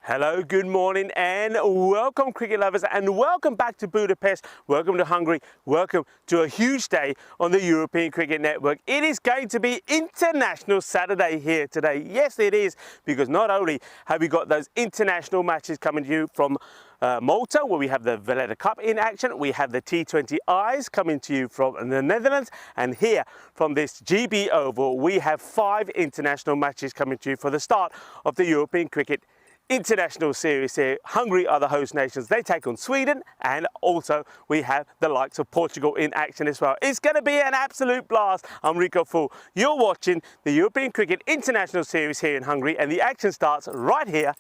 Hello, good morning and welcome cricket lovers and welcome back to Budapest, welcome to Hungary, welcome to a huge day on the European Cricket Network. It is going to be International Saturday here today. Yes, it is, because not only have we got those international matches coming to you from Malta, where we have the Valletta Cup in action, we have the T20 Eyes coming to you from the Netherlands, and here from this GB Oval we have 5 international matches coming to you for the start of the European Cricket International Series here. Hungary are the host nations. They take on Sweden, and also we have the likes of Portugal in action as well. It's going to be an absolute blast. I'm Rico Full. You're watching the European Cricket International Series here in Hungary, and the action starts right here,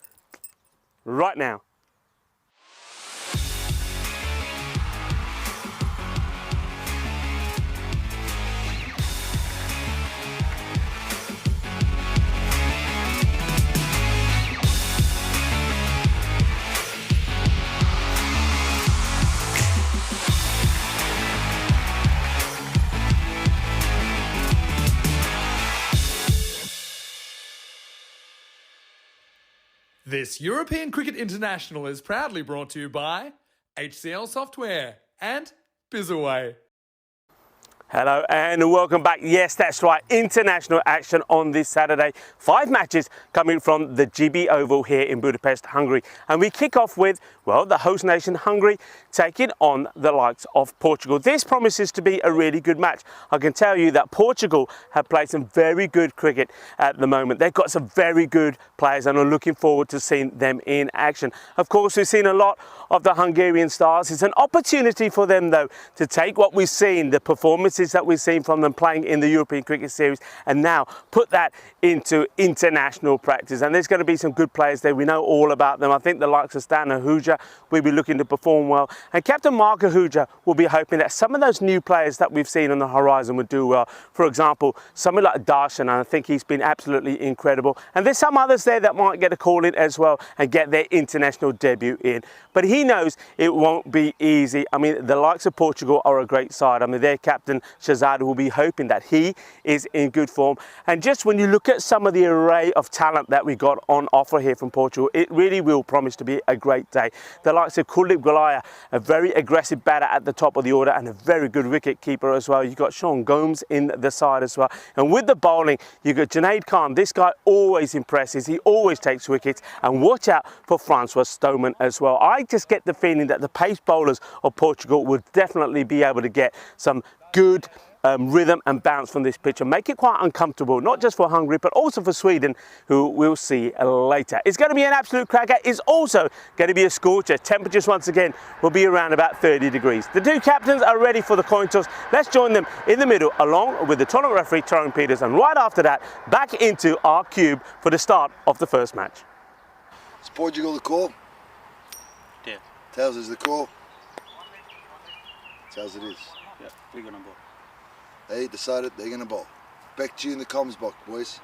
right now. This European Cricket International is proudly brought to you by HCL Software and Bizaway. Hello and welcome back. Yes, that's right, international action on this Saturday. 5 matches coming from the GB Oval here in Budapest, Hungary. And we kick off with, well, the host nation Hungary taking on the likes of Portugal. This promises to be a really good match. I can tell you that Portugal have played some very good cricket at the moment. They've got some very good players and I'm looking forward to seeing them in action. Of course, we've seen a lot of the Hungarian stars. It's an opportunity for them, though, to take what we've seen, the performances that we've seen from them playing in the European Cricket Series, and now put that into international practice. And there's going to be some good players there. We know all about them. I think the likes of Stan Ahuja will be looking to perform well. And Captain Mark Ahuja will be hoping that some of those new players that we've seen on the horizon would do well. For example, someone like Darshan, and I think he's been absolutely incredible. And there's some others there that might get a call in as well and get their international debut in. But he knows it won't be easy. I mean, the likes of Portugal are a great side. I mean, their captain Shahzad will be hoping that he is in good form. And just when you look at some of the array of talent that we got on offer here from Portugal, it really will promise to be a great day. The likes of Kuldeep Gulaya, a very aggressive batter at the top of the order and a very good wicket keeper as well. You've got Sean Gomes in the side as well. And with the bowling, you've got Junaid Khan. This guy always impresses. He always takes wickets. And watch out for Francois Stoneman as well. I just get the feeling that the pace bowlers of Portugal would definitely be able to get some good rhythm and bounce from this pitch and make it quite uncomfortable, not just for Hungary but also for Sweden, who we'll see later. It's going to be an absolute cracker. It's also going to be a scorcher. Temperatures once again will be around about 30 degrees. The 2 captains are ready for the coin toss. Let's join them in the middle along with the tournament referee Tyrone Peters, and right after that back into our cube for the start of the first match. Is Portugal the call? Yeah. Tells us the call. Tells it is. Yeah, we're gonna bowl. They decided they're going to bowl. Back to you in the comms box, boys.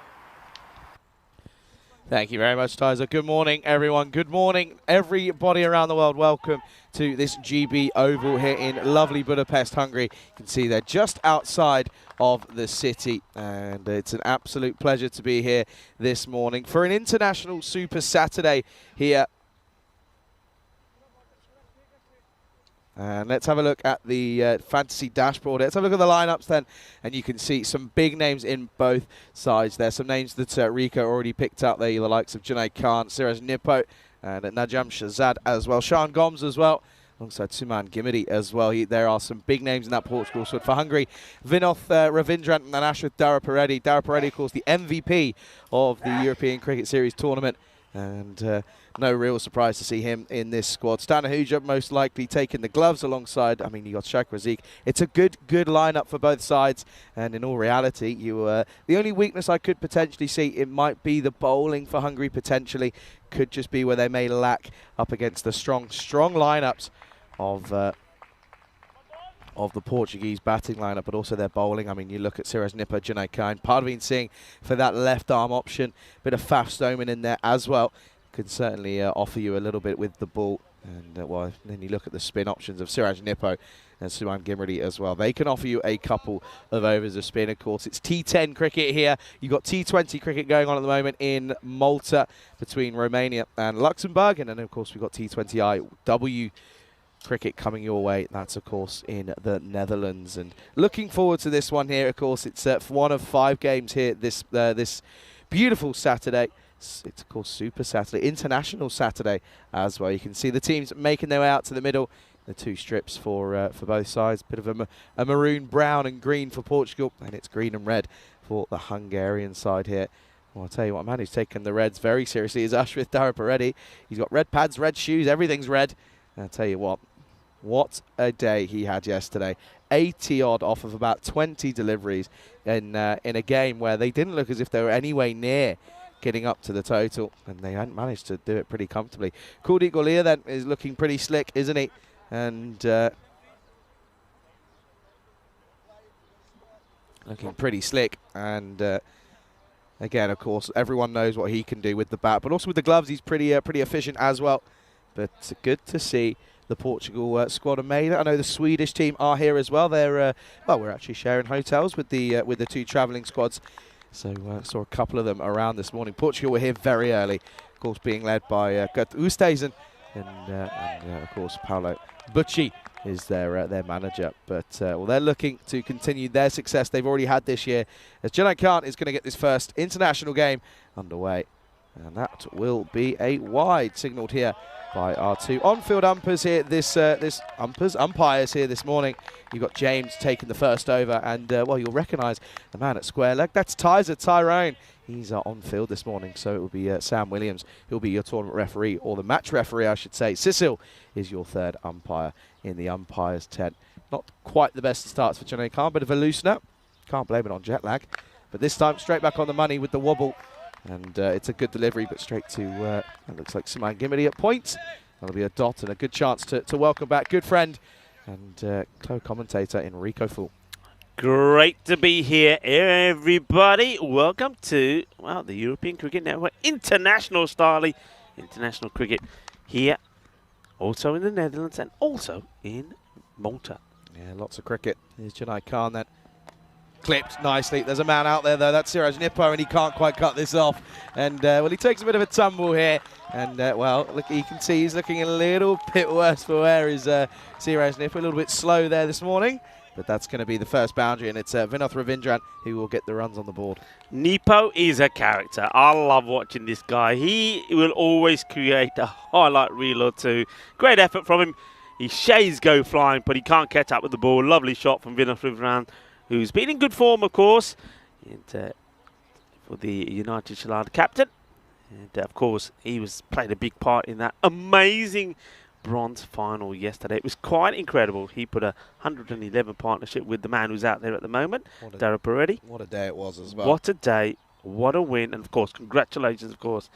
Thank you very much, Tyser. Good morning, everyone. Good morning, everybody around the world. Welcome to this GB Oval here in lovely Budapest, Hungary. You can see they're just outside of the city, and it's an absolute pleasure to be here this morning for an International Super Saturday here. And let's have a look at the fantasy dashboard. Let's have a look at the lineups then, and you can see some big names in both sides. There's some names that Rico already picked up there, the likes of Junaid Khan, Siraj Nippo, and Najam Shahzad as well. Sean Gomes as well, alongside Suman Gimidi as well. There are some big names in that Portugal squad. For Hungary, Vinoth Ravindran and Ashwin Darapareddy. Darapareddy, of course, the MVP of the European Cricket Series tournament. And no real surprise to see him in this squad. Stan Ahuja most likely taking the gloves alongside, I mean, you got Shaq Razik. It's a good lineup for both sides. And in all reality, the only weakness I could potentially see, it might be the bowling for Hungary potentially. Could just be where they may lack up against the strong lineups of of the Portuguese batting lineup, but also their bowling. I mean, you look at Siraj Nipper, Junaid Khan, Parveen Singh for that left arm option. Bit of Faf Stoneman in there as well. Could certainly offer you a little bit with the ball. And well, then you look at the spin options of Siraj Nippo and Suman Gimrati as well. They can offer you a couple of overs of spin. Of course, it's T10 cricket here. You've got T20 cricket going on at the moment in Malta between Romania and Luxembourg. And then, of course, we've got T20IW cricket coming your way. That's, of course, in the Netherlands. And looking forward to this one here. Of course, it's one of 5 games here this beautiful Saturday. It's, of course, Super Saturday, International Saturday as well. You can see the teams making their way out to the middle. The 2 strips for both sides. Bit of a maroon, brown and green for Portugal. And it's green and red for the Hungarian side here. Well, I'll tell you what, a man who's taken the reds very seriously is Ashwith Dharapareddy. He's got red pads, red shoes, everything's red. And I'll tell you what a day he had yesterday. 80-odd off of about 20 deliveries in a game where they didn't look as if they were anywhere near getting up to the total, and they hadn't managed to do it pretty comfortably. Kuldeep Golia then is looking pretty slick, isn't he? And looking pretty slick. And again, of course, everyone knows what he can do with the bat, but also with the gloves, he's pretty efficient as well. But good to see the Portugal squad have made it. I know the Swedish team are here as well. They're well, we're actually sharing hotels with the 2 travelling squads. So saw a couple of them around this morning. Portugal were here very early, of course, being led by Gert Oosthuizen, and of course Paulo Butchi is their manager. But well, they're looking to continue their success they've already had this year, as Junaid Khan is going to get this first international game underway, and that will be a wide signalled here by our 2 on-field umpires here. Umpires here this morning. You've got James taking the first over, and well, you'll recognise the man at square leg. That's Tyrone. He's on field this morning, so it will be Sam Williams. He'll be your tournament referee, or the match referee, I should say. Cecil is your 3rd umpire in the umpires' tent. Not quite the best starts for Junaid Khan, bit of a loosener. Can't blame it on jet lag, but this time straight back on the money with the wobble. And it's a good delivery, but straight to, it looks like Suman Gimrati at point. That'll be a dot and a good chance to welcome back good friend and co-commentator Enrico Fool. Great to be here, everybody. Welcome to, well, the European Cricket Network International style, international cricket here, also in the Netherlands and also in Malta. Yeah, lots of cricket. Here's Junaid Khan then. Clipped nicely. There's a man out there, though. That's Siraj Nippo, and he can't quite cut this off. And, well, he takes a bit of a tumble here. And, well, look, you can see he's looking a little bit worse for wear, is Siraj Nippo. A little bit slow there this morning. But that's going to be the first boundary, and it's Vinoth Ravindran who will get the runs on the board. Nippo is a character. I love watching this guy. He will always create a highlight reel or 2. Great effort from him. His shades go flying, but he can't catch up with the ball. Lovely shot from Vinoth Ravindran, who's been in good form, of course, and for the United Sri Lanka captain. And, of course, he played a big part in that amazing bronze final yesterday. It was quite incredible. He put a 111 partnership with the man who's out there at the moment, Dharapareddy. What a day it was as well. What a day. What a win. And, of course, congratulations, of course,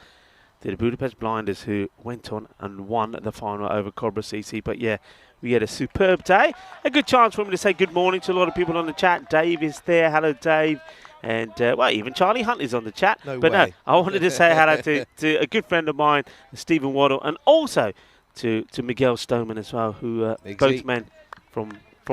to the Budapest Blinders, who went on and won the final over Cobra CC. But, yeah, we had a superb day. A good chance for me to say good morning to a lot of people on the chat. Dave is there. Hello, Dave. And, well, even Charlie Hunt is on the chat. No but way. No, I wanted to say hello to a good friend of mine, Stephen Waddle, and also to Miguel Stoneman as well, who both men from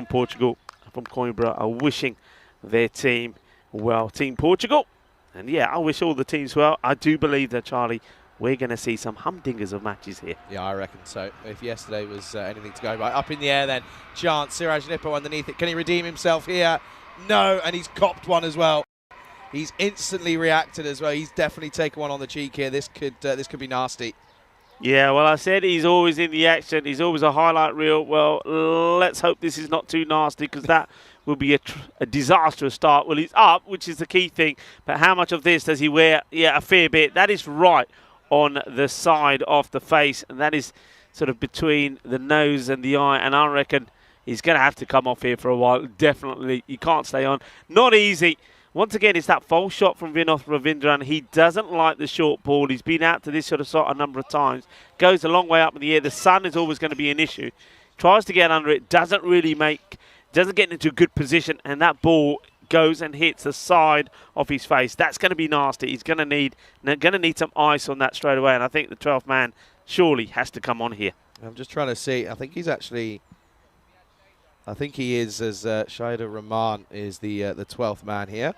Portugal, from Coimbra, are wishing their team well, Team Portugal. And, yeah, I wish all the teams well. I do believe that, Charlie, we're going to see some humdingers of matches here. Yeah, I reckon so. If yesterday was anything to go by. Up in the air then. Chance. Siraj Nippo underneath it. Can he redeem himself here? No, and he's copped one as well. He's instantly reacted as well. He's definitely taken one on the cheek here. This could be nasty. Yeah, well, I said he's always in the action. He's always a highlight reel. Well, let's hope this is not too nasty, because that will be a disastrous start. Well, he's up, which is the key thing. But how much of this does he wear? Yeah, a fair bit. That is right on the side of the face, and that is sort of between the nose and the eye. And I reckon he's going to have to come off here for a while. Definitely. He can't stay on. Not easy. Once again, it's that false shot from Vinoth Ravindran. He doesn't like the short ball. He's been out to this sort of shot a number of times. Goes a long way up in the air. The sun is always going to be an issue. Tries to get under it. Doesn't really make doesn't get into a good position, and that ball goes and hits the side of his face. That's going to be nasty. He's going to need some ice on that straight away, and I think the 12th man surely has to come on here. I'm just trying to see. I think he is, as Shaider Rahman is the 12th man here.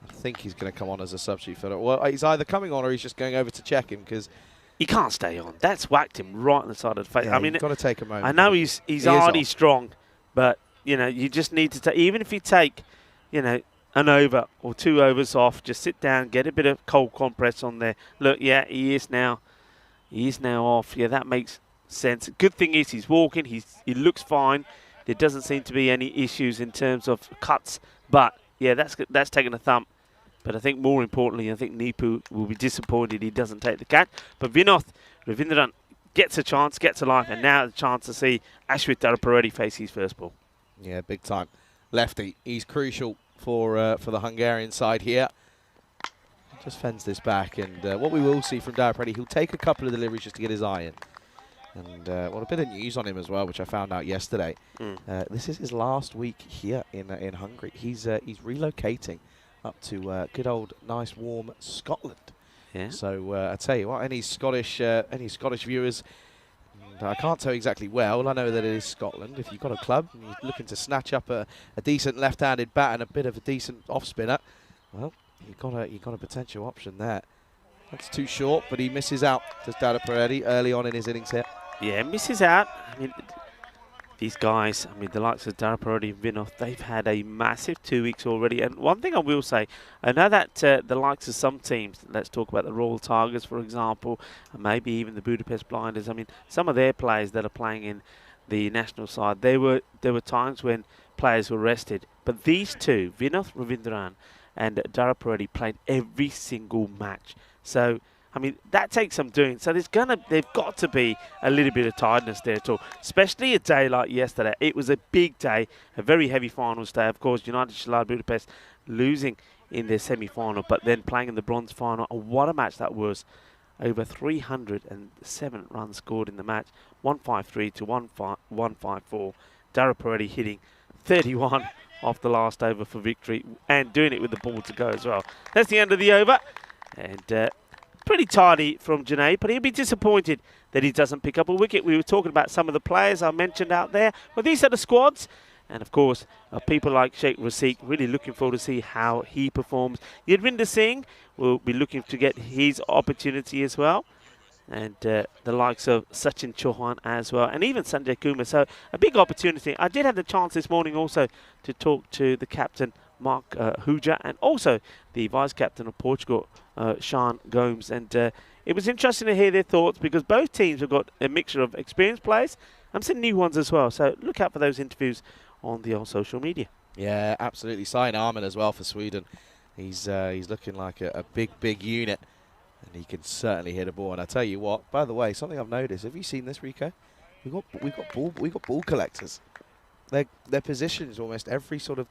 I think he's going to come on as a substitute fielder. Well, he's either coming on or he's just going over to check him, because he can't stay on. That's whacked him right on the side of the face. yeah, I mean, you've got to take a moment. I know he's hardy, strong, but you know, you just need to take. Even if you take, you know, an over or 2 overs off, just sit down, get a bit of cold compress on there. Look, yeah, he is now off. Yeah, that makes sense. Good thing is he's walking. He looks fine. There doesn't seem to be any issues in terms of cuts. But yeah, that's taken a thump. But I think more importantly, I think Nipu will be disappointed he doesn't take the catch. But Vinoth Ravindran gets a chance, gets a life, and now the chance to see Ashwit Daraparedi face his first ball. Yeah, big time. Lefty, he's crucial for the Hungarian side here. Just fends this back, and what we will see from Daraparedi, he'll take a couple of deliveries just to get his eye in. And well, a bit of news on him as well, which I found out yesterday. This is his last week here in Hungary. He's relocating up to good old nice warm Scotland. Yeah. So I tell you what, any Scottish viewers, and I can't tell exactly where. All I know that it is Scotland. If you've got a club and you're looking to snatch up a decent left-handed bat and a bit of a decent off-spinner, well, you've got a potential option there. That's too short, but he misses out to Daraparedi early on in his innings here. Yeah, misses out. I mean, these guys, I mean, the likes of Daraparedi and Vinoth, they've had a massive 2 weeks already. And one thing I will say, I know that the likes of some teams, let's talk about the Royal Tigers, for example, and maybe even the Budapest Blinders. I mean, some of their players that are playing in the national side, there were times when players were rested. But these two, Vinoth Ravindran and Daraparedi, played every single match. So, I mean, that takes some doing. So they've got to be a little bit of tiredness there too, especially a day like yesterday. It was a big day, a very heavy finals day. Of course, United Shalad Budapest losing in their semi-final, but then playing in the bronze final. And what a match that was. Over 307 runs scored in the match, 153 to 154. Daraparedi hitting 31 off the last over for victory, and doing it with the ball to go as well. That's the end of the over. And pretty tidy from Janae, but he'll be disappointed that he doesn't pick up a wicket. We were talking about some of the players I mentioned out there. Well, these are the squads. And, of course, people like Sheikh Raseek, really looking forward to see how he performs. Yadvinder Singh will be looking to get his opportunity as well. And the likes of Sachin Chauhan as well, and even Sanjay Kumar. So a big opportunity. I did have the chance this morning also to talk to the captain, Mark Huja, and also the vice-captain of Portugal, Sean Gomes. And it was interesting to hear their thoughts, because both teams have got a mixture of experienced players and some new ones as well. So look out for those interviews on the old social media. Yeah, absolutely. Sign Arman as well for Sweden. He's looking like a big unit, and he can certainly hit a ball. And I tell you what, by the way, something I've noticed. Have you seen this, Rico? We got ball collectors. Their position is almost every sort of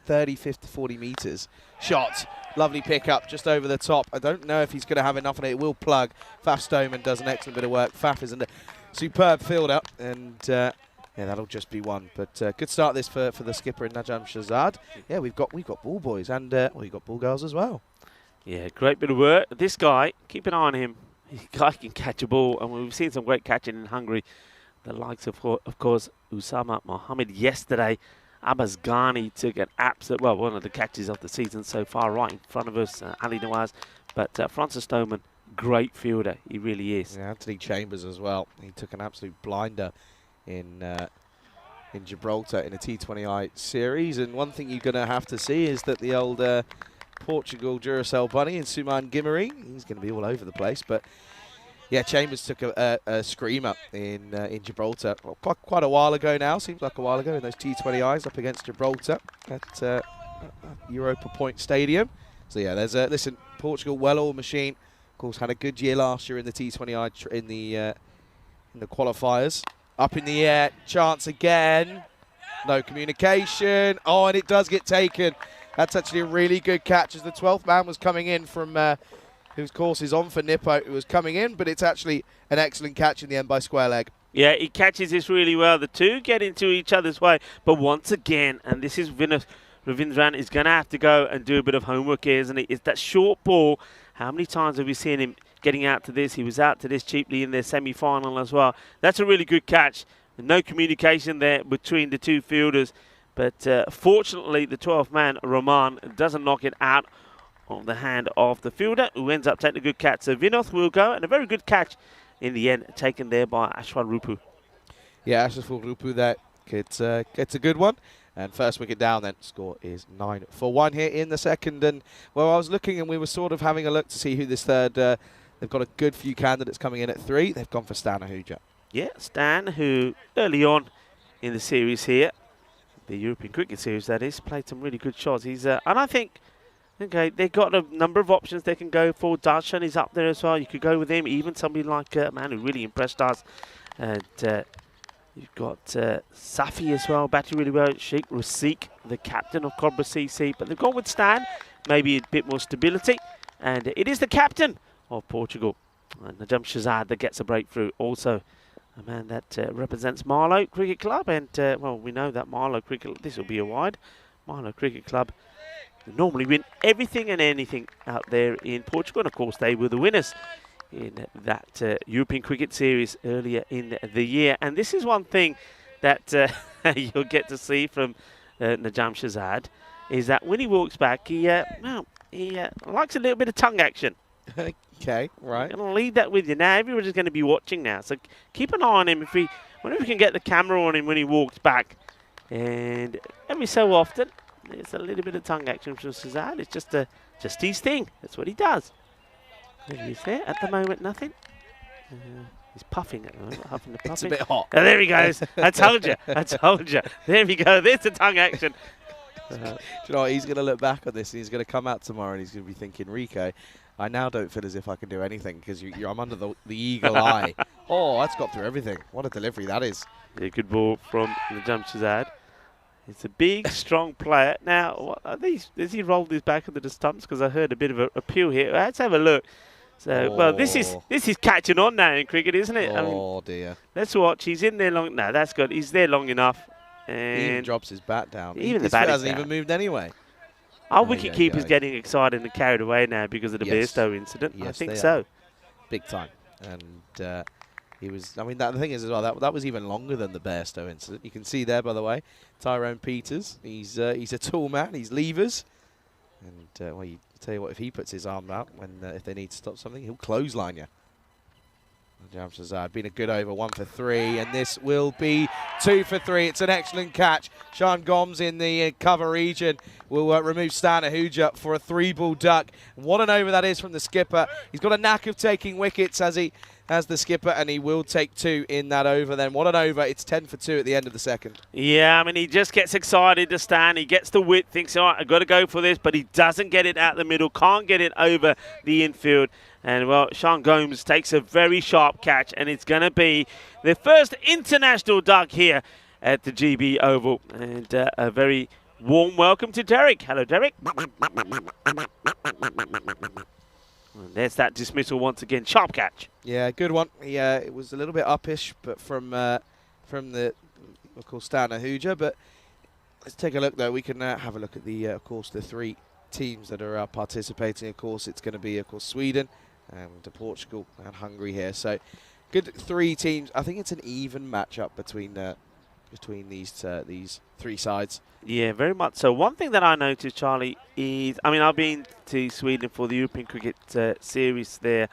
30, 50, 40 meters. Shot. Lovely pickup just over the top. I don't know if he's going to have enough on it. It will plug. Faf Stoneman does an excellent bit of work. Faf is a superb fielder, and yeah, that'll just be one. But good start this for the skipper in Najam Shahzad. Yeah, we've got ball boys, and we've got ball girls as well. Yeah, great bit of work. This guy, keep an eye on him. This guy can catch a ball, and we've seen some great catching in Hungary. The likes of course, Usama Mohammed yesterday. Abbas Ghani took an absolute, well, one of the catches of the season so far, right in front of us, Ali Nawaz. But Francis Stoneman, great fielder, he really is. Yeah, Anthony Chambers as well. He took an absolute blinder in Gibraltar in a T20I series. And one thing you're going to have to see is that the old Portugal Duracell bunny in Suman Gimmery, he's going to be all over the place. But yeah, Chambers took a screamer in Gibraltar quite a while ago now. Seems like a while ago in those T20Is up against Gibraltar at Europa Point Stadium. So yeah, there's listen, Portugal, well-oiled machine. Of course, had a good year last year in the T20I in the qualifiers. Up in the air, chance again. No communication. Oh, and it does get taken. That's actually a really good catch, as the 12th man was coming in from, whose course is on for Nippo, who was coming in, but it's actually an excellent catch in the end by square leg. Yeah, he catches this really well. The two get into each other's way. But once again, and this is Ravindran is going to have to go and do a bit of homework here, isn't he? It's that short ball. How many times have we seen him getting out to this? He was out to this cheaply in their semi-final as well. That's a really good catch. No communication there between the two fielders. But fortunately, the 12th man, Rahman, doesn't knock it out of the hand of the fielder, who ends up taking a good catch. So Vinoth will go, and a very good catch in the end, taken there by Ashwin Rupu. Yeah, Ashwin Rupu there gets a good one. And first wicket down then, score is 9 for 1 here in the second. And, well, I was looking and we were sort of having a look to see who this third, they've got a good few candidates coming in at 3. They've gone for Stan Ahuja. Yeah, Stan, who early on in the series here, the European Cricket Series that is, played some really good shots. He's and I think, okay, they've got a number of options they can go for. Darshan is up there as well. You could go with him. Even somebody like a man who really impressed us. And you've got Safi as well, batting really well. Sheikh Rasik, the captain of Cobra CC. But they've gone with Stan, maybe a bit more stability. And it is the captain of Portugal, Najam Shazad, that gets a breakthrough. Also, a man that represents Marlow Cricket Club. And, well, we know that Marlow Cricket, this will be a wide. Marlow Cricket Club normally win everything and anything out there in Portugal. And, of course, they were the winners in that European Cricket Series earlier in the year. And this is one thing that you'll get to see from Najam Shazad, is that when he walks back, he likes a little bit of tongue action. Okay, right. I'm going to leave that with you. Now, everybody's going to be watching now. So keep an eye on him. Whenever we can get the camera on him when he walks back. And every so often, there's a little bit of tongue action from Shazad. It's just his thing. That's what he does. There he is there. At the moment, nothing. He's puffing at the moment, huffing and puffing. It's a bit hot. Oh, there he goes. I told you. I told you. There we go. There's the tongue action. Do you know what? He's going to look back on this and he's going to come out tomorrow and he's going to be thinking, Rico, I now don't feel as if I can do anything because I'm under the eagle eye. Oh, that's got through everything. What a delivery that is. Yeah, good ball from Najam Shazad. It's a big, strong player. Now, what are these? Does he roll these back into the stumps? Because I heard a bit of a appeal here. Let's have a look. So, well, this is catching on now in cricket, isn't it? Oh, dear. Let's watch. He's in there long. No, that's good. He's there long enough. And he even drops his bat down. Even his the bat hasn't down. even moved anyway. Our wicket-keeper's getting excited and carried away now because of the Bairstow incident. Yes, I think they so. are. Big time. And he was, I mean, the thing is as well, that was even longer than the Bairstow incident. You can see there, by the way, Tyrone Peters. He's a tall man. He's levers. And, well, you tell you what, if he puts his arm out when if they need to stop something, he'll clothesline you. Najam Shazad been a good over, 1 for 3, and this will be 2 for 3. It's an excellent catch. Sean Gomes in the cover region will remove Stan Ahuja for a 3-ball duck. And what an over that is from the skipper. He's got a knack of taking wickets as the skipper, and he will take 2 in that over then. What an over. It's 10 for 2 at the end of the second. Yeah, I mean, he just gets excited to Stan. He gets the width, thinks, all right, I've got to go for this, but he doesn't get it out the middle, can't get it over the infield. And, well, Sean Gomes takes a very sharp catch, and it's going to be the first international duck here at the GB Oval. And a very warm welcome to Derek. Hello, Derek. And there's that dismissal once again. Sharp catch. Yeah, good one. Yeah, it was a little bit uppish, but from the, of course, Stan Ahuja. But let's take a look, though. We can have a look at the, of course, the 3 teams that are participating. Of course, it's going to be, of course, Sweden and Portugal and Hungary here. So good 3 teams. I think it's an even matchup between these 3 sides. Yeah, very much so. One thing that I noticed, Charlie, is, I mean, I've been to Sweden for the European Cricket Series there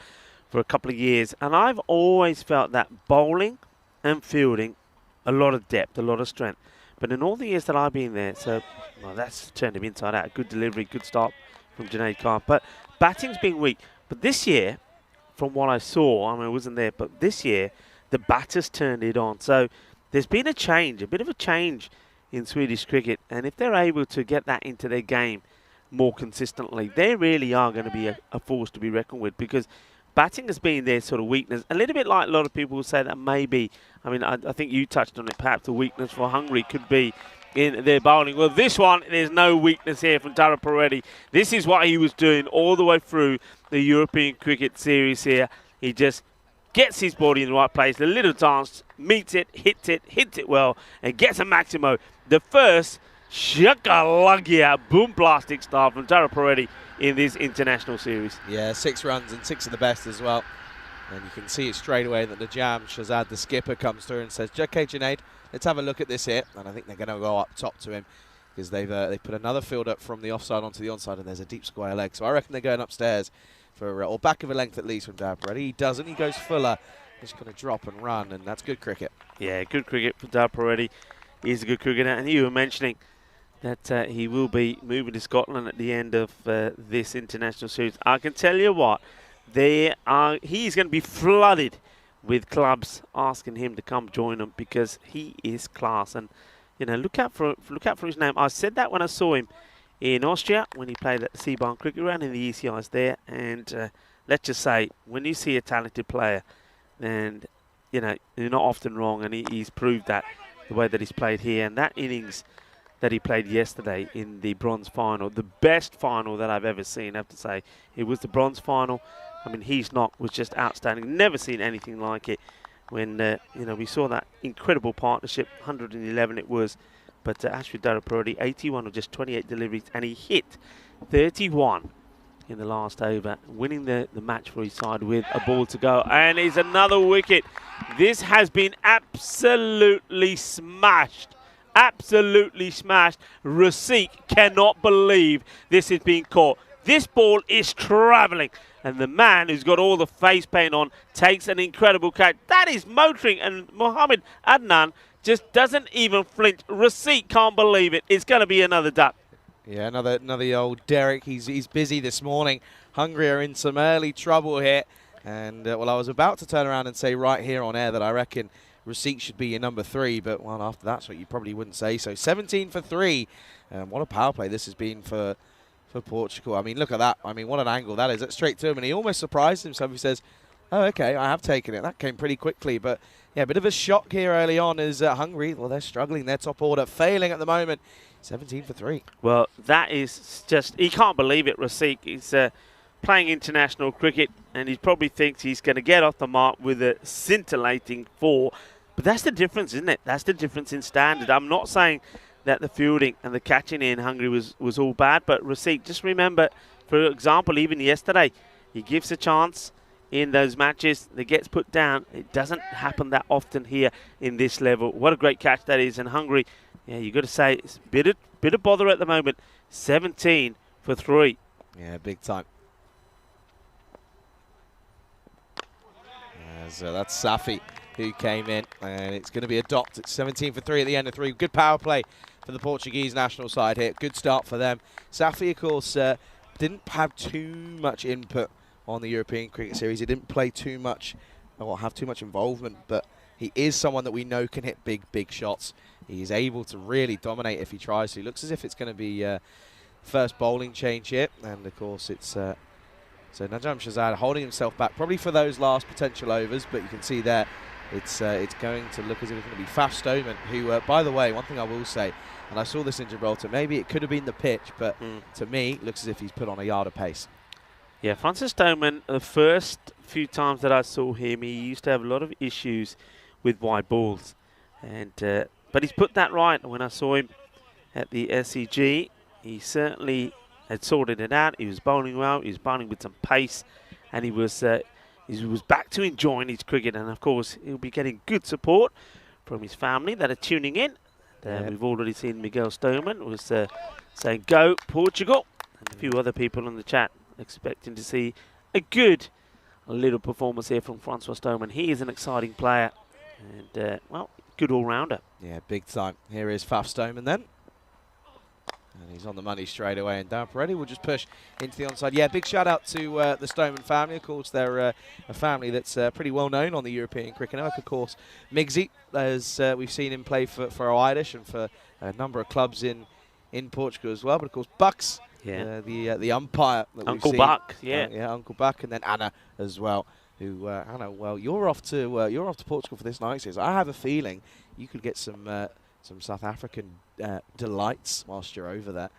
for a couple of years, and I've always felt that bowling and fielding, a lot of depth, a lot of strength. But in all the years that I've been there, so, well, that's turned him inside out. Good delivery, good start from Junaid Khan. But batting's been weak. But this year, from what I saw, I mean, I wasn't there, but this year, the batters turned it on. So there's been a change, a bit of a change in Swedish cricket. And if they're able to get that into their game more consistently, they really are going to be a force to be reckoned with, because batting has been their sort of weakness. A little bit like a lot of people will say that maybe, I mean, I think you touched on it, perhaps the weakness for Hungary could be in their bowling. Well, this one, there's no weakness here from Tara Paredes. This is what he was doing all the way through the European Cricket Series here. He just gets his body in the right place, a little dance, meets it, hits it well, and gets a Maximo. The first shaka-lugia boom blasting start from Dara Peretti in this international series. Yeah, 6 runs and 6 of the best as well. And you can see it straight away that the jam, Shazad, the skipper, comes through and says, okay, Junaid, let's have a look at this here. And I think they're going to go up top to him because they've put another field up from the offside onto the onside, and there's a deep square leg. So I reckon they're going upstairs for, or back of a length at least from Dara Peretti. He doesn't. He goes fuller. He's going to drop and run, and that's good cricket. Yeah, good cricket for Dara Peretti. He's a good cricketer. And you were mentioning that he will be moving to Scotland at the end of this international series. I can tell you what, he's going to be flooded with clubs asking him to come join them because he is class. And you know, look out for his name. I said that when I saw him in Austria when he played at the Seabarn Cricket Ground in the ECIs there. And let's just say, when you see a talented player, and you know, you're not often wrong, and he's proved that the way that he's played here. And that innings that he played yesterday in the bronze final, the best final that I've ever seen, I have to say. It was the bronze final. I mean, his knock was just outstanding. Never seen anything like it. When you know, we saw that incredible partnership, 111 it was, but Ashwin Dara Peretti, 81 of just 28 deliveries, and he hit 31 in the last over, winning the match for his side with a ball to go. And it's another wicket. This has been absolutely smashed. Absolutely smashed. Rasik cannot believe this is being caught. This ball is travelling, and the man who's got all the face paint on takes an incredible catch. That is motoring, and Mohammed Adnan just doesn't even flinch. Rasik can't believe it. It's going to be another duck. Yeah, another old Derek. He's busy this morning. Hungary are in some early trouble here. And, well, I was about to turn around and say right here on air that I reckon Rasik should be your number 3, but, well, after that's what you probably wouldn't say. So 17 for 3. What a power play this has been for Portugal. I mean, look at that. I mean, what an angle that is. That's straight to him, and he almost surprised himself. He says, oh, okay, I have taken it. That came pretty quickly. But, yeah, a bit of a shock here early on as Hungary, well, they're struggling. Their top order failing at the moment. 17 for 3. Well, that is just, he can't believe it, Rasik. He's playing international cricket, and he probably thinks he's going to get off the mark with a scintillating 4. But that's the difference, isn't it? That's the difference in standard. I'm not saying that the fielding and the catching in Hungary was all bad, but Rasik, just remember, for example, even yesterday, he gives a chance in those matches that gets put down. It doesn't happen that often here in this level. What a great catch that is. And Hungary, yeah, you've got to say, it's a bit of bother at the moment. 17 for 3. Yeah, big time. So that's Safi who came in, and it's going to be a dot. It's 17 for 3 at the end of 3. Good power play for the Portuguese national side here. Good start for them. Safi, of course, didn't have too much input on the European Cricket Series. He didn't play too much or have too much involvement, but he is someone that we know can hit big shots. He's able to really dominate if he tries to. He looks as if it's going to be first bowling change here, and of course it's so Najam Shazad holding himself back probably for those last potential overs, but you can see there it's going to look as if it's going to be Faf Stoneman, who by the way, one thing I will say, and I saw this in Gibraltar, maybe it could have been the pitch, but to me it looks as if he's put on a yard of pace. Yeah, Francis Stoneman, the first few times that I saw him, he used to have a lot of issues with wide balls, and but he's put that right. When I saw him at the SEG, he certainly had sorted it out. He was bowling well. He was bowling with some pace, and he was back to enjoying his cricket. And of course, he'll be getting good support from his family that are tuning in. We've already seen Miguel Stoneman was saying "Go Portugal," and a few other people in the chat expecting to see a good little performance here from Francois Stoneman. He is an exciting player, and well, good all-rounder. Yeah, big time. Here is Faf Stoneman then. And he's on the money straight away, and Dara Peretti will just push into the onside. Yeah, big shout out to the Stoneman family. Of course, they're a family that's pretty well known on the European cricket network. Of course, Migsy, as we've seen him play for Irish and for a number of clubs in Portugal as well. But of course, Bucks, the umpire that Uncle we've seen. Buck, yeah, Uncle Buck, and then Anna as well. Who Anna? Well, you're off to Portugal for this night series. I have a feeling you could get some South African delights whilst you're over there.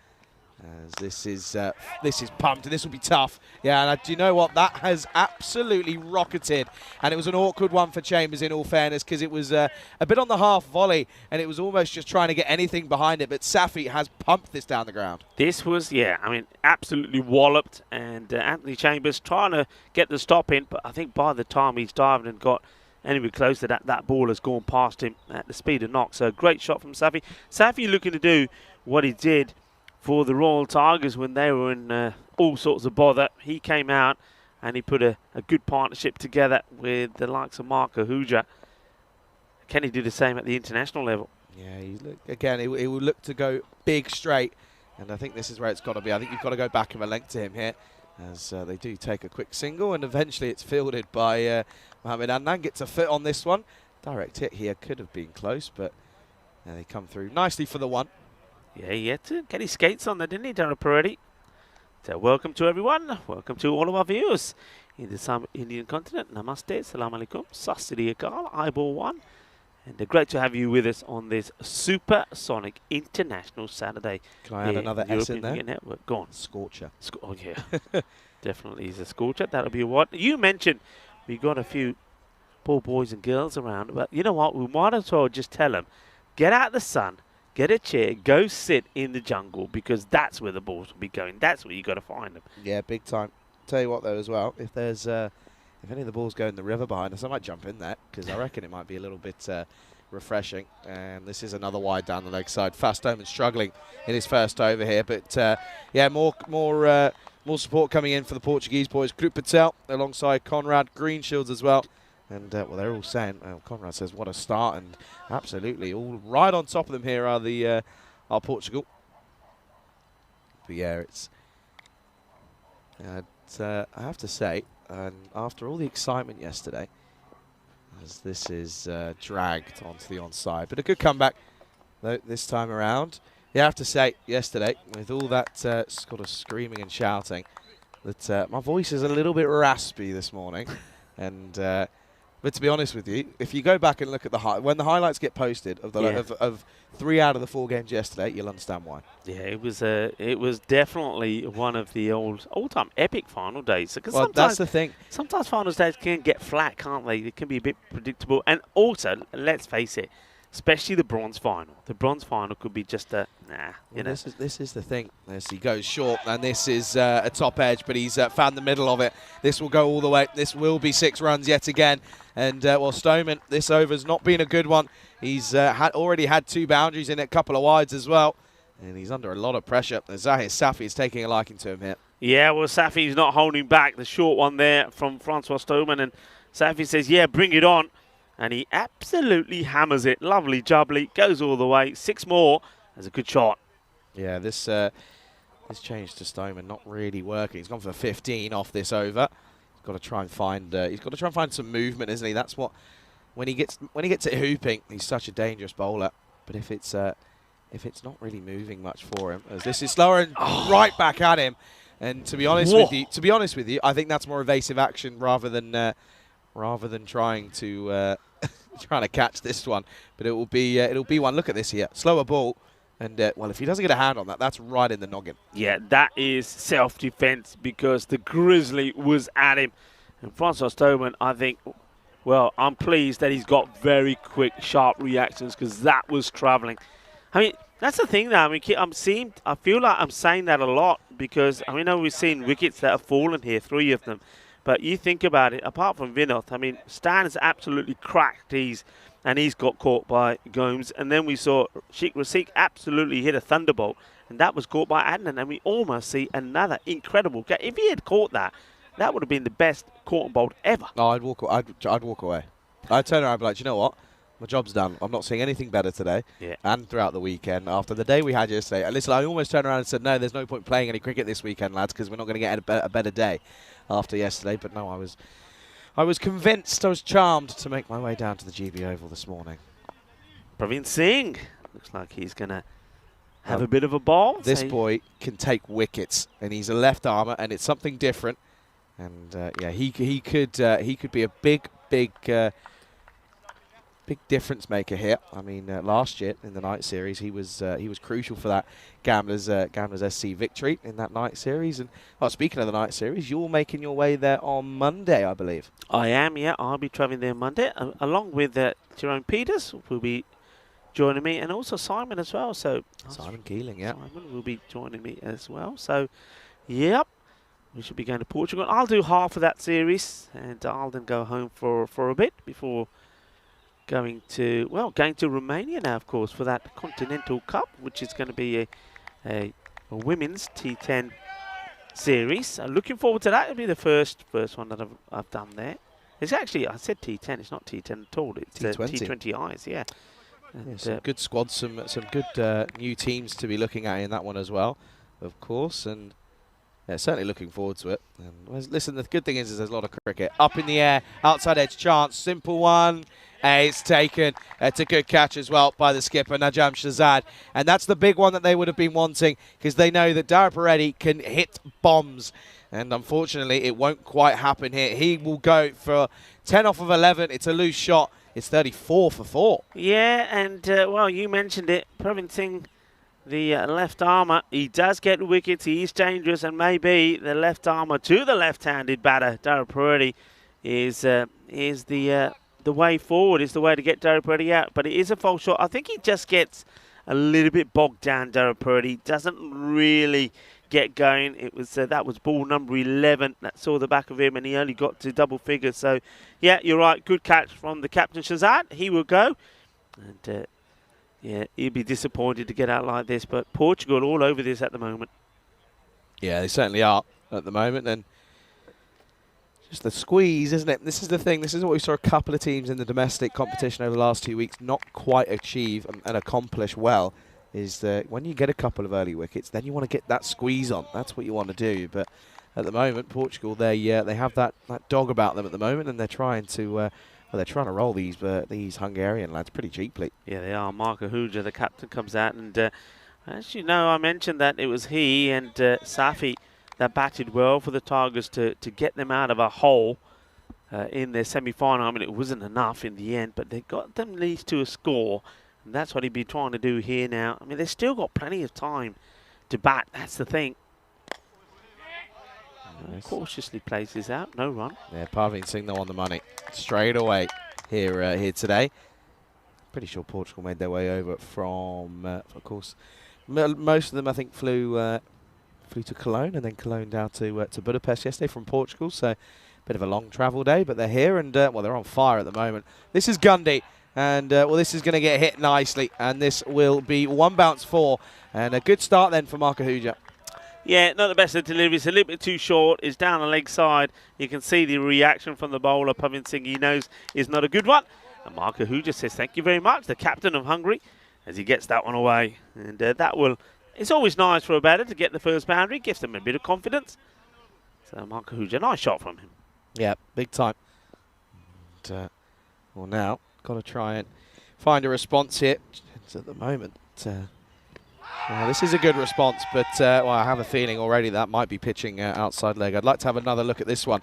As this is pumped, and this will be tough. Yeah, and do you know what? That has absolutely rocketed, and it was an awkward one for Chambers, in all fairness, because it was a bit on the half volley, and it was almost just trying to get anything behind it, but Safi has pumped this down the ground. This was, yeah, I mean, absolutely walloped, and Anthony Chambers trying to get the stop in, but I think by the time he's dived and got anywhere close to that ball has gone past him at the speed of knock. So a great shot from Safi. Safi looking to do what he did for the Royal Tigers when they were in all sorts of bother. He came out and he put a good partnership together with the likes of Mark Ahuja. Can he do the same at the international level? Yeah, again, he will look to go big straight, and I think this is where it's got to be. I think you've got to go back him a length to him here, as they do take a quick single, and eventually it's fielded by Mohamed Adnan. Gets a foot on this one. Direct hit here could have been close, but they come through nicely for the one. Yeah, he had to get his skates on there, didn't he, Darren Peretti? So welcome to everyone. Welcome to all of our viewers in the South Indian continent. Namaste, salam alaikum, sasri akal, eyeball one. And great to have you with us on this Supersonic International Saturday. Can I add another S in there? Network. Go on. Scorcher. Oh, yeah. Definitely is a scorcher. That'll be what. You mentioned we got a few poor boys and girls around, but you know what? We might as well just tell them, get out the sun, get a chair, go sit in the jungle, because that's where the balls will be going. That's where you got to find them. Yeah, big time. Tell you what, though, as well, if there's if any of the balls go in the river behind us, I might jump in there, because I reckon it might be a little bit refreshing. And this is another wide down the leg side. Fast Omen struggling in his first over here, but yeah, more support coming in for the Portuguese boys. Group Patel alongside Conrad, Green Shields as well. And, well, they're all saying, Conrad says, what a start. And absolutely, all right on top of them here are Portugal. But, yeah, I have to say, after all the excitement yesterday, as this is dragged onto the onside, but a good comeback this time around. Yeah, I have to say, yesterday, with all that sort of screaming and shouting, that my voice is a little bit raspy this morning. And... but to be honest with you, if you go back and look at when the highlights get posted of 3 out of the 4 games yesterday, you'll understand why. Yeah, it was definitely one of the all-time epic final days. Well, that's the thing. Sometimes finals days can get flat, can't they? They can be a bit predictable. And also, let's face it, especially the bronze final. The bronze final could be just a you know. This is the thing. As he goes short, and this is a top edge, but he's found the middle of it. This will go all the way. This will be 6 runs yet again. And well, Stoneman, this over's not been a good one. He's already had 2 boundaries in it, a couple of wides as well, and he's under a lot of pressure. Zahir Safi is taking a liking to him here. Yeah, well, Safi's not holding back. The short one there from Francois Stoneman, and Safi says, "Yeah, bring it on." And he absolutely hammers it. Lovely jubbly. Goes all the way. 6 more. That's a good shot. Yeah, this change to Stoneman not really working. He's gone for 15 off this over. He's got to try and find some movement, isn't he? That's what when he gets it hooping, he's such a dangerous bowler. But if it's not really moving much for him, as this is slower and right back at him. And to be honest with you, I think that's more evasive action rather than trying to catch this one. But it'll be one. Look at this here, slower ball, and well, if he doesn't get a hand on that, that's right in the noggin. Yeah, that is self-defense, because the Grizzly was at him, and Francois Stoneman, I think, well, I'm pleased that he's got very quick, sharp reactions, because that was travelling. I mean, that's the thing, though. I mean, I feel like I'm saying that a lot, because I know we've seen wickets that have fallen here, 3 of them. But you think about it, apart from Vinod, I mean, Stan has absolutely cracked these, and he's got caught by Gomes. And then we saw Sheikh Rasik absolutely hit a thunderbolt, and that was caught by Adnan. And we almost see another incredible catch. If he had caught that, that would have been the best caught and bowled ever. Oh, I'd walk away. I'd turn around and be like, you know what? My job's done. I'm not seeing anything better today. Yeah. And throughout the weekend, after the day we had yesterday. And listen, I almost turned around and said, no, there's no point playing any cricket this weekend, lads, because we're not going to get a better day after yesterday. But no, I was convinced, I was charmed to make my way down to the GB Oval this morning. Praveen Singh looks like he's going to have a bit of a ball. This boy can take wickets, and he's a left armour, and it's something different. And yeah, he could be a big big difference maker here. I mean, last year in the night series, he was crucial for that Gamblers SC victory in that night series. And speaking of the night series, you're making your way there on Monday, I believe. I am, yeah. I'll be travelling there Monday, along with Jerome Peters will be joining me, and also Simon as well. So Simon Keeling, yeah. Simon will be joining me as well. So, yep. We should be going to Portugal. I'll do half of that series, and I'll then go home for a bit before going to Romania now, of course, for that Continental Cup, which is going to be a women's T10 series. So looking forward to that. It'll be the first one that I've done there. It's actually, I said T10. It's not T10 at all. It's T20Is, yeah. And, some good squads, some good new teams to be looking at in that one as well, of course, and. Yeah, certainly looking forward to it. And listen, the good thing is there's a lot of cricket. Up in the air, outside edge chance, simple one. It's taken. It's a good catch as well by the skipper, Najam Shahzad. And that's the big one that they would have been wanting, because they know that Dara Peretti can hit bombs. And unfortunately, it won't quite happen here. He will go for 10 off of 11. It's a loose shot. It's 34 for 4. Yeah, and, well, you mentioned it. Pravin Singh, the left armour, he does get wickets, he is dangerous, and maybe the left armour to the left-handed batter, Dara Peretti, is the way forward, is the way to get Dara Peretti out. But it is a false shot. I think he just gets a little bit bogged down, Dara Peretti. Doesn't really get going. It was that was ball number 11 that saw the back of him, and he only got to double figures. So, yeah, you're right. Good catch from the captain, Shahzad. He will go. And, yeah, he'd be disappointed to get out like this, but Portugal all over this at the moment. Yeah, they certainly are at the moment, and just the squeeze, isn't it? This is the thing. This is what we saw a couple of teams in the domestic competition over the last 2 weeks not quite achieve and accomplish well, is that when you get a couple of early wickets, then you want to get that squeeze on. That's what you want to do. But at the moment, Portugal, they have that dog about them at the moment, and they're trying to roll these Hungarian lads pretty cheaply. Yeah, they are. Mark Ahuja, the captain, comes out, and as you know, I mentioned that it was he and Safi that batted well for the Tigers to get them out of a hole in their semi-final. I mean, it wasn't enough in the end, but they got them at least to a score, and that's what he'd be trying to do here now. I mean, they've still got plenty of time to bat. That's the thing. Nice. Cautiously plays this out, no run. Yeah, Parveen Singh though on the money straight away here today. Pretty sure Portugal made their way over from, of course, most of them I think flew to Cologne, and then Cologne down to Budapest yesterday from Portugal. So a bit of a long travel day, but they're here, and well, they're on fire at the moment. This is Gundy, and well, this is going to get hit nicely, and this will be 1 bounce 4, and a good start then for Mark Ahuja. Yeah, not the best of deliveries. A little bit too short. It's down the leg side. You can see the reaction from the bowler. Pravin Singh, he knows is not a good one. And Mark Ahuja says, thank you very much, the captain of Hungary, as he gets that one away. And that will... It's always nice for a batter to get the first boundary. Gives them a bit of confidence. So Mark Ahuja, nice shot from him. Yeah, big time. And, well, now, got to try and find a response here. At the moment... well, this is a good response, but well, I have a feeling already that might be pitching outside leg. I'd like to have another look at this one,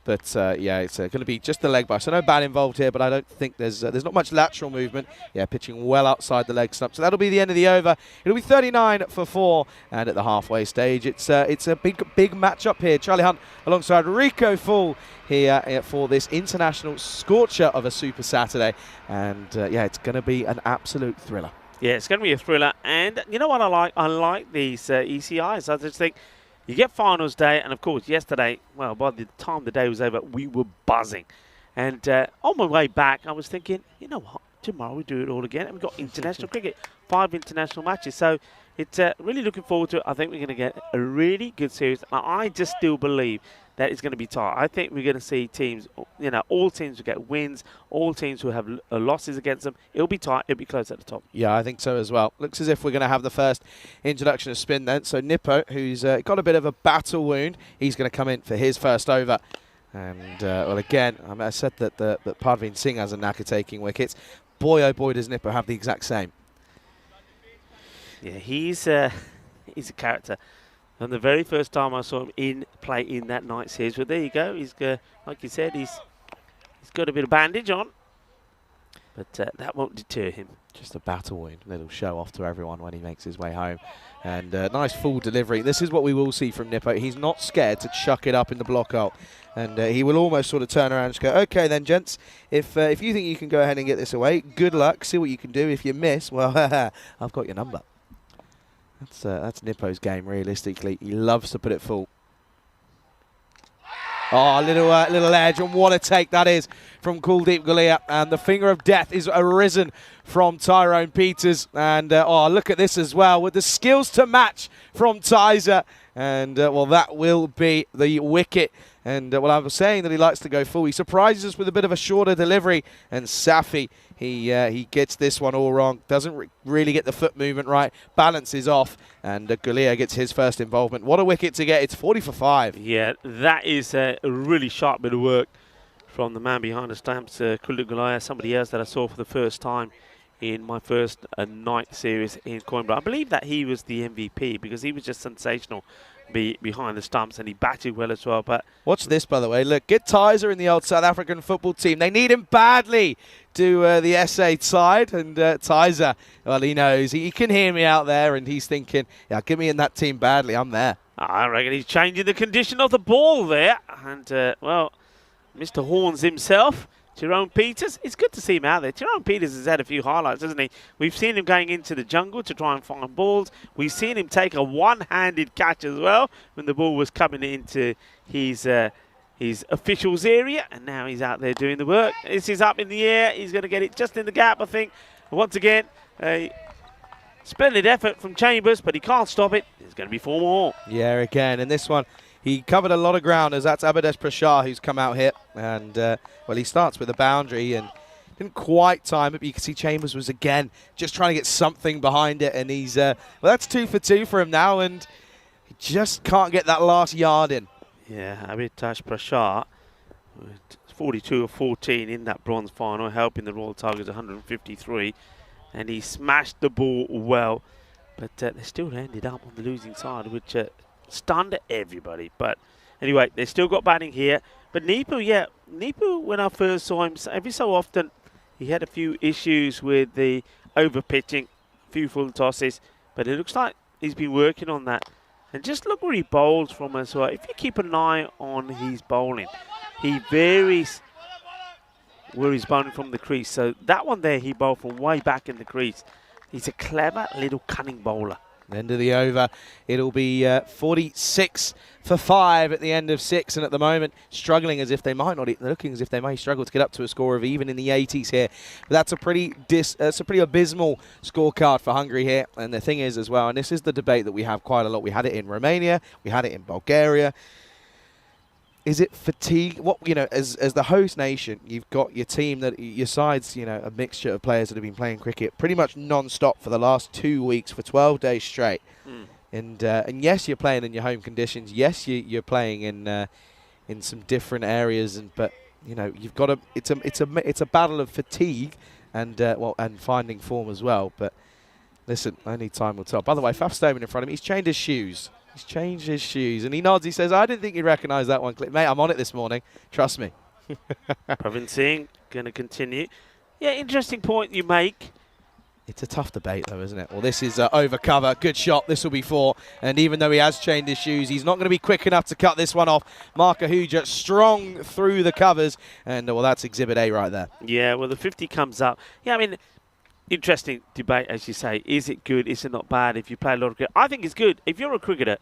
but yeah, it's going to be just the leg by. So no bat involved here, but I don't think there's not much lateral movement. Yeah, pitching well outside the leg stump. So that'll be the end of the over. It'll be 39 for 4, and at the halfway stage, it's a big match-up here. Charlie Hunt alongside Rico Full here for this international scorcher of a Super Saturday, and yeah, it's going to be an absolute thriller. Yeah, it's going to be a thriller. And you know what I like? I like these ECIs. I just think you get finals day. And, of course, yesterday, well, by the time the day was over, we were buzzing. And on my way back, I was thinking, you know what? Tomorrow we do it all again. And we've got international cricket, 5 international matches. So it's really looking forward to it. I think we're going to get a really good series. And I just still believe that it's going to be tight. I think we're going to see teams, you know, all teams will get wins, all teams will have losses against them. It'll be tight, it'll be close at the top. Yeah, I think so as well. Looks as if we're going to have the first introduction of spin then. So Nippo, who's got a bit of a battle wound, he's going to come in for his first over. And, well, again, I said that Parveen Singh has a knack of taking wickets. Boy, oh boy, does Nippo have the exact same. Yeah, he's a character. And the very first time I saw him play in that night series, well, there you go. He's like you said, he's got a bit of bandage on. but that won't deter him. Just a battle wound, little show off to everyone when he makes his way home. And nice full delivery. This is what we will see from Nippo. He's not scared to chuck it up in the block hole. And he will almost sort of turn around and just go, okay then, gents, if you think you can go ahead and get this away, good luck, see what you can do. If you miss, well, I've got your number. That's Nippo's game, realistically. He loves to put it full. Oh, little edge, and what a take that is from Kuldeep Gulia. And the finger of death is arisen from Tyrone Peters. And, oh, look at this as well, with the skills to match from Tizer. And, well, that will be the wicket. And, well, I was saying that he likes to go full. He surprises us with a bit of a shorter delivery. And Safi, he gets this one all wrong. Doesn't really get the foot movement right. Balance is off. And Gulia gets his first involvement. What a wicket to get. It's 40 for 5. Yeah, that is a really sharp bit of work from the man behind the stamps, Kuldeep Gulia, somebody else that I saw for the first time in my first night series in Coimbra. I believe that he was the MVP because he was just sensational behind the stumps, and he batted well as well. But watch this, by the way. Look, get Tizer in the old South African football team. They need him badly to the SA side. And Tizer, well, he knows. He can hear me out there, and he's thinking, yeah, get me in that team badly. I'm there. I reckon he's changing the condition of the ball there. And, well, Mr. Horns himself, Tyrone Peters, it's good to see him out there. Tyrone Peters has had a few highlights, hasn't he? We've seen him going into the jungle to try and find balls. We've seen him take a one-handed catch as well when the ball was coming into his officials area, and now he's out there doing the work. This is up in the air. He's going to get it just in the gap, I think. Once again, a splendid effort from Chambers, but he can't stop it. There's going to be 4 more. Yeah, again, and this one, he covered a lot of ground, as that's Abhilash Prashar who's come out here. And, well, he starts with a boundary and didn't quite time it, but you can see Chambers was, again, just trying to get something behind it. And he's, well, that's 2 for 2 for him now, and he just can't get that last yard in. Yeah, Abhilash Prashar, 42 of 14 in that bronze final, helping the Royal Tigers 153. And he smashed the ball well, but they still ended up on the losing side, which stunned everybody. But anyway, they still got batting here. But Nipu, yeah, Nipu, when I first saw him, every so often he had a few issues with the over-pitching, a few full tosses, but it looks like he's been working on that. And just look where he bowls from as well. If you keep an eye on his bowling, he varies where he's bowling from the crease. So that one there, he bowled from way back in the crease. He's a clever little cunning bowler. End of the over. It'll be 46 for 5 at the end of 6, and at the moment struggling as if they might not. They're looking as if they may struggle to get up to a score of even in the 80s here. But that's a pretty abysmal scorecard for Hungary here. And the thing is as well, and this is the debate that we have quite a lot. We had it in Romania, we had it in Bulgaria. Is it fatigue? What, you know, as the host nation, you've got your team that your side's, you know, a mixture of players that have been playing cricket pretty much non-stop for the last 2 weeks for 12 days straight. And yes, you're playing in your home conditions. Yes, you're playing in some different areas, but you know, you've got to. It's a battle of fatigue and and finding form as well. But listen, only time will tell. By the way, Faf Stoneman in front of me. He's changed his shoes. He's changed his shoes, and he nods. He says, "I didn't think you'd recognise that one, Clip. Mate, I'm on it this morning. Trust me." Pravin Singh going to continue. Yeah, interesting point you make. It's a tough debate, though, isn't it? Well, this is over cover. Good shot. This will be 4. And even though he has changed his shoes, he's not going to be quick enough to cut this one off. Mark Ahuja strong through the covers. And, well, that's Exhibit A right there. Yeah, well, the 50 comes up. Yeah, I mean, interesting debate, as you say. Is it good? Is it not bad if you play a lot of cricket? I think it's good. If you're a cricketer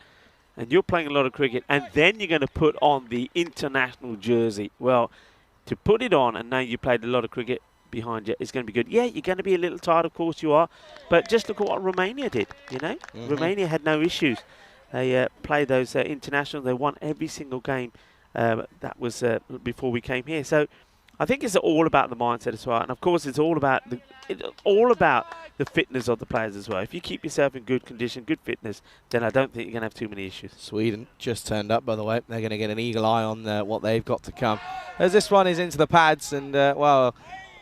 and you're playing a lot of cricket and then you're going to put on the international jersey, well, to put it on and now you played a lot of cricket behind you, it's going to be good. Yeah, you're going to be a little tired, of course you are, but just look at what Romania did, you know? Romania had no issues. They played those internationals. They won every single game that was before we came here. So I think it's all about the mindset as well. And, of course, it's all about the fitness of the players as well. If you keep yourself in good condition, good fitness, then I don't think you're going to have too many issues. Sweden just turned up, by the way. They're going to get an eagle eye on what they've got to come. As this one is into the pads, and, well,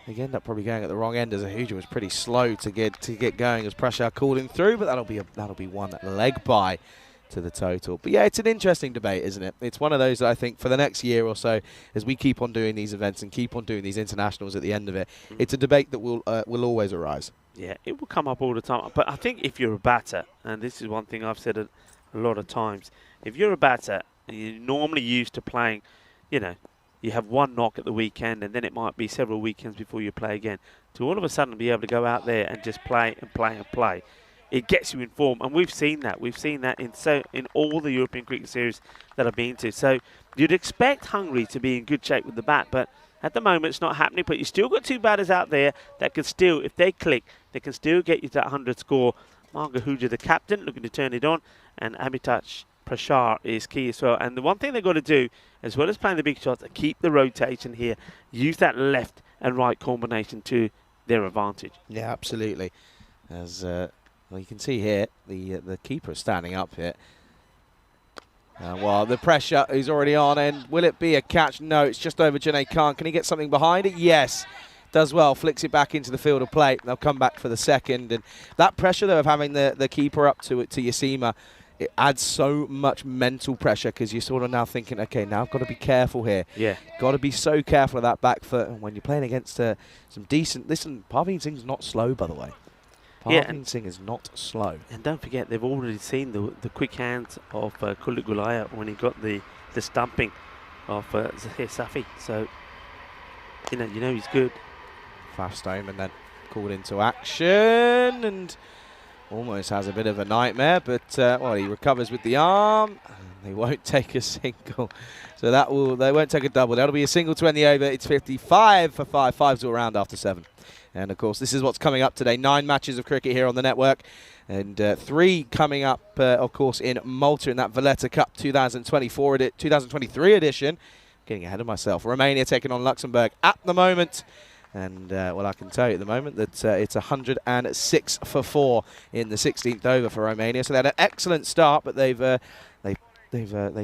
they end up probably going at the wrong end, as Ahuja was pretty slow to get going as Prashar called him through, but that'll be one leg by. to the total. But yeah, it's an interesting debate, isn't it? It's one of those that I think for the next year or so, as we keep on doing these events and keep on doing these internationals at the end of it, it's a debate that will always arise. Yeah, it will come up all the time. But I think if you're a batter, and this is one thing I've said a lot of times, if you're a batter, and you're normally used to playing, you know, you have one knock at the weekend, and then it might be several weekends before you play again, to all of a sudden be able to go out there and just play and play and play. It gets you in form, and we've seen that. We've seen that in all the European cricket series that I've been to. So you'd expect Hungary to be in good shape with the bat, but at the moment it's not happening. But you still got two batters out there that can still, if they click, they can still get you to that 100 score. Marga Huja, the captain, looking to turn it on, and Amitabh Prashar is key as well. And the one thing they've got to do, as well as playing the big shots, keep the rotation here. Use that left and right combination to their advantage. Yeah, absolutely. As well, you can see here, the keeper is standing up here. Well, the pressure is already on, and will it be a catch? No, it's just over Junaid Khan. Can he get something behind it? Yes. Does well, flicks it back into the field of play. They'll come back for the second. And that pressure, though, of having the keeper up to Yasima, it adds so much mental pressure because you're sort of now thinking, okay, now I've got to be careful here. Yeah. Got to be so careful of that back foot. And when you're playing against some decent... Listen, Parveen Singh's not slow, by the way. Parveen Singh is not slow. And don't forget, they've already seen the quick hands of Kuldeep Gulaya when he got the stumping of Zahir Safi. So, you know he's good. Fast home and then called into action and almost has a bit of a nightmare, but well, he recovers with the arm. They won't take a single, so they won't take a double. That'll be a single to end the over. It's 55 for 5, 5 all round after 7. And of course, this is what's coming up today. 9 matches of cricket here on the network, and 3 coming up, of course, in Malta in that Valletta Cup 2023 edition. Getting ahead of myself. Romania taking on Luxembourg at the moment. And, well, I can tell you at the moment that it's 106 for 4 in the 16th over for Romania. So they had an excellent start, but they've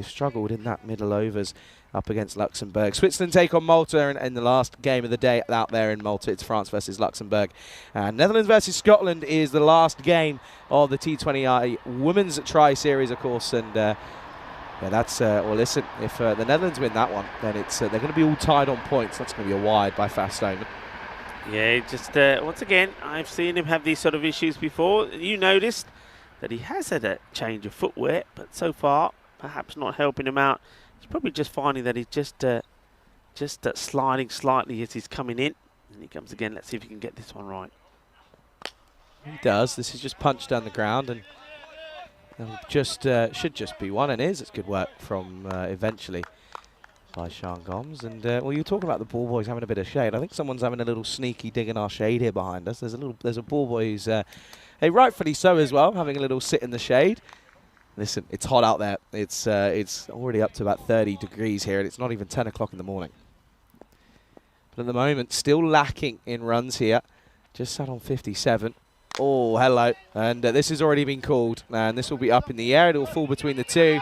struggled in that middle overs up against Luxembourg. Switzerland take on Malta in the last game of the day out there in Malta. It's France versus Luxembourg. And Netherlands versus Scotland is the last game of the T20I Women's Tri-Series, of course. And yeah, that's, well, listen, if the Netherlands win that one, then it's they're going to be all tied on points. That's going to be a wide by Fast Omen. Yeah, just once again, I've seen him have these sort of issues before. You noticed that he has had a change of footwear, but so far, perhaps not helping him out. He's probably just finding that he's just sliding slightly as he's coming in. And he comes again. Let's see if he can get this one right. He does. This is just punched down the ground, and just should just be one, and is. It's good work from eventually by Sean Gomes. And well, you talk about the ball boys having a bit of shade. I think someone's having a little sneaky dig in our shade here behind us. There's a ball boy who's rightfully so as well, having a little sit in the shade. Listen, it's hot out there. It's already up to about 30 degrees here, and it's not even 10 o'clock in the morning. But at the moment, still lacking in runs here. Just sat on 57. Oh, hello. And this has already been called. And this will be up in the air. It will fall between the two.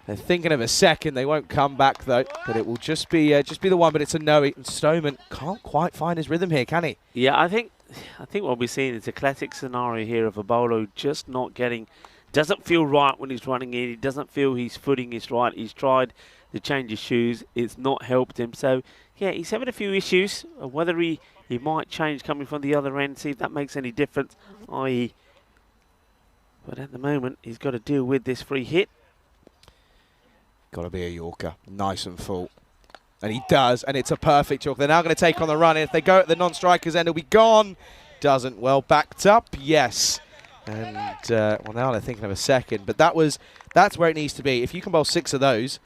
They're thinking of a second. They won't come back, though. But it will just be the one. But it's a no. And Stoneman can't quite find his rhythm here, can he? Yeah, I think what we're seeing is a classic scenario here of a bowler just not getting... Doesn't feel right when he's running in. He doesn't feel his footing is right. He's tried to change his shoes. It's not helped him. So, yeah, he's having a few issues. Whether he might change coming from the other end, see if that makes any difference, i.e. But at the moment, he's got to deal with this free hit. Got to be a Yorker. Nice and full. And he does, and it's a perfect Yorker. They're now going to take on the run. And if they go at the non-strikers end, he'll be gone. Doesn't. Well, backed up. Yes. And, well, now they're thinking of a second. But that's where it needs to be. If you can bowl 6 of those,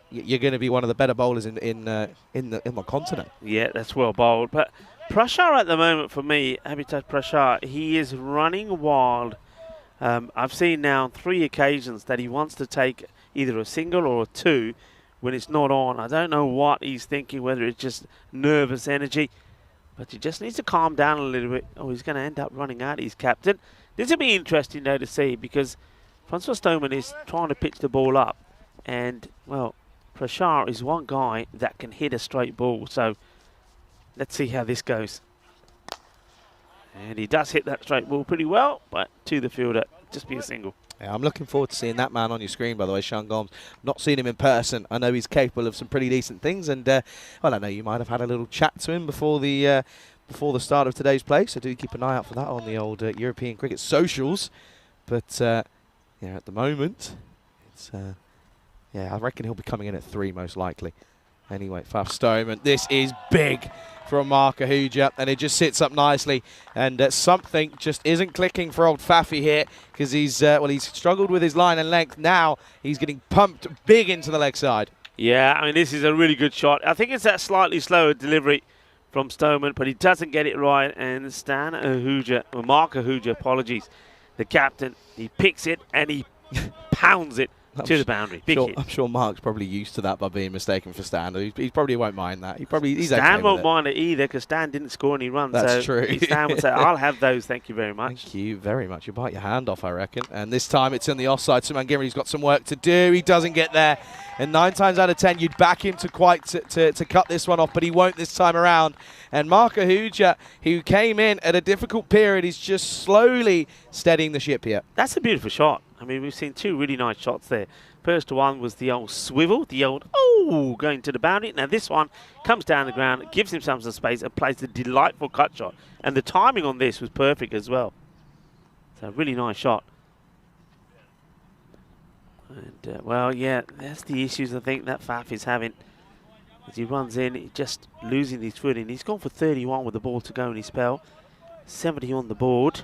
you're going to be one of the better bowlers in the continent. Yeah, that's well bowled. But Prashar at the moment, for me, Amitabh Prashar, he is running wild. I've seen now on 3 occasions that he wants to take either a single or a 2 when it's not on. I don't know what he's thinking, whether it's just nervous energy. But he just needs to calm down a little bit. Oh, he's going to end up running out, his captain. This will be interesting, though, to see, because Francois Stoneman is trying to pitch the ball up. And, well, Prashar is one guy that can hit a straight ball. So let's see how this goes. And he does hit that straight ball pretty well, but to the fielder, just be a single. Yeah, I'm looking forward to seeing that man on your screen, by the way, Sean Gomes. Not seen him in person. I know he's capable of some pretty decent things, and well, I know you might have had a little chat to him before the start of today's play, so do keep an eye out for that on the old European cricket socials. But yeah, at the moment, it's yeah, I reckon he'll be coming in at 3 most likely. Anyway, Faf Stoneman, this is big from Mark Ahuja, and it just sits up nicely. And something just isn't clicking for old Faffy here, because he's well, he's struggled with his line and length. Now he's getting pumped big into the leg side. Yeah, I mean, this is a really good shot. I think it's that slightly slower delivery from Stoneman, but he doesn't get it right. And Stan Ahuja, or Mark Ahuja, apologies, the captain, he picks it and he pounds it to the boundary. Big hit. I'm sure Mark's probably used to that by being mistaken for Stan. He probably won't mind that. He's Stan okay won't mind it either, because Stan didn't score any runs. That's so true. Stan would say, "I'll have those, thank you very much." Thank you very much. You bite your hand off, I reckon. And this time it's on the offside. So Mangiri's got some work to do. He doesn't get there. And 9 times out of 10, you'd back him to cut this one off, but he won't this time around. And Mark Ahuja, who came in at a difficult period, is just slowly steadying the ship here. That's a beautiful shot. I mean, we've seen 2 really nice shots there. First one was the old swivel, the old, oh, going to the boundary. Now this one comes down the ground, gives himself some space and plays a delightful cut shot. And the timing on this was perfect as well. So a really nice shot. And, well, yeah, that's the issues I think that Faf is having. As he runs in, he's just losing his footing. He's gone for 31 with the ball to go in his spell. 70 on the board.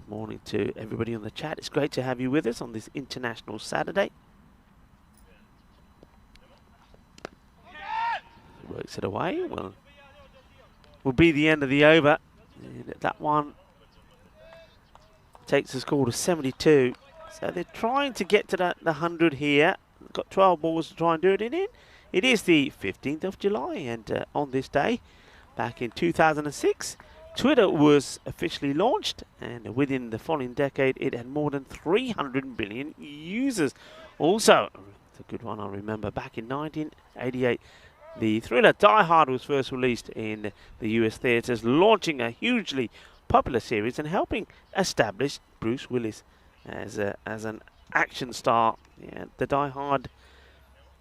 Morning to everybody on the chat. It's great to have you with us on this International Saturday. Works it away. Well, will be the end of the over. And that one takes the score to 72. So they're trying to get to the 100 here. Got 12 balls to try and do it in. It is the 15th of July, and on this day, back in 2006, Twitter was officially launched, and within the following decade, it had more than 300 billion users. Also, it's a good one I remember, back in 1988, the thriller Die Hard was first released in the US theatres, launching a hugely popular series and helping establish Bruce Willis as an action star. Yeah, the Die Hard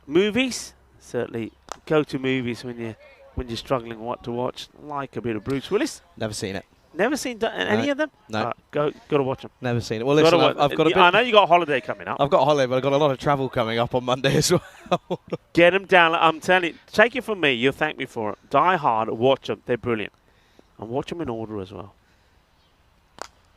movies, certainly go-to movies when you're struggling what to watch, like a bit of Bruce Willis. Never seen it. Never seen any of them? No. Got to watch them. Never seen it. Well, listen, I've got a bit. I know you got a holiday coming up. I've got a holiday, but I've got a lot of travel coming up on Monday as well. Get them down. I'm telling you, take it from me. You'll thank me for it. Die Hard, watch them. They're brilliant. And watch them in order as well.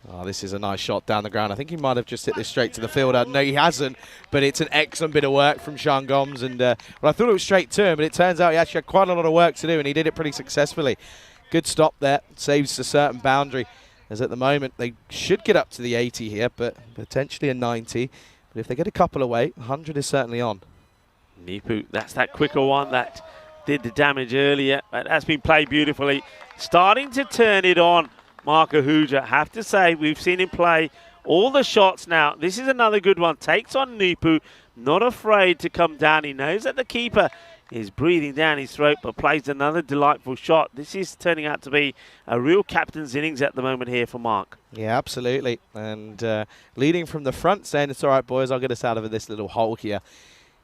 Oh, this is a nice shot down the ground. I think he might have just hit this straight to the fielder. No, he hasn't, but it's an excellent bit of work from Sean Gomes. And well, I thought it was straight to him, but it turns out he actually had quite a lot of work to do, and he did it pretty successfully. Good stop there. Saves a certain boundary, as at the moment they should get up to the 80 here, but potentially a 90. But if they get a couple away, 100 is certainly on. Nipu, that's that quicker one that did the damage earlier. That's been played beautifully. Starting to turn it on. Mark Ahuja, have to say, we've seen him play all the shots now. This is another good one. Takes on Nipu, not afraid to come down. He knows that the keeper is breathing down his throat, but plays another delightful shot. This is turning out to be a real captain's innings at the moment here for Mark. Yeah, absolutely. And leading from the front, saying, it's all right, boys, I'll get us out of this little hole here.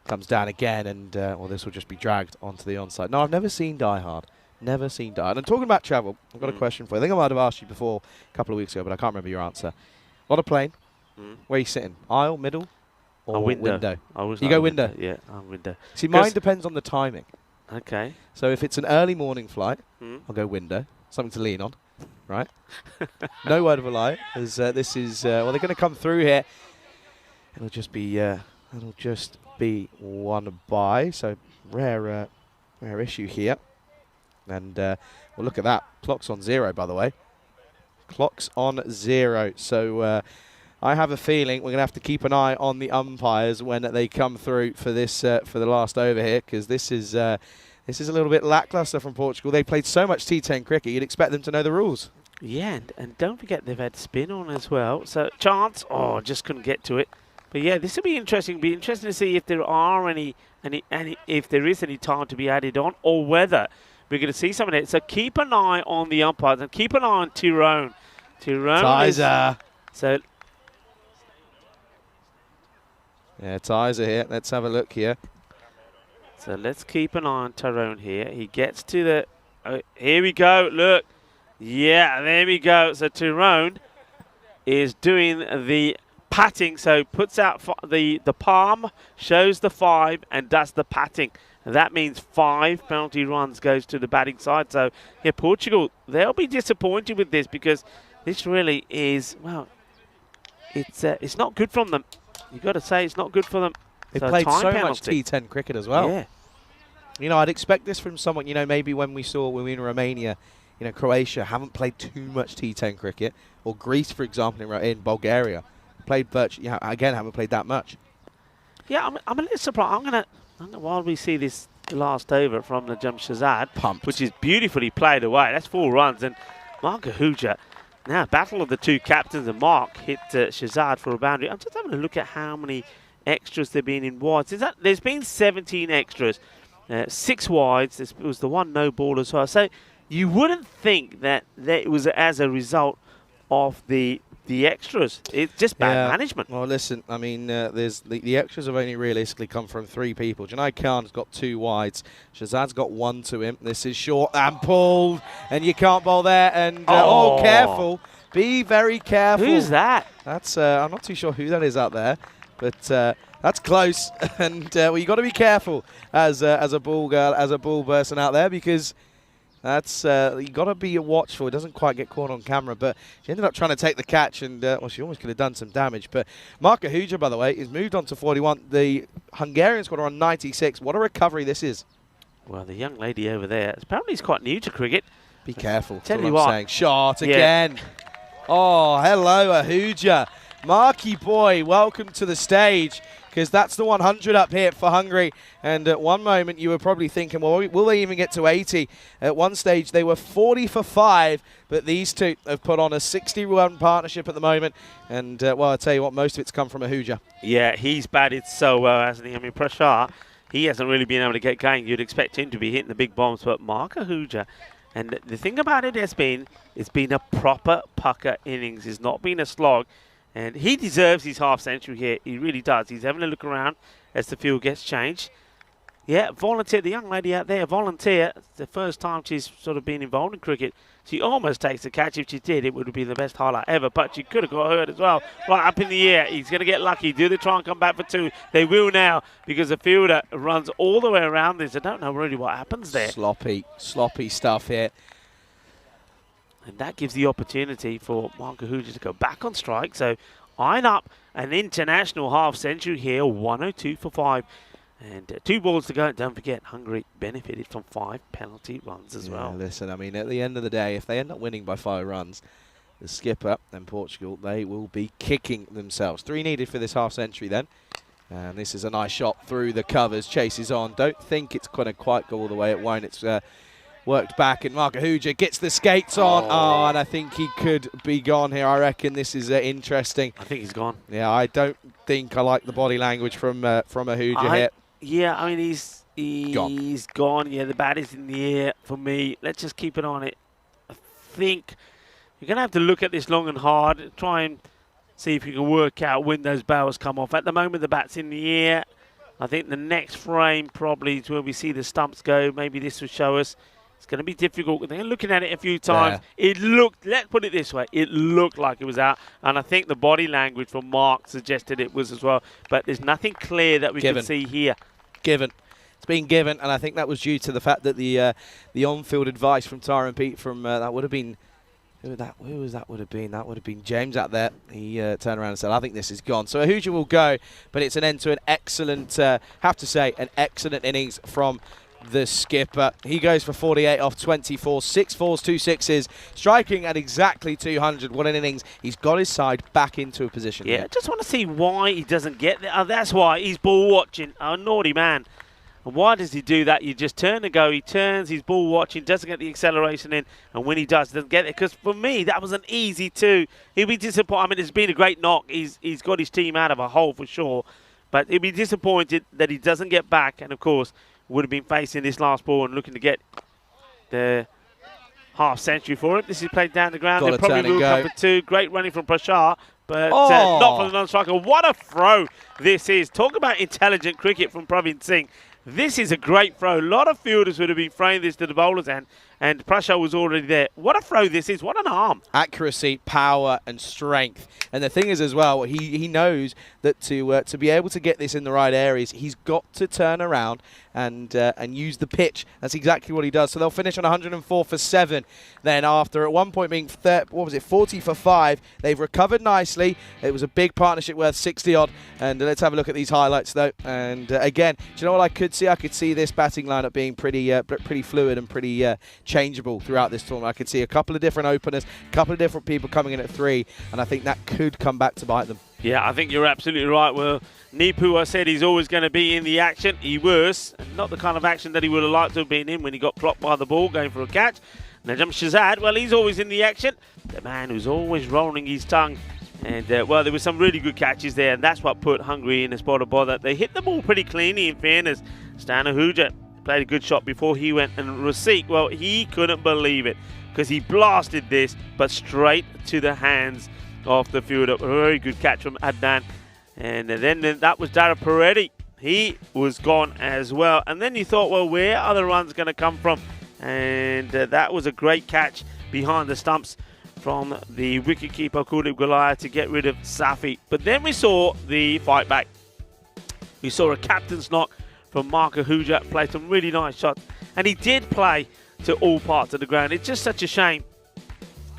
Comes down again, and well, this will just be dragged onto the onside. No, I've never seen Die Hard. Never seen Die Hard. And talking about travel, I've got a question for you. I think I might have asked you before a couple of weeks ago, but I can't remember your answer. On a plane, where are you sitting? Aisle, middle, or window? You go window? Yeah, I'm window. See, mine depends on the timing. Okay. So if it's an early morning flight, I'll go window. Something to lean on, right? No word of a lie. As this is, well, they're going to come through here. It'll just be one by. So rare issue here. And well, look at that. Clock's on 0, by the way. Clock's on 0. So I have a feeling we're going to have to keep an eye on the umpires when they come through for this for the last over here, because this is a little bit lackluster from Portugal. They played so much T10 cricket, you'd expect them to know the rules. Yeah, and don't forget they've had spin on as well. So chance, just couldn't get to it. But yeah, this will be interesting. It'll be interesting to see if there are any if there is any time to be added on, or whether we're going to see some of it. So keep an eye on the umpires and keep an eye on Tyrone. Tyrone is, so Yeah, ties are here. Let's have a look here. So let's keep an eye on Tyrone here. He gets to the... here we go. Look. Yeah, there we go. So Tyrone is doing the patting. So puts out the palm, shows the 5, and does the patting. And that means 5 penalty runs goes to the batting side. So, yeah, Portugal, they'll be disappointed with this because this really is, well, it's not good from them. You've got to say it's not good for them. They've So played time so penalty. much T10 cricket as well. Yeah. You know, I'd expect this from someone, you know, maybe when we were in Romania, you know, Croatia haven't played too much T10 cricket, or Greece, for example, in Bulgaria, played virtually, again, haven't played that much. Yeah, I'm a little surprised. I'm gonna while we see this last over from the Shahzad, Pumped. which is beautifully played away. That's 4 runs, and Mark Ahuja. Now, battle of the 2 captains, and Mark hit Shahzad for a boundary. I'm just having a look at how many extras there have been in wides. There's been 17 extras, 6 wides. This was the 1 no ball as well. So you wouldn't think that it was as a result of the extras. It's just bad management. Well, listen, I mean, there's the extras have only realistically come from 3 people. Junaid Khan's got 2 wides. Shahzad's got 1 to him. This is short and pulled, and you can't bowl there. And careful, be very careful. Who's that? That's I'm not too sure who that is out there, but that's close. And well, you got to be careful as a ball girl, as a ball person out there, because that's you got to be watchful. It doesn't quite get caught on camera, but she ended up trying to take the catch, and well, she almost could have done some damage. But Mark Ahuja, by the way, is moved on to 41. The Hungarian squad are on 96. What a recovery this is. Well, the young lady over there apparently is quite new to cricket. Be careful. Tell That's you what I'm what. saying. Shot again. Oh, hello, Ahuja. Marky boy, welcome to the stage, because that's the 100 up here for Hungary. And at one moment you were probably thinking, well, will they even get to 80? At one stage they were 40 for 5, but these two have put on a 60-run partnership at the moment. And, well, I'll tell you what, most of it's come from Ahuja. Yeah, he's batted so well, hasn't he? I mean, Prashar, he hasn't really been able to get going. You'd expect him to be hitting the big bombs, but Mark Ahuja, and the thing about it has been, it's been a proper pucker innings. It's not been a slog. And he deserves his half-century here. He really does. He's having a look around as the field gets changed. Yeah, volunteer. The young lady out there, volunteer. It's the first time she's sort of been involved in cricket. She almost takes the catch. If she did, it would have been the best highlight ever. But she could have got hurt as well. Right up in the air. He's going to get lucky. Do they try and come back for 2? They will now, because the fielder runs all the way around this. I don't know really what happens there. Sloppy stuff here. And that gives the opportunity for Mark Ahuja to go back on strike. So eyeing up an international half-century here, 102 for 5. And 2 balls to go. Don't forget, Hungary benefited from 5 penalty runs as well. Listen, I mean, at the end of the day, if they end up winning by 5 runs, the skipper and Portugal, they will be kicking themselves. 3 needed for this half-century then. And this is a nice shot through the covers. Chases on. Don't think it's going to quite go all the way. It won't. It's worked back, and Mark Ahuja gets the skates on. Oh, and I think he could be gone here. I reckon this is interesting. I think he's gone. Yeah, I don't think I like the body language from Ahuja here. Yeah, I mean, he's gone. Yeah, the bat is in the air for me. Let's just keep it on it. I think you're going to have to look at this long and hard, try and see if you can work out when those barrels come off. At the moment, the bat's in the air. I think the next frame probably is where we see the stumps go. Maybe this will show us. It's going to be difficult. They're looking at it a few times. It looked, let's put it this way, it looked like it was out. And I think the body language from Mark suggested it was as well. But there's nothing clear that we can see here. Given. It's been given, and I think that was due to the fact that the on-field advice from Tyrone Pete from that would have been, who was that would have been? That would have been James out there. He turned around and said, I think this is gone. So Ahuja will go, but it's an end to an excellent, have to say, an excellent innings from the skipper. He goes for 48 off 24, 6 4s, 2 6s, striking at exactly 200. What an innings. He's got his side back into a position. Yeah, I just want to see why he doesn't get there. That's why he's ball watching. A naughty man. And why does he do that? You just turn and go. He turns, he's ball watching, doesn't get the acceleration in, and when he does, doesn't get it. Because for me, that was an easy 2. He'll be disappointed. I mean, it's been a great knock. He's got his team out of a hole for sure. But he'll be disappointed that he doesn't get back. And of course, would have been facing this last ball and looking to get the half-century for him. This is played down the ground. They probably will come for 2. Great running from Prashar, but not for the non-striker. What a throw this is. Talk about intelligent cricket from Praveen Singh. This is a great throw. A lot of fielders would have been throwing this to the bowler's end, and Prasad was already there. What a throw this is. What an arm. Accuracy, power, and strength. And the thing is as well, he knows that to be able to get this in the right areas, he's got to turn around and use the pitch. That's exactly what he does. So they'll finish on 104 for 7. Then after at one point being 40 for 5, they've recovered nicely. It was a big partnership worth 60 odd. And let's have a look at these highlights though. And again, do you know what I could see? I could see this batting lineup being pretty fluid and pretty changeable throughout this tournament. I could see a couple of different openers, a couple of different people coming in at 3, and I think that could come back to bite them. Yeah, I think you're absolutely right. Well, Nipu, I said he's always going to be in the action. He was. Not the kind of action that he would have liked to have been in when he got blocked by the ball going for a catch. Najam Shazad, well, he's always in the action. The man who's always rolling his tongue. And, well, there were some really good catches there, and that's what put Hungary in a spot of bother. They hit the ball pretty cleanly, in fairness. Stan Ahuja played a good shot before he went, and Rasik, well, he couldn't believe it because he blasted this, but straight to the hands of the fielder. A very good catch from Adnan. And then that was Dara Paredes. He was gone as well. And then you thought, well, where are the runs going to come from? And that was a great catch behind the stumps from the wicketkeeper Kuldeep Goliath to get rid of Safi. But then we saw the fight back. We saw a captain's knock from Mark Ahuja, play some really nice shots. And he did play to all parts of the ground. It's just such a shame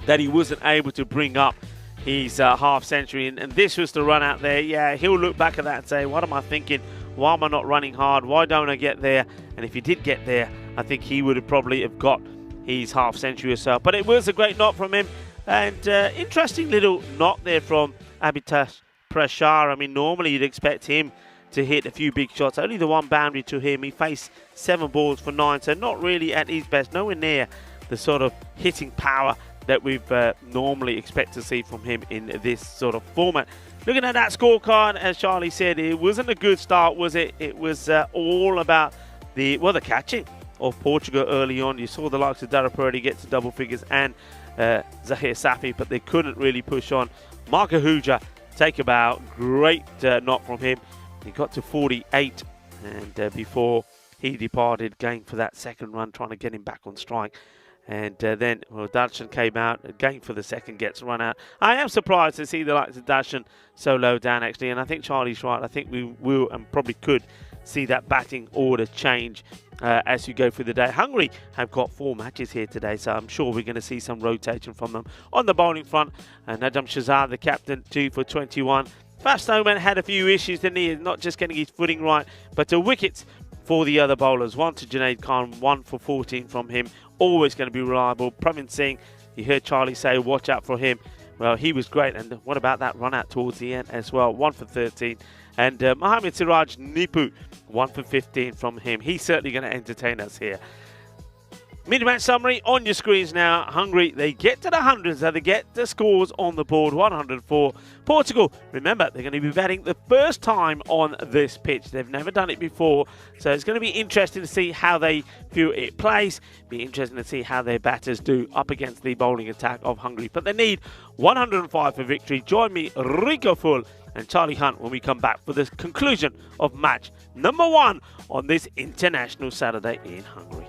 that he wasn't able to bring up his half century. And this was the run out there. Yeah, he'll look back at that and say, what am I thinking? Why am I not running hard? Why don't I get there? And if he did get there, I think he would have probably have got his half century or so. But it was a great knock from him. And interesting little knock there from Abhitash Prashar. I mean, normally you'd expect him to hit a few big shots. Only the one boundary to him. He faced 7 balls for 9, so not really at his best. Nowhere near the sort of hitting power that we've normally expect to see from him in this sort of format. Looking at that scorecard, as Charlie said, it wasn't a good start, was it? It was all about the catching of Portugal early on. You saw the likes of Dara Paredes get to double figures and Zahir Safi, but they couldn't really push on. Mark Ahuja, take a bow. Great knock from him. He got to 48, and before he departed, going for that second run, trying to get him back on strike. And then, well, Darshan came out, going for the second, gets run out. I am surprised to see the likes of Darshan so low down, actually, and I think Charlie's right. I think we will and probably could see that batting order change as you go through the day. Hungary have got 4 matches here today, so I'm sure we're going to see some rotation from them. On the bowling front, Najam Shazad, the captain, 2 for 21. Faf Snowman had a few issues, didn't he? Not just getting his footing right, but the wickets for the other bowlers. 1 to Junaid Khan, 1 for 14 from him. Always going to be reliable. Praveen Singh, you heard Charlie say, watch out for him. Well, he was great. And what about that run out towards the end as well? 1 for 13. And Mohammad Siraj Nipu, 1 for 15 from him. He's certainly going to entertain us here. Mid-match summary on your screens now. Hungary, they get to the hundreds, they get the scores on the board, 104. Portugal, remember, they're going to be batting the first time on this pitch. They've never done it before, so it's going to be interesting to see how they feel it plays. Be interesting to see how their batters do up against the bowling attack of Hungary. But they need 105 for victory. Join me, Rico Full and Charlie Hunt, when we come back for the conclusion of match number 1 on this international Saturday in Hungary.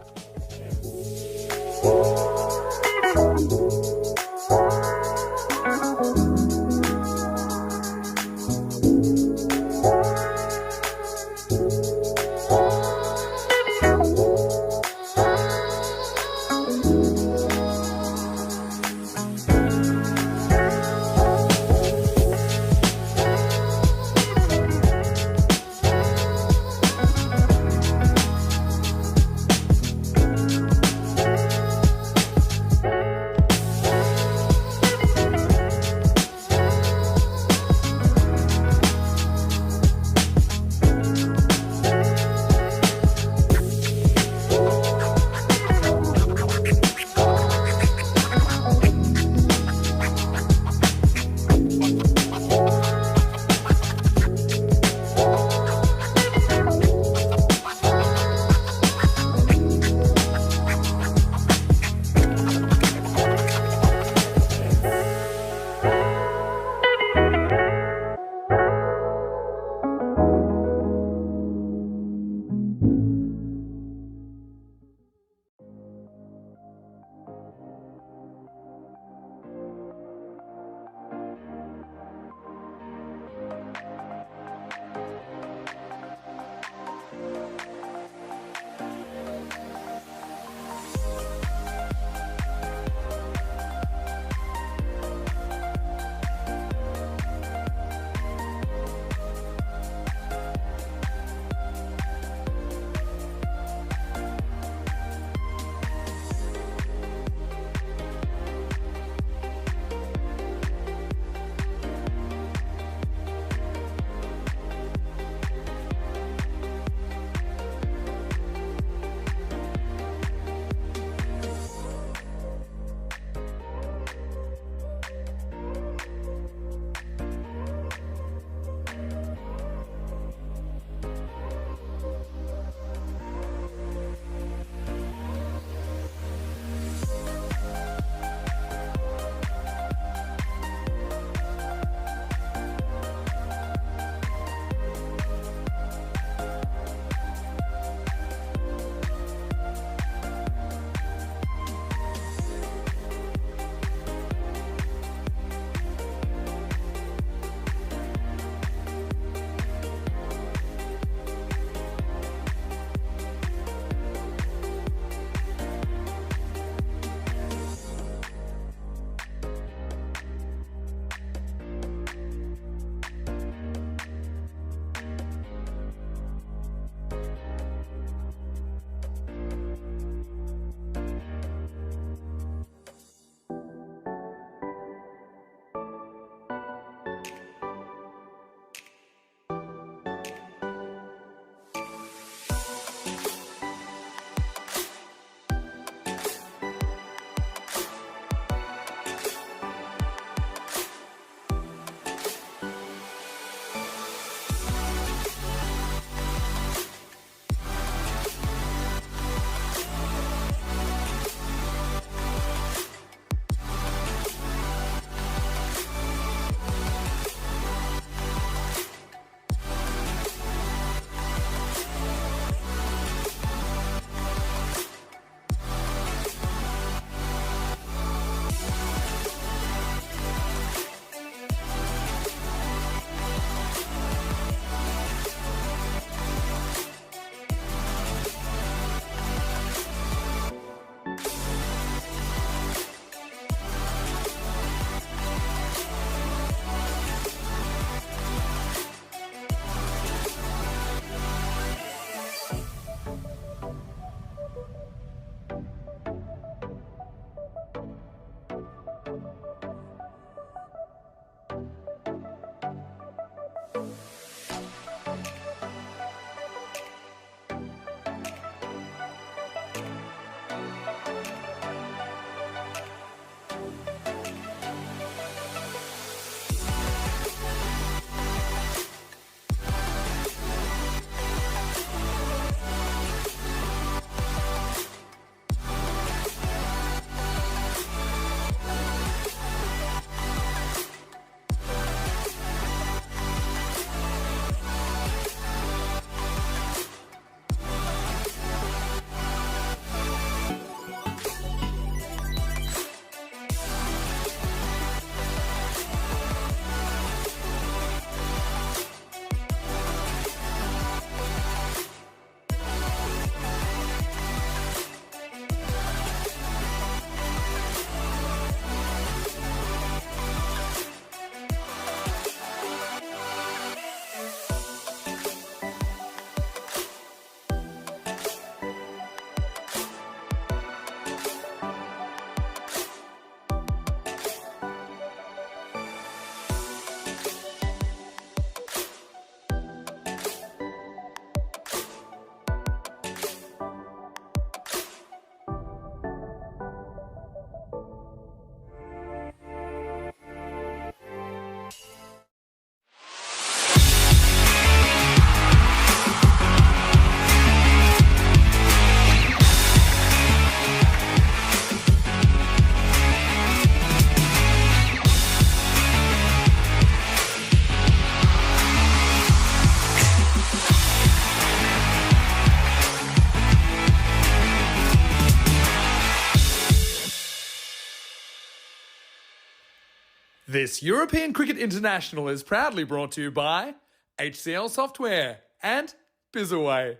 This European Cricket International is proudly brought to you by HCL Software and Bizaway.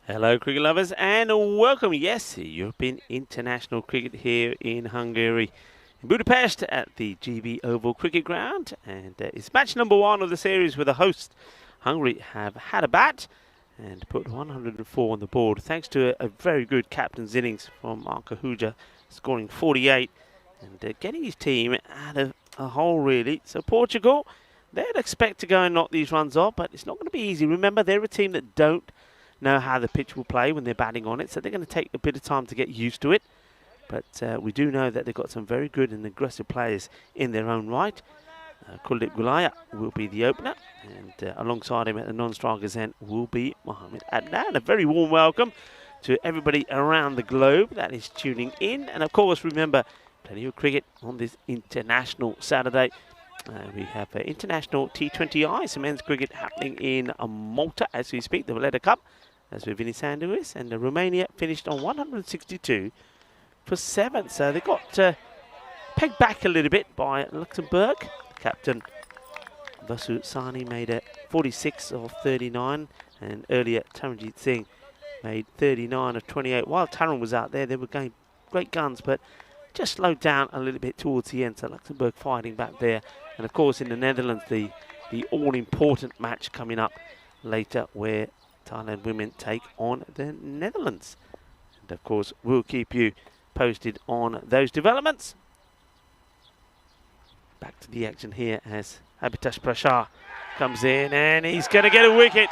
Hello cricket lovers and welcome, yes, European International Cricket here in Hungary, in Budapest at the GB Oval Cricket Ground, and it's match number 1 of the series where the host, Hungary, have had a bat and put 104 on the board thanks to a very good captain's innings from Marco Huja, scoring 48 and getting his team out of a hole really. So Portugal, they'd expect to go and knock these runs off, but it's not going to be easy. Remember, they're a team that don't know how the pitch will play when they're batting on it, so they're going to take a bit of time to get used to it. But we do know that they've got some very good and aggressive players in their own right. Kuldeep Gulaya will be the opener, and alongside him at the non-strikers end will be Mohamed Adnan. A very warm welcome to everybody around the globe that is tuning in, and of course remember, plenty of cricket on this international Saturday. We have international T20I, some men's cricket happening in Malta as we speak, the Valletta Cup. That's where Vinny Sandhu is, and Romania finished on 162 for 7. So they got pegged back a little bit by Luxembourg. Captain Vasu Sani made a 46 of 39, and earlier Taranjit Singh made 39 of 28. While Taran was out there, they were going great guns, but just slowed down a little bit towards the end. So Luxembourg fighting back there. And of course in the Netherlands, the all-important match coming up later where Thailand women take on the Netherlands. And of course, we'll keep you posted on those developments. Back to the action here as Abhitash Prashar comes in and he's going to get a wicket.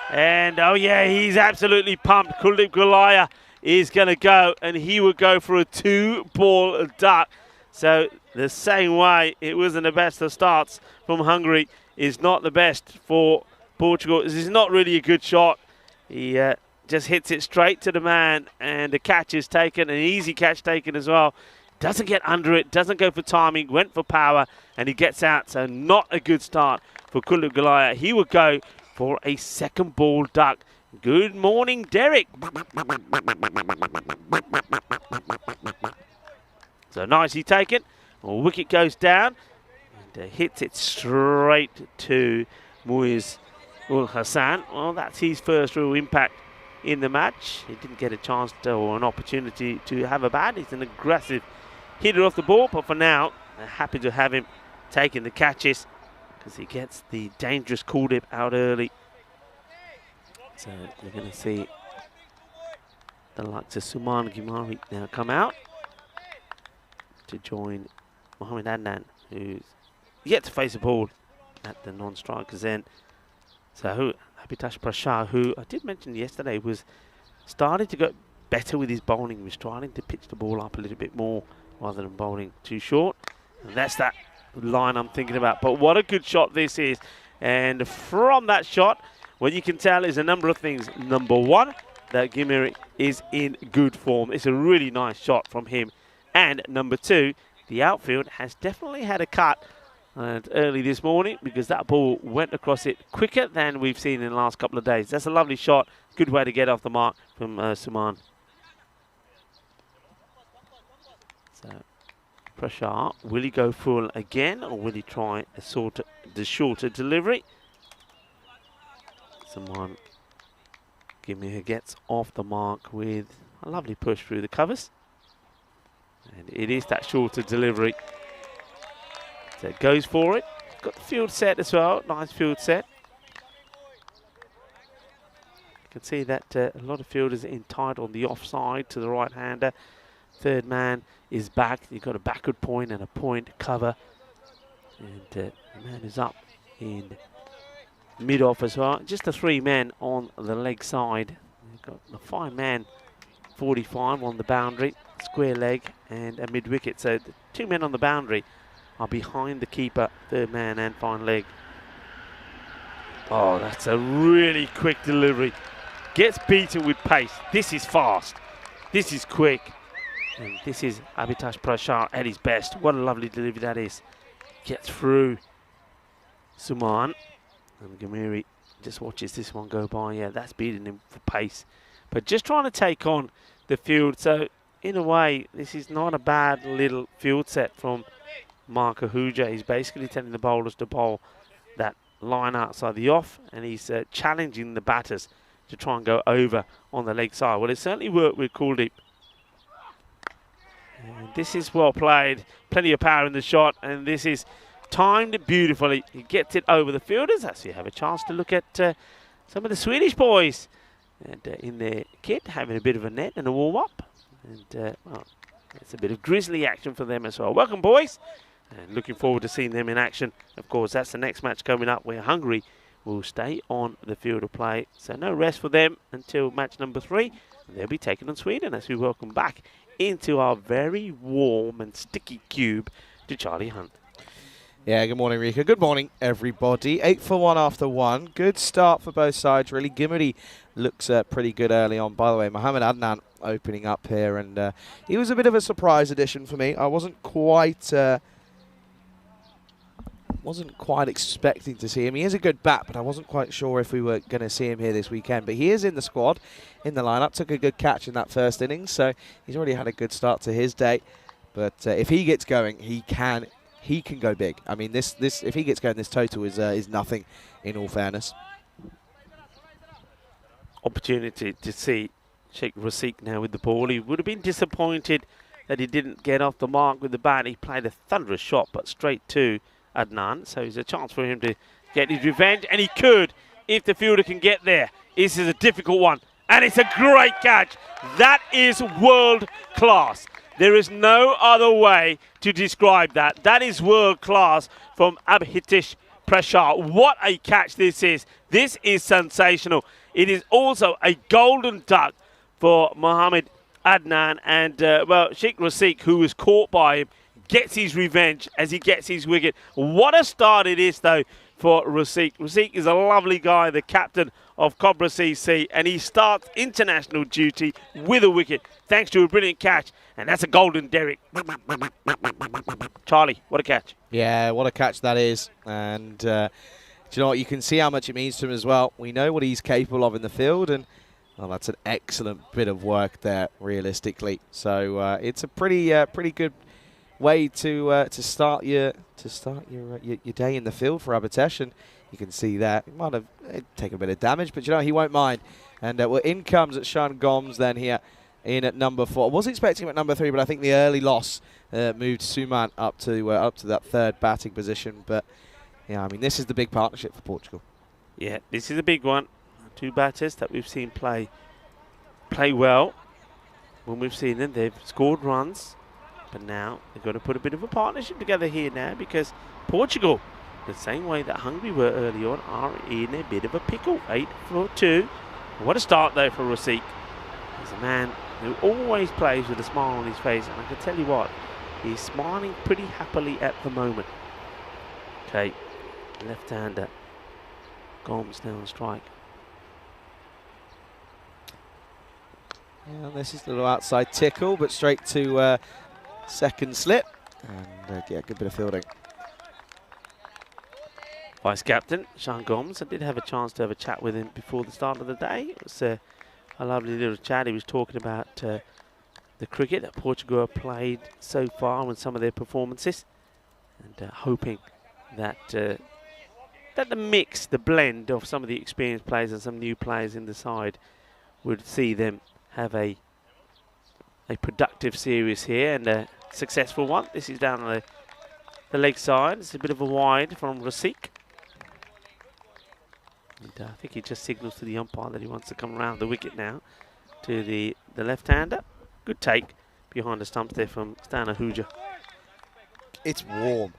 And oh yeah, he's absolutely pumped. Kuldeep Gulaya is going to go, and he will go for a 2-ball duck. So the same way it wasn't the best of starts from Hungary is not the best for Portugal. This is not really a good shot. He just hits it straight to the man, and the catch is taken, an easy catch taken as well. Doesn't get under it, doesn't go for timing, went for power, and he gets out. So not a good start for Kuldeep Gulaya. He will go for a 2nd-ball duck. Good morning, Derek. So nicely taken. Well, wicket goes down and hits it straight to Muiz Ul Hassan. Well, that's his first real impact in the match. He didn't get a chance or an opportunity to have a bat. He's an aggressive hitter off the ball, but for now, they're happy to have him taking the catches because he gets the dangerous Kuldeep out early. So you're going to see the likes of Suman Gimari now come out to join Mohamed Adnan, who's yet to face a ball at the non-strikers end. So Abhitash Prashar, who I did mention yesterday, was starting to get better with his bowling. He was trying to pitch the ball up a little bit more rather than bowling too short. And that's that line I'm thinking about. But what a good shot this is. And from that shot, what you can tell is a number of things. Number 1, that Gimiri is in good form. It's a really nice shot from him. And number 2, the outfield has definitely had a cut early this morning because that ball went across it quicker than we've seen in the last couple of days. That's a lovely shot. Good way to get off the mark from Suman. So Prashar, will he go full again or will he try the shorter delivery? Someone Gimir gets off the mark with a lovely push through the covers. And it is that shorter delivery. So it goes for it. Got the field set as well. Nice field set. You can see that a lot of fielders are in tight on the offside to the right-hander. Third man is back. You've got a backward point and a point cover. And the man is up in mid-off as well. Just the 3 men on the leg side. You've got the 5-man 45 on the boundary, square leg and a mid-wicket. So the 2 men on the boundary are behind the keeper, 3rd man and fine leg. Oh, that's a really quick delivery. Gets beaten with pace. This is fast. This is quick. And this is Abhitash Prashar at his best. What a lovely delivery that is. Gets through Suman. And Gimiri just watches this one go by. Yeah, that's beating him for pace. But just trying to take on the field. So in a way, this is not a bad little field set from Mark Ahuja. He's basically telling the bowlers to bowl that line outside the off, and he's challenging the batters to try and go over on the leg side. Well, it certainly worked with Kuldeep. And this is well played, plenty of power in the shot, and this is timed beautifully. He gets it over the fielders. As you have a chance to look at some of the Swedish boys and in their kit, having a bit of a net and a warm-up. And, well, it's a bit of grizzly action for them as well. Welcome, boys. And looking forward to seeing them in action. Of course, that's the next match coming up where Hungary will stay on the field of play. So no rest for them until match number 3. And they'll be taking on Sweden as we welcome back into our very warm and sticky cube to Charlie Hunt. Yeah, good morning, Rika. Good morning, everybody. 8 for 1 after 1. Good start for both sides, really. Gimmerty looks pretty good early on. By the way, Mohamed Adnan opening up here, and he was a bit of a surprise addition for me. I wasn't quite expecting to see him. He is a good bat, but I wasn't quite sure if we were going to see him here this weekend. But he is in the squad, in the lineup. Took a good catch in that first innings, so he's already had a good start to his day. But if he gets going, he can go big. I mean, this if he gets going, this total is nothing, in all fairness. Opportunity to see Sheikh Raseek now with the ball. He would have been disappointed that he didn't get off the mark with the bat. He played a thunderous shot, but straight to Adnan. So it's a chance for him to get his revenge, and he could if the fielder can get there. This is a difficult one, and it's a great catch. That is world class. There is no other way to describe that. That is world class from Abhitish Prashar. What a catch this is. This is sensational. It is also a golden duck for Mohamed Adnan. And, well, Sheikh Raseek, who was caught by him, gets his revenge as he gets his wicket. What a start it is, though, for Raseek. Raseek is a lovely guy, the captain of Cobra CC, and he starts international duty with a wicket thanks to a brilliant catch. And that's a golden Derek. Charlie, what a catch. Yeah, what a catch that is. And do you know what? You can see how much it means to him as well. We know what he's capable of in the field, and well, that's an excellent bit of work there, realistically. So it's a pretty good way to start your day in the field for Abhitesh. And you can see that he might have taken a bit of damage, but you know he won't mind. And well, in comes Sean Gomes then here. In at number 4. I was expecting him at number 3, but I think the early loss moved Suman up to that third batting position. But yeah, I mean, this is the big partnership for Portugal. Yeah, this is a big one. 2 batters that we've seen play well. When we've seen them, they've scored runs, but now they've got to put a bit of a partnership together here now, because Portugal, the same way that Hungary were early on, are in a bit of a pickle. 8 for 2. What a start though for Raseek. He's a man who always plays with a smile on his face, and I can tell you what, he's smiling pretty happily at the moment. Okay, left-hander. Gomes now on strike. Yeah, this is a little outside tickle, but straight to second slip. And yeah, good bit of fielding. Vice-captain, Sean Gomes. I did have a chance to have a chat with him before the start of the day. It was a lovely little chat. He was talking about the cricket that Portugal have played so far and some of their performances, and hoping that that the mix, the blend of some of the experienced players and some new players in the side would see them have a productive series here and a successful one. This is down on the leg side. It's a bit of a wide from Raseek. And I think he just signals to the umpire that he wants to come around the wicket now to the left-hander. Good take behind the stumps there from Stan Ahuja. It's warm.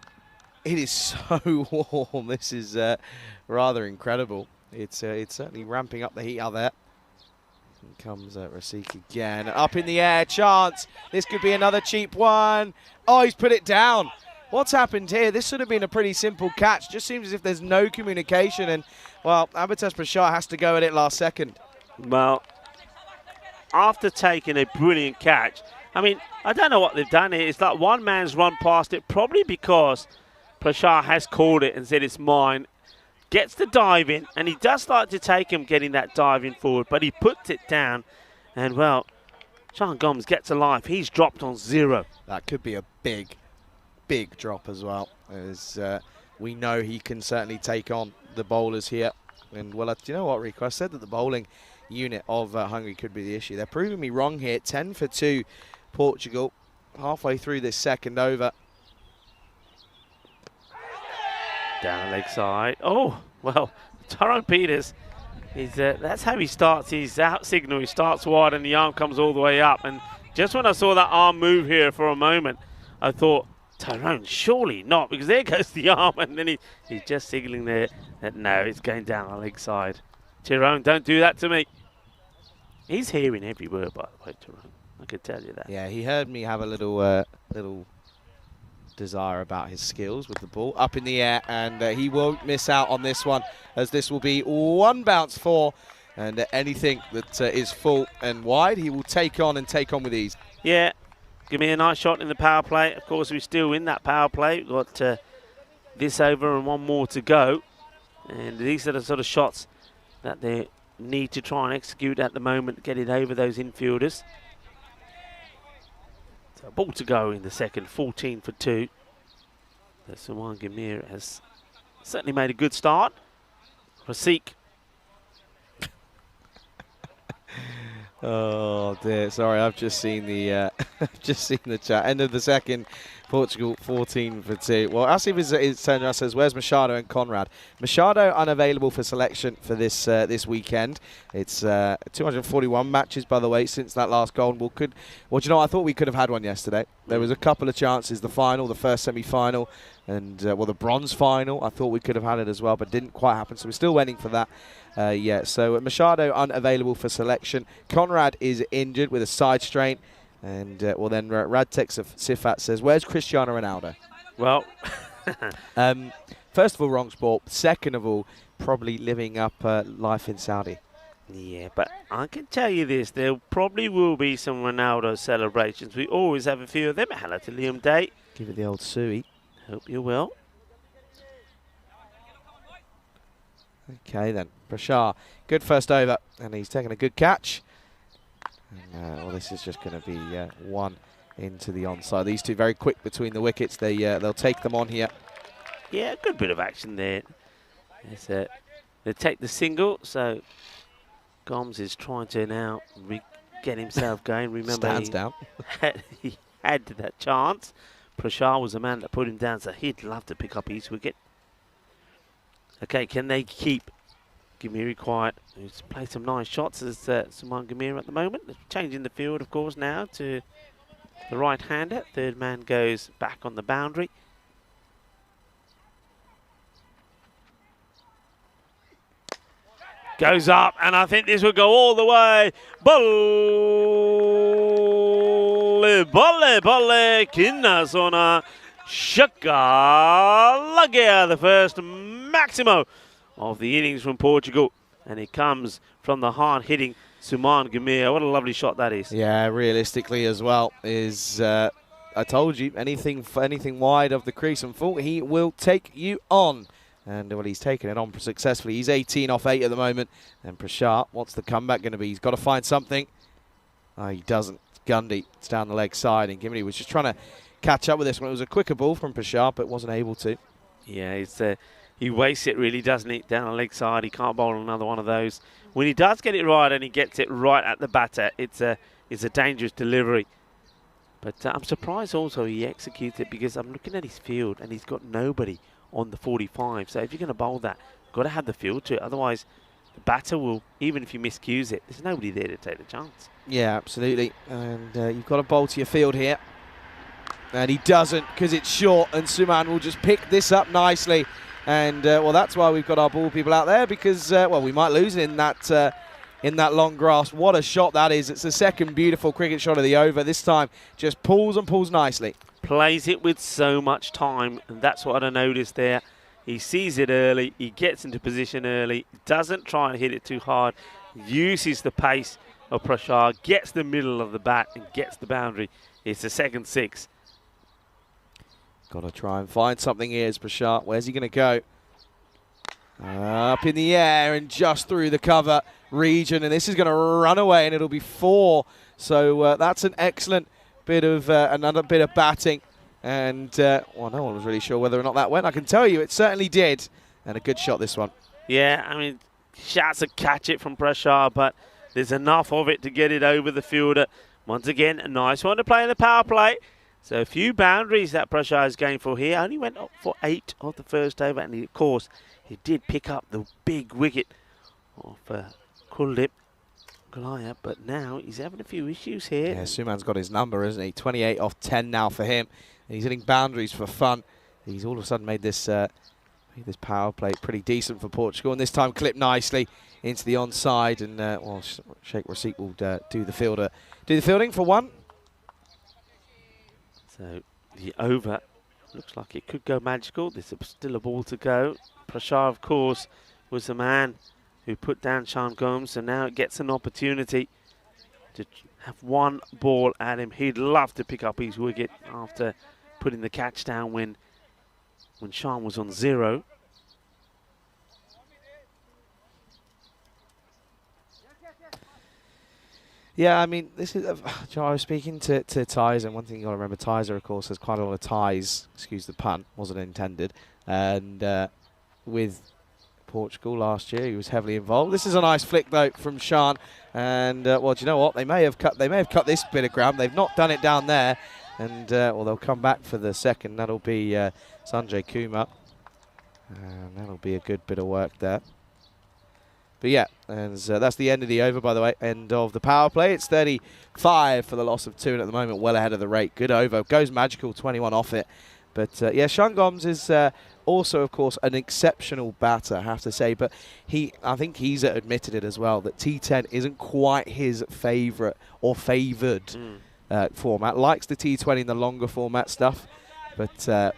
It is so warm. This is rather incredible. It's certainly ramping up the heat out there. Here comes Raseek again. Up in the air, chance. This could be another cheap one. Oh, he's put it down. What's happened here? This should have been a pretty simple catch. Just seems as if there's no communication, and, well, Abhitesh Prashar has to go at it last second. Well, after taking a brilliant catch, I mean, I don't know what they've done here. It's like one man's run past it, probably because Prashar has called it and said it's mine. Gets the dive in, and he does like to take him getting that dive in forward, but he puts it down, and, well, Sean Gomes gets alive. He's dropped on 0. That could be a big drop as well, as we know he can certainly take on the bowlers here. And well, do you know what, Rico? I said that the bowling unit of Hungary could be the issue. They're proving me wrong here. 10 for 2, Portugal, halfway through this second over. Down the leg side. Oh, well, Tyrone Peters, that's how he starts his out signal. He starts wide and the arm comes all the way up. And just when I saw that arm move here for a moment, I thought, Tyrone, surely not, because there goes the arm, and then he's just signaling there that no, it's going down the leg side. Tyrone, don't do that to me. He's hearing every word, by the way, Tyrone. I could tell you that. Yeah, he heard me have a little desire about his skills with the ball up in the air, and he won't miss out on this one, as this will be 1 bounce 4, and anything that is full and wide, he will take on with ease. Yeah. Give me a nice shot in the power play. Of course, we're still in that power play. We've got this over and 1 more to go. And these are the sort of shots that they need to try and execute at the moment, get it over those infielders. So a ball to go in the second, 14 for 2. So Suman Gamir has certainly made a good start. Rasik. Oh dear, sorry, I've just seen the chat. End of the second, Portugal 14 for 2. Well, Asif is turning around, says, where's Machado and Conrad? Machado unavailable for selection for this weekend. It's 241 matches, by the way, since that last Golden Ball. Well, do you know, I thought we could have had one yesterday. There was a couple of chances, the final, the first semi-final, and the bronze final. I thought we could have had it as well, but didn't quite happen, so we're still waiting for that. So Machado unavailable for selection. Conrad is injured with a side strain. And then Radtek Sifat says, where's Cristiano Ronaldo? Well, first of all, wrong sport. Second of all, probably living up life in Saudi. yeah, but I can tell you this, there probably will be some Ronaldo celebrations. We always have a few of them. Hello to Liam Day. Give it the old Suey. Hope you will. Okay then, Prashar, good first over, and he's taking a good catch. And, well, this is just going to be 1 into the onside. These two very quick between the wickets. They'll take them on here. Yeah, good bit of action there. They take the single, so Gomes is trying to now get himself going. Remember, Stands down. he had that chance. Prashar was the man that put him down, so he'd love to pick up his wicket. Okay, can they keep Gamiri quiet? Who's played some nice shots as Suman Gamir at the moment. Changing the field, of course, now to the right-hander. Third man goes back on the boundary. Goes up, and I think this will go all the way. Bolle, Kinnasona, Shakalagia, the first Maximo of the innings from Portugal. And it comes from the hard-hitting Suman Gamir. What a lovely shot that is. Yeah, realistically as well is, I told you, anything wide of the crease and full, he will take you on. And, well, he's taken it on successfully. He's 18 off 8 at the moment. And Prashar, what's the comeback going to be? He's got to find something. Oh, he doesn't. Gundy, it's down the leg side. And Gimini was just trying to catch up with this one. It was a quicker ball from Prashar, but wasn't able to. Yeah, he wastes it really, doesn't he? Down the leg side. He can't bowl another one of those. When he does get it right and he gets it right at the batter, it's a dangerous delivery. But I'm surprised also he executes it, because I'm looking at his field and he's got nobody on the 45. So if you're going to bowl that, you've got to have the field to it. Otherwise, the batter will, even if you miscues it, there's nobody there to take the chance. Yeah, absolutely. And you've got to bowl to your field here. And he doesn't, because it's short, and Suman will just pick this up nicely. And, well, that's why we've got our ball people out there, because, well, we might lose in that long grass. What a shot that is. It's the second beautiful cricket shot of the over. This time just pulls and pulls nicely. Plays it with so much time, and that's what I noticed there. He sees it early, he gets into position early, doesn't try and hit it too hard, uses the pace of Prashar, gets the middle of the bat and gets the boundary. It's the second 6. Got to try and find something here as Prashar. Where's he going to go? up in the air and just through the cover region. And this is going to run away, and it'll be 4. So that's an excellent bit of another bit of batting. And, well, no one was really sure whether or not that went. I can tell you it certainly did. And a good shot, this one. Yeah, I mean, shots to catch it from Prashar, but there's enough of it to get it over the fielder. Once again, a nice one to play in the power play. So a few boundaries that Prashar is going for here. Only went up for 8 of the first over, and of course, he did pick up the big wicket of Kuldeep Goliath, but now he's having a few issues here. Yeah, Suman's got his number, isn't he? 28 off 10 now for him. And he's hitting boundaries for fun. He's all of a sudden made this power play pretty decent for Portugal, and this time clipped nicely into the onside. And well, Sheikh Rasid will do the fielding for 1. So the over looks like it could go magical. There's still a ball to go. Prashar, of course, was the man who put down Sean Gomes, so now it gets an opportunity to have 1 ball at him. He'd love to pick up his wicket after putting the catch down when Sean was on 0. Yeah, I mean, this is. I was speaking to Tyser, and one thing you got to remember, Tyser, of course, has quite a lot of ties. Excuse the pun, wasn't intended. And with Portugal last year, he was heavily involved. This is a nice flick though from Sean, and well, do you know what? They may have cut this bit of ground. They've not done it down there, and well, they'll come back for the second. That'll be Sanjay Kumar, and that'll be a good bit of work there. But yeah, and that's the end of the over, by the way. End of the power play. It's 35 for the loss of 2, and at the moment, well ahead of the rate. Good over. Goes magical, 21 off it. But yeah, Sean Gomes is also, of course, an exceptional batter, I have to say. But I think he's admitted it as well, that T10 isn't quite his favourite or favoured format. Likes the T20 and the longer format stuff. But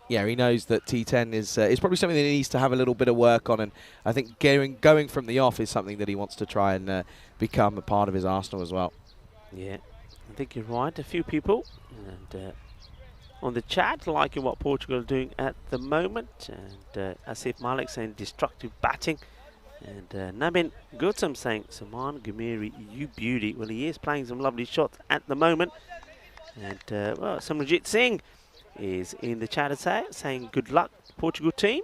yeah, he knows that T10 is probably something that he needs to have a little bit of work on, and I think going from the off is something that he wants to try and become a part of his arsenal as well. Yeah, I think you're right. A few people and on the chat liking what Portugal are doing at the moment, and Asif Malik saying destructive batting, and Nabin Gautam saying Saman Gamiri, you beauty. Well, he is playing some lovely shots at the moment, and well, Samrajit Singh is in the chat saying good luck Portugal team.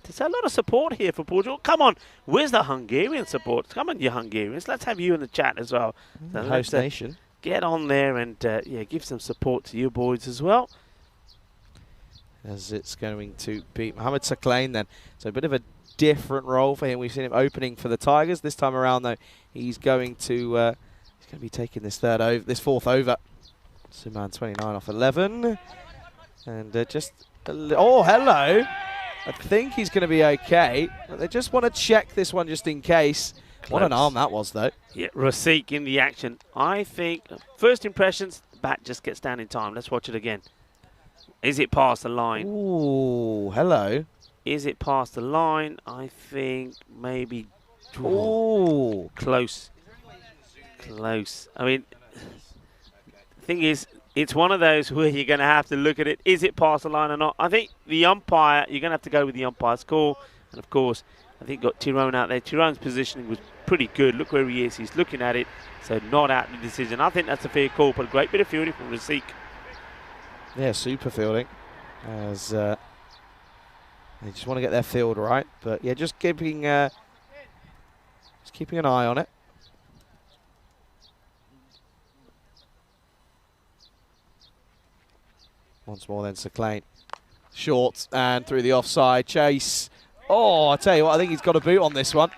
There's a lot of support here for Portugal. Come on, where's the Hungarian support? Come on, you Hungarians, let's have you in the chat as well. So host nation. Get on there and yeah, give some support to you boys as well. As it's going to be Mohamed Saklain then. So a bit of a different role for him. We've seen him opening for the Tigers. This time around though, he's going to be taking this 4th over. Suman 29 off 11. And just oh, hello. I think he's going to be okay. But they just want to check this one just in case. Close. What an arm that was, though. Yeah, Rasid in the action. I think, first impressions, the bat just gets down in time. Let's watch it again. Is it past the line? Ooh, hello. Is it past the line? I think maybe. Ooh. Close. Close. I mean, the thing is, it's one of those where you're going to have to look at it. Is it past the line or not? I think the umpire, you're going to have to go with the umpire's call. And, of course, I think got Tyrone out there. Tyrone's positioning was pretty good. Look where he is. He's looking at it. So not out the decision. I think that's a fair call, but a great bit of fielding from Rasid. Yeah, super fielding. As they just want to get their field right. But, yeah, just keeping an eye on it. Once more then Saklain. Short and through the offside. Chase. Oh, I tell you what, I think he's got a boot on this one.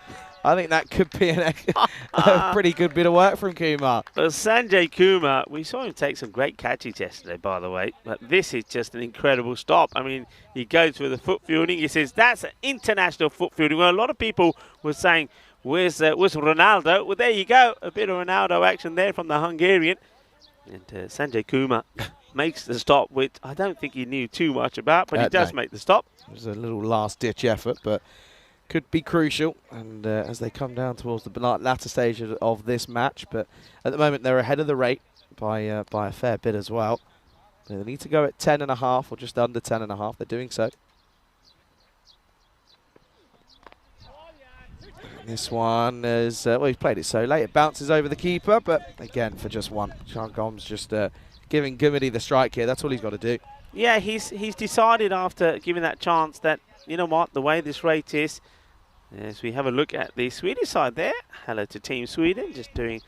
I think that could be a pretty good bit of work from Kumar. Well, Sanjay Kumar, we saw him take some great catches yesterday, by the way. But this is just an incredible stop. I mean, he goes for the foot fielding. He says that's an international foot fielding. Well, a lot of people were saying, where's Ronaldo? Well, there you go. A bit of Ronaldo action there from the Hungarian. And Sanjay Kumar makes the stop, which I don't think he knew too much about, but he does make the stop. It was a little last-ditch effort, but could be crucial. And as they come down towards the latter stage of this match, but at the moment they're ahead of the rate by a fair bit as well. They need to go at 10.5 or just under 10.5. They're doing so. This one is, well, he's played it so late. It bounces over the keeper, but again, for just one. Sean Gomes just giving Gumity the strike here. That's all he's got to do. Yeah, he's decided after giving that chance that, you know what, the way this rate is, as we have a look at the Swedish side there. Hello to Team Sweden, just doing,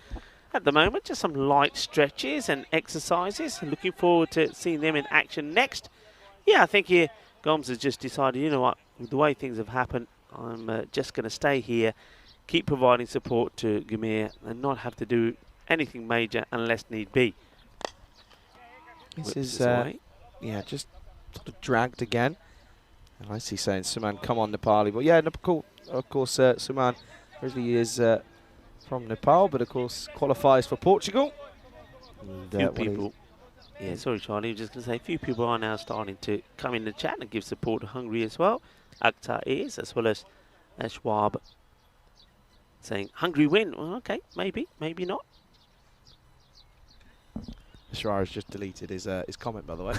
at the moment, just some light stretches and exercises. Looking forward to seeing them in action next. Yeah, I think here Gomes has just decided, you know what, with the way things have happened, I'm just going to stay here, keep providing support to Gamir and not have to do anything major unless need be. This is, yeah, just sort of dragged again. And I see saying, Suman, come on, Nepali. But yeah, Nepal, of course, Suman originally is from Nepal, but of course qualifies for Portugal. And, few people, yeah, sorry Charlie, I was just going to say, a few people are now starting to come in the chat and give support to Hungary as well. Akhtar is, as well as Schwab, saying Hungary win. Well, okay, maybe, maybe not. Shrar has just deleted his comment, by the way.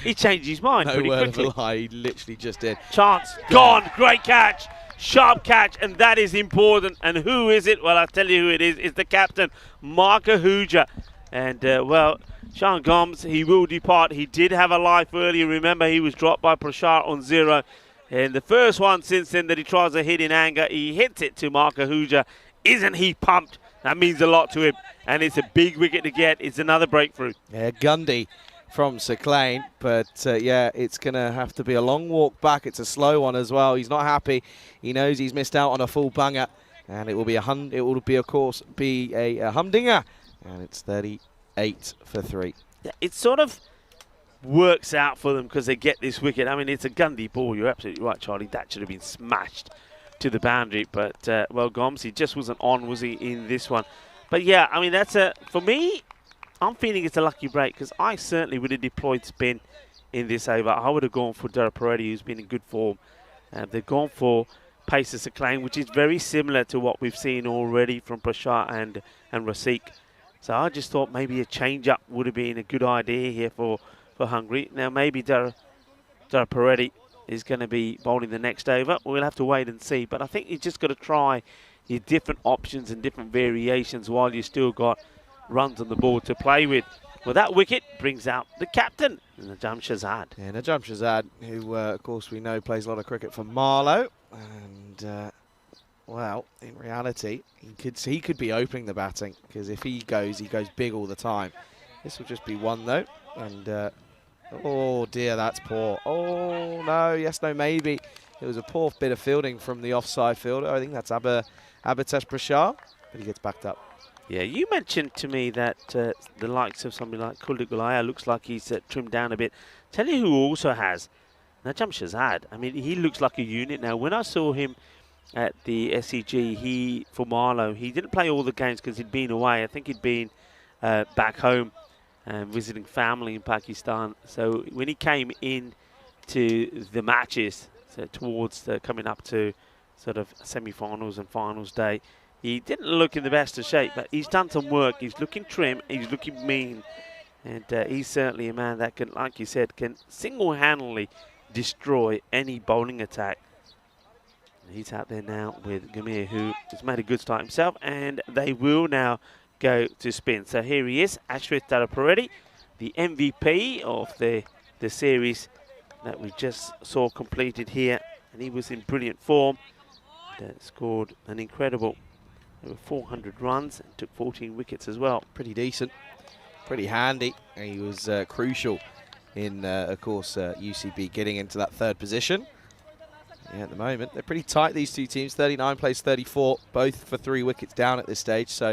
He changed his mind No pretty word quickly. of a lie, he literally just did. Chance gone. Great catch. Sharp catch, and that is important. And who is it? Well, I'll tell you who it is. It's the captain, Marco Huja. And, well, Sean Gomes, he will depart. He did have a life earlier. Remember, he was dropped by Prashar on 0. And the first one since then that he tries to hit in anger, he hits it to Marco Huja. Isn't he pumped? That means a lot to him. And it's a big wicket to get. It's another breakthrough. Yeah, Gundy from Sir Clain, but yeah, it's going to have to be a long walk back. It's a slow one as well. He's not happy. He knows he's missed out on a full banger, and it will be of course, a humdinger, and it's 38 for 3. Yeah, it sort of works out for them because they get this wicket. I mean, it's a Gundy ball. You're absolutely right, Charlie. That should have been smashed to the boundary, but well, Gomes, he just wasn't on, was he, in this one? But yeah, I mean, that's for me, I'm feeling it's a lucky break because I certainly would have deployed spin in this over. I would have gone for Dara Peretti, who's been in good form. They've gone for Paces Acclaim, which is very similar to what we've seen already from Prashar and Rasik. So I just thought maybe a change-up would have been a good idea here for Hungary. Now maybe Dara Peretti is going to be bowling the next over. We'll have to wait and see. But I think you just got to try your different options and different variations while you still got runs on the board to play with. Well, that wicket brings out the captain, Najam Shazad. Yeah, Najam Shazad, who, of course, we know plays a lot of cricket for Marlow. And, well, in reality, he could be opening the batting, because if he goes big all the time. This will just be one, though. And, oh, dear, that's poor. Oh, no, yes, no, maybe. It was a poor bit of fielding from the offside fielder. I think that's Abhitesh Prashar, but he gets backed up. Yeah, you mentioned to me that the likes of somebody like Kuldeep Gulaya looks like he's trimmed down a bit. Tell you who also has, Najam Shazad. I mean, he looks like a unit now. When I saw him at the SCG, for Marlow, he didn't play all the games because he'd been away. I think he'd been back home visiting family in Pakistan. So when he came in to the matches, so towards coming up to sort of semi-finals and finals day, he didn't look in the best of shape, but he's done some work. He's looking trim, he's looking mean, and he's certainly a man that can, like you said, can single-handedly destroy any bowling attack. He's out there now with Gamir, who has made a good start himself, and they will now go to spin. So here he is, Ashwith Darapareddy, the MVP of the series that we just saw completed here, and he was in brilliant form. Scored an incredible over 400 runs and took 14 wickets as well. Pretty decent, pretty handy. And he was crucial in, of course, UCB getting into that third position. Yeah, at the moment, they're pretty tight, these two teams. 39 plays 34, both for 3 wickets down at this stage. So,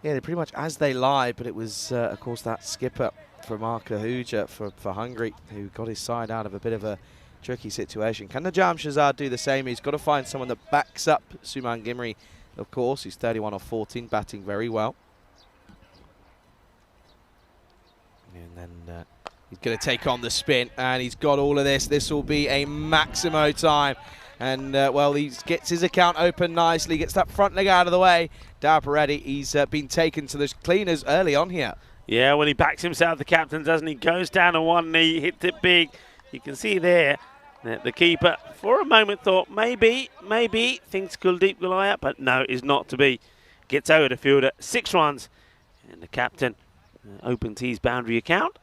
yeah, they're pretty much as they lie, but it was, of course, that skipper for Marco Huja for Hungary who got his side out of a bit of a tricky situation. Can Najam Shazad do the same? He's got to find someone that backs up Suman Gimri, of course. He's 31 off 14, batting very well. And then he's going to take on the spin, and he's got all of this. This will be a Maximo time. And, well, he gets his account open nicely, gets that front leg out of the way. Darapareddy, he's been taken to the cleaners early on here. Yeah, when he backs himself, the captain, doesn't he? Goes down on one knee, hits it big. You can see there, The keeper, for a moment, thought maybe things could deep Goliath, but no, it is not to be. Gets over the fielder, 6 runs, and the captain opens his boundary account.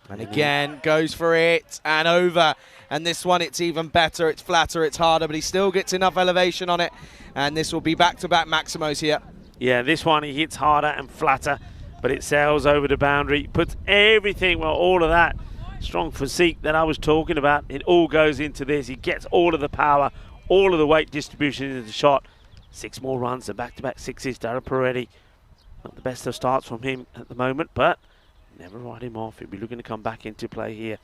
And again, goes for it and over. And this one, it's even better, it's flatter, it's harder, but he still gets enough elevation on it. And this will be back-to-back Maximos here. Yeah, this one he hits harder and flatter, but it sails over the boundary, puts everything, well, all of that strong physique that I was talking about, it all goes into this. He gets all of the power, all of the weight distribution into the shot. 6 more runs, and back-to-back sixes. Darren Peretti, not the best of starts from him at the moment, but never write him off. He'll be looking to come back into play here.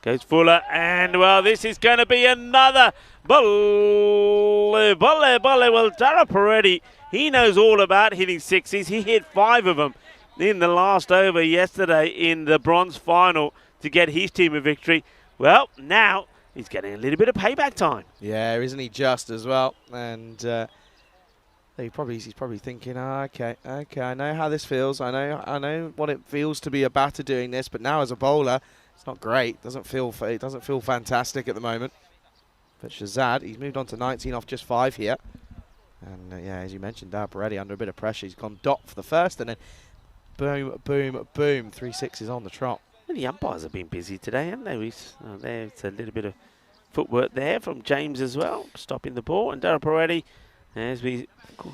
Goes Fuller, and well, this is going to be another volley. Well, Darren Peretti, he knows all about hitting sixes. He hit 5 of them in the last over yesterday in the bronze final to get his team a victory. Well, now he's getting a little bit of payback time. Yeah, isn't he just as well? And he's probably thinking, okay, I know how this feels. I know what it feels to be a batter doing this, but now as a bowler, it's not great. It doesn't feel fantastic at the moment. But Shazad, he's moved on to 19 off just 5 here. And yeah, as you mentioned, Darren Peretti under a bit of pressure. He's gone dot for the first, and then boom, boom, boom. 3 sixes on the trot. Well, the umpires have been busy today, haven't they? There's a little bit of footwork there from James as well, stopping the ball. And Darren Peretti, as we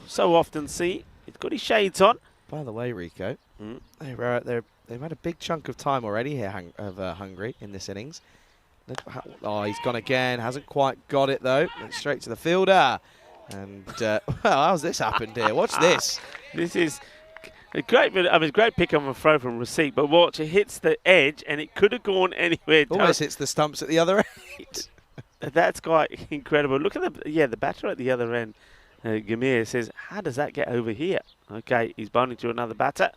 so often see, he's got his shades on. By the way, Rico, they've had a big chunk of time already here Hungary in this innings. Oh, he's gone again. Hasn't quite got it, though. Went straight to the fielder. And, well, how's this happened here? Watch this. This is a great bit. I mean, great pick on a throw from Receipt, but watch, it hits the edge, and it could have gone anywhere. Almost hits the stumps at the other end. That's quite incredible. Look at the batter at the other end. Gamir says, how does that get over here? Okay, he's bowling to another batter.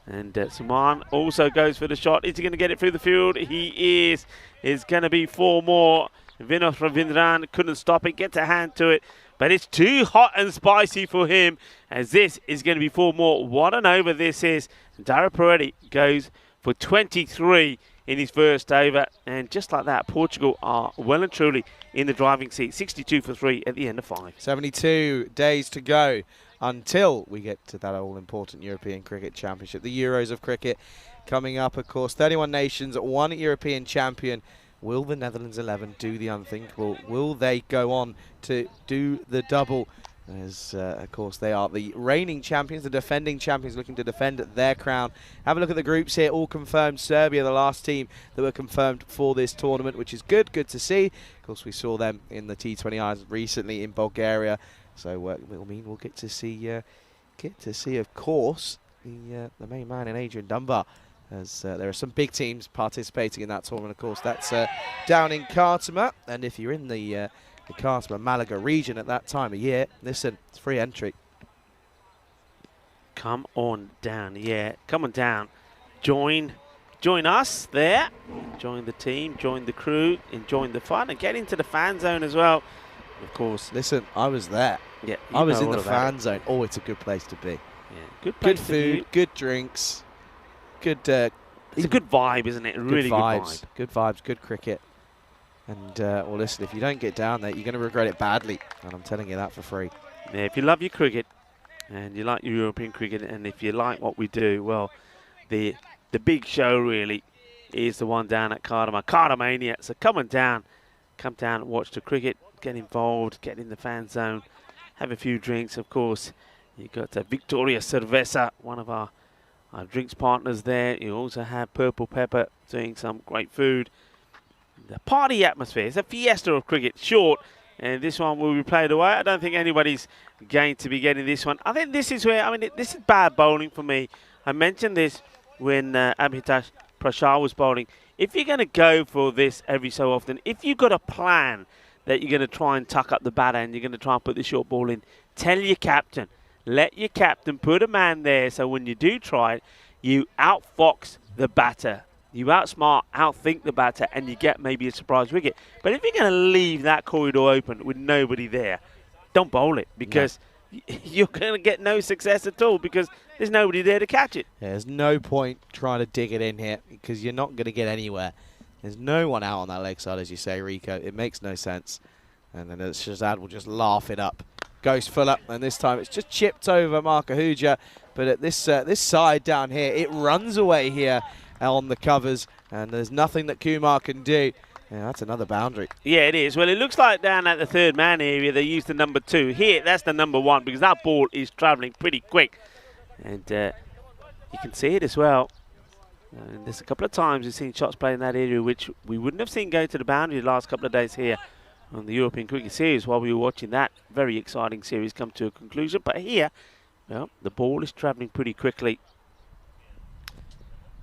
And Suman also goes for the shot. Is he going to get it through the field? He is. It's going to be 4 more. Vinod Ravindran couldn't stop it, gets a hand to it. But it's too hot and spicy for him, as this is going to be 4 more. What an over this is. Darren Peretti goes for 23 in his first over. And just like that, Portugal are well and truly in the driving seat. 62 for 3 at the end of 5. 72 days to go until we get to that all-important European Cricket Championship. The Euros of cricket coming up, of course. 31 nations, 1 European champion. Will the Netherlands 11 do the unthinkable? Will they go on to do the double? As, of course, they are the reigning champions, the defending champions looking to defend their crown. Have a look at the groups here, all confirmed. Serbia, the last team that were confirmed for this tournament, which is good to see. Of course, we saw them in the T20Is recently in Bulgaria. So we'll get to see, of course, the main man in Adrian Dunbar. As there are some big teams participating in that tournament, of course. That's down in Khartoum. And if you're in the Khartoum, Malaga region at that time of year, listen, it's free entry. Come on down, yeah. Come on down. Join us there. Join the team, join the crew, enjoy the fun, and get into the fan zone as well. Of course. Listen, I was there. Yeah, I was in the fan zone. Oh, it's a good place to be. Yeah, good food, good drinks. It's a good vibe, isn't it? Really good vibe. Good vibes, good cricket. And, well, listen, if you don't get down there, you're going to regret it badly. And I'm telling you that for free. Yeah, if you love your cricket and you like your European cricket and if you like what we do, well, the big show really is the one down at Cardamania. So come down and watch the cricket, get involved, get in the fan zone, have a few drinks, of course. You've got Victoria Cerveza, one of our drinks partners there. You also have Purple Pepper doing some great food. The party atmosphere. It's a fiesta of cricket. Short. And this one will be played away. I don't think anybody's going to be getting this one. I think this is where, this is bad bowling for me. I mentioned this when Abhitash Prashar was bowling. If you're going to go for this every so often, if you've got a plan that you're going to try and tuck up the batter and you're going to try and put the short ball in, tell your captain. Let your captain put a man there so when you do try it, you outfox the batter. You outsmart, outthink the batter, and you get maybe a surprise wicket. But if you're going to leave that corridor open with nobody there, don't bowl it because you're going to get no success at all because there's nobody there to catch it. Yeah, there's no point trying to dig it in here because you're not going to get anywhere. There's no one out on that leg side, as you say, Rico. It makes no sense. And then Shazad will just laugh it up. Goes full up, and this time it's just chipped over Markahuja. But at this side down here, it runs away here on the covers, and there's nothing that Kumar can do. Yeah, that's another boundary. Yeah, it is. Well, it looks like down at the third man area, they used the number 2. Here, that's the number 1, because that ball is travelling pretty quick. And you can see it as well. And there's a couple of times we've seen shots played in that area, which we wouldn't have seen go to the boundary the last couple of days here on the European Cricket Series while we were watching that very exciting series come to a conclusion. But here, well, the ball is travelling pretty quickly.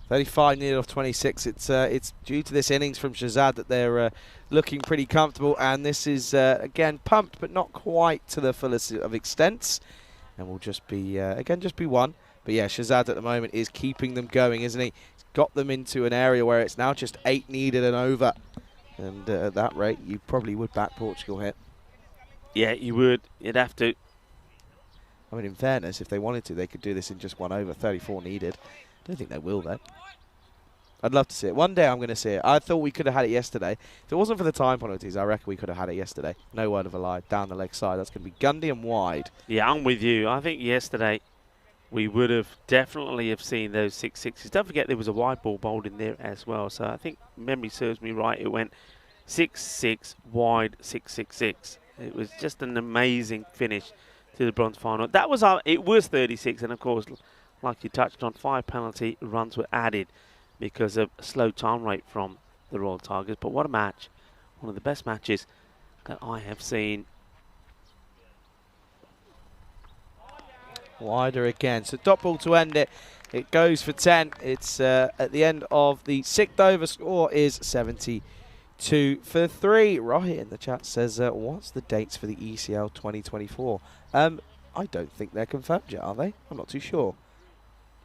35 needed off 26. It's due to this innings from Shazad that they're looking pretty comfortable, and this is again pumped, but not quite to the fullest of extents, and will just be again just be 1. But yeah, Shazad at the moment is keeping them going, isn't he? He's got them into an area where it's now just 8 needed and over, and at that rate, you probably would back Portugal here. Yeah, you would. You'd have to. I mean, in fairness, if they wanted to, they could do this in just 1 over. 34 needed. I don't think they will, though. I'd love to see it. One day I'm going to see it. I thought we could have had it yesterday. If it wasn't for the time penalties, I reckon we could have had it yesterday. No word of a lie. Down the leg side. That's going to be Gundy and wide. Yeah, I'm with you. I think yesterday we would have definitely have seen those 6-6s. Don't forget there was a wide ball bowled in there as well. So I think memory serves me right. It went 6-6, wide, 6-6-6. It was just an amazing finish to the bronze final. That was it was 36, and of course, like you touched on, 5 penalty runs were added because of a slow time rate from the Royal Tigers. But what a match. One of the best matches that I have seen. Wider again. So dot ball to end it. It goes for 10. It's at the end of the 6th over. Score is 72 for 3. Rohit in the chat says, what's the dates for the ECL 2024? I don't think they're confirmed yet, are they? I'm not too sure.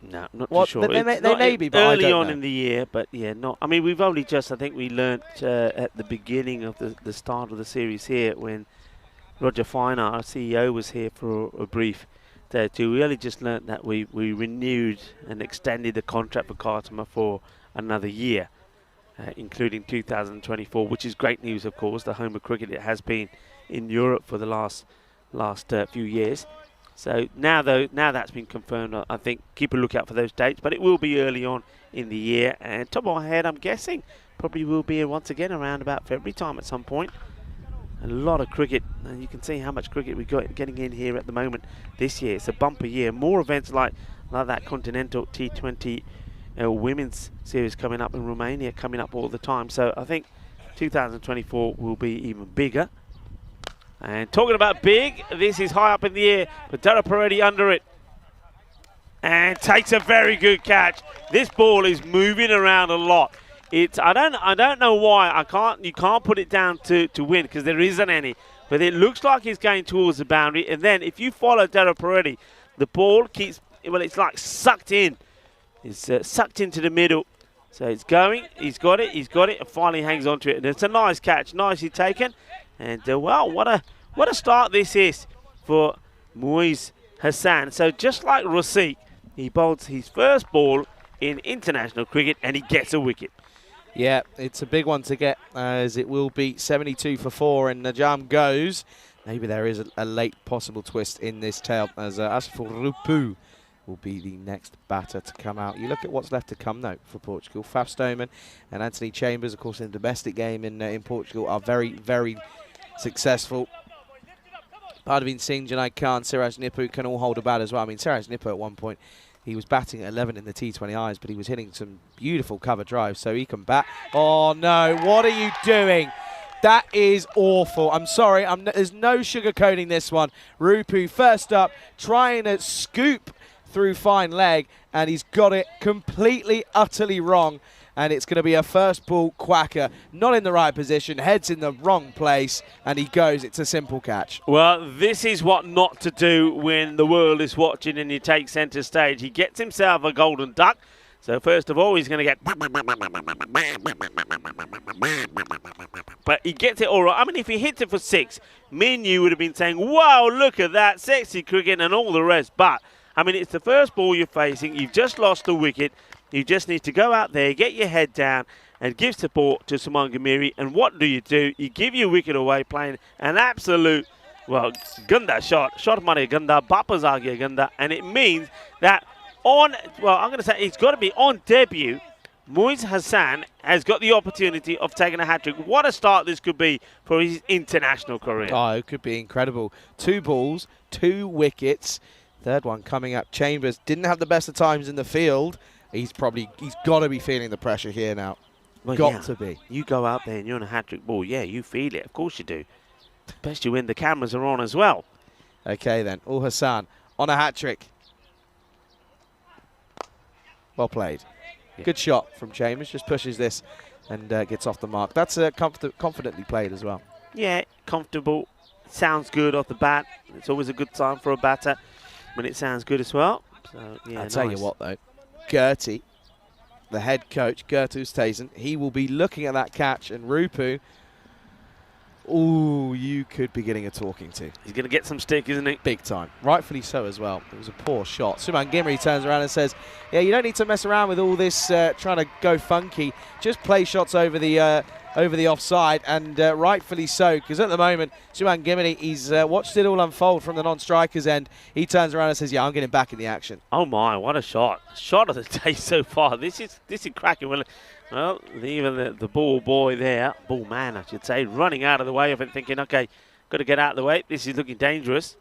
No, not too sure. They may be, but early I don't on know. in the year, but yeah, not. I mean, we've only just, I think we learnt at the beginning of the start of the series here when Roger Finer, our CEO, was here for a brief there too. We only just learnt that we renewed and extended the contract for Khartoum for another year, including 2024, which is great news, of course. The home of cricket it has been in Europe for the last few years. So now that's been confirmed, I think keep a lookout for those dates, but it will be early on in the year. And top of my head, I'm guessing probably will be once again around about February time at some point. A lot of cricket, and you can see how much cricket we've got getting in here at the moment this year. It's a bumper year. More events like that Continental T20 women's series coming up in Romania coming up all the time. So I think 2024 will be even bigger. And talking about big, this is high up in the air, but Dara Paredi under it. And takes a very good catch. This ball is moving around a lot. I don't know why. You can't put it down to win because there isn't any. But it looks like it's going towards the boundary. And then if you follow Dara Paredi, the ball keeps, well, it's like sucked in. It's sucked into the middle. So it's going, he's got it, and finally hangs on to it. And it's a nice catch, nicely taken. And well, what a start this is for Muiz Hassan. So just like Rosique, he bowls his first ball in international cricket and he gets a wicket. Yeah, it's a big one to get, as it will be 72 for 4, and Najam goes. Maybe there is a late possible twist in this tale, as Asfur Rupu will be the next batter to come out. You look at what's left to come, though, for Portugal. Faf Stoneman and Anthony Chambers, of course, in the domestic game in Portugal, are very, very successful. Parveen Singh, Junaid Khan, Siraj Nippu can all hold a bat as well. I mean, Siraj Nippu at one point, he was batting at 11 in the T20Is, but he was hitting some beautiful cover drives, so he can bat. Oh, no, what are you doing? That is awful. I'm sorry, there's no sugarcoating this one. Rupu first up, trying to scoop through fine leg, and he's got it completely, utterly wrong. And it's going to be a first ball quacker, not in the right position, heads in the wrong place, and he goes. It's a simple catch. Well, this is what not to do when the world is watching and you take centre stage. He gets himself a golden duck. So first of all, he's going to get... But he gets it all right. I mean, if he hits it for 6, me and you would have been saying, wow, look at that, sexy cricket and all the rest. But, I mean, it's the first ball you're facing. You've just lost the wicket. You just need to go out there, get your head down, and give support to Suman Gamiri. And what do? You give your wicket away playing an absolute, well, gunda shot. Shot money gunda, Bapazagi gunda. And it means that I'm going to say it's got to be on debut. Muiz Hassan has got the opportunity of taking a hat-trick. What a start this could be for his international career. Oh, it could be incredible. 2 balls, 2 wickets. Third one coming up. Chambers didn't have the best of times in the field. He's got to be feeling the pressure here now. Well, got to be. You go out there and you're on a hat-trick ball. Yeah, you feel it. Of course you do. Especially when the cameras are on as well. Okay then. Ul Hassan on a hat-trick. Well played. Yeah. Good shot from Chambers. Just pushes this and gets off the mark. That's confidently played as well. Yeah, comfortable. Sounds good off the bat. It's always a good time for a batter when it sounds good as well. So, yeah, I'll tell you what, though. Gertie, the head coach, Gert Oosthuizen, he will be looking at that catch. And Rupu, ooh, you could be getting a talking to. He's going to get some stick, isn't he? Big time. Rightfully so as well. It was a poor shot. Suman Gimri turns around and says, yeah, you don't need to mess around with all this trying to go funky. Just play shots over the offside, and rightfully so, because at the moment, Suman Gimri, he's watched it all unfold from the non-striker's end. He turns around and says, yeah, I'm getting back in the action. Oh, my, what a shot. Shot of the day so far. This is cracking. Well, even the ball boy there, ball man, I should say, running out of the way of it, thinking, okay, got to get out of the way. This is looking dangerous.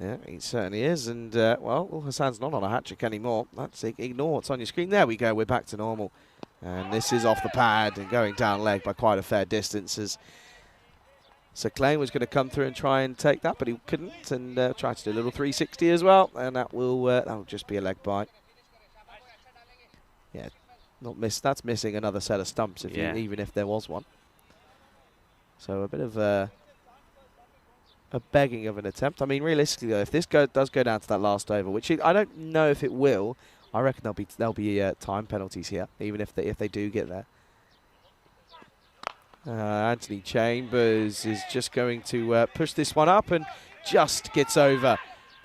Yeah, he certainly is. And, well, Ul Hassan's not on a hat-trick anymore. That's ignore what's on your screen. There we go. We're back to normal. And this is off the pad and going down leg by quite a fair distance. So Klein was going to come through and try and take that, but he couldn't, and tried to do a little 360 as well. And that'll just be a leg bite. Yeah. Not miss. That's missing another set of stumps, even if there was one. So a bit of a begging of an attempt. I mean, realistically, though, if this does go down to that last over, which I don't know if it will, I reckon there'll be time penalties here, even if they do get there. Anthony Chambers is just going to push this one up and just gets over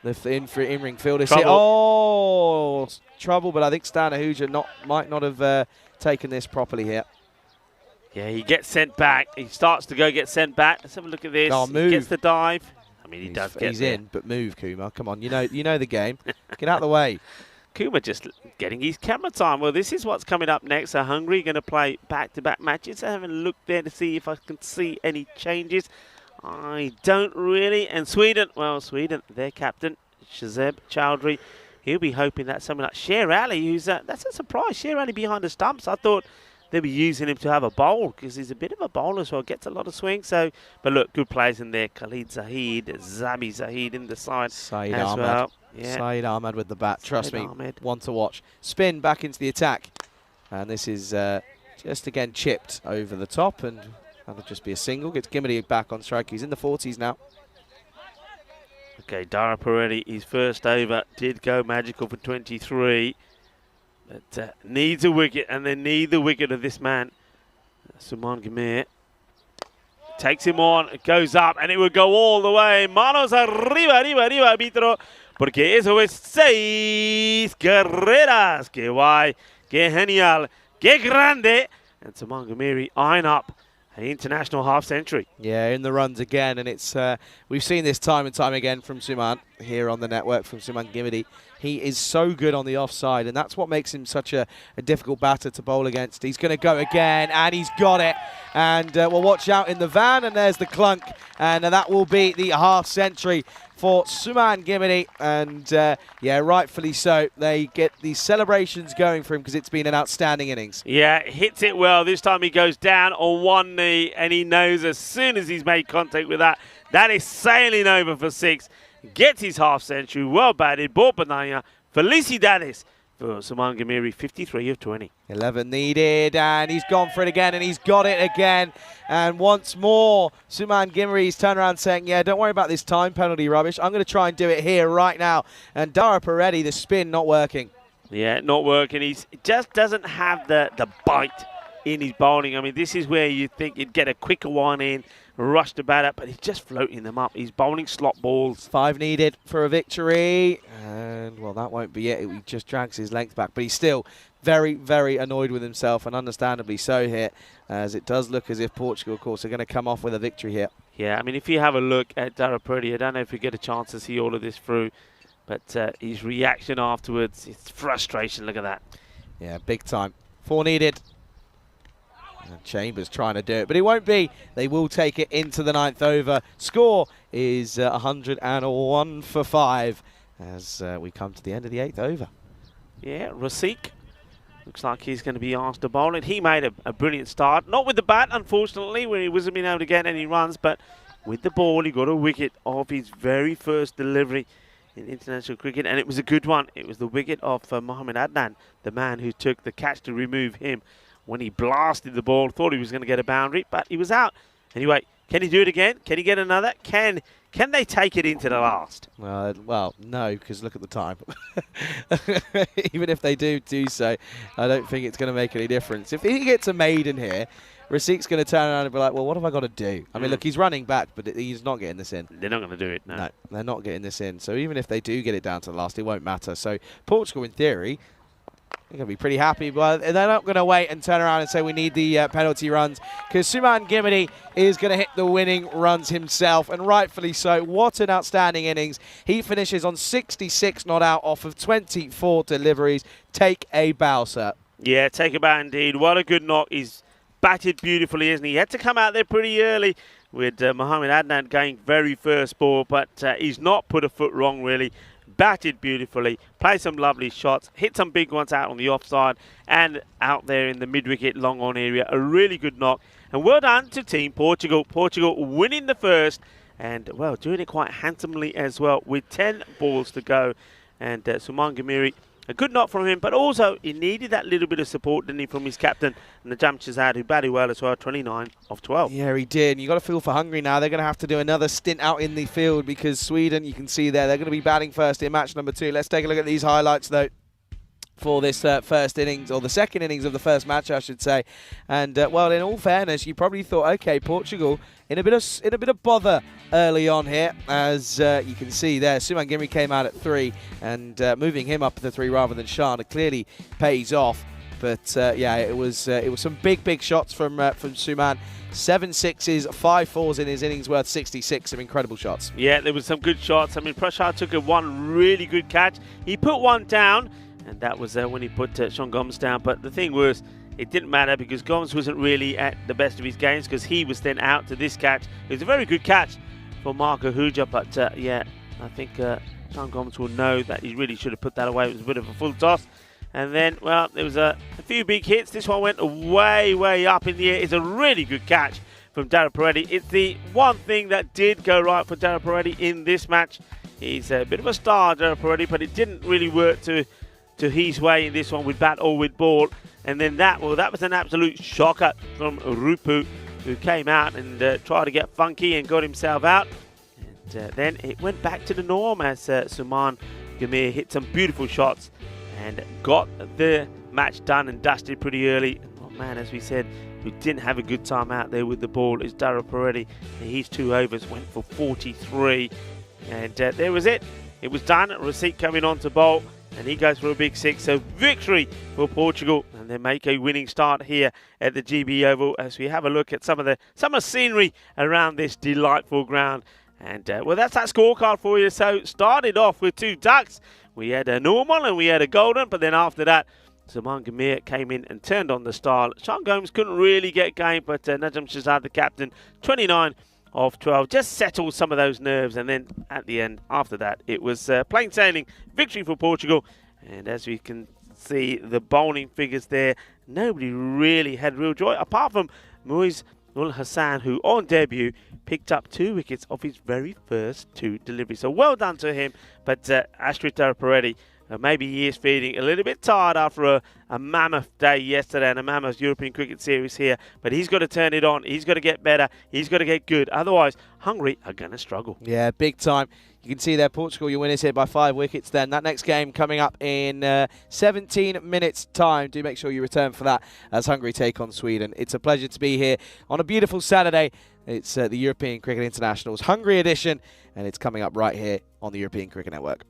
the in-ring fielder. Oh, trouble, but I think Stan Ahuja might not have taken this properly here. Yeah, he gets sent back. He starts to get sent back. Let's have a look at this. Oh, move. He gets the dive. I mean, he's in, but move, Kumar. Come on, you know the game. Get out of the way. Kumar just getting his camera time. Well, this is what's coming up next. So Hungary going to play back-to-back matches. I haven't looked there to see if I can see any changes. I don't really. And Sweden, their captain, Shazeb Chowdhury, he'll be hoping that someone like Sher Ali, who's that's a surprise. Sher Ali behind the stumps. I thought they'll be using him to have a bowl because he's a bit of a bowler as well. Gets a lot of swing. So, but look, good players in there. Khalid Zahid, Zabi Zahid in the side Saeed as Ahmed. well. Yeah. Saeed Ahmed with the bat. Trust me, Ahmed. one to watch. Spin back into the attack. And this is just again chipped over the top, and that'll just be a single. Gets Gimmerty back on strike. He's in the 40s now. Okay, Dara Peretti, his first over did go magical for 23. But needs a wicket, and they need the wicket of this man, Suman Gamir. Takes him on, it goes up, and it will go all the way. Manos arriba, arbitro. Porque eso es 6 carreras. Qué guay, qué genial, qué grande. And Suman Gamiri eyeing up an international half-century. Yeah, in the runs again, and it's we've seen this time and time again from Suman here on the network, from Suman Gimidi. He is so good on the offside, and that's what makes him such a difficult batter to bowl against. He's going to go again, and he's got it. And we'll watch out in the van, and there's the clunk, and that will be the half-century for Suman Gimidi. And yeah, rightfully so. They get the celebrations going for him because it's been an outstanding innings. Yeah, hits it well. This time he goes down on one knee, and he knows as soon as he's made contact with that, that is sailing over for 6. Gets his half-century, well batted, Borpanaya, Felicidades for Suman Gamiri, 53 of 20. 11 needed, and he's gone for it again, and he's got it again. And once more, Suman Gimri's turned around saying, yeah, don't worry about this time penalty rubbish. I'm going to try and do it here right now. And Dara Peretti, the spin not working. Yeah, not working. He just doesn't have the bite in his bowling. I mean, this is where you think you'd get a quicker one in, rush the batter, but he's just floating them up. He's bowling slot balls. 5 needed for a victory. And, well, that won't be it. He just drags his length back. But he's still very, very annoyed with himself, and understandably so here, as it does look as if Portugal, of course, are going to come off with a victory here. Yeah, I mean, if you have a look at Dara Purdy, I don't know if we get a chance to see all of this through, but his reaction afterwards, it's frustration. Look at that. Yeah, big time. 4 needed. And Chambers trying to do it, but it won't be. They will take it into the 9th over. Score is 101 for 5 as we come to the end of the 8th over. Yeah, Rasik looks like he's going to be asked to bowl it. He made a brilliant start. Not with the bat, unfortunately, where he wasn't being able to get any runs, but with the ball, he got a wicket off his very first delivery in international cricket, and it was a good one. It was the wicket of Mohamed Adnan, the man who took the catch to remove him when he blasted the ball. Thought he was going to get a boundary, but he was out. Anyway, can he do it again? Can he get another? Can they take it into the last? Well, no, because look at the time. Even if they do so, I don't think it's going to make any difference. If he gets a maiden here, Rasik's going to turn around and be like, well, what have I got to do? I mean, look, he's running back, but he's not getting this in. They're not going to do it, no. No, they're not getting this in. So even if they do get it down to the last, it won't matter. So Portugal, in theory, they're going to be pretty happy, but they're not going to wait and turn around and say we need the penalty runs, because Suman Gimini is going to hit the winning runs himself, and rightfully so. What an outstanding innings. He finishes on 66 not out off of 24 deliveries. Take a bow, sir. Yeah, take a bow indeed. What a good knock. He's batted beautifully, isn't he? He had to come out there pretty early with Mohamed Adnan going very first ball, but he's not put a foot wrong, really. Batted beautifully, played some lovely shots, hit some big ones out on the offside and out there in the mid-wicket long on area. A really good knock. And well done to Team Portugal. Portugal winning the first and, well, doing it quite handsomely as well with 10 balls to go. And Suman Gimiri, a good knock from him, but also he needed that little bit of support, didn't he, from his captain, Najam Shazad, who batted well as well, 29 of 12. Yeah, he did. And you got to feel for Hungary now. They're going to have to do another stint out in the field, because Sweden, you can see there, they're going to be batting first in match number 2. Let's take a look at these highlights, though, for this first innings, or the second innings of the first match, I should say. And well, in all fairness, you probably thought, okay, Portugal in a bit of bother early on here, as you can see there. Suman Gimri came out at 3, and moving him up to 3 rather than Shah clearly pays off. But yeah, it was some big shots from Suman. 7 sixes, 5 fours in his innings, worth 66. Some incredible shots. Yeah, there was some good shots. I mean, Prashad took one really good catch. He put one down, and that was when he put Sean Gomes down. But the thing was, it didn't matter, because Gomes wasn't really at the best of his games, because he was then out to this catch. It was a very good catch for Marco Huja, but yeah, I think Sean Gomes will know that he really should have put that away. It was a bit of a full toss. And then, well, there was a few big hits. This one went way up in the air. It's a really good catch from Dara Peretti. It's the one thing that did go right for Dara Peretti in this match. He's a bit of a star, Dara Peretti, but it didn't really work to his way in this one with bat or with ball. And then that was an absolute shocker from Rupu, who came out and tried to get funky and got himself out. And then it went back to the norm as Suman Gamir hit some beautiful shots and got the match done and dusted pretty early. Oh man, as we said, who didn't have a good time out there with the ball is Dara Peretti. His 2 overs went for 43. And there was it. It was done. Rasik coming on to bowl, and he goes for a big 6. So victory for Portugal, and they make a winning start here at the GB Oval as we have a look at some of the scenery around this delightful ground. And well, that's that scorecard for you. So started off with 2 ducks. We had a normal and we had a golden, but then after that, Suman Gamir came in and turned on the style. Sean Gomes couldn't really get game, but Najam Shazad, the captain, 29 of 12, just settled some of those nerves. And then at the end, after that, it was plain sailing victory for Portugal. And as we can see, the bowling figures there, nobody really had real joy, apart from Muiz Ul Hassan, who on debut picked up 2 wickets off his very first 2 deliveries. So well done to him. But Ashrit Dara Peretti Maybe he is feeling a little bit tired after a mammoth day yesterday and a mammoth European Cricket Series here. But he's got to turn it on. He's got to get better. He's got to get good. Otherwise, Hungary are going to struggle. Yeah, big time. You can see there, Portugal, your winners here by 5 wickets then. That next game coming up in 17 minutes' time. Do make sure you return for that as Hungary take on Sweden. It's a pleasure to be here on a beautiful Saturday. It's the European Cricket International's Hungary edition, and it's coming up right here on the European Cricket Network.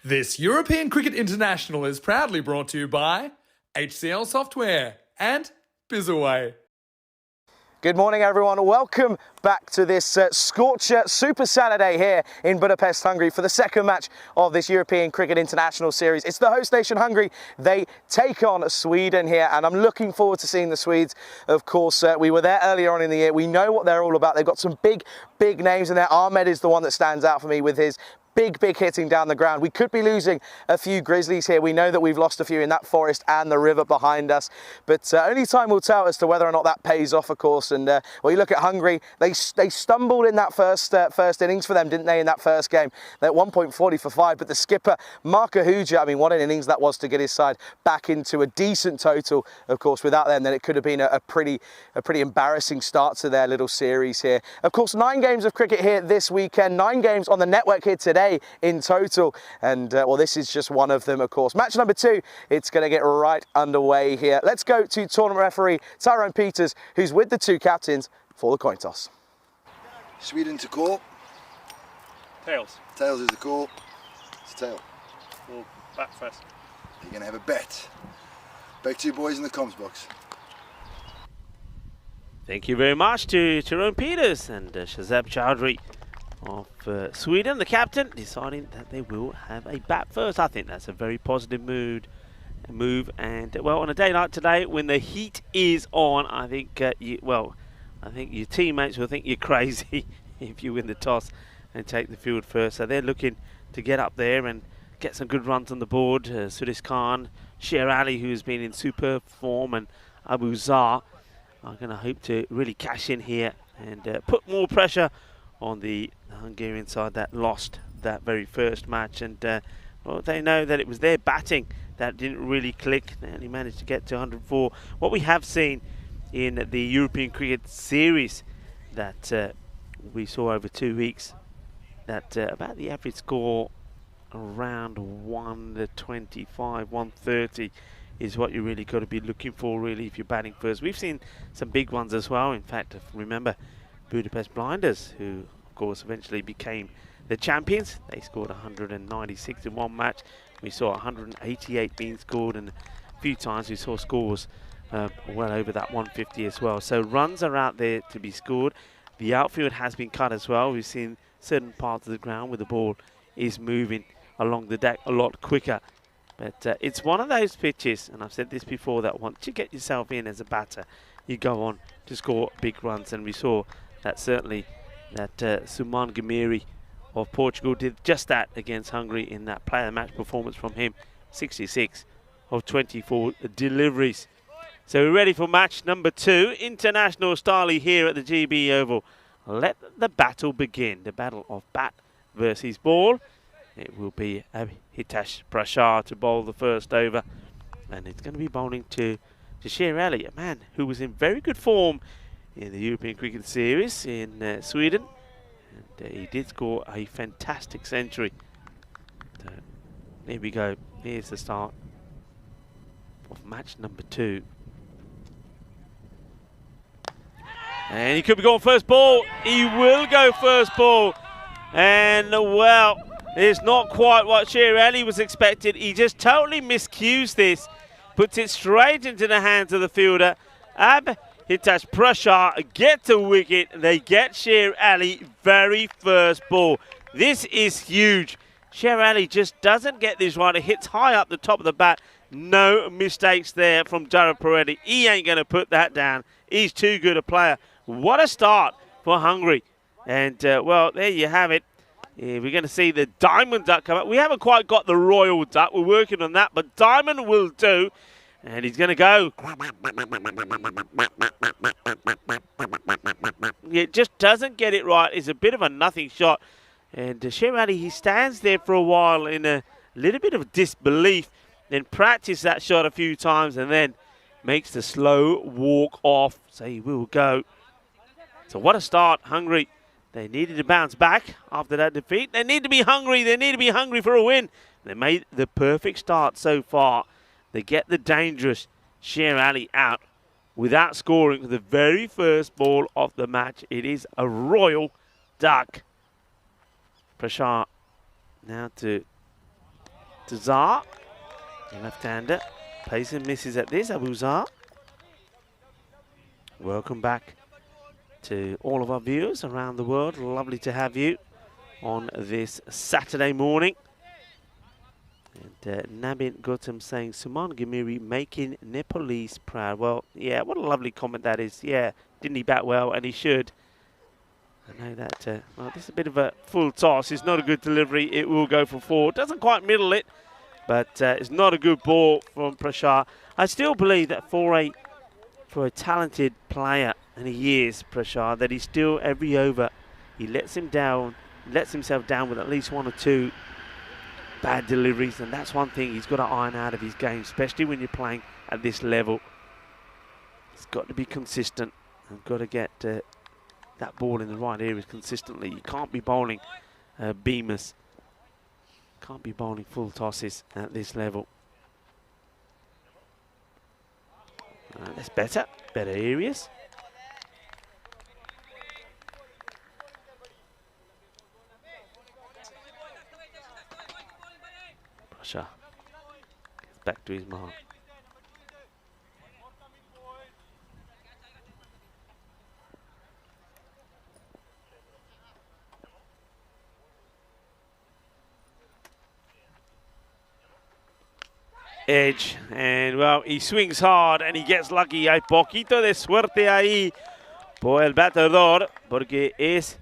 This European Cricket International is proudly brought to you by HCL Software and Bizaway. Good morning, everyone. Welcome back to this Scorcher Super Saturday here in Budapest, Hungary for the second match of this European Cricket International Series. It's the host nation, Hungary. They take on Sweden here, and I'm looking forward to seeing the Swedes. Of course, we were there earlier on in the year. We know what they're all about. They've got some big names in there. Ahmed is the one that stands out for me with his big hitting down the ground. We could be losing a few Grizzlies here. We know that we've lost a few in that forest and the river behind us, but only time will tell as to whether or not that pays off, of course. And well, you look at Hungary, they stumbled in that first innings for them, didn't they, in that first game? They're at 1.40 for 5, but the skipper, Marko Huja, I mean, what an innings that was to get his side back into a decent total. Of course, without them, then it could have been a pretty embarrassing start to their little series here. Of course, 9 games of cricket here this weekend, 9 games on the network here today in total, and well, this is just one of them, of course. Match number 2, it's going to get right underway here. Let's go to tournament referee Tyrone Peters, who's with the 2 captains for the coin toss. Sweden to call. Tails. Tails is the call. It's tail. We'll bat first. You're going to have a bet. Back to you boys in the comms box. Thank you very much to Tyrone Peters and Shazab Chowdhury of Sweden, the captain, deciding that they will have a bat first. I think that's a very positive move, and well, on a day like today when the heat is on, I think I think your teammates will think you're crazy if you win the toss and take the field first. So they're looking to get up there and get some good runs on the board. Sudis Khan, Sher Ali, who's been in superb form, and Abu Zar are going to hope to really cash in here and put more pressure on the Hungarian side that lost that very first match. And well, they know that it was their batting that didn't really click. They only managed to get to 104. What we have seen in the European Cricket Series that we saw over 2 weeks, that about the average score around 125, 130 is what you really got to be looking for, really, if you're batting first. We've seen some big ones as well. In fact, remember Budapest Blinders, who of course eventually became the champions. They scored 196 in one match. We saw 188 being scored, and a few times we saw scores well over that 150 as well. So runs are out there to be scored. The outfield has been cut as well. We've seen certain parts of the ground where the ball is moving along the deck a lot quicker. But it's one of those pitches, and I've said this before, that once you get yourself in as a batter, you go on to score big runs. And we saw that certainly that Suman Gamiri of Portugal did just that against Hungary in that player match performance from him. 66 of 24 deliveries. So we're ready for match number 2, international style here at the GB Oval. Let the battle begin. The battle of bat versus ball. It will be Hitesh Prashar to bowl the first over, and it's going to be bowling to Sher Ali, a man who was in very good form in the European Cricket Series in Sweden, and he did score a fantastic century. So, here we go. Here's the start of match number 2. And he could be going first ball. He will go first ball. And well, it's not quite what Sher Ali was expected. He just totally miscues this. Puts it straight into the hands of the fielder. Hitesh Prashar gets a wicket. They get Sher Ali very first ball. This is huge. Sher Ali just doesn't get this right. It hits high up the top of the bat. No mistakes there from Jared Paredes. He ain't going to put that down. He's too good a player. What a start for Hungary. And, well, there you have it. We're going to see the Diamond Duck come up. We haven't quite got the Royal Duck. We're working on that, but Diamond will do. And he's going to go. It just doesn't get it right. It's a bit of a nothing shot. And Sher Ali, he stands there for a while in a little bit of disbelief, then practices that shot a few times and then makes the slow walk off. So he will go. So what a start, Hungary. They needed to bounce back after that defeat. They need to be hungry. They need to be hungry for a win. They made the perfect start so far. They get the dangerous Sher Ali out without scoring the very first ball of the match. It is a Royal Duck. Prashar now to to Zar. The left-hander. Pays and misses at this, Abu Zar. Welcome back to all of our viewers around the world. Lovely to have you on this Saturday morning. And Nabin Gautam saying, Suman Ghamiri making Nepalese proud. Well, yeah, what a lovely comment that is. Yeah, didn't he bat well? And he should. I know that, well, this is a bit of a full toss. It's not a good delivery. It will go for 4. Doesn't quite middle it, but it's not a good ball from Prashar. I still believe that for a talented player, and he is, Prashar, that he's still every over, he lets himself down with at least 1 or 2 bad deliveries, and that's one thing he's got to iron out of his game, especially when you're playing at this level. He's got to be consistent and got to get that ball in the right areas consistently. You can't be bowling beamers. Can't be bowling full tosses at this level. That's better areas. Prashar gets back to his mark. Edge, and well, he swings hard and he gets lucky. Hay poquito de suerte ahí por el batedor, porque es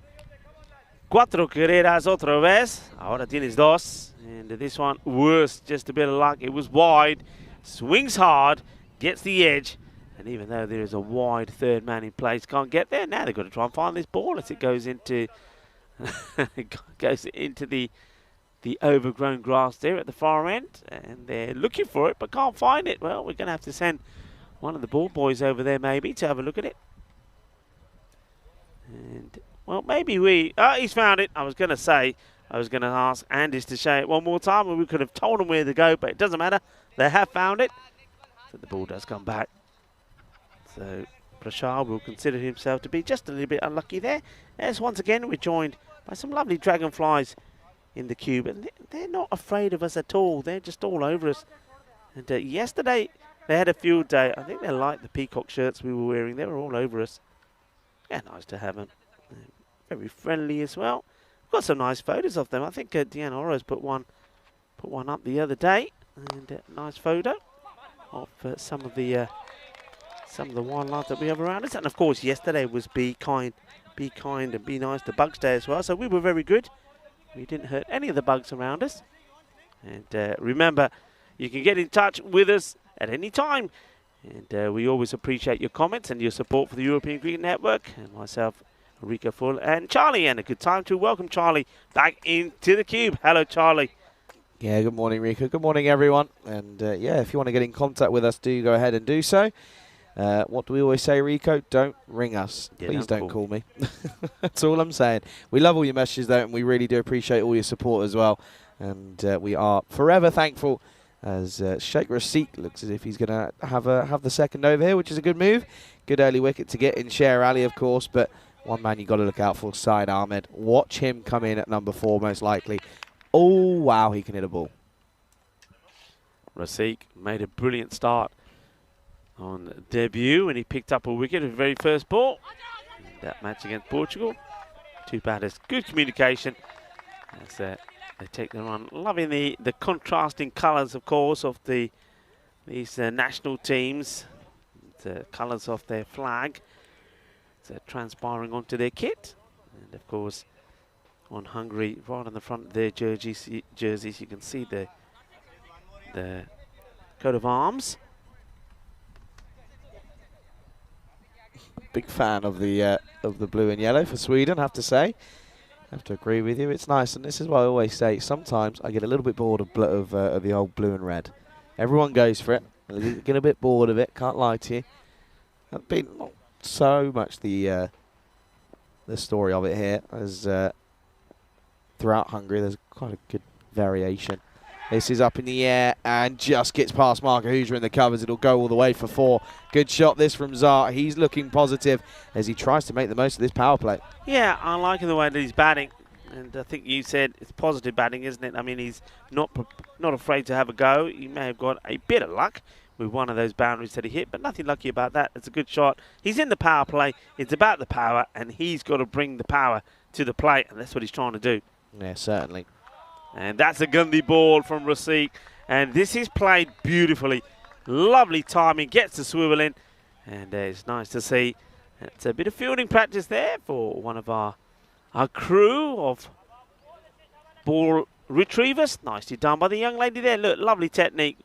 4 carreras otra vez. Ahora tienes 2, and this one worse, just a bit of luck. It was wide, swings hard, gets the edge, and even though there is a wide third man in place, can't get there. Now they've got to try and find this ball as it goes into the overgrown grass there at the far end, and they're looking for it but can't find it. Well, we're going to have to send one of the ball boys over there maybe to have a look at it. And, well, maybe he's found it. I was going to ask Andis to show it one more time, and we could have told him where to go, but it doesn't matter. They have found it. So the ball does come back. So Prashar will consider himself to be just a little bit unlucky there. As once again, we're joined by some lovely dragonflies in the cube, and they're not afraid of us at all. They're just all over us. And yesterday they had a field day. I think they liked the peacock shirts we were wearing. They were all over us. Yeah, nice to have them. Very friendly as well. Got some nice photos of them. I think Deanne Oro's put one up the other day, and nice photo of some of the wildlife that we have around us. And of course, yesterday was Be Kind and Be Nice to Bugs Day as well. So we were very good. We didn't hurt any of the bugs around us. And remember, you can get in touch with us at any time. And we always appreciate your comments and your support for the European Cricket Network. And myself, Rico Full, and Charlie. And a good time to welcome Charlie back into the cube. Hello, Charlie. Yeah, good morning, Rico. Good morning, everyone. And yeah, if you want to get in contact with us, do go ahead and do so. What do we always say, Rico? Don't ring us. Yeah, Please don't call me. That's all I'm saying. We love all your messages, though, and we really do appreciate all your support as well. And we are forever thankful as Sheikh Rasik looks as if he's going to have the second over here, which is a good move. Good early wicket to get in Sher Ali, of course, but one man you've got to look out for, Syed Ahmed. Watch him come in at number 4, most likely. Oh, wow, he can hit a ball. Rasik made a brilliant start on debut when he picked up a wicket at the very first ball. In that match against Portugal. 2 batters, good communication as they take the run. Loving the contrasting colours, of course, of these national teams. The colours of their flag. It's transpiring onto their kit. And of course, on Hungary, right on the front of their jerseys, you can see the coat of arms. Big fan of the blue and yellow for Sweden, I have to say. I have to agree with you. It's nice, and this is what I always say. Sometimes I get a little bit bored of the old blue and red. Everyone goes for it. I get a bit bored of it. Can't lie to you. I've been not so much the story of it here as throughout Hungary. There's quite a good variation. This is up in the air and just gets past Marco Hoosier in the covers. It'll go all the way for 4. Good shot this from Zar. He's looking positive as he tries to make the most of this power play. Yeah, I'm liking the way that he's batting. And I think you said it's positive batting, isn't it? I mean, he's not afraid to have a go. He may have got a bit of luck with one of those boundaries that he hit, but nothing lucky about that. It's a good shot. He's in the power play. It's about the power, and he's got to bring the power to the plate, and that's what he's trying to do. Yeah, certainly. And that's a Gundy ball from Rasik, and this is played beautifully. Lovely timing, gets the swivel in, and it's nice to see. It's a bit of fielding practice there for one of our crew of ball retrievers. Nicely done by the young lady there. Look, lovely technique.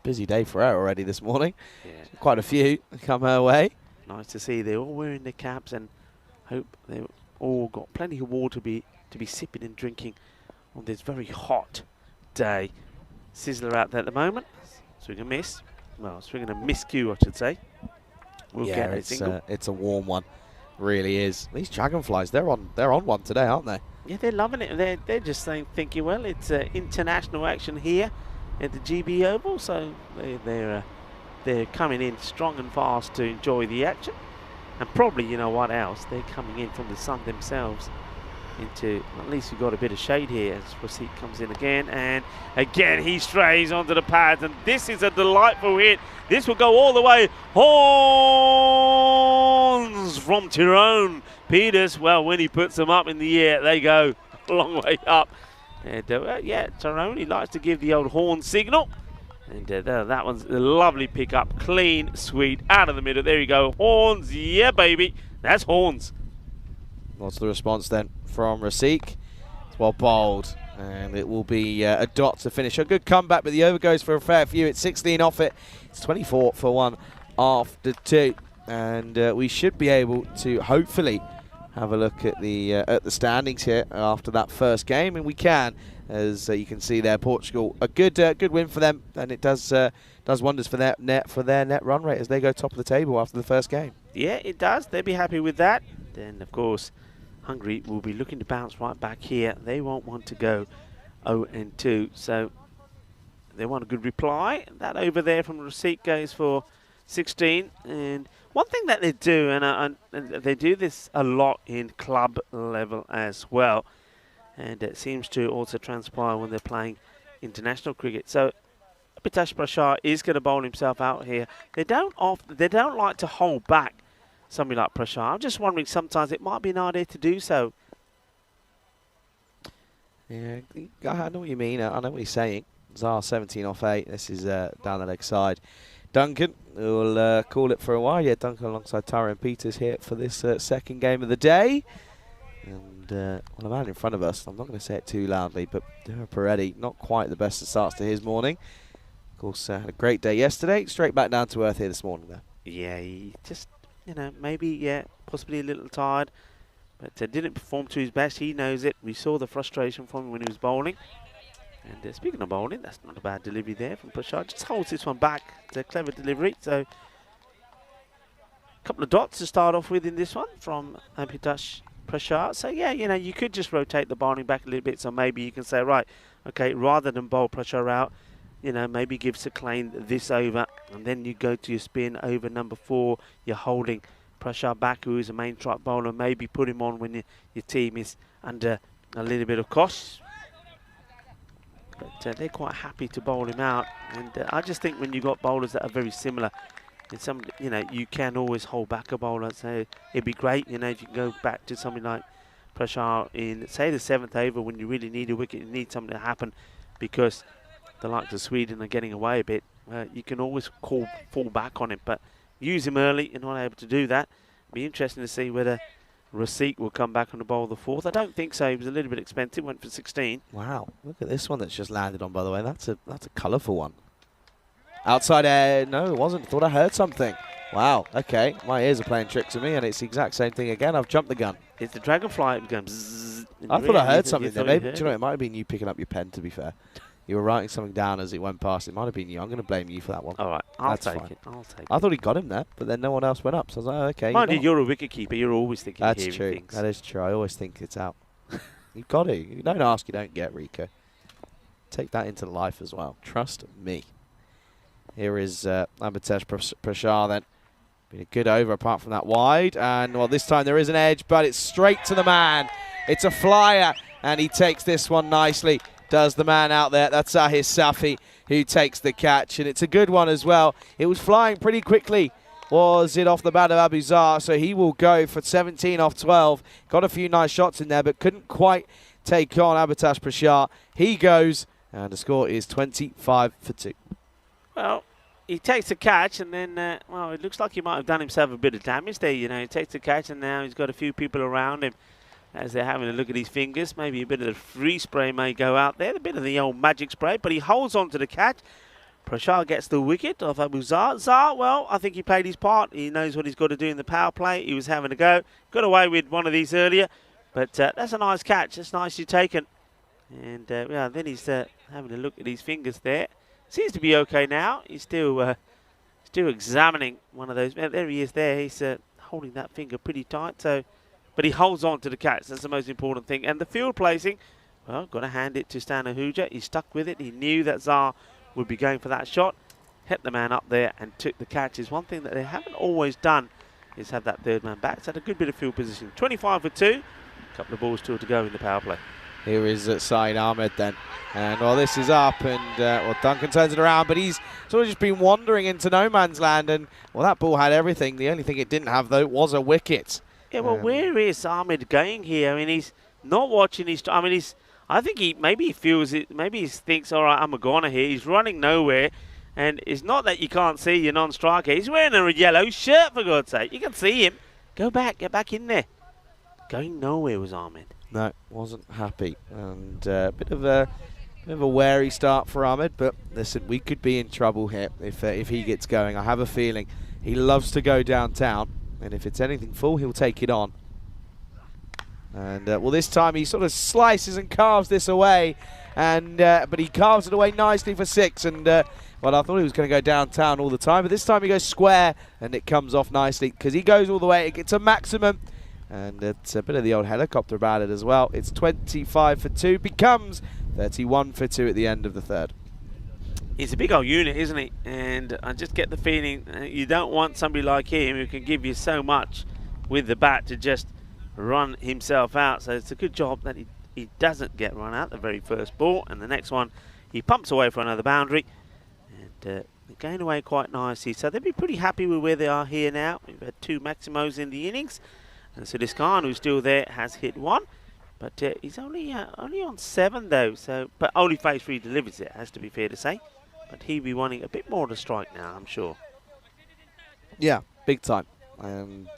Busy day for her already this morning. Yeah. Quite a few come her way. Nice to see they're all wearing their caps, and hope they've all got plenty of water to be sipping and drinking on this very hot day. Sizzler out there at the moment. Swing and miss. Well, swing and a miscue, I should say. We'll yeah, get a single. It's a warm one. Really is. These dragonflies, they're on one today, aren't they? Yeah, they're loving it. They're just thinking, well, it's international action here at the GB Oval, so they're coming in strong and fast to enjoy the action. And probably, you know what else, they're coming in from the sun themselves into, at least we've got a bit of shade here as Rasik comes in again, and again he strays onto the pads, and this is a delightful hit. This will go all the way. Horns from Tyrone Peters. Well, when he puts them up in the air, they go a long way up. And yeah, Tyrone, he likes to give the old horn signal. And that one's a lovely pickup. Clean, sweet, out of the middle. There you go. Horns, yeah, baby. That's horns. What's the response then from Rasik? It's well bowled, and it will be a dot to finish. A good comeback, but the over goes for a fair few. It's 16 off it. It's 24 for 1 after 2. And we should be able to hopefully have a look at the standings here after that first game, and we can, as you can see there, Portugal, a good win for them, and it does wonders for their net run rate as they go top of the table after the first game. Yeah, it does. They'll be happy with that. Then, of course, Hungary will be looking to bounce right back here. They won't want to go 0-2, so they want a good reply. That over there from Rasik goes for 16, and one thing that they do, and they do this a lot in club level as well, and it seems to also transpire when they're playing international cricket. So Abhitash Prashar is going to bowl himself out here. They don't like to hold back somebody like Prashar. I'm just wondering, sometimes it might be an idea to do so. Yeah, I know what you mean. I know what you're saying. Zar 17 off 8. This is down the leg side. Duncan will call it for a while. Yeah, Duncan alongside Tyrone Peters here for this second game of the day. And well, the man in front of us, I'm not going to say it too loudly, but Peretti, not quite the best of starts to his morning. Of course, had a great day yesterday. Straight back down to earth here this morning, though. Yeah, he just, maybe, yeah, possibly a little tired. But didn't perform to his best. He knows it. We saw the frustration from him when he was bowling. And speaking of bowling, that's not a bad delivery there from Prashar. Just holds this one back. It's a clever delivery. So, a couple of dots to start off with in this one from Abhitash Prashar. So, yeah, you could just rotate the bowling back a little bit. So, maybe you can say, right, okay, rather than bowl Prashar out, maybe give Sakleen this over. And then you go to your spin over number 4. You're holding Prashar back, who is a main strike bowler. Maybe put him on when your team is under a little bit of cost. But they're quite happy to bowl him out, and I just think when you've got bowlers that are very similar, you can always hold back a bowler. So it'd be great, if you can go back to something like Prashar in, say, the 7th over when you really need a wicket, you need something to happen, because the likes of Sweden are getting away a bit. You can always fall back on him, but use him early. You're not able to do that. It'd be interesting to see whether Rasik will come back on the bowl the 4th. I don't think so. He was a little bit expensive. Went for 16. Wow, look at this one that's just landed on, by the way. That's a colourful one. Outside air. No, it wasn't. Thought I heard something. Wow, okay. My ears are playing tricks on me, and it's the exact same thing again. I've jumped the gun. It's the dragonfly. It was going bzzz. I thought I heard something there. Maybe, do you know, it might have been you picking up your pen, to be fair. You were writing something down as it went past. It might have been you. I'm going to blame you for that one. All right, I'll take it. I thought he got him there, but then no one else went up. So I was like, oh, okay. Mind you, you're a wicket keeper. You're always thinking. That's true. Things. That is true. I always think it's out. You've got it. You don't ask, you don't get, Rico. Take that into life as well. Trust me. Here is Abhitash Prashar then. Been a good over apart from that wide. And, well, this time there is an edge, but it's straight to the man. It's a flyer, and he takes this one nicely. Does the man out there. That's Ahir Safi who takes the catch, and it's a good one as well. It was flying pretty quickly. Was it off the bat of Abu Zar? So he will go for 17 off 12. Got a few nice shots in there, but couldn't quite take on Abatash Prashar. He goes, and the score is 25 for 2. Well, he takes the catch, and then, well, it looks like he might have done himself a bit of damage there. You know, he takes the catch, and now he's got a few people around him as they're having a look at his fingers. Maybe a bit of the free spray may go out there, a bit of the old magic spray, but he holds on to the catch. Prashar gets the wicket off Abu Zar. Zar, well, I think he played his part. He knows what he's got to do in the power play. He was having a go. Got away with one of these earlier, but that's a nice catch. That's nicely taken. And yeah, then he's having a look at his fingers there. Seems to be okay now. He's still examining one of those. There he is there. He's holding that finger pretty tight. So, but he holds on to the catch. That's the most important thing. And the field placing, well, got to hand it to Stan Ahuja. He stuck with it. He knew that Zar would be going for that shot. Hit the man up there and took the catches. One thing that they haven't always done is have that third man back. So had a good bit of field position. 25 for 2. A couple of balls still to go in the power play. Here is Saeed Ahmed then. And well, this is up, and well, Duncan turns it around, but he's sort of just been wandering into no man's land. And well, that ball had everything. The only thing it didn't have, though, was a wicket. Yeah, well, where is Ahmed going here? I mean, he's not watching his. I mean, I think maybe he feels it. Maybe he thinks, all right, I'm a goner here. He's running nowhere, and it's not that you can't see your non-striker. He's wearing a yellow shirt, for God's sake. You can see him. Go back, get back in there. Going nowhere was Ahmed. No, wasn't happy, and a bit of a wary start for Ahmed. But listen, we could be in trouble here if he gets going. I have a feeling he loves to go downtown, and if it's anything full, he'll take it on. And well, this time he sort of slices and carves this away, and but he carves it away nicely for 6. And well, I thought he was going to go downtown all the time, but this time he goes square, and it comes off nicely because he goes all the way. It gets a maximum. And it's a bit of the old helicopter about it as well. It's 25 for 2, becomes 31 for 2 at the end of the third. He's a big old unit, isn't he? And I just get the feeling you don't want somebody like him who can give you so much with the bat to just run himself out. So it's a good job that he doesn't get run out the very first ball. And the next one, he pumps away for another boundary. And they're going away quite nicely. So they'll be pretty happy with where they are here now. We've had 2 Maximos in the innings. And so this Khan, who's still there, has hit 1, but he's only on 7 though. So, but only phase 3 delivers it, has to be fair to say. But he'll be wanting a bit more to strike now, I'm sure. Yeah, big time. And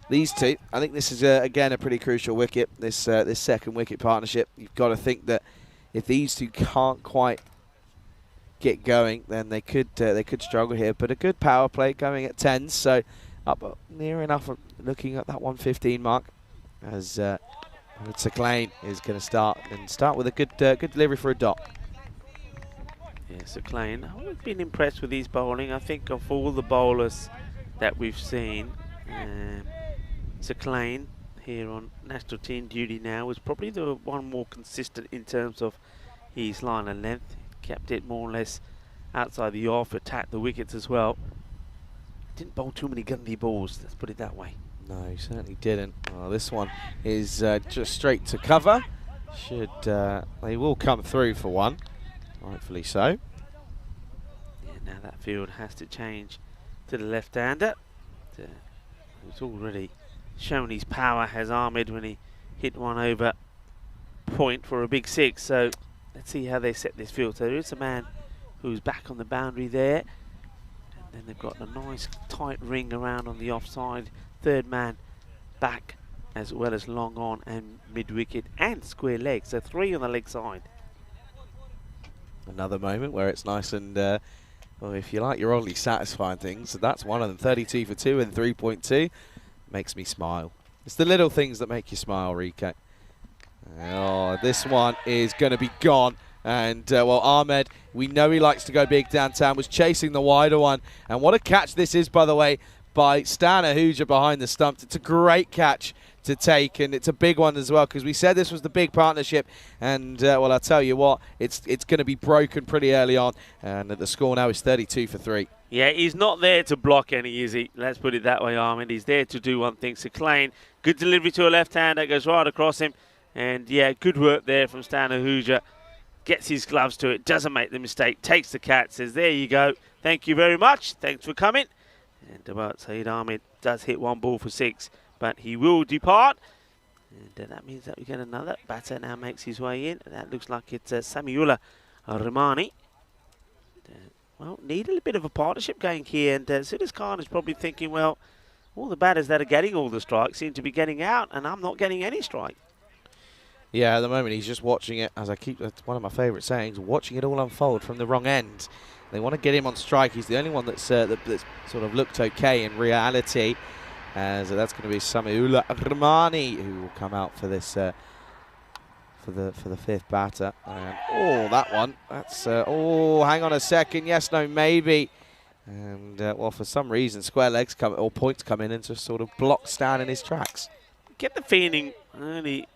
these two, I think this is again a pretty crucial wicket. This second wicket partnership. You've got to think that if these two can't quite get going, then they could struggle here. But a good power play going at 10, so up near enough. Looking at that 115 mark, as Saklayne is going to start with a good delivery for a dot. Yeah, Saklayne, I've been impressed with his bowling. I think of all the bowlers that we've seen, Saklayne here on national team duty now is probably the one more consistent in terms of his line of length. Kept it more or less outside the off, attacked the wickets as well. Didn't bowl too many gundy balls, let's put it that way. No, he certainly didn't. Well, this one is just straight to cover. They will come through for one, rightfully so. Yeah, now that field has to change to the left-hander. He's already shown his power, has Ahmed, when he hit one over point for a big 6. So let's see how they set this field. So there is a man who's back on the boundary there. And then they've got a nice tight ring around on the offside. Third man back, as well as long on and mid-wicket and square leg. So 3 on the leg side. Another moment where it's nice and, well, if you like your oddly satisfying things, so that's one of them. 32 for 2 and 3.2. Makes me smile. It's the little things that make you smile, Rico. Oh, this one is going to be gone. And, well, Ahmed, we know he likes to go big downtown, was chasing the wider one. And what a catch this is, by the way, by Stan Ahuja behind the stumps. It's a great catch to take, and it's a big one as well, because we said this was the big partnership. And, well, I'll tell you what, it's going to be broken pretty early on. And the score now is 32 for 3. Yeah, he's not there to block any, is he? Let's put it that way, Armin. He's there to do one thing. So Klein, good delivery to a left hand that goes right across him. And yeah, good work there from Stanahuja. Gets his gloves to it, doesn't make the mistake, takes the cat, says, there you go. Thank you very much. Thanks for coming. And about Saeed Ahmed does hit 1 ball for 6, but he will depart. And that means that we get another batter now makes his way in. That looks like it's Samiullah Rahmani. Well, need a bit of a partnership going here, and Siddharth Khan is probably thinking, well, all the batters that are getting all the strikes seem to be getting out, and I'm not getting any strike. Yeah, at the moment he's just watching it, as that's one of my favourite sayings, watching it all unfold from the wrong end. They want to get him on strike. He's the only one that's sort of looked okay in reality, as that's going to be Samiullah Rahmani who will come out for this for the 5th batter. And, oh, that one. That's oh, hang on a second. Yes, no, maybe. And well, for some reason, square legs come or points come in and just sort of block Stan in his tracks. Get the feeling, early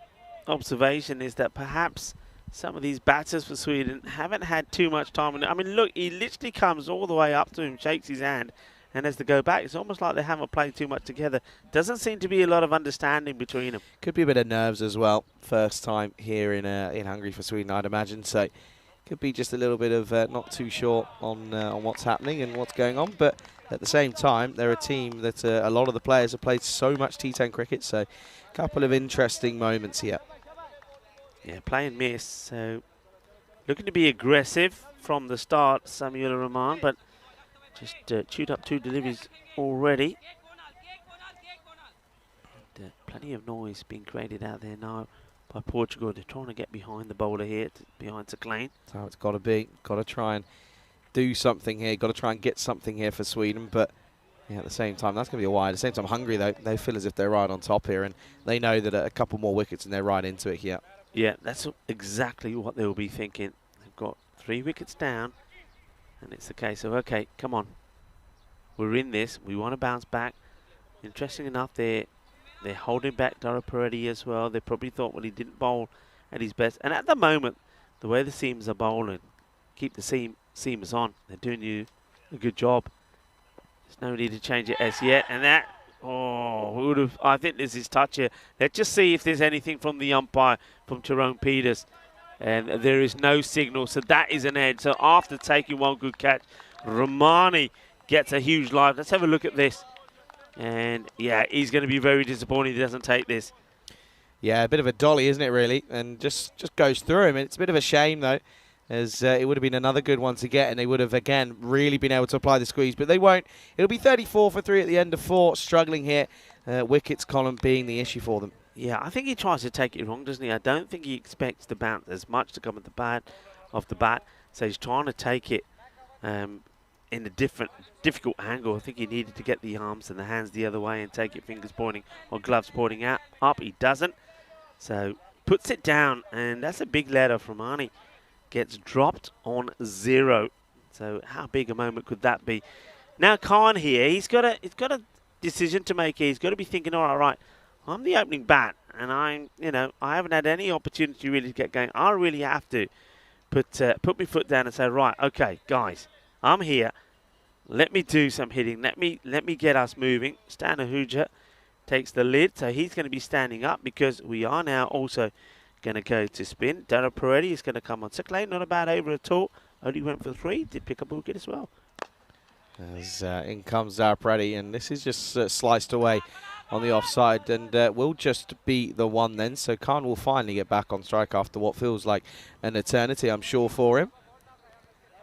observation is that perhaps some of these batters for Sweden haven't had too much time. I mean, look, he literally comes all the way up to him, shakes his hand, and as they go back, it's almost like they haven't played too much together. Doesn't seem to be a lot of understanding between them. Could be a bit of nerves as well. First time here in Hungary for Sweden, I'd imagine. So could be just a little bit of not too sure on what's happening and what's going on. But at the same time, they're a team that a lot of the players have played so much T10 cricket. So a couple of interesting moments here. Yeah, play and miss. So looking to be aggressive from the start, Samiullah Rahman, but just chewed up 2 deliveries already. And, plenty of noise being created out there now by Portugal. They're trying to get behind the bowler here, behind Klein. That's how it's got to be. Got to try and do something here. Got to try and get something here for Sweden. But yeah, at the same time, that's going to be a wide. At the same time, Hungary, though, they feel as if they're right on top here. And they know that a couple more wickets and they're right into it here. Yeah, that's exactly what they'll be thinking. They've got 3 wickets down. And it's the case of, okay, come on. We're in this. We want to bounce back. Interesting enough, they're holding back Dara Peretti as well. They probably thought, well, he didn't bowl at his best. And at the moment, the way the seamers are bowling, keep the seamers on. They're doing you a good job. There's no need to change it as yet. And that, oh, I think this is touch here. Let's just see if there's anything from the umpire, from Tyrone Peters. And there is no signal, so that is an edge. So after taking 1 good catch, Rahmani gets a huge live. Let's have a look at this. And yeah, he's going to be very disappointed he doesn't take this. Yeah, a bit of a dolly, isn't it, really? And just goes through him. It's a bit of a shame, though, as it would have been another good one to get, and they would have, again, really been able to apply the squeeze. But they won't. It'll be 34 for 3 at the end of 4, struggling here. Wickets column being the issue for them. Yeah, I think he tries to take it wrong, doesn't he? I don't think he expects the bounce as much to come at the off the bat. So he's trying to take it in a difficult angle. I think he needed to get the arms and the hands the other way and take it fingers pointing or gloves pointing up. He doesn't. So puts it down, and that's a big letter from Arnie. Gets dropped on 0. So how big a moment could that be? Now Khan here, he's got a decision to make here. He's got to be thinking, all right, I'm the opening bat, and I haven't had any opportunity really to get going. I really have to put my foot down and say, right, okay, guys, I'm here. Let me do some hitting. Let me get us moving. Stanahuja takes the lid, so he's going to be standing up because we are now also going to go to spin. Dara Peretti is going to come on. Klein, not a bad over at all. Only went for 3. Did pick up a wicket as well. As in comes Dara Peretti, and this is just sliced away on the offside, and will just be the one then. So Khan will finally get back on strike after what feels like an eternity, I'm sure, for him.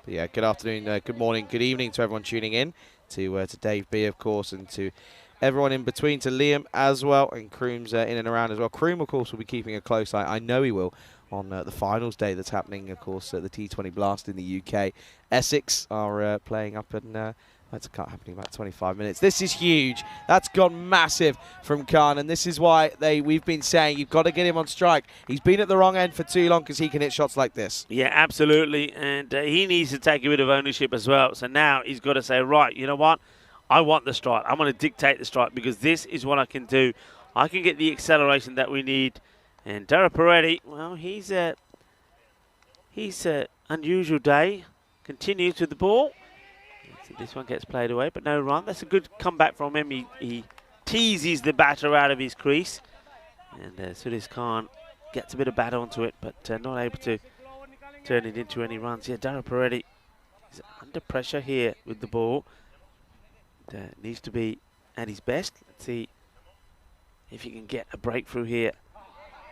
But yeah, good afternoon, good morning, good evening to everyone tuning in, to Dave B, of course, and to everyone in between, to Liam as well, and Kroom's in and around as well. Kroom, of course, will be keeping a close eye. I know he will on the finals day that's happening, of course, at the T20 Blast in the UK. Essex are playing up in... That's happening about 25 minutes. This is huge. That's gone massive from Khan, and this is why we've been saying you've got to get him on strike. He's been at the wrong end for too long because he can hit shots like this. Yeah, absolutely, and he needs to take a bit of ownership as well. So now he's got to say, right, you know what? I want the strike. I'm going to dictate the strike because this is what I can do. I can get the acceleration that we need. And Dara Peretti, well, he's unusual day. Continues with the ball. So this one gets played away, but no run. That's a good comeback from him. He teases the batter out of his crease. And Sulis Khan gets a bit of bat onto it, but not able to turn it into any runs. Yeah, Dara Peretti is under pressure here with the ball. Needs to be at his best. Let's see if he can get a breakthrough here.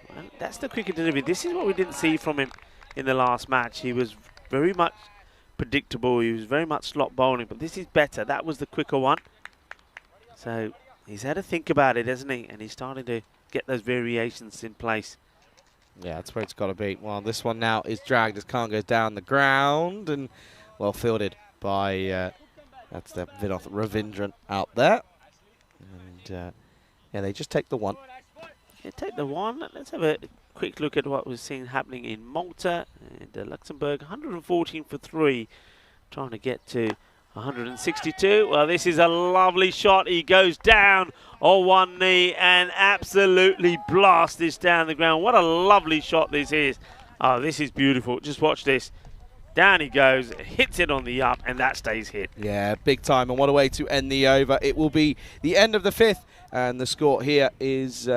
Well, that's the cricket delivery. This is what we didn't see from him in the last match. He was very much predictable. He was very much slot bowling, but this is better. That was the quicker one. So he's had to think about it, hasn't he? And he's starting to get those variations in place. Yeah, that's where it's got to be. Well, this one now is dragged as Khan goes down the ground and well fielded by, that's the Vinod Ravindran out there. And yeah, they just take the one. Yeah, take the one. Let's have a quick look at what we're seeing happening in Malta and Luxembourg. 114 for 3, trying to get to 162. Well, this is a lovely shot. He goes down on one knee and absolutely blasts this down the ground. What a lovely shot this is. Oh, this is beautiful. Just watch this. Down he goes, hits it on the up, and that stays hit. Yeah, big time. And what a way to end the over. It will be the end of the 5th, and the score here is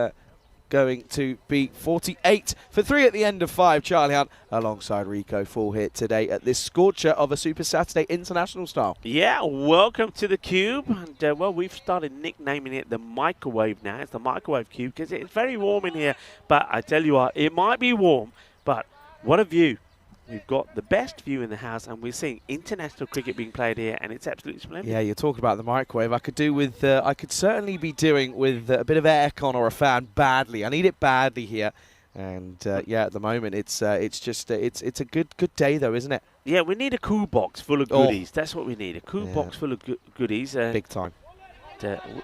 going to be 48 for 3 at the end of 5. Charlie Hunt alongside Rico full hit today at this scorcher of a Super Saturday international style. Yeah, welcome to the Cube. And well, we've started nicknaming it the microwave now. It's the microwave cube because it's very warm in here. But I tell you what, it might be warm, but what a view. We've got the best view in the house, and we're seeing international cricket being played here, and it's absolutely splendid. Yeah, you're talking about the microwave. I could certainly be doing with a bit of aircon or a fan badly. I need it badly here, and yeah, at the moment it's just it's a good day though, isn't it? Yeah, we need a cool box full of goodies. That's what we need. A cool box full of goodies. Big time.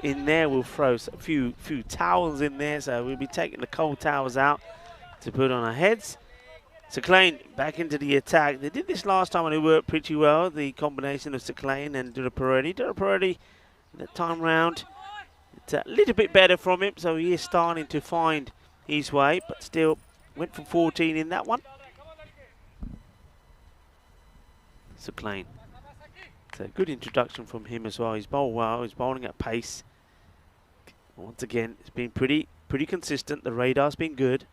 In there, we'll throw a few towels in there, so we'll be taking the cold towels out to put on our heads. Saklayne back into the attack. They did this last time and it worked pretty well, the combination of Saklayne and Dara Peretti. Dara Peretti, that time round, it's a little bit better from him, so he is starting to find his way, but still went for 14 in that one. Saklayne. It's a good introduction from him as well. He's bowled well, he's bowling at pace. Once again, it's been pretty consistent. The radar's been good.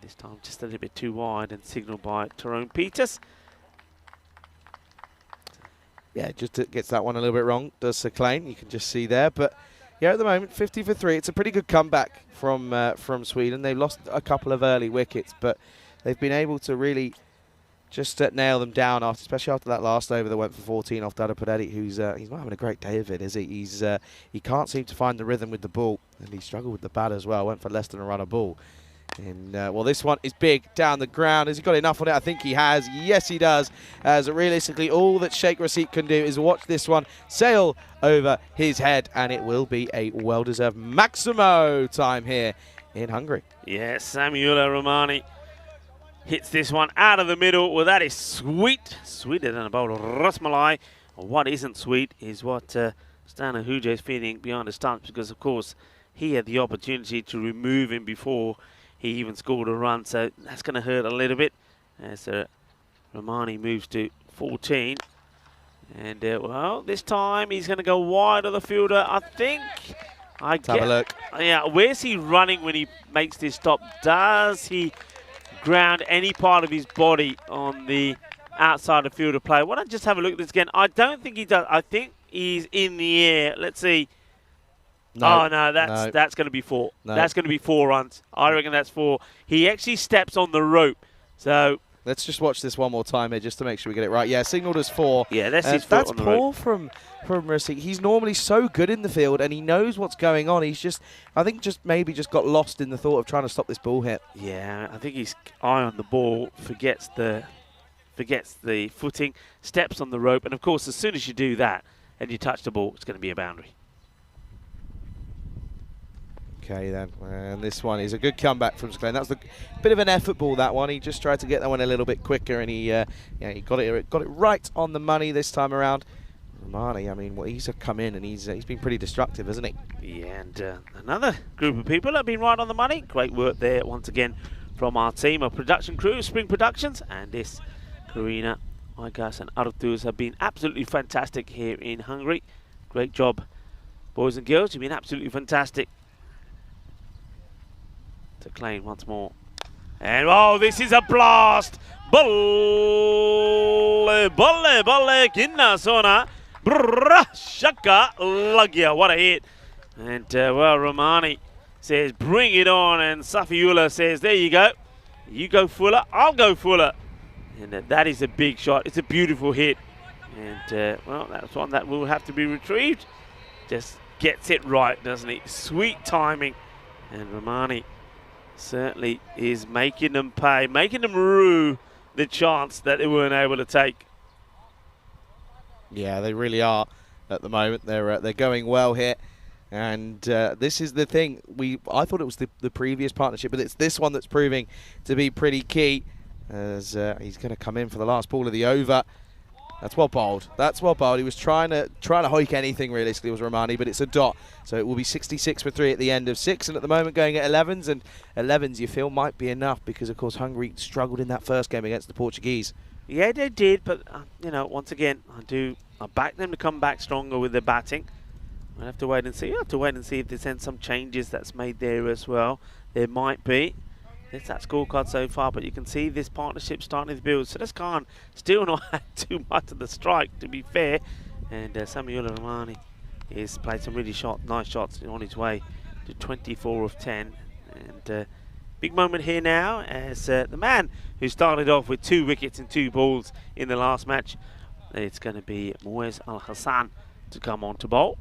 This time just a little bit too wide and signalled by Tyrone Peters. Yeah, just gets that one a little bit wrong, does Saklayne. You can just see there. But yeah, at the moment, 50 for 3. It's a pretty good comeback from Sweden. They've lost a couple of early wickets, but they've been able to really just nail them down, especially after that last over that went for 14 off Dara Peretti, who's he's not having a great day of it, is he? He can't seem to find the rhythm with the ball, and he struggled with the bat as well. Went for less than a run a ball. And well, this one is big down the ground. Has he got enough on it? I think he has. Yes, he does. As realistically, all that Sheikh Rashid can do is watch this one sail over his head, and it will be a well-deserved Maximo time here in Hungary. Yes, Samuel Romani hits this one out of the middle. Well, that is sweet. Sweeter than a bowl of rasmalai. What isn't sweet is what Stan Ahuja is feeling behind the stumps, because, of course, he had the opportunity to remove him before he even scored a run, so that's going to hurt a little bit as Romani moves to 14. And, well, this time he's going to go wide of the fielder, I think. Let's have a look. Yeah, where's he running when he makes this stop? Does he ground any part of his body on the outside of fielder play? Why don't I just have a look at this again? I don't think he does. I think he's in the air. Let's see. No, oh, no, that's going to be 4. No. That's going to be 4 runs. I reckon that's 4. He actually steps on the rope. So let's just watch this one more time here just to make sure we get it right. Yeah, signalled as 4. Yeah, that's his foot on the rope. That's poor from Rashid. He's normally so good in the field and he knows what's going on. He's just, I think, maybe got lost in the thought of trying to stop this ball hit. Yeah, I think his eye on the ball, forgets the footing, steps on the rope, and of course, as soon as you do that and you touch the ball, it's going to be a boundary. Okay then, and this one is a good comeback from Saklayne. That's a bit of an effort ball, that one. He just tried to get that one a little bit quicker, and he got it right on the money this time around. Romani, I mean, well, he's come in and he's been pretty destructive, hasn't he? Yeah, and another group of people have been right on the money. Great work there once again from our team, our production crew, Spring Productions, and this Karina Igas and Arturs have been absolutely fantastic here in Hungary. Great job, boys and girls. You've been absolutely fantastic. To Klein once more. And oh, this is a blast! Bolle, ginna sona. Shaka lagya. What a hit. And well, Romani says, bring it on. And Safiula says, there you go. You go fuller, I'll go fuller. And that is a big shot. It's a beautiful hit. And well, that's one that will have to be retrieved. Just gets it right, doesn't he? Sweet timing. And Romani certainly is making them pay, making them rue the chance that they weren't able to take. Yeah, they really are at the moment. They're going well here. And this is the thing. I thought it was the previous partnership, but it's this one that's proving to be pretty key. As he's going to come in for the last ball of the over. That's well bowled. That's well bowled. He was trying to hoik anything realistically, was Romani, but it's a dot. So it will be 66 for 3 at the end of 6, and at the moment going at 11s, and 11s you feel might be enough because of course Hungary struggled in that first game against the Portuguese. Yeah, they did, but you know, once again, I back them to come back stronger with their batting. We'll have to wait and see. We'll have to wait and see if there's some changes that's made there as well. There might be. It's that scorecard so far, but you can see this partnership starting to build. So this Khan still not had too much of the strike, to be fair. And Samuel Romani is played some really nice shots on his way to 24 of 10. And big moment here now as the man who started off with 2 wickets and 2 balls in the last match. It's going to be Muez Al Hassan to come on to bowl.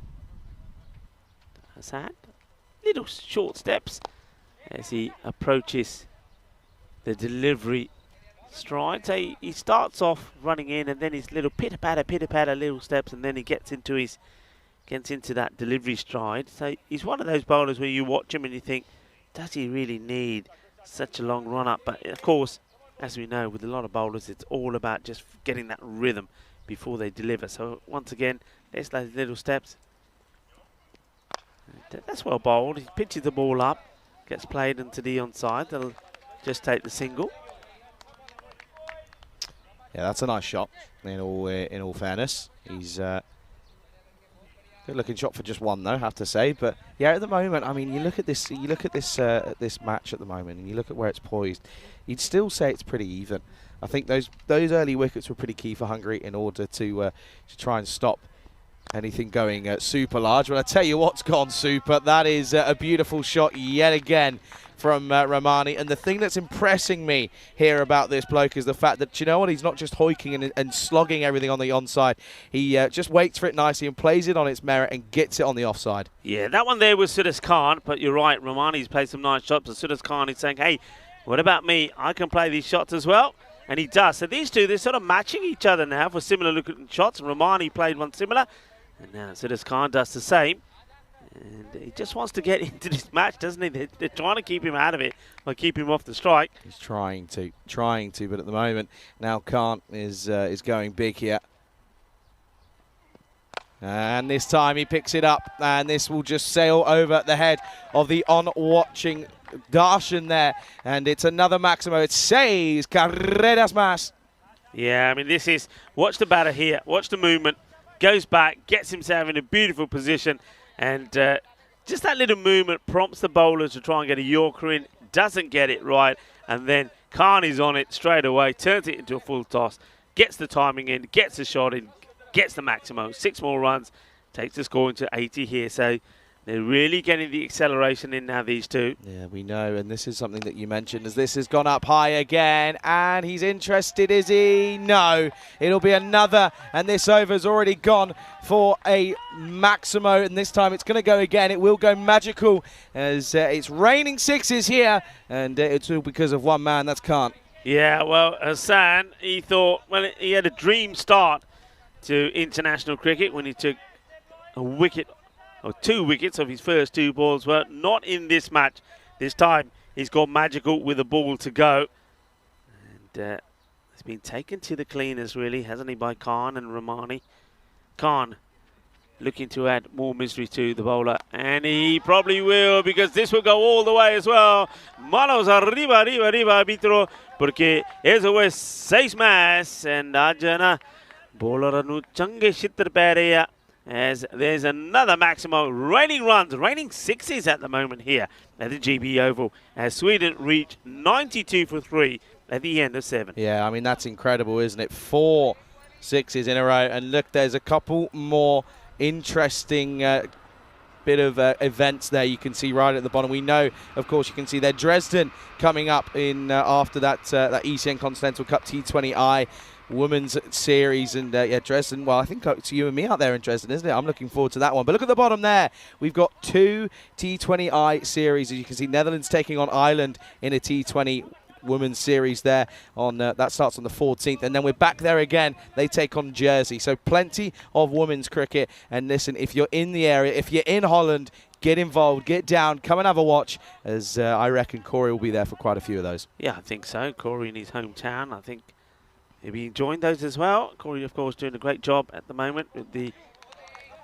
Hassan, little short steps as he approaches the delivery stride. So he starts off running in, and then his little pitter patter little steps, and then he gets into that delivery stride. So he's one of those bowlers where you watch him and you think, does he really need such a long run up? But of course, as we know, with a lot of bowlers, it's all about just getting that rhythm before they deliver. So once again, there's those little steps. That's well bowled. He pitches the ball up, gets played into the onside. They'll just take the single. Yeah, that's a nice shot. In all fairness, he's good looking shot for just one, though, I have to say. But yeah, at the moment, I mean, you look at this this match at the moment, and you look at where it's poised. You'd still say it's pretty even. I think those early wickets were pretty key for Hungary in order to try and stop anything going super large. Well, I tell you what's gone super. That is a beautiful shot yet again from Romani. And the thing that's impressing me here about this bloke is the fact that, you know what, he's not just hoiking and slogging everything on the onside. He just waits for it nicely and plays it on its merit and gets it on the offside. Yeah, that one there was Sudas Khan, but you're right, Romani's played some nice shots, and Sudas Khan is saying, hey, what about me? I can play these shots as well. And he does. So these two, they're sort of matching each other now for similar looking shots. And Romani played one similar. And now Sudas Khan does the same. And he just wants to get into this match, doesn't he? They're trying to keep him out of it or keep him off the strike. He's trying to, but at the moment, now Khan is going big here. And this time he picks it up, and this will just sail over the head of the on-watching Darshan there. And it's another Maximo. It says carreras más. Yeah, I mean, this is, watch the batter here, watch the movement, goes back, gets himself in a beautiful position, and just that little movement prompts the bowlers to try and get a Yorker in, doesn't get it right, and then Khan is on it straight away, turns it into a full toss, gets the timing in, gets the shot in, gets the Maximo. 6 more runs, takes the score into 80 here, so they're really getting the acceleration in now, these two. Yeah, we know, and this is something that you mentioned, as this has gone up high again, and he's interested, is he? No, it'll be another, and this over's already gone for a Maximo, and this time it's going to go again. It will go magical, as it's raining sixes here, and it's all because of one man, that's Khan. Yeah, well, Hassan, he thought, well, he had a dream start to international cricket when he took a wicket, or 2 wickets of his first 2 balls. Well, not in this match. This time he's gone magical with a ball to go. And it's been taken to the cleaners, really, hasn't he, by Khan and Romani. Khan looking to add more misery to the bowler And he probably will, because this will go all the way as well. Manos arriba, arriba, arriba, arbitro, porque eso es 6 más. And Ajana, Bolaranu Change Shitter Perea, as there's another maximum raining runs, raining sixes at the moment here at the GB Oval, as Sweden reach 92 for 3 at the end of 7. Yeah, I mean, that's incredible, isn't it? 4 6s in a row. And look, there's a couple more interesting bit of events there you can see right at the bottom. We know, of course, you can see there Dresden coming up in after that ECN Continental Cup T20I Women's Series. And yeah, Dresden, well, I think it's you and me out there in Dresden, isn't it? I'm looking forward to that one. But look at the bottom there. We've got 2 T20I series. As you can see, Netherlands taking on Ireland in a T20 Women's Series there. On that starts on the 14th, and then we're back there again. They take on Jersey. So plenty of women's cricket. And listen, if you're in the area, if you're in Holland, get involved, get down, come and have a watch, as I reckon Corey will be there for quite a few of those. Yeah, I think so. Corey in his hometown, I think he'll be enjoying those as well. Corey, of course, doing a great job at the moment with the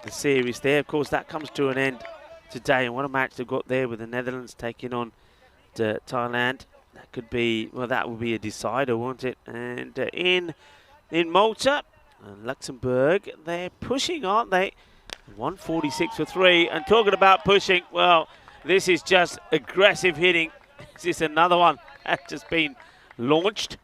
series there. Of course, that comes to an end today, and what a match they've got there with the Netherlands taking on Thailand. That could be, well, that would be a decider, won't it? And in Malta and Luxembourg, they're pushing, aren't they? 146 for 3. And talking about pushing, well, this is just aggressive hitting. This is another one that's just been launched.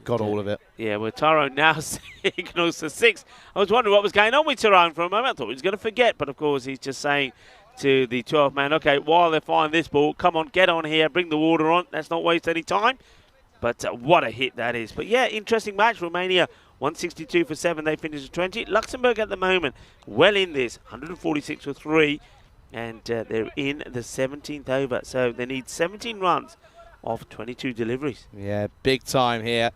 Got all of it. Yeah, well, Tyrone now signals for 6. I was wondering what was going on with Tyrone for a moment. I thought he was going to forget, but of course he's just saying to the 12 man, okay, while they're flying this ball, come on, get on here, bring the water on. Let's not waste any time. But what a hit that is. But yeah, interesting match. Romania 162 for 7. They finished at 20. Luxembourg at the moment well in this, 146 for 3, and they're in the 17th over. So they need 17 runs off 22 deliveries. Yeah, big time here.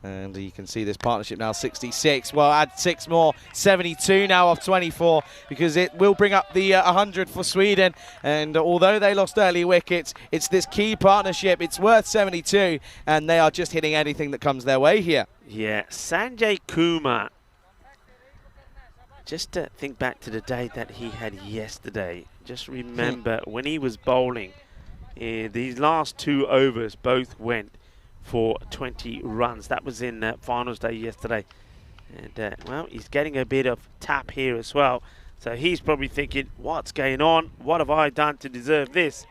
And you can see this partnership now 66. Well, add 6 more, 72 now off 24, because it will bring up the 100 for Sweden. And although they lost early wickets, it's this key partnership. It's worth 72, and they are just hitting anything that comes their way here. Yeah, Sanjay Kumar. Just to think back to the day that he had yesterday. Just remember when he was bowling, these last 2 overs both went for 20 runs. That was in finals day yesterday. And, well, he's getting a bit of tap here as well. So he's probably thinking, what's going on? What have I done to deserve this?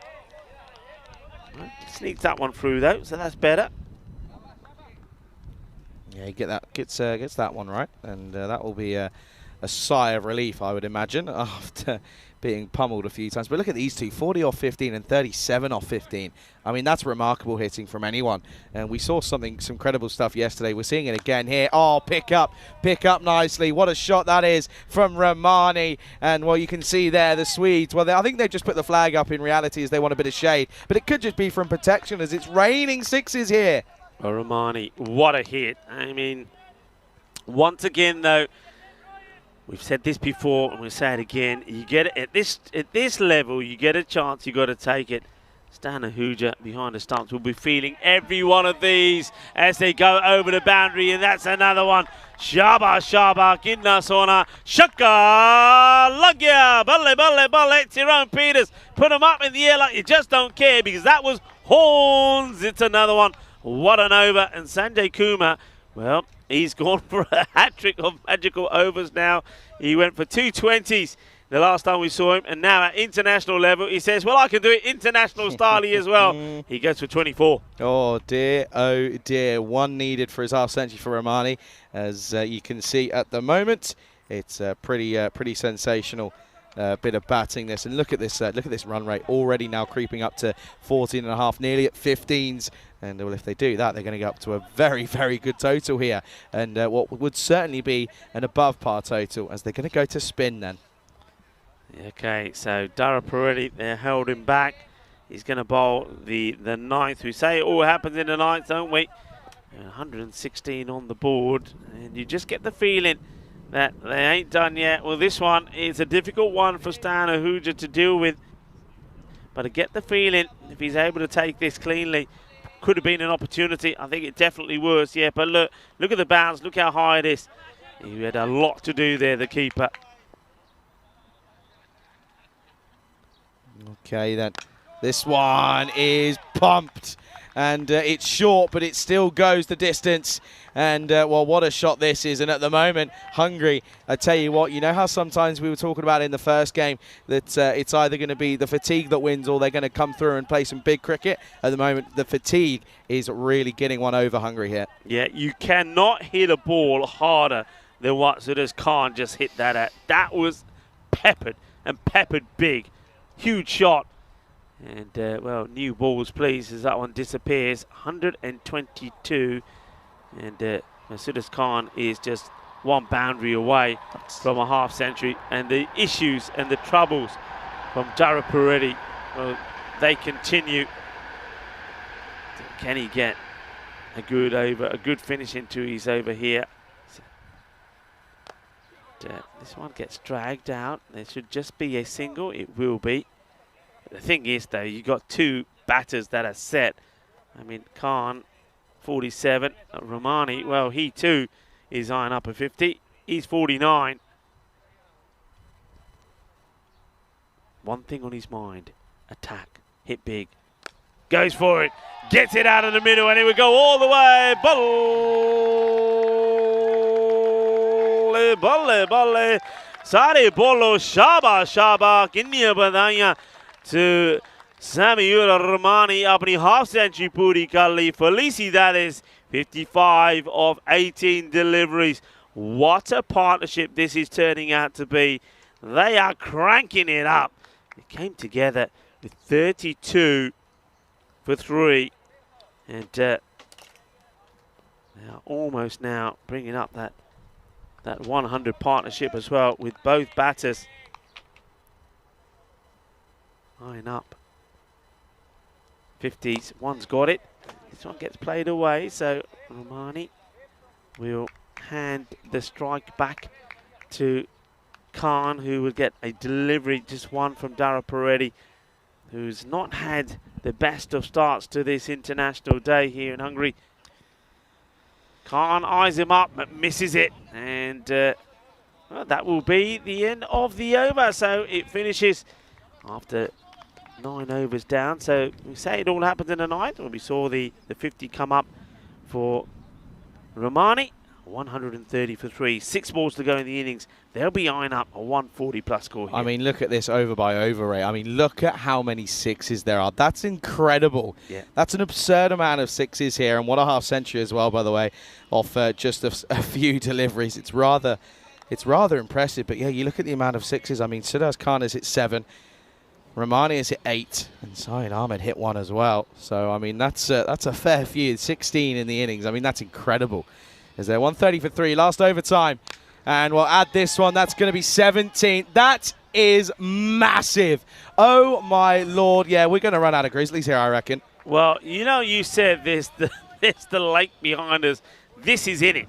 Well, sneaks that one through, though, so that's better. Yeah, he gets that one right. And that will be a sigh of relief, I would imagine, after being pummeled a few times. But look at these two, 40 off 15 and 37 off 15. I mean, that's remarkable hitting from anyone. And we saw some incredible stuff yesterday. We're seeing it again here. Oh, pick up nicely. What a shot that is from Romani. And, well, you can see there the Swedes. Well, I think they just put the flag up in reality as they want a bit of shade. But it could just be from protection as it's raining 6s here. Oh, Romani, what a hit. I mean, once again, though, we've said this before, and we'll say it again. You get it at this level. You get a chance. You got to take it. Stan Ahuja behind the stumps will be feeling every one of these as they go over the boundary, and that's another one. Shaba, Kinna Sona, Shaka, Lagya, Balle, Tyrone Peters. Put them up in the air like you just don't care, because that was horns. It's another one. What an over. And Sanjay Kumar, well, he's gone for a hat-trick of magical overs now. He went for 2 20s the last time we saw him, and now at international level, he says, well, I can do it international style as well. He goes for 24. Oh, dear. 1 needed for his half century for Romani. As you can see at the moment, it's pretty sensational bit of batting this. And look at this run rate already now creeping up to 14.5, nearly at 15s. And well, if they do that, they're going to go up to a very, very good total here. And what would certainly be an above par total, as they're going to go to spin then. Okay, so Dara Pirelli, they're held him back. He's going to bowl the 9th. We say it all happens in the 9th, don't we? 116 on the board. And you just get the feeling that they ain't done yet. Well, this one is a difficult one for Stan Ahuja to deal with. But I get the feeling if he's able to take this cleanly, could have been an opportunity. I think it definitely was, yeah. But look at the bounce. Look how high it is. He had a lot to do there, the keeper. Okay, then. This one is pumped. And it's short, but it still goes the distance. And, well, what a shot this is. And at the moment, Hungary, I tell you what, you know how sometimes we were talking about in the first game that it's either going to be the fatigue that wins or they're going to come through and play some big cricket? At the moment, the fatigue is really getting one over Hungary here. Yeah, you cannot hit a ball harder than what Sudas Khan just hit that at. That was peppered, and peppered big. Huge shot. And, well, new balls, please, as that one disappears. 122. And Sudas Khan is just one boundary away from a half century. And the issues and the troubles from Dara Peretti, well, they continue. Can he get a good over, a good finish into his over here? This one gets dragged out. There should just be a single. It will be. The thing is, though, you got two batters that are set. I mean, Khan, 47. Romani, well, he too is eyeing up a 50. He's 49. One thing on his mind: attack, hit big. Goes for it, gets it out of the middle, and it would go all the way. Balle. Sare bolo shaba kinniya badaiyan to Samuel Romani. Apni half century puri kar li. Felicidades, 55 of 18 deliveries. What a partnership this is turning out to be. They are cranking it up. It came together with 32 for 3, and they are almost now bringing up that 100 partnership as well with both batters. Line up. 50s, one's got it. This one gets played away, so Romani will hand the strike back to Khan, who will get a delivery, just one from Dara Peretti, who's not had the best of starts to this international day here in Hungary. Khan eyes him up, but misses it, and well, that will be the end of the over. So it finishes after 9 overs down. So we say it all happened in the night. Well, we saw the 50 come up for Romani. 130 for 3. 6 balls to go in the innings. They'll be eyeing up a 140 plus score here. I mean, look at this over by over rate. I mean, look at how many sixes there are. That's incredible. Yeah. That's an absurd amount of sixes here. And what a half century as well, by the way, off just a few deliveries. It's rather impressive. But yeah, you look at the amount of sixes. I mean, Sudas Khan has hit 7. Romani has hit 8. And Syed Ahmed hit 1 as well. So, I mean, that's a fair few. 16 in the innings. I mean, that's incredible. Is there 130 for 3, last overtime. And we'll add this one. That's going to be 17. That is massive. Oh, my Lord. Yeah, we're going to run out of Grizzlies here, I reckon. Well, you know, you said this, the lake behind us. This is in it.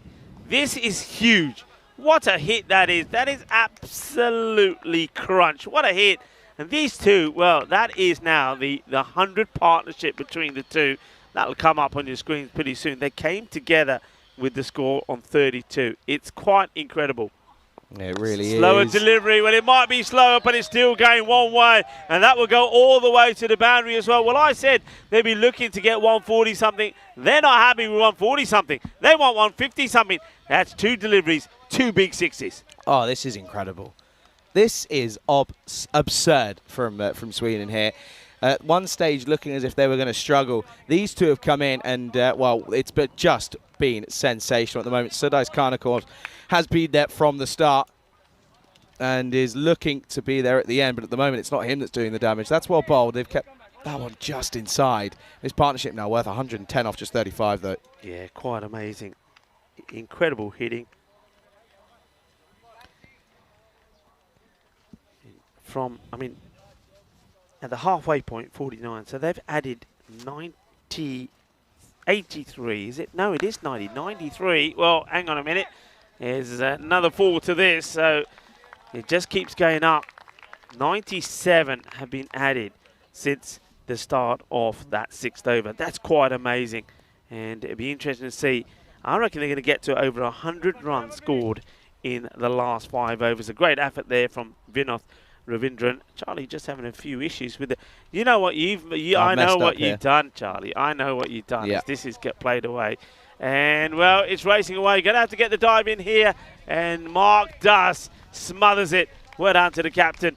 This is huge. What a hit that is. That is absolutely crunch. What a hit. And these two, well, that is now the 100 partnership between the two. That'll come up on your screen pretty soon. They came together with the score on 32. It's quite incredible. It really is. Slower delivery. Well, it might be slower, but it's still going one way. And that will go all the way to the boundary as well. Well, I said they'd be looking to get 140-something. They're not happy with 140-something. They want 150-something. That's 2 deliveries, 2 big sixes. Oh, this is incredible. This is absurd from Sweden here. At one stage, looking as if they were going to struggle. These two have come in and, well, it's just been sensational at the moment. Sudas Khan, of course, has been there from the start and is looking to be there at the end. But at the moment, it's not him that's doing the damage. That's well bowled. They've kept that one just inside. This partnership now worth 110 off just 35, though. Yeah, quite amazing. Incredible hitting. From, I mean, at the halfway point, 49. So they've added 83. Is it? No, it is 90. 93. Well, hang on a minute. There's another 4 to this. So it just keeps going up. 97 have been added since the start of that 6th over. That's quite amazing. And it'd be interesting to see. I reckon they're going to get to over 100 runs scored in the last 5 overs. A great effort there from Vinod Ravindran. Charlie just having a few issues with it. You know what I messed know up what here. you've done, Charlie. I know what you've done. Yeah. As this is get played away. And, well, it's racing away. Going to have to get the dive in here. And Mark does. Smothers it. Well done to the captain.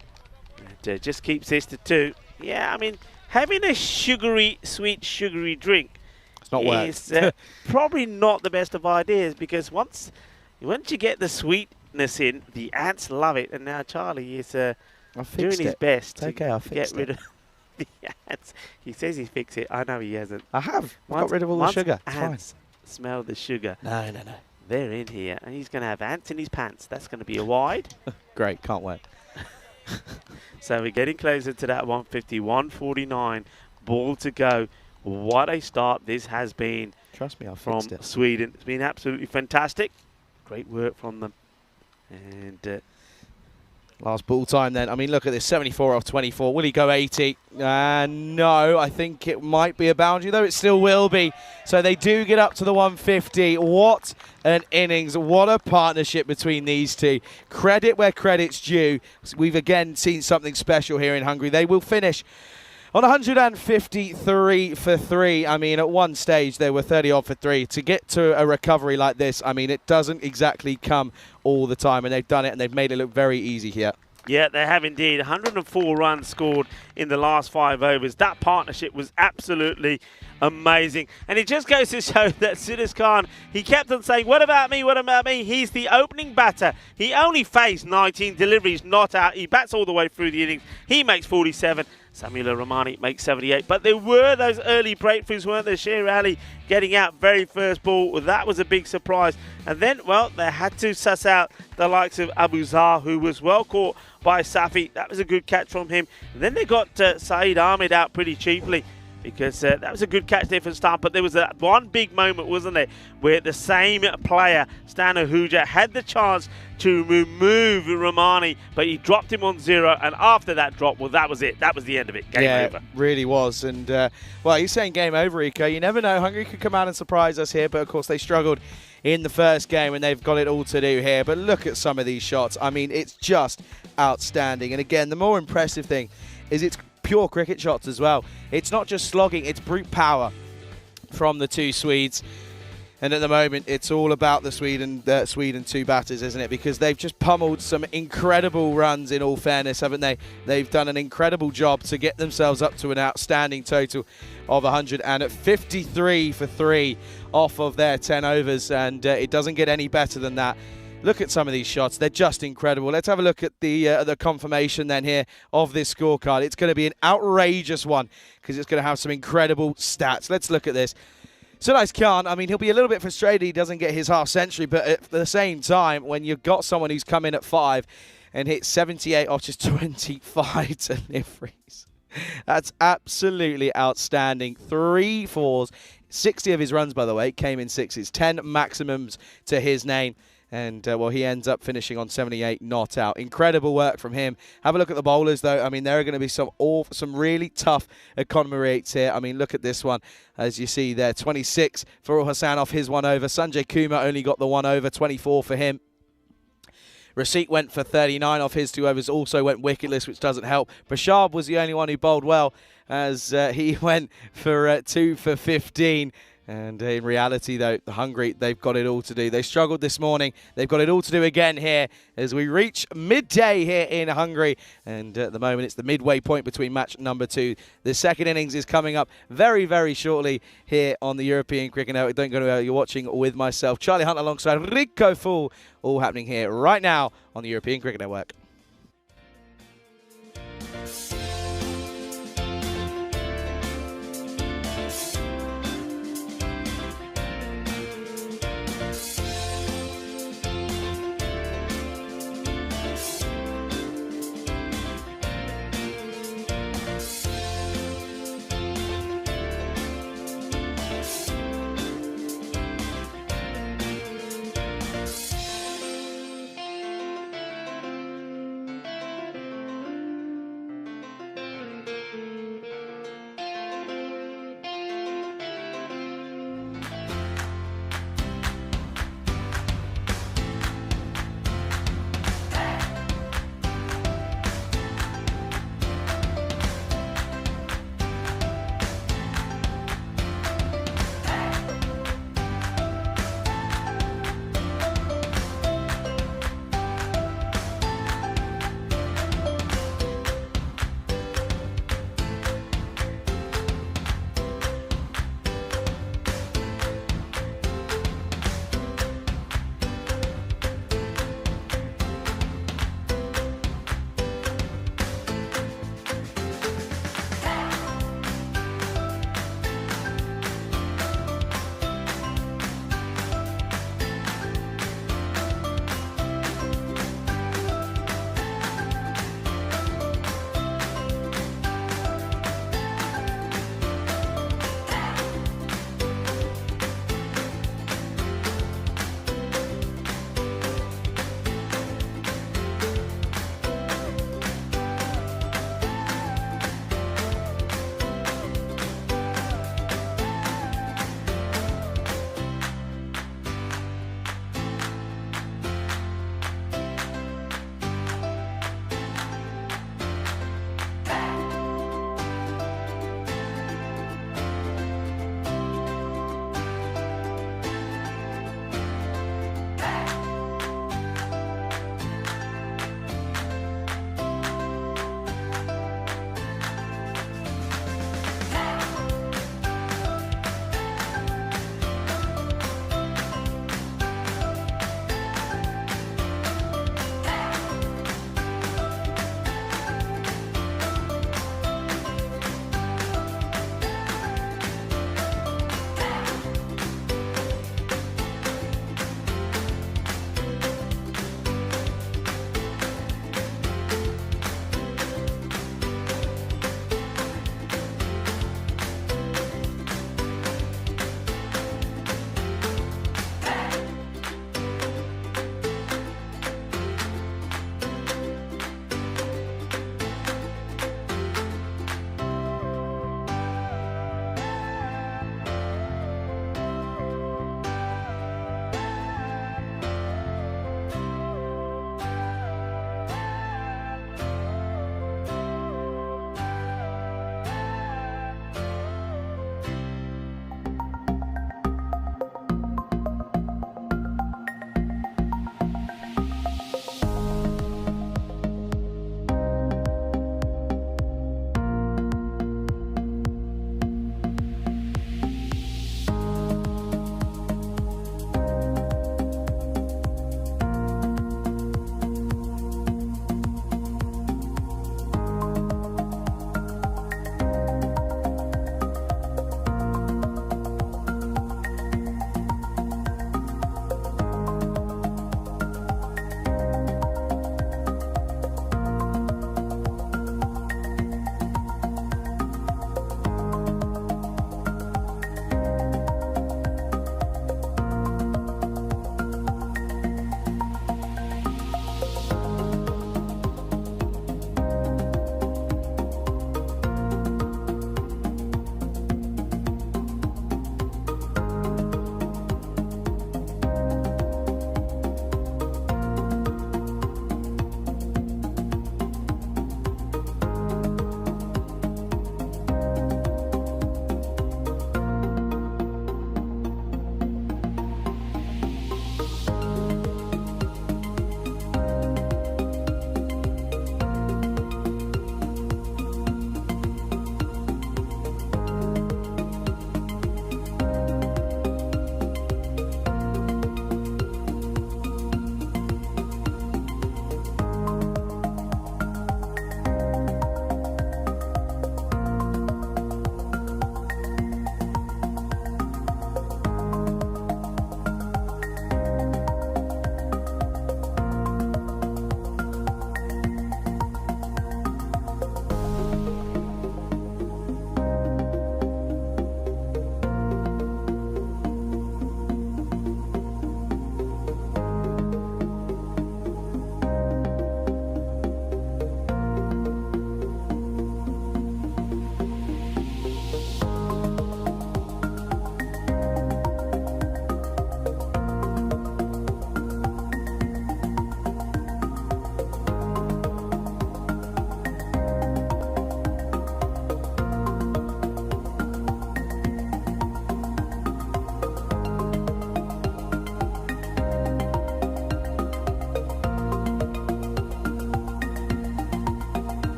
And just keeps this to 2. Yeah, I mean, having a sweet sugary drink Not is probably not the best of ideas, because once you get the sweetness in, the ants love it. And now Charlie is doing his best to get rid of the ants. He says he fixed it. I know he hasn't. I have. Got rid of all the sugar. It's fine. Ants smell the sugar. No. They're in here, and he's going to have ants in his pants. That's going to be a wide. Great, can't wait. So we're getting closer to that 150, 149 ball to go. What a start this has been. Trust me, I'll from fix it. Sweden. It's been absolutely fantastic. Great work from them. And last ball time then. I mean, look at this, 74 off 24. Will he go 80? No, I think it might be a boundary, though it still will be. So they do get up to the 150. What an innings. What a partnership between these two. Credit where credit's due. We've again seen something special here in Hungary. They will finish on 153 for 3. I mean, at one stage, they were 30 odd for 3. To get to a recovery like this, I mean, it doesn't exactly come all the time. And they've done it, and they've made it look very easy here. yeah, they have indeed. 104 runs scored in the last 5 overs. That partnership was absolutely amazing. And it just goes to show that Siddharth Khan, he kept on saying, what about me, what about me? He's the opening batter. He only faced 19 deliveries, not out. He bats all the way through the innings. He makes 47. Samuel Romani makes 78. But there were those early breakthroughs, weren't there? Sher Ali getting out very first ball. That was a big surprise. And then, well, they had to suss out the likes of Abu Zar, who was well caught by Safi. That was a good catch from him. And then they got Saeed Ahmed out pretty cheaply, because that was a good catch there for Stamp. But there was one big moment, wasn't there, where the same player, Stan Ahuja, had the chance to remove Romani, but he dropped him on 0. And after that drop, well, that was it. That was the end of it. Game over. It really was. And, well, you're saying game over, Rico. You never know. Hungary could come out and surprise us here, but, of course, they struggled in the first game, and they've got it all to do here. But look at some of these shots. I mean, it's just outstanding. And, again, the more impressive thing is it's pure cricket shots as well. It's not just slogging, it's brute power from the two Swedes. And at the moment, it's all about the Sweden 2 batters, isn't it? Because they've just pummeled some incredible runs, in all fairness, haven't they? They've done an incredible job to get themselves up to an outstanding total of 153 for 3 off of their 10 overs. And it doesn't get any better than that. Look at some of these shots. They're just incredible. Let's have a look at the confirmation then here of this scorecard. It's going to be an outrageous one, because it's going to have some incredible stats. Let's look at this. Siddharth Khan, I mean, he'll be a little bit frustrated he doesn't get his half century, but at the same time, when you've got someone who's come in at 5 and hit 78 off just 25 deliveries, that's absolutely outstanding. 3 fours, 60 of his runs, by the way, came in 6s, 10 maximums to his name. And, well, he ends up finishing on 78 not out. Incredible work from him. Have a look at the bowlers, though. I mean, there are going to be some really tough economy rates here. I mean, look at this one. As you see there, 26 for Ul Hassan off his 1 over. Sanjay Kumar only got the 1 over, 24 for him. Rasit went for 39 off his 2 overs, also went wicketless, which doesn't help. Prashad was the only one who bowled well, as he went for 2 for 15. And in reality, though, Hungary, they've got it all to do. They struggled this morning. They've got it all to do again here as we reach midday here in Hungary. And at the moment, it's the midway point between match number 2. The second innings is coming up very, very shortly here on the European Cricket Network. Don't go anywhere. You're watching with myself, Charlie Hunt, alongside Rico Fool, all happening here right now on the European Cricket Network.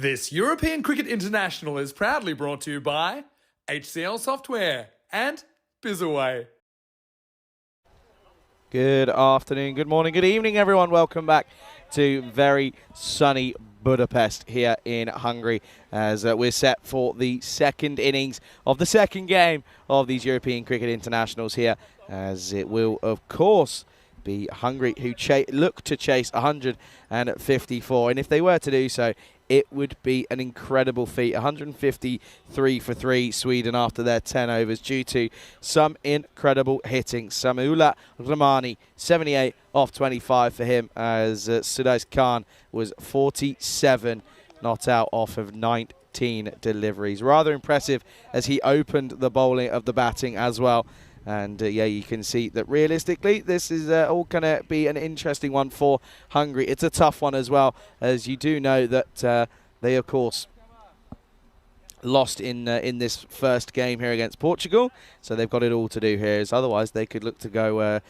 This European Cricket International is proudly brought to you by HCL Software and Bizaway. Good afternoon, good morning, good evening, everyone. Welcome back to very sunny Budapest here in Hungary as we're set for the second innings of the second game of these European Cricket Internationals here, as it will, of course, be Hungary who look to chase 154. And if they were to do so, it would be an incredible feat. 153 for 3 Sweden after their 10 overs due to some incredible hitting. Samula Ramani, 78 off 25 for him, as Sudais Khan was 47 not out off of 19 deliveries. Rather impressive as he opened the bowling of the batting as well. And yeah, you can see that realistically this is all going to be an interesting one for Hungary. It's a tough one as well, as you do know that they, of course, lost in this first game here against Portugal. So they've got it all to do here, as otherwise they could look to go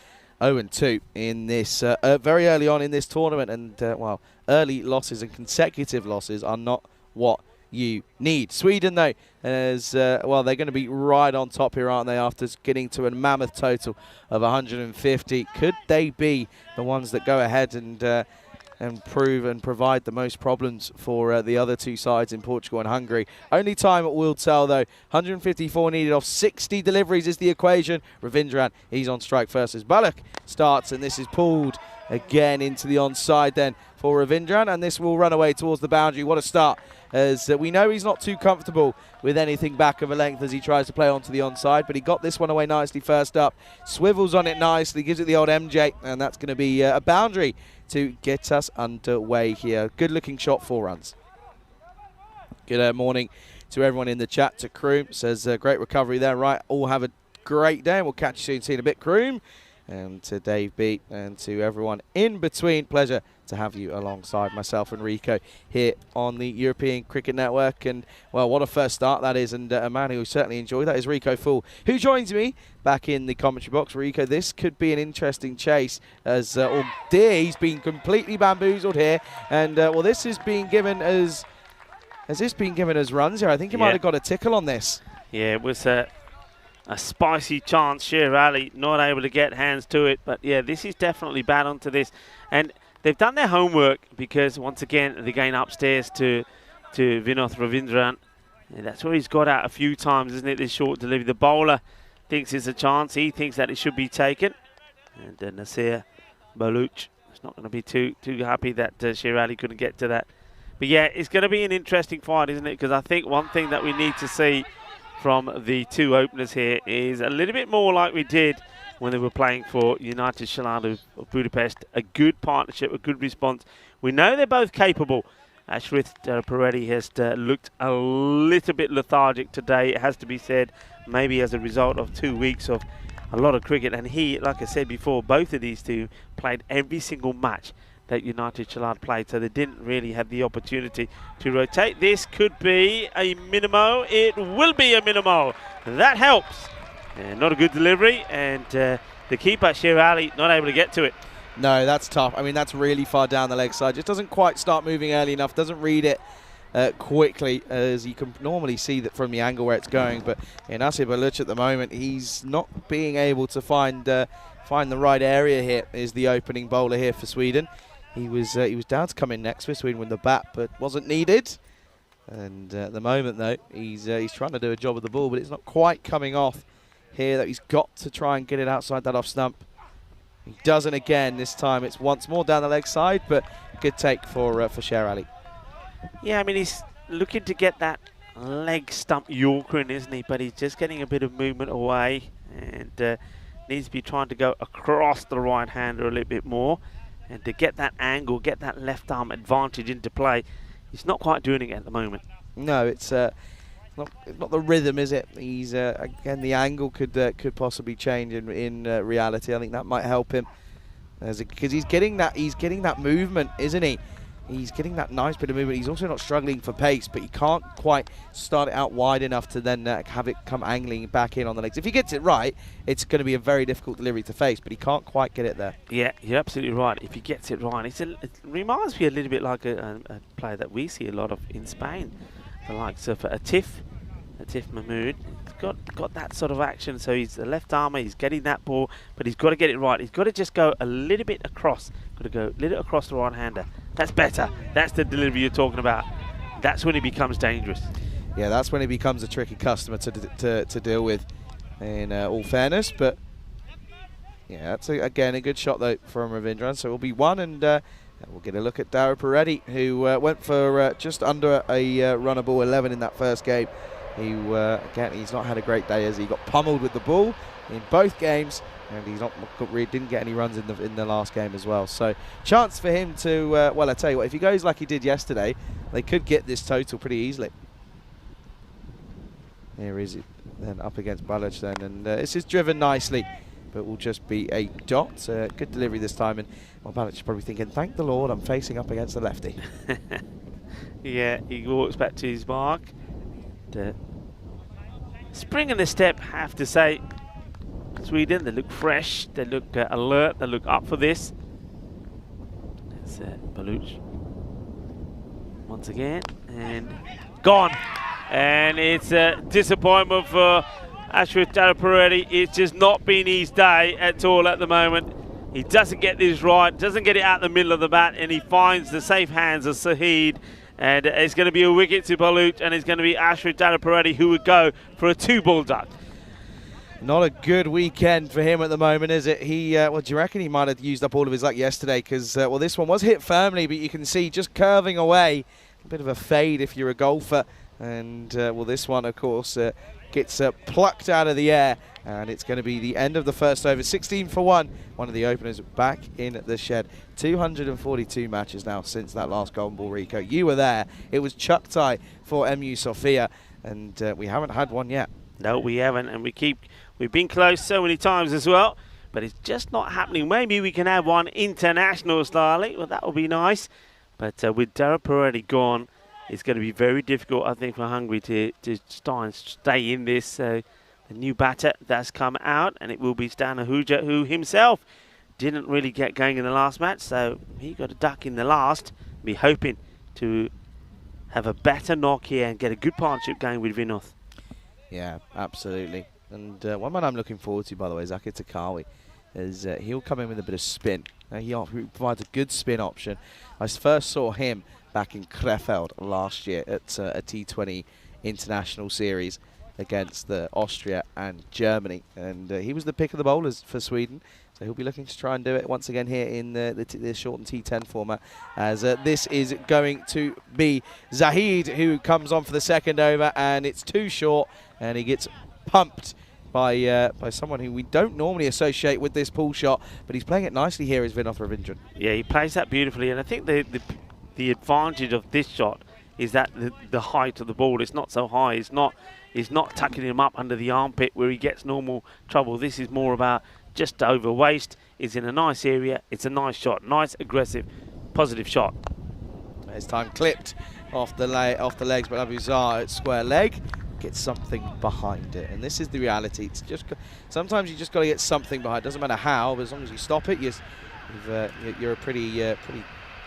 0-2 in this very early on in this tournament. And, well, early losses and consecutive losses are not what you need. Sweden, though, as well, they're going to be right on top here, aren't they, after getting to a mammoth total of 150. Could they be the ones that go ahead and prove and provide the most problems for the other two sides in Portugal and Hungary? Only time will tell, though. 154 needed off 60 deliveries is the equation. Ravindran, he's on strike first as Bullock starts, and this is pulled again into the onside then for Ravindran, and this will run away towards the boundary. What a start, as we know he's not too comfortable with anything back of a length as he tries to play onto the onside, but he got this one away nicely first up, swivels on it nicely, gives it the old MJ, and that's going to be a boundary to get us underway here. Good looking shot, 4 runs. Good morning to everyone in the chat. To Kroom says great recovery there. Right, all have a great day, and we'll catch you soon. See you in a bit, Kroom. And to Dave B, and to everyone in between, pleasure to have you alongside myself and Rico here on the European Cricket Network. And, well, what a first start that is, and a man who certainly enjoyed that is Rico Fool, who joins me back in the commentary box. Rico, this could be an interesting chase, as, oh dear, he's been completely bamboozled here. And, well, this is being given as this being given as runs here? I think he might have got a tickle on this. Yeah, it was a spicy chance. Sher Ali not able to get hands to it, but yeah, this is definitely bad onto this, and they've done their homework, because once again they're going upstairs to Vinoth Ravindran, and that's where he's got out a few times, isn't it? This short delivery, the bowler thinks it's a chance, he thinks that it should be taken, and Nasir Baluch is not going to be too happy that Sher Ali couldn't get to that. But yeah, it's going to be an interesting fight, isn't it? Because I think one thing that we need to see from the two openers here is a little bit more like we did when they were playing for United Shalad of Budapest. A good partnership, a good response. We know they're both capable. Shrith Peretti has looked a little bit lethargic today, it has to be said, maybe as a result of 2 weeks of a lot of cricket. And he, like I said before, both of these two played every single match that United Shalad played, so they didn't really have the opportunity to rotate. This could be a minimo. It will be a minimo. That helps. Not a good delivery, and the keeper, Sher Ali, not able to get to it. No, that's tough. I mean, that's really far down the leg side. Just doesn't quite start moving early enough. Doesn't read it quickly, as you can normally see that from the angle where it's going. But Nasir Baluch at the moment, he's not being able to find the right area here. Is the opening bowler here for Sweden. He was down to come in next for Sweden with the bat, but wasn't needed. And at the moment, though, he's trying to do a job with the ball, but it's not quite coming off here. That he's got to try and get it outside that off stump. He doesn't again. This time it's once more down the leg side, but good take for Sher Ali. Yeah, I mean, he's looking to get that leg stump Yorker in, isn't he? But he's just getting a bit of movement away, and needs to be trying to go across the right hander a little bit more. And to get that angle, get that left arm advantage into play, he's not quite doing it at the moment. No, it's not the rhythm, is it? He's again, the angle could possibly change in reality. I think that might help him, because he's getting that movement, isn't he? he's getting that nice bit of movement. He's also not struggling for pace, but he can't quite start it out wide enough to then have it come angling back in on the legs. If he gets it right, it's going to be a very difficult delivery to face, but he can't quite get it there. Yeah, you're absolutely right. If he gets it right, it reminds me a little bit like a player that we see a lot of in Spain, the likes of Atif Mahmoud. He's got that sort of action, so he's a left armer, he's getting that ball, but he's got to get it right. He's got to just go a little bit across, got to go a little across the right-hander. That's better. That's the delivery you're talking about. That's when he becomes dangerous. Yeah, that's when he becomes a tricky customer to deal with, in all fairness. But yeah, that's again a good shot though from Ravindran. So it will be one, and we'll get a look at Dara Peretti, who went for just under a runnable 11 in that first game. Again, he's not had a great day as he got pummeled with the ball in both games, and he's didn't get any runs in the last game as well. So chance for him to, well, I tell you what, if he goes like he did yesterday, they could get this total pretty easily. Here is it then up against Balic then, and this is driven nicely, but will just be a dot. Good delivery this time, and well, Balic is probably thinking, thank the Lord I'm facing up against the lefty. Yeah, he walks back to his mark. Spring in the step, have to say. Sweden, they look fresh, they look alert, they look up for this. That's Baluch once again, and gone. And it's a disappointment for Ashwith Peretti. It's just not been his day at all at the moment. He doesn't get this right, doesn't get it out the middle of the bat, and he finds the safe hands of Sahid. And it's going to be a wicket to Baluch, and it's going to be Ashwith Peretti who would go for a 2-ball duck. Not a good weekend for him at the moment, is it? Well, do you reckon he might have used up all of his luck yesterday? Because, well, this one was hit firmly, but you can see just curving away. A bit of a fade if you're a golfer. And, well, this one, of course, gets plucked out of the air. And it's going to be the end of the first over. 16 for 1. One of the openers back in the shed. 242 matches now since that last golden ball, Rico. You were there. It was chuck tie for MU Sofia. And we haven't had one yet. No, we haven't. And we've been close so many times as well. But it's just not happening. Maybe we can have one international style. Well, that would be nice. But with Dara Peretti gone, it's going to be very difficult, I think, for Hungary to try and stay in this. The new batter that's come out, and it will be Stan Ahuja, who himself didn't really get going in the last match, so he got a duck in the last. Be hoping to have a better knock here and get a good partnership going with Vinoth. Yeah, absolutely. And one man I'm looking forward to, by the way, is Aki Takawi, is he'll come in with a bit of spin. He provides a good spin option. I first saw him back in Krefeld last year at a T20 international series against Austria and Germany, and he was the pick of the bowlers for Sweden, so he'll be looking to try and do it once again here in the shortened T10 format, as this is going to be Zahid who comes on for the second over, and it's too short, and he gets pumped by someone who we don't normally associate with this pull shot, but he's playing it nicely here is Vinoth Ravindran. Yeah, he plays that beautifully, and I think the advantage of this shot is that the height of the ball is not so high. It's not tucking him up under the armpit where he gets normal trouble. This is more about just over waist. It's in a nice area. It's a nice shot. Nice, aggressive, positive shot. This time clipped off the legs, but Abuzar at square leg gets something behind it. And this is the reality. It's just sometimes you just got to get something behind. It doesn't matter how, but as long as you stop it, you're a pretty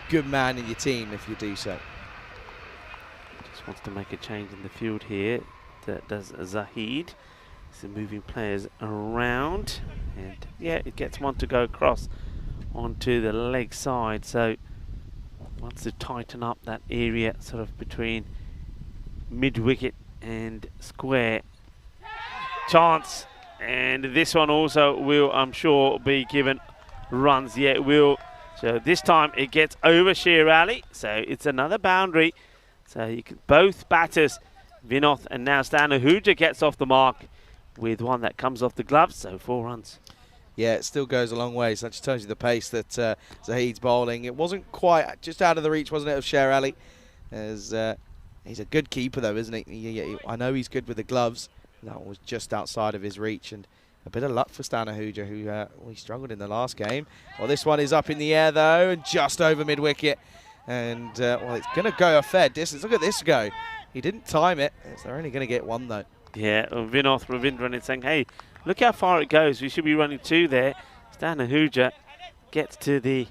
good man in your team if you do so. Just wants to make a change in the field here. That does Zahid. So moving players around, and yeah, it gets one to go across onto the leg side. So wants to tighten up that area sort of between mid wicket and square. Chance, and this one also will, I'm sure, be given runs. Yeah, it will. So this time it gets over Sher Ali. So it's another boundary. So you can both batters, Vinoth and now Stan Ahuja, gets off the mark with one that comes off the gloves, so 4 runs. Yeah, it still goes a long way, so that just tells you the pace that Zahid's bowling. It wasn't quite just out of the reach, wasn't it, of Sher Ali? As he's a good keeper, though, isn't he? I know he's good with the gloves. That was just outside of his reach, and a bit of luck for Stan Ahuja, who he struggled in the last game. Well, this one is up in the air, though, and just over mid-wicket. And, well, it's going to go a fair distance. Look at this go. He didn't time it. They're only going to get one, though. Yeah, Vinoth Ravindran is saying, hey, look how far it goes. We should be running 2 there. Stan Ahuja gets to the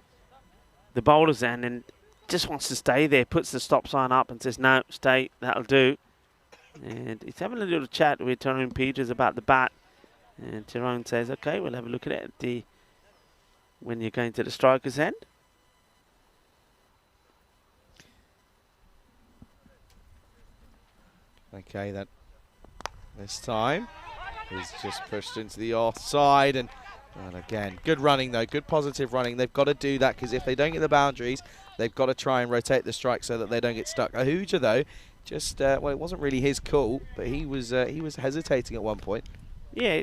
bowler's end and just wants to stay there, puts the stop sign up and says, no, stay, that'll do. And he's having a little chat with Tyrone Peters about the bat. And Tyrone says, okay, we'll have a look at it when you're going to the striker's end. Okay, then. This time, he's just pushed into the offside. And again, good running, though. Good positive running. They've got to do that because if they don't get the boundaries, they've got to try and rotate the strike so that they don't get stuck. Ahuja, though, just, well, it wasn't really his call, but he was hesitating at one point. Yeah,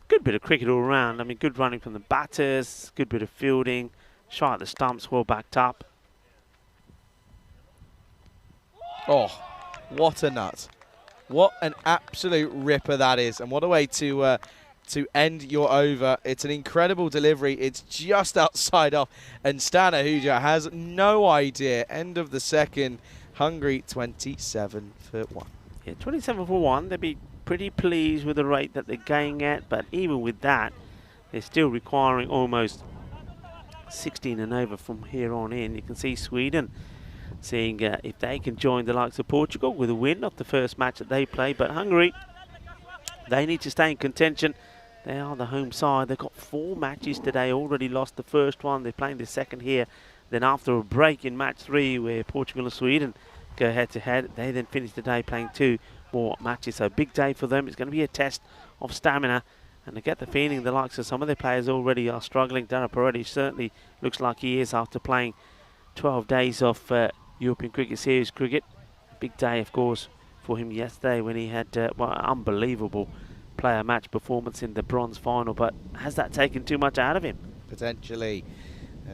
good bit of cricket all around. I mean, good running from the batters, good bit of fielding, shot at the stumps, well backed up. Oh, what a nut. What an absolute ripper that is. And what a way to end your over. It's an incredible delivery. It's just outside off. And Stan Ahuja has no idea. End of the second. Hungary 27 for 1. Yeah, 27 for 1. They'd be pretty pleased with the rate that they're going at. But even with that, they're still requiring almost 16 and over from here on in. You can see Sweden seeing if they can join the likes of Portugal with a win of the first match that they play. But Hungary, they need to stay in contention. They are the home side. They've got 4 matches today, already lost the first one. They're playing the second here. Then after a break in match 3 where Portugal and Sweden go head-to-head, they then finish the day playing 2 more matches. So big day for them. It's going to be a test of stamina. And I get the feeling the likes of some of their players already are struggling. Dara Paredes certainly looks like he is after playing 12 days of European Cricket Series cricket. Big day, of course, for him yesterday when he had well, unbelievable player match performance in the bronze final. But has that taken too much out of him? Potentially,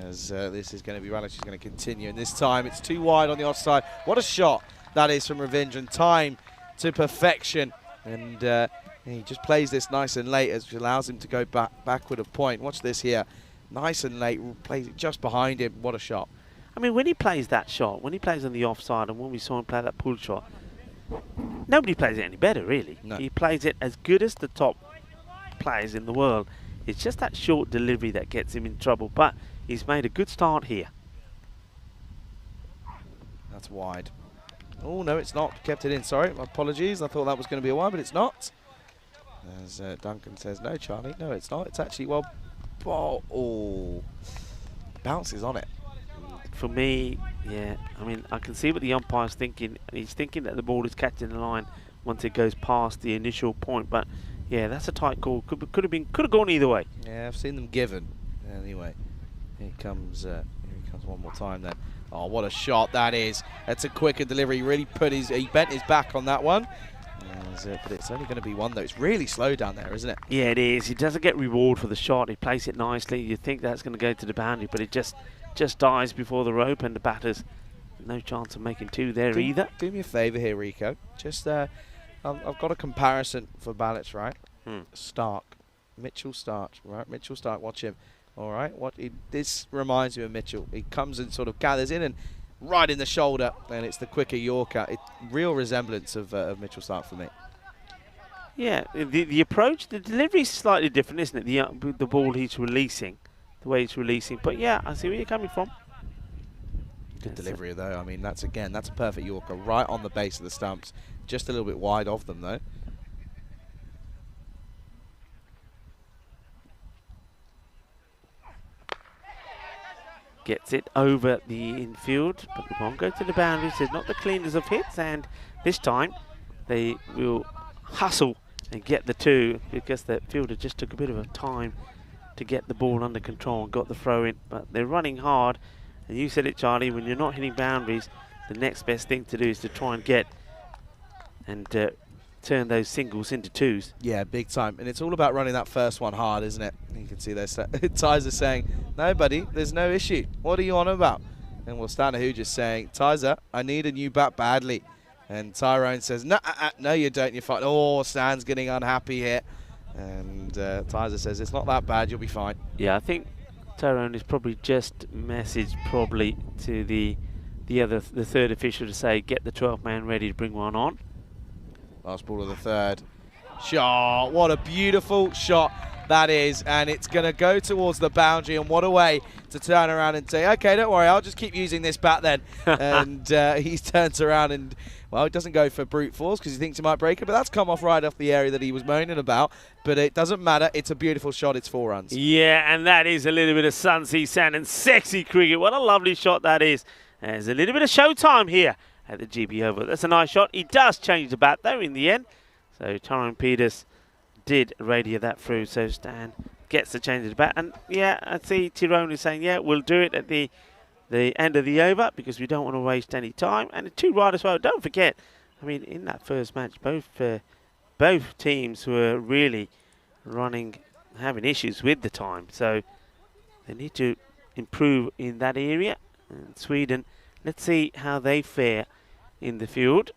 as this is going to be Relive. She's going to continue. And this time it's too wide on the offside. What a shot that is from Ravindran. Time to perfection. And he just plays this nice and late, which allows him to go backward a point. Watch this here. Nice and late. Plays it just behind him. What a shot. I mean, when he plays that shot, when he plays on the offside, and when we saw him play that pull shot, nobody plays it any better, really. No. He plays it as good as the top players in the world. It's just that short delivery that gets him in trouble, but he's made a good start here. That's wide. Oh, no, it's not. Kept it in. Sorry, my apologies. I thought that was going to be a wide, but it's not. As Duncan says, no, Charlie. No, it's not. It's actually, well, oh, bounces on it. For me, yeah, I mean, I can see what the umpire's thinking. He's thinking that the ball is catching the line once it goes past the initial point, but yeah, that's a tight call. Could have gone either way. Yeah, I've seen them given. Anyway, here he comes one more time then. Oh, what a shot that is. That's a quicker delivery. He bent his back on that one. But it's only going to be one, though. It's really slow down there, isn't it? Yeah, it is. He doesn't get reward for the shot. He plays it nicely. You think that's going to go to the boundary, but it just dies before the rope, and the batters, no chance of making 2 there either. Do me a favour here, Rico. Just, I've got a comparison for ballots, right? Mitchell Stark, right? Mitchell Stark, watch him. All right, this reminds me of Mitchell. He comes and sort of gathers in and right in the shoulder, and it's the quicker Yorker. Real resemblance of Mitchell Stark for me. Yeah, the approach, the delivery is slightly different, isn't it? The ball he's releasing, the way he's releasing. But yeah, I see where you're coming from. Good delivery, though. I mean, that's a perfect Yorker right on the base of the stumps. Just a little bit wide of them, though. Gets it over the infield, but it won't go to the boundaries. There's not the cleanest of hits, and this time they will hustle and get the 2 because the fielder just took a bit of a time to get the ball under control and got the throw in. But they're running hard, and you said it, Charlie, when you're not hitting boundaries, the next best thing to do is to try and get and turn those singles into 2s. Yeah, big time. And it's all about running that first one hard, isn't it? You can see there, Tyza saying, no, buddy, there's no issue. What are you on about? And well, Stan Ahuja's saying, Tyza, I need a new bat badly. And Tyrone says, no, no, you don't. You're fine. Oh, Stan's getting unhappy here. And Tyza says, it's not that bad. You'll be fine. Yeah, I think Tyrone is probably just messaged to the the third official to say, get the 12th man ready to bring one on. Last ball of the third. Shot. What a beautiful shot that is. And it's going to go towards the boundary. And what a way to turn around and say, okay, don't worry, I'll just keep using this bat then. And he turns around and, well, it doesn't go for brute force because he thinks he might break it. But that's come off right off the area that he was moaning about. But it doesn't matter. It's a beautiful shot. It's 4 runs. Yeah, and that is a little bit of sun, sea, sand, and sexy cricket. What a lovely shot that is. There's a little bit of showtime here at the GB Oval. That's a nice shot. He does change the bat, though, in the end. So Tyrone Peters did radio that through. So Stan gets the change of the bat. And, yeah, I see Tyrone is saying, yeah, we'll do it at the end of the over because we don't want to waste any time. And 2 right as well. Don't forget, I mean, in that first match, both teams were really having issues with the time. So they need to improve in that area. And Sweden, let's see how they fare in the field.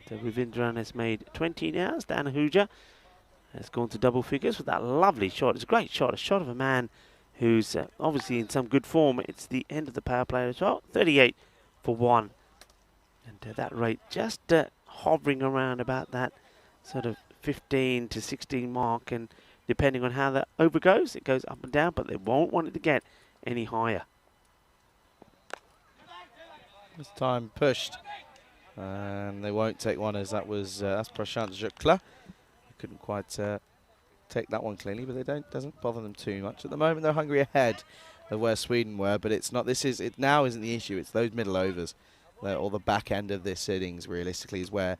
Ravindran has made 20 now. Stan Ahuja has gone to double figures with that lovely shot. It's a great shot, a shot of a man who's obviously in some good form. It's the end of the power play as well. 38 for 1. And that rate just hovering around about that sort of 15 to 16 mark. And depending on how the over goes, it goes up and down, but they won't want it to get any higher. This time pushed. And they won't take one as that's Prashant Jukla. Couldn't quite take that one cleanly, but doesn't bother them too much. At the moment, they're Hungary ahead of where Sweden were, but it's not. It now isn't the issue. It's those middle overs, or the back end of this innings. Realistically, is where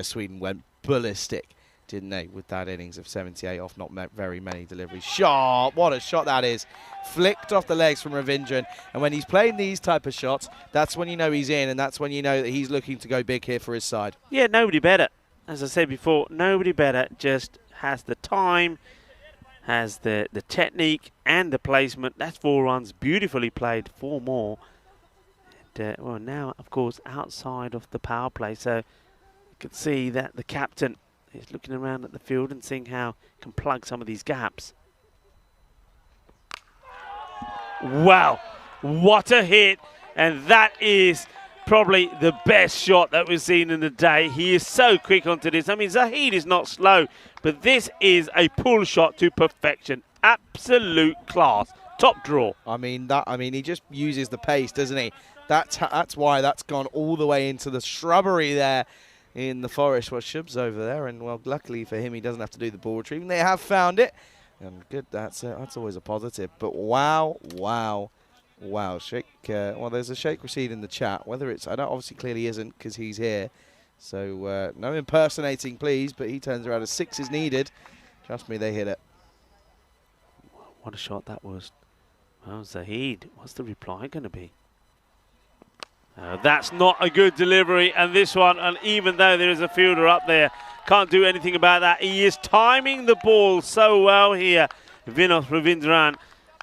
Sweden went ballistic, didn't they? With that innings of 78 off not very many deliveries. Shot! What a shot that is! Flicked off the legs from Ravindran, and when he's playing these type of shots, that's when you know he's in, and that's when you know that he's looking to go big here for his side. Yeah, nobody better. As I said before, nobody better. Just has the time, has the technique and the placement. That's 4 runs, beautifully played. 4 more. And, well, now, of course, outside of the power play. So you can see that the captain is looking around at the field and seeing how he can plug some of these gaps. Wow, what a hit. And that is probably the best shot that we've seen in the day. He is so quick onto this. I mean, Zahid is not slow, but this is a pull shot to perfection. Absolute class. Top draw. I mean, he just uses the pace, doesn't he? That's why that's gone all the way into the shrubbery there in the forest. Well, Shub's over there, and, well, luckily for him, he doesn't have to do the ball retrieving. They have found it. And good, that's always a positive. But wow. Sheikh, well, there's a Sheikh Rashid in the chat. Whether it's, I don't, obviously clearly isn't because he's here. So no impersonating, please. But he turns around as 6 is needed. Trust me, they hit it. What a shot that was. Well, Zahid, what's the reply going to be? That's not a good delivery. And this one, and even though there is a fielder up there, can't do anything about that. He is timing the ball so well here, Vinod Ravindran.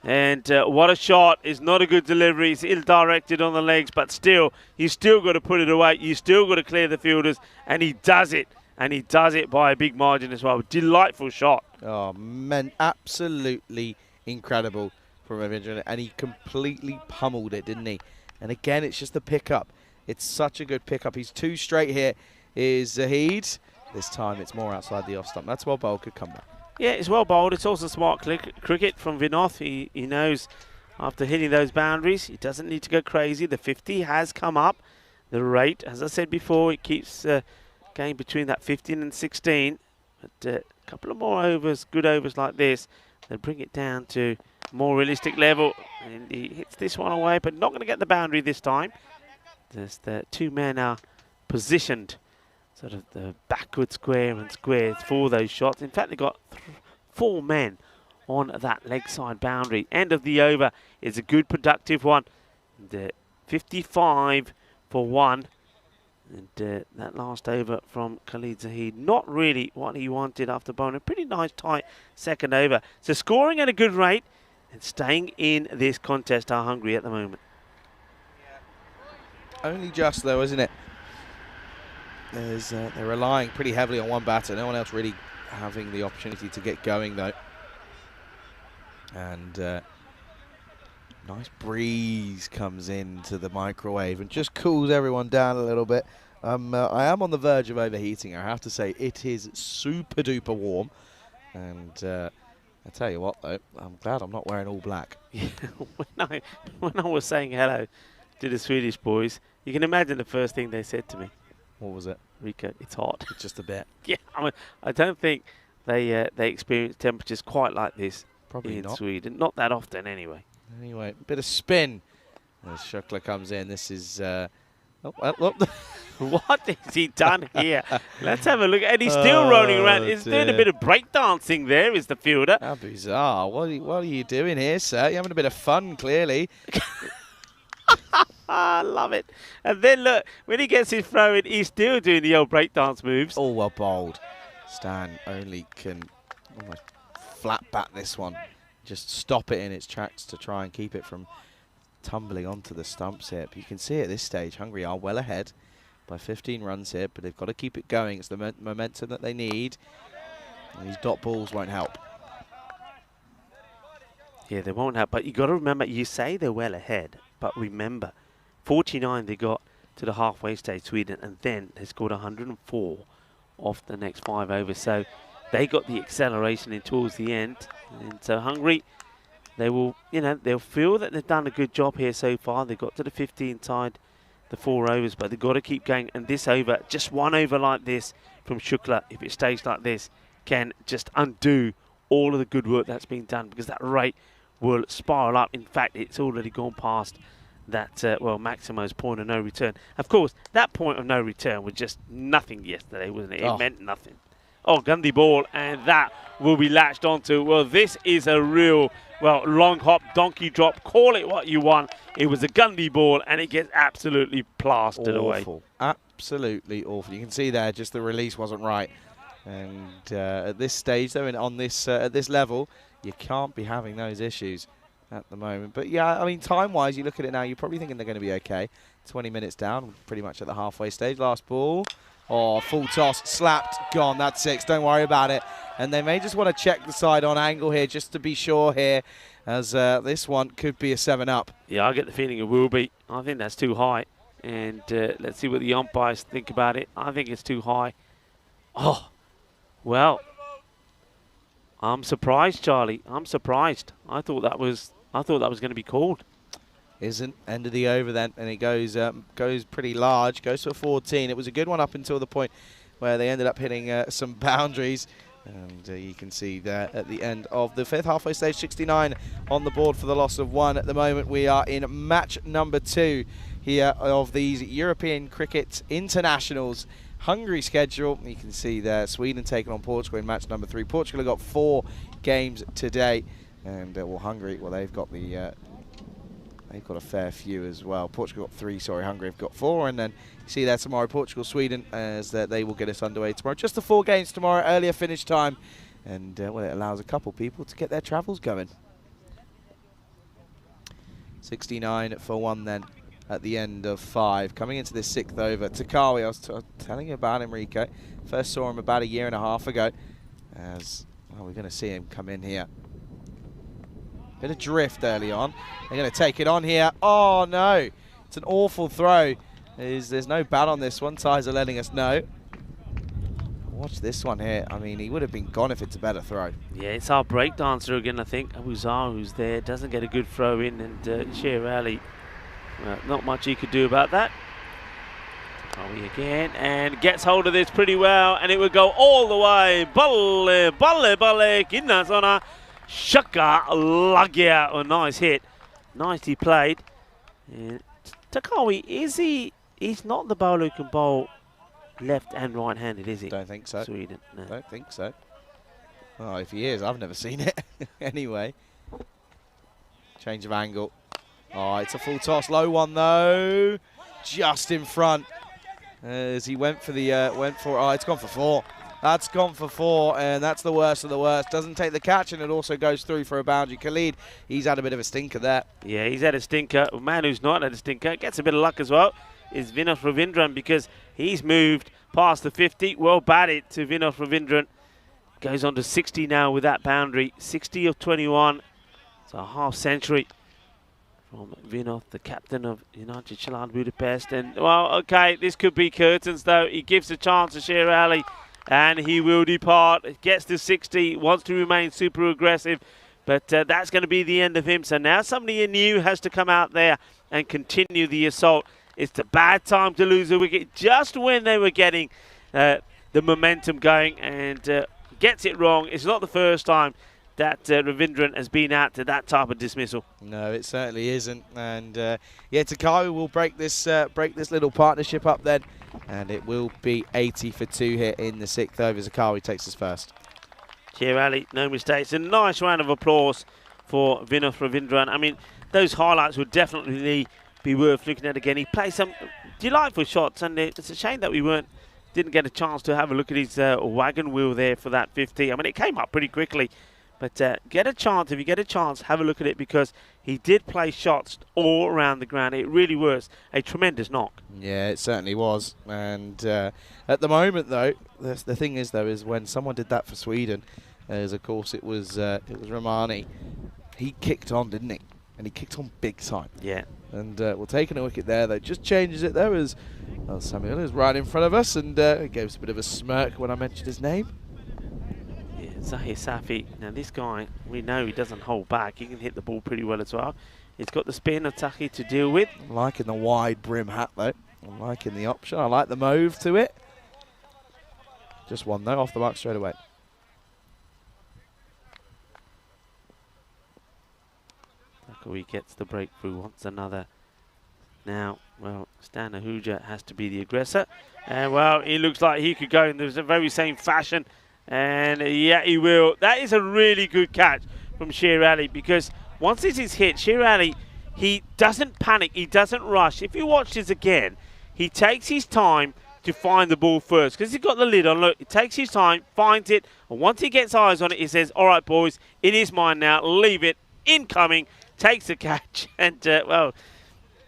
And what a shot. It's not a good delivery. It's ill-directed on the legs, but still, you still got to put it away. You still got to clear the fielders, and he does it. And he does it by a big margin as well. Delightful shot. Oh, man, absolutely incredible from Ravindran. And he completely pummeled it, didn't he? And again, it's just the pickup. It's such a good pickup. He's 2 straight here. Is Zahid. This time it's more outside the off stump. That's well bowled. Could come back. Yeah, it's well bowled. It's also smart cricket from Vinod. He knows after hitting those boundaries, he doesn't need to go crazy. The 50 has come up. The rate, as I said before, it keeps going between that 15 and 16. But a couple of more overs, good overs like this, they bring it down to a more realistic level. And he hits this one away, but not going to get the boundary this time. There's the 2 men are positioned sort of the backward square and squares for those shots. In fact, they've got 4 men on that leg side boundary. End of the over is a good productive one. And, 55 for 1. And that last over from Khalid Zahid, not really what he wanted after bowling a pretty nice tight second over. So scoring at a good rate and staying in this contest are Hungary at the moment. Only just though, isn't it? They're relying pretty heavily on one batter. No one else really having the opportunity to get going though. And Nice breeze comes into the microwave and just cools everyone down a little bit. I am on the verge of overheating. I have to say, it is super duper warm. And I tell you what, though, I'm glad I'm not wearing all black. Yeah, when I was saying hello to the Swedish boys, you can imagine the first thing they said to me. What was it? Rico, it's hot. Just a bit. Yeah, I mean, I don't think they experience temperatures quite like this Probably in not. Sweden. Not that often, anyway. Anyway, bit of spin as Schukler comes in. This is... What has he done here? Let's have a look. And he's still rolling around. He's doing a bit of breakdancing there, is the fielder. How bizarre. What are you doing here, sir? You're having a bit of fun, clearly. I love it. And then look, when he gets his throw in, he's still doing the old breakdance moves. All well bowled. Stan only can almost flat bat this one. Just stop it in its tracks to try and keep it from tumbling onto the stumps here. But you can see at this stage, Hungary are well ahead by 15 runs here, but they've got to keep it going. It's the momentum that they need. And these dot balls won't help. Yeah, they won't help. But you got to remember, you say they're well ahead, but remember, 49 they got to the halfway stage, Sweden, and then they scored 104 off the next 5 overs. So they got the acceleration in towards the end. And so Hungary, they will, they'll feel that they've done a good job here so far. They got to the 15 side, the 4 overs, but they've got to keep going. And this over, just one over like this from Schukler, if it stays like this, can just undo all of the good work that's been done, because that rate will spiral up. In fact, it's already gone past that, Maximo's point of no return. Of course, that point of no return was just nothing yesterday, wasn't it? It meant nothing. Oh, Gundy ball, and that will be latched onto. Well, this is a real, long hop, donkey drop, call it what you want. It was a Gundy ball, and it gets absolutely plastered away. Absolutely awful. You can see there, just the release wasn't right. And at this stage, though, and on this at this level, you can't be having those issues at the moment. But yeah, I mean, time-wise, you look at it now, you're probably thinking they're going to be okay. 20 minutes down, pretty much at the halfway stage. Last ball. Oh, full toss, slapped, gone. That's 6. Don't worry about it. And they may just want to check the side on angle here, just to be sure here, as this one could be a 7-up. Yeah, I get the feeling it will be. I think that's too high. And let's see what the umpires think about it. I think it's too high. Oh, well, I'm surprised, Charlie. I'm surprised. I thought that was going to be called. Isn't. End of the over then, and it goes pretty large, goes to a 14. It was a good one up until the point where they ended up hitting some boundaries, and you can see there at the end of the 5th halfway stage, 69 on the board for the loss of 1. At the moment we are in match number 2 here of these European Cricket Internationals. Hungary schedule, you can see there, Sweden taking on Portugal in match number 3. Portugal have got 4 games today, and Hungary, they've got the they've got a fair few as well. Portugal got 3, sorry, Hungary have got 4. And then you see there tomorrow, Portugal, Sweden, as they will get us underway tomorrow. Just the 4 games tomorrow, earlier finish time. And, it allows a couple people to get their travels going. 69 for 1 then at the end of 5. Coming into this 6th over, Takawi, I was telling you about him, Rico. First saw him about a year and a half ago. As, we're going to see him come in here. Bit of drift early on. They're going to take it on here. Oh, no. It's an awful throw. There's no bat on this one. Ties are letting us know. Watch this one here. I mean, he would have been gone if it's a better throw. Yeah, it's our breakdancer again, I think. Abuzar, who's there, doesn't get a good throw in. And Sheer Ali, not much he could do about that. Bowie again, and gets hold of this pretty well. And it would go all the way. Balle, balle, balle, Kinnazona. Shaka Lagia, a nice hit. Nicely played. Takawi, he's not the bowler who can bowl left and right-handed, is he? Don't think so. Sweden, no. Don't think so. Oh, if he is, I've never seen it. Anyway. Change of angle. Oh, it's a full toss. Low one, though. Just in front. As he went for the, oh, it's gone for 4. That's gone for 4, and that's the worst of the worst. Doesn't take the catch, and it also goes through for a boundary. Khalid, he's had a bit of a stinker there. Yeah, he's had a stinker. A man who's not had a stinker, gets a bit of luck as well, is Vinod Ravindran, because he's moved past the 50. Well batted to Vinod Ravindran. Goes on to 60 now with that boundary. 60 of 21. It's a half century. from Vinod, the captain of United Chalad Budapest. And, well, okay, this could be curtains, though. He gives a chance to Sher Ali, and he will depart. Gets to 60, wants to remain super aggressive, but that's going to be the end of him. So now somebody new has to come out there and continue the assault. It's a bad time to lose a wicket just when they were getting the momentum going, and gets it wrong. It's not the first time that Ravindran has been out to that type of dismissal. No, it certainly isn't. And yeah, Takawi will break this little partnership up then, and it will be 80 for 2 here in the 6th over. Zakawi takes us first. Sher Ali, no mistakes. A nice round of applause for Vinod Ravindran. I mean, those highlights would definitely be worth looking at again. He played some delightful shots, and it's a shame that we didn't get a chance to have a look at his wagon wheel there for that 50. I mean, it came up pretty quickly. But get a chance, if you get a chance, have a look at it, because he did play shots all around the ground. It really was a tremendous knock. Yeah, it certainly was. And at the moment, though, the thing is, though, is when someone did that for Sweden, as of course it was Romani, he kicked on, didn't he? And he kicked on big time. Yeah. And we're taking a wicket there, though. Just changes it, though, as Samuel is right in front of us, and he gave us a bit of a smirk when I mentioned his name. Zahir Safi, now this guy, we know he doesn't hold back. He can hit the ball pretty well as well. He's got the spin of Taki to deal with. I'm liking the wide brim hat, though. I'm liking the option. I like the move to it. Just one, though, off the mark straight away. Taki gets the breakthrough, wants another. Now, well, Stan Ahuja has to be the aggressor. And, well, he looks like he could go in the very same fashion. And yeah, he will. That is a really good catch from Sher Ali, because once this is hit, Sher Ali, he doesn't panic, he doesn't rush. If you watch this again, he takes his time to find the ball first, because he's got the lid on. Look, he takes his time, finds it, and once he gets eyes on it, he says, all right, boys, it is mine now, leave it, incoming, takes the catch, and well,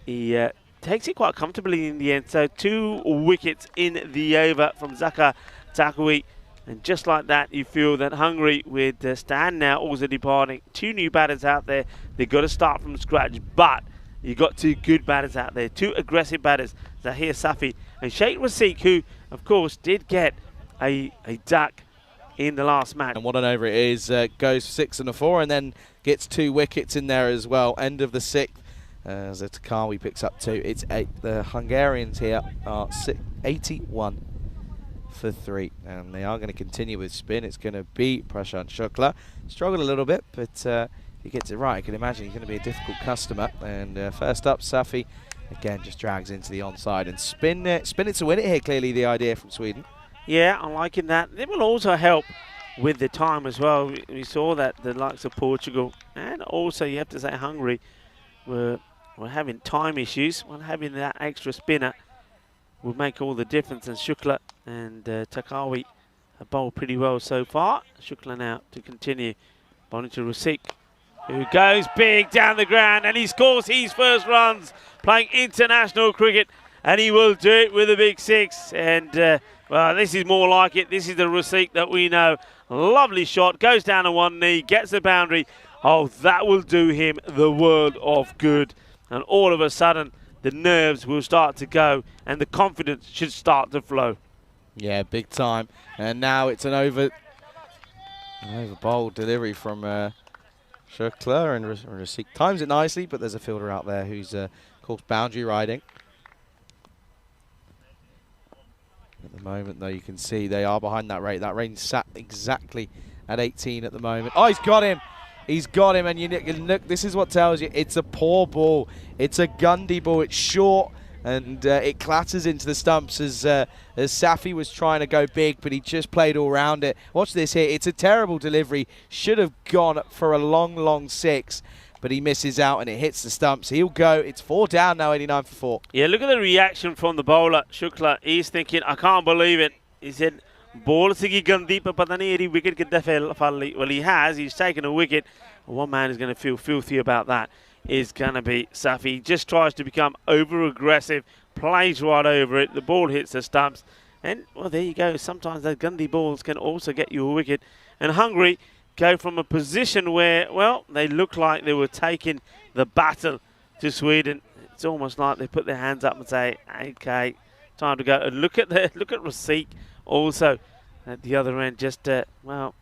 he takes it quite comfortably in the end. So 2 wickets in the over from Zaka Takawi. And just like that, you feel that Hungary, with Stan now also departing, 2 new batters out there. They've got to start from scratch, but you've got 2 good batters out there, 2 aggressive batters, Zahir Safi and Sheikh Rasik, who, of course, did get a duck in the last match. And what an over it is. Goes 6 and a 4, and then gets 2 wickets in there as well. End of the 6th. As Takawi picks up 2. It's 8. The Hungarians here are 81 for 3, and they are going to continue with spin. It's going to be Prashant Shukla. Struggled a little bit, but he gets it right. I can imagine he's going to be a difficult customer. And first up, Safi again just drags into the onside and spin it to win it here. Clearly the idea from Sweden. Yeah, I'm liking that. It will also help with the time as well. We saw that the likes of Portugal, and also you have to say Hungary, were having time issues. Well, having that extra spinner will make all the difference. And Shukla and Takawi have bowled pretty well so far. Shukla now to continue. Bowling to Rasik, who goes big down the ground, and he scores his first runs playing international cricket, and he will do it with a big 6. And well, this is more like it. This is the Rasik that we know. Lovely shot, goes down on one knee, gets the boundary. Oh, that will do him the world of good. And all of a sudden, the nerves will start to go, and the confidence should start to flow. Yeah, big time. And now it's an over bowled delivery from Shukla, and Rasik times it nicely, but there's a fielder out there who's, of course, boundary riding. At the moment, though, you can see they are behind that rate. That range sat exactly at 18 at the moment. Oh, he's got him. He's got him, and you look, this is what tells you it's a poor ball. It's a Gundy ball. It's short, and it clatters into the stumps as Safi was trying to go big, but he just played all around it. Watch this here. It's a terrible delivery. Should have gone for a long, long 6, but he misses out, and it hits the stumps. He'll go. It's 4 down now, 89 for 4. Yeah, look at the reaction from the bowler, Shukla. He's thinking, I can't believe it. He said, ball sigi gandi pa pata nahi eri wicket kidda falli. Well, he has. He's taken a wicket. One man is going to feel filthy about that is going to be Safi. He just tries to become over-aggressive, plays right over it. The ball hits the stumps. And, well, there you go. Sometimes those Gundy balls can also get you a wicket. And Hungary go from a position where, well, they look like they were taking the battle to Sweden. It's almost like they put their hands up and say, okay, time to go. And look at Rasik also at the other end. Just, well,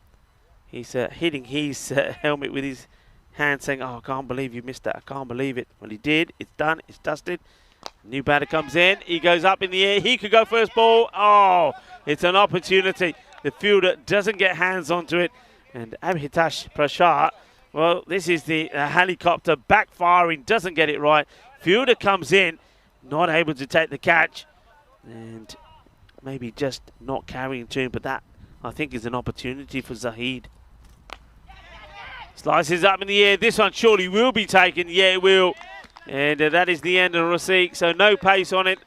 he's hitting his helmet with his hand saying, oh, I can't believe you missed that. I can't believe it. Well, he did. It's done. It's dusted. New batter comes in. He goes up in the air. He could go first ball. Oh, it's an opportunity. The fielder doesn't get hands onto it. And Abhitash Prashar, well, this is the helicopter backfiring. Doesn't get it right. Fielder comes in, not able to take the catch. And maybe just not carrying to him. But that, I think, is an opportunity for Zahid. Slices up in the air. This one surely will be taken. Yeah, it will. And that is the end of Rasik. So no pace on it.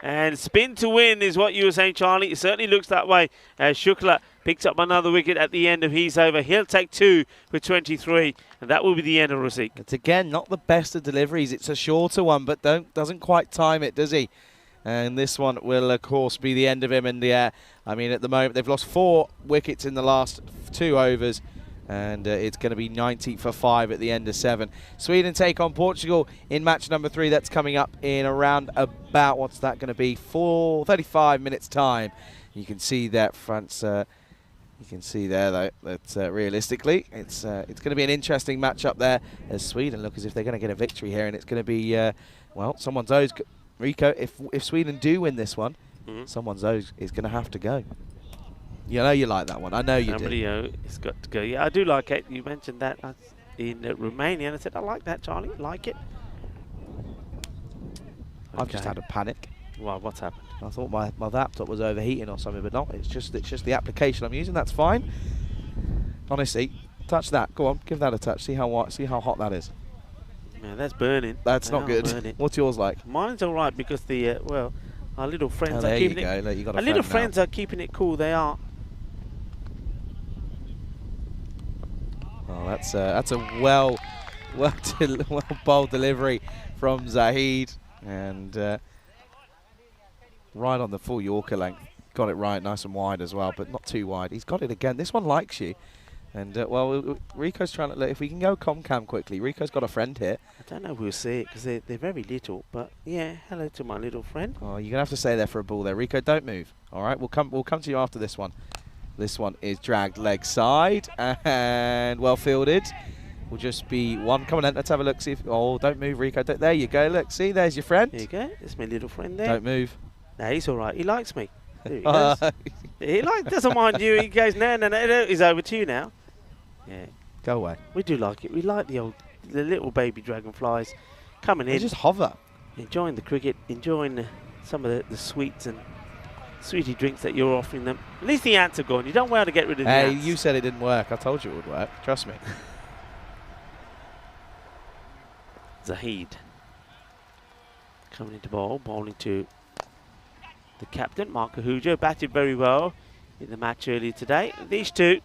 And spin to win is what you were saying, Charlie. It certainly looks that way. Shukla picks up another wicket at the end of his over. He'll take 2 for 23. And that will be the end of Rasik. It's again not the best of deliveries. It's a shorter one, but doesn't quite time it, does he? And this one will, of course, be the end of him in the air. I mean, at the moment, they've lost 4 wickets in the last 2 overs. And it's going to be 90 for 5 at the end of 7. Sweden take on Portugal in match number 3. That's coming up in around about, what's that going to be, 35 minutes time. You can see that France. You can see there though that realistically, it's going to be an interesting matchup there as Sweden look as if they're going to get a victory here, and it's going to be well, someone's O's. Rico, if Sweden do win this one, someone's O's is going to have to go. You know you like that one. I know you do. Somebody has got to go. Yeah, I do like it. You mentioned that in Romania, and I said, I like that, Charlie. Like it. I've just had a panic. Well, what's happened? I thought my laptop was overheating or something, but not. It's just the application I'm using. That's fine. Honestly, touch that. Go on, give that a touch. See how hot that is. Yeah, that's burning. That's not good. Burning. What's yours like? Mine's all right because the well, our little friends are keeping it. Look, you got our little friends are keeping it cool. They are. Oh, that's a well bowled delivery from Zahid, and right on the full Yorker length. Got it right, nice and wide as well, but not too wide. He's got it again. This one likes you. And, well, Rico's trying to look. If we can go com-cam quickly, Rico's got a friend here. I don't know if we'll see it because they're very little. But, yeah, hello to my little friend. Oh, you're going to have to stay there for a ball there. Rico, don't move. All right, we'll come to you after this one. This one is dragged leg side and well fielded. Will just be one. Come on then, let's have a look. See if. Oh, don't move, Rico. There you go. Look, see, there's your friend. There you go. There's my little friend there. Don't move. No, he's all right. He likes me. There he goes. He doesn't mind you. He goes, no. He's over to you now. Yeah. Go away. We do like it. We like the little baby dragonflies coming in. They just hover. Enjoying the cricket, enjoying some of the sweets and sweetie drinks that you're offering them. At least the ants are gone. You don't want to get rid of the ants. Hey, you said it didn't work. I told you it would work. Trust me. Zahid coming into bowling to the captain, Mark Ahuja, batted very well in the match earlier today. These two,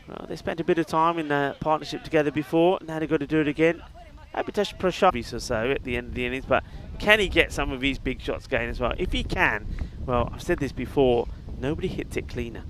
well, they spent a bit of time in the partnership together before. Now they've got to do it again. Abhitash Prashar or so at the end of the innings, but can he get some of these big shots going as well? If he can, well, I've said this before, nobody hits it cleaner.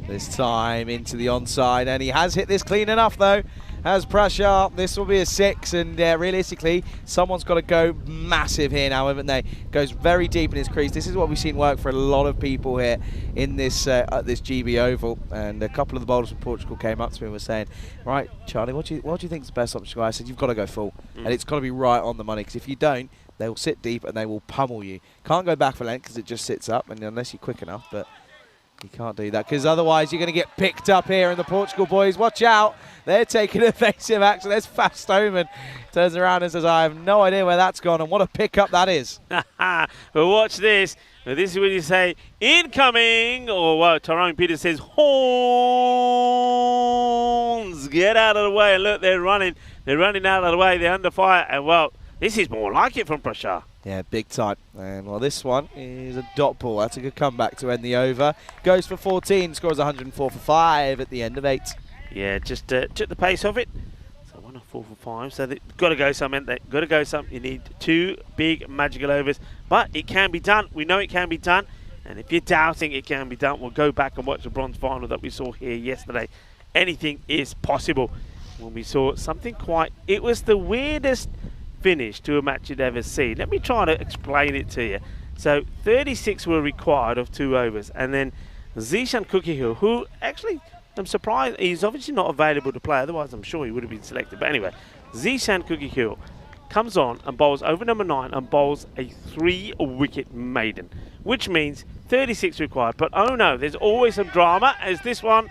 This time into the onside, and he has hit this clean enough though. As Prashar, this will be a 6, and realistically, someone's got to go massive here now, haven't they? Goes very deep in his crease. This is what we've seen work for a lot of people here in this this GB Oval. And a couple of the bowlers from Portugal came up to me and were saying, "Right, Charlie, what do you think is the best option?" I said, "You've got to go full, and it's got to be right on the money. Because if you don't, they will sit deep and they will pummel you. Can't go back for length because it just sits up, and unless you're quick enough, but." You can't do that because otherwise you're going to get picked up here. And the Portugal boys, watch out. They're taking evasive action. There's Fast Omen. Turns around and says, I have no idea where that's gone. And what a pickup that is. Well, watch this. Now, this is when you say incoming. Or, well, Tyrone Peters says horns. Get out of the way. And look, they're running. They're running out of the way. They're under fire. And, well, this is more like it from Prashar. Yeah, big time. And, well, this one is a dot ball. That's a good comeback to end the over. Goes for 14, scores 104 for 5 at the end of 8. Yeah, just took the pace of it. So 104 for 5. So they've got to go something. They've got to go something. You need 2 big magical overs. But it can be done. We know it can be done. And if you're doubting it can be done, we'll go back and watch the bronze final that we saw here yesterday. Anything is possible. When we saw something quite... It was the weirdest finish to a match you'd ever seen. Let me try to explain it to you. So 36 were required of 2 overs, and then Zishan Kukihill, who actually, I'm surprised, he's obviously not available to play, otherwise I'm sure he would have been selected. But anyway, Zishan Kukihill comes on and bowls over number 9 and bowls a 3-wicket maiden, which means 36 required. But oh no, there's always some drama, as this one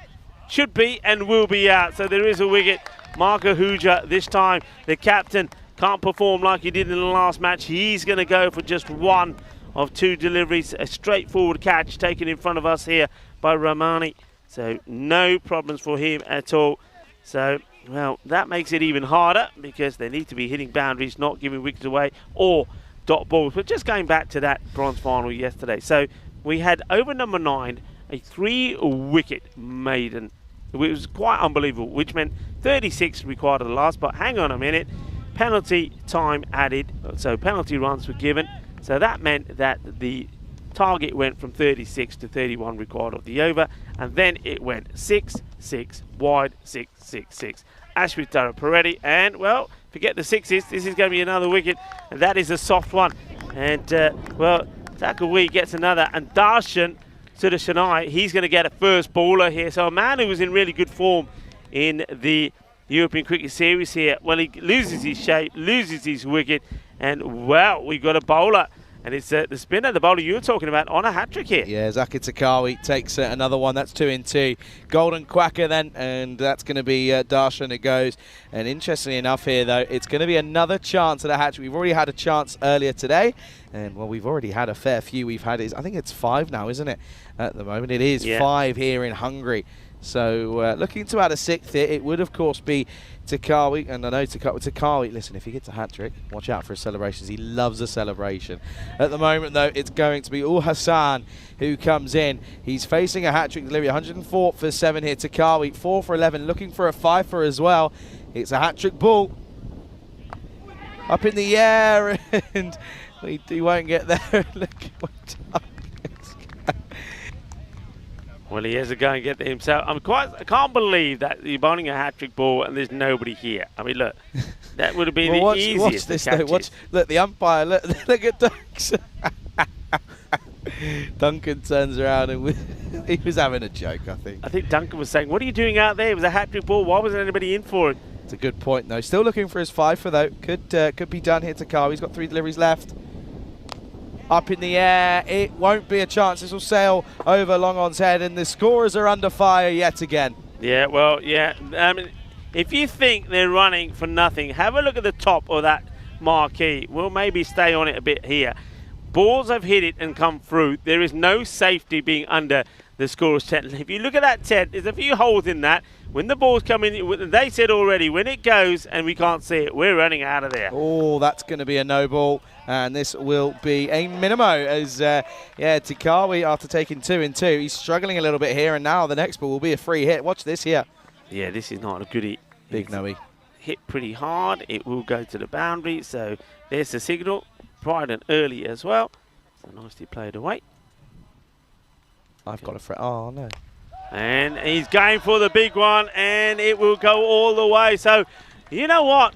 should be and will be out. So there is a wicket. Mark Ahuja, this time the captain, can't perform like he did in the last match. He's going to go for just 1 of 2 deliveries. A straightforward catch taken in front of us here by Ramani. So no problems for him at all. So, well, that makes it even harder because they need to be hitting boundaries, not giving wickets away or dot balls. But just going back to that bronze final yesterday. So we had over number 9, a 3-wicket maiden. It was quite unbelievable, which meant 36 required at the last. But hang on a minute. Penalty time added, so penalty runs were given. So that meant that the target went from 36 to 31 required of the over, and then it went 6, 6, wide, 6, 6, 6. Ashwith Paretti, and well, forget the 6s, this is going to be another wicket, and that is a soft one. And well, Takawi gets another, and Darshan Sudashanai, he's going to get a first bowler here. So a man who was in really good form in the European Cricket Series here, well, he loses his shape, loses his wicket, and well, we've got a bowler. And it's the spinner, the bowler you were talking about, on a hat-trick here. Yeah, Zakir Takawi takes another one. That's 2 in 2. Golden Quacker then, and that's going to be Darshan. It goes. And interestingly enough here, though, it's going to be another chance at a hat-trick. We've already had a chance earlier today. And, well, we've already had a fair few. We've had, I think it's 5 now, isn't it? At the moment, it is 5 here in Hungary. So looking to add a 6th here, it would, of course, be Takawi. And I know Takawi, listen, if he gets a hat-trick, watch out for his celebrations. He loves a celebration. At the moment, though, it's going to be Ul Hassan who comes in. He's facing a hat-trick delivery, 104 for 7 here. Takawi, 4 for 11, looking for a 5-fer as well. It's a hat-trick ball. Up in the air, and he won't get there. Look what time. Well, he has to go and get there himself. I can't believe that you're bowling a hat-trick ball and there's nobody here. I mean, look, that would have been well, the easiest. Watch this, though. Look, the umpire, look at Duncan. Duncan turns around and he was having a joke, I think. I think Duncan was saying, what are you doing out there? It was a hat-trick ball. Why wasn't anybody in for it? It's a good point, though. Still looking for his 5-fer, though. Could be done here to Carl. He's got 3 deliveries left. Up in the air, it won't be a chance. This will sail over long on's head, and the scorers are under fire yet again. Yeah, well, yeah. I mean, if you think they're running for nothing, have a look at the top of that marquee. We'll maybe stay on it a bit here. Balls have hit it and come through. There is no safety being under the scorer's tent. If you look at that tent, there's a few holes in that. When the ball's coming, they said already, when it goes and we can't see it, we're running out of there. Oh, that's going to be a no ball. And this will be a minimo as, Takawi, after taking 2 in 2, he's struggling a little bit here. And now the next ball will be a free hit. Watch this here. Yeah, this is not a good hit. Big no-y. Hit pretty hard. It will go to the boundary. So there's the signal. Bright and early as well. So nicely played away. I've got a threat. Oh, no. And he's going for the big one, and it will go all the way. So, you know what?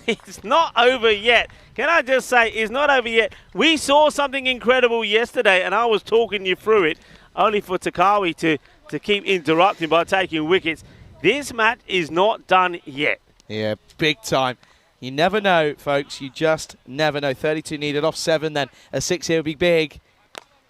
It's not over yet. Can I just say, it's not over yet. We saw something incredible yesterday, and I was talking you through it, only for Takawi to keep interrupting by taking wickets. This match is not done yet. Yeah, big time. You never know, folks. You just never know. 32 needed off 7, then a 6 here would be big.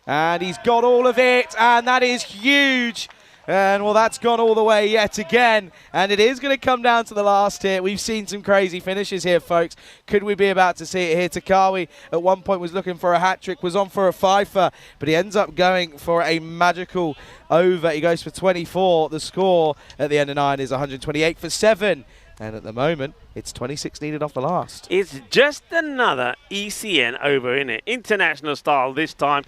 And he's got all of it, and that is huge. And, well, that's gone all the way yet again. And it is going to come down to the last hit. We've seen some crazy finishes here, folks. Could we be about to see it here? Takawi at one point was looking for a hat-trick, was on for a 5-fer, but he ends up going for a magical over. He goes for 24. The score at the end of 9 is 128 for 7. And at the moment, it's 26 needed off the last. It's just another ECN over, isn't it? International style this time.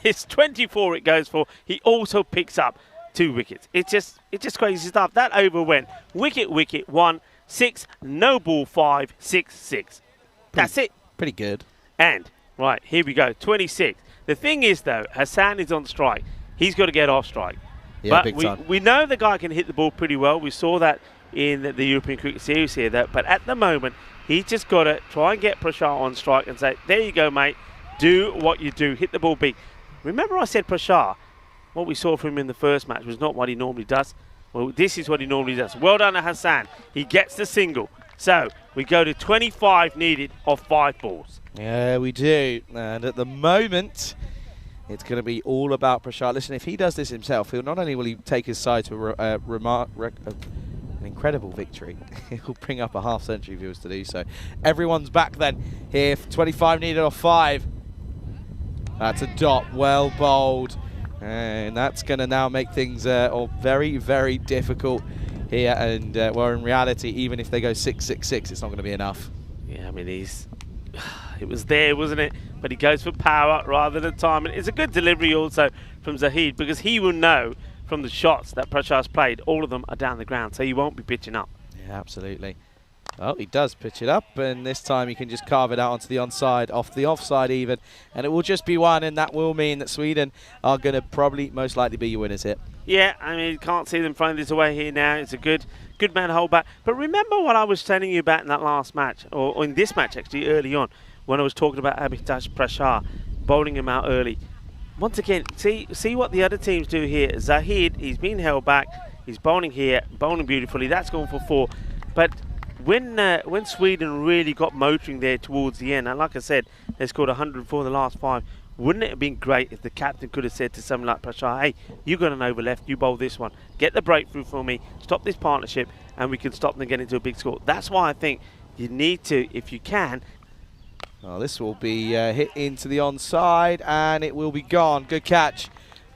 It's 24 it goes for. He also picks up 2 wickets. It's just crazy stuff. That over went wicket, 1, 6, no ball 5, 6, 6. That's it. Pretty good. And, right, here we go, 26. The thing is, though, Hassan is on strike. He's got to get off strike. Yeah, but big time. we know the guy can hit the ball pretty well. We saw that in the European Cricket Series here, but at the moment, He's just got to try and get Prashar on strike and say, there you go, mate. Do what you do. Hit the ball big. Remember I said Prashar, what we saw from him in the first match was not what he normally does. Well, this is what he normally does. Well done to Hassan. He gets the single. So we go to 25 needed of 5 balls. Yeah, we do. And at the moment, it's going to be all about Prashar. Listen, if he does this himself, he'll not only will he take his side to an incredible victory, he'll bring up a half-century if he was to do so. Everyone's back then here for 25 needed off 5. That's a dot, well bowled. And that's going to now make things very, very difficult here. And, well, in reality, even if they go 6-6-6, it's not going to be enough. Yeah, I mean, it was there, wasn't it? But he goes for power rather than time. And it's a good delivery also from Zahid, because he will know from the shots that Prashar's played, all of them are down the ground, so he won't be pitching up. Yeah, absolutely. Well, he does pitch it up, and this time he can just carve it out onto the onside, off the offside even, and it will just be 1, and that will mean that Sweden are going to probably most likely be your winners here. Yeah, I mean, you can't see them throwing this away here now. It's a good man to hold back. But remember what I was telling you about in that last match, or in this match actually, early on, when I was talking about Abhitash Prashar bowling him out early. Once again, see what the other teams do here. Zahid, he's been held back. He's bowling here, bowling beautifully. That's gone for 4. But when Sweden really got motoring there towards the end, and like I said, they scored 104 in the last 5, wouldn't it have been great if the captain could have said to someone like Prashar, hey, you got an over left, you bowl this one. Get the breakthrough for me, stop this partnership, and we can stop them getting to a big score. That's why I think you need to, if you can. Well, this will be hit into the onside, and it will be gone. Good catch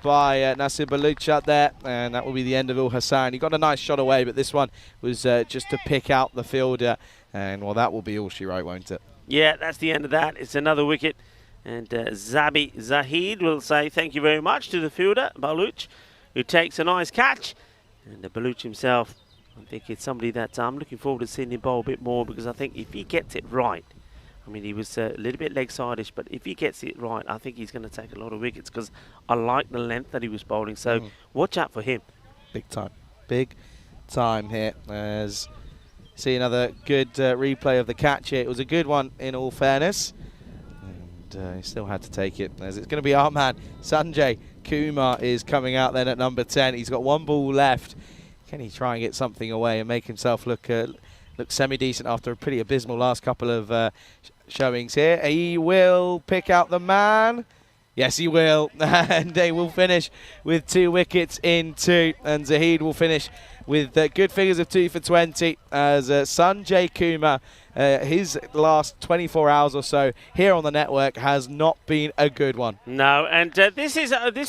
by Nasir Baluch out there, and that will be the end of Ul Hassan. He got a nice shot away, but this one was just to pick out the fielder, and well, that will be all she wrote, won't it? Yeah, that's the end of that. It's another wicket, and Zabi Zahid will say thank you very much to the fielder, Baluch, who takes a nice catch, and Baluch himself, I think it's somebody that I'm looking forward to seeing him bowl a bit more, because I think if he gets it right, I mean, he was a little bit leg-side-ish, but if he gets it right, I think he's going to take a lot of wickets, because I like the length that he was bowling. So watch out for him. Big time here. As see another good replay of the catch here. It was a good one in all fairness. And he still had to take it, as it's going to be our man. Sanjay Kumar is coming out then at number 10. He's got 1 ball left. Can he try and get something away and make himself look semi-decent after a pretty abysmal last couple of showings here? He will pick out the man. Yes, he will. And they will finish with 2 wickets in 2. And Zahid will finish with good figures of 2 for 20. As Sanjay Kumar, his last 24 hours or so here on the network has not been a good one. No, and this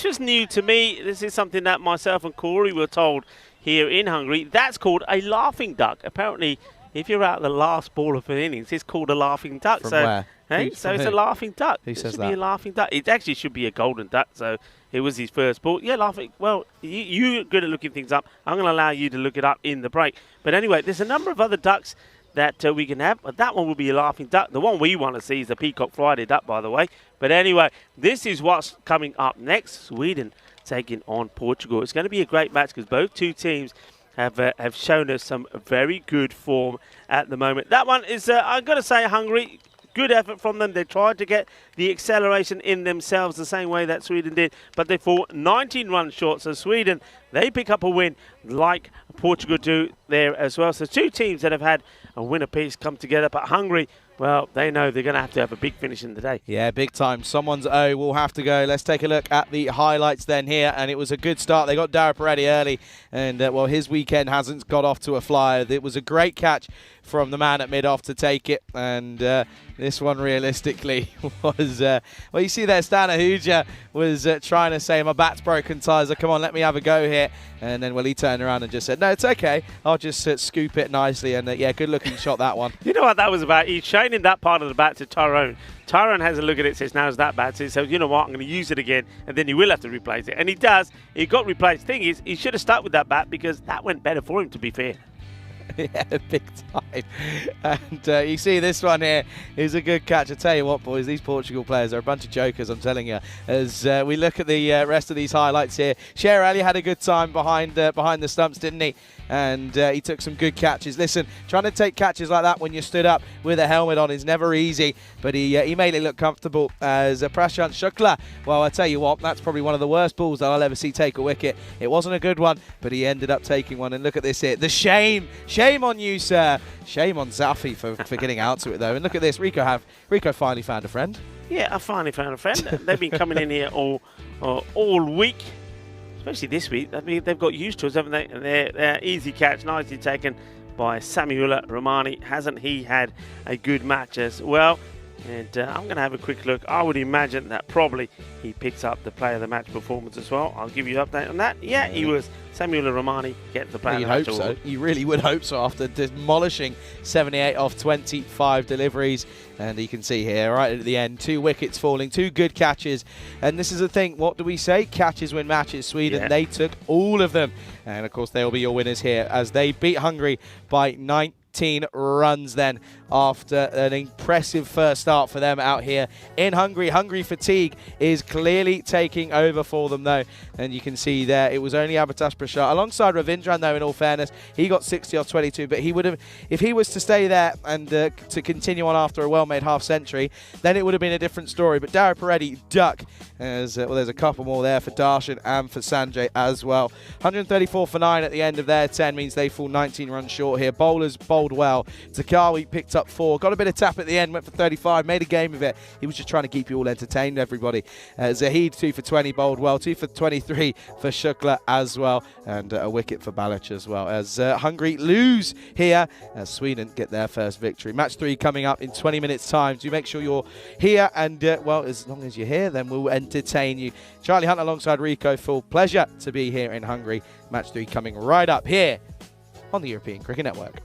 was new to me. This is something that myself and Corey were told here in Hungary. That's called a laughing duck. Apparently, if you're out the last ball of an innings, it's called a laughing duck. From where? Hey, so it's a laughing duck. Who says that? It should be a laughing duck. It actually should be a golden duck. So it was his first ball. Yeah, laughing. Well, you're good at looking things up. I'm going to allow you to look it up in the break. But anyway, there's a number of other ducks that we can have. But that one will be a laughing duck. The one we want to see is the Peacock Friday duck, by the way. But anyway, this is what's coming up next. Sweden taking on Portugal. It's going to be a great match, because both two teams have shown us some very good form at the moment. That one is, I've got to say, Hungary. Good effort from them. They tried to get the acceleration in themselves the same way that Sweden did, but they fall 19 runs short. So Sweden, they pick up a win like Portugal do there as well. So 2 teams that have had a win apiece come together, but Hungary, well, they know they're going to have a big finish in the day. Yeah, big time. Someone's O will have to go. Let's take a look at the highlights then here, and it was a good start. They got Dara Peretti early, and, well, his weekend hasn't got off to a flyer. It was a great catch from the man at mid-off to take it, and this one realistically was, well, you see there, Stan Ahuja was trying to say, my bat's broken, Tizer, come on, let me have a go here. And then, well, he turned around and just said, no, it's okay, I'll just scoop it nicely. And yeah, good looking shot, that one. You know what that was about? He's showing in that part of the bat to Tyrone. Tyrone has a look at it, says, now's that bat. So he says, you know what, I'm going to use it again, and then he will have to replace it. And he does. He got replaced. Thing is, he should have stuck with that bat, because that went better for him, to be fair. Yeah, big time. And you see this one here is a good catch. I tell you what, boys, these Portugal players are a bunch of jokers, I'm telling you. As we look at the rest of these highlights here, Sher Ali had a good time behind the stumps, didn't he? and he took some good catches. Listen, trying to take catches like that when you're stood up with a helmet on is never easy, but he made it look comfortable as Prashant Shukla. Well, I tell you what, that's probably one of the worst balls that I'll ever see take a wicket. It wasn't a good one, but he ended up taking one, and look at this here. The shame on you, sir. Shame on Zafi for getting out to it, though. And look at this, Rico finally found a friend. Yeah, I finally found a friend. They've been coming in here all week, especially this week. I mean, they've got used to us, haven't they? And they're easy catch, nicely taken by Samuel Romani. Hasn't he had a good match as well? And I'm going to have a quick look. I would imagine that probably he picks up the player of the match performance as well. I'll give you an update on that. Yeah, he was. Samuel Romani gets the player of the match award. You really would hope so after demolishing 78 off 25 deliveries. And you can see here, right at the end, 2 wickets falling, 2 good catches. And this is the thing, what do we say? Catches win matches. Sweden, they took all of them. And, of course, they will be your winners here as they beat Hungary by 19 runs then after an impressive first start for them out here in Hungary. Hungary fatigue is clearly taking over for them, though. And you can see there, it was only Abhitash Prashant alongside Ravindran, though, in all fairness. He got 60 off 22, but he would have, if he was to stay there and to continue on after a well-made half-century, then it would have been a different story. But Dara Paredes duck, as well, there's a couple more there for Darshan and for Sanjay as well. 134 for 9 at the end of their 10 means they fall 19 runs short here. Bowlers bowled well. Takawi picked up 4, got a bit of tap at the end, went for 35, made a game of it. He was just trying to keep you all entertained, everybody. Zahid 2 for 20, bowled well. 2 for 23 for Shukla as well, and a wicket for Balic as well. As Hungary lose here, as Sweden get their first victory. Match 3 coming up in 20 minutes time. Do make sure you're here, and well, as long as you're here, then we'll entertain you. Charlie Hunt alongside Rico, full pleasure to be here in Hungary. Match 3 coming right up here on the European Cricket Network.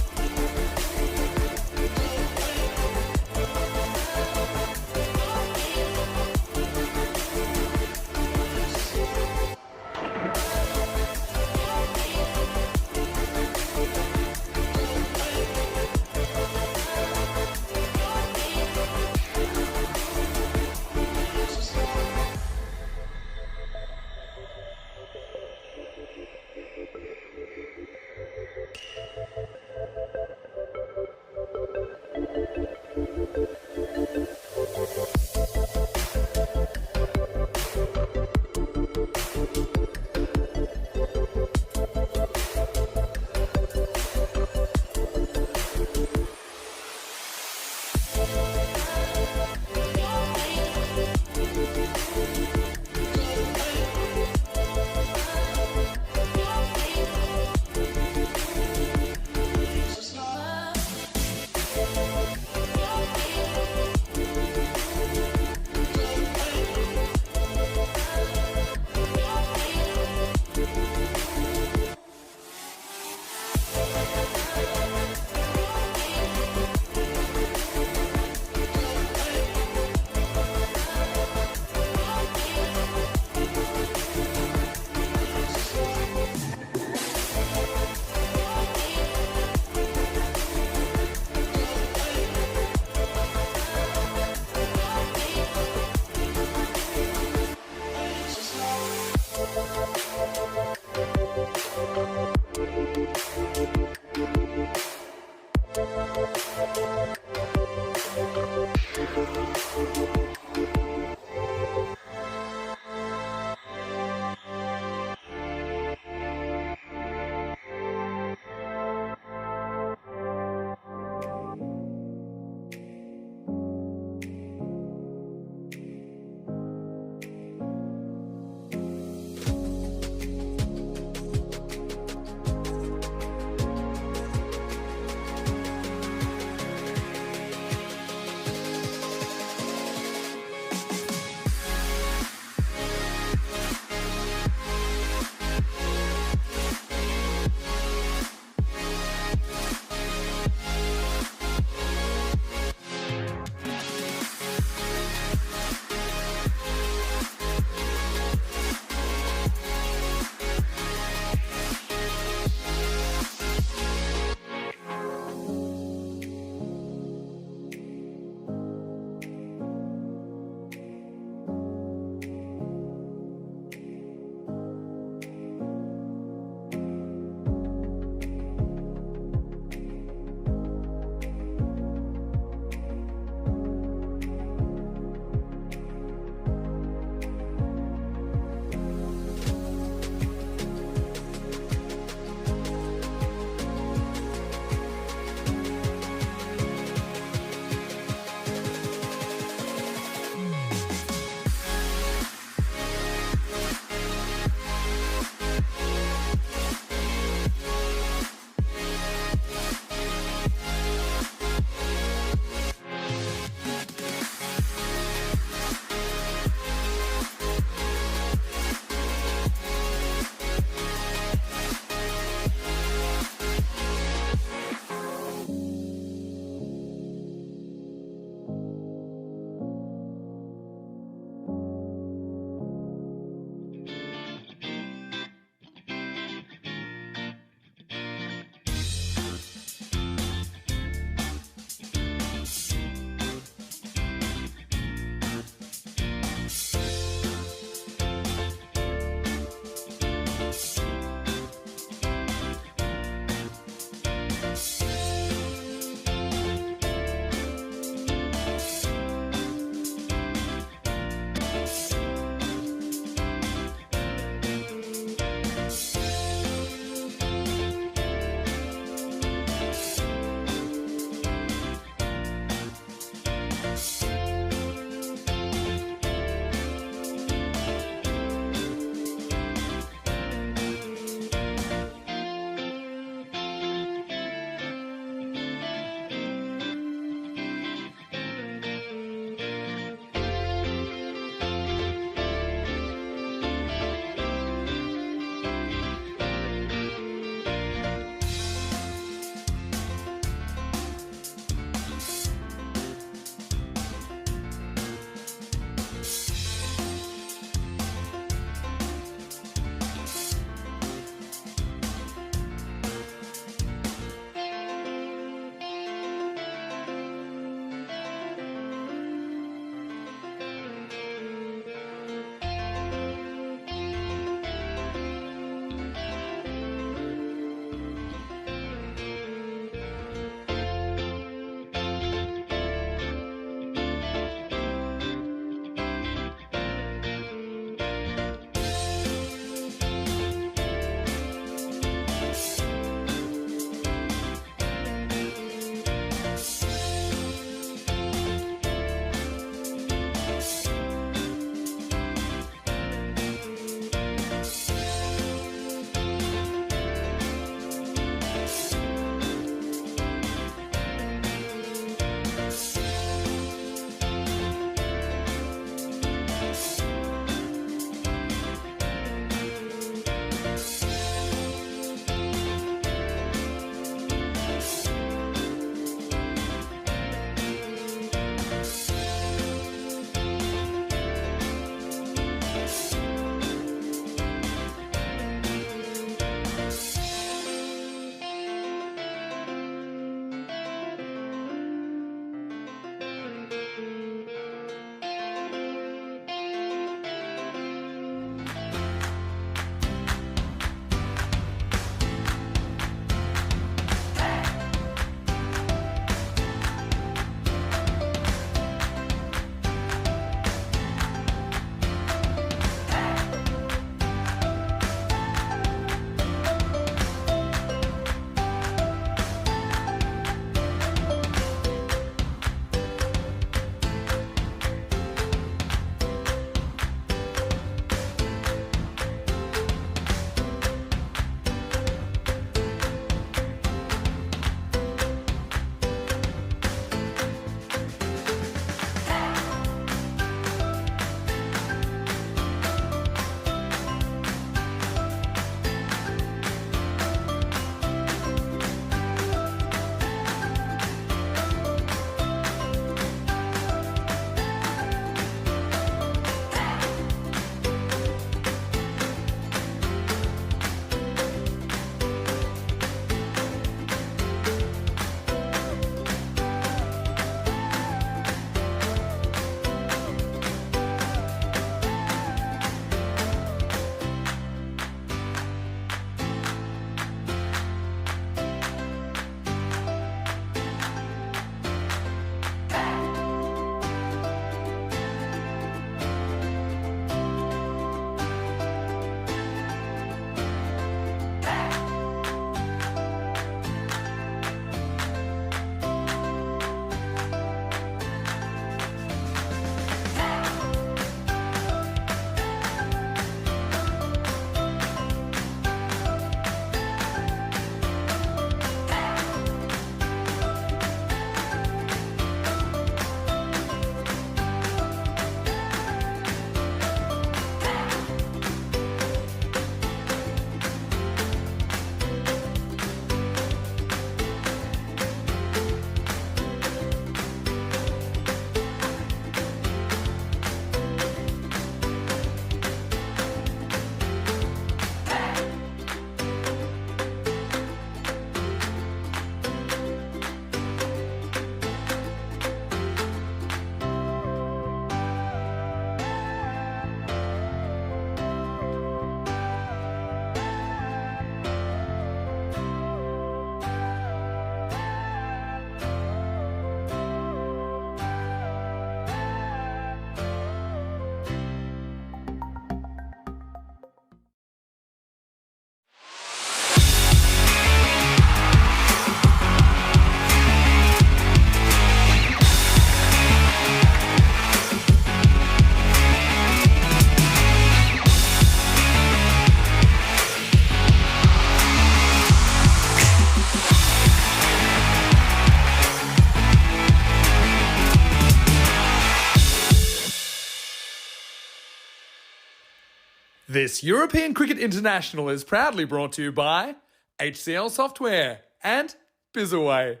This European Cricket International is proudly brought to you by HCL Software and Bizaway.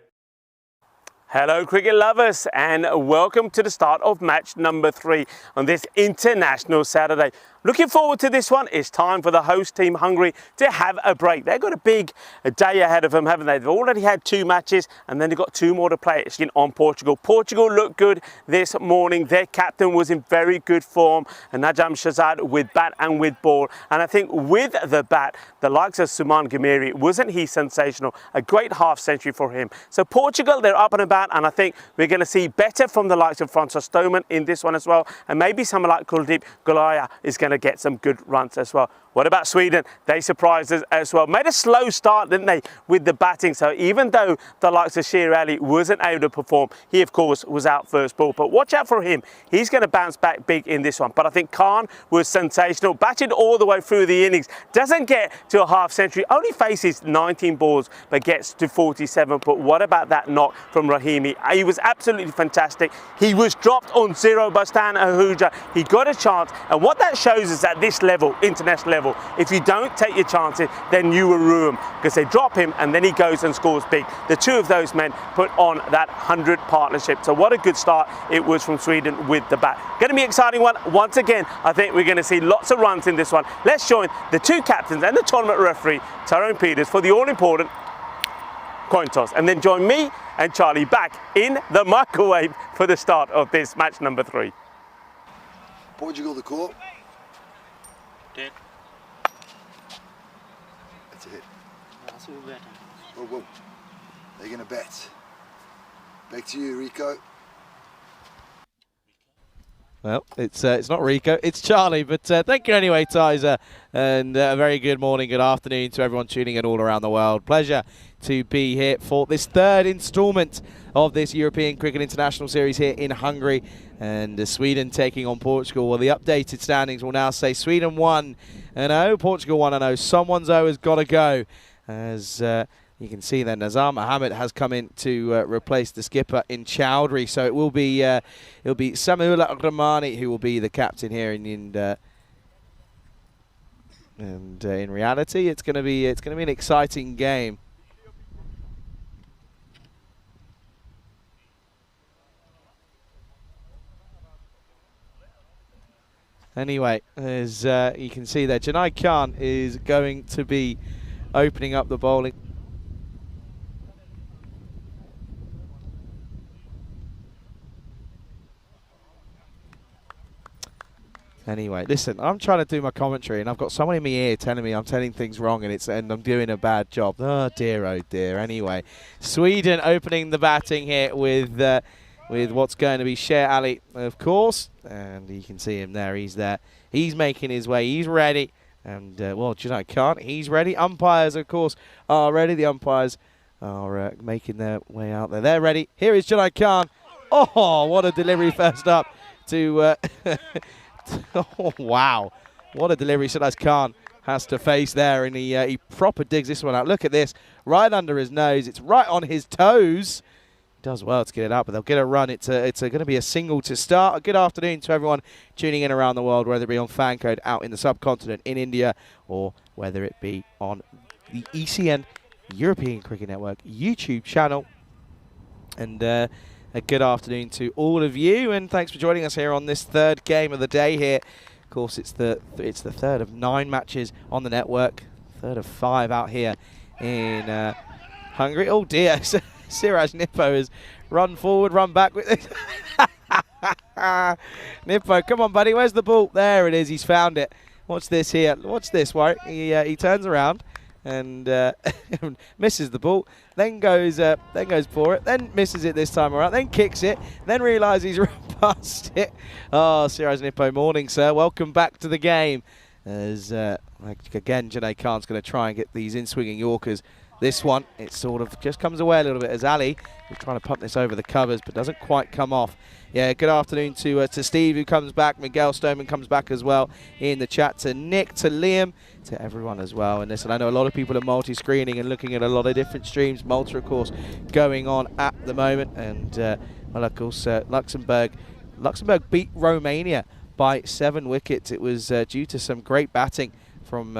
Hello cricket lovers and welcome to the start of match number 3 on this international Saturday. Looking forward to this one. It's time for the host team Hungary to have a break. They've got a big day ahead of them, haven't they? They've already had 2 matches and then they've got 2 more to play on Portugal. Portugal looked good this morning. Their captain was in very good form, and Najam Shazad with bat and with ball. And I think with the bat, the likes of Suman Gamiri, wasn't he sensational? A great half century for him. So Portugal, they're up and about, and I think we're going to see better from the likes of Francois Stoneman in this one as well. And maybe someone like Kuldeep Golaya is going to get some good runs as well. What about Sweden? They surprised us as well. Made a slow start, didn't they, with the batting. So even though the likes of Sher Ali wasn't able to perform, he of course was out first ball. But watch out for him. He's going to bounce back big in this one. But I think Khan was sensational. Batted all the way through the innings. Doesn't get to a half century. Only faces 19 balls, but gets to 47. But what about that knock from Rahimi? He was absolutely fantastic. He was dropped on 0 by Stan Ahuja. He got a chance. And what that shows is at this level, international level, if you don't take your chances, then you will ruin, because they drop him and then he goes and scores big. The 2 of those men put on that 100 partnership. So what a good start it was from Sweden with the bat. Going to be an exciting one. Once again, I think we're going to see lots of runs in this one. Let's join the 2 captains and the tournament referee, Tyrone Peters, for the all-important coin toss. And then join me and Charlie back in the microwave for the start of this match number 3. Portugal the court. Dead. That's a hit. Whoa, whoa. They're going to bet. Back to you, Rico. Well, it's not Rico, it's Charlie, but thank you anyway, Tizer, and a very good morning, good afternoon to everyone tuning in all around the world. Pleasure to be here for this 3rd instalment of this European Cricket International Series here in Hungary, and Sweden taking on Portugal. Well, the updated standings will now say Sweden 1-0, Portugal 1-0. Someone's O has got to go, as you can see then Nazar Mohammed has come in to replace the skipper in Chowdhury. So it will be Samuel Rahmani who will be the captain here, and in reality it's going to be an exciting game. Anyway, as you can see there, Janai Khan is going to be opening up the bowling. Anyway, listen, I'm trying to do my commentary and I've got someone in my ear telling me I'm telling things wrong and I'm doing a bad job. Oh dear. Anyway, Sweden opening the batting here with what's going to be Sher Ali, of course, and you can see him there. He's there. He's making his way. He's ready. And well, Janai Khan, he's ready. Umpires, of course, are ready. The umpires are making their way out there. They're ready. Here is Janai Khan. Oh, what a delivery first up to. Oh, wow. What a delivery Janai Khan has to face there, and he proper digs this one out. Look at this. Right under his nose. It's right on his toes. Does well to get it out, but they'll get a run. It's going to be a single to start. Good afternoon to everyone tuning in around the world, whether it be on fan code out in the subcontinent in India, or whether it be on the ECN European Cricket Network YouTube channel. And a good afternoon to all of you, and thanks for joining us here on this 3rd game of the day here. Of course, it's the 3rd of 9 matches on the network, 3rd of 5 out here in Hungary. Oh dear. Siraj Nippo has run forward, run back with it. Nippo, come on, buddy. Where's the ball? There it is. He's found it. Watch this here. Watch this, Warwick. He turns around and misses the ball. Then goes for it. Then misses it this time around. Then kicks it. Then realises he's run past it. Oh, Siraj Nippo, morning, sir. Welcome back to the game. As again, Janai Khan's going to try and get these in-swinging Yorkers. This one, it sort of just comes away a little bit as Ali is trying to pump this over the covers, but doesn't quite come off. Yeah, good afternoon to Steve, who comes back. Miguel Stoneman comes back as well in the chat. To Nick, to Liam, to everyone as well. And listen, I know a lot of people are multi-screening and looking at a lot of different streams. Malta, of course, going on at the moment. And, well, of course, Luxembourg beat Romania by 7 wickets. It was due to some great batting from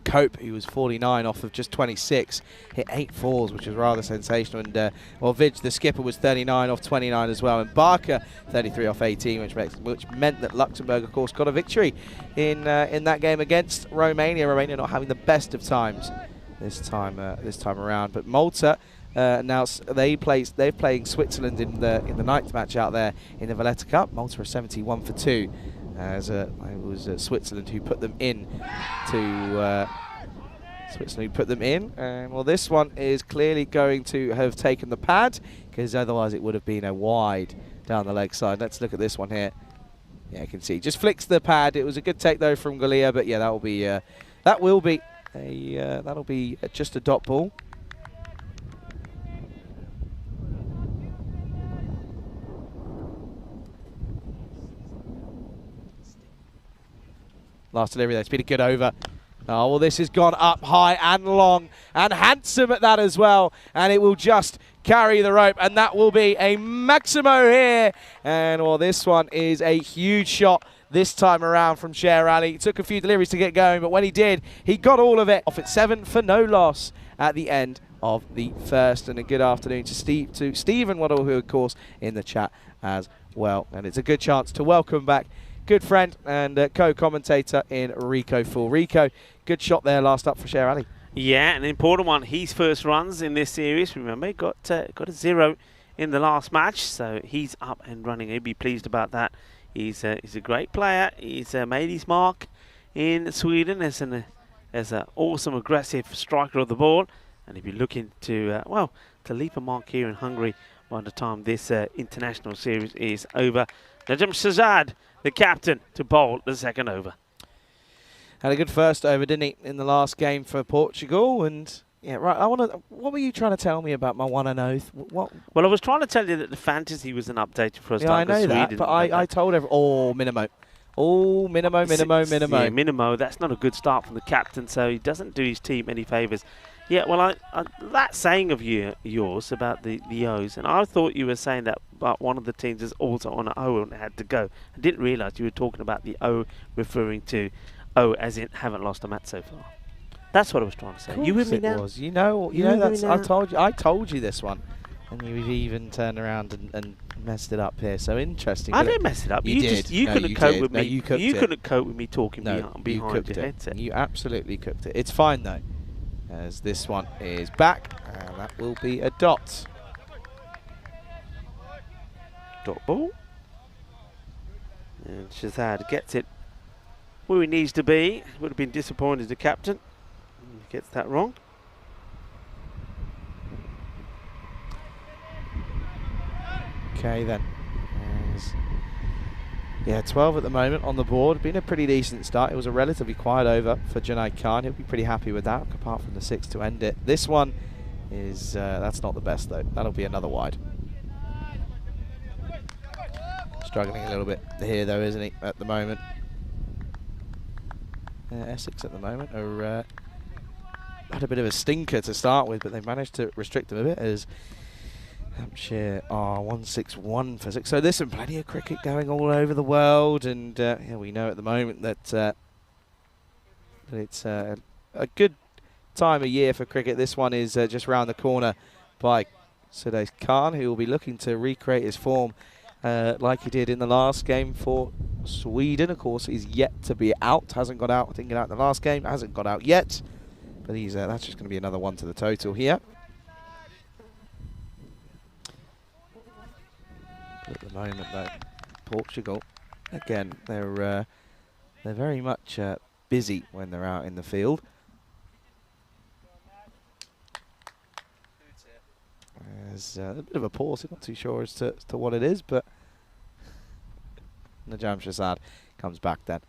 Cope, who was 49 off of just 26, hit 8 fours, which was rather sensational. And Vidge, the skipper, was 39 off 29 as well, and Barker 33 off 18, which meant that Luxembourg, of course, got a victory in that game against Romania. Romania not having the best of times this time around, but Malta. Now they're playing Switzerland in the ninth match out there in the Valletta Cup. Malta are 71 for 2, as it was Switzerland who put them in And well, this one is clearly going to have taken the pad, because otherwise it would have been a wide down the leg side. Let's look at this one here. Yeah, you can see just flicks the pad. It was a good take though from Galia, but yeah, that'll be just a dot ball. Last delivery there. It's been a good over. Oh, well, this has gone up high and long and handsome at that as well. And it will just carry the rope. And that will be a Maximo here. And, well, this one is a huge shot this time around from Sher Ali. It took a few deliveries to get going, but when he did, he got all of it. Off at 7 for no loss at the end of the first. And a good afternoon to Stephen Waddle, who, of course, in the chat as well. And it's a good chance to welcome back good friend and co-commentator in Rico Full. Rico, good shot there last up for Sher Ali. Yeah, an important one. His first runs in this series, remember, got a 0 in the last match, so he's up and running. He'll be pleased about that. He's a great player. He's made his mark in Sweden as an awesome, aggressive striker of the ball, and he'll be looking to leap a mark here in Hungary by the time this international series is over. Najam Shazad, the captain, to bowl the second over. Had a good first over, didn't he, in the last game for Portugal? And yeah, right. What were you trying to tell me about my one and oath? What? Well, I was trying to tell you that the fantasy was an update for us. Yeah, I know that, but I told everyone. Minimo. Oh, Minimo. Yeah, Minimo. That's not a good start from the captain, so he doesn't do his team any favours. Yeah, well, that saying of yours about the O's, and I thought you were saying that but one of the teams is also on an O and had to go. I didn't realise you were talking about the O referring to O as in haven't lost a match so far. That's what I was trying to say. You with me now? Was. You know that's I told you this one, and you even turned around and messed it up here. So interesting. I didn't mess it up. You did. You couldn't cope with me. You couldn't cope with me talking behind your headset. You absolutely cooked it. It's fine though, as this one is back, and that will be a dot. Dot ball. And Shazad gets it where he needs to be. Would have been disappointed, the captain. He gets that wrong. Okay then. Yeah, 12 at the moment on the board. Been a pretty decent start. It was a relatively quiet over for Junaid Khan. He'll be pretty happy with that, apart from the 6 to end it. This one is, that's not the best though. That'll be another wide. Struggling a little bit here though, isn't he, at the moment? Essex at the moment are had a bit of a stinker to start with, but they managed to restrict them a bit as Hampshire are 161 for 6. So there's some plenty of cricket going all over the world, and yeah, we know at the moment that it's a good time of year for cricket. This one is just round the corner by Sudesh Khan, who will be looking to recreate his form like he did in the last game for Sweden. Of course, he's yet to be out. Hasn't got out. Didn't get out in the last game. Hasn't got out yet. But he's that's just going to be another one to the total here. At the moment, though, Portugal, again, they're very much busy when they're out in the field. There's a bit of a pause. I'm not too sure as to what it is, but Najam Shazad comes back then.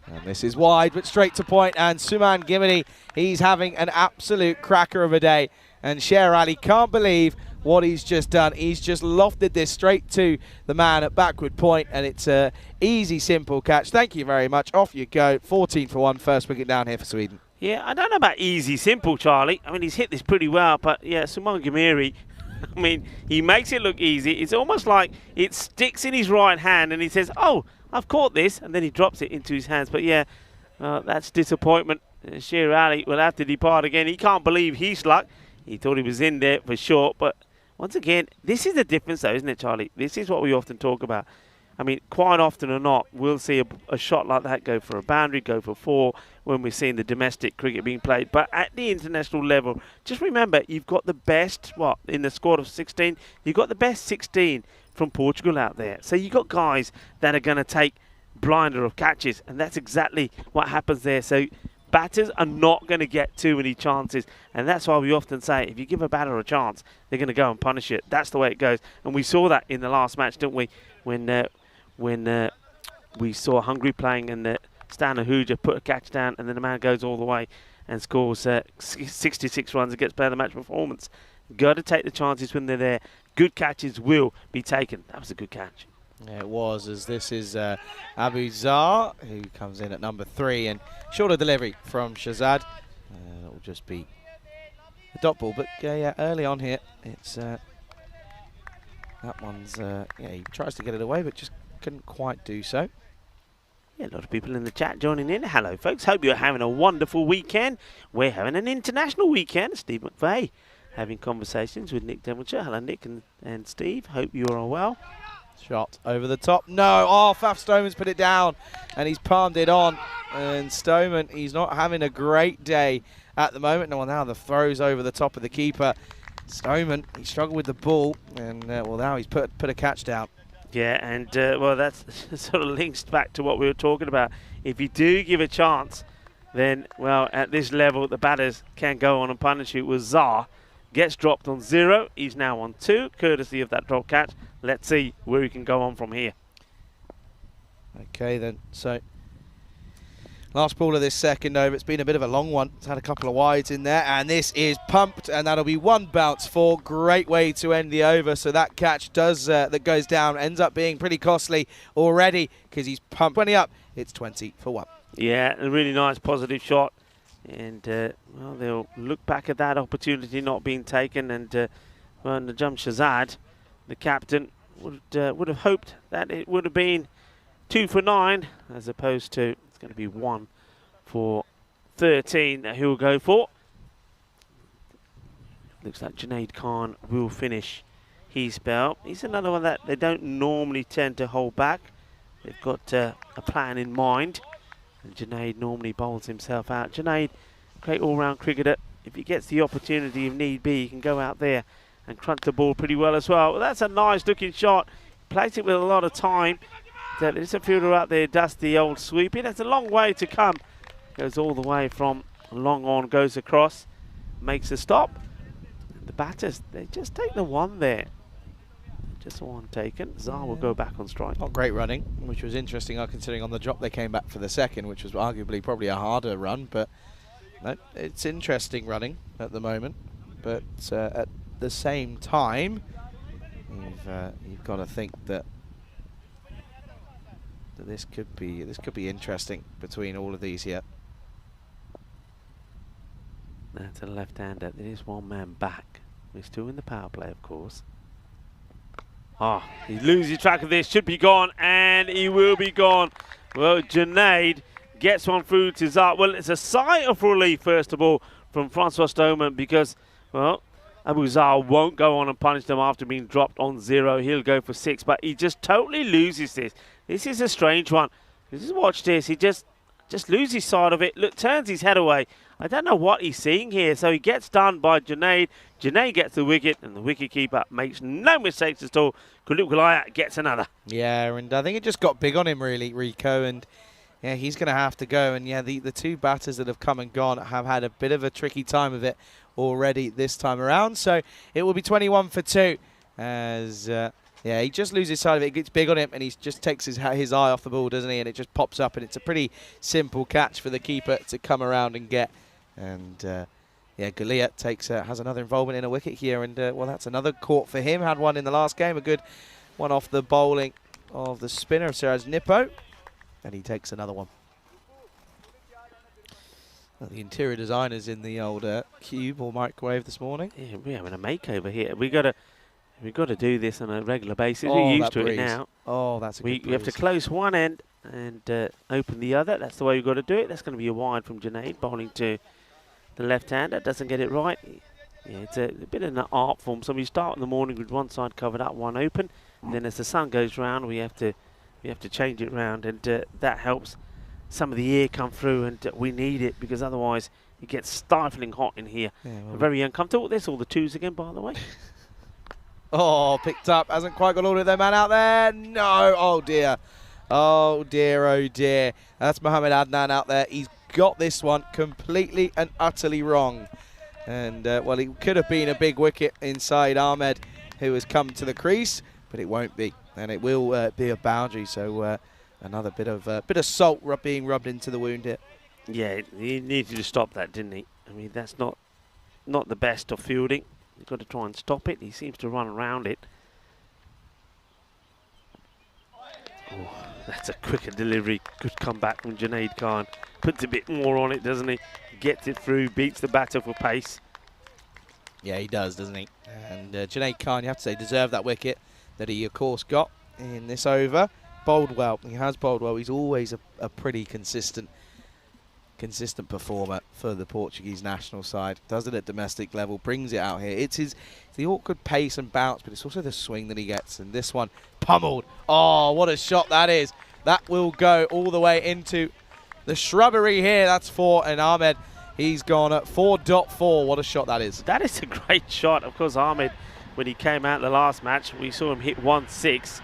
And this is wide, but straight to point. And Suman Gimini, he's having an absolute cracker of a day. And Sher Ali can't believe what he's just done. He's just lofted this straight to the man at backward point, and it's a easy, simple catch. Thank you very much. Off you go. 14 for 1. First wicket down here for Sweden. Yeah, I don't know about easy, simple, Charlie. I mean, he's hit this pretty well, but yeah, Suman Gimiri, I mean, he makes it look easy. It's almost like it sticks in his right hand and he says, oh, I've caught this, and then he drops it into his hands. But yeah, that's disappointment. Sher Ali will have to depart again. He can't believe his luck. He thought he was in there for sure. But once again, this is the difference though, isn't it, Charlie? This is what we often talk about. I mean, quite often or not, we'll see a shot like that go for a boundary, go for 4 when we're seeing the domestic cricket being played. But at the international level, just remember, you've got the best, in the squad of 16, you've got the best 16 from Portugal out there. So you've got guys that are going to take blinder of catches, and that's exactly what happens there. So batters are not going to get too many chances, and that's why we often say if you give a batter a chance, they're going to go and punish it. That's the way it goes, and we saw that in the last match, didn't we? When we saw Hungary playing and Stan Ahuja put a catch down, and then the man goes all the way and scores 66 runs and gets player of the match performance. Got to take the chances when they're there. Good catches will be taken. That was a good catch. Yeah, it was, as this is Abu Zar, who comes in at number 3, and shorter delivery from Shazad. It will just be a dot ball, but yeah, early on here, it's that one's, he tries to get it away, but just couldn't quite do so. Yeah, a lot of people in the chat joining in. Hello, folks. Hope you're having a wonderful weekend. We're having an international weekend. Steve McVeigh having conversations with Nick Devonshire. Hello, Nick and Steve. Hope you are well. Shot over the top. No. Oh, Faf Stoneman's put it down, and he's palmed it on. And Stoneman, he's not having a great day at the moment. No, now the throws over the top of the keeper. Stoneman, he struggled with the ball, and now he's put a catch down. Yeah, and well, that's sort of links back to what we were talking about. If you do give a chance, then, well, at this level, the batters can go on and punish you. With Zar, gets dropped on 0. He's now on 2, courtesy of that drop catch. Let's see where he can go on from here. Okay, then. So, last ball of this second over. It's been a bit of a long one. It's had a couple of wides in there, and this is pumped, and that'll be 1 bounce for. Great way to end the over. So that catch that goes down ends up being pretty costly already, because he's pumped 20 up. It's 20 for 1. Yeah, a really nice positive shot. And, well, they'll look back at that opportunity not being taken. And, well, Najam Shazad, the captain, would have hoped that it would have been 2 for 9, as opposed to, it's going to be 1 for 13 that he'll go for. Looks like Junaid Khan will finish his spell. He's another one that they don't normally tend to hold back. They've got a plan in mind. And Junaid normally bowls himself out. Junaid, great all-round cricketer. If he gets the opportunity, if need be, he can go out there and crunch the ball pretty well as well. Well, that's a nice-looking shot. Plays it with a lot of time. There's a fielder out there, does the old sweep. That's a long way to come. Goes all the way from long on, goes across, makes a stop. And the batters, they just take the 1 there. Just the 1 taken. Zar will go back on strike. Not great running, which was interesting considering on the drop they came back for the second, which was arguably probably a harder run, but no, it's interesting running at the moment. But at the same time, you've got to think that this could be interesting between all of these here. That's a left-hander. There is 1 man back. We're still in the power play, of course. Oh, he loses track of this. Should be gone, and he will be gone. Well, Junaid gets 1 through to Zar. Well, it's a sigh of relief, first of all, from Francois Stoneman, because, well, Abu Zar won't go on and punish them after being dropped on 0. He'll go for 6, but he just totally loses this. This is a strange one. Just watch this. He just loses sight of it. Look, turns his head away. I don't know what he's seeing here. So he gets done by Junaid. Junaid gets the wicket, and the wicketkeeper makes no mistakes at all. Kulip Kulaya gets another. Yeah, and I think it just got big on him, really, Rico. And yeah, he's going to have to go. And yeah, the 2 batters that have come and gone have had a bit of a tricky time of it already this time around. So it will be 21 for 2 as yeah, he just loses sight of it. It gets big on him, and he just takes his eye off the ball, doesn't he? And it just pops up, and it's a pretty simple catch for the keeper to come around and get. And yeah, Galia has another involvement in a wicket here, and well, that's another caught for him. Had 1 in the last game, a good one off the bowling of the spinner of Siraj Nippo, and he takes another 1. Well, the interior designers in the old cube or microwave this morning. Yeah, we're having a makeover here. We got to We've got to do this on a regular basis. Oh, We're used that to it breeze. now. Oh, that's a good We have to breeze. close one end and open the other. That's the way we've got to do it. That's going to be a wide from Junaid, bowling to the left-hander. Doesn't get it right. Yeah, it's a bit of an art form. So we start in the morning with one side covered up, one open. And then as the sun goes round, we have to change it round, and that helps some of the air come through, and we need it because otherwise it gets stifling hot in here. Yeah, well, Very uncomfortable. There's all the twos again, by the way. oh, picked up. Hasn't quite got all of their man out there. No. Oh, dear. Oh, dear. Oh, dear. That's Mohammed Adnan out there. He's got this one completely and utterly wrong. And, well, it could have been a big wicket inside Ahmed, who has come to the crease, but it won't be. And it will be a boundary. So another bit of salt being rubbed into the wound here. Yeah, he needed to stop that, didn't he? I mean, that's not the best of fielding. You've got to try and stop it. He seems to run around it. Oh, that's a quicker delivery. Good comeback from Junaid Khan. Puts a bit more on it, doesn't he? Gets it through, beats the batter for pace. Yeah, he does, doesn't he? And Junaid Khan, you have to say, deserved that wicket that he, of course, got in this over. Bowled well. He has bowled well. He's always a pretty consistent performer for the Portuguese national side. Does it at domestic level, brings it out here. It's the awkward pace and bounce, but it's also the swing that he gets. And this one, pummeled. Oh, what a shot that is. That will go all the way into the shrubbery here. That's 4, and Ahmed, he's gone at 4.4. What a shot that is. That is a great shot. Of course, Ahmed, when he came out the last match, we saw him hit 1-6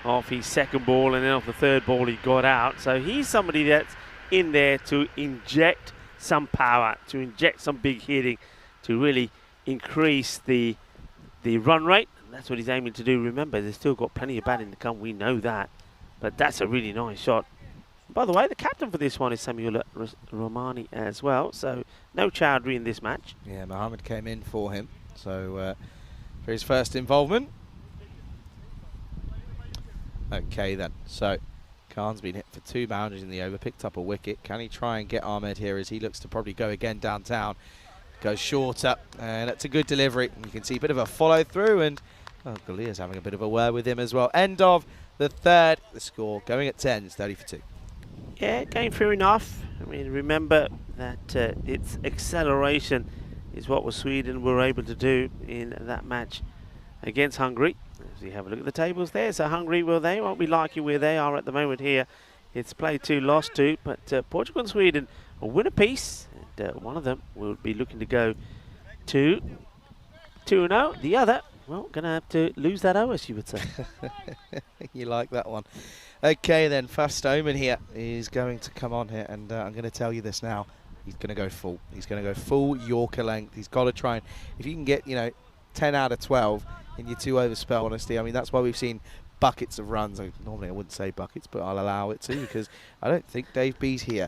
off his second ball, and then off the third ball he got out. So he's somebody that's in there to inject some power, to inject some big hitting, to really increase the run rate. And that's what he's aiming to do. Remember, they've still got plenty of batting to come. We know that. But that's a really nice shot. By the way, the captain for this one is Samuel Romani as well. So no Chowdhury in this match. Yeah, Mohammed came in for him. So for his first involvement. Okay then. So Khan's been hit for 2 boundaries in the over, picked up a wicket. Can he try and get Ahmed here as he looks to probably go again downtown? Goes shorter, and that's a good delivery. And you can see a bit of a follow through, and Galia's having a bit of a word with him as well. End of the third. The score going at 10. It's 30 for 2. Yeah, going through enough. I mean, remember that its acceleration is what Sweden were able to do in that match against Hungary. As we have a look at the tables there, so Hungary, well, they won't be liking where they are at the moment here. It's played 2, lost 2, but Portugal and Sweden will win a piece, and one of them will be looking to go to 2-0. The other, well, going to have to lose that OS, you would say. You like that one. Okay then, Fast Omen here is going to come on here, and I'm going to tell you this now. He's going to go full. He's going to go full Yorker length. He's got to try and, if you can get, 10 out of 12 in your 2 over spell, honestly. I mean, that's why we've seen buckets of runs. Normally I wouldn't say buckets, but I'll allow it to because I don't think Dave B's here.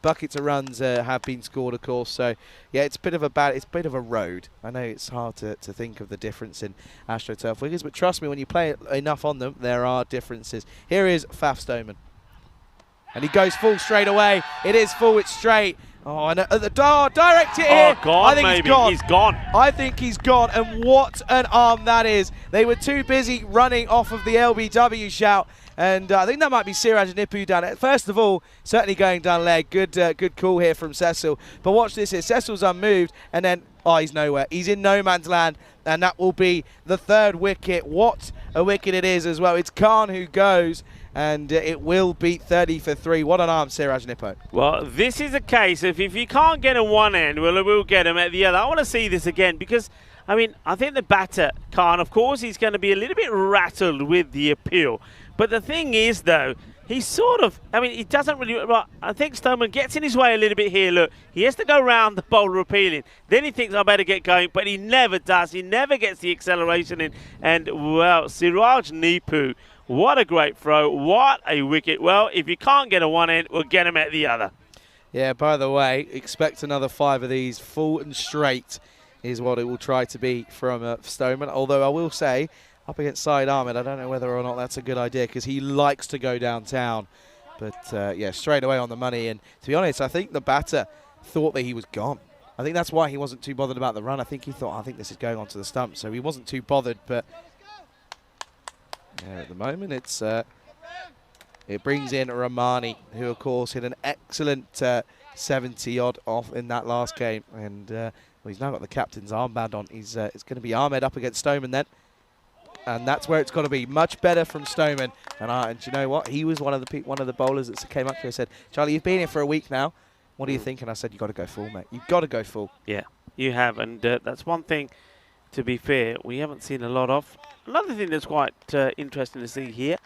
Buckets of runs have been scored, of course. So yeah, it's a bit of a road. I know it's hard to think of the difference in AstroTurf wickets, but trust me, when you play enough on them, there are differences. Here is Faf Stoneman. And he goes full straight away. It is full, it's straight. Oh, and at the direct hit here. Oh, gone, I think maybe. He's gone. I think he's gone, and what an arm that is. They were too busy running off of the LBW shout, and I think that might be Siraj Nipu down it. First of all, certainly going down leg. Good call here from Cecil. But watch this here. Cecil's unmoved, and then, he's nowhere. He's in no man's land, and that will be the 3rd wicket. What a wicket it is as well. It's Khan who goes, and it will beat 30 for 3. What an arm, Siraj Nippo. Well, this is a case of if you can't get him one end, we'll get him at the other. I want to see this again because, I mean, I think the batter, Khan, of course, he's going to be a little bit rattled with the appeal. But the thing is, though, he's sort of, I mean, he doesn't really, well, I think Stoneman gets in his way a little bit here. Look, he has to go round the bowler appealing. Then he thinks, I better get going, but he never does. He never gets the acceleration in. And, well, Siraj Nipu, what a great throw. What a wicket. Well, if you can't get a one end, we'll get him at the other. Yeah, by the way, expect another 5 of these. Full and straight is what it will try to be from Stoneman. Although I will say, up against Syed Ahmed, I don't know whether or not that's a good idea because he likes to go downtown. But, yeah, straight away on the money. And to be honest, I think the batter thought that he was gone. I think that's why he wasn't too bothered about the run. I think he thought, I think this is going onto the stump, so he wasn't too bothered. But yeah, at the moment, it brings in Romani, who of course hit an excellent 70-odd off in that last game, and well, he's now got the captain's armband on. It's going to be Ahmed up against Stoneman then, and that's where it's got to be. Much better from Stoneman, and you know what? He was one of the bowlers that came up here and said, "Charlie, you've been here for a week now. What do you think?" And I said, "You got to go full, mate. You've got to go full." Yeah, you have, and that's one thing. To be fair, we haven't seen a lot of. Another thing that's quite interesting to see here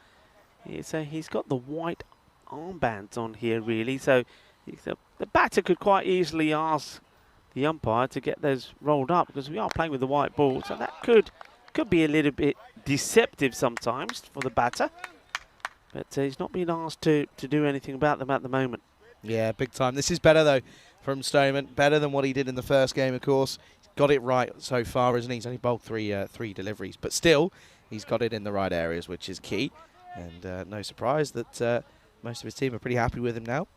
is he's got the white armbands on here, really. So the batter could quite easily ask the umpire to get those rolled up, because we are playing with the white ball, so that could be a little bit deceptive sometimes for the batter. But he's not being asked to do anything about them at the moment. Yeah, big time. This is better, though, from Stoneman. Better than what he did in the first game, of course. He's got it right so far, isn't he? He's only bowled three deliveries. But still, he's got it in the right areas, which is key. And no surprise that most of his team are pretty happy with him now.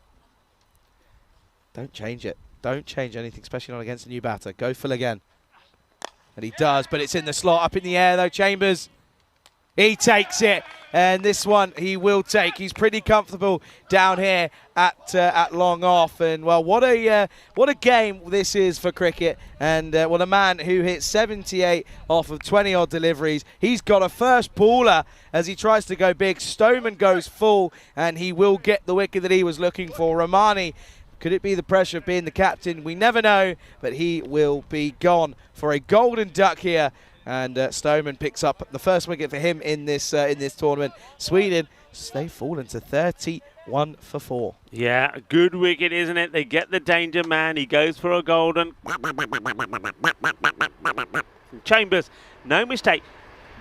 Don't change it. Don't change anything, especially not against a new batter. Go full again. And he does, but it's in the slot. Up in the air, though, Chambers. He takes it, and this one he will take. He's pretty comfortable down here at long off, and well, what a game this is for cricket. And what a man who hit 78 off of 20-odd deliveries. He's got a first bowler as he tries to go big. Stoneman goes full, and he will get the wicket that he was looking for. Romani, could it be the pressure of being the captain? We never know, but he will be gone for a golden duck here. And Stoneman picks up the first wicket for him in this tournament. Sweden, they've fallen to 31 for 4. Yeah, a good wicket, isn't it? They get the danger man. He goes for a golden. Chambers, no mistake.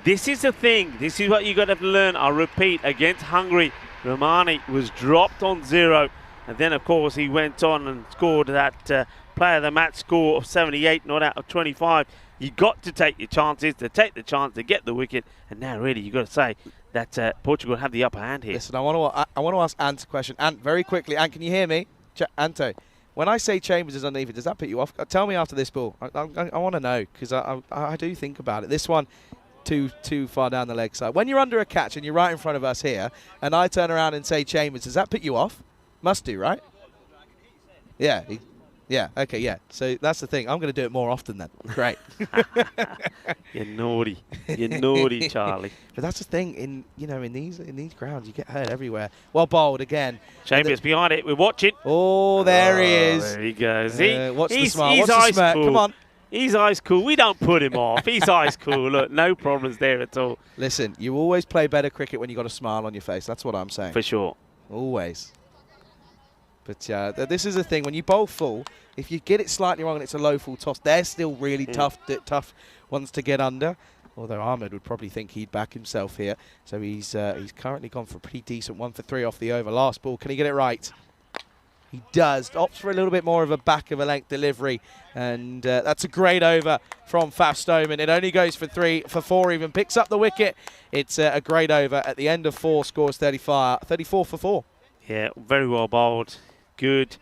This is the thing. This is what you got to learn. I'll repeat, against Hungary, Romani was dropped on 0. And then, of course, he went on and scored that player of the match score of 78, not out of 25. You got to take your chances, to take the chance to get the wicket, and now really you got to say that Portugal have the upper hand here. Listen, I want to ask Ant a question. Ant, very quickly. Ant, can you hear me? Anto, when I say Chambers is uneven, does that put you off? Tell me after this ball. I want to know, because I do think about it. This one, too far down the leg side. When you're under a catch and you're right in front of us here, and I turn around and say Chambers, does that put you off? Must do, right? Yeah. Yeah, okay, yeah. So that's the thing. I'm going to do it more often then. Great. You're naughty. You're naughty, Charlie. But that's the thing. In these grounds, you get hurt everywhere. Well bowled again. Chambers behind it. We're watching. Oh, there he is. There he goes. Watch the smile. He's Watch the ice smirk. cool. Come on. He's ice cool. We don't put him off. He's ice cool. Look, no problems there at all. Listen, you always play better cricket when you got a smile on your face. That's what I'm saying. For sure. Always. But this is the thing. When you bowl full, if you get it slightly wrong and it's a low full toss, they're still really tough ones to get under. Although Ahmed would probably think he'd back himself here. So he's currently gone for a pretty decent 1 for 3 off the over. Last ball, can he get it right? He does. Opts for a little bit more of a back of a length delivery. And that's a great over from Faf Stoneman. It only goes for 4 even. Picks up the wicket. It's a great over. At the end of 4, scores 34 for 4. Yeah, very well bowled. Good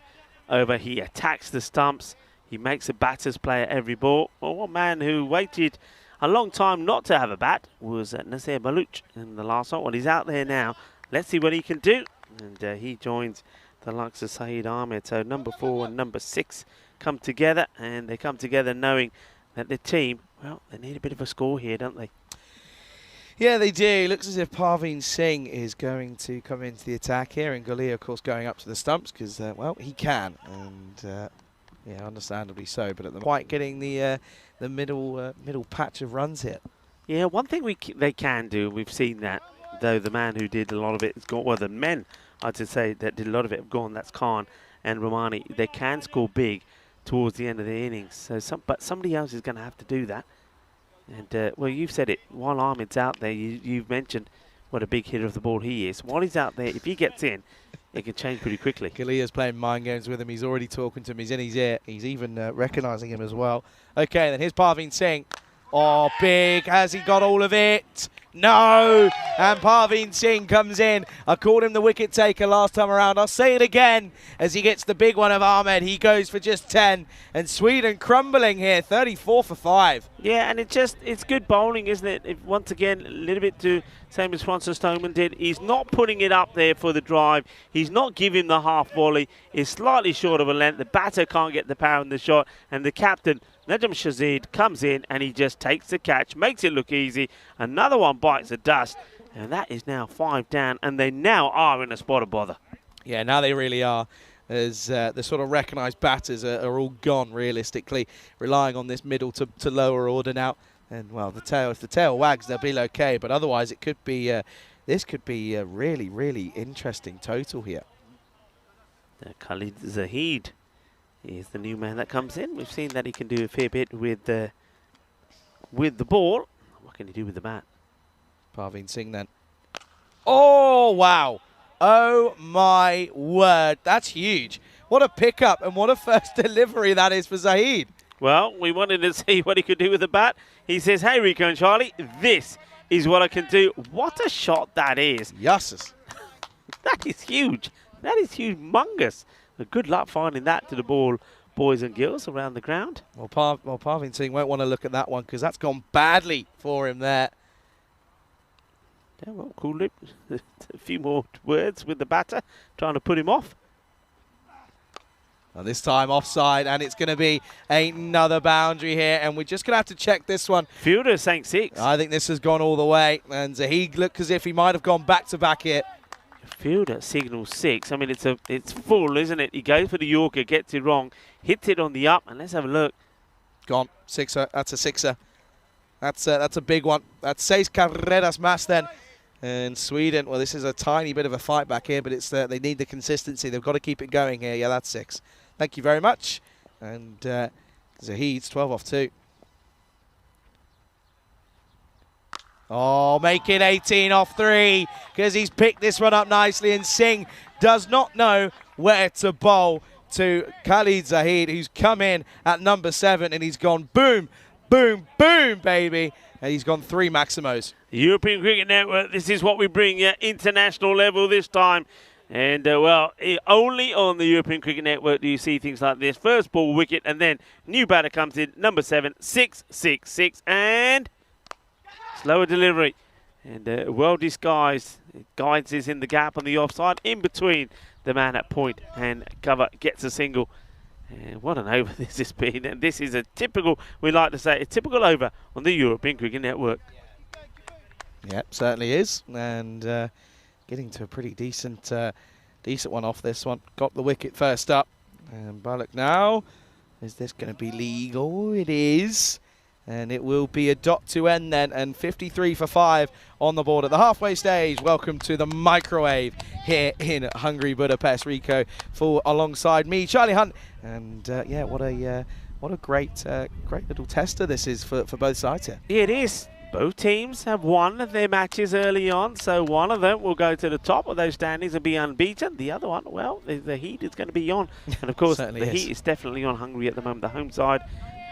over. He attacks the stumps. He makes the batters play at every ball. Well, one man who waited a long time not to have a bat was Nasir Baluch in the last one. Well, he's out there now. Let's see what he can do. And he joins the likes of Saeed Ahmed. So number 4 and number 6 come together, and they come together knowing that the team, well, they need a bit of a score here, don't they? Yeah, they do. Looks as if Parveen Singh is going to come into the attack here, and Galia, of course, going up to the stumps because, well, he can, and yeah, understandably so. But at the quite getting the middle patch of runs here. Yeah, one thing they can do, we've seen that, though the man who did a lot of it has gone. Well, the men, I'd say, that did a lot of it have gone. That's Khan and Romani. They can score big towards the end of the innings. So, but somebody else is going to have to do that. And, well, you've said it. While Ahmed's out there, you've mentioned what a big hitter of the ball he is. While he's out there, if he gets in, it can change pretty quickly. Galia's playing mind games with him. He's already talking to him. He's in his ear. He's even recognising him as well. Okay, then here's Parveen Singh. Oh, big. Has he got all of it? No. And Parveen Singh comes in. I called him the wicket taker last time around. I'll say it again as he gets the big one of Ahmed. He goes for just 10. And Sweden crumbling here, 34 for 5. Yeah, and it's good bowling, isn't it? Once again, a little bit to same as Francis Stoneman did. He's not putting it up there for the drive. He's not giving the half volley. It's slightly short of a length. The batter can't get the power in the shot. And the captain, Najam Shazid, comes in and he just takes the catch, makes it look easy. Another one bites the dust. And that is now 5 down. And they now are in a spot of bother. Yeah, now they really are. As the sort of recognised batters are all gone, realistically, relying on this middle to lower order now. And, well, if the tail wags, they'll be okay. But otherwise, it could be this could be a really, really interesting total here. Khalid Zahid is the new man that comes in. We've seen that he can do a fair bit with the ball. What can he do with the bat? Parveen Singh then. Oh, wow. Oh, my word. That's huge. What a pickup and what a first delivery that is for Zahid. Well, we wanted to see what he could do with the bat. He says, hey, Rico and Charlie, this is what I can do. What a shot that is. Yasses. That is huge. That is humongous. Good luck finding that to the ball, boys and girls, around the ground. Well, Parveen Singh won't want to look at that one because that's gone badly for him there. Yeah, well, cool. A few more words with the batter, trying to put him off. And this time offside, and it's going to be another boundary here, and we're just going to have to check this one. Fielder saying 6. I think this has gone all the way, and Zahid looked as if he might have gone back-to-back here. Fielder signals 6. I mean, it's full, isn't it? He goes for the Yorker, gets it wrong, hits it on the up, and let's have a look. Gone. Sixer. That's a sixer. That's a big one. That's 6 carreras más then. And Sweden, well, this is a tiny bit of a fight back here, but it's they need the consistency. They've got to keep it going here. Yeah, that's 6. Thank you very much. And Zahid's 12 off 2. Oh, make it 18 off 3 because he's picked this one up nicely. And Singh does not know where to bowl to Khalid Zahid, who's come in at number 7, and he's gone boom, boom, boom, baby. And he's gone 3 Maximos. European Cricket Network, this is what we bring you, international level this time. And, only on the European Cricket Network do you see things like this. First ball wicket, and then new batter comes in, number 7, 6, 6, 6, and slower delivery. And well disguised. Guides is in the gap on the offside, in between the man at point and cover, gets a single. And what an over this has been. And this is a typical, we like to say, a typical over on the European Cricket Network. Yep, certainly is. And getting to a pretty decent one off this one. Got the wicket first up. And Bullock now. Is this going to be legal? It is. And it will be a dot to end then. And 53 for 5 on the board at the halfway stage. Welcome to the microwave here in Hungary, Budapest. Rico alongside me, Charlie Hunt. And yeah, what a great little tester this is for both sides here. Yeah, it is. Both teams have won their matches early on, so one of them will go to the top of those standings and be unbeaten. The other one, well, the heat is going to be on. And of course, the heat is definitely on Hungary at the moment. The home side,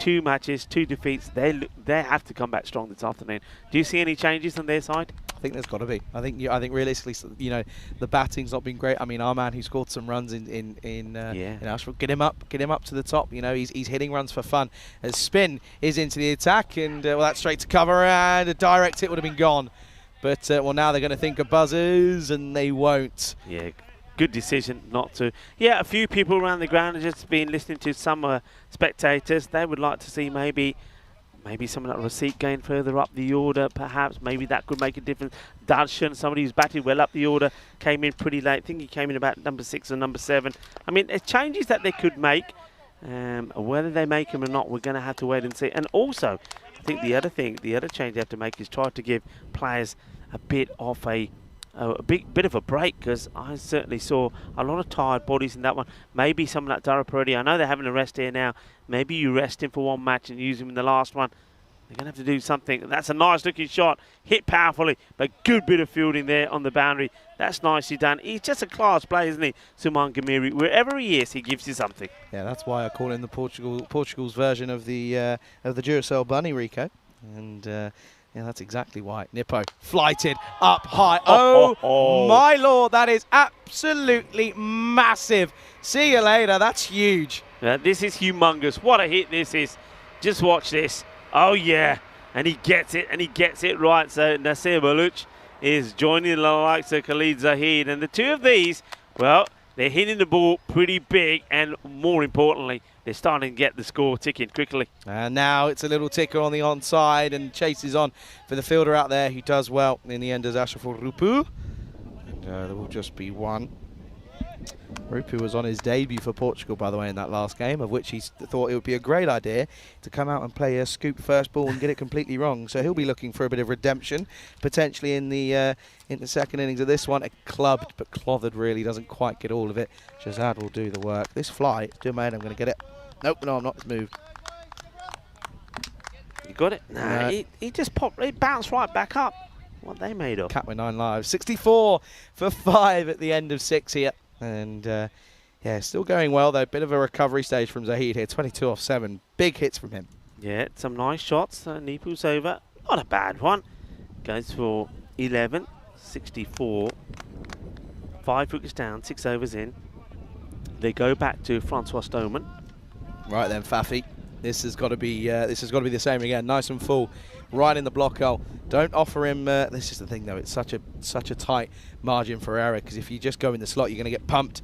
2 matches, 2 defeats. They have to come back strong this afternoon. Do you see any changes on their side? I think there's got to be. I think realistically, you know, the batting's not been great. I mean, our man who scored some runs in Ashford, get him up to the top. You know, he's hitting runs for fun. As spin is into the attack, and well, that's straight to cover, and a direct hit would have been gone. But well, now they're going to think of buzzers, and they won't. Yeah. Good decision not to. Yeah, a few people around the ground have just been listening to some spectators. They would like to see maybe someone like Rasik going further up the order, perhaps. Maybe that could make a difference. Darshan, somebody who's batted well up the order, came in pretty late. I think he came in about number 6 or number 7. I mean, there's changes that they could make. Whether they make them or not, we're going to have to wait and see. And also, I think the other change they have to make is try to give players a bit of a bit of a break, because I certainly saw a lot of tired bodies in that one. Maybe someone like Dharapurdy, I know they're having a rest here now. Maybe you rest him for one match and use him in the last one. They're going to have to do something. That's a nice looking shot, hit powerfully, but good bit of fielding there on the boundary. That's nicely done. He's just a class player, isn't he, Suman Gamiri? Wherever he is, he gives you something. Yeah, that's why I call him the Portugal's version of the Duracell Bunny, Rico. And yeah, that's exactly why. Nippo flighted up high. Oh my lord, that is absolutely massive. See you later, that's huge. This is humongous. What a hit this is. Just watch this. Oh yeah, and he gets it right. So Nasir Baluch is joining the likes of Khalid Zahid, and the two of these, well, they're hitting the ball pretty big, and more importantly, they're starting to get the score ticking quickly. And now it's a little ticker on the onside, and chases on for the fielder out there who does well. In the end, is Ashraful Rupu. And there will just be one. Rupu was on his debut for Portugal, by the way, in that last game, of which he thought it would be a great idea to come out and play a scoop first ball and get it completely wrong. So he'll be looking for a bit of redemption, potentially in the second innings of this one. A clubbed but clothered, really doesn't quite get all of it. Shazad will do the work. This fly, do mate, I'm going to get it. Nope, no, I'm not. It's moved. You got it? Nah, he just popped. It bounced right back up. What they made of? Cat with 9 lives. 64 for 5 at the end of 6 here. And yeah, still going well though. Bit of a recovery stage from Zahid here. 22 off 7. Big hits from him. Yeah, some nice shots. Nipu's over. Not a bad one. Goes for 11. 64. 5 wickets down. 6 overs in. They go back to Francois Stoneman. Right then, Fafi. This has got to be the same again. Nice and full, right in the block hole. Don't offer him. This is the thing though. It's such a tight margin for error, because if you just go in the slot, you're going to get pumped.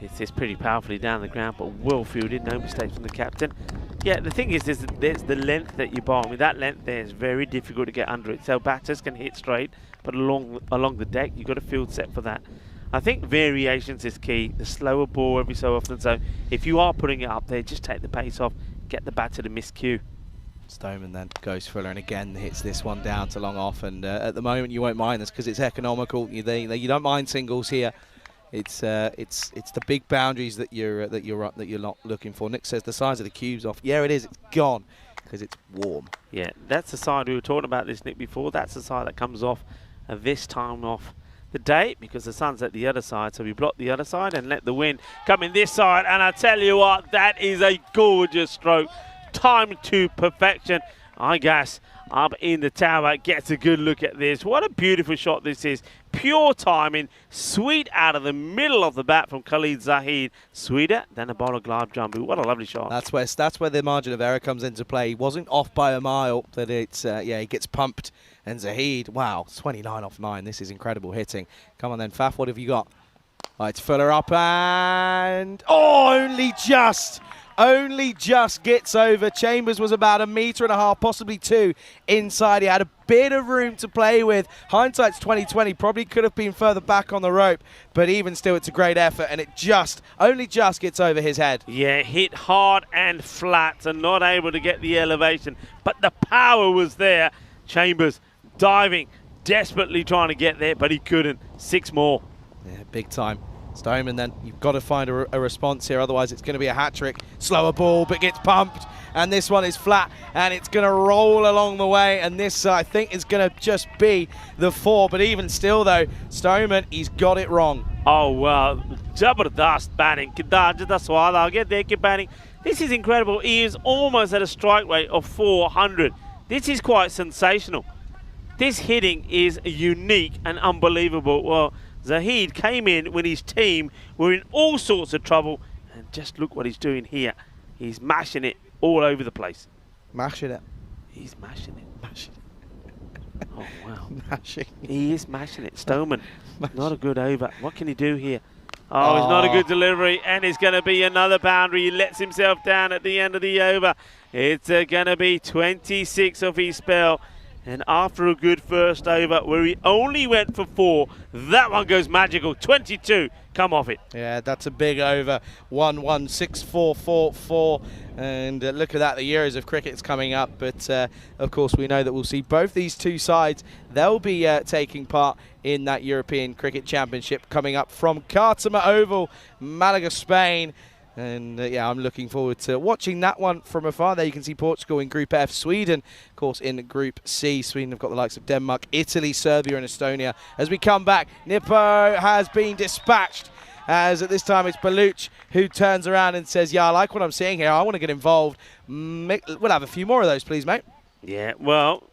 It's pretty powerfully down the ground, but well fielded. No mistakes from the captain. Yeah, the thing is, there's the length that you bar. I mean, that length there is very difficult to get under it. So batters can hit straight, but along the deck, you've got a field set for that. I think variations is key. The slower ball every so often. So if you are putting it up there, just take the pace off, get the batter to miscue. Stoneman then goes Fuller and again hits this one down to long off. And at the moment you won't mind this because it's economical. You don't mind singles here. It's the big boundaries that you're not looking for. Nick says the size of the cube's off. Yeah, it is. It's gone because it's warm. Yeah, that's the side we were talking about this, Nick, before. That's the side that comes off this time off the day, because the sun's at the other side, so we block the other side and let the wind come in this side. And I tell you what, that is a gorgeous stroke, timed to perfection. I guess up in the tower gets a good look at this. What a beautiful shot this is. Pure timing, sweet out of the middle of the bat from Khalid Zahid. Sweeter than a bowl of Glab Jumbo. What a lovely shot. That's where the margin of error comes into play. He wasn't off by a mile, but it's he gets pumped. And Zahid, wow, 29 off 9. This is incredible hitting. Come on then, Faf, what have you got? Oh, it's Fuller up and only just gets over. Chambers was about 1.5 meters, possibly 2 inside. He had a bit of room to play with. Hindsight's 20/20, probably could have been further back on the rope, but even still, it's a great effort, and it only just gets over his head. Yeah, hit hard and flat, and not able to get the elevation, but the power was there. Chambers diving, desperately trying to get there, but he couldn't. 6 more. Yeah, big time. Stoneman then, you've got to find a response here, otherwise it's going to be a hat-trick. Slower ball, but gets pumped, and this one is flat, and it's going to roll along the way, and this, I think, is going to just be the 4, but even still, though, Stoneman, he's got it wrong. Oh, well, Jabardast batting. Batting. This is incredible. He is almost at a strike rate of 400. This is quite sensational. This hitting is unique and unbelievable. Well, Zahid came in when his team were in all sorts of trouble, and just look what he's doing here. He's mashing it all over the place. Mashing it. He's mashing it. Mashing it. Oh, wow. Mashing. He is mashing it. Stoneman, not a good over. What can he do here? Oh, it's not a good delivery, and it's going to be another boundary. He lets himself down at the end of the over. It's going to be 26 of his spell. And after a good first over where he only went for 4, that one goes magical. 22, come off it. Yeah, that's a big over. 1-1, 6-4, 4-4. And look at that, the Euros of cricket's coming up. But, of course, we know that we'll see both these two sides. They'll be taking part in that European Cricket Championship coming up from Khartoum Oval, Malaga, Spain. And yeah, I'm looking forward to watching that one from afar. There you can see Portugal in Group F, Sweden, of course, in Group C. Sweden have got the likes of Denmark, Italy, Serbia and Estonia. As we come back, Nippo has been dispatched as at this time it's Baluch who turns around and says, yeah, I like what I'm seeing here. I want to get involved. We'll have a few more of those, please, mate. Yeah, well,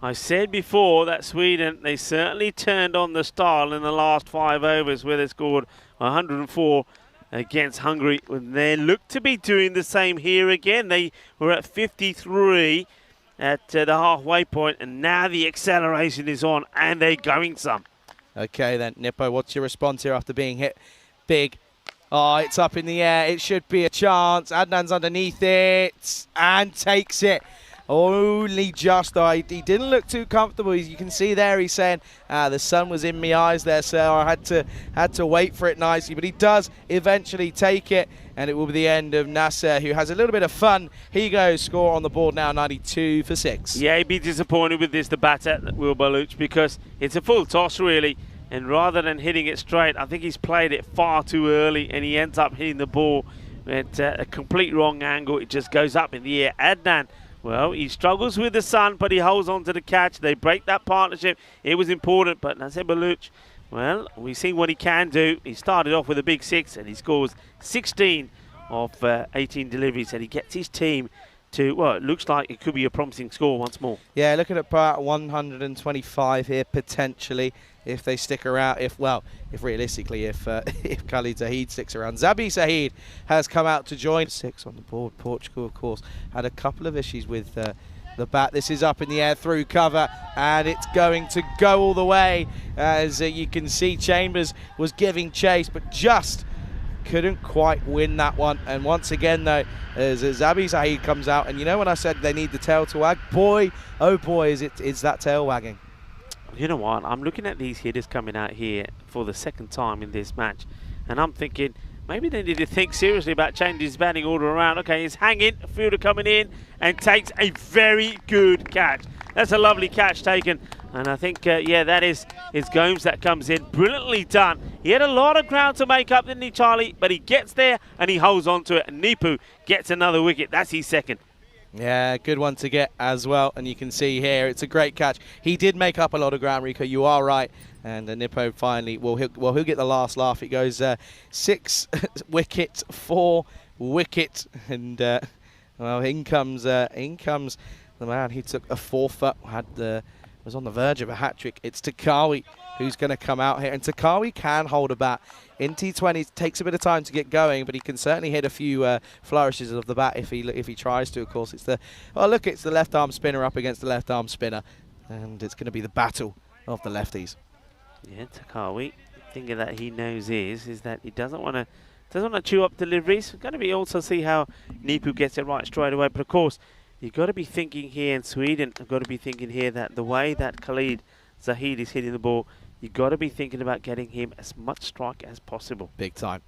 I said before that Sweden, they certainly turned on the style in the last 5 overs where they scored 104 against Hungary. They look to be doing the same here again. They were at 53 at the halfway point, and now the acceleration is on, and they're going some. Okay, then, Nippo, what's your response here after being hit big? Oh, it's up in the air. It should be a chance. Adnan's underneath it and takes it. Only just, though. He didn't look too comfortable. As you can see there, he's saying, the sun was in my eyes there, so I had to wait for it nicely. But he does eventually take it, and it will be the end of Nasser, who has a little bit of fun. He goes, score on the board now, 92 for 6. Yeah, he'd be disappointed with this, the batter, Will Baluch, because it's a full toss, really. And rather than hitting it straight, I think he's played it far too early, and he ends up hitting the ball at a complete wrong angle. It just goes up in the air. Adnan, well, he struggles with the sun, but he holds on to the catch. They break that partnership. It was important, but Nasser Baluch, well, we've seen what he can do. He started off with a big 6, and he scores 16 of 18 deliveries, and he gets his team to, well, it looks like it could be a promising score once more. Yeah, looking at about 125 here, potentially, if they stick around. If realistically, if Khalid Zahid sticks around. Zabi Zahid has come out to join. 6 on the board. Portugal, of course, had a couple of issues with the bat. This is up in the air through cover, and it's going to go all the way. As you can see, Chambers was giving chase, but just couldn't quite win that one. And once again, though, as Zabi Zahid comes out, and you know when I said they need the tail to wag, boy, oh boy, is that tail wagging. You know what? I'm looking at these hitters coming out here for the second time in this match, and I'm thinking maybe they need to think seriously about changing his batting order around. Okay, he's hanging, a fielder coming in, and takes a very good catch. That's a lovely catch taken, and I think, yeah, that is Gomes that comes in. Brilliantly done. He had a lot of ground to make up, didn't he, Charlie? But he gets there, and he holds on to it, and Nipu gets another wicket. That's his second. Yeah, good one to get as well, and you can see here it's a great catch. He did make up a lot of ground, Rico. You are right, and Nippo finally he'll get the last laugh. It goes 6 wicket, 4 wicket, and well, in comes the man. He took a 4-foot, was on the verge of a hat trick. It's Takawi who's going to come out here, and Takawi can hold a bat. In T20, it takes a bit of time to get going, but he can certainly hit a few flourishes of the bat if he tries to. Of course, it's the left arm spinner up against the left arm spinner, and it's going to be the battle of the lefties. Yeah, Takawi, the thing that he knows is that he doesn't want to chew up deliveries. We're going to be also see how Nipu gets it right straight away. But of course, you've got to be thinking here in Sweden. You've got to be thinking here that the way that Khalid Zahid is hitting the ball, you've got to be thinking about getting him as much strike as possible. Big time.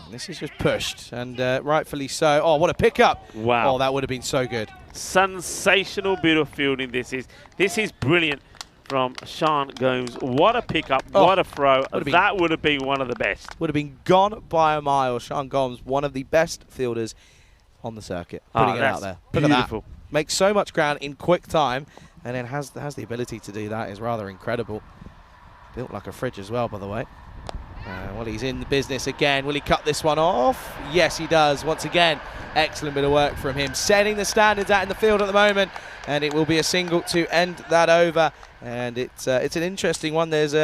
And this is just pushed, and rightfully so. Oh, what a pickup. Wow. Oh, that would have been so good. Sensational bit of fielding this is. This is brilliant from Sean Gomes. What a pickup, what a throw. That would have been one of the best. Would have been gone by a mile. Sean Gomes, one of the best fielders on the circuit. Putting it out there. Look at that. Makes so much ground in quick time, and then has the ability to do that. Is rather incredible. Built like a fridge as well, by the way. Well, he's in the business again. Will he cut this one off? Yes, he does. Once again, excellent bit of work from him. Setting the standards out in the field at the moment, and it will be a single to end that over. And it's an interesting one. There's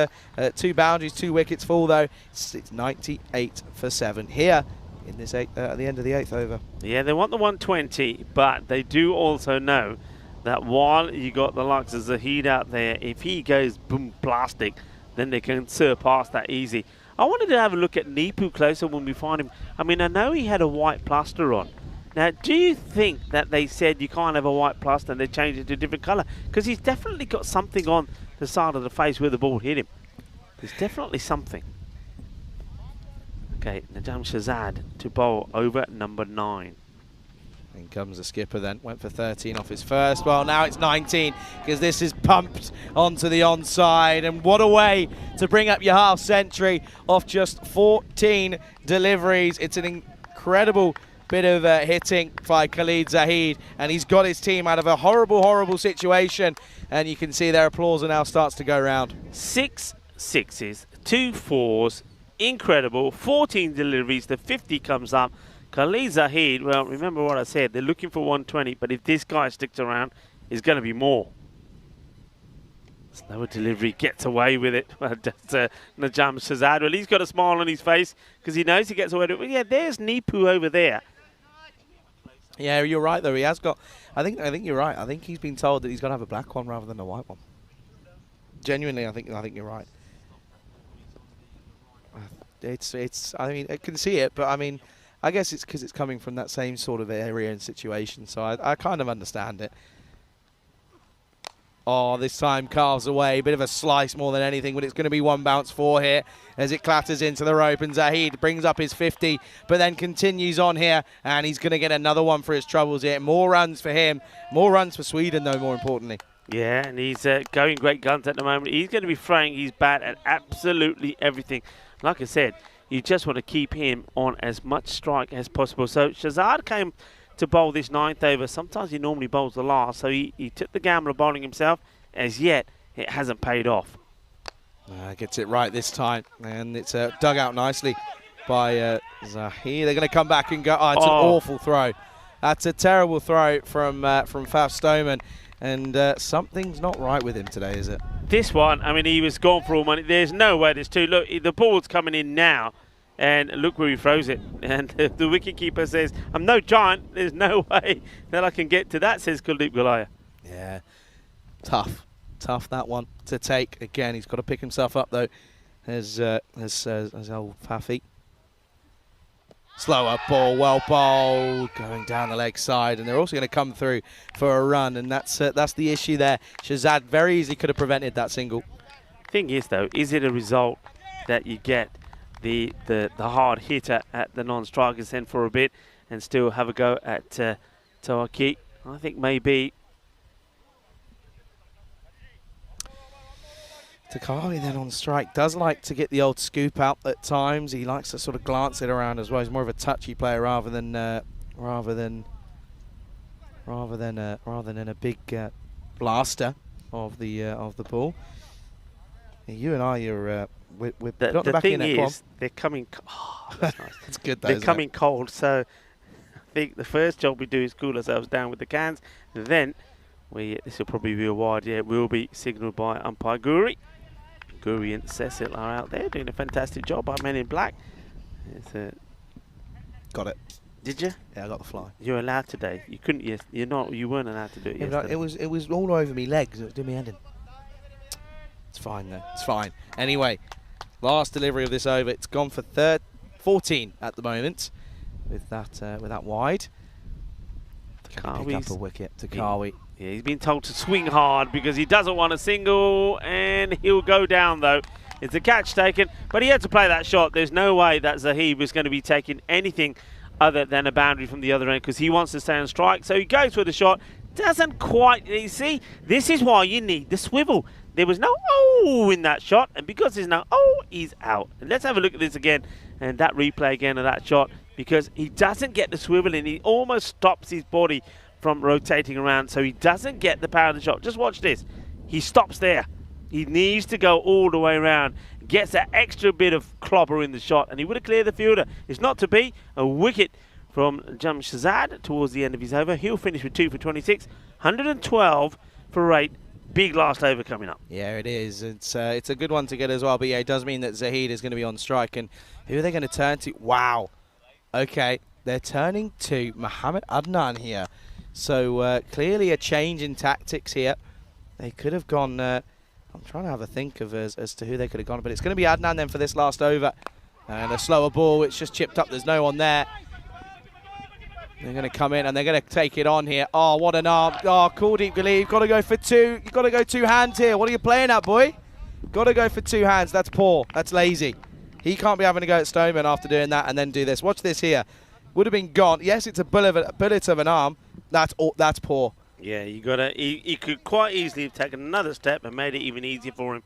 2 boundaries, 2 wickets full, though. It's 98 for 7 here in this at the end of the 8th over. Yeah, they want the 120, but they do also know that while you got the likes of Zahid out there, if he goes boom plastic, then they can surpass that easy. I wanted to have a look at Nipu closer when we find him. I mean, I know he had a white plaster on. Now, do you think that they said you can't have a white plaster and they changed it to a different colour? Because he's definitely got something on the side of the face where the ball hit him. There's definitely something. Okay, Najam Shazad to bowl over number 9. In comes the skipper then, went for 13 off his first. Well, now it's 19 because this is pumped onto the onside. And what a way to bring up your half century off just 14 deliveries. It's an incredible bit of hitting by Khalid Zahid, and he's got his team out of a horrible, horrible situation. And you can see their applause now starts to go round. 6 sixes, 2 fours incredible. 14 deliveries, the 50 comes up. Khalid Zahid, well, remember what I said, they're looking for 120, but if this guy sticks around, it's going to be more. Slower delivery, gets away with it. Najam Shahzad, well, he's got a smile on his face because he knows he gets away with it. Well, yeah, there's Nipu over there. Yeah, you're right, though. He has got... I think you're right. I think he's been told that he's got to have a black one rather than a white one. Genuinely, I think you're right. It's. I mean, I can see it, but I mean, I guess it's because it's coming from that same sort of area and situation. So I kind of understand it. Oh, this time carves away. Bit of a slice more than anything, but it's going to be one bounce for here as it clatters into the rope. And Zahid brings up his 50, but then continues on here. And he's going to get another one for his troubles here. More runs for him. More runs for Sweden, though, more importantly. Yeah, and he's going great guns at the moment. He's going to be throwing his bat at absolutely everything. Like I said, you just want to keep him on as much strike as possible. So Shahzad came to bowl this 9th over. Sometimes he normally bowls the last, so he took the gamble of bowling himself. As yet, it hasn't paid off. Gets it right this time, and it's dug out nicely by Zahid. They're going to come back and go, oh, it's an awful throw. That's a terrible throw from Faf Stoneman, and something's not right with him today, is it? This one, I mean, he was gone for all money. There's no way there's two. Look, the ball's coming in now. And look where he throws it. And the wicketkeeper says, I'm no giant. There's no way that I can get to that, says Kuldeep Gulaya. Yeah, tough that one to take. Again, he's got to pick himself up, though, as old Fafi. Slower ball, well bowled, going down the leg side. And they're also going to come through for a run. And that's the issue there. Shahzad very easily could have prevented that single. Thing is, though, is it a result that you get the hard hitter at the non-strikers then for a bit and still have a go at Tawaki? I think maybe. Takari then on strike does like to get the old scoop out at times. He likes to sort of glance it around as well. He's more of a touchy player rather than in a big blaster of the ball. You and I are the thing is, they're coming. Oh, that's nice. It's good though. They're coming cold, so I think the first job we do is cool ourselves down with the cans. Then this will probably be a wide. Yeah, it will be signalled by umpire Guri. Guri and Cecil are out there doing a fantastic job. Our men in black. Got it. Did you? Yeah, I got the fly. You're allowed today. You couldn't. You're not. You weren't allowed to do it. Yeah, yesterday. It was all over me legs. It was doing me ending. It's fine though. It's fine. Anyway, last delivery of this over. It's gone for 14 at the moment with that wide. Gonna pick up a wicket to Kawi. Yeah, he's been told to swing hard because he doesn't want a single, and he'll go down though. It's a catch taken, but he had to play that shot. There's no way that Zahid was going to be taking anything other than a boundary from the other end because he wants to stay on strike. So he goes for the shot. Doesn't quite. You see, this is why you need the swivel. There was no in that shot, and because there's no he's out. And let's have a look at this again, and that replay again of that shot, because he doesn't get the swivel in. He almost stops his body from rotating around, so he doesn't get the power of the shot. Just watch this. He stops there. He needs to go all the way around, gets that extra bit of clobber in the shot, and he would have cleared the fielder. It's not to be. A wicket from Jamshazad towards the end of his over. He'll finish with 2 for 26, 112 for 8. Big last over coming up. Yeah, it is. It's a good one to get as well. But yeah, it does mean that Zahid is going to be on strike. And who are they going to turn to? Wow. Okay, they're turning to Mohammed Adnan here. So clearly a change in tactics here. They could have gone. I'm trying to have a think of as to who they could have gone. But it's going to be Adnan then for this last over. And a slower ball. It's just chipped up. There's no one there. They're going to come in and they're going to take it on here. Oh, what an arm. Oh, Kuldeep Gulaya, you've got to go for two. You've got to go two hands here. What are you playing at, boy? Got to go for two hands. That's poor. That's lazy. He can't be having to go at Stoneman after doing that and then do this. Watch this here. Would have been gone. Yes, it's a bullet of an arm. That's poor. Yeah, you got to. He could quite easily have taken another step and made it even easier for him.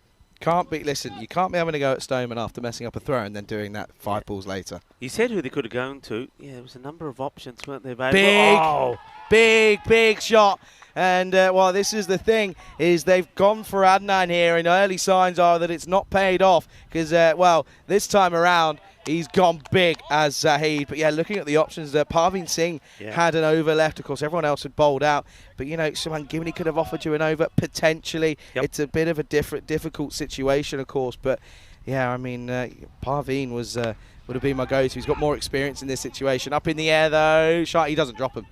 Listen, you can't be having to go at Stoneman after messing up a throw and then doing that 5 balls later. You said who they could have gone to. Yeah, there was a number of options, weren't there, baby? Big shot. And, well, this is the thing, is they've gone for Adnan here, and early signs are that it's not paid off because, well, this time around, he's gone big as Zahid. But, yeah, looking at the options, Parveen Singh had an over left. Of course, everyone else had bowled out. But, you know, Suman Gimini could have offered you an over, potentially. Yep. It's a bit of a difficult situation, of course. But, yeah, I mean, Parveen was would have been my go-to. He's got more experience in this situation. Up in the air, though. He doesn't drop him.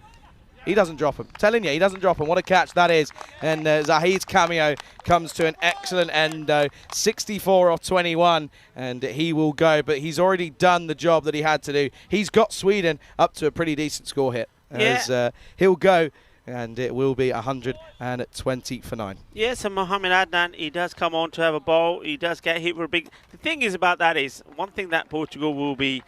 He doesn't drop him. Telling you, he doesn't drop him. What a catch that is. And Zahid's cameo comes to an excellent end, though. 64 off 21, and he will go. But he's already done the job that he had to do. He's got Sweden up to a pretty decent score hit. As he'll go, and it will be 120 for 9. Yes, and Mohamed Adnan, he does come on to have a bowl. He does get hit for a big... The thing is about that is, one thing that Portugal will be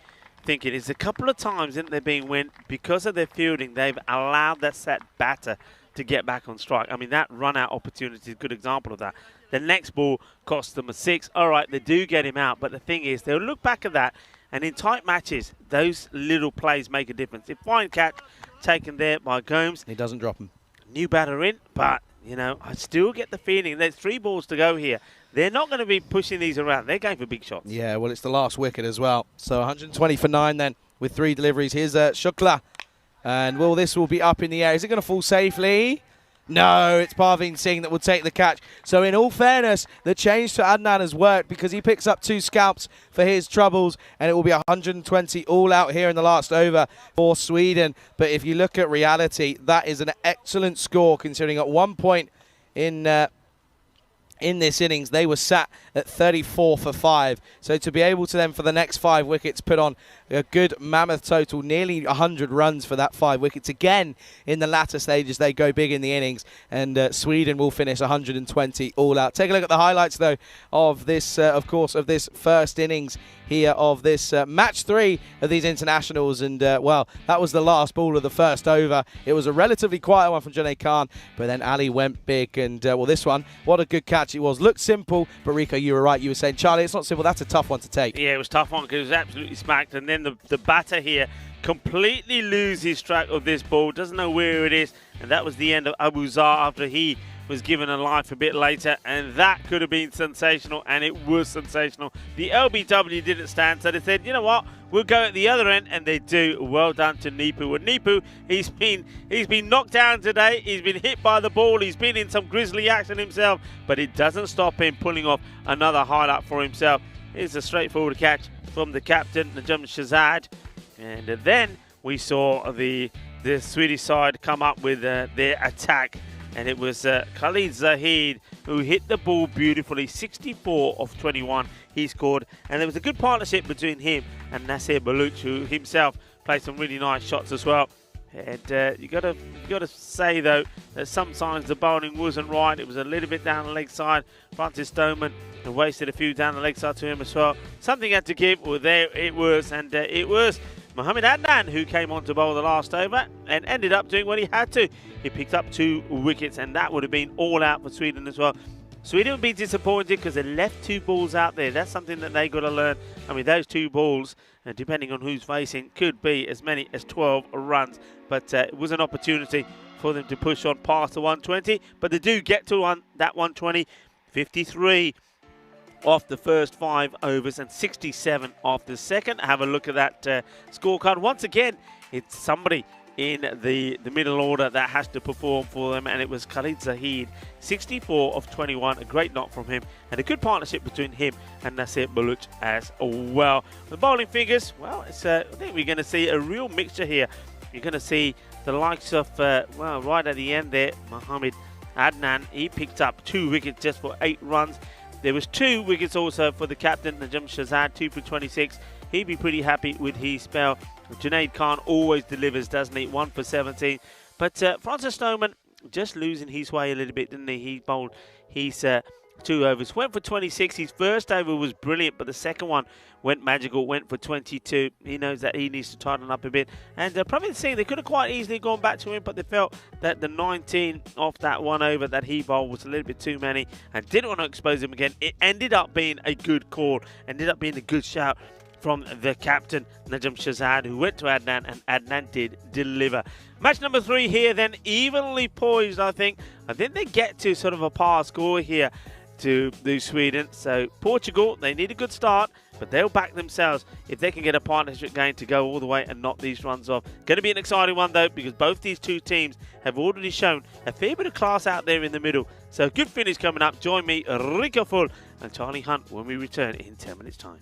thinking is a couple of times in their being win, because of their fielding, they've allowed that set batter to get back on strike. I mean, that run-out opportunity is a good example of that. The next ball cost them a 6. All right, they do get him out, but the thing is, they'll look back at that, and in tight matches, those little plays make a difference. If fine catch taken there by Gomes. He doesn't drop him. New batter in, but, you know, I still get the feeling there's 3 balls to go here. They're not going to be pushing these around. They're going for big shots. Yeah, well, it's the last wicket as well. So 120 for 9 then with 3 deliveries. Here's Shukla. And, well, this will be up in the air. Is it going to fall safely? No, it's Parveen Singh that will take the catch. So in all fairness, the change to Adnan has worked because he picks up 2 scalps for his troubles, and it will be 120 all out here in the last over for Sweden. But if you look at reality, that is an excellent score considering at one point in this innings, they were sat at 34 for 5. So to be able to then, for the next 5 wickets, put on a good mammoth total, nearly 100 runs for that 5 wickets. Again, in the latter stages, they go big in the innings, and Sweden will finish 120 all out. Take a look at the highlights, though, of this, of course, of this first innings here of this match 3 of these internationals. And, well, that was the last ball of the first over. It was a relatively quiet one from Junaid Khan, but then Ali went big. And, well, this one, what a good catch it was. Looked simple, but Rico, you were right. You were saying, Charlie, it's not simple. That's a tough one to take. Yeah, it was a tough one because it was absolutely smacked. And then the batter here completely loses track of this ball, doesn't know where it is. And that was the end of Abu Zar after he was given a life a bit later, and that could have been sensational, and it was sensational. The LBW didn't stand, so they said, you know what, we'll go at the other end, and they do. Well done to Nipu. And Nipu, he's been knocked down today, he's been hit by the ball, he's been in some grisly action himself, but it doesn't stop him pulling off another highlight for himself. Here's a straightforward catch from the captain, Najam Shazad, and then we saw the Swedish side come up with their attack. And it was Khalid Zahid who hit the ball beautifully. 64 of 21 he scored. And there was a good partnership between him and Nasir Baluch, who himself played some really nice shots as well. And you got to say, though, that sometimes the bowling wasn't right. It was a little bit down the leg side. Francis Stoneman wasted a few down the leg side to him as well. Something had to give. Well, there it was. And it was Mohamed Adnan who came on to bowl the last over and ended up doing what he had to. He picked up 2 wickets, and that would have been all out for Sweden as well. Sweden would be disappointed because they left 2 balls out there. That's something that they got to learn. I mean, those 2 balls, depending on who's facing, could be as many as 12 runs. But it was an opportunity for them to push on past the 120. But they do get to that 120. 53 off the first 5 overs and 67 off the second. Have a look at that scorecard. Once again, it's somebody in the middle order that has to perform for them, and it was Khalid Zahid, 64 of 21, a great knock from him, and a good partnership between him and Nasir Baluch as well. The bowling figures, well, it's I think we're going to see a real mixture here. You're going to see the likes of, well, right at the end there, Mohamed Adnan, he picked up 2 wickets just for 8 runs. There was 2 wickets also for the captain, Najam Shazad, 2 for 26. He'd be pretty happy with his spell. Junaid Khan always delivers, doesn't he? 1 for 17. But Francis Stoneman just losing his way a little bit, didn't he? He bowled his 2 overs. Went for 26. His first over was brilliant, but the second one went magical, went for 22. He knows that he needs to tighten up a bit. And probably seeing they could have quite easily gone back to him, but they felt that the 19 off that 1 over that he bowled was a little bit too many and didn't want to expose him again. It ended up being a good call, ended up being a good shout from the captain, Najam Shahzad, who went to Adnan, and Adnan did deliver. Match number 3 here, then evenly poised, I think. I think they get to sort of a par score here to do Sweden. So Portugal, they need a good start, but they'll back themselves if they can get a partnership game to go all the way and knock these runs off. Going to be an exciting one, though, because both these two teams have already shown a fair bit of class out there in the middle. So good finish coming up. Join me, Rico Full and Charlie Hunt, when we return in 10 minutes' time.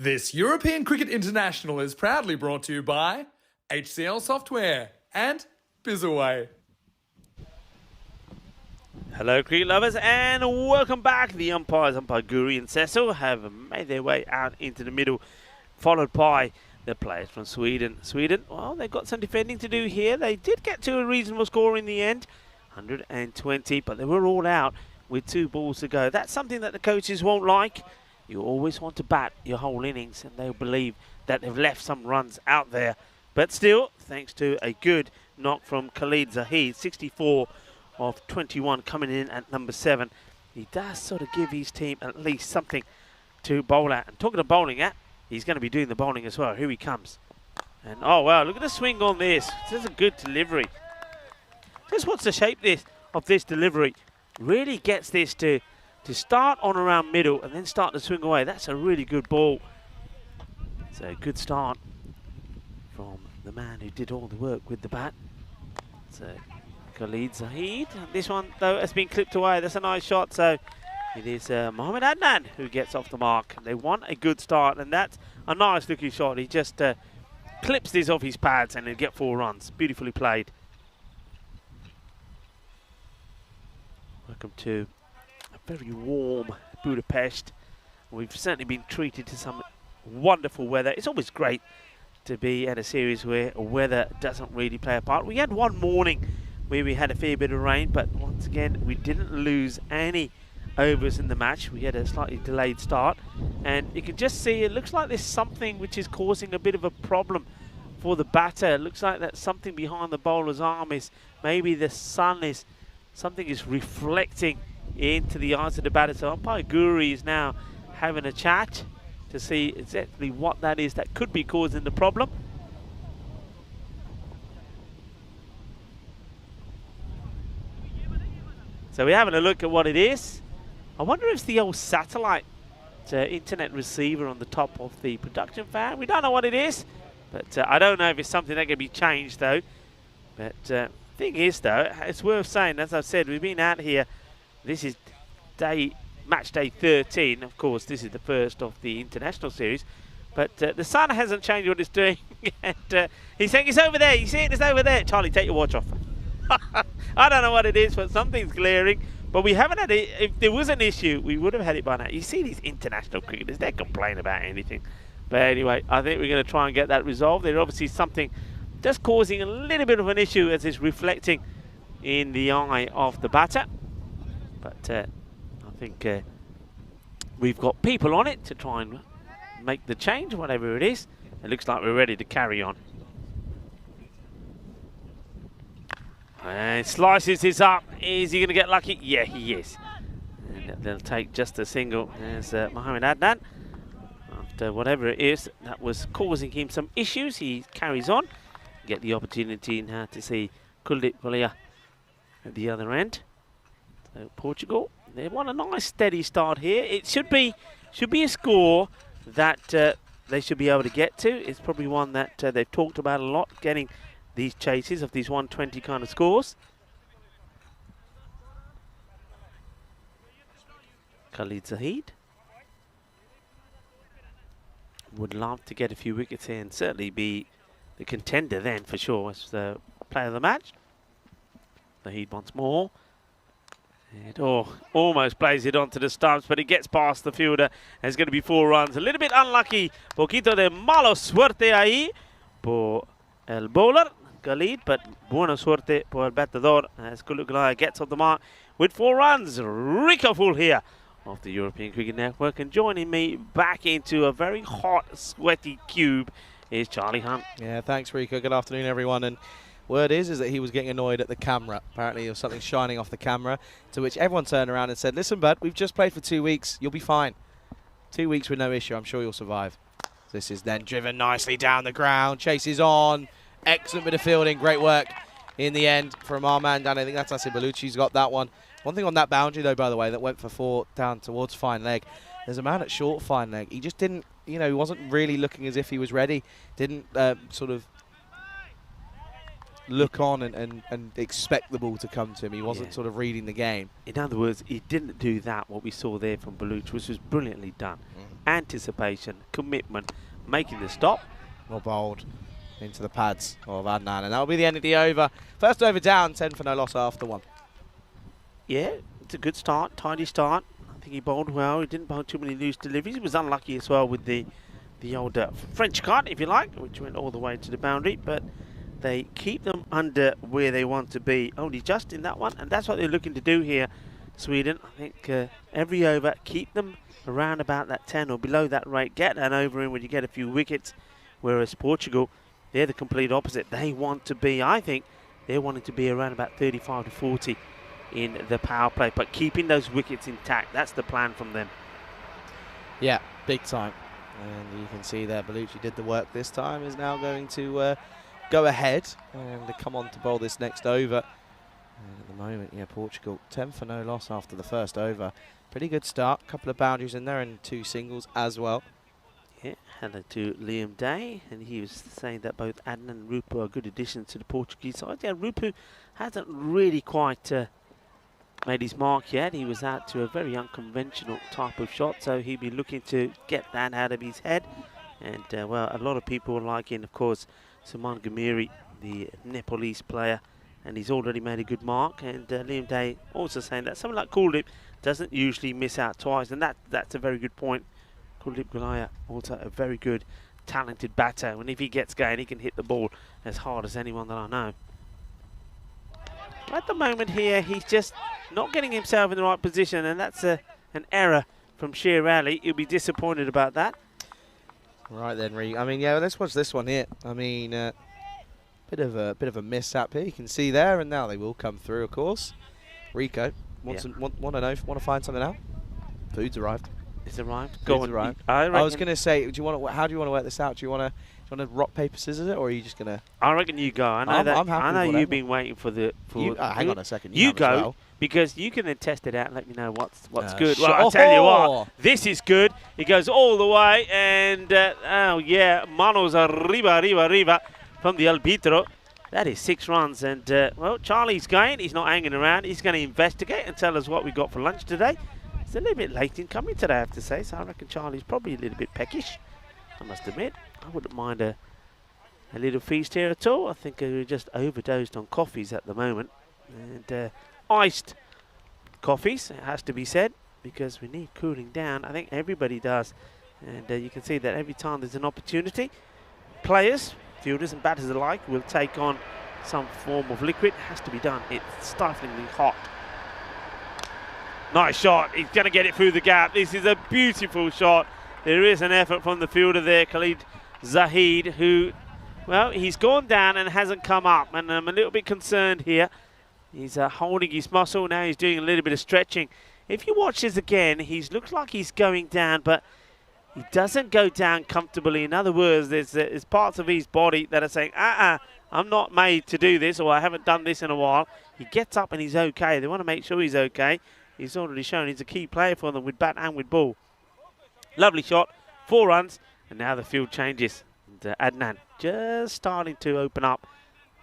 This European Cricket International is proudly brought to you by HCL Software and Bizaway. Hello, cricket lovers, and welcome back. The umpires, Umpire Guri and Cecil, have made their way out into the middle, followed by the players from Sweden. Sweden, well, they've got some defending to do here. They did get to a reasonable score in the end, 120, but they were all out with 2 balls to go. That's something that the coaches won't like. You always want to bat your whole innings, and they'll believe that they've left some runs out there. But still, thanks to a good knock from Khalid Zahid, 64 of 21 coming in at number 7. He does sort of give his team at least something to bowl at. And talking of bowling at, he's going to be doing the bowling as well. Here he comes. And oh wow, look at the swing on this. This is a good delivery. Just what's the shape of this delivery. Really gets this to start on around middle and then start to swing away. That's a really good ball. So a good start from the man who did all the work with the bat. So Khalid Zahid. This one, though, has been clipped away. That's a nice shot. So it is Mohamed Adnan who gets off the mark. They want a good start, and that's a nice looking shot. He just clips this off his pads and he'll get 4 runs. Beautifully played. Welcome to a very warm Budapest. We've certainly been treated to some wonderful weather. It's always great to be at a series where weather doesn't really play a part. We had one morning where we had a fair bit of rain, but once again we didn't lose any overs in the match. We had a slightly delayed start, and you can just see it looks like there's something which is causing a bit of a problem for the batter. It looks like that something behind the bowler's arm is maybe the sun is something is reflecting into the eyes of the batter. So umpire Guri is now having a chat to see exactly what that is that could be causing the problem. So we're having a look at what it is. I wonder if it's the old satellite internet receiver on the top of the production fan. We don't know what it is, but I don't know if it's something that can be changed though. But thing is though, it's worth saying, as I've said, we've been out here. This is match day 13. Of course, this is the first of the international series. But the sun hasn't changed what it's doing. And he's saying it's over there. You see it? It's over there. Charlie, take your watch off. I don't know what it is, but something's glaring. But we haven't had it. If there was an issue, we would have had it by now. You see these international cricketers, they complain about anything. But anyway, I think we're going to try and get that resolved. There's obviously something just causing a little bit of an issue as it's reflecting in the eye of the batter. But I think we've got people on it to try and make the change, whatever it is. It looks like we're ready to carry on. And slices this up. Is he going to get lucky? Yeah, he is. And they'll take just a single as Mohamed Adnan. After whatever it is that was causing him some issues, he carries on. Get the opportunity now to see Kulit Valia at the other end. So Portugal, they want a nice steady start here. It should be a score that they should be able to get to. It's probably one that they've talked about a lot, getting these chases of these 120 kind of scores. Khalid Zahid would love to get a few wickets here and certainly be the contender then for sure as the player of the match. Zahid once more. And almost plays it onto the stumps, but it gets past the fielder. And it's going to be 4 runs. A little bit unlucky. Poquito de malo suerte ahí por el bowler, Khalid, but buena suerte por el batador as Kuluglaya gets on the mark with 4 runs. Rico Full here of the European Cricket Network, and joining me back into a very hot, sweaty cube is Charlie Hunt. Yeah, thanks, Rico. Good afternoon, everyone. And word is that he was getting annoyed at the camera. Apparently, there was something shining off the camera, to which everyone turned around and said, "Listen, bud, we've just played for 2 weeks. You'll be fine. 2 weeks with no issue. I'm sure you'll survive." This is then driven nicely down the ground. Chases on. Excellent bit of fielding. Great work in the end from our man down. I think that's Nasir Baluchi's got that one. One thing on that boundary, though, by the way, that went for 4 down towards fine leg. There's a man at short fine leg. He just didn't, he wasn't really looking as if he was ready. Didn't sort of look on and expect the ball to come to him. He wasn't sort of reading the game. In other words, he didn't do that, what we saw there from Baluch, which was brilliantly done. Anticipation, commitment, making the stop. More bold into the pads of Adnan, and that'll be the end of the over. First over down, 10 for no loss after 1. Yeah, it's a good start, tidy start. I think he bowled well. He didn't bowl too many loose deliveries. He was unlucky as well with the old French cut, if you like, which went all the way to the boundary, but they keep them under where they want to be, only just in that one, and that's what they're looking to do here, Sweden. I think every over, keep them around about that 10 or below that rate, get an over in when you get a few wickets, whereas Portugal, they're the complete opposite. They want to be, I think, they're wanting to be around about 35 to 40 in the power play, but keeping those wickets intact, that's the plan from them. Yeah, big time. And you can see there, Baluchi did the work this time, is now going to go ahead and come on to bowl this next over. And at the moment, yeah, Portugal 10 for no loss after the first over. Pretty good start, couple of boundaries in there and 2 singles as well. Yeah, hello to Liam Day, and he was saying that both Adnan and Rupu are good additions to the Portuguese side. Yeah, Rupu hasn't really quite made his mark yet. He was out to a very unconventional type of shot, so he'll be looking to get that out of his head. And well, a lot of people are liking, of course, Suman Gamiri, the Nepalese player, and he's already made a good mark. And Liam Day also saying that someone like Kuldeep doesn't usually miss out twice, and that's a very good point. Kuldeep Gulaya, also a very good, talented batter, and if he gets going, he can hit the ball as hard as anyone that I know. At the moment here, he's just not getting himself in the right position, and that's an error from Sher Ali. He'll be disappointed about that. Right then, Ree. I mean, yeah, let's watch this one here. I mean, bit of a mishap here. You can see there, and now they will come through, of course. Rico want to find something out. Food's arrived. It's arrived. Go on. Arrived. I was going to say, how do you want to work this out? Do you want to rock paper scissors it, or are you just going to? I reckon you go. I know I'm happy I know with you've been waiting for the. Hang on a second. You go, as well. because you can then test it out and let me know what's good. Well, I'll tell you what, this is good. It goes all the way, and oh yeah, manos arriba from the arbitro. That is 6 runs, and well, Charlie's going. He's not hanging around. He's going to investigate and tell us what we got for lunch today. It's a little bit late in coming today, I have to say, so I reckon Charlie's probably a little bit peckish, I must admit. I wouldn't mind a little feast here at all. I think we're just overdosed on coffees at the moment, and iced coffees, it has to be said, because we need cooling down. I think everybody does, and you can see that every time there's an opportunity, players, fielders and batters alike will take on some form of liquid. It has to be done. It's stiflingly hot. Nice shot. He's going to get it through the gap. This is a beautiful shot. There is an effort from the fielder there, Khalid Zahid, who, well, he's gone down and hasn't come up, and I'm a little bit concerned here. He's holding his muscle. Now he's doing a little bit of stretching. If you watch this again, he looks like he's going down, but he doesn't go down comfortably. In other words, there's parts of his body that are saying, I'm not made to do this, or I haven't done this in a while. He gets up and he's okay. They want to make sure he's okay. He's already shown he's a key player for them with bat and with ball. Lovely shot, 4 runs, and now the field changes. And Adnan just starting to open up.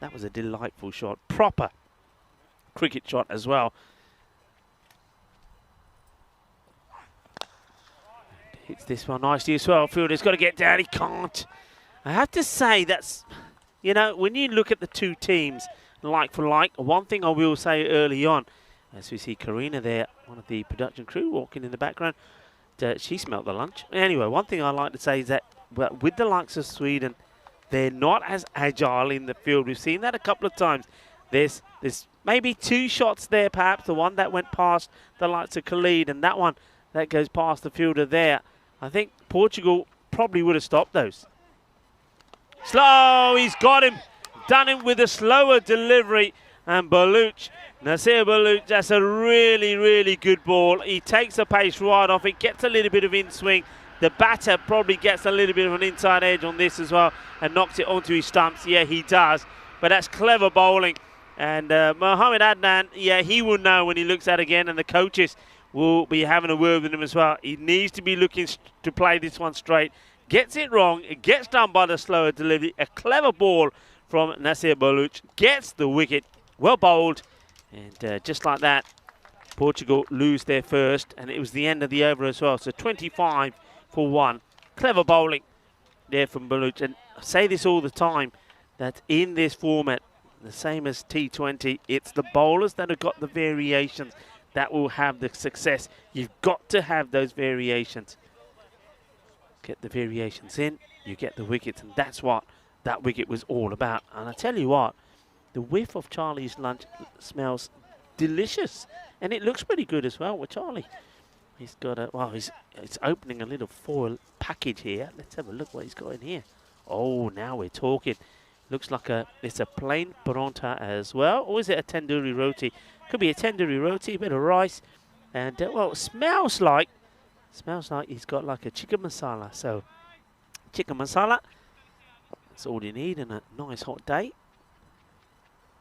That was a delightful shot, proper cricket shot as well. Hits this one nicely as well. Fielder's got to get down, he can't. I have to say that's, you know, when you look at the two teams, like for like, one thing I will say early on, as we see Karina there, one of the production crew walking in the background, she smelt the lunch. Anyway, one thing I like to say is that with the likes of Sweden, they're not as agile in the field. We've seen that a couple of times. There's maybe 2 shots there, perhaps. The one that went past the likes of Khalid, and that one that goes past the fielder there. I think Portugal probably would have stopped those. Slow, he's got him. Done him with a slower delivery. And Baluch, Nasir Baluch, that's a really, really good ball. He takes the pace right off. It gets a little bit of in-swing. The batter probably gets a little bit of an inside edge on this as well and knocks it onto his stumps. Yeah, he does. But that's clever bowling. And Mohamed Adnan, yeah, he will know when he looks at it again, and the coaches will be having a word with him as well. He needs to be looking to play this one straight. Gets it wrong. It gets done by the slower delivery. A clever ball from Nasir Baluch. Gets the wicket. Well bowled. And just like that, Portugal lose their first. And it was the end of the over as well. So 25 for 1. Clever bowling there from Baluch. And I say this all the time, that in this format, the same as T20, it's the bowlers that have got the variations that will have the success. You've got to have those variations. Get the variations in, you get the wickets, and that's what that wicket was all about. And I tell you what, the whiff of Charlie's lunch smells delicious, and it looks pretty good as well with Charlie. He's got a, well, he's opening a little foil package here. Let's have a look what he's got in here. Oh, now we're talking. Looks like it's a plain paronta as well, or is it a tandoori roti? Could be a tandoori roti, a bit of rice, and well, it smells like he's got like a chicken masala. So, chicken masala, that's all you need in a nice hot day.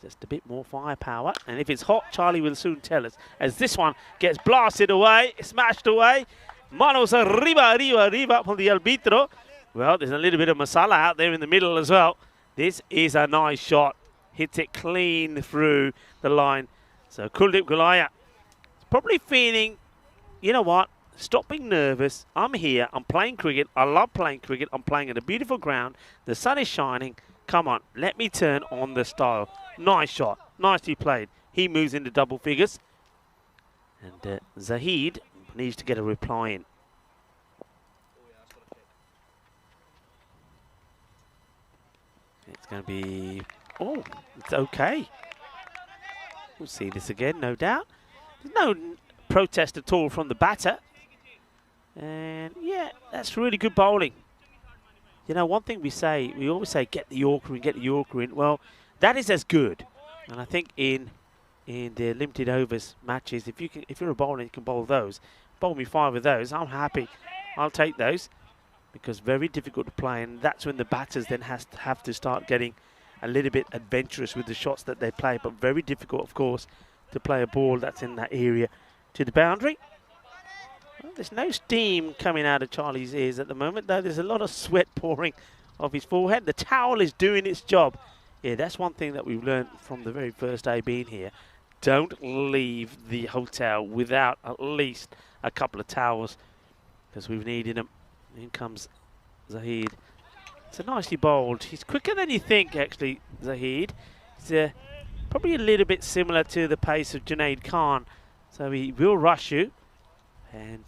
Just a bit more firepower, and if it's hot, Charlie will soon tell us. As this one gets blasted away, smashed away. Manos arriba, arriba, arriba from the arbitro. Well, there's a little bit of masala out there in the middle as well. This is a nice shot. Hits it clean through the line. So Kuldeep Gulaya is probably feeling, you know what, stop being nervous. I'm here. I'm playing cricket. I love playing cricket. I'm playing in a beautiful ground. The sun is shining. Come on, let me turn on the style. Nice shot. Nicely played. He moves into double figures. And Zahid needs to get a reply in. It's going to be, oh, it's okay. We'll see this again, no doubt. There's no protest at all from the batter. And yeah, that's really good bowling. You know, one thing we always say, get the Yorker in, get the Yorker in. Well, that is as good. And I think in the limited overs matches, if you're a bowler and you can bowl those, bowl me 5 of those, I'm happy. I'll take those. Because very difficult to play, and that's when the batters then have to start getting a little bit adventurous with the shots that they play. But very difficult, of course, to play a ball that's in that area to the boundary. Well, there's no steam coming out of Charlie's ears at the moment, though. There's a lot of sweat pouring off his forehead. The towel is doing its job. Yeah, that's one thing that we've learned from the very first day being here. Don't leave the hotel without at least a couple of towels, because we've needed them. In comes Zahid. It's a nicely bowled. He's quicker than you think, actually, Zahid. He's probably a little bit similar to the pace of Junaid Khan. So he will rush you. And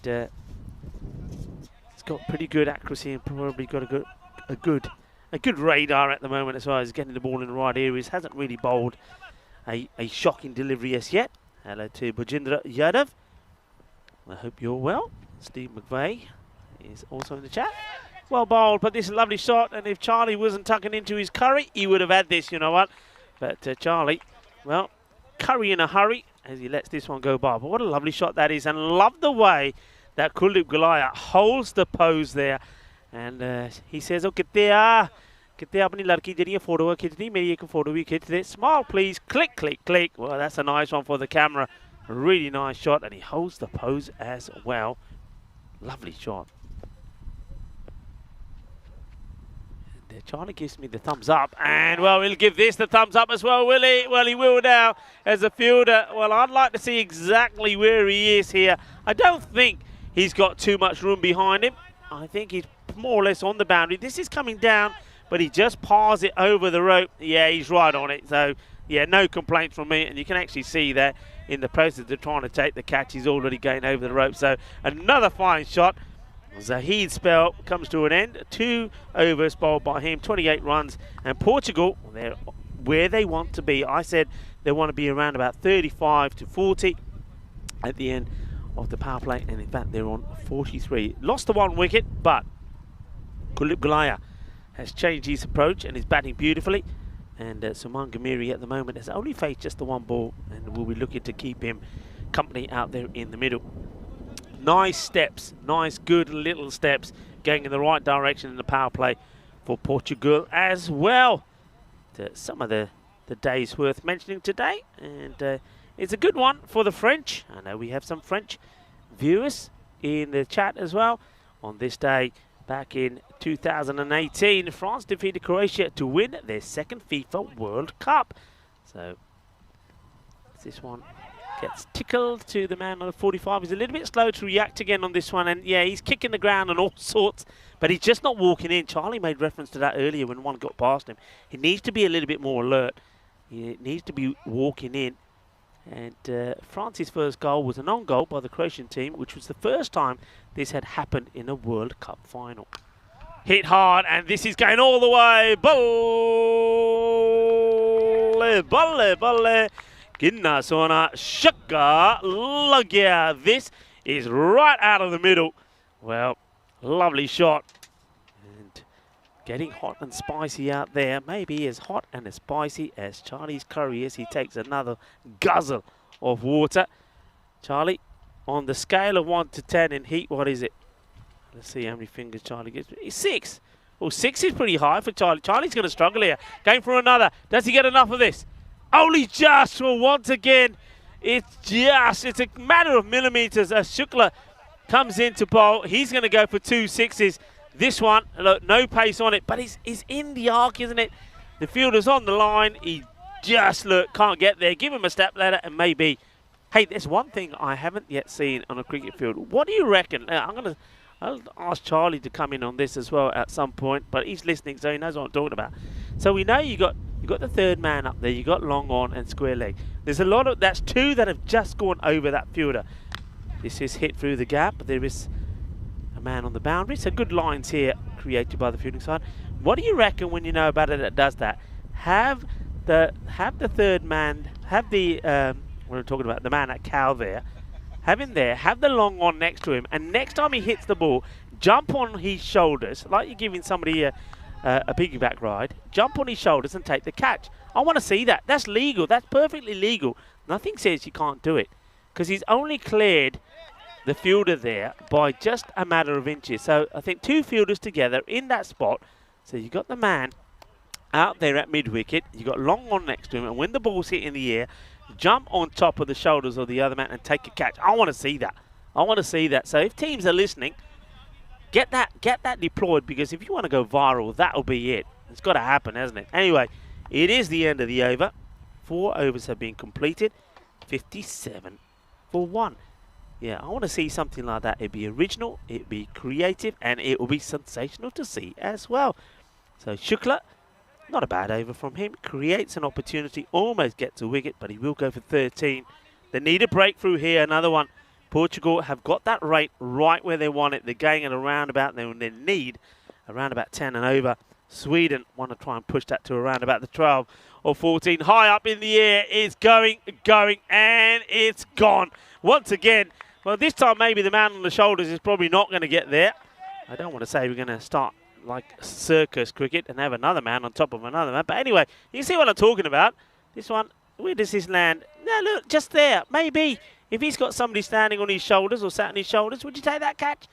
he's got pretty good accuracy and probably got a good radar at the moment as well as getting the ball in the right areas. Hasn't really bowled a shocking delivery as yet. Hello to Bhujendra Yadav. I hope you're well. Steve McVeigh is also in the chat. Well bowled, but this is a lovely shot, and if Charlie wasn't tucking into his curry, he would have had this, you know what. But Charlie, well, curry in a hurry as he lets this one go by. But what a lovely shot that is, and love the way that Kuldeep Gulaya holds the pose there. And he says, oh, kitte apni ladki jehdi photo khicni, meri ek photo bhi khich de. Smile please, click, click, click. Well, that's a nice one for the camera. A really nice shot, and he holds the pose as well. Lovely shot. Charlie gives me the thumbs up, and well, he'll give this the thumbs up as well, will he? Well, he will now as a fielder. Well, I'd like to see exactly where he is here. I don't think he's got too much room behind him. I think he's more or less on the boundary. This is coming down, but he just pars it over the rope. Yeah, he's right on it. So, yeah, no complaints from me, and you can actually see that in the process of trying to take the catch, he's already going over the rope. So, another fine shot. Zahid's spell comes to an end. 2 overs bowled by him, 28 runs. And Portugal, they're where they want to be. I said they want to be around about 35 to 40 at the end of the power play. And in fact, they're on 43. Lost the 1 wicket, but Kuldeep Gulaya has changed his approach and is batting beautifully. And Suman Ghamiri at the moment has only faced just the 1 ball and will be looking to keep him company out there in the middle. Nice steps, nice good little steps going in the right direction in the power play for Portugal as well. Some of the days worth mentioning today, and it's a good one for the French. I know we have some French viewers in the chat as well on this day Back in 2018, France defeated Croatia to win their second FIFA World Cup. So this one gets tickled to the man on the 45. He's a little bit slow to react again on this one, and yeah, he's kicking the ground and all sorts, but he's just not walking in. Charlie made reference to that earlier when one got past him. He needs to be a little bit more alert. He needs to be walking in. And France's first goal was an own goal by the Croatian team, which was the first time this had happened in a World Cup final. Hit hard, and this is going all the way. Balle, balle, balle. Ginnasona Shaka Lagya. This is right out of the middle. Well, lovely shot. And getting hot and spicy out there. Maybe as hot and as spicy as Charlie's curry is. He takes another guzzle of water. Charlie, on the scale of 1 to 10 in heat, what is it? Let's see how many fingers Charlie gets. It's 6. Well, 6 is pretty high for Charlie. Charlie's going to struggle here. Going for another. Does he get enough of this? Only just. Well, once again, it's a matter of millimeters as Shukla comes into bowl. He's going to go for 2 6s. This one, look, no pace on it, but he's in the arc, isn't it? The fielder's on the line. He just, look, can't get there. Give him a step ladder and maybe. Hey, there's one thing I haven't yet seen on a cricket field. What do you reckon? I'll ask Charlie to come in on this as well at some point, but he's listening, so he knows what I'm talking about. So we know you got the third man up there. You got long on and square leg. There's a lot of, that's 2 that have just gone over that fielder. This is hit through the gap, but there is a man on the boundary. So good lines here created by the fielding side. What do you reckon when you know about it that does that? Have the third man, have the what I'm talking about, the man at cow there. Have him there, have the long on next to him, and next time he hits the ball, jump on his shoulders, like you're giving somebody a piggyback ride, jump on his shoulders and take the catch. I want to see that. That's legal. That's perfectly legal. Nothing says you can't do it, because he's only cleared the fielder there by just a matter of inches. So I think 2 fielders together in that spot. So you got the man out there at mid-wicket, you got long on next to him, and when the ball's hit in the air, jump on top of the shoulders of the other man and take a catch. I want to see that. I want to see that. So if teams are listening, get that deployed, because if you want to go viral, that'll be it. It's got to happen, hasn't it? Anyway, it is the end of the over. 4 overs have been completed. 57 for 1. Yeah, I want to see something like that. It'd be original, it'd be creative, and it will be sensational to see as well. So Shukla, not a bad over from him. Creates an opportunity, almost gets a wicket, but he will go for 13. They need a breakthrough here, another one. Portugal have got that rate right where they want it. They're going at around about, they need around about 10 and over. Sweden want to try and push that to around about the 12 or 14. High up in the air, it's going, and it's gone. Once again, well, this time maybe the man on the shoulders is probably not going to get there. I don't want to say we're going to start like circus cricket and have another man on top of another man. But anyway, you see what I'm talking about. This one, where does this land? No, look, just there. Maybe. If he's got somebody standing on his shoulders or sat on his shoulders, would you take that catch?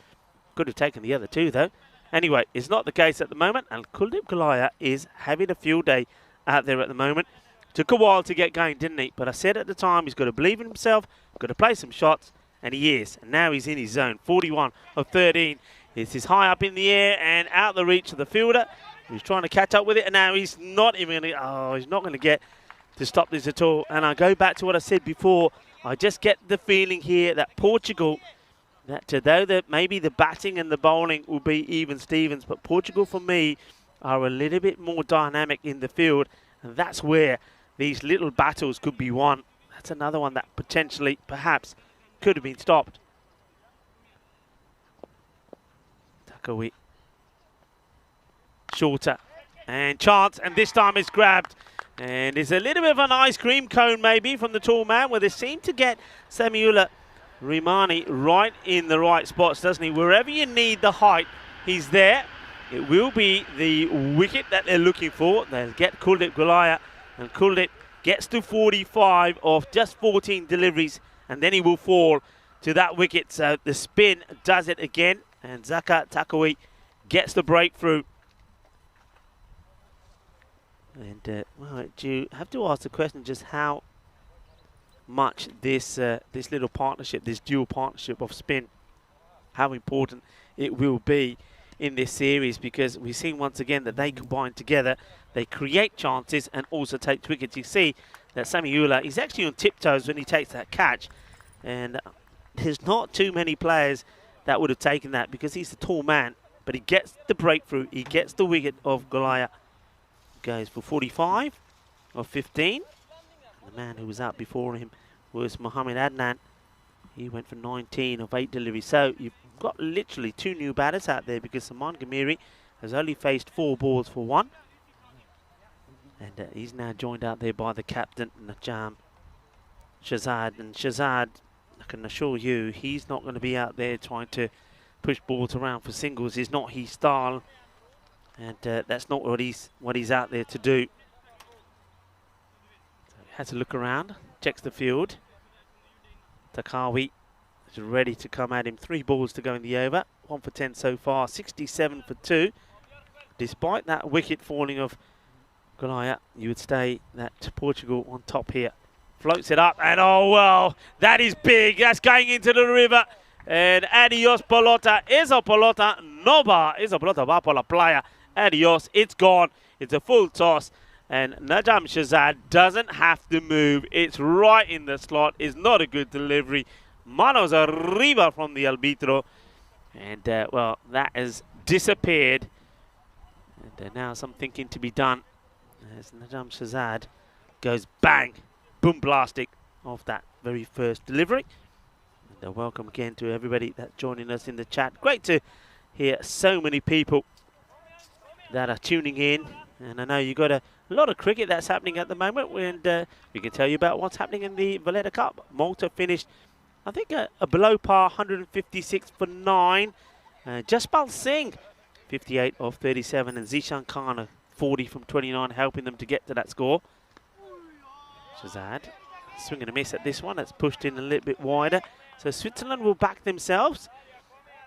Could have taken the other 2, though. Anyway, it's not the case at the moment. And Kuldeep Gulaya is having a field day out there at the moment. Took a while to get going, didn't he? But I said at the time, he's got to believe in himself, got to play some shots, and he is. And now he's in his zone. 41 of 13. This is high up in the air and out the reach of the fielder. He's trying to catch up with it, and now he's not even going to, he's not going to get to stop this at all. And I go back to what I said before. I just get the feeling here that Portugal, that though maybe the batting and the bowling will be even Stevens, but Portugal for me are a little bit more dynamic in the field, and that's where these little battles could be won. That's another one that potentially, perhaps, could have been stopped. Takawi. Shorter. And chance, and this time it's grabbed. And it's a little bit of an ice cream cone maybe from the tall man, where they seem to get Samiula Rimani right in the right spots, doesn't he? Wherever you need the height, he's there. It will be the wicket that they're looking for. They'll get Kuldeep Gulaya, and Kuldeep gets to 45 off just 14 deliveries, and then he will fall to that wicket. So the spin does it again, and Zaka Takawi gets the breakthrough. And well, do you have to ask the question just how much this little partnership, this dual partnership of spin, how important it will be in this series, because we've seen once again that they combine together, they create chances and also take wickets. You see that Sami Ula, he's actually on tiptoes when he takes that catch, and there's not too many players that would have taken that because he's a tall man, but he gets the breakthrough, he gets the wicket of Goliath. Goes for 45 of 15. And the man who was out before him was Mohamed Adnan. He went for 19 of 8 deliveries. So you've got literally 2 new batters out there because Saman Ghamiri has only faced 4 balls for 1. And he's now joined out there by the captain, Najam Shahzad. And Shahzad, I can assure you, he's not going to be out there trying to push balls around for singles. It's not his style. And that's not what he's out there to do. So he has a look around, checks the field. Takawi is ready to come at him. 3 balls to go in the over. 1 for 10 so far. 67 for 2. Despite that wicket falling of Goliath, you would say that Portugal on top here. Floats it up, and oh well, that is big. That's going into the river. And adios pelota. Esa pelota no va. Esa pelota va por la playa. Adios, it's gone. It's a full toss. And Najam Shahzad doesn't have to move. It's right in the slot. It's not a good delivery. Manos arriba from the arbitro. And, well, that has disappeared. And now some thinking to be done as Najam Shahzad goes bang, boom blastic off that very first delivery. And welcome again to everybody that's joining us in the chat. Great to hear so many people that are tuning in, and I know you got a lot of cricket that's happening at the moment, and we can tell you about what's happening in the Valletta Cup. Malta finished, I think, a below par 156 for 9. Jaspal Singh 58 of 37, and Zishan Khan 40 from 29, helping them to get to that score. Shahzad swing and a miss at this one. That's pushed in a little bit wider, so Switzerland will back themselves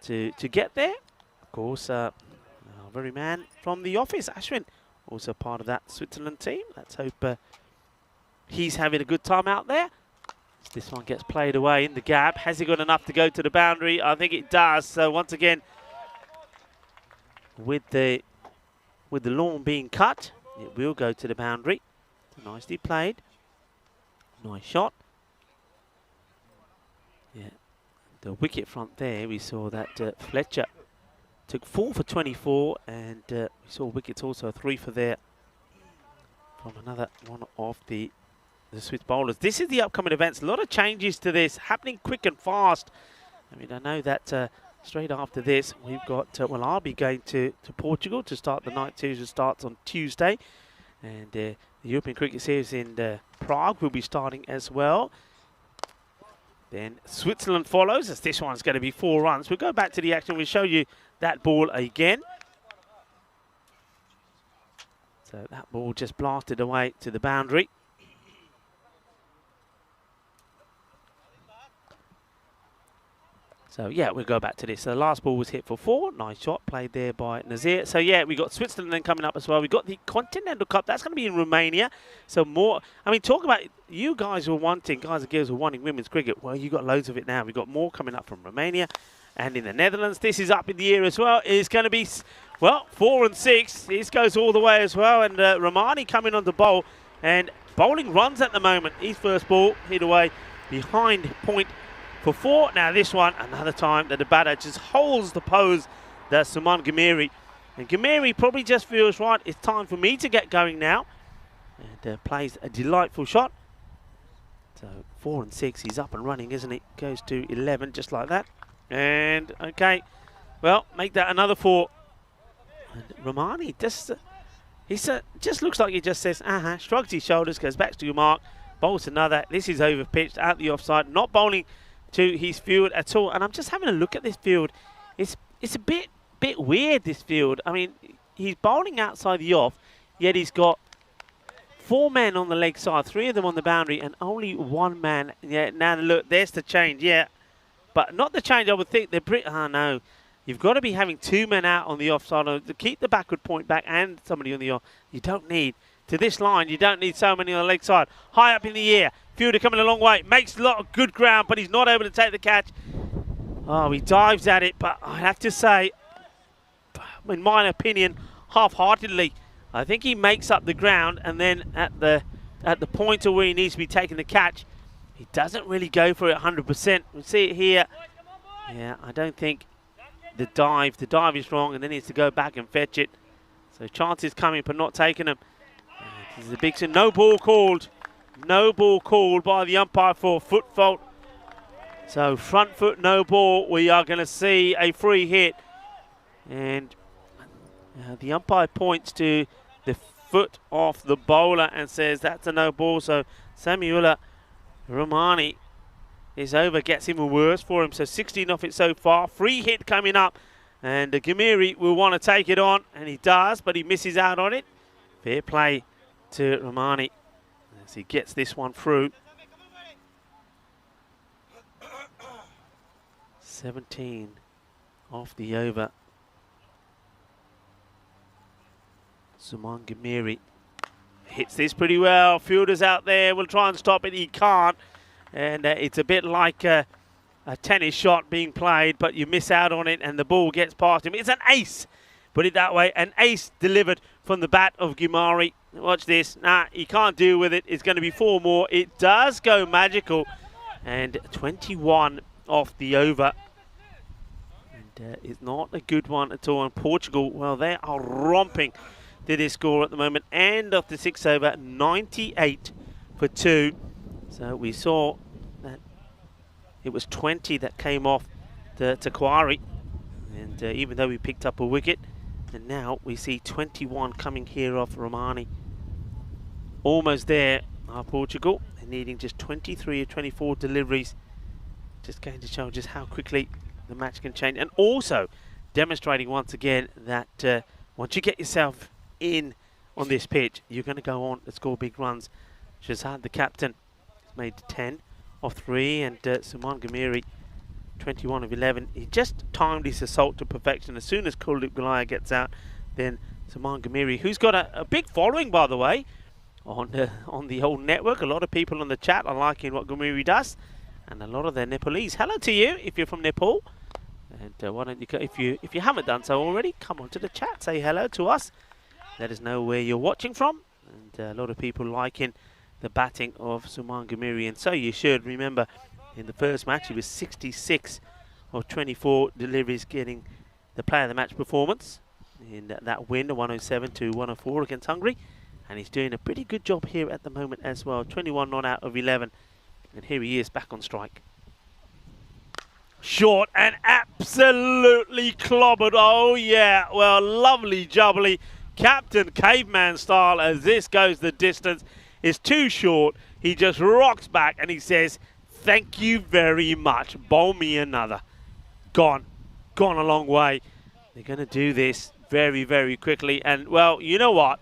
to get there. Of course, very man from the office, Ashwin, also part of that Switzerland team. Let's hope he's having a good time out there. This one gets played away in the gap. Has he got enough to go to the boundary? I think it does. So once again, with the lawn being cut, it will go to the boundary. Nicely played. Nice shot. Yeah, the wicket front there, we saw that Fletcher took 4 for 24, and we saw wickets also 3 for there from another one of the Swiss bowlers. This is the upcoming events. A lot of changes to this, happening quick and fast. I mean, I know that straight after this, we've got, well, I'll be going to Portugal to start the night series, which starts on Tuesday. And the European Cricket Series in Prague will be starting as well. Then Switzerland follows, as this one's going to be 4 runs. We'll go back to the action. We'll show you that ball again. So that ball just blasted away to the boundary. So yeah, we'll go back to this. So the last ball was hit for 4. Nice shot played there by Nazir. So yeah, we got Switzerland then coming up as well. We got the Continental Cup. That's going to be in Romania. So more, I mean, talk about, you guys were wanting, guys and girls were wanting women's cricket. Well, you got loads of it now. We've got more coming up from Romania and in the Netherlands. This is up in the air as well. It's going to be, well, 4 and 6. This goes all the way as well. And Romani coming on the bowl and bowling runs at the moment. His first ball hit away behind point for 4. Now this one, another time that the batter just holds the pose. That's Suman Ghamiri. And Ghamiri probably just feels, right, it's time for me to get going now. And plays a delightful shot. So 4 and 6, he's up and running, isn't it? Goes to 11, just like that. And, okay, well, make that another 4. And Romani, just looks like he just says, shrugs his shoulders, goes back to your mark, bowls another. This is over pitched, out the offside, not bowling to his field at all. And I'm just having a look at this field. It's a bit weird, this field. I mean, he's bowling outside the off, yet he's got 4 men on the leg side, 3 of them on the boundary, and only 1 man. Yeah, now look, there's the change, yeah. But not the change I would think. Oh no, you've got to be having 2 men out on the offside to keep the backward point back and somebody on the off. You don't need, to this line, you don't need so many on the leg side. High up in the air. Fielder coming a long way, makes a lot of good ground, but he's not able to take the catch. Oh, he dives at it, but I have to say, in my opinion, half-heartedly. I think he makes up the ground, and then at the point of where he needs to be taking the catch, he doesn't really go for it 100%. We see it here. Yeah, I don't think the dive is wrong, and then he needs to go back and fetch it. So chances coming, but not taking them. This is a big sin. No ball called. No ball called by the umpire for foot fault. So front foot, no ball. We are going to see a free hit. And the umpire points to the foot off the bowler and says that's a no ball. So Samuela Romani is over, gets even worse for him. So 16 off it so far. Free hit coming up. And Gamiri will want to take it on, and he does, but he misses out on it. Fair play to Romani as he gets this one through. 17 off the over. Suman Gamiri hits this pretty well. Fielder's out there, will try and stop it. He can't. And it's a bit like a tennis shot being played, but you miss out on it and the ball gets past him. It's an ace, put it that way. An ace delivered from the bat of Gimari. Watch this. Nah, he can't deal with it. It's going to be 4 more. It does go magical. And 21 off the over. And it's not a good one at all. And Portugal, well, they are romping to this score at the moment. End of the 6th over, 98 for 2. So we saw that it was 20 that came off to Quarry. And even though we picked up a wicket, and now we see 21 coming here off Romani. Almost there are Portugal. They're needing just 23 or 24 deliveries. Just going to show just how quickly the match can change. And also demonstrating once again that once you get yourself in on this pitch, you're going to go on to score big runs. Shazad, the captain, has made 10 off 3, and Suman Gamiri, 21 of 11. He just timed his assault to perfection. As soon as Kuldeep Gulaya gets out, then Suman Gamiri, who's got a big following, by the way, on the whole network. A lot of people on the chat are liking what Gamiri does, and a lot of their Nepalese. Hello to you if you're from Nepal, and why don't you, if you haven't done so already, come onto the chat, say hello to us, let us know where you're watching from. And a lot of people liking the batting of Suman Gamiri, and so you should. Remember, in the first match he was 66 of 24 deliveries, getting the player of the match performance in that win, 107 to 104 against Hungary, and he's doing a pretty good job here at the moment as well. 21 not out of 11, and here he is back on strike. Short and absolutely clobbered. Oh yeah, well, lovely jubbly, Captain Caveman style, as this goes the distance. Is too short. He just rocks back and he says, thank you very much. Bowl me another. Gone a long way. They're going to do this very, very quickly. And, well, you know what?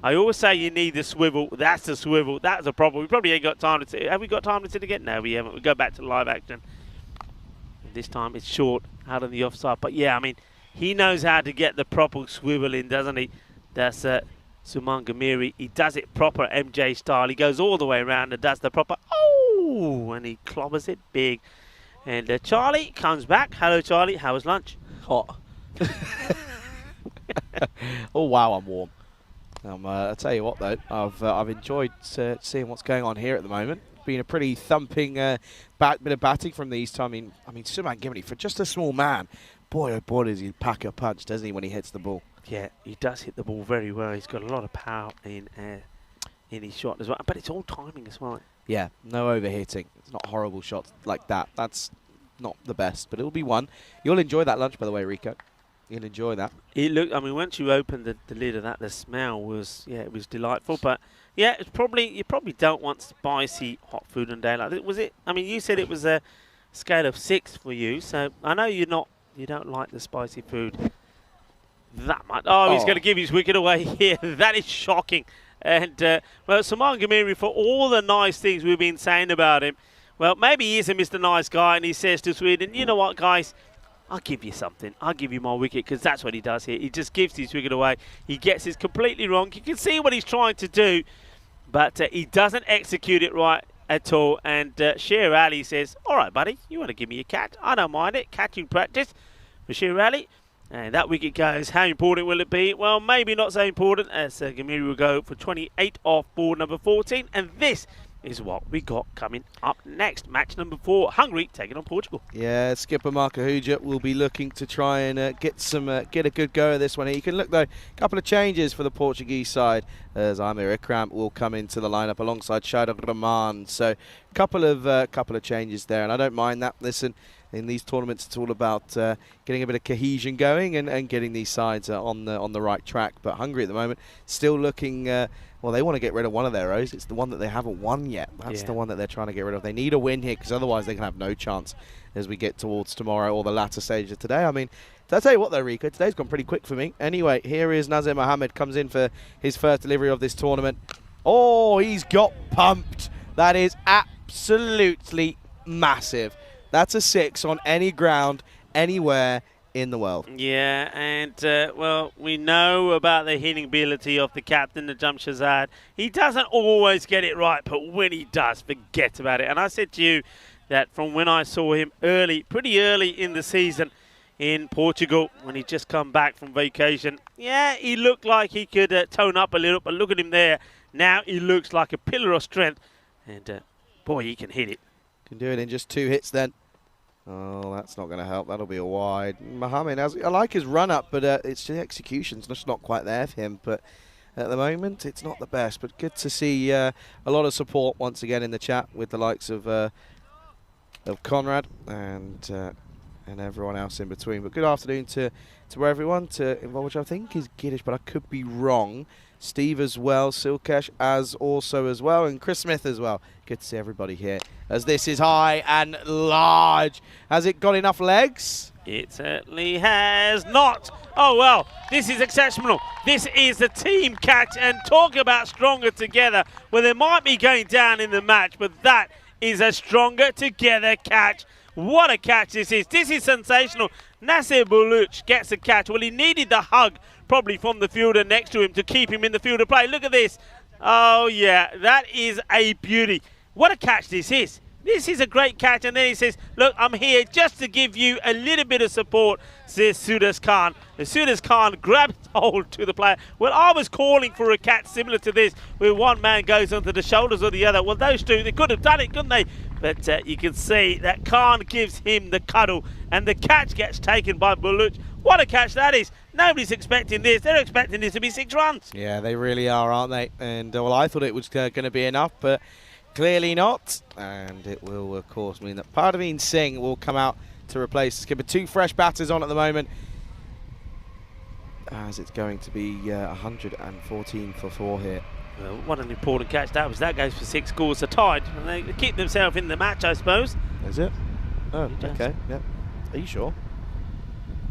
I always say you need the swivel. That's the swivel. That's a problem. We probably ain't got time to sit. Have we got time to sit again? No, we haven't. We go back to live action. And this time it's short, out on the offside. But, yeah, I mean, he knows how to get the proper swivel in, doesn't he? That's Suman Gamiri. He does it proper MJ style. He goes all the way around and does the proper, oh, and he clobbers it big. And Charlie comes back. Hello, Charlie. How was lunch? Hot. Oh, wow, I'm warm. I'll tell you what, though, I've enjoyed seeing what's going on here at the moment. Been a pretty thumping bit of batting from the East. I mean, Suman Gamiri, for just a small man, boy, oh boy, does he pack a punch, doesn't he, when he hits the ball? Yeah, he does hit the ball very well. He's got a lot of power in his shot as well. But it's all timing as well. Yeah, no overhitting. It's not horrible shots like that. That's not the best, but it'll be one. You'll enjoy that lunch, by the way, Rico. You'll enjoy that. It looked, I mean, once you open the lid of that, the smell was, yeah, it was delightful. But yeah, it's probably, you probably don't want spicy hot food on a day like this. Was it? I mean, you said it was a scale of 6 for you, so I know you don't like the spicy food that much. Oh, he's going to give his wicket away here. That is shocking. And, well, Suman Gamiri, for all the nice things we've been saying about him, well, maybe he is a Mr. Nice Guy, and he says to Sweden, you know what, guys, I'll give you something. I'll give you my wicket, because that's what he does here. He just gives his wicket away. He gets it completely wrong. You can see what he's trying to do, but he doesn't execute it right at all. And Sher Ali says, all right, buddy, you want to give me a catch? I don't mind it. Catching practice for Sher Ali. And that wicket goes. How important will it be? Well, maybe not so important, as Gamiri will go for 28 off ball number 14. And this is what we got coming up next. Match number 4, Hungary taking on Portugal. Yeah, skipper Marco Huja will be looking to try and get a good go at this one. You can look, though, a couple of changes for the Portuguese side, as Amir Ikram will come into the lineup alongside Shadar Rahman. So couple of changes there, and I don't mind that. Listen, in these tournaments, it's all about getting a bit of cohesion going and getting these sides on the right track. But Hungary at the moment still looking. Well, they want to get rid of one of their O's. It's the one that they haven't won yet. That's the one that they're trying to get rid of. They need a win here, because otherwise they can have no chance as we get towards tomorrow or the latter stage of today. I mean, I'll tell you what though, Rico, today's gone pretty quick for me. Anyway, here is Nazir Mohammed, comes in for his first delivery of this tournament. Oh, he's got pumped. That is absolutely massive. That's a 6 on any ground, anywhere in the world. Yeah, and well, we know about the hitting ability of the captain, the Jamshazad. He doesn't always get it right, but when he does, forget about it. And I said to you that from when I saw him pretty early in the season in Portugal, when he just come back from vacation, yeah, he looked like he could tone up a little, but look at him there. Now he looks like a pillar of strength, and boy, he can hit it. Can do it in just 2 hits then. Oh, that's not going to help. That'll be a wide. Mohammed, I like his run-up, but it's the execution's just not quite there for him. But at the moment, it's not the best. But good to see a lot of support once again in the chat with the likes of Conrad and everyone else in between. But good afternoon to everyone, which I think is Giddish, but I could be wrong. Steve as well, Silkesh as well, and Chris Smith as well. Good to see everybody here, as this is high and large. Has it got enough legs? It certainly has not. Oh, well, this is exceptional. This is the team catch, and talk about stronger together. Well, they might be going down in the match, but that is a stronger together catch. What a catch this is. This is sensational. Nasser Buluc gets a catch. Well, he needed the hug probably from the fielder next to him to keep him in the field of play. Look at this. Oh, yeah, that is a beauty. What a catch this is. This is a great catch. And then he says, look, I'm here just to give you a little bit of support, says Sudas Khan. And Sudas Khan grabs hold to the player. Well, I was calling for a catch similar to this, where one man goes onto the shoulders of the other. Well, those two, they could have done it, couldn't they? But you can see that Khan gives him the cuddle, and the catch gets taken by Buluc. What a catch that is. Nobody's expecting this. They're expecting this to be 6 runs. Yeah, they really are, aren't they? And, well, I thought it was going to be enough, but clearly not. And it will, of course, mean that Parveen Singh will come out to replace the skipper. 2 fresh batters on at the moment, as it's going to be 114 for 4 here. Well, what an important catch that was. That goes for 6 scores. They're tied. And they keep themselves in the match, I suppose. Is it? Oh, okay. Yeah. Are you sure?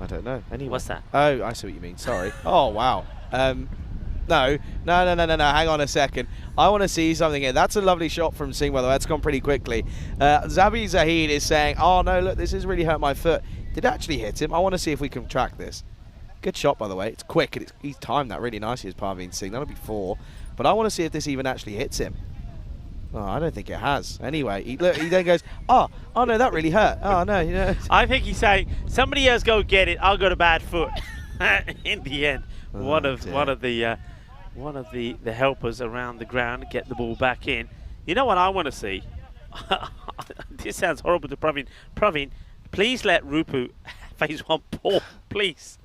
I don't know. Anyway. What's that? Oh, I see what you mean. Sorry. Oh, wow. No. Hang on a second. I want to see something here. That's a lovely shot from Singh, by the way. That's gone pretty quickly. Zabi Zahid is saying, oh, no, look, this has really hurt my foot. Did it actually hit him? I want to see if we can track this. Good shot, by the way. It's quick. And he's timed that really nicely as Parveen Singh. That'll be 4. But I want to see if this even actually hits him. Oh, I don't think it has. Anyway, he then goes, oh no, that really hurt. Oh, no, you know. I think he's saying, somebody else go get it. I'll go to bad foot. In the end, one of the helpers around the ground get the ball back in. You know what I want to see? This sounds horrible to Praveen. Praveen, please let Rupu face one ball, please.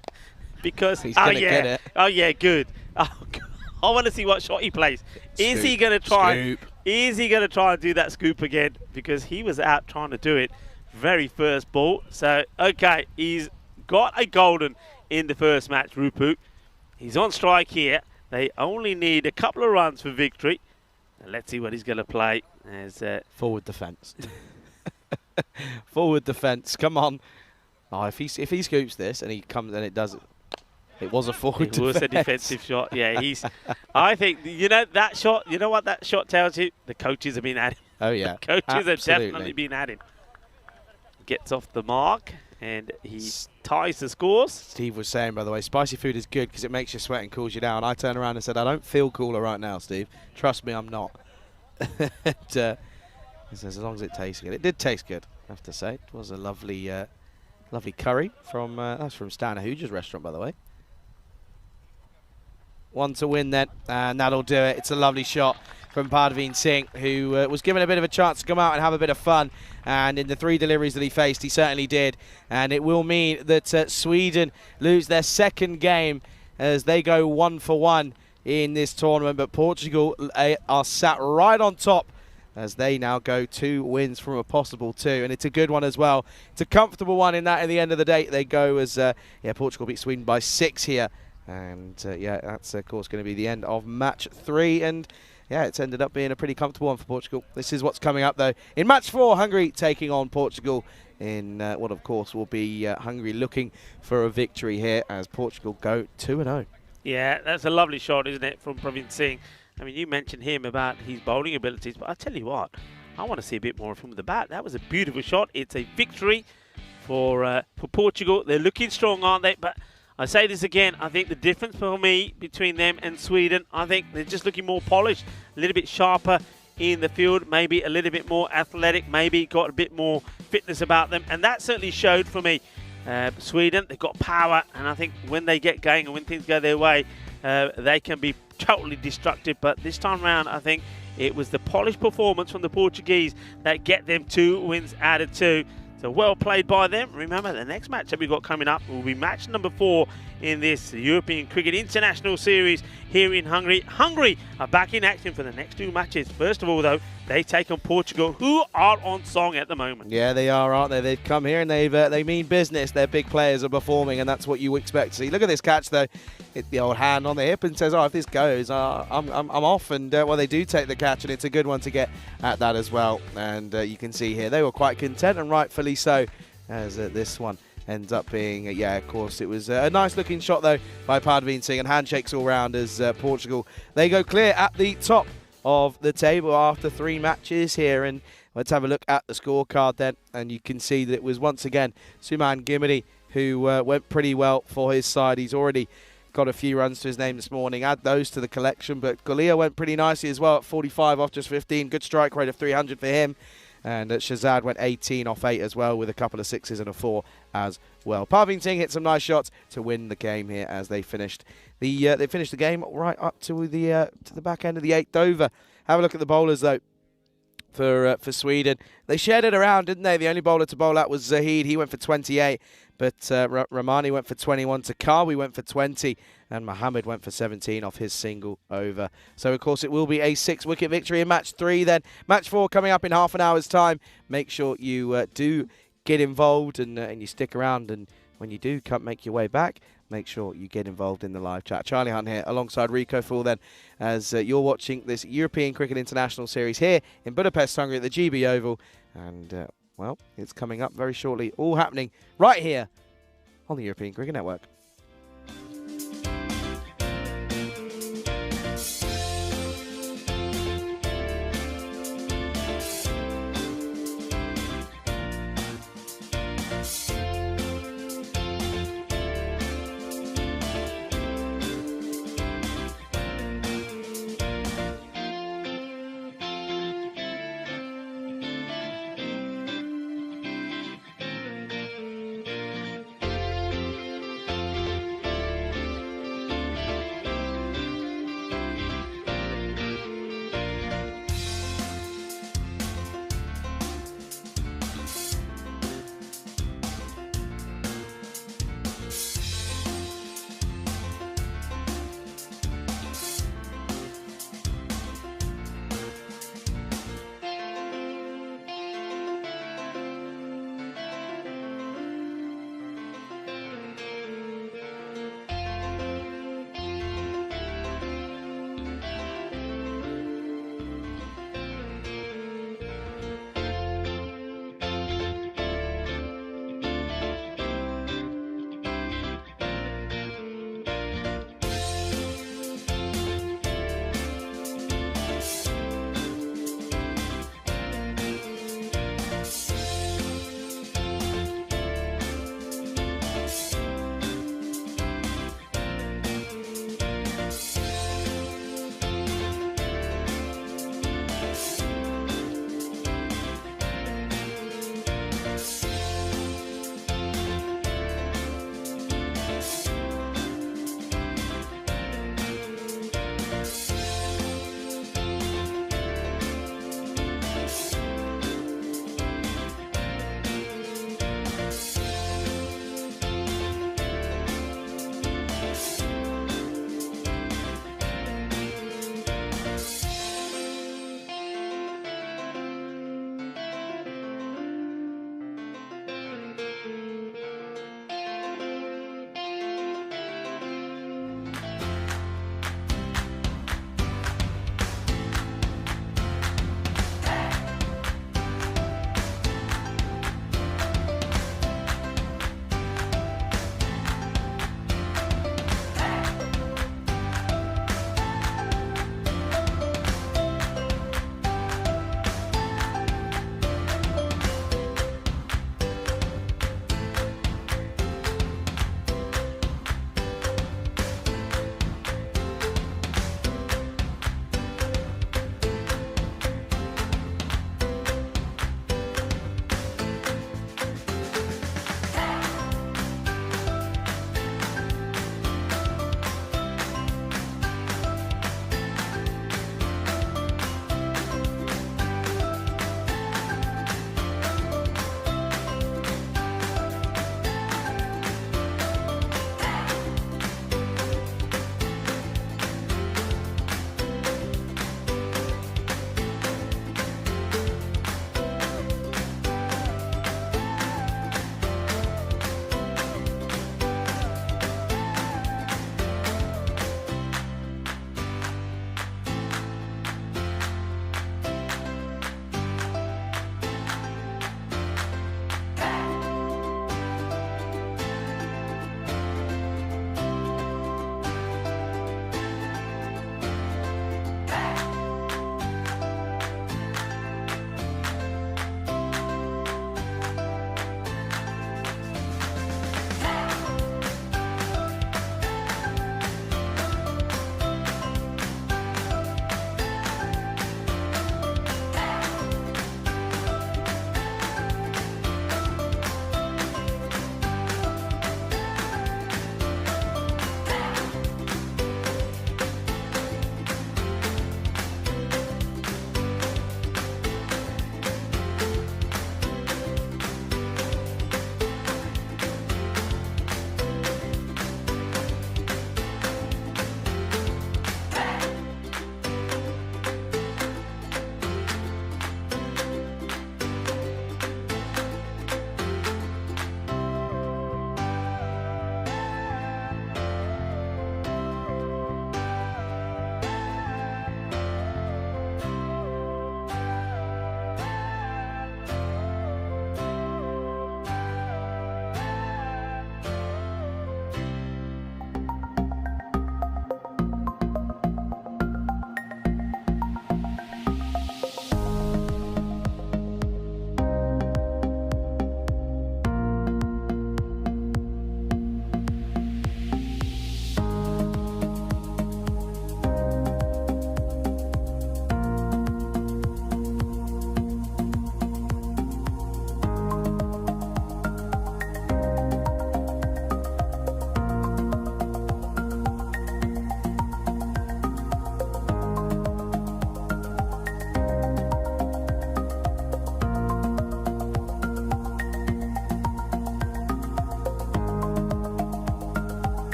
Because, he's going to get it. Oh, yeah, good. Oh, God. I want to see what shot he plays. Is he going to try? Scoop. Is he going to try and do that scoop again? Because he was out trying to do it very first ball. So, okay, he's got a golden in the first match, Rupu. He's on strike here. They only need a couple of runs for victory. And let's see what he's going to play as forward defence. Forward defence. Come on. Oh, if he scoops this and he comes and it does it. It was a forward defence. It was a defensive shot. Yeah, I think, you know, that shot, you know what that shot tells you? The coaches have been at him. Oh, yeah. The coaches have definitely been at him. Gets off the mark, and he ties the scores. Steve was saying, by the way, spicy food is good because it makes you sweat and cools you down. I turned around and said, I don't feel cooler right now, Steve. Trust me, I'm not. He says, as long as it tastes good. It did taste good, I have to say. It was a lovely Lovely curry from, that's from Stan Hooger's restaurant, by the way. 1 to win then, and that'll do it. It's a lovely shot from Parveen Singh, who was given a bit of a chance to come out and have a bit of fun. And in the 3 deliveries that he faced, he certainly did. And it will mean that Sweden lose their second game as they go 1 for 1 in this tournament. But Portugal are sat right on top as they now go 2 wins from a possible 2. And it's a good one as well. It's a comfortable one in that at the end of the day. They go as, Portugal beat Sweden by 6 here. And that's of course going to be the end of match 3. And yeah, it's ended up being a pretty comfortable one for Portugal. This is what's coming up though. In match 4, Hungary taking on Portugal in what of course will be Hungary looking for a victory here as Portugal go 2-0. Yeah, that's a lovely shot, isn't it, from Praveen Singh? I mean, you mentioned him about his bowling abilities, but I tell you what, I want to see a bit more of him with the bat. That was a beautiful shot. It's a victory for Portugal. They're looking strong, aren't they? But I say this again, I think the difference for me between them and Sweden, I think they're just looking more polished, a little bit sharper in the field, maybe a little bit more athletic, maybe got a bit more fitness about them, and that certainly showed for me. Sweden, they've got power, and I think when they get going and when things go their way, they can be totally destructive. But this time round, I think it was the polished performance from the Portuguese that get them 2 wins out of 2. So well played by them. Remember, the next match that we've got coming up will be match number 4 in this European Cricket International Series here in Hungary. Hungary are back in action for the next 2 matches. First of all, though, they take on Portugal, who are on song at the moment. Yeah, they are, aren't they? They've come here and they mean business. Their big players are performing, and that's what you expect to see. Look at this catch, though. Hit the old hand on the hip and says, "Oh, if this goes, I'm off." And they do take the catch, and it's a good one to get at that as well. And you can see here they were quite content, and rightfully so, as this one ends up being, of course, it was a nice-looking shot, though, by Parveen Singh, and handshakes all round as Portugal, they go clear at the top of the table after 3 matches here. And let's have a look at the scorecard then, and you can see that it was once again Suman Gimity who went pretty well for his side. He's already got a few runs to his name this morning. Add those to the collection, but Galia went pretty nicely as well at 45 off just 15. Good strike rate of 300 for him. And Shazad went 18 off 8 as well, with a couple of 6s and a 4 as well. Parveen Singh hit some nice shots to win the game here as they finished the game right up to the back end of the 8th over. Have a look at the bowlers though for Sweden. They shared it around, didn't they? The only bowler to bowl out was Zahid. He went for 28, but Ramani went for 21. Takawi went for 20. And Mohammed went for 17 off his single over. So, of course, it will be a 6-wicket victory in match 3 then. Match 4 coming up in half an hour's time. Make sure you do get involved and you stick around. And when you do make your way back, make sure you get involved in the live chat. Charlie Hunt here alongside Rico Fool then, as you're watching this European Cricket International Series here in Budapest, Hungary at the GB Oval. And, it's coming up very shortly. All happening right here on the European Cricket Network.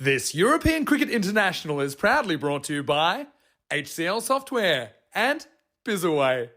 This European Cricket International is proudly brought to you by HCL Software and Bizaway.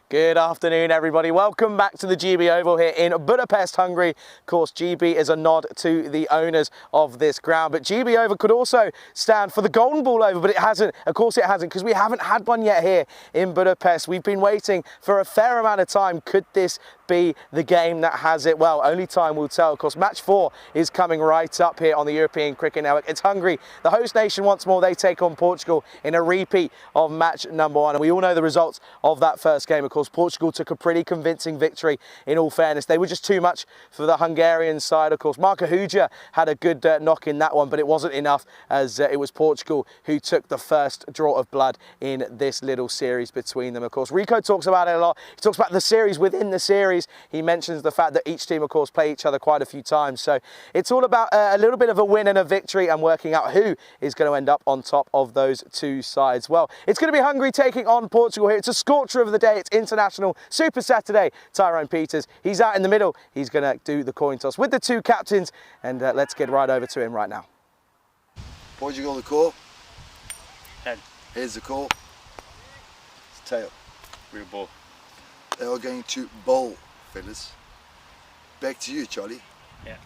Good afternoon, everybody. Welcome back to the GB Oval here in Budapest, Hungary. Of course, GB is a nod to the owners of this ground, but GB Oval could also stand for the Golden Ball Oval, but it hasn't. Of course it hasn't, because we haven't had one yet here in Budapest. We've been waiting for a fair amount of time. Could this be the game that has it? Well, only time will tell. Of course, match 4 is coming right up here on the European Cricket Network. It's Hungary, the host nation once more. They take on Portugal in a repeat of match number 1. And we all know the results of that first game. Of course, Portugal took a pretty convincing victory, in all fairness. They were just too much for the Hungarian side. Of course, Marco Huja had a good knock in that one, but it wasn't enough, as it was Portugal who took the first draw of blood in this little series between them. Of course, Rico talks about it a lot. He talks about the series within the series. He mentions the fact that each team, of course, play each other quite a few times. So it's all about a little bit of a win and a victory, and working out who is going to end up on top of those two sides. Well, it's going to be Hungary taking on Portugal here. It's a scorcher of the day. It's International Super Saturday. Tyrone Peters, he's out in the middle. He's going to do the coin toss with the two captains, and let's get right over to him right now. Portugal the call. Head. Here's the call. It's tail. Real ball. They are going to bowl, fellas. Back to you, Charlie. Yeah.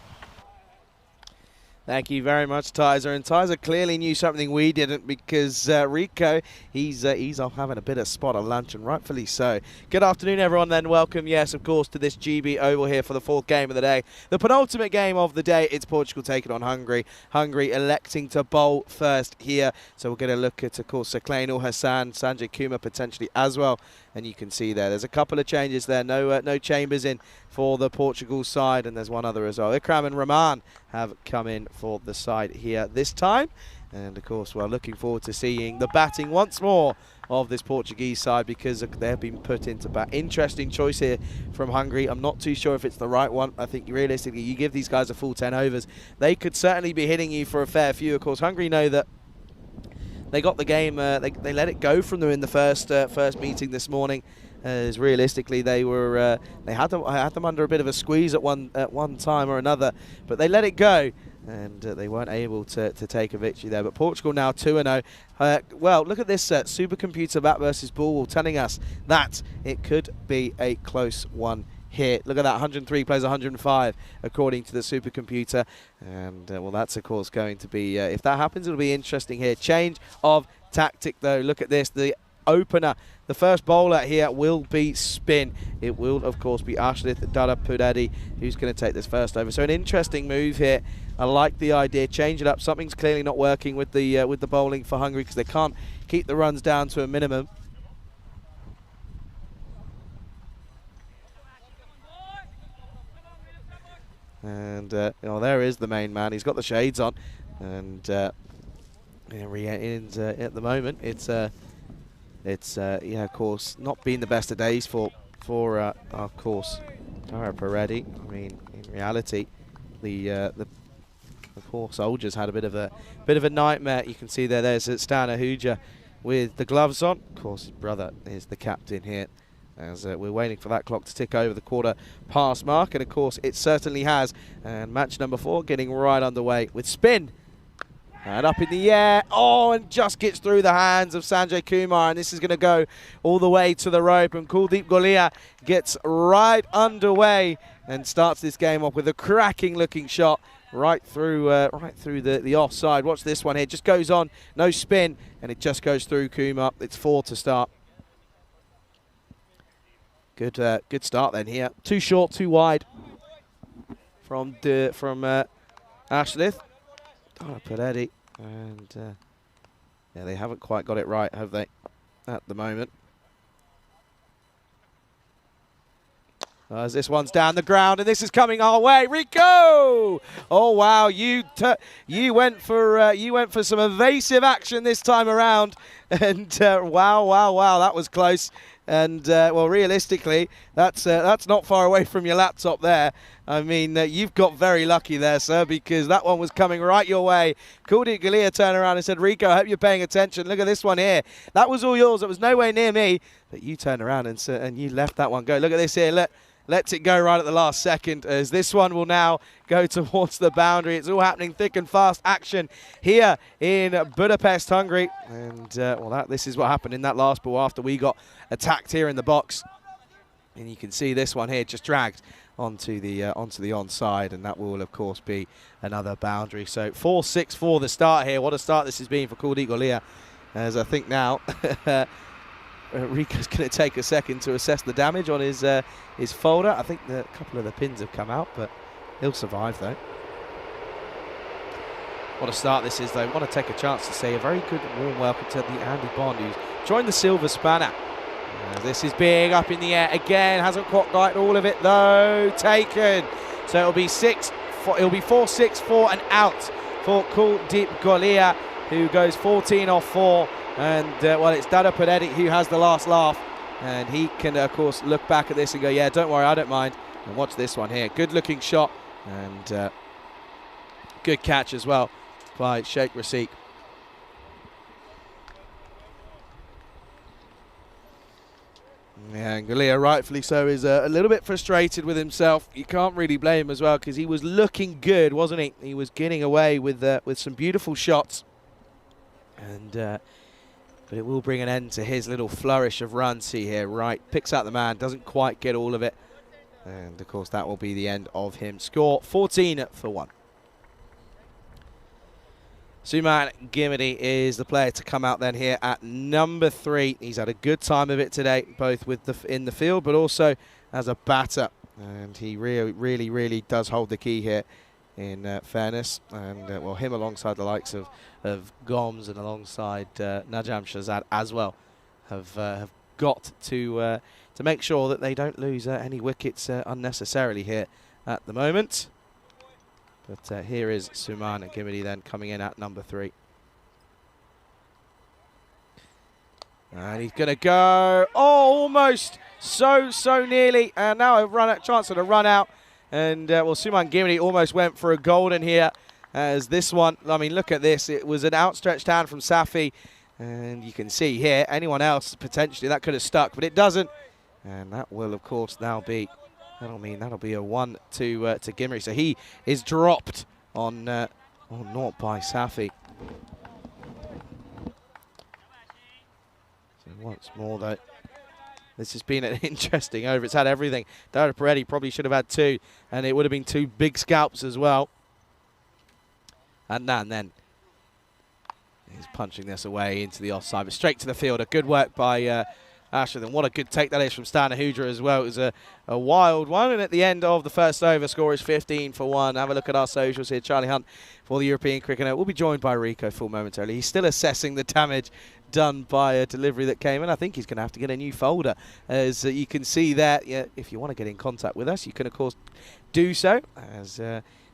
Thank you very much, Tyser. And Tyser clearly knew something we didn't, because Rico, he's off having a bit of spot on lunch, and rightfully so. Good afternoon, everyone, then. Welcome, yes, of course, to this GB Oval here for the 4th game of the day. The penultimate game of the day. It's Portugal taking on Hungary. Hungary electing to bowl first here. So we're going to look at, of course, Klein Hassan, Sanjay Kumar potentially as well. And you can see there's a couple of changes there. No Chambers in for the Portugal side, and there's one other as well. Ikram and Rahman have come in for the side here this time. And of course, we're looking forward to seeing the batting once more of this Portuguese side, because they've been put into bat. Interesting choice here from Hungary. I'm not too sure if it's the right one. I think realistically, you give these guys a full 10 overs, they could certainly be hitting you for a fair few. Of course, Hungary know that they got the game, they let it go from them in the first meeting this morning, as realistically they were they had them under a bit of a squeeze at one time or another, but they let it go, and they weren't able to take a victory there. But Portugal now 2-0. Well, look at this supercomputer bat versus ball telling us that it could be a close one here. Look at that, 103 plays 105 according to the supercomputer, and well, that's of course going to be, if that happens, it'll be interesting here. Change of tactic though. Look at this, the opener, the first bowler here will be spin. It will of course be Ashlith Darapudadi who's going to take this first over. So an interesting move here. I like the idea, change it up. Something's clearly not working with the bowling for Hungary, because they can't keep the runs down to a minimum. And there is the main man. He's got the shades on, and at the moment, it's yeah, of course, not been the best of days for of course, Tara Paredes. I mean, in reality, the poor soldiers had a bit of a nightmare. You can see there's Stan Ahuja with the gloves on. Of course, his brother is the captain here, as we're waiting for that clock to tick over the quarter-past mark, and of course it certainly has. And match number 4 getting right underway with spin. And up in the air, and just gets through the hands of Sanjay Kumar, and this is going to go all the way to the rope, and Kuldeep Golia gets right underway and starts this game off with a cracking-looking shot right through the offside. Watch this one here, just goes on, no spin, and it just goes through Kumar. It's 4 to start. Good start then here. Too short, too wide from Ashlith. Paredes, and yeah, they haven't quite got it right, have they, at the moment? As this one's down the ground, and this is coming our way. Rico! Oh wow, you went for some evasive action this time around, And wow, that was close. And well, realistically, that's not far away from your laptop there. I mean, you've got very lucky there, sir, because that one was coming right your way. Kuldeep Galia turned around and said, Rico, I hope you're paying attention. Look at this one here. That was all yours. It was nowhere near me. But you turned around and you left that one go. Look at this here. Lets it go right at the last second, as this one will now go towards the boundary. It's all happening thick and fast action here in Budapest, Hungary. And well, this is what happened in that last ball after we got attacked here in the box. And you can see this one here just dragged onto the onside, and that will of course be another boundary. So 4-6 for the start here. What a start this has been for Kuldeep Galia, as I think now Rico's going to take a second to assess the damage on his folder. I think a couple of the pins have come out, but he'll survive though. What a start this is though. I want to take a chance to say a very good warm welcome to the Andy Bond, who's joined the Silver Spanner. This is big up in the air again. Hasn't quite got all of it though. Taken. So it'll be 4-6-4 and out for Kuldeep Galia, who goes 14 off 4. And, well, it's Dada Padetic who has the last laugh. And he can, of course, look back at this and go, yeah, don't worry, I don't mind. And watch this one here. Good-looking shot. And good catch as well by Sheikh Rasik. Yeah, and Galia, rightfully so, is a little bit frustrated with himself. You can't really blame him as well, because he was looking good, wasn't he? He was getting away with some beautiful shots. And but it will bring an end to his little flourish of runs. See here, right, picks out the man, doesn't quite get all of it. And, of course, that will be the end of him. Score 14-1. Suman Gimity is the player to come out then here at number 3. He's had a good time of it today, both with in the field, but also as a batter. And he really does hold the key here, in fairness. And, well, him alongside the likes of Gomes and alongside Najam Shahzad as well have got to make sure that they don't lose any wickets unnecessarily here at the moment. But here is Suman Gimity then coming in at number 3. And he's going to go, oh, almost, so nearly. And now a chance at a run out. And, well, Suman Gimity almost went for a golden here. As this one, I mean, look at this. It was an outstretched hand from Safi. And you can see here, anyone else, potentially, that could have stuck. But it doesn't. And that will, of course, now be, that'll be a 1 to Gimity. So he is dropped on naught by Safi. So once more, though, this has been an interesting over. It's had everything. Dada Paretti probably should have had 2. And it would have been 2 big scalps as well. And then he's punching this away into the offside, but straight to the fielder. Good work by Asher. Then what a good take that is from Stana Hudra as well. It was a wild one. And at the end of the first over, score is 15-1. Have a look at our socials here. Charlie Hunt for the European Cricket Note. We'll be joined by Rico full momentarily. He's still assessing the damage done by a delivery that came in. I think he's going to have to get a new folder. As you can see there, if you want to get in contact with us, you can, of course, do so. As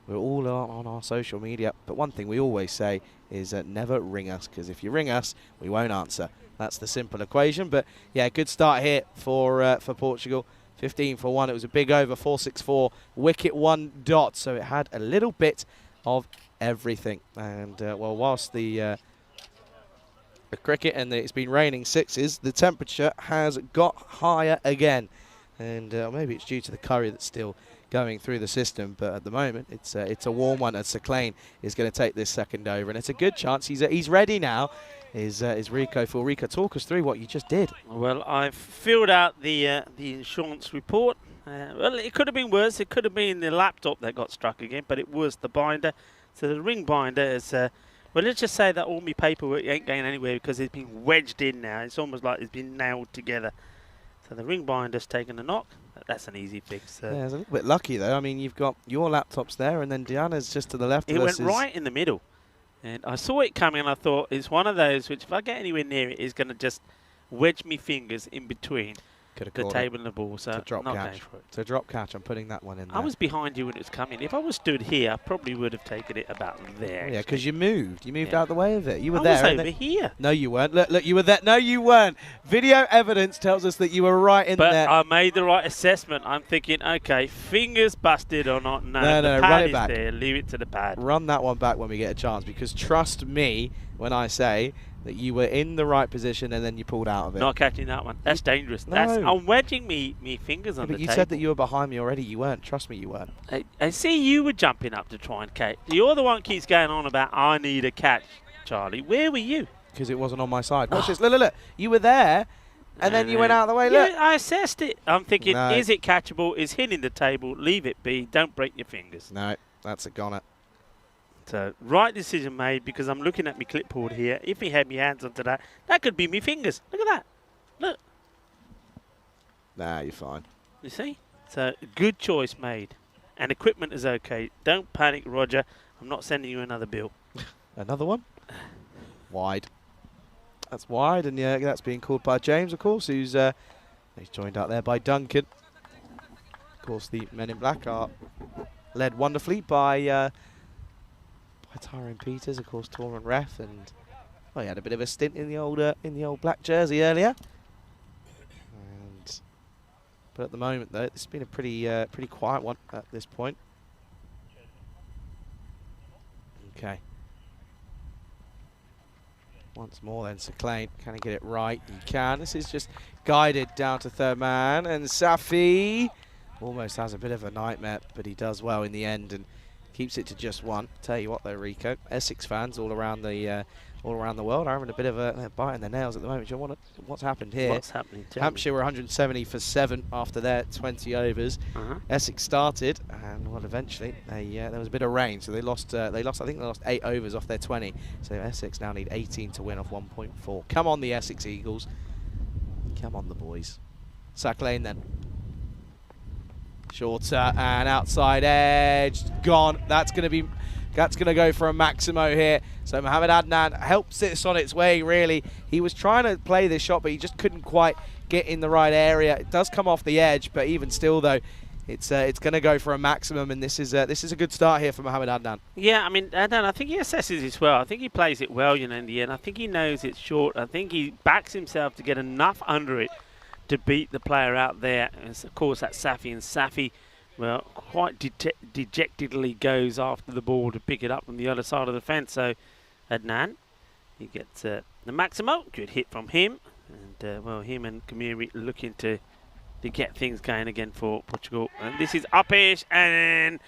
we're all on our social media. But one thing we always say is never ring us, because if you ring us, we won't answer. That's the simple equation. But, yeah, good start here for Portugal. 15-1. It was a big over, 4-6-4. Wicket 1 dot. So it had a little bit of everything. And, well, whilst the cricket and it's been raining 6s, the temperature has got higher again. And maybe it's due to the curry that's still going through the system, but at the moment it's a warm one, as Sakane is going to take this second over, and it's a good chance. He's ready now. Is Rico for Rico? Talk us through what you just did. Well, I've filled out the insurance report. Well, it could have been worse. It could have been the laptop that got struck again, but it was the binder. So the ring binder is, well, let's just say that all my paperwork ain't going anywhere because it's been wedged in now. It's almost like it's been nailed together. So the ring binder's taken a knock. That's an easy fix. Yeah, it's a little bit lucky though. I mean, you've got your laptops there, and then Diana's just to the left. It went right in the middle, and I saw it coming, and I thought it's one of those which, if I get anywhere near it, is going to just wedge me fingers in between. Could have the caught table and the ball, so it. To drop not catch. going for it. To drop catch, I'm putting that one in there. I was behind you when it was coming. If I was stood here, I probably would have taken it about there. Yeah, because you moved. You moved Yeah. out of the way of it. You were I there. was and over then- here. No, you weren't. Look, you were there. No, you weren't. Video evidence tells us that you were right in But there. I made the right assessment. I'm thinking, okay, fingers busted or not. No, No, the run pad it is back. there. Leave it to the pad. Run that one back when we get a chance, because trust me when I say that you were in the right position and then you pulled out of it. Not catching that one. That's dangerous. No. That's, I'm wedging me fingers on But the you table. said that you were behind me already. You weren't. Trust me, you weren't. I see you were jumping up to try and catch. You're the one who keeps going on about, I need a catch, Charlie. Where were you? Because it wasn't on my side. Watch this. Look. You were there, and then you went out of the way. Yeah, Look. I assessed it. I'm thinking, No. is it catchable? Is hitting the table? Leave it be. Don't break your fingers. No, that's a goner. So, right decision made, because I'm looking at my clipboard here. If he had my hands onto that, that could be me fingers. Look at that. Look. Nah, you're fine. You see? So, good choice made. And equipment is okay. Don't panic, Roger. I'm not sending you another bill. Another one? Wide. That's wide, and yeah, that's being called by James, of course, who's he's joined out there by Duncan. Of course, the Men in Black are led wonderfully by Tyrone Peters, of course, tournament ref, and well, he had a bit of a stint in the old black jersey earlier. But at the moment, though, it's been a pretty quiet one at this point. Okay. Once more then, Saklayne, can he get it right? He can. This is just guided down to third man, and Safi almost has a bit of a nightmare, but he does well in the end and keeps it to just one. Tell you what though, Rico, Essex fans all around the world are having a bit of a bite in their nails at the moment. Do you want what's happened here? What's happening? Tell me. Hampshire were 170 for 7 after their 20 overs. Essex started, and well, eventually there was a bit of rain, so they lost. I think they lost 8 overs off their 20. So Essex now need 18 to win off 1.4. Come on, the Essex Eagles. Come on, the boys. Saklayne then. Shorter and outside edge, gone. That's going to go for a Maximo here. So Mohamed Adnan helps this on its way, really. He was trying to play this shot, but he just couldn't quite get in the right area. It does come off the edge, but even still, though, it's going to go for a maximum, and this is a good start here for Mohamed Adnan. Yeah, I mean, Adnan, I think he assesses it well. I think he plays it well, in the end. I think he knows it's short. I think he backs himself to get enough under it to beat the player out there. And of course, that's Safi, and Safi, well, quite dejectedly goes after the ball to pick it up from the other side of the fence. So Adnan, he gets the Maximo. Good hit from him. And, well, him and Kamiri looking to get things going again for Portugal. And this is up-ish, and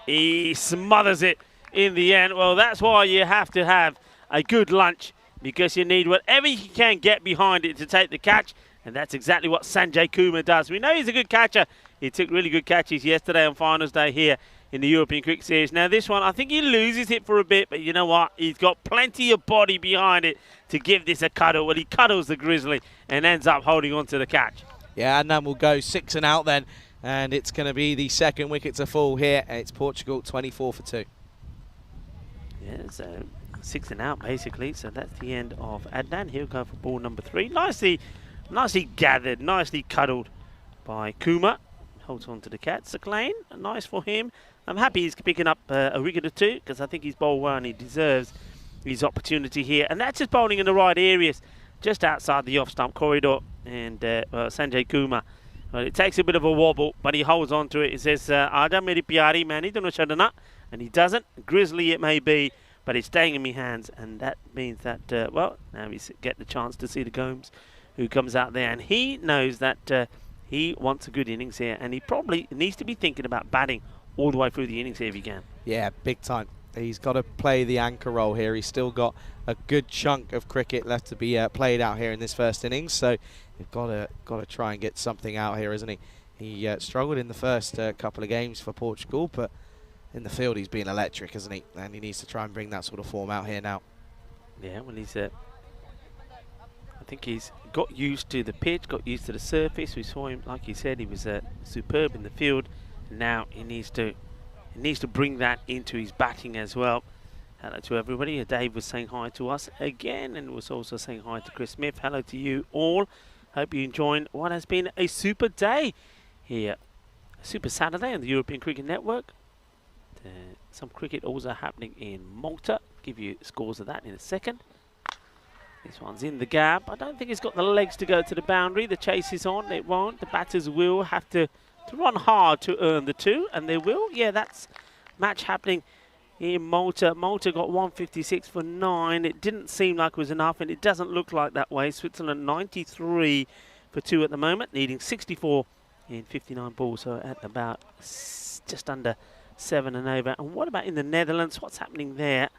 he smothers it in the end. Well, that's why you have to have a good lunch, because you need whatever you can get behind it to take the catch. And that's exactly what Sanjay Kumar does. We know he's a good catcher. He took really good catches yesterday on finals day here in the European Cricket Series. Now this one, I think he loses it for a bit, but you know what? He's got plenty of body behind it to give this a cuddle. Well, he cuddles the Grizzly and ends up holding on to the catch. Yeah, Adnan will go 6 and out then, and it's going to be the second wicket to fall here, and it's Portugal 24 for 2. Yeah, so 6 and out basically. So that's the end of Adnan. He'll go for ball number 3. Nicely gathered, nicely cuddled by Kumar. Holds on to the catch. Saklayne, nice for him. I'm happy he's picking up a wicket or 2, because I think he's bowled well and he deserves his opportunity here. And that's just bowling in the right areas, just outside the off-stump corridor. And Sanjay Kumar, well, it takes a bit of a wobble, but he holds on to it. He says, Aada meri pyari mani dono chadana. And he doesn't. Grizzly it may be, but it's staying in my hands. And that means that, well, now we get the chance to see the Gomes, who comes out there, and he knows that he wants a good innings here, and he probably needs to be thinking about batting all the way through the innings here if he can. Yeah, big time. He's got to play the anchor role here. He's still got a good chunk of cricket left to be played out here in this first innings, so you've got to try and get something out here, isn't he? He struggled in the first couple of games for Portugal, but in the field he's been electric, isn't he? And he needs to try and bring that sort of form out here now. Yeah, well, he's I think he's got used to the pitch, got used to the surface. We saw him, like he said, he was superb in the field. Now he needs to bring that into his batting as well. Hello to everybody. Dave was saying hi to us again, and was also saying hi to Chris Smith. Hello to you all. Hope you're enjoying what has been a super day here. A super Saturday on the European Cricket Network. Some cricket also happening in Malta. Give you scores of that in a second. This one's in the gap. I don't think it's got the legs to go to the boundary. The chase is on. It won't. The batters will have to run hard to earn the 2, and they will. Yeah, that's match happening in Malta. Malta got 156 for 9. It didn't seem like it was enough, and it doesn't look like that way. Switzerland 93 for 2 at the moment, needing 64 in 59 balls, so at about just under 7 and over. And what about in the Netherlands? What's happening there?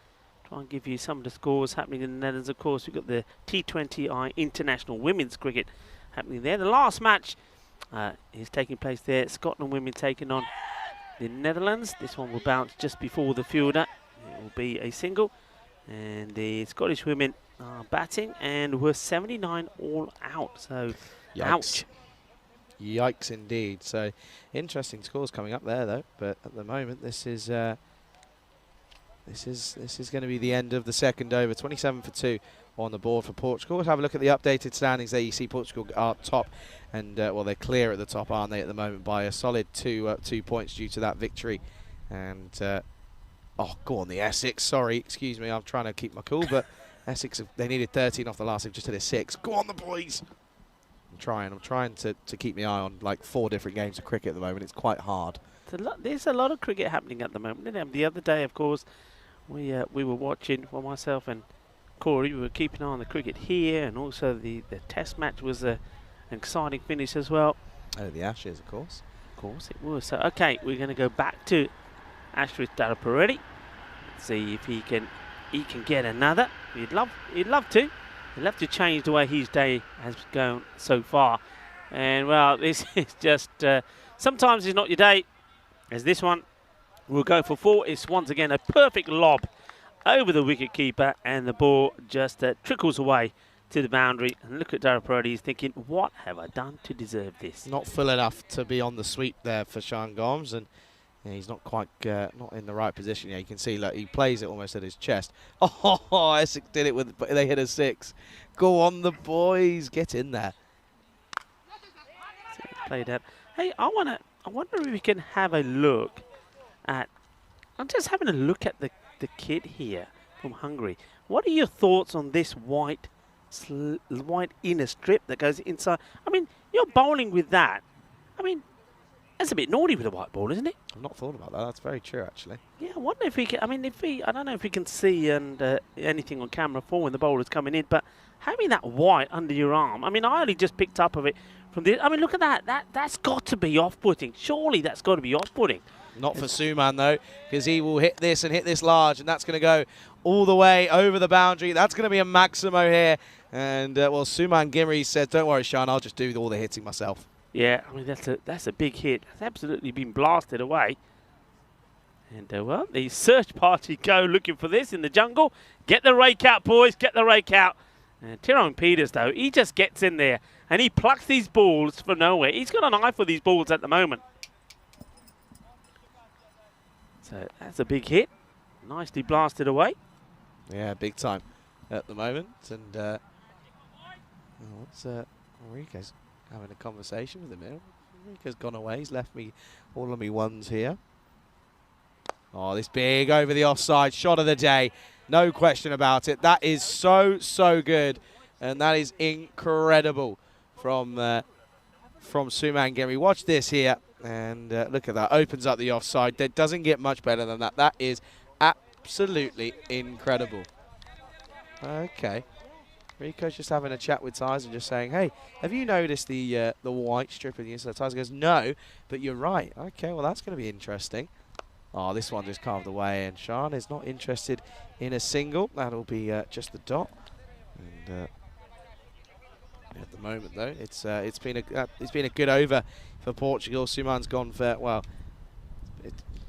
Try and give you some of the scores happening in the Netherlands. Of course, we've got the T20I International Women's Cricket happening there. The last match is taking place there. Scotland women taking on the Netherlands. This one will bounce just before the fielder. It will be a single. And the Scottish women are batting, and we're 79 all out. So, Yikes. ouch. Yikes indeed. So interesting scores coming up there though. But at the moment, this is going to be the end of the second over. 27 for 2 on the board for Portugal. Let's have a look at the updated standings there. You see Portugal are top, and well, they're clear at the top, aren't they, at the moment, by a solid 2 points due to that victory. And oh, go on the Essex. Sorry, excuse me. I'm trying to keep my cool, but Essex, they needed 13 off the last. They've just hit a 6. Go on the boys. I'm trying to keep my eye on like 4 different games of cricket at the moment. It's quite hard. There's a lot of cricket happening at the moment. The other day, of course, we were watching, well, myself and Corey, we were keeping an eye on the cricket here, and also the test match was an exciting finish as well. Oh, the Ashes, of course. Of course it was. So, okay, we're going to go back to Ashwin Daraparetti. See if he can get another. He'd love to. He'll have to change the way his day has gone so far. And, well, this is just... sometimes it's not your day, as this one will go for 4. It's once again a perfect lob over the wicket keeper, and the ball just trickles away to the boundary. And look at Daraparetti. He's thinking, what have I done to deserve this? Not full enough to be on the sweep there for Sean Gomes, and yeah, he's not quite not in the right position. Yeah, you can see, look, he plays it almost at his chest. Oh, Essex did it but they hit a 6. Go on, the boys, get in there. Played out. Hey, I wonder if we can have a look at. I'm just having a look at the kit here from Hungary. What are your thoughts on this white inner strip that goes inside? I mean, you're bowling with that. I mean, that's a bit naughty with a white ball, isn't it? I've not thought about that. That's very true, actually. Yeah, I wonder if we can. I mean, I don't know if we can see anything on camera for when the bowler's coming in, but having that white under your arm. I mean, I only just picked up of it from this. I mean, look at that. That's got to be off-putting. Surely that's got to be off-putting. Not for Suman, though, because he will hit this and hit this large, and that's going to go all the way over the boundary. That's going to be a Maximo here. And, well, Suman Gimri said, don't worry, Sean, I'll just do all the hitting myself. Yeah, I mean, that's a big hit. It's absolutely been blasted away. And, well, the search party go looking for this in the jungle. Get the rake out, boys. Get the rake out. And Tyrone Peters, though, he just gets in there and he plucks these balls from nowhere. He's got an eye for these balls at the moment. So that's a big hit. Nicely blasted away. Yeah, big time at the moment. And what's Enrique's having a conversation with him here. Enrique's gone away. He's left me all of me ones here. Oh, this big over the offside shot of the day. No question about it. That is so good. And that is incredible from Suman Gimri. Watch this here. And look at that. Opens up the offside. That doesn't get much better than that. That is absolutely incredible. Okay. Rico's just having a chat with Tyson, just saying, hey, have you noticed the white strip in the inside? Tyson goes, no, but you're right. Okay, well, that's going to be interesting. Oh, this one just carved away, and Sean is not interested in a single. That'll be just the dot. And at the moment, though, it's been a good over for Portugal. Suman's gone for, well,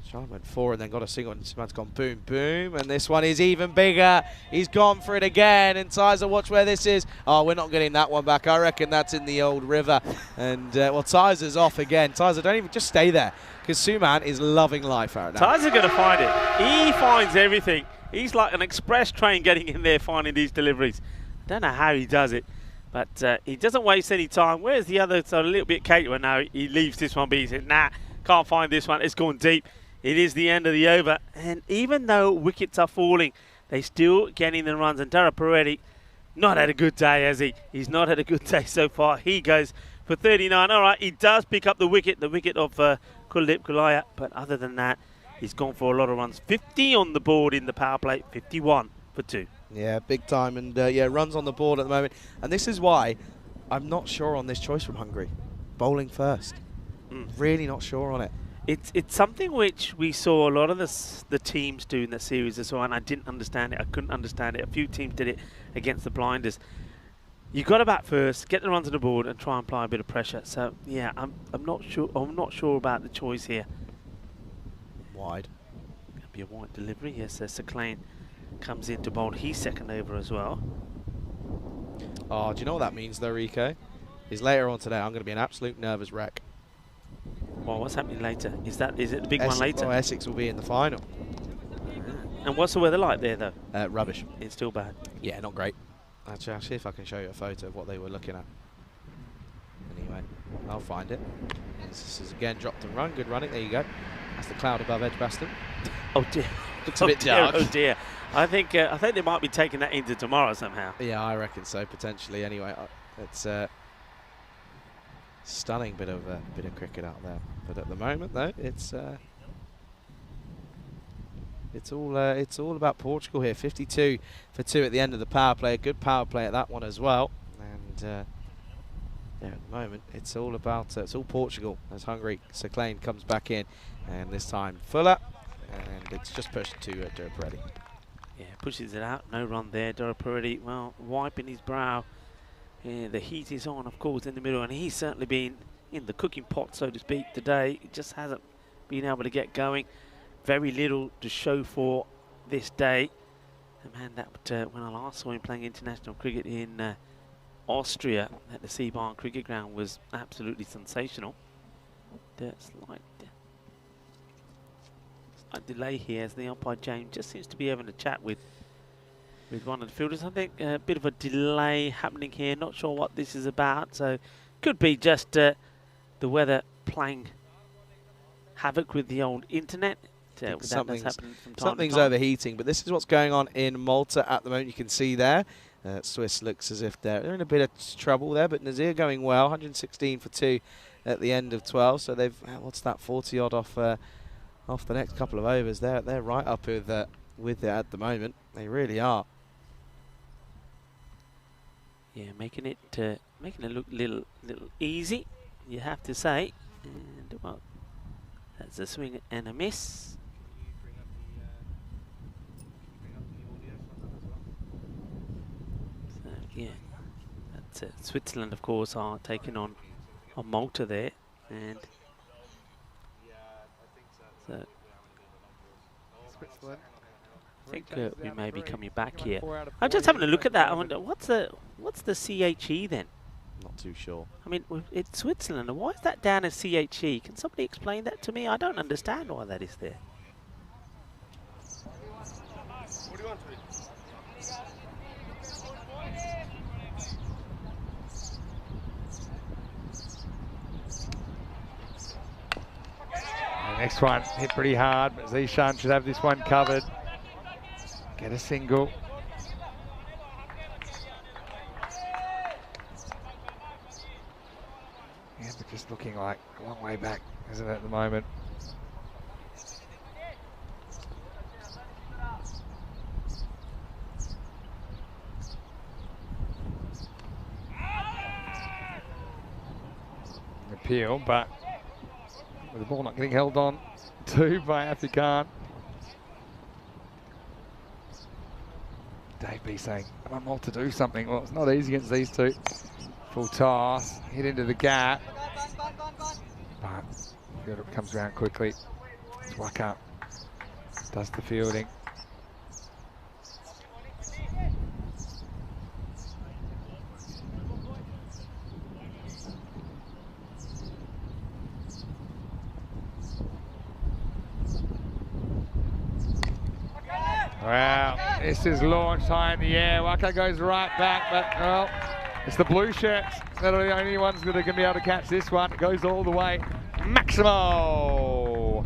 Sean went 4 and then got a single, and Suman's gone boom, boom, and this one is even bigger. He's gone for it again, and Tyser, watch where this is. Oh, we're not getting that one back. I reckon that's in the old river. And, well, Tyser's off again. Tyser, don't even, just stay there, because Suman is loving life right now. Tyser's going to find it. He finds everything. He's like an express train getting in there, finding these deliveries. Don't know how he does it. But he doesn't waste any time. Whereas the other, so a little bit caterer now, he leaves this one be. He said, nah, can't find this one. It's gone deep. It is the end of the over. And even though wickets are falling, they still getting the runs. And Dara Peretti, not had a good day, has he? He's not had a good day so far. He goes for 39. All right, he does pick up the wicket of Kuldeep Kulaya. But other than that, he's gone for a lot of runs. 50 on the board in the power play, 51 for 2. Yeah, big time. And yeah, runs on the board at the moment. And this is why I'm not sure on this choice from Hungary. Bowling first. Really not sure on it. It's something which we saw a lot of the teams do in the series as well, and I didn't understand it. I couldn't understand it. A few teams did it against the blinders. You got to bat first, get the runs on the board, and try and apply a bit of pressure. So yeah, I'm not sure. I'm not sure about the choice here. Wide. Gonna be a wide delivery. Yes, Sakleen comes in to bowl. He's second over as well. Oh, do you know what that means though, Rico? Is later on today I'm going to be an absolute nervous wreck. Well, what's happening later? Is it the big one later? Well, Essex will be in the final. And what's the weather like there, though? Rubbish. It's still bad. Yeah, not great. Actually, I'll see if I can show you a photo of what they were looking at. Anyway, I'll find it. This is again dropped and run. Good running. There you go. That's the cloud above Edgbaston. Oh dear. Looks a bit dark. Oh dear. I think they might be taking that into tomorrow somehow. Yeah, I reckon so potentially. Anyway, it's stunning bit of cricket out there. But at the moment, though, it's all about Portugal here. 52 for 2 at the end of the power play. A good power play at that one as well. And yeah, at the moment, it's all about it's all Portugal as Hungary. Sakleen comes back in, and this time Fuller, and it's just pushed to Dara Peretti. Yeah, pushes it out. No run there. Dara Peretti, well, wiping his brow. Yeah, the heat is on, of course, in the middle, and he's certainly been in the cooking pot, so to speak, today. He just hasn't been able to get going. Very little to show for this day. And man, that when I last saw him playing international cricket in Austria at the Seabarn Cricket Ground was absolutely sensational. The slight delay here as the umpire James just seems to be having a chat with one of the fielders. I think a bit of a delay happening here. Not sure what this is about. So could be just the weather playing havoc with the old internet. Something's overheating, but this is what's going on in Malta at the moment. You can see there. Swiss looks as if they're in a bit of trouble there, but Nazir going well. 116 for 2 at the end of 12. So they've, what's that, 40 odd off the next couple of overs. They're right up with it at the moment. They really are. Yeah, making it look little easy, you have to say. And well, that's a swing and a miss. So yeah, that's Switzerland, of course, are taking on Malta there, and so Switzerland. I think we may be coming back here. I'm just having a look at that. I wonder what's the CHE then? Not too sure. I mean, it's Switzerland. Why is that down as CHE? Can somebody explain that to me? I don't understand why that is there. The next one hit pretty hard, but Zishan should have this one covered. Get a single. Yeah, but just looking like a long way back, isn't it, at the moment? Appeal, but with the ball not getting held on to by Afrikaan. Dave B saying, I want Malta to do something. Well, it's not easy against these two. Full toss, hit into the gap. But fielder comes around quickly. Swaka does the fielding. Wow, this is launched high in the air. Waka goes right back, but well, It's the blue shirts that are the only ones that are going to be able to catch this one. It goes all the way. Maximo!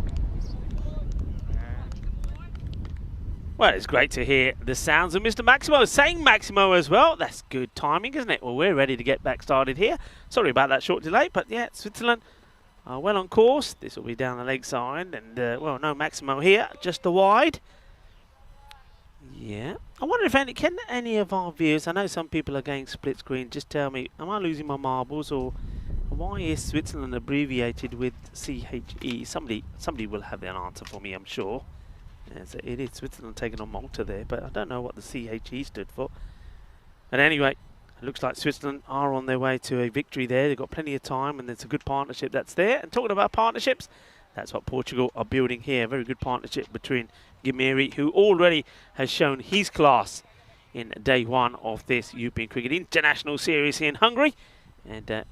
Well, it's great to hear the sounds of Mr. Maximo saying Maximo as well. That's good timing, isn't it? Well, we're ready to get back started here. Sorry about that short delay, but yeah, Switzerland are well on course. This will be down the leg side, and well, no Maximo here, just the wide. Yeah, I wonder if any of our viewers, I know some people are going split screen, just tell me, am I losing my marbles, or why is Switzerland abbreviated with CHE? Somebody will have an answer for me, I'm sure. Yes, it is Switzerland taking on Malta there, but I don't know what the CHE stood for. And anyway, it looks like Switzerland are on their way to a victory there. They've got plenty of time, and there's a good partnership that's there. And talking about partnerships, that's what Portugal are building here. Very good partnership between Gimiri, who already has shown his class in day one of this European Cricket International Series here in Hungary. And an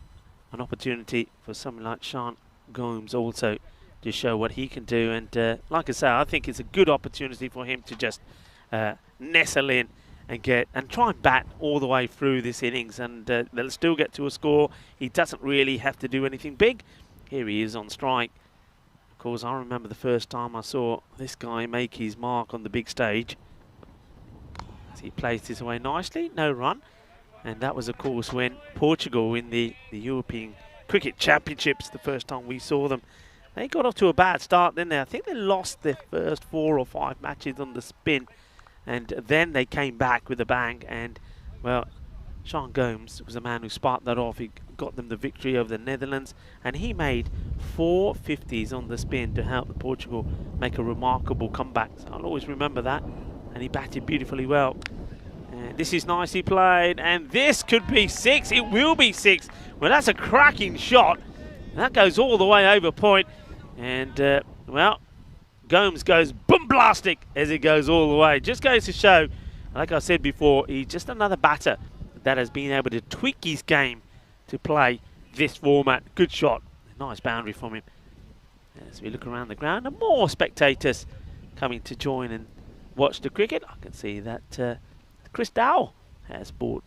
opportunity for someone like Sean Gomes also to show what he can do. And like I say, I think it's a good opportunity for him to just nestle in and try and bat all the way through this innings, and they'll still get to a score. He doesn't really have to do anything big. Here he is on strike. Of course, I remember the first time I saw this guy make his mark on the big stage. As he placed his away nicely, no run. And that was, of course, when Portugal in the European Cricket Championships, the first time we saw them, they got off to a bad start, didn't they? I think they lost their first 4 or 5 matches on the spin, and then they came back with a bang. And, well, Sean Gomes was a man who sparked that off. He got them the victory over the Netherlands, and he made 4 50s on the spin to help Portugal make a remarkable comeback. So I'll always remember that. And he batted beautifully well. And this is nicely played, and this could be 6. It will be 6. Well, that's a cracking shot. That goes all the way over point. And, well, Gomes goes boom-blastic as it goes all the way. Just goes to show, like I said before, he's just another batter that has been able to tweak his game to play this format. Good shot. Nice boundary from him. As we look around the ground, and more spectators coming to join and watch the cricket. I can see that Chris Dowell has brought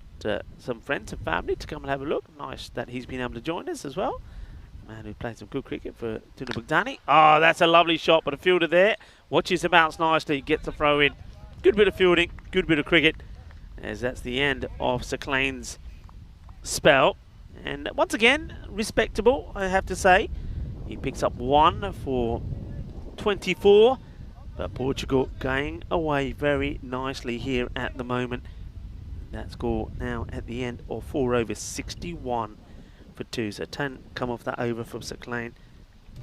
some friends and family to come and have a look. Nice that he's been able to join us as well. Man who played some good cricket for Tuna Bugdani. Oh, that's a lovely shot, but a fielder there watches the bounce nicely, gets a throw in. Good bit of fielding, good bit of cricket, as that's the end of Sir Clane's spell. And once again, respectable, I have to say. He picks up 1 for 24, but Portugal going away very nicely here at the moment. That score now at the end of 4 overs, 61 for 2. So 10 come off that over from Sir Clane.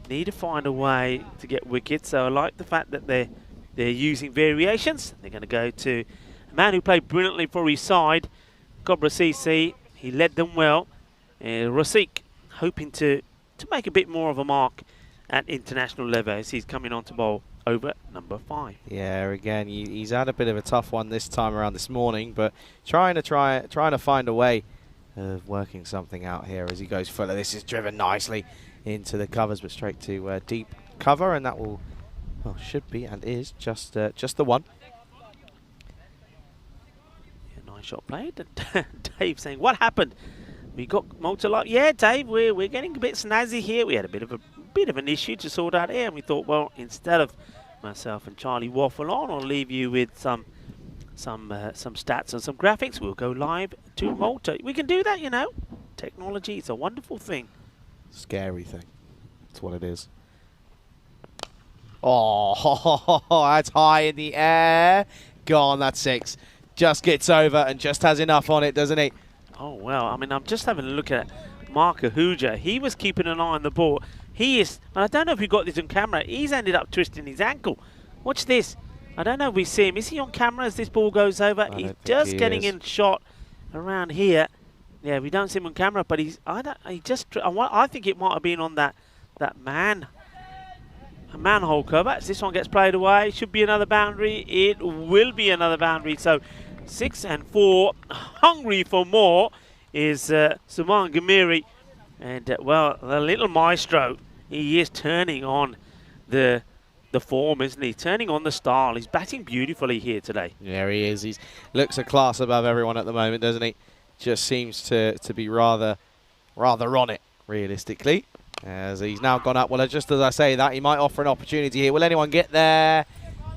Need to find a way to get wickets. So I like the fact that they're using variations. They're going to go to a man who played brilliantly for his side, Cobra CC. He led them well. Rosique hoping to make a bit more of a mark at international level as he's coming on to bowl over number 5. Yeah, again, he's had a bit of a tough one this time around this morning, but trying to find a way of working something out here as he goes further. This is driven nicely into the covers, but straight to deep cover, and that will, well, should be and is just the one. Yeah, nice shot played. Dave saying, "What happened? We got Malta like." Yeah, Dave, we're getting a bit snazzy here. We had a bit of an issue to sort out here, and we thought, well, instead of myself and Charlie waffle on, I'll leave you with some stats and some graphics. We'll go live to Malta. We can do that, you know. Technology is a wonderful thing. Scary thing. That's what it is. Oh, that's high in the air. Gone, that's 6. Just gets over and just has enough on it, doesn't he? Oh, well, I mean, I'm just having a look at Mark Ahuja. He was keeping an eye on the ball. He is, and I don't know if we got this on camera, he's ended up twisting his ankle. Watch this. I don't know if we see him. Is he on camera as this ball goes over? He's just getting in shot around here. Yeah, we don't see him on camera, but I think it might have been on that manhole cover. As this one gets played away, should be another boundary. It will be another boundary. So 6 and 4, hungry for more is Suman Gimiri. And, well, the little maestro, he is turning on the form, isn't he? Turning on the style. He's batting beautifully here today. Yeah, he is. He looks a class above everyone at the moment, doesn't he? just seems to be rather on it, realistically. As he's now gone up. Well, just as I say that, he might offer an opportunity here. Will anyone get there?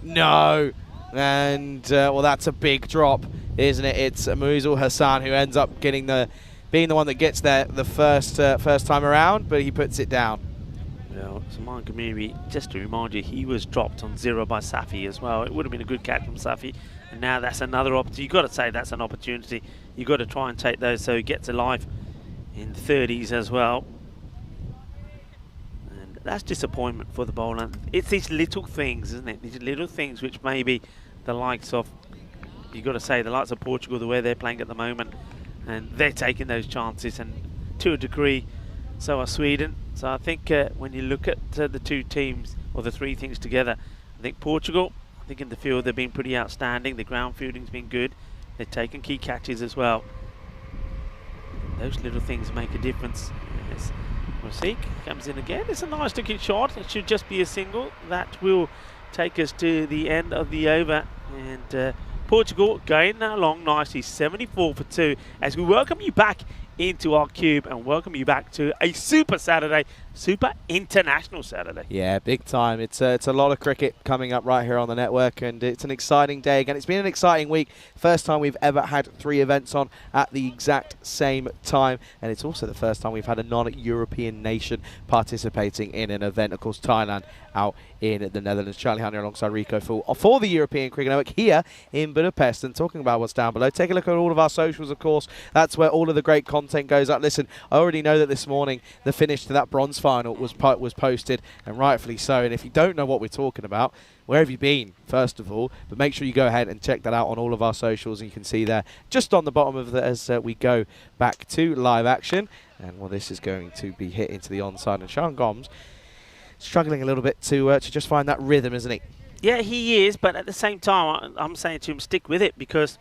No. And, well, that's a big drop, isn't it? It's Muizul Hassan who ends up being the one that gets there the first time around, but he puts it down. Well, Saman Ghamiri, just to remind you, he was dropped on 0 by Safi as well. It would have been a good catch from Safi. And now that's another opportunity. You've got to say that's an opportunity. You've got to try and take those so he gets alive in 30s as well. And that's disappointment for the bowler. It's these little things, isn't it? These little things which maybe the likes of, you've got to say, the likes of Portugal, the way they're playing at the moment, and they're taking those chances, and to a degree, so are Sweden. So I think when you look at the two teams, or the three things together, I think Portugal, I think in the field they've been pretty outstanding. The ground fielding's been good. They've taken key catches as well. Those little things make a difference. Yes. Rasik comes in again. It's a nice looking shot. It should just be a single. That will take us to the end of the over. And Portugal going along nicely, 74 for 2, as we welcome you back into our cube and welcome you back to a Super Saturday, Super International Saturday. Yeah, big time. It's a lot of cricket coming up right here on the network, and it's an exciting day again. It's been an exciting week. First time we've ever had 3 events on at the exact same time, and it's also the first time we've had a non-European nation participating in an event. Of course, Thailand out in the Netherlands. Charlie Hunter alongside Rico for the European Cricket Network here in Budapest. And talking about what's down below, take a look at all of our socials, of course. That's where all of the great content goes up. Listen, I already know that this morning the finish to that bronze final was posted, and rightfully so. And if you don't know what we're talking about, where have you been, first of all? But make sure you go ahead and check that out on all of our socials, and you can see there just on the bottom of it as we go back to live action. And well, this is going to be hit into the onside, and Sean Gomes struggling a little bit to just find that rhythm, isn't he? Yeah, he is, but at the same time, I'm saying to him, stick with it, because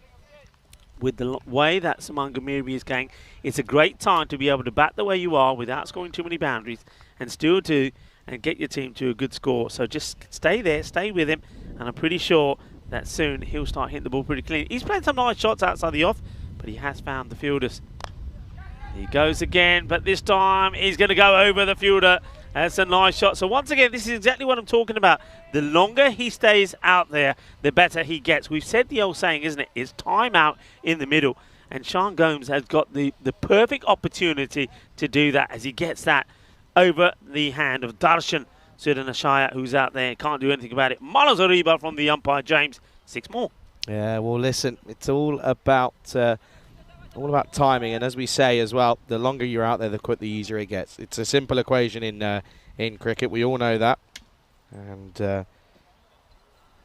with the way that Saman Ghamiri is going, it's a great time to be able to bat the way you are without scoring too many boundaries, and still do and get your team to a good score. So just stay there, stay with him, and I'm pretty sure that soon he'll start hitting the ball pretty clean. He's playing some nice shots outside the off, but he has found the fielders. He goes again, but this time he's going to go over the fielder. That's a nice shot. So once again, this is exactly what I'm talking about. The longer he stays out there, the better he gets. We've said the old saying, isn't it? It's time out in the middle. And Sean Gomes has got the perfect opportunity to do that, as he gets that over the hand of Darshan Sudanashaya, who's out there, can't do anything about it. Manos Ariba from the umpire, James. 6 more. Yeah, well, listen, it's all about timing, and as we say as well, the longer you're out there, the easier it gets. It's a simple equation in cricket. We all know that, and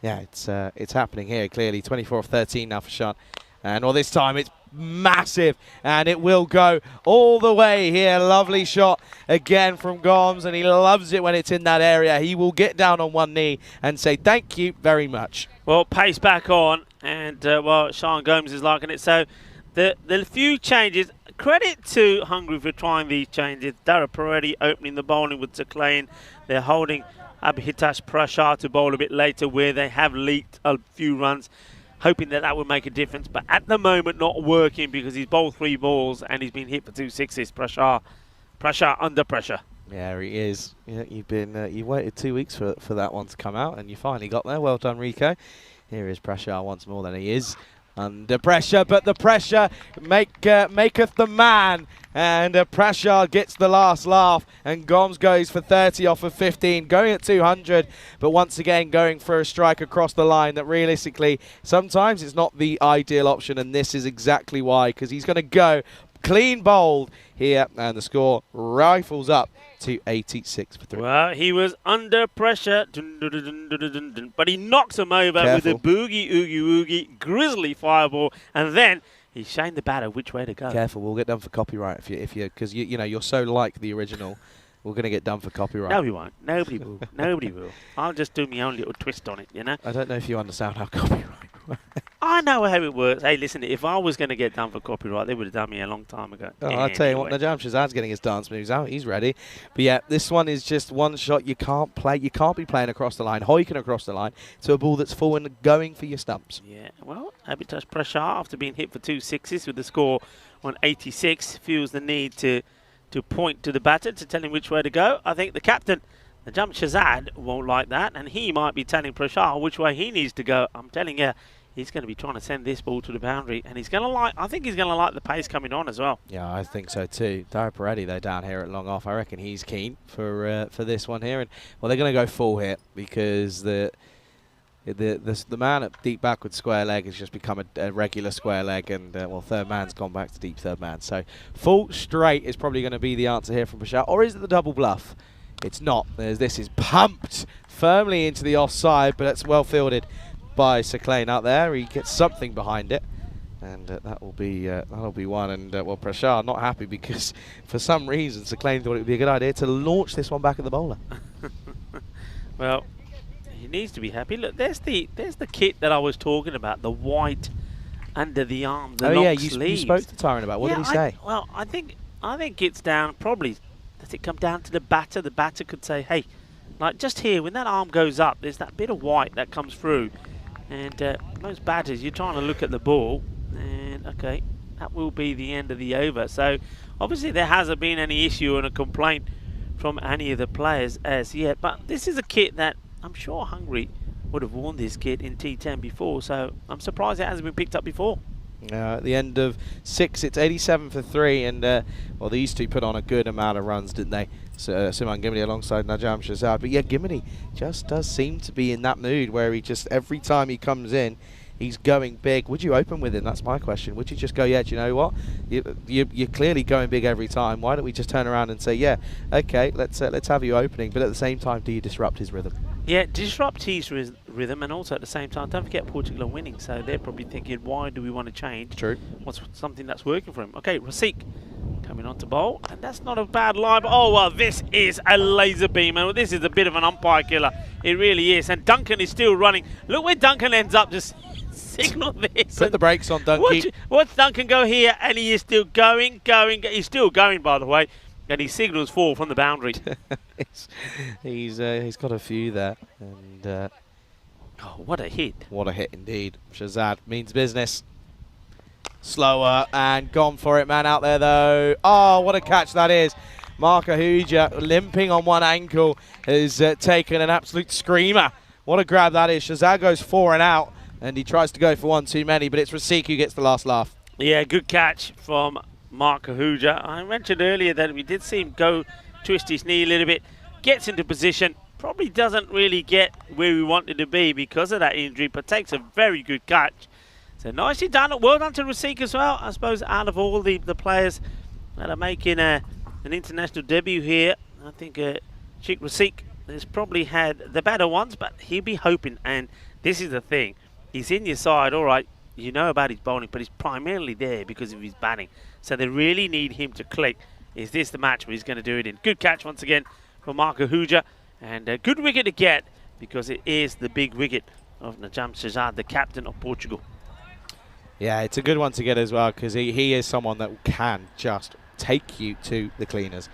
yeah, it's happening here clearly. 24 of 13 now for Sean, and well, this time it's massive, and it will go all the way here. Lovely shot again from Gomes, and he loves it when it's in that area. He will get down on one knee and say thank you very much. Well, pace back on, and well, Sean Gomes is liking it. So the few changes, credit to Hungary for trying these changes. Dara Paredes opening the bowling with Zaklain. They're holding Abhitash Prashar to bowl a bit later, where they have leaked a few runs, hoping that would make a difference. But at the moment, not working, because he's bowled 3 balls and he's been hit for 2 sixes. Prashar under pressure. Yeah, he is. Yeah, you waited 2 weeks for that one to come out, and you finally got there. Well done, Rico. Here is Prashar once more. Then he is under pressure, but the pressure maketh the man, and Prashar gets the last laugh, and Gomes goes for 30 off of 15, going at 200, but once again going for a strike across the line that realistically sometimes it's not the ideal option, and this is exactly why, because he's going to go clean bowled here, and the score rifles up to 86 for 3. Well, he was under pressure, but he knocks him over with a boogie, oogie, oogie, grizzly fireball, and then he's showing the batter which way to go. Careful, we'll get done for copyright if you because you know you're so like the original. We're going to get done for copyright. No, we won't. Nobody will. Nobody will. I'll just do my own little twist on it, you know? I don't know if you understand how copyright works. I know how it works. Hey, listen, if I was going to get done for copyright, they would have done me a long time ago. Oh, I'll tell you what, Najam Shazad's getting his dance moves out. He's ready. But yeah, this one is just one shot. You can't play. You can't be playing across the line, hoiking across the line to a ball that's full and going for your stumps. Yeah, well, Abhitash Prashar, after being hit for 2 sixes with the score on 86 feels the need to point to the batter to tell him which way to go. I think the captain, the Jump Shazad, won't like that, and he might be telling Prashar which way he needs to go. I'm telling you, he's going to be trying to send this ball to the boundary, and he's going to like. I think he's going to like the pace coming on as well. Yeah, I think so too. Dario Peretti, though, down here at long off, I reckon he's keen for this one here, and well, they're going to go full hit because the man at deep backward square leg has just become a regular square leg, and well, third man's gone back to deep third man. So full straight is probably going to be the answer here from Prashar, or is it the double bluff? It's not. This is pumped firmly into the offside, but it's well fielded by Seclain out there. He gets something behind it, and that'll be one. And well, Prashar not happy because for some reason Seclain thought it would be a good idea to launch this one back at the bowler. Well, he needs to be happy. Look, there's the kit that I was talking about, the white under the arm, the long sleeves. You spoke to Tyron about. What did he say? Well, I think it's down. Probably does it come down to the batter? The batter could say, "Hey, like just here when that arm goes up, there's that bit of white that comes through." And most batters, you're trying to look at the ball, and okay, that will be the end of the over. So obviously there hasn't been any issue and a complaint from any of the players as yet. But this is a kit that I'm sure Hungary would have worn this kit in T10 before, so I'm surprised it hasn't been picked up before. At the end of 6, it's 87 for 3, and well, these two put on a good amount of runs, didn't they? So, Suman Gimini alongside Najam Shazad. But yeah, Gimini just does seem to be in that mood where he just, every time he comes in, he's going big. Would you open with him? That's my question. Would you just go, yeah, do you know what? You're clearly going big every time. Why don't we just turn around and say, yeah, okay, let's have you opening. But at the same time, do you disrupt his rhythm? Yeah, disrupt his rhythm, and also at the same time, don't forget Portugal are winning, so they're probably thinking, why do we want to change? True. What's something that's working for him? Okay, Rasik coming on to bowl, and that's not a bad line. Oh, well, this is a laser beam, and this is a bit of an umpire killer. It really is, and Duncan is still running. Look where Duncan ends up, just signal this. Put the brakes on, Duncan. Watch Duncan go here, and he is still going. He's still going, by the way. And he signals 4 from the boundary. he's got a few there, and oh, what a hit! What a hit indeed. Shazad means business. Slower and gone for it, man out there though. Oh, what a catch that is! Mark Ahuja limping on one ankle has taken an absolute screamer. What a grab that is! Shazad goes 4 and out, and he tries to go for one too many, but it's Rasik who gets the last laugh. Yeah, good catch from Mark Ahuja. I mentioned earlier that we did see him go twist his knee a little bit, gets into position, probably doesn't really get where we wanted to be because of that injury, but takes a very good catch. So nicely done. Well done to Rasik as well. I suppose out of all the players that are making an international debut here, I think Sheikh Rasik has probably had the better ones, but he'll be hoping, and this is the thing, he's in your side, all right, you know about his bowling, but he's primarily there because of his batting. So they really need him to click. Is this the match where he's going to do it in? Good catch once again from Mark Ahuja. And a good wicket to get because it is the big wicket of Najam Shazad, the captain of Portugal. Yeah, it's a good one to get as well because he is someone that can just take you to the cleaners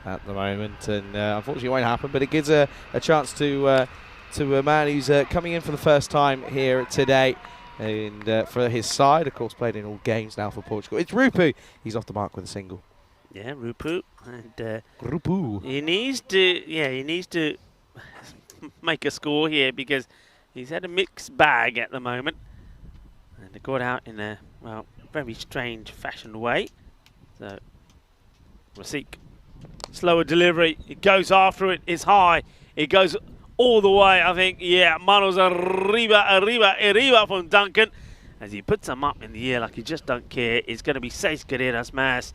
at the moment. And unfortunately it won't happen, but it gives a chance to a man who's coming in for the first time here today. And for his side, of course, played in all games now for Portugal. It's Rupu. He's off the mark with a single. Yeah, Rupu. And Rupu. He needs to make a score here because he's had a mixed bag at the moment. And they got out in a, well, very strange fashioned way. So, Rasik. Slower delivery. It goes after it. It's high. It goes all the way, I think. Yeah, manos arriba from Duncan. As he puts them up in the air like he just don't care. It's going to be 6 carreras más.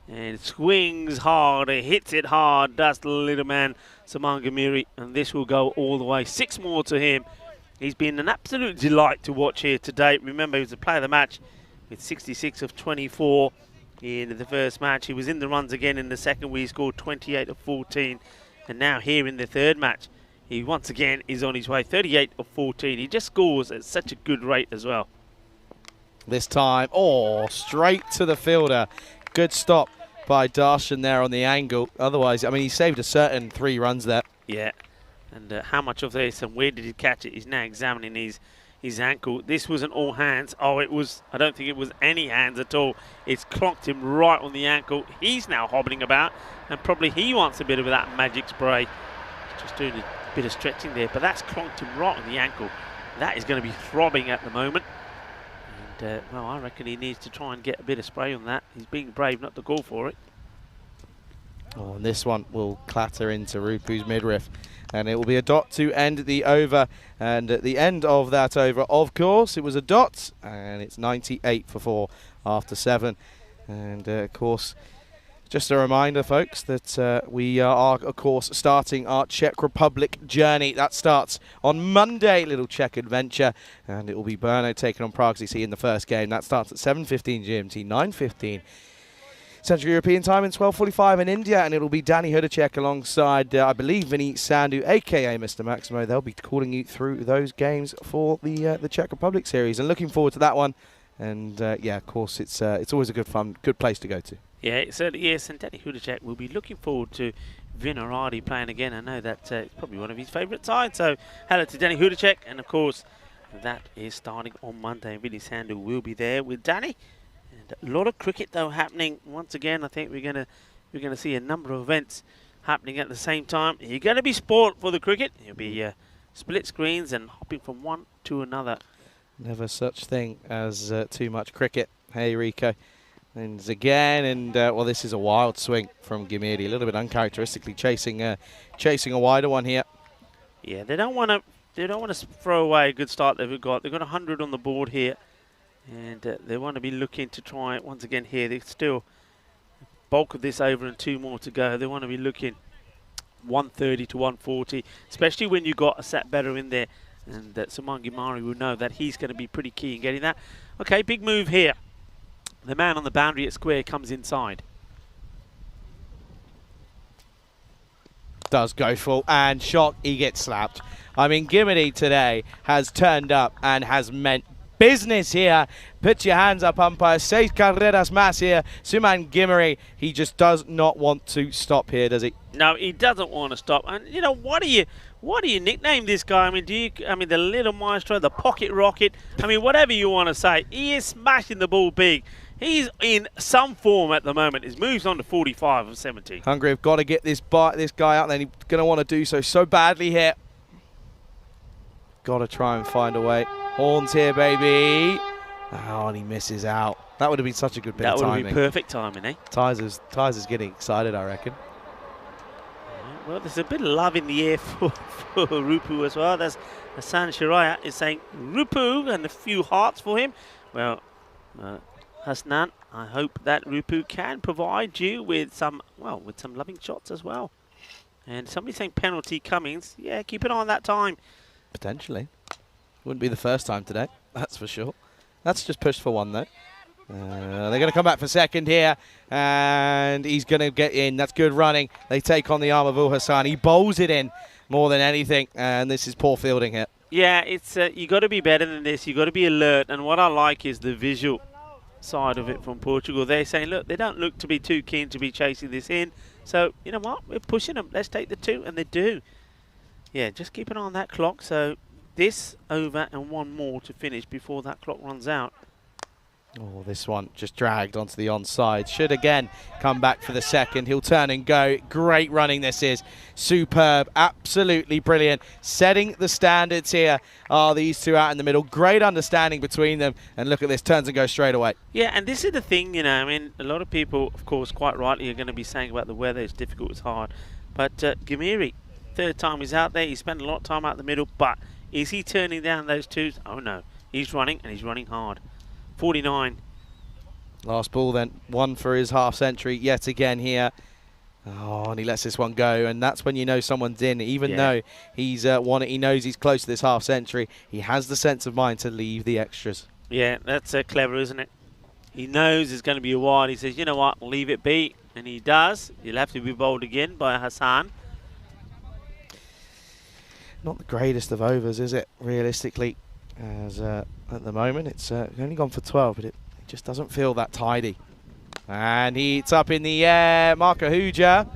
And it swings hard. It hits it hard. That's the little man, Saman Gamiri. And this will go all the way. 6 more to him. He's been an absolute delight to watch here today. Remember, he was the player of the match with 66 of 24 in the first match. He was in the runs again in the second where he scored 28 of 14. And now here in the third match, he once again is on his way, 38 of 14. He just scores at such a good rate as well. This time, oh, straight to the fielder. Good stop by Darshan there on the angle. Otherwise, I mean, he saved a certain 3 runs there. Yeah, and how much of this and where did he catch it? He's now examining his ankle. This wasn't all hands. Oh, it was. I don't think it was any hands at all. It's clocked him right on the ankle. He's now hobbling about, and probably he wants a bit of that magic spray. Just doing a bit of stretching there, but that's clocked him right on the ankle. That is going to be throbbing at the moment. And, well, I reckon he needs to try and get a bit of spray on that. He's being brave not to go for it. Oh, and this one will clatter into Rupu's midriff, and it will be a dot to end the over. And at the end of that over, of course, it was a dot, and it's 98 for 4 after 7. And of course, just a reminder, folks, that we are, of course, starting our Czech Republic journey. That starts on Monday, little Czech adventure, and it will be Brno taking on Prague CC in the first game. That starts at 7:15 GMT, 9:15 Central European time, and 12:45 in India, and it'll be Danny Hudacek alongside, I believe, Vinny Sandu, aka Mr. Maximo. They'll be calling you through those games for the Czech Republic series, and looking forward to that one. And yeah, of course, it's always a good place to go to. Yeah, it certainly is, and Danny Hudacek will be looking forward to Vinaradi playing again. I know that it's probably one of his favourite sides, so hello to Danny Hudacek, and of course, that is starting on Monday. Vinny Sandu will be there with Danny. A lot of cricket though happening once again. I think we're gonna see a number of events happening at the same time. You're gonna be spoilt for the cricket. You'll be split screens and hopping from one to another. Never such thing as too much cricket. Hey Rico, and again, and well, this is a wild swing from Gimiri, a little bit uncharacteristically chasing a wider one here. Yeah, they don't want to throw away a good start they've got. They've got 100 on the board here. And they want to be looking to try it once again here. There's still bulk of this over and 2 more to go. They want to be looking 130 to 140, especially when you've got a set better in there. And Suman Gimari will know that he's going to be pretty key in getting that. Okay, big move here. The man on the boundary at square comes inside. Does go full and shot. He gets slapped. I mean, Gimiri today has turned up and has meant business here. Put your hands up, umpire. Seis carreras más here. Suman Gimiri, he just does not want to stop here, does he? No, he doesn't want to stop. And you know, what do you nickname this guy? I mean, the little maestro, the pocket rocket? I mean, whatever you want to say. He is smashing the ball big. He's in some form at the moment. His moves on to 45 of 70. Hungary have got to get this guy out, and he's going to want to do so badly here. Got to try and find a way. Horns here, baby. Oh, and he misses out. That would have been such a good bit of timing. That would have been perfect timing, eh? Tyzer's getting excited, I reckon. Well, there's a bit of love in the air for Rupu as well. There's Hassan Shiraya is saying Rupu and a few hearts for him. Well, Hasnan, I hope that Rupu can provide you with some loving shots as well. And somebody saying penalty Cummings. Yeah, keep an eye on that time. Potentially. Wouldn't be the first time today, that's for sure. That's just pushed for 1, though. They're going to come back for second here, and he's going to get in. That's good running. They take on the arm of Ul Hassan. He bowls it in more than anything, and this is poor fielding here. Yeah, it's you got to be better than this. You got to be alert, and what I like is the visual side of it from Portugal. They're saying, look, they don't look to be too keen to be chasing this in. So, you know what? We're pushing them. Let's take the 2, and they do. Yeah, just keep an eye on that clock. So this over and 1 more to finish before that clock runs out. Oh, this one just dragged onto the onside. Should again come back for the second. He'll turn and go. Great running this is. Superb. Absolutely brilliant. Setting the standards here are these two out in the middle. Great understanding between them. And look at this. Turns and goes straight away. Yeah, and this is the thing, you know. I mean, a lot of people, of course, quite rightly are going to be saying about the weather. It's difficult. It's hard. But Gimiri, 3rd time he's out there. He spent a lot of time out the middle. But is he turning down those 2s? Oh, no. He's running, and he's running hard. 49. Last ball then, 1 for his half century yet again here. Oh, and he lets this one go, and that's when you know someone's in. Even though he's won it, he knows he's close to this half century. He has the sense of mind to leave the extras. Yeah, that's clever, isn't it? He knows it's going to be a wide. He says, you know what, leave it be. And he does. He'll have to be bowled again by Hassan. Not the greatest of overs, is it, realistically? As at the moment, it's only gone for 12, but it just doesn't feel that tidy. And it's up in the air. Marco Huja.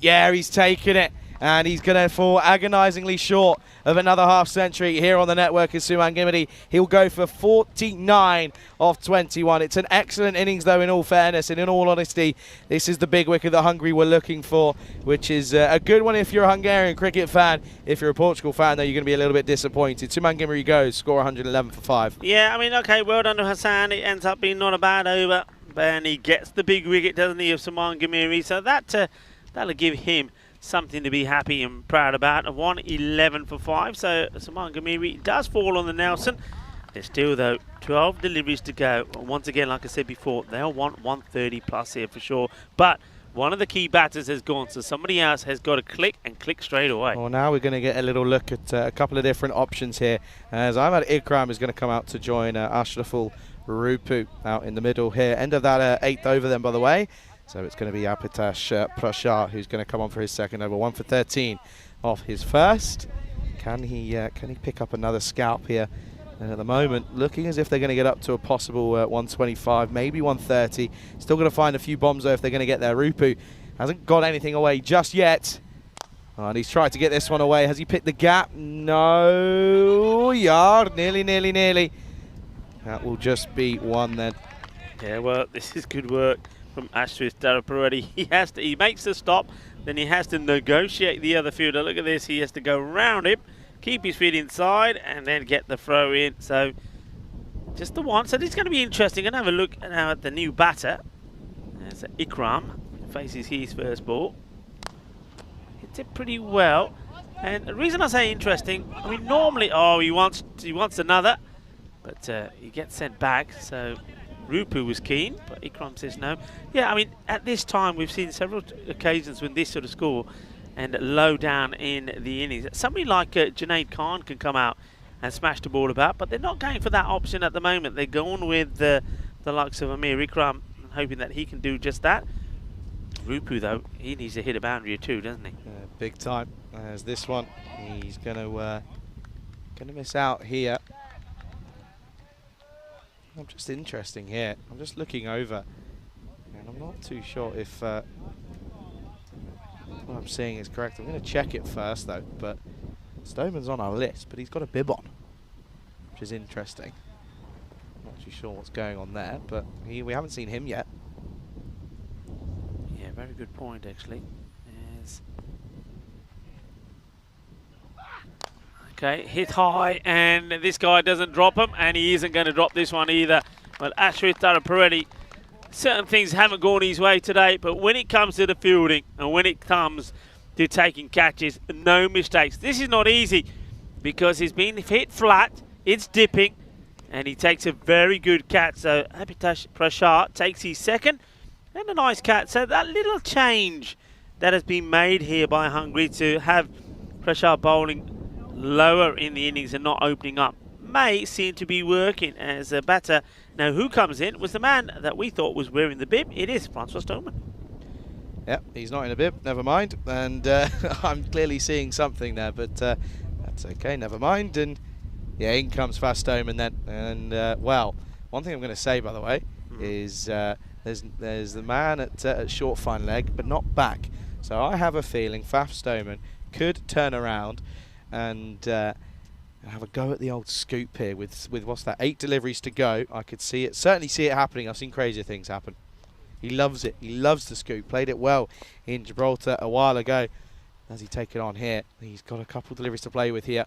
Yeah, he's taken it. And he's going to fall agonisingly short of another half century here on the network as Suman Gimity. He'll go for 49 off 21. It's an excellent innings, though, in all fairness. And in all honesty, this is the big wicket that Hungary were looking for, which is a good one if you're a Hungarian cricket fan. If you're a Portugal fan, though, you're going to be a little bit disappointed. Suman Gimity goes, score 111 for 5. Yeah, I mean, okay, well done to Hassan. It ends up being not a bad over. And he gets the big wicket, doesn't he, of Suman Gimity. So that'll give him something to be happy and proud about. 111 for 5. So Suman Gimity does fall on the Nelson. There's still, though, 12 deliveries to go. Once again, like I said before, they'll want 130 plus here for sure. But one of the key batters has gone, so somebody else has got to click and click straight away. Well, now we're going to get a little look at a couple of different options here. As Ahmad Ikram is going to come out to join Ashraful Rupu out in the middle here. End of that 8th over then, by the way. So it's going to be Apitash Prashar who's going to come on for his second over. 1 for 13 off his first. Can he pick up another scalp here? And at the moment, looking as if they're going to get up to a possible 125, maybe 130. Still going to find a few bombs, though, if they're going to get there. Rupu hasn't got anything away just yet. Oh, and he's tried to get this one away. Has he picked the gap? No. Yard. Nearly. That will just be one then. Yeah, well, this is good work from Ashraf Daraparedi. He makes the stop, then he has to negotiate the other fielder. Look at this, he has to go round him, keep his feet inside, and then get the throw in. So, just the one. So this is going to be interesting. I'm going to have a look now at the new batter. There's Ikram, faces his first ball. Hits it pretty well. And the reason I say interesting, I mean, normally, he wants another, but he gets sent back, so Rupu was keen, but Ikram says no. Yeah, I mean, at this time, we've seen several occasions when this sort of score and low down in the innings. Somebody like Junaid Khan can come out and smash the ball about, but they're not going for that option at the moment. They're going with the likes of Amir Ikram, hoping that he can do just that. Rupu, though, he needs to hit a boundary or two, doesn't he? Big time. As this one, he's going to miss out here. I'm just interesting here. I'm just looking over, and I'm not too sure if what I'm seeing is correct. I'm going to check it first, though. But Stoneman's on our list, but he's got a bib on, which is interesting. Not too sure what's going on there, but we haven't seen him yet. Yeah, very good point, actually. Yes. Okay, hit high, and this guy doesn't drop him, and he isn't going to drop this one either. Well, Ashraf Daraparedi, certain things haven't gone his way today, but when it comes to the fielding and when it comes to taking catches, no mistakes. This is not easy because he's been hit flat, it's dipping, and he takes a very good catch. So Apitash Prashar takes his second, and a nice catch. So that little change that has been made here by Hungary to have Prashar bowling lower in the innings and not opening up may seem to be working as a batter. Now, who comes in was the man that we thought was wearing the bib. It is Francois Stoneman. Yep, he's not in a bib, never mind. And I'm clearly seeing something there, but that's okay, never mind. And yeah, in comes Fast Stoneman then. And well, one thing I'm going to say, by the way, is there's the man at short fine leg, but not back. So I have a feeling Faf Stoneman could turn around and have a go at the old scoop here with what's that, 8 deliveries to go. I could see it, certainly see it happening. I've seen crazier things happen. He loves it. He loves the scoop. Played it well in Gibraltar a while ago. Does he take it on here? He's got a couple deliveries to play with here.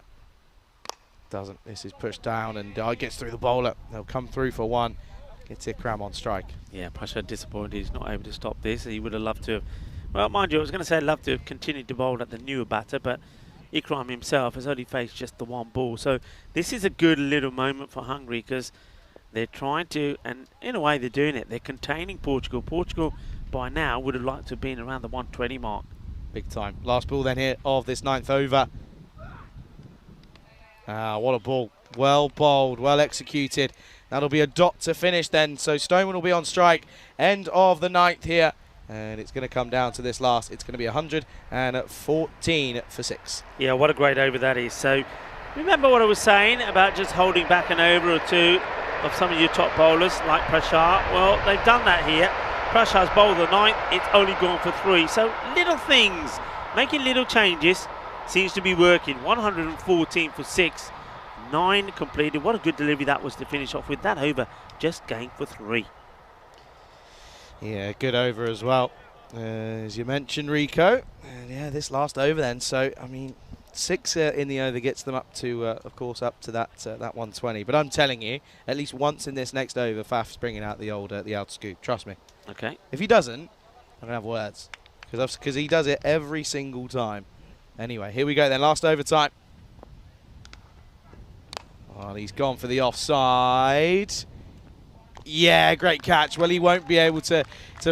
Doesn't. This is pushed down and gets through the bowler. They'll come through for one. Gets Ikram on strike. Yeah, Prashar disappointed he's not able to stop this. He would have loved to have, well, mind you, I was going to say I'd love to have continued to bowl at the newer batter, but Ikram himself has only faced just the one ball. So this is a good little moment for Hungary because they're trying to, and in a way they're doing it, they're containing Portugal. Portugal by now would have liked to have been around the 120 mark. Big time. Last ball then here of this 9th over. What a ball. Well bowled, well executed. That'll be a dot to finish then. So Stoneman will be on strike. End of the 9th here. And it's going to come down to this last. It's going to be 114 for 6. Yeah, what a great over that is. So remember what I was saying about just holding back an over or two of some of your top bowlers like Prashar? Well, they've done that here. Prashar's bowled the 9th. It's only gone for 3. So little things making little changes seems to be working. 114 for 6, 9 completed. What a good delivery that was to finish off with. That over just going for 3. Yeah, good over as well, as you mentioned, Rico. And yeah, this last over then. So, I mean, 6 in the over gets them up to, of course, up to that 120. But I'm telling you, at least once in this next over, Faf's bringing out the old scoop. Trust me. Okay. If he doesn't, I'm going to have words. Because he does it every single time. Anyway, here we go then. Last overtime. Oh, he's gone for the offside. Yeah, great catch. Well, he won't be able to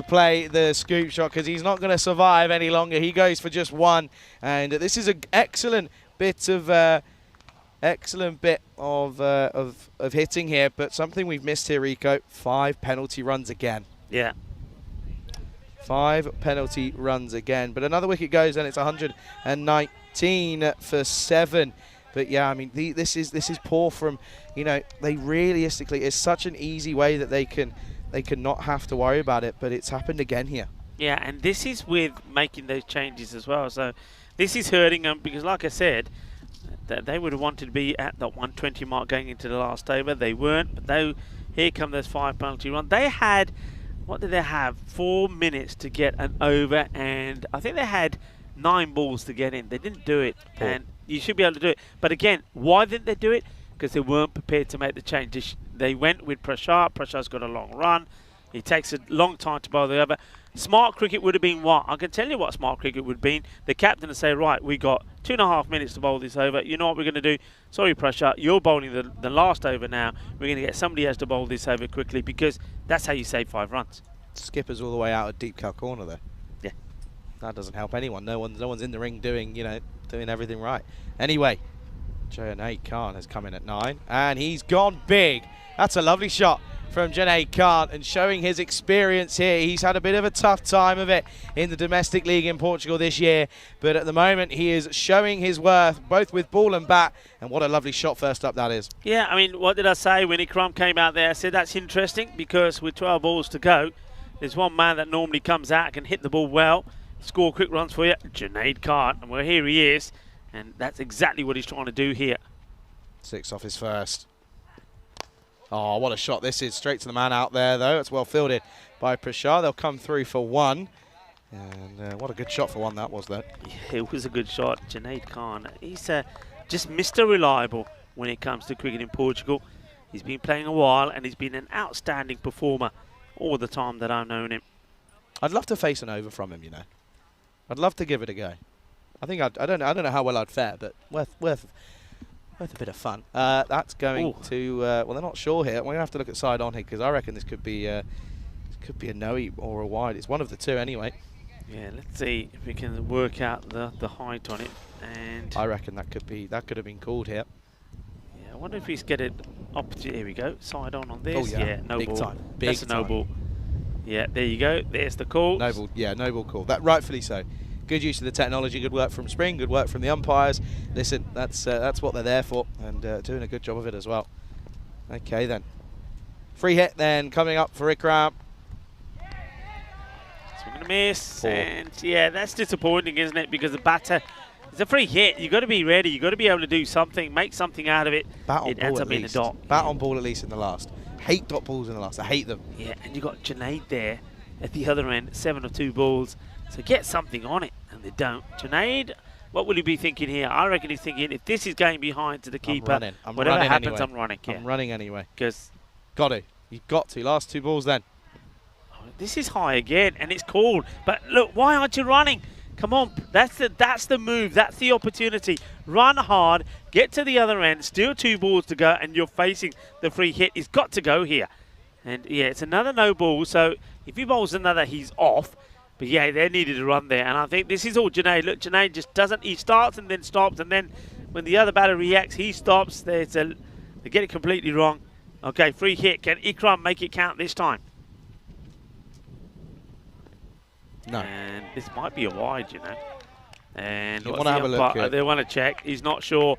play the scoop shot because he's not going to survive any longer. He goes for just 1, and this is an excellent bit of hitting here. But something we've missed here, Rico: 5 penalty runs again. Yeah. 5 penalty runs again. But another wicket goes, and it's 119 for 7. But yeah, I mean, this is poor from, you know, they realistically, it's such an easy way that they can not have to worry about it, but it's happened again here. Yeah, and this is with making those changes as well. So this is hurting them because, like I said, that they would have wanted to be at the 120 mark going into the last over. They weren't, but though here come those 5 penalty runs. They had, what did they have? 4 minutes to get an over, and I think they had 9 balls to get in. They didn't do it, and you should be able to do it. But again, why didn't they do it? Because they weren't prepared to make the change. They went with Prashad. Prashad's got a long run. He takes a long time to bowl the over. Smart cricket would have been what? I can tell you what smart cricket would have been. The captain would say, right, we got 2.5 minutes to bowl this over. You know what we're going to do? Sorry, Prashad, you're bowling the last over now. We're going to get somebody else to bowl this over quickly because that's how you save 5 runs. Skipper's all the way out at deep cow corner there. Yeah. That doesn't help anyone. No one's in the ring doing everything right. Anyway, Junaid Khan has come in at 9, and he's gone big. That's a lovely shot from Junaid Khan, and showing his experience here. He's had a bit of a tough time of it in the domestic league in Portugal this year, but at the moment he is showing his worth both with ball and bat, and what a lovely shot first up that is. Yeah, I mean, what did I say when Ikram came out there? I said that's interesting because with 12 balls to go, there's one man that normally comes out, can hit the ball well, score quick runs for you, Junaid Khan, and well, here he is, and that's exactly what he's trying to do here. 6 off his first. Oh, what a shot this is. Straight to the man out there, though. It's well fielded by Prashad. They'll come through for 1. And what a good shot for 1 that was, though. Yeah, it was a good shot. Junaid Khan, he's just Mr. Reliable when it comes to cricket in Portugal. He's been playing a while, and he's been an outstanding performer all the time that I've known him. I'd love to face an over from him, you know. I'd love to give it a go. I think I don't know how well I'd fare, but worth a bit of fun. That's going to well, they're not sure here. We're gonna have to look at side on here because I reckon this could be a no or a wide. It's one of the two anyway. Yeah, let's see if we can work out the height on it. And I reckon that could have been called here. Yeah, I wonder if he's get it opposite. Here we go, side on this. Oh yeah, no big ball. time. Big That's a no ball. Yeah, there you go. There's the call. No ball. Yeah, no ball call. That rightfully so. Good use of the technology, good work from Spring, good work from the umpires. Listen, that's what they're there for, and doing a good job of it as well. Okay then. Free hit then coming up for Ikram. Swing and a miss. And yeah, that's disappointing, isn't it? Because the batter, it's a free hit. You've got to be ready. You've got to be able to do something, make something out of it. Bat on it ball ends at up being least. a dot. Bat on ball at least in the last. Hate dot balls in the last. I hate them. Yeah, and you've got Junaid there at the other end, 7 of 2 balls. So get something on it, and they don't. Junaid, what will he be thinking here? I reckon he's thinking, if this is going behind to the keeper, whatever happens, anyway. I'm running. I'm running anyway. Because got to. You've got to. Last 2 balls then. This is high again, and it's called. But look, why aren't you running? Come on, that's the move. That's the opportunity. Run hard, get to the other end, still 2 balls to go, and you're facing the free hit. He's got to go here. And yeah, it's another no ball. So if he bowls another, he's off. But yeah, they needed a run there, and I think this is all Junaid. Look, Junaid just doesn't. He starts and then stops, and then when the other batter reacts, he stops. They get it completely wrong. Okay, free hit. Can Ikram make it count this time? No. And this might be a wide, you know. And you want to have a look here. They want to check. He's not sure,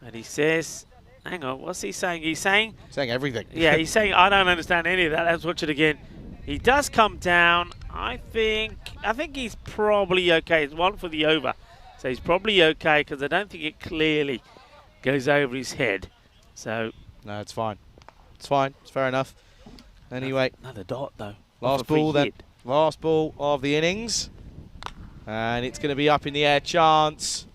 and he says, "Hang on, what's he saying?" He's saying everything. Yeah, he's saying, "I don't understand any of that." Let's watch it again. He does come down. I think he's probably okay. It's one for the over, so he's probably okay because I don't think it clearly goes over his head. So no, it's fine. It's fine. It's fair enough. Anyway, another dot though. Last ball then. Last ball of the innings, and it's going to be up in the air. Chance.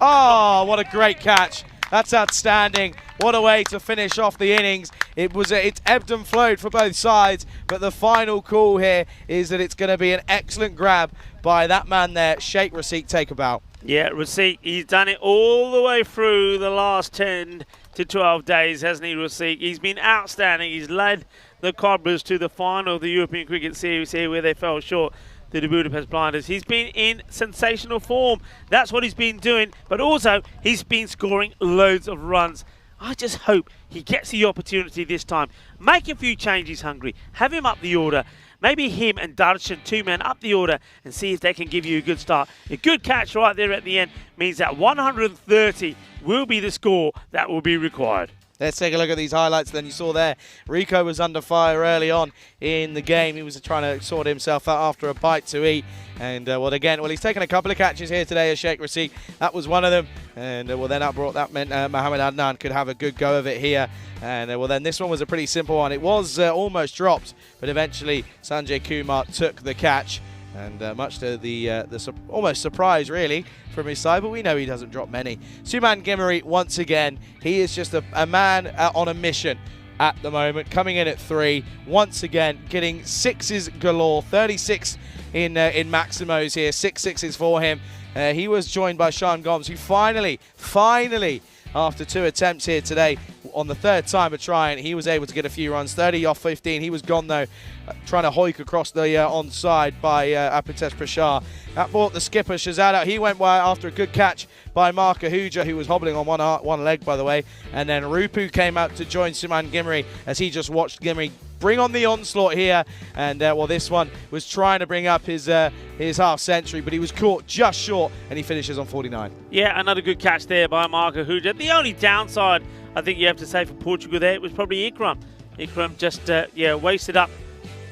Oh, what a great catch! That's outstanding. What a way to finish off the innings. It's ebbed and flowed for both sides, but the final call here is that it's going to be an excellent grab by that man there, Sheikh Raseek. Take a bow. Yeah, Raseek, he's done it all the way through the last 10 to 12 days, hasn't he, Raseek? He's been outstanding. He's led the Cobblers to the final of the European Cricket Series here where they fell short to the Budapest Blinders. He's been in sensational form. That's what he's been doing, but also he's been scoring loads of runs. I just hope he gets the opportunity this time. Make a few changes, Hungary. Have him up the order. Maybe him and Darshan, 2 men up the order, and see if they can give you a good start. A good catch right there at the end means that 130 will be the score that will be required. Let's take a look at these highlights then. You saw there, Rico was under fire early on in the game. He was trying to sort himself out after a bite to eat. And, he's taken a couple of catches here today as Sheikh Raseek. That was one of them. And, that meant Mohamed Adnan could have a good go of it here. And, then this one was a pretty simple one. It was almost dropped, but eventually Sanjay Kumar took the catch. And much to the almost surprise, really, from his side, but we know he doesn't drop many. Suman Gimmery, once again, he is just a man on a mission at the moment, coming in at 3, once again, getting sixes galore, 36 in Maximos here, 6 sixes for him. He was joined by Sean Gomes, who finally, after 2 attempts here today, on the 3rd time of trying, he was able to get a few runs, 30 off 15. He was gone, though, trying to hoik across the onside by Apitesh Prashar. That brought the skipper, Shahzad. He went wide after a good catch by Mark Ahuja, who was hobbling on one leg, by the way. And then Rupu came out to join Suman Gimmery as he just watched Gimmery bring on the onslaught here. And, this one was trying to bring up his half century, but he was caught just short, and he finishes on 49. Yeah, another good catch there by Mark Ahuja. The only downside, I think you have to say, for Portugal there, it was probably Ikram. Ikram just, wasted up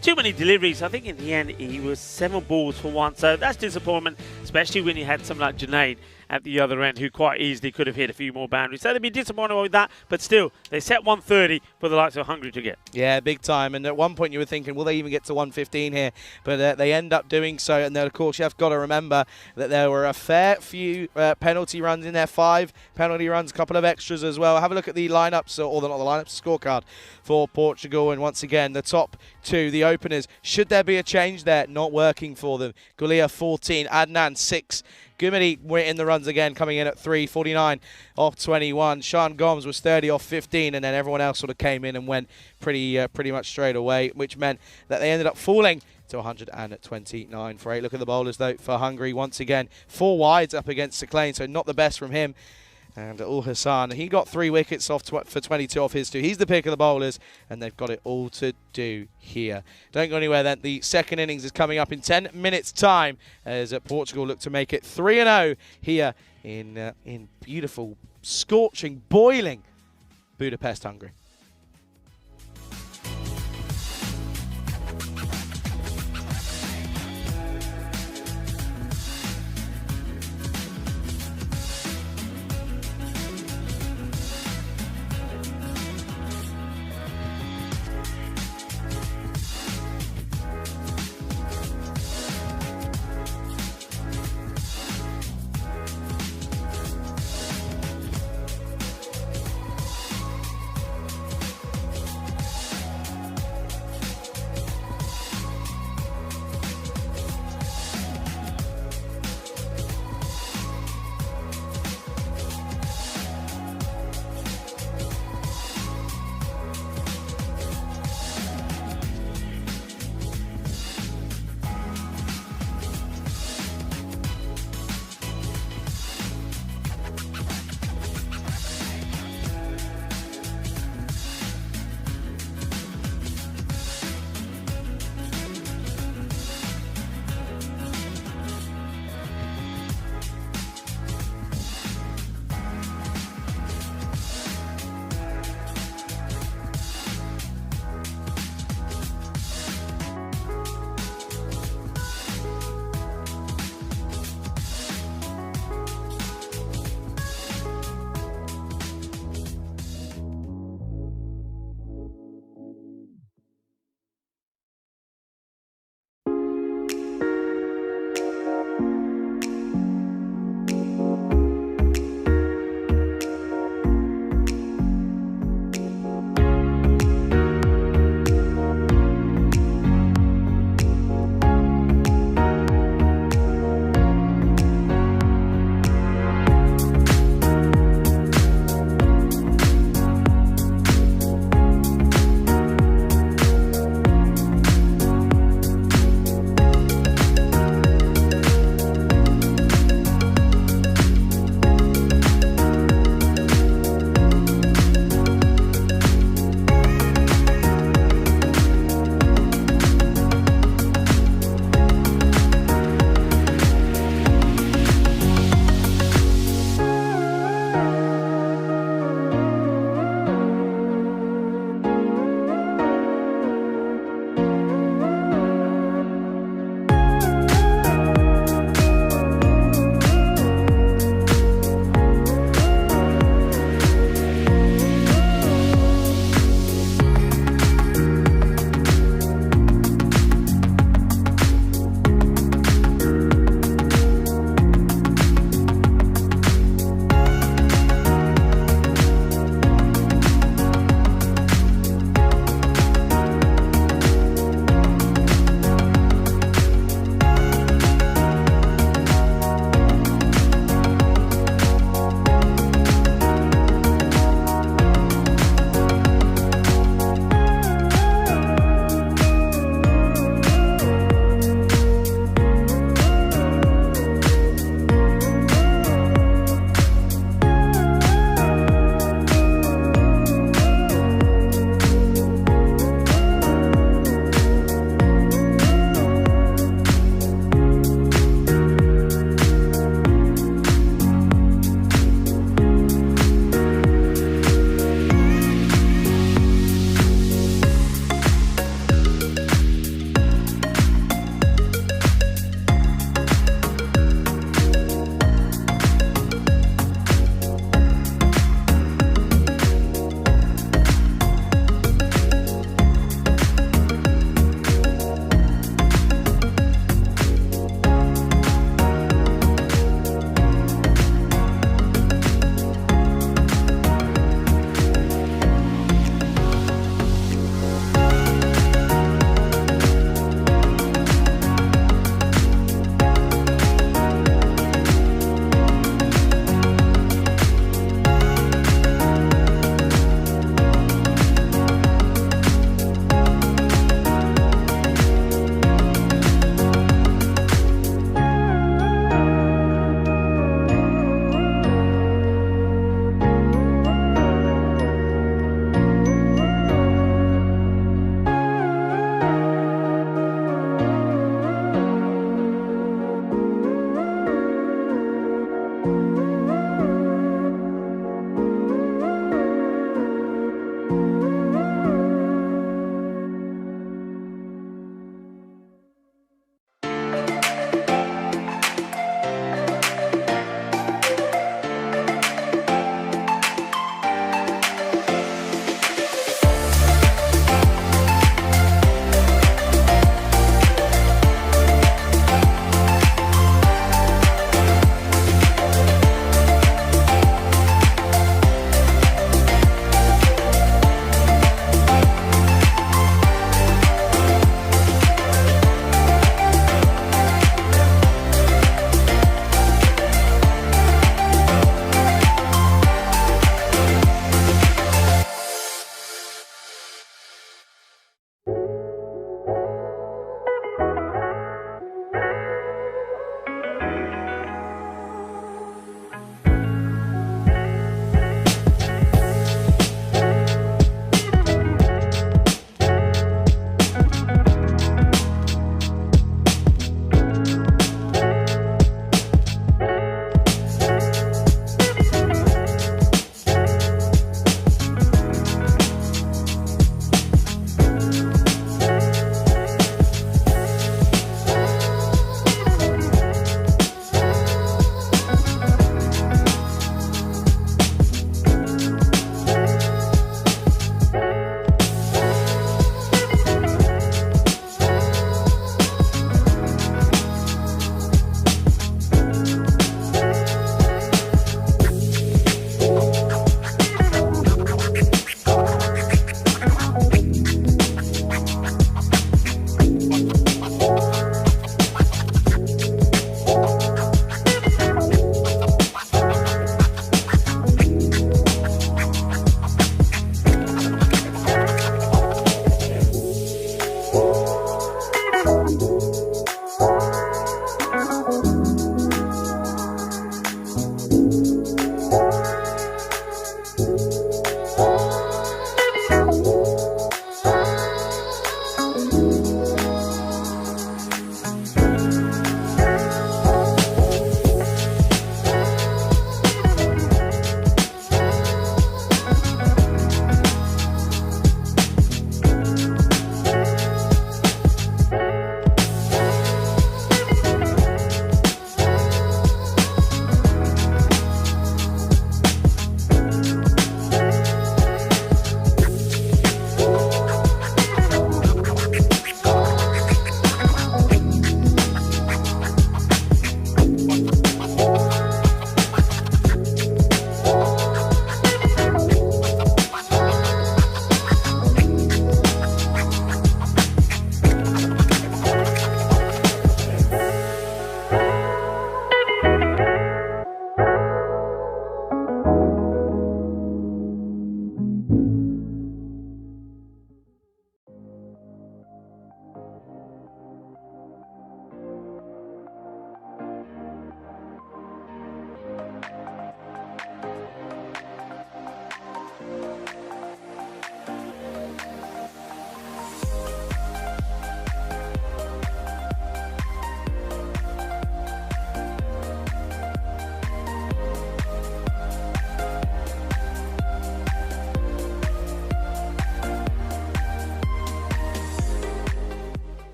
too many deliveries. I think in the end he was 7 balls for 1, so that's disappointment, especially when you had someone like Junaid at the other end who quite easily could have hit a few more boundaries. So they'd be disappointed with that, but still, they set 130 for the likes of Hungary to get. Yeah, big time. And at one point you were thinking, will they even get to 115 here? But they end up doing so. And then, of course, you've got to remember that there were a fair few penalty runs in there, 5 penalty runs, a couple of extras as well. Have a look at the lineups, or not the lineups, scorecard for Portugal. And once again, the top 2, the openers. Should there be a change there? Not working for them. Gulia 14, Adnan 6. Gumidi were in the runs again, coming in at 3, 49 off 21. Sean Gomes was 30 off 15, and then everyone else sort of came in and went pretty much straight away, which meant that they ended up falling to 129 for 8. Look at the bowlers, though, for Hungary. Once again, 4 wides up against Saklayne, so not the best from him. And Ul Hassan, he got 3 wickets off for 22 off his 2. He's the pick of the bowlers, and they've got it all to do here. Don't go anywhere then. The second innings is coming up in 10 minutes' time as Portugal look to make it 3-0 here in beautiful, scorching, boiling Budapest, Hungary.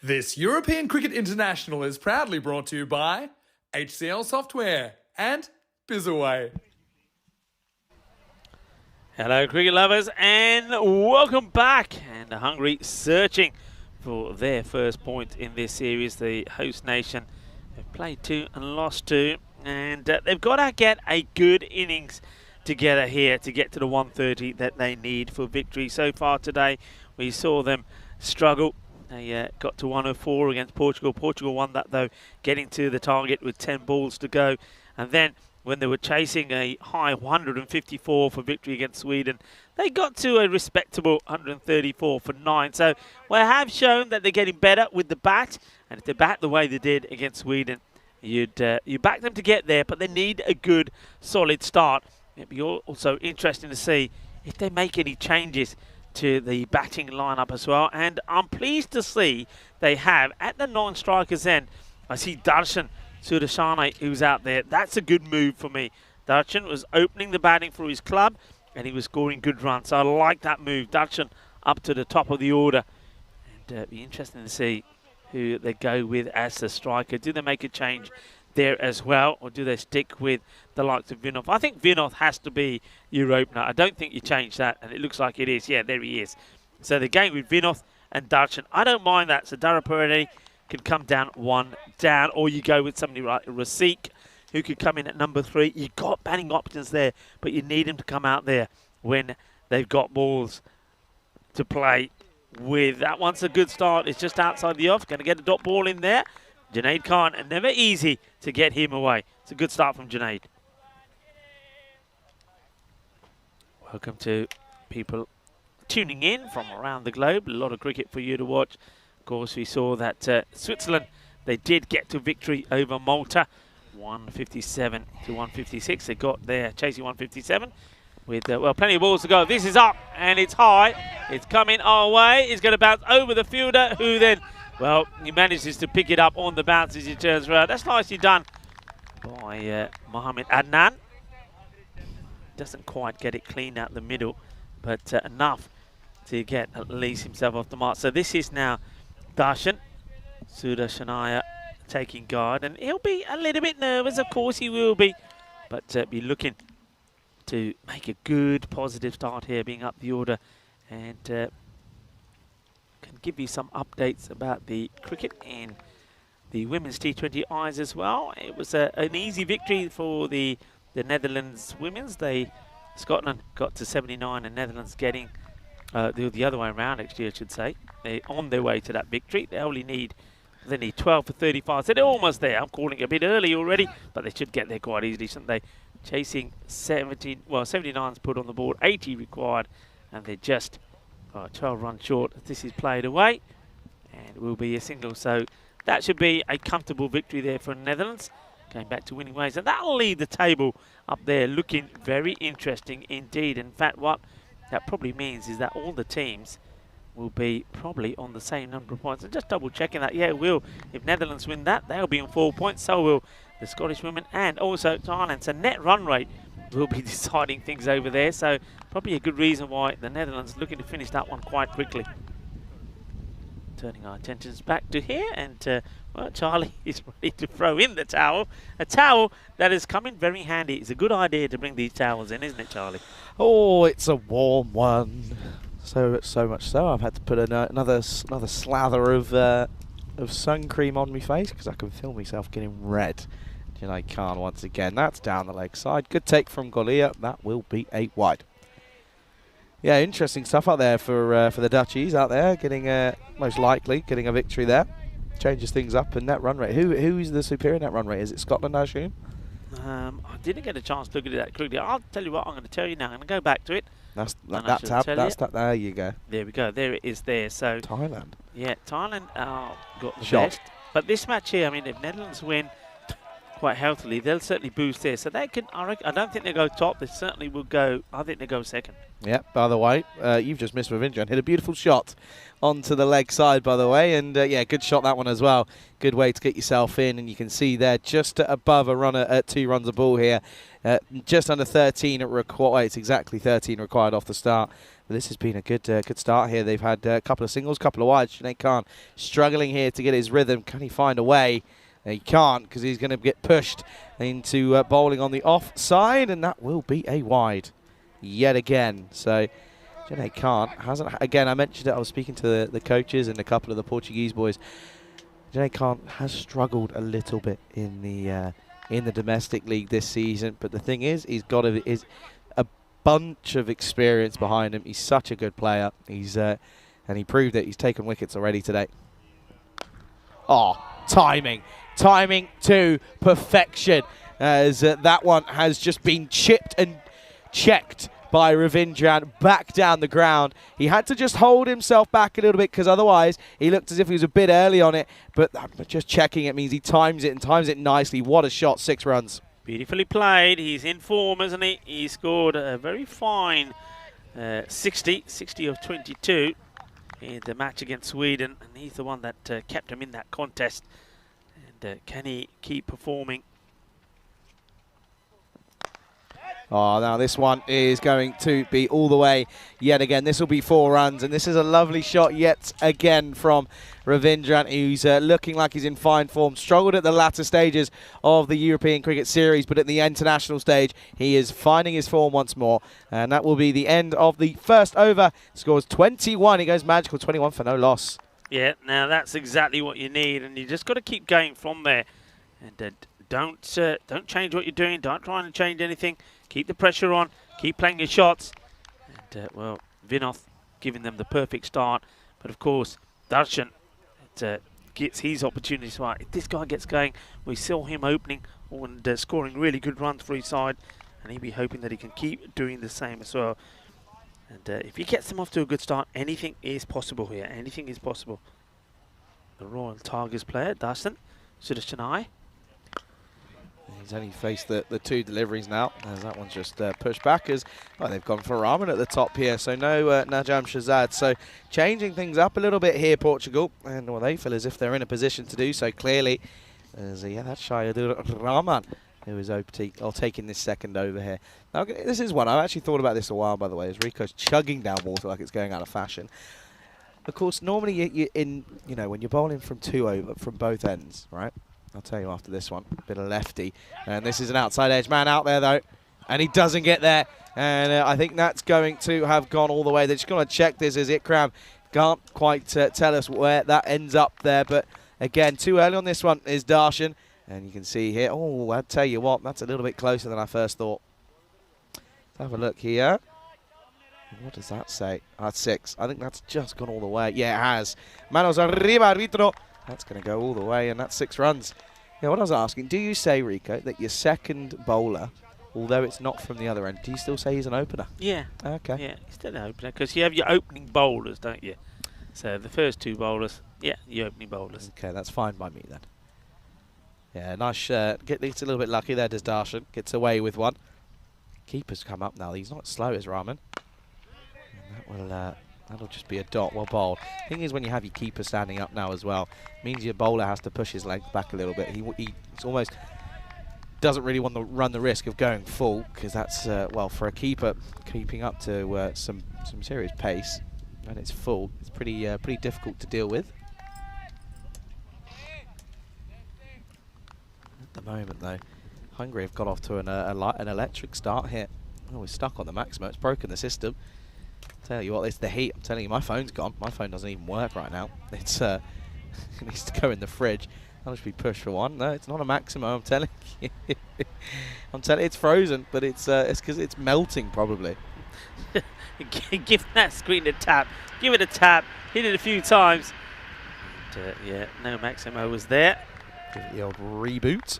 This European Cricket International is proudly brought to you by HCL Software and Bizaway. Hello, cricket lovers, and welcome back. And Hungary searching for their first point in this series. The host nation have played 2 and lost 2, and they've got to get a good innings together here to get to the 130 that they need for victory. So far today, we saw them struggle. They got to 104 against Portugal. Portugal won that, though, getting to the target with 10 balls to go. And then when they were chasing a high 154 for victory against Sweden, they got to a respectable 134 for 9. So we have shown that they're getting better with the bat. And if they bat the way they did against Sweden, you back them to get there, but they need a good, solid start. It'd be also interesting to see if they make any changes to the batting lineup as well. And I'm pleased to see they have, at the non-strikers end, I see Darshan Sudashane who's out there. That's a good move for me. Darshan was opening the batting for his club and he was scoring good runs. So I like that move. Darshan up to the top of the order. And it'd be interesting to see who they go with as the striker. Do they make a change there as well, or do they stick with the likes of Vinod? I think Vinod has to be your opener. I don't think you change that, and it looks like it is. Yeah, there he is. So they're going with Vinod and Darshan. I don't mind that. So Dharapuradi can come down 1 down, or you go with somebody like Rasik, who could come in at number 3. You've got batting options there, but you need him to come out there when they've got balls to play with. That one's a good start. It's just outside the off. Going to get a dot ball in there. Junaid Khan, and never easy to get him away. It's a good start from Junaid. Welcome to people tuning in from around the globe. A lot of cricket for you to watch. Of course, we saw that Switzerland, they did get to victory over Malta. 157 to 156. They got there chasing 157 with, well, plenty of balls to go. This is up, and it's high. It's coming our way. It's going to bounce over the fielder, who then, well, he manages to pick it up on the bounce as he turns around. That's nicely done by Mohamed Adnan. Doesn't quite get it clean out the middle, but enough to get at least himself off the mark. So this is now Darshan Sudashanaya taking guard, and he'll be a little bit nervous, of course he will be, but be looking to make a good positive start here, being up the order, and can give you some updates about the cricket in the women's T20 eyes as well. It was an easy victory for the Netherlands women's. Scotland got to 79 and Netherlands getting the other way around, actually, I should say. They're on their way to that victory. They need 12 for 35, so they're almost there. I'm calling it a bit early already, but they should get there quite easily, shouldn't they? Chasing 79's put on the board, 80 required, and they're just 12 runs short. This is played away, and will be a single. So that should be a comfortable victory there for the Netherlands, going back to winning ways. And that'll leave the table up there looking very interesting indeed. In fact, what that probably means is that all the teams will be probably on the same number of points. And just double checking that, yeah, it will. If Netherlands win that, they'll be on 4 points. So will the Scottish women and also Thailand. So net run rate will be deciding things over there. So probably a good reason why the Netherlands looking to finish that one quite quickly. Turning our attentions back to here, and well, Charlie is ready to throw in the towel. A towel that has come in very handy. It's a good idea to bring these towels in, isn't it, Charlie? Oh, it's a warm one. So much so, I've had to put another slather of sun cream on my face because I can feel myself getting red. Junaid Khan once again. That's down the leg side. Good take from Golia. That will be 8 wide. Yeah, interesting stuff out there for the Dutchies out there, getting most likely getting a victory there. Changes things up in net run rate. Who is the superior net run rate? Is it Scotland, I assume? I didn't get a chance to look at it that quickly. I'll tell you what, I'm going to tell you now. I'm going to go back to it. That's that. There you go. There we go. There it is there. So Thailand. Yeah, Thailand got the Shot. best. But this match here, I mean, if Netherlands win quite healthily, they'll certainly boost there. So they can, I don't think they go top. They certainly will go, I think they go second. Yeah, by the way, you've just missed Ravindran. Hit a beautiful shot onto the leg side, by the way. And yeah, good shot that one as well. Good way to get yourself in. And you can see there just above a runner at 2 runs a ball here. Just under 13 required. It's exactly 13 required off the start. But this has been a good start here. They've had a couple of singles, couple of wides. Junaid Khan struggling here to get his rhythm. Can he find a way? He can't, because he's going to get pushed into bowling on the offside, and that will be a wide yet again. So Junaid Khan hasn't, again, I mentioned it, I was speaking to the coaches and a couple of the Portuguese boys. Junaid Khan has struggled a little bit in the domestic league this season, but the thing is, he's got a bunch of experience behind him. He's such a good player. He's and he proved it. He's taken wickets already today. Oh, timing to perfection, as that one has just been chipped and checked by Ravindran back down the ground. He had to just hold himself back a little bit because otherwise he looked as if he was a bit early on it, but just checking it means he times it and times it nicely. What a shot, 6 runs. Beautifully played. He's in form, isn't he? He scored a very fine 60 of 22 in the match against Sweden, and he's the one that kept him in that contest. And can he keep performing? Oh, now this one is going to be all the way yet again. This will be 4 runs, and this is a lovely shot yet again from Ravindran, who's looking like he's in fine form. Struggled at the latter stages of the European Cricket Series, but at the international stage, he is finding his form once more. And that will be the end of the first over. Scores 21. He goes magical, 21 for no loss. Yeah, now that's exactly what you need, and you just got to keep going from there. And don't change what you're doing. Don't try and change anything. Keep the pressure on. Keep playing your shots. And, well, Vinoth giving them the perfect start. But, of course, Darshan gets his opportunities right. If this guy gets going, we saw him opening and scoring really good runs for his side. And he'll be hoping that he can keep doing the same as well. And if he gets them off to a good start, anything is possible here. Anything is possible. The Royal Tigers player, Darshan Sudashanai. He's only faced the 2 deliveries now, as that one's just pushed back, as well, they've gone for Rahman at the top here, so no Najam Shazad. So changing things up a little bit here, Portugal, and well, they feel as if they're in a position to do so clearly. As yeah, that's Shayadur Rahman who is taking this second over here. Now, this is one, I've actually thought about this a while, by the way, as Rico's chugging down water like it's going out of fashion. Of course, normally when you're bowling from 2 over from both ends, right? I'll tell you after this one. Bit of lefty. And this is an outside edge man out there, though. And he doesn't get there. And I think that's going to have gone all the way. They're just going to check this as Ikram can't quite tell us where that ends up there. But Again, too early on this one is Darshan. And you can see here, oh, I'll tell you what, that's a little bit closer than I first thought. Let's have a look here. What does that say? That's 6. I think that's just gone all the way. Yeah, it has. Manos arriba, arbitro. That's going to go all the way, and that's 6 runs. Yeah, what I was asking, do you say, Rico, that your second bowler, although it's not from the other end, do you still say he's an opener? Yeah. Okay. Yeah, he's still an opener because you have your opening bowlers, don't you? So the first 2 bowlers, yeah, your opening bowlers. Okay, that's fine by me then. Yeah, nice shirt. Gets a little bit lucky there, does Darshan. Gets away with one. Keeper's come up now. He's not slow as Rahman. And that'll just be a dot. Well bowled. Thing is, when you have your keeper standing up now as well, means your bowler has to push his legs back a little bit. He's almost doesn't really want to run the risk of going full, because that's well, for a keeper keeping up to some serious pace when it's full, it's pretty difficult to deal with. At the moment though, Hungary have got off to an electric start here. Oh, we're stuck on the maximum. It's broken the system. Tell you what, it's the heat. I'm telling you, my phone's gone. My phone doesn't even work right now. It's it needs to go in the fridge. That'll just be pushed for one. No, it's not a maximum. I'm telling you. I'm telling you, it's frozen, but it's because it's melting probably. Give that screen a tap. Give it a tap. Hit it a few times. And, yeah, no Maximo was there. Give it the old reboot.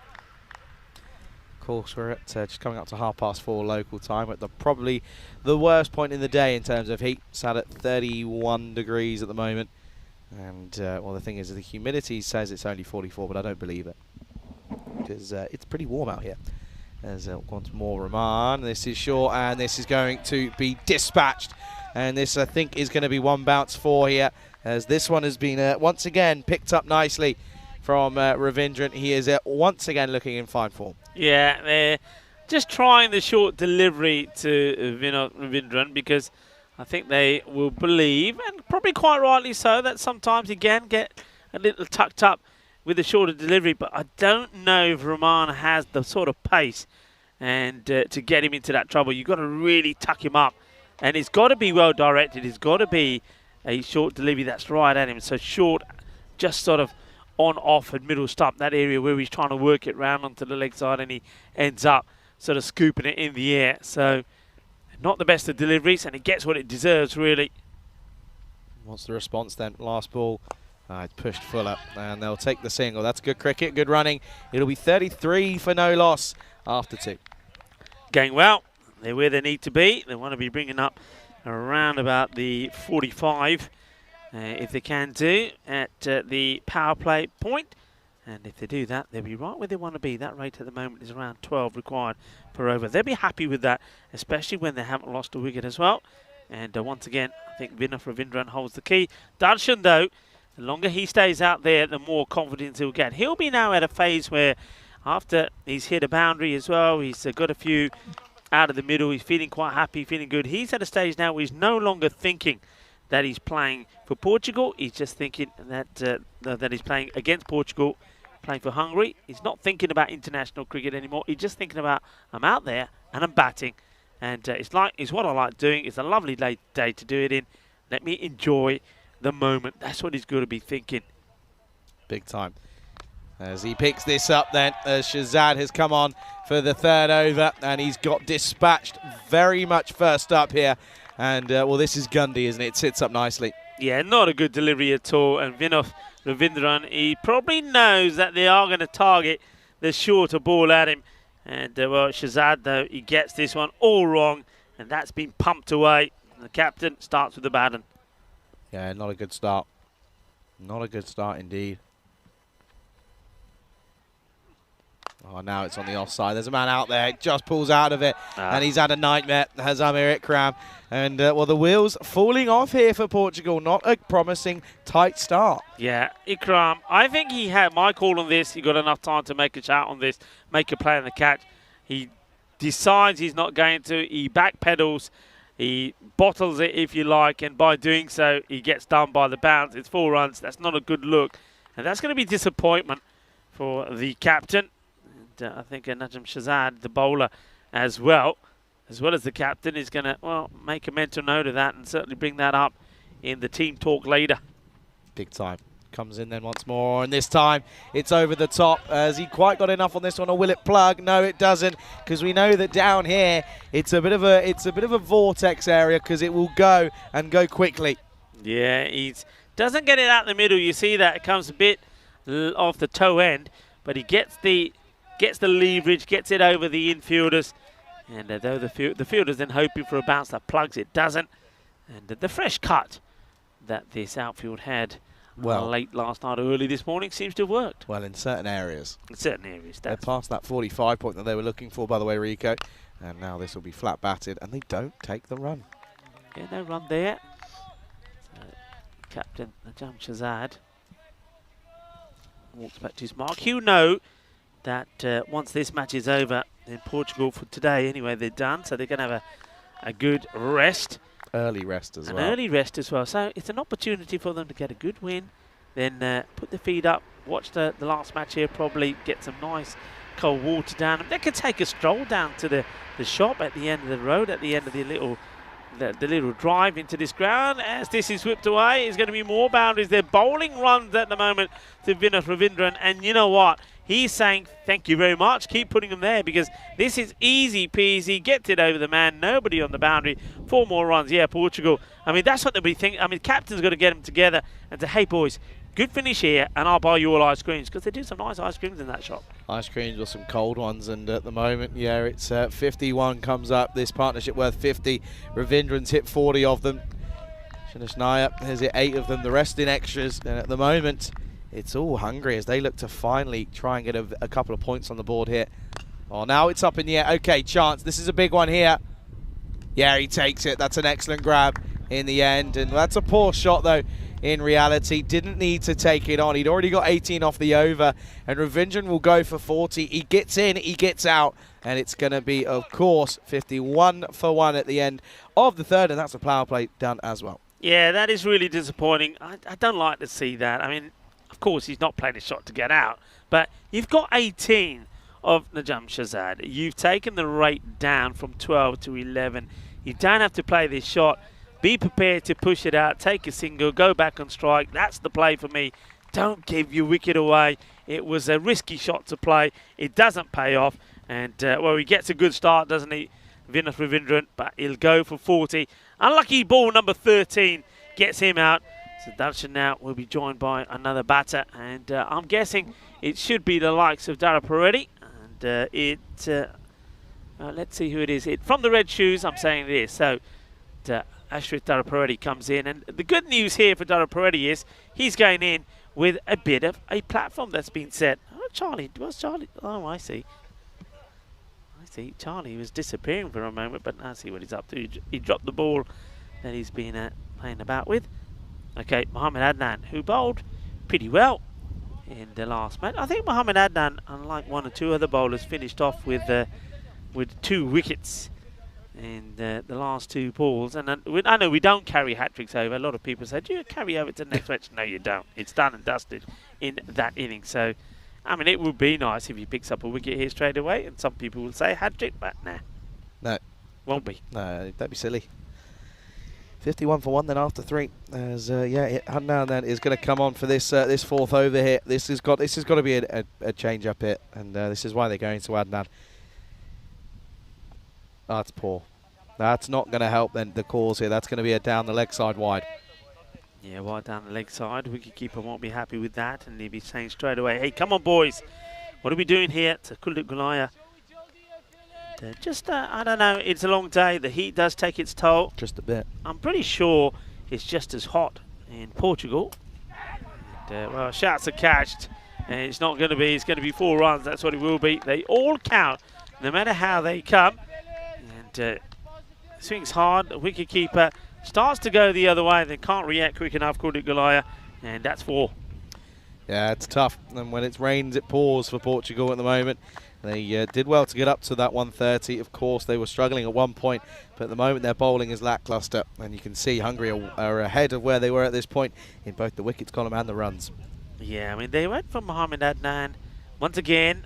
Of course, we're at just coming up to 4:30 local time at probably the worst point in the day in terms of heat. Sat at 31 degrees at the moment, and well, the thing is, the humidity says it's only 44, but I don't believe it because it's pretty warm out here. There's once more Rahman. This is short, and this is going to be dispatched, and this I think is going to be 1 bounce 4 here, as this one has been once again picked up nicely from Ravindran. He is once again looking in fine form. Yeah, they're just trying the short delivery to Ravindran because I think they will believe, and probably quite rightly so, that sometimes he can get a little tucked up with the shorter delivery. But I don't know if Rahman has the sort of pace and to get him into that trouble. You've got to really tuck him up, and it's got to be well directed. It's got to be a short delivery that's right at him. So short, just sort of on, off, and middle stump, that area where he's trying to work it round onto the leg side, and he ends up sort of scooping it in the air. So not the best of deliveries, and it gets what it deserves, really. What's the response then? Last ball, it's pushed full up, and they'll take the single. That's good cricket, good running. It'll be 33 for no loss after 2. Going well. They're where they need to be. They want to be bringing up around about the 45. If they can do at the power play point, and if they do that, they'll be right where they want to be. That rate at the moment is around 12 required per over. They'll be happy with that, especially when they haven't lost a wicket as well. And once again, I think Ravindran holds the key. Darshan, though, the longer he stays out there, the more confidence he'll get. He'll be now at a phase where, after he's hit a boundary as well, he's got a few out of the middle, he's feeling quite happy, feeling good. He's at a stage now where he's no longer thinking that he's playing for Portugal. He's just thinking that that he's playing against Portugal, playing for Hungary. He's not thinking about international cricket anymore. He's just thinking about, I'm out there and I'm batting, and it's what I like doing. It's a lovely day to do it in. Let me enjoy the moment. That's what he's going to be thinking. Big time. As he picks this up then, as Shazad has come on for the 3rd over, and he's got dispatched very much first up here. And, well, this is Gundy, isn't it? It sits up nicely. Yeah, not a good delivery at all. And Ravindran, he probably knows that they are going to target the shorter ball at him. And, well, Shazad, though, he gets this one all wrong. And that's been pumped away. The captain starts with the baton. Yeah, not a good start. Not a good start indeed. Oh, now it's on the offside. There's a man out there. Just pulls out of it. And he's had a nightmare. Hazamir Ikram. And, well, the wheels falling off here for Portugal. Not a promising tight start. Yeah, Ikram, I think he had my call on this. He got enough time to make a shot on this, make a play on the catch. He decides he's not going to. He backpedals. He bottles it, if you like. And by doing so, he gets done by the bounce. It's 4 runs. That's not a good look. And that's going to be disappointment for the captain. I think Najm Shazad, the bowler, as well as the captain, is going to, well, make a mental note of that and certainly bring that up in the team talk later. Big time. comes in then once more, and this time it's over the top. Has he quite got enough on this one, or will it plug? No, it doesn't, because we know that down here it's a bit of a vortex area, because it will go and go quickly. Yeah, he doesn't get it out the middle. You see that it comes a bit off the toe end, but he gets the leverage, gets it over the infielders, and though the fielders then hoping for a bounce that plugs, it doesn't. And the fresh cut that this outfield had late last night or early this morning seems to have worked. Well, in certain areas. In certain areas. They're past that 45 point that they were looking for, by the way, Rico. And now this will be flat batted, and they don't take the run. Yeah, no run there. So, Captain Najam Shazad walks back to his mark. You know that once this match is over in Portugal for today, anyway, they're done. So they're going to have a good rest. Early rest as well. An early rest as well. So it's an opportunity for them to get a good win, then put their feet up, watch the last match here, probably get some nice cold water down. They could take a stroll down to the shop at the end of the road, at the end of the little drive into this ground. As this is whipped away, there's going to be more boundaries. They're bowling runs at the moment to Vinod Ravindran, and you know what? He's saying, thank you very much, keep putting them there, because this is easy peasy, gets it over the man, nobody on the boundary, 4 more runs. Yeah, Portugal. I mean, that's what they'll be thinking. I mean, captain's got to get them together and say, hey, boys, good finish here, and I'll buy you all ice creams, because they do some nice ice creams in that shop. Ice creams or some cold ones, and at the moment, yeah, it's 51 comes up. This partnership worth 50. Ravindran's hit 40 of them. Shanashnaya has hit 8 of them, the rest in extras, and at the moment, it's all Hungary as they look to finally try and get a couple of points on the board here. Oh, now it's up in the air. Okay, chance. This is a big one here. Yeah, he takes it. That's an excellent grab in the end, and that's a poor shot, though. In reality, didn't need to take it on. He'd already got 18 off the over, and Ravindran will go for 40. He gets in, he gets out, and it's going to be, of course, 51 for 1 at the end of the third, and that's a power play done as well. Yeah, that is really disappointing. I don't like to see that. I mean, of course, he's not playing a shot to get out, but you've got 18 of Najam Shazad. You've taken the rate down from 12 to 11. You don't have to play this shot. Be prepared to push it out, take a single, go back on strike. That's the play for me. Don't give your wicket away. It was a risky shot to play. It doesn't pay off. And, well, he gets a good start, doesn't he, Vinod Ravindran, but he'll go for 40. Unlucky ball number 13 gets him out. So Darshan now will be joined by another batter, and I'm guessing it should be the likes of Dara Paredes. And let's see who it is. From the red shoes, I'm saying it is. So Ashrit Dara Paredes comes in, and the good news here for Dara Paredes is he's going in with a bit of a platform that's been set. Oh, Charlie, what's Charlie? Oh, I see. Charlie was disappearing for a moment, but I see what he's up to. He dropped the ball that he's been playing about with. Okay, Mohamed Adnan, who bowled pretty well in the last match. I think Mohamed Adnan, unlike 1 or 2 other bowlers, finished off with 2 wickets in the last 2 balls. And I know we don't carry hat-tricks over. A lot of people say, do you carry over to the next match? No, you don't. It's done and dusted in that inning. So, I mean, it would be nice if he picks up a wicket here straight away. And some people will say hat-trick, but nah. No. Won't be. No, don't be silly. 51 for 1 then after 3. As Adnan then is going to come on for this this 4th over here. This has got to be a change up hit, and this is why they're going to Adnan. That's poor. That's not going to help then the cause here. That's going to be a down the leg side wide. Yeah, wide down the leg side. Wicketkeeper won't be happy with that, and he'll be saying straight away, hey, come on, boys. What are we doing here? It's a Kulit Gulaya. I don't know, it's a long day. The heat does take its toll. Just a bit. I'm pretty sure it's just as hot in Portugal. And, well, shots are catched, and it's not going to be. It's going to be 4 runs. That's what it will be. They all count, no matter how they come. And swings hard. The wicketkeeper starts to go the other way. They can't react quick enough. Kulit Gulaya, and that's 4. Yeah, it's tough. And when it rains, it pours for Portugal at the moment. They did well to get up to that 130. Of course, they were struggling at one point, but at the moment their bowling is lackluster, and you can see Hungary are ahead of where they were at this point in both the wickets column and the runs. Yeah, I mean, they went for Mohamed Adnan. Once again,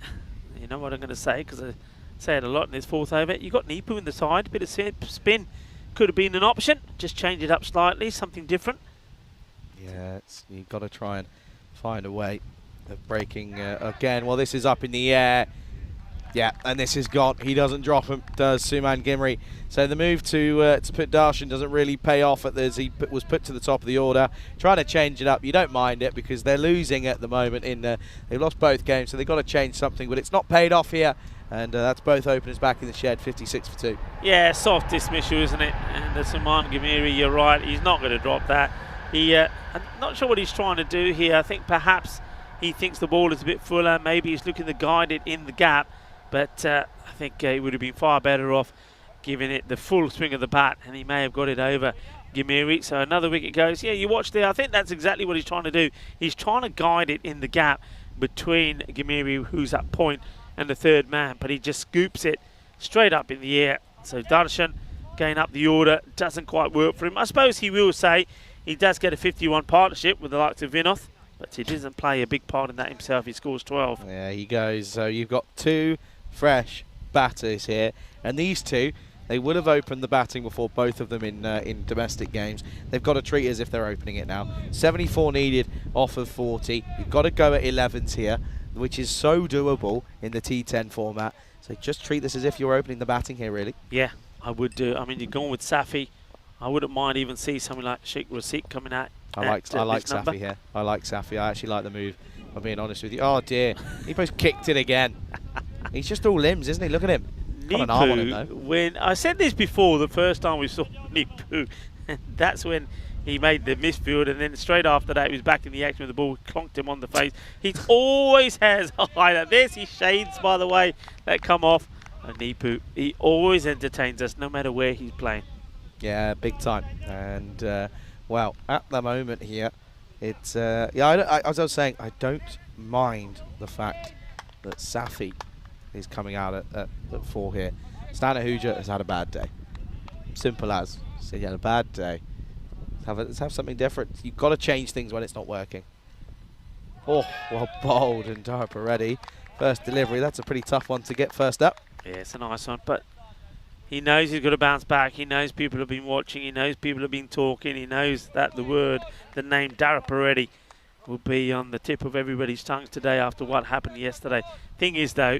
you know what I'm going to say, because I say it a lot in this 4th over. You got Nipu in the side, a bit of spin. Could have been an option. Just change it up slightly, something different. Yeah, you've got to try and find a way of breaking again. Well, this is up in the air. Yeah, and this is gone. He doesn't drop him, does Suman Gimri. So the move to put Darshan doesn't really pay off as he was put to the top of the order. Trying to change it up. You don't mind it because they're losing at the moment. They've lost both games, so they've got to change something. But it's not paid off here. And that's both openers back in the shed, 56 for 2. Yeah, soft dismissal, isn't it? And Suman Gimri, you're right. He's not going to drop that. I'm not sure what he's trying to do here. I think perhaps he thinks the ball is a bit fuller. Maybe he's looking to guide it in the gap. But I think he would have been far better off giving it the full swing of the bat, and he may have got it over Gimiri. So another wicket goes. Yeah, you watch there. I think that's exactly what he's trying to do. He's trying to guide it in the gap between Gimiri, who's at point, and the third man. But he just scoops it straight up in the air. So Darshan going up the order doesn't quite work for him. I suppose he will say he does get a 51 partnership with the likes of Vinoth, but he doesn't play a big part in that himself. He scores 12. Yeah, he goes. So you've got 2 fresh batters here, and these 2, they would have opened the batting before, both of them in domestic games. They've got to treat it as if they're opening it now. 74 needed off of 40. You've got to go at 11s here, which is so doable in the T10 format. So just treat this as if you're opening the batting here, really. Yeah, I would do. I mean, you're going with Safi. I wouldn't mind even see something like Sheikh Rasik coming out. I like Safi here. I like Safi. I actually like the move, if I'm being honest with you. Oh dear, he both kicked it again. He's just all limbs, isn't he? Look at him. Got an arm on him, though. When I said this before, the first time we saw Nipu, that's when he made the misfield, and then straight after that, he was back in the action with the ball, clonked him on the face. He always has a highlight. There's his shades, by the way, that come off. And Nipu, he always entertains us, no matter where he's playing. Yeah, big time. And well, at the moment here, it's yeah. As I was saying, I don't mind the fact that Safi is coming out at 4 here. Stan Ahuja has had a bad day. Simple as. So he had a bad day. Let's have something different. You've got to change things when it's not working. Oh, well bowled and Darp already. First delivery. That's a pretty tough one to get first up. Yeah, it's a nice one, but he knows he's got to bounce back. He knows people have been watching. He knows people have been talking. He knows that the name Dara Peretti will be on the tip of everybody's tongues today after what happened yesterday. Thing is, though,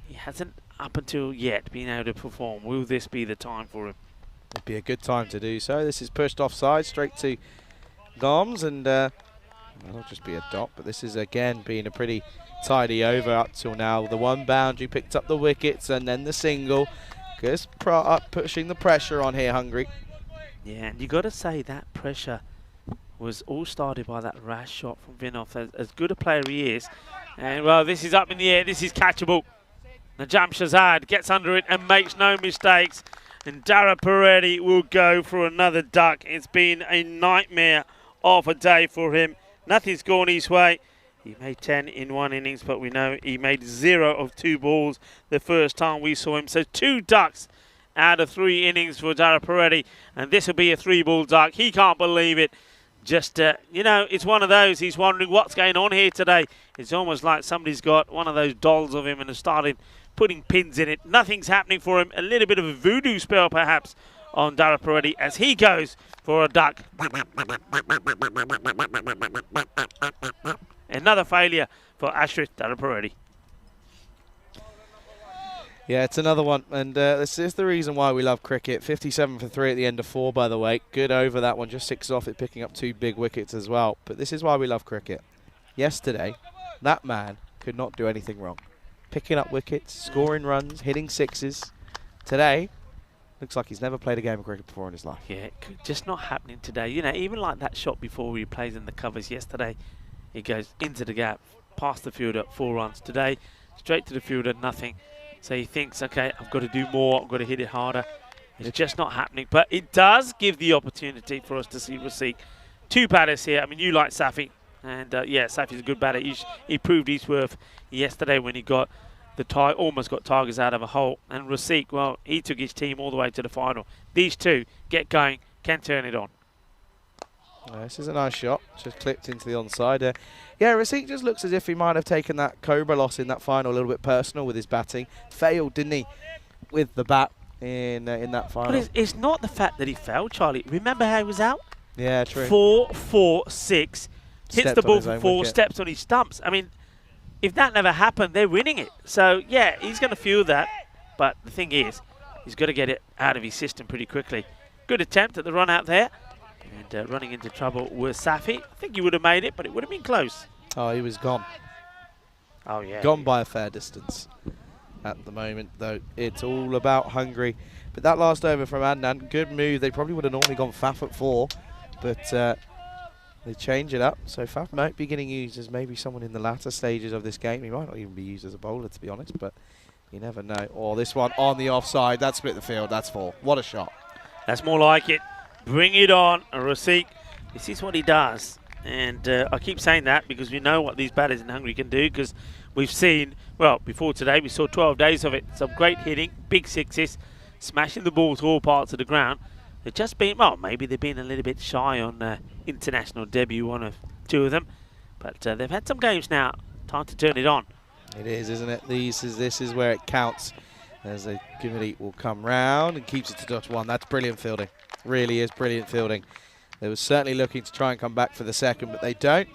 he hasn't up until yet been able to perform. Will this be the time for him? It'd be a good time to do so. This is pushed offside straight to Goms, and it'll just be a dot. But this is again being a pretty tidy over up till now. The one boundary picked up the wickets, and then the single. Just pushing the pressure on here, Hungary. Yeah, and you got to say that pressure was all started by that rash shot from Vinoth. As good a player he is, and well, this is up in the air. This is catchable. Najam Shazad gets under it and makes no mistakes. And Dara Peretti will go for another duck. It's been a nightmare of a day for him. Nothing's gone his way. He made 10 in 1 innings, but we know he made 0 of 2 balls the first time we saw him. So 2 ducks out of 3 innings for Dara Peretti. And this will be a 3-ball duck. He can't believe it. Just, you know, it's one of those. He's wondering what's going on here today. It's almost like somebody's got one of those dolls of him and has started putting pins in it. Nothing's happening for him. A little bit of a voodoo spell, perhaps, on Dara Peretti as he goes for a duck. Another failure for Ashraf Dara Peretti. Yeah, it's another one, and this is the reason why we love cricket. 57 for 3 at the end of 4, by the way. Good over that one, just 6 off it, picking up 2 big wickets as well. But this is why we love cricket. Yesterday, that man could not do anything wrong. Picking up wickets, scoring runs, hitting 6s. Today, looks like he's never played a game of cricket before in his life. Yeah, just not happening today. You know, even like that shot before he plays in the covers yesterday, he goes into the gap, past the fielder, 4 runs. Today, straight to the fielder, nothing. So he thinks, okay, I've got to do more, I've got to hit it harder. It's just not happening. But it does give the opportunity for us to see Rasik. 2 batters here. I mean, you like Safi. And yeah, Safi's a good batter. He proved his worth yesterday when he got almost got Tigers out of a hole. And Rasik, well, he took his team all the way to the final. These 2 get going, can turn it on. This is a nice shot, just clipped into the onside. Yeah, Rasik just looks as if he might have taken that Cobra loss in that final a little bit personal with his batting. Failed, didn't he, with the bat in that final. But it's not the fact that he failed, Charlie. Remember how he was out? Yeah, true. 4-4-6, hits Stepped the on ball his for own 4, wicket. steps on his stumps. I mean, if that never happened, they're winning it. So, yeah, he's going to feel that. But the thing is, he's got to get it out of his system pretty quickly. Good attempt at the run out there. And running into trouble with Safi. I think he would have made it, but it would have been close. Oh, he was gone. Oh, yeah. Gone by a fair distance. At the moment, though, it's all about Hungary. But that last over from Adnan, good move. They probably would have normally gone Faf at 4, but they change it up. So Faf might be getting used as maybe someone in the latter stages of this game. He might not even be used as a bowler, to be honest, but you never know. Oh, this one on the offside. That split the field. That's 4. What a shot. That's more like it. Bring it on, Rasik. This is what he does. And I keep saying that because we know what these batters in Hungary can do, because we've seen, well, before today, we saw 12 days of it. Some great hitting, big sixes, smashing the ball to all parts of the ground. They've just been, well, maybe they've been a little bit shy on international debut, 2 of them. But they've had some games now. Time to turn it on. It is, isn't it? This is where it counts. As the Gimmery will come round and keeps it to dot 1. That's brilliant fielding. Really is brilliant fielding. They were certainly looking to try and come back for the second, but they don't.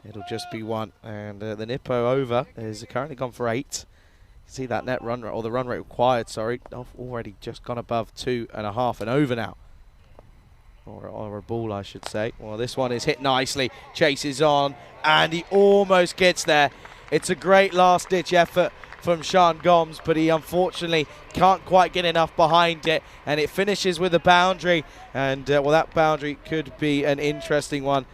It'll just be 1. And the Nippo over is currently gone for 8. You can see that net run rate, or the run rate required, sorry, already just gone above 2.5 and over now. Or a ball, I should say. Well, this one is hit nicely. Chases on, and he almost gets there. It's a great last-ditch effort from Sean Gomes, but he unfortunately can't quite get enough behind it, and it finishes with a boundary. And, well, that boundary could be an interesting one.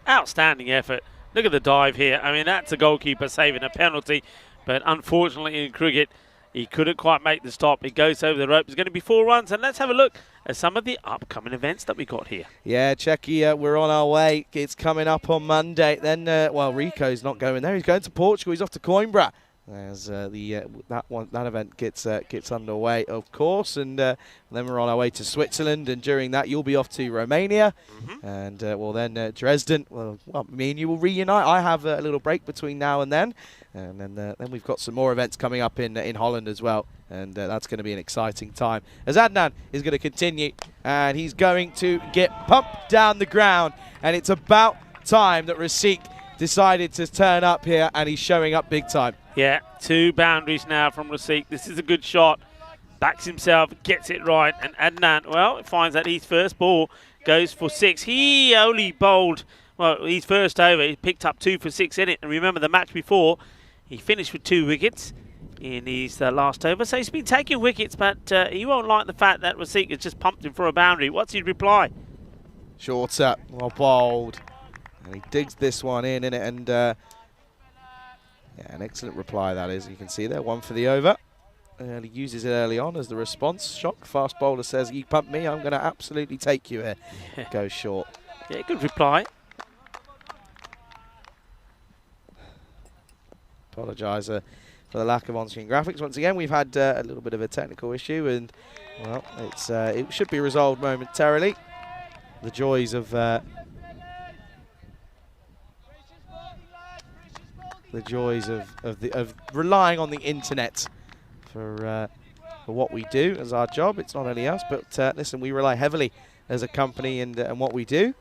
Outstanding effort. Look at the dive here. I mean, that's a goalkeeper saving a penalty, but unfortunately in cricket, he couldn't quite make the stop. It goes over the rope. It's going to be 4 runs, and let's have a look at some of the upcoming events that we got here. Yeah, Czechia, we're on our way. It's coming up on Monday. Then, well, Rico's not going there. He's going to Portugal. He's off to Coimbra. As that event gets underway, of course, and then we're on our way to Switzerland, and during that you'll be off to Romania, and well then Dresden. Well, me and you will reunite. I have a little break between now and then then we've got some more events coming up in Holland as well, and that's going to be an exciting time. As Adnan is going to continue, and he's going to get pumped down the ground, and it's about time that Rasik decided to turn up here, and he's showing up big time. Yeah, 2 boundaries now from Rasik. This is a good shot. Backs himself, gets it right. And Adnan, well, finds that his first ball goes for 6. He only bowled, well, his first over. He picked up 2 for 6 in it. And remember the match before, he finished with 2 wickets in his last over. So he's been taking wickets, but he won't like the fact that Rasik has just pumped him for a boundary. What's his reply? Shorter, well bowled. And he digs this one in, innit? And yeah, an excellent reply that is. You can see there, 1 for the over. And he uses it early on as the response. Shock, fast bowler says, you pump me, I'm going to absolutely take you here. Yeah. Goes short. Yeah, good reply. Apologise for the lack of on-screen graphics. Once again, we've had a little bit of a technical issue, and, well, it should be resolved momentarily. The joys of... the joys of relying on the internet for what we do as our job. It's not only us, but listen, we rely heavily as a company and what we do.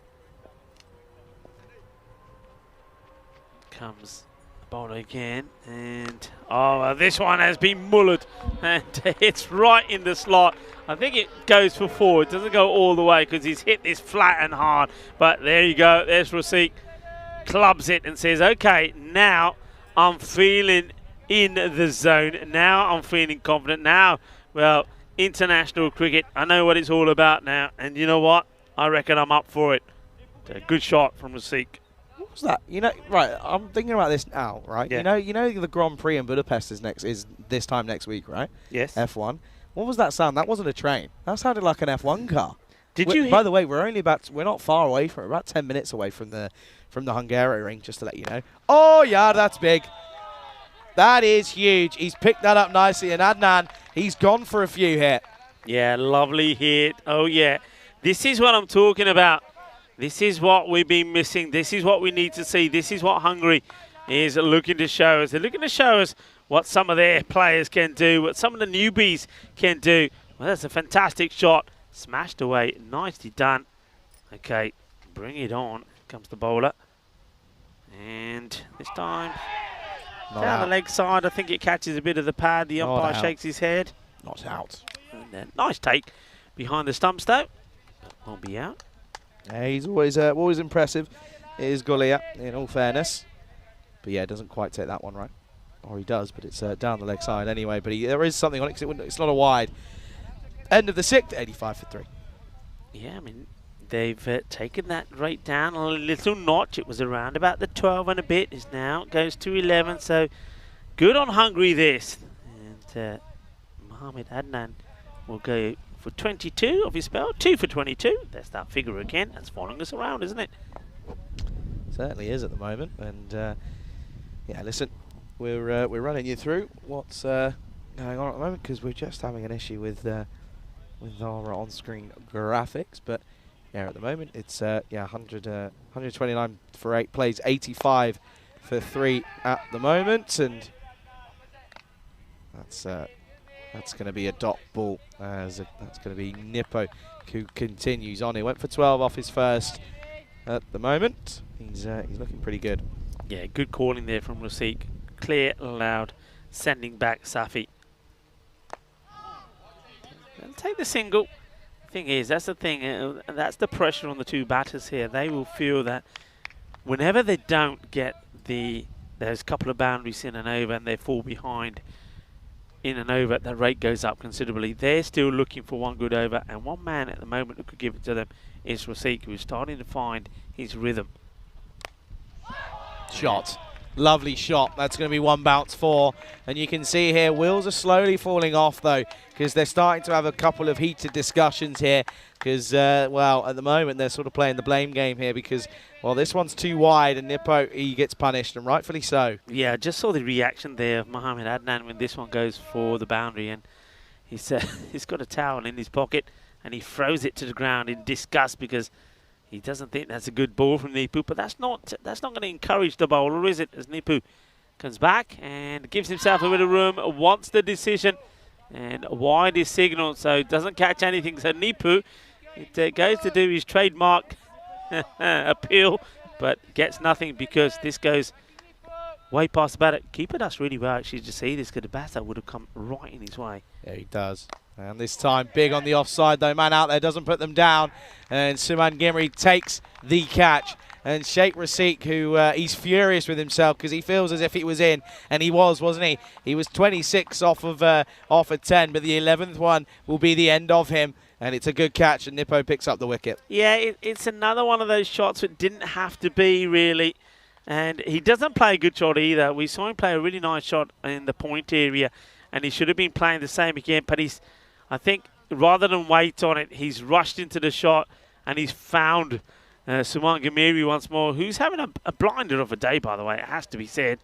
Comes the bowler again, and oh, this one has been mullered, and it's right in the slot. I think it goes for 4. It doesn't go all the way because he's hit this flat and hard. But there you go. There's Rasik. Clubs it and says, okay, now I'm feeling in the zone. Now I'm feeling confident. Now, well, international cricket, I know what it's all about now. And you know what? I reckon I'm up for it. A good shot from Rasik. What was that? You know, right, I'm thinking about this now, right? Yeah. You know the Grand Prix in Budapest is this time next week, right? Yes. F1. What was that sound? That wasn't a train. That sounded like an F1 car. By the way, we're not far away from it. We're about 10 minutes away from the Hungary ring, just to let you know. Oh yeah, that's big. That is huge. He's picked that up nicely, and Adnan, he's gone for a few here. Yeah, lovely hit. Oh yeah, this is what I'm talking about. This is what we've been missing. This is what we need to see. This is what Hungary is looking to show us. They're looking to show us what some of their players can do, what some of the newbies can do. Well, that's a fantastic shot. Smashed away. Nicely done. Okay, bring it on. Comes the bowler. And this time, Not down the out. leg side, I think it catches a bit of the pad. The Not umpire out. shakes his head. Not out. And then nice take behind the stumps though. Won't be out. Yeah, he's always impressive. It is Golia, in all fairness. But yeah, doesn't quite take that one right. Or he does, but it's down the leg side anyway. But there is something on it because it's not a wide. End of the sixth, 85 for 3. Yeah, I mean, they've taken that rate down a little notch. It was around about the 12 and a bit. It's now it goes to 11. So good on Hungary this. And Mohamed Adnan will go for 22 of his spell. 2 for 22. There's that figure again. That's following us around, isn't it? Certainly is at the moment. And yeah, listen, we're running you through what's going on at the moment because we're just having an issue with our on-screen graphics. But yeah, at the moment it's 129 for 8 plays, 85 for 3 at the moment, and that's going to be a dot ball. That's going to be Nippo who continues on. He went for 12 off his first at the moment. He's looking pretty good. Yeah, good calling there from Rasik. Clear, loud, sending back Safi. They'll take the single. Thing is, that's the thing. That's the pressure on the two batters here. They will feel that whenever they don't get those couple of boundaries in and over and they fall behind in and over, the rate goes up considerably. They're still looking for one good over, and one man at the moment who could give it to them is Rasik, who is starting to find his rhythm. Shot. Lovely shot. That's going to be 1 bounce 4. And you can see here, wheels are slowly falling off, though, because they're starting to have a couple of heated discussions here. Because, well, at the moment, they're sort of playing the blame game here because, well, this one's too wide, and Nippo, he gets punished, and rightfully so. Yeah, I just saw the reaction there of Mohamed Adnan when this one goes for the boundary, and he's got a towel in his pocket, and he throws it to the ground in disgust because he doesn't think that's a good ball from Nipu, but that's not going to encourage the bowler, is it? As Nipu comes back and gives himself a bit of room, wants the decision, and wide is signal, so doesn't catch anything. So Nipu, it goes to do his trademark appeal, but gets nothing because this goes way past the batter. Keeper does really well actually to see this because the batter would have come right in his way. Yeah, he does. And this time, big on the offside, though. Man out there doesn't put them down. And Suman Gimri takes the catch. And Sheikh Rasik, who he's furious with himself because he feels as if he was in. And he was, wasn't he? He was 26 off of 10, but the 11th one will be the end of him. And it's a good catch, and Nippo picks up the wicket. Yeah, it's another one of those shots that didn't have to be, really. And he doesn't play a good shot either. We saw him play a really nice shot in the point area, and he should have been playing the same again, but I think rather than wait on it, he's rushed into the shot and he's found Suman Gimiri once more, who's having a blinder of a day, by the way, it has to be said.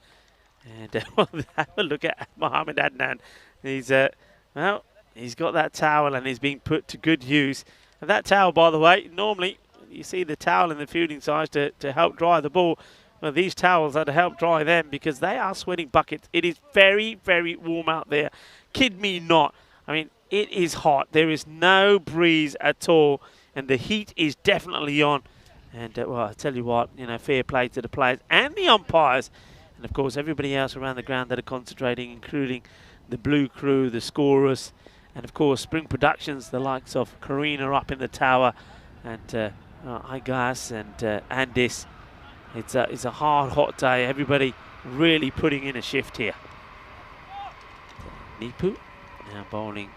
And we'll have a look at Mohamed Adnan. He's got that towel and he's being put to good use. And that towel, by the way, normally you see the towel in the fielding side to help dry the ball. Well, these towels are to help dry them because they are sweating buckets. It is very, very warm out there. Kid me not. I mean, it is hot. There is no breeze at all, and the heat is definitely on. And, well, I tell you what, fair play to the players and the umpires, and, of course, everybody else around the ground that are concentrating, including the blue crew, the scorers, and, of course, Spring Productions, the likes of Karina up in the tower, and Igas and Andis. It's a hard, hot day. Everybody really putting in a shift here. Nipu now bowling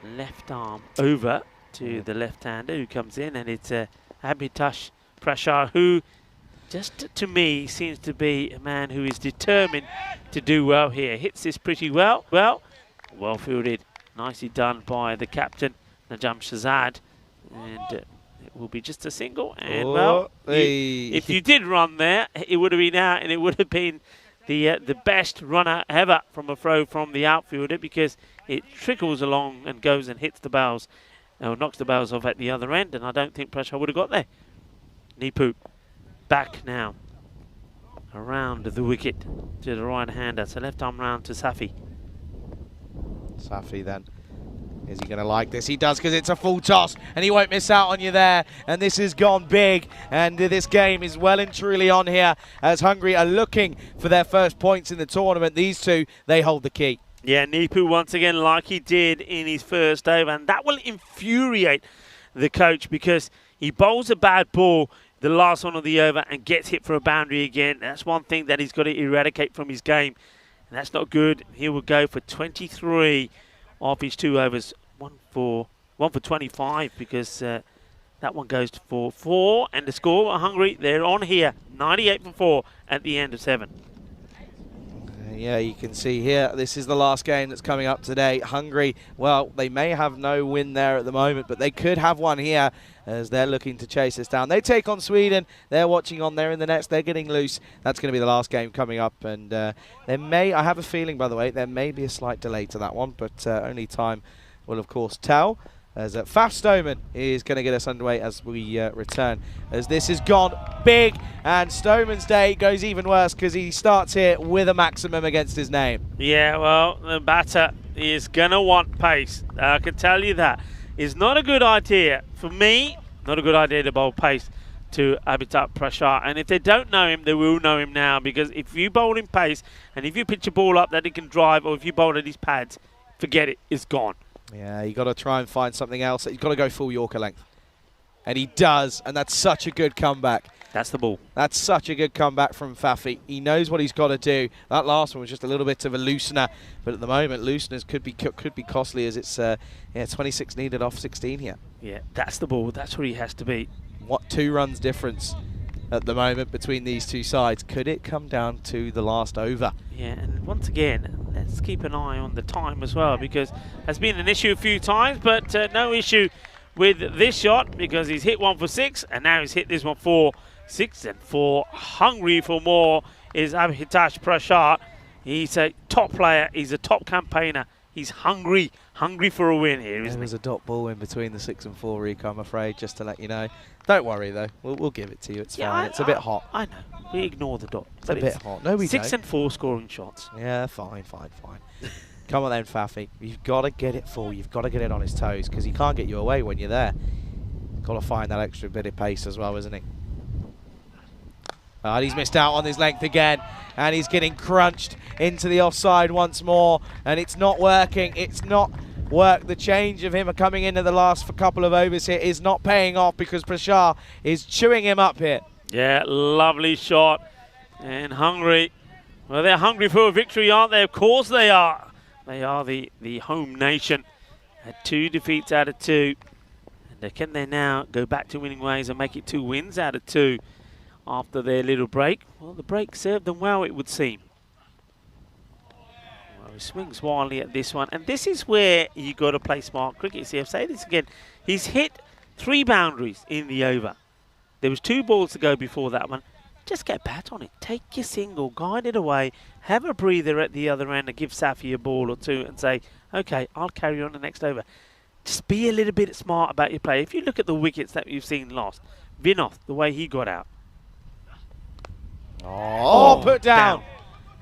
left arm over to the left-hander who comes in, and it's Abhitash Prashar, who just to me seems to be a man who is determined to do well here. Hits this pretty well. Well fielded. Nicely done by the captain, Najam Shahzad. And it will be just a single. And, if you did run there, it would have been out, and it would have been the best runner ever from a throw from the outfielder because it trickles along and goes and hits the bails, or knocks the bails off at the other end, and I don't think Prashar would have got there. Nipu back now around the wicket to the right-hander, so left arm round to Safi. Safi then Is he going to like this? He does, because it's a full toss, and he won't miss out on you there. And this has gone big, and this game is well and truly on here as Hungary are looking for their first points in the tournament. These two, they hold the key. Yeah, Nipu once again like he did in his first over, and that will infuriate the coach because he bowls a bad ball the last one of the over and gets hit for a boundary again. That's one thing that he's got to eradicate from his game, and that's not good. He will go for 23 off his 2 overs, one for 25 because that one goes for 4, and the score Hungary, they're on here 98 for 4 at the end of 7. Yeah, you can see here, this is the last game that's coming up today. Hungary, well, they may have no win there at the moment, but they could have one here as they're looking to chase this down. They take on Sweden. They're watching on there in the nets. They're getting loose. That's going to be the last game coming up. And there may, I have a feeling, by the way, there may be a slight delay to that one, but only time will, of course, tell. As Faf Stoneman is going to get us underway as we return. As this has gone big, and Stoneman's day goes even worse because he starts here with a maximum against his name. Yeah, well, the batter is going to want pace. I can tell you that. It's not a good idea. For me, not a good idea to bowl pace to Amitabh Prashar. And if they don't know him, they will know him now, because if you bowl him pace, and if you pitch a ball up that he can drive, or if you bowl at his pads, forget it, it's gone. Yeah, you got to try and find something else. He's got to go full Yorker length. And he does, and that's such a good comeback. That's the ball. That's such a good comeback from Fafi. He knows what he's got to do. That last one was just a little bit of a loosener, but at the moment, looseners could be costly as it's 26 needed off 16 here. Yeah, that's the ball. That's where he has to be. What 2 runs difference at the moment between these two sides? Could it come down to the last over? Yeah, and once again, let's keep an eye on the time as well, because that's been an issue a few times, but no issue with this shot because he's hit 1 for 6, and now he's hit this one for 6 and 4. Hungry for more is Abhitash Prashar. He's a top player. He's a top campaigner. He's hungry for a win here, isn't he? There's a dot ball in between the 6 and 4, Rico, I'm afraid, just to let you know. Don't worry, though. We'll give it to you. It's fine. It's a bit hot. I know. We ignore the dot. It's a bit hot. No, we 6 don't. and 4 scoring shots. Yeah, fine. Come on then, Fafi. You've got to get it full. You've got to get it on his toes because he can't get you away when you're there. Got to find that extra bit of pace as well, isn't he? And he's missed out on his length again, and he's getting crunched into the offside once more, and it's not working. It's not worked. The change of him coming into the last couple of overs here is not paying off because Prashar is chewing him up here. Yeah, lovely shot. And Hungary, well, they're hungry for a victory, aren't they? Of course they are. They are the home nation at 2 defeats out of 2. And can they now go back to winning ways and make it 2 wins out of 2 after their little break? Well, the break served them well, it would seem. Well, he swings wildly at this one. And this is where you got to play smart cricket. See, I've said this again. He's hit 3 boundaries in the over. There was 2 balls to go before that one. Just get bat on it. Take your single, guide it away, have a breather at the other end and give Safi a ball or 2 and say, okay, I'll carry on the next over. Just be a little bit smart about your play. If you look at the wickets that you've seen lost, Vinoth, the way he got out. Oh, put down.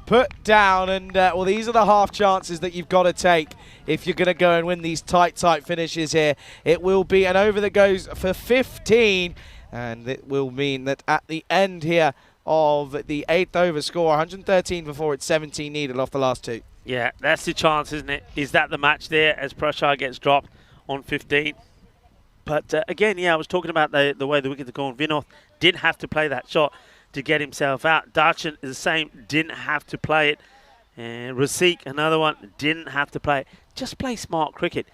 Put down, and well, these are the half chances that you've got to take if you're going to go and win these tight finishes here. It will be an over that goes for 15, and it will mean that at the end here of the 8th over score, 113 before it's 17 needed off the last 2. Yeah, that's the chance, isn't it? Is that the match there as Prashar gets dropped on 15? But again, yeah, I was talking about the way the wickets are going. Vinoth didn't have to play that shot to get himself out. Darshan is the same, didn't have to play it. And Rasik, another one, didn't have to play it. Just play smart cricket.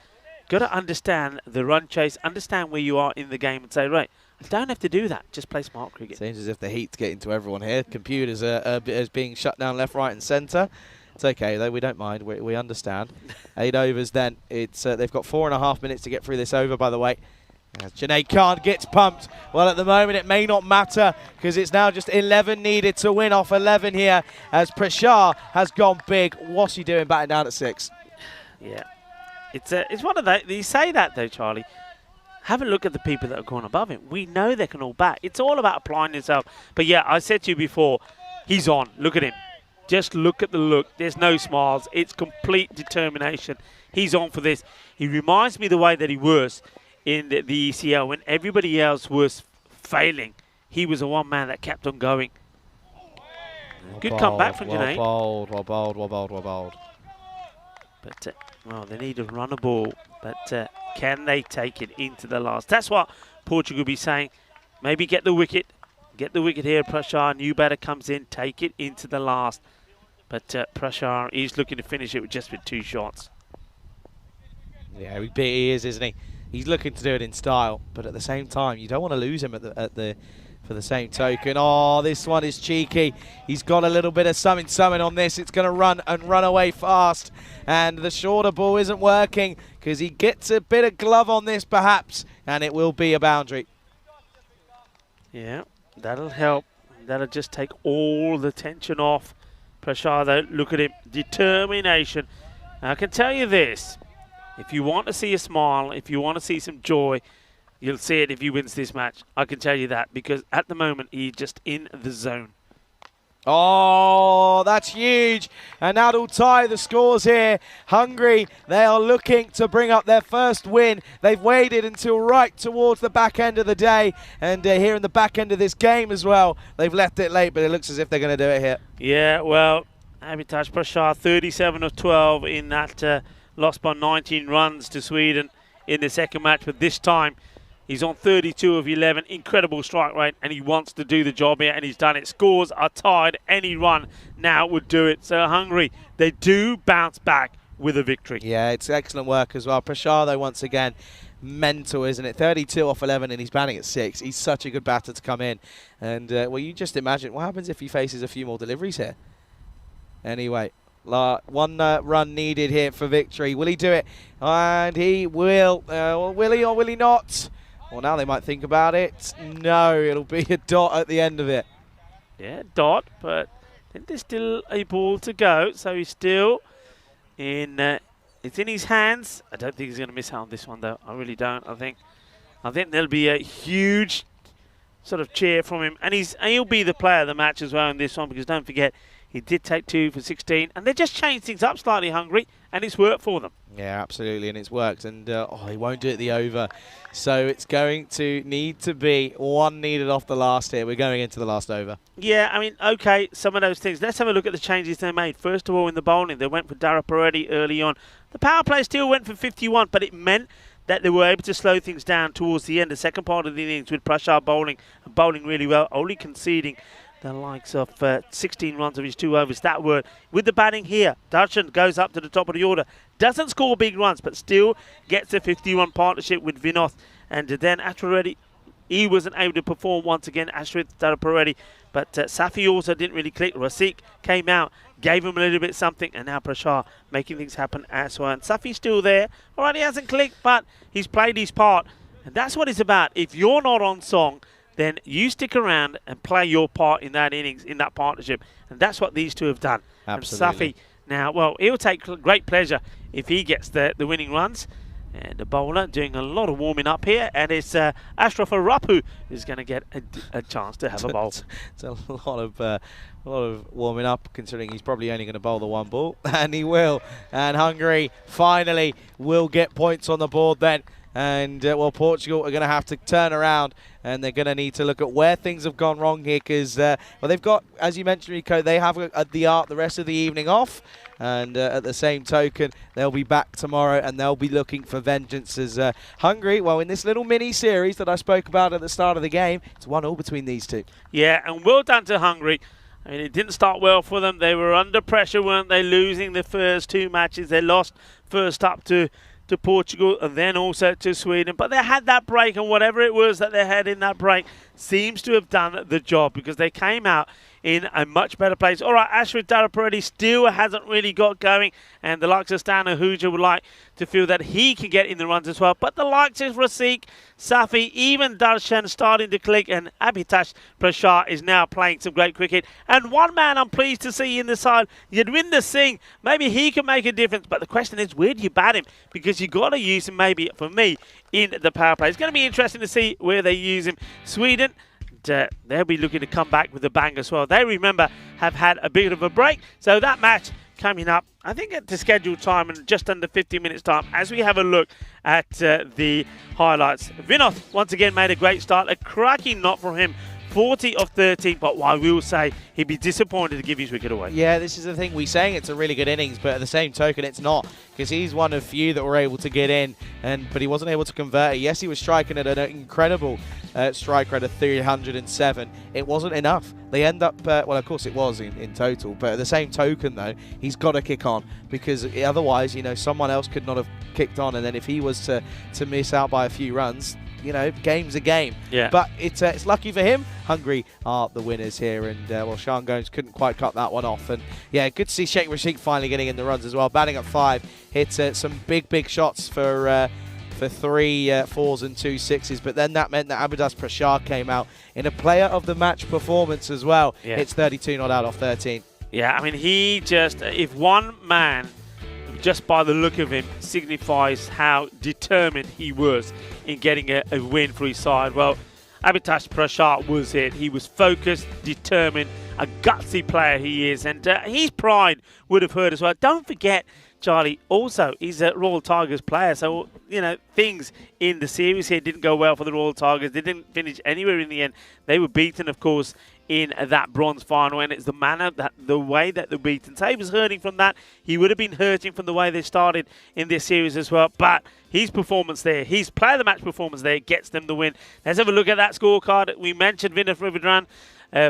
Got to understand the run chase, understand where you are in the game and say, right, I don't have to do that. Just play smart cricket. Seems as if the heat's getting to everyone here. Computers are being shut down left, right and centre. It's okay, though. We don't mind. We understand. 8 overs then. It's they've got 4.5 minutes to get through this over, by the way. As Junaid Khan gets pumped. Well, at the moment, it may not matter because it's now just 11 needed to win off 11 here as Prashar has gone big. What's he doing batting down at 6? Yeah. It's one of the... You say that, though, Charlie. Have a look at the people that have gone above him. We know they can all bat. It's all about applying yourself. But, yeah, I said to you before, he's on. Look at him. Just look at the look. There's no smiles. It's complete determination. He's on for this. He reminds me the way that he was in the ECL when everybody else was failing. He was the one man that kept on going. Good comeback from Junaid. Well bowled. But, well, they need to run a ball. But can they take it into the last? That's what Portugal will be saying. Maybe get the wicket. Get the wicket here, Prashar. New batter comes in. Take it into the last. But Prashar is looking to finish it just with 2 shots. Yeah, he is, isn't he? He's looking to do it in style, but at the same time, you don't want to lose him for the same token. Oh, this one is cheeky. He's got a little bit of something on this. It's going to run away fast, and the shorter ball isn't working because he gets a bit of glove on this, perhaps, and it will be a boundary. Yeah, that'll help. That'll just take all the tension off. Prashar, though, look at him. Determination. I can tell you this. If you want to see a smile, if you want to see some joy, you'll see it if he wins this match. I can tell you that, because at the moment, he's just in the zone. Oh, that's huge. And that'll tie the scores here. Hungary, they are looking to bring up their first win. They've waited until right towards the back end of the day. And here in the back end of this game as well, they've left it late, but it looks as if they're going to do it here. Yeah, well, Abhitash Prashar, 37 of 12 in that lost by 19 runs to Sweden in the second match. But this time, he's on 32 of 11, incredible strike rate, and he wants to do the job here, and he's done it. Scores are tied. Any run now would do it. So Hungary, they do bounce back with a victory. Yeah, it's excellent work as well. Prashar, though, once again, mental, isn't it? 32 off 11, and he's batting at 6. He's such a good batter to come in. And, well, you just imagine what happens if he faces a few more deliveries here. Anyway, one run needed here for victory. Will he do it? And he will. Will he or will he not? Well, now they might think about it. No, it'll be a dot at the end of it. Yeah, dot, but I think there's still a ball to go. So he's still in. It's in his hands. I don't think he's going to miss out on this one, though. I really don't. I think there'll be a huge sort of cheer from him, and he'll be the player of the match as well in this one, because don't forget, he did take 2 for 16, and they just changed things up slightly, Hungary, and it's worked for them. Yeah, absolutely, and it's worked. And he won't do it the over, so it's going to need to be 1 needed off the last here. We're going into the last over. Yeah, I mean, okay, some of those things. Let's have a look at the changes they made. First of all, in the bowling, they went for Dara Paredes early on. The power play still went for 51, but it meant that they were able to slow things down towards the end, the second part of the innings, with Prashar bowling really well, only conceding the likes of 16 runs of his 2 overs. That were with the batting here. Darshan goes up to the top of the order. Doesn't score big runs, but still gets a 51 partnership with Vinoth. And then Ashwin, he wasn't able to perform once again, Ashwin Paredes. But Safi also didn't really click. Rasik came out, gave him a little bit something, and now Prashar making things happen as well. And Safi's still there. All right, he hasn't clicked, but he's played his part. And that's what it's about. If you're not on song, then you stick around and play your part in that innings, in that partnership. And that's what these two have done. Absolutely. And Safi, now, well, he'll take great pleasure if he gets the winning runs. And the bowler doing a lot of warming up here. And it's Ashraf Arapu who's going to get a chance to have a bowl. It's a lot of warming up, considering he's probably only going to bowl the 1 ball. And he will. And Hungary finally will get points on the board then. And, well, Portugal are going to have to turn around, and they're going to need to look at where things have gone wrong here, because, well, they've got, as you mentioned, Rico, they have the rest of the evening off. And at the same token, they'll be back tomorrow, and they'll be looking for vengeance as Hungary, well, in this little mini-series that I spoke about at the start of the game, it's 1-1 between these two. Yeah, and well done to Hungary. I mean, it didn't start well for them. They were under pressure, weren't they, losing the first 2 matches. They lost first up to Portugal and then also to Sweden. But they had that break, and whatever it was that they had in that break seems to have done the job, because they came out in a much better place. All right, Ashwin Paredes still hasn't really got going, and the likes of Stan Ahuja would like to feel that he can get in the runs as well. But the likes of Rasik, Safi, even Darshan starting to click, and Abhitash Prashar is now playing some great cricket. And one man I'm pleased to see in the side, Yadwinder Singh. Maybe he can make a difference, but the question is, where do you bat him? Because you've got to use him, maybe, for me, in the power play. It's going to be interesting to see where they use him. Sweden, they'll be looking to come back with a bang as well. They, remember, have had a bit of a break. So that match coming up I think at the scheduled time and just under 15 minutes time, as we have a look at the highlights. Vinoth once again made a great start, a cracking knock from him. 40 of 13, but I will say he'd be disappointed to give his wicket away. Yeah, this is the thing. We're saying it's a really good innings, but at the same token, it's not, because he's one of few that were able to get in, but he wasn't able to convert it. Yes, he was striking at an incredible strike rate of 307. It wasn't enough. They end up, well, of course it was in total, but at the same token, though, he's got to kick on, because otherwise, you know, someone else could not have kicked on, and then if he was to miss out by a few runs, you know, game's a game. Yeah. But it's lucky for him. Hungary are the winners here, and well, Sean Gomes couldn't quite cut that one off. And yeah, good to see Sheikh Rashid finally getting in the runs as well. Batting at 5, hit some big shots for 3 fours and 2 sixes. But then that meant that Abidas Prashad came out in a player of the match performance as well. Yeah. Hits 32 not out off 13. Yeah, I mean, he just, if one man, just by the look of him, signifies how determined he was in getting a win for his side. Well, Abhitash Prashad was it. He was focused, determined, a gutsy player he is, and his pride would have hurt as well. Don't forget, Charlie, also, he's a Royal Tigers player, so, you know, things in the series here didn't go well for the Royal Tigers. They didn't finish anywhere in the end. They were beaten, of course, in that bronze final, and it's the way that they're beaten. So he was hurting from that. He would have been hurting from the way they started in this series as well, but his performance there, his player of the match performance there, gets them the win. Let's have a look at that scorecard. We mentioned Vinoth Ravidran,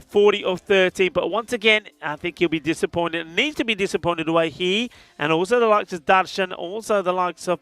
40 of 13, but once again, I think he'll be disappointed. Needs to be disappointed the way he, and also the likes of Darshan, also the likes of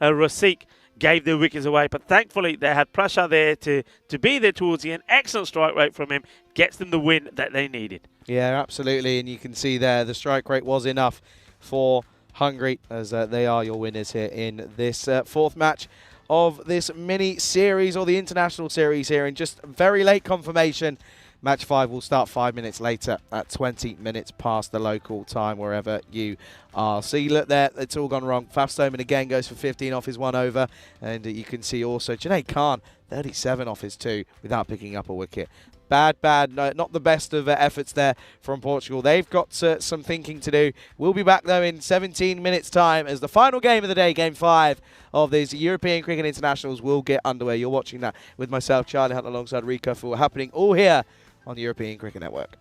Rasik, gave their wickets away. But thankfully, they had pressure there to be there towards the end. Excellent strike rate from him. Gets them the win that they needed. Yeah, absolutely. And you can see there the strike rate was enough for Hungary, as they are your winners here in this 4th match of this mini series, or the international series here, in just very late confirmation. Match 5 will start 5 minutes later at 20 minutes past the local time, wherever you are. See, look there, it's all gone wrong. Faf Stoneman again goes for 15 off his 1 over. And you can see also Junaid Khan, 37 off his 2 without picking up a wicket. Bad, no, not the best of efforts there from Portugal. They've got some thinking to do. We'll be back, though, in 17 minutes' time as the final game of the day, Game 5 of these European Cricket Internationals, will get underway. You're watching that with myself, Charlie Hunt, alongside Rico, for happening all here on the European Cricket Network.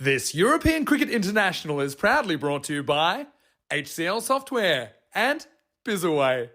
This European Cricket International is proudly brought to you by HCL Software and Bizaway.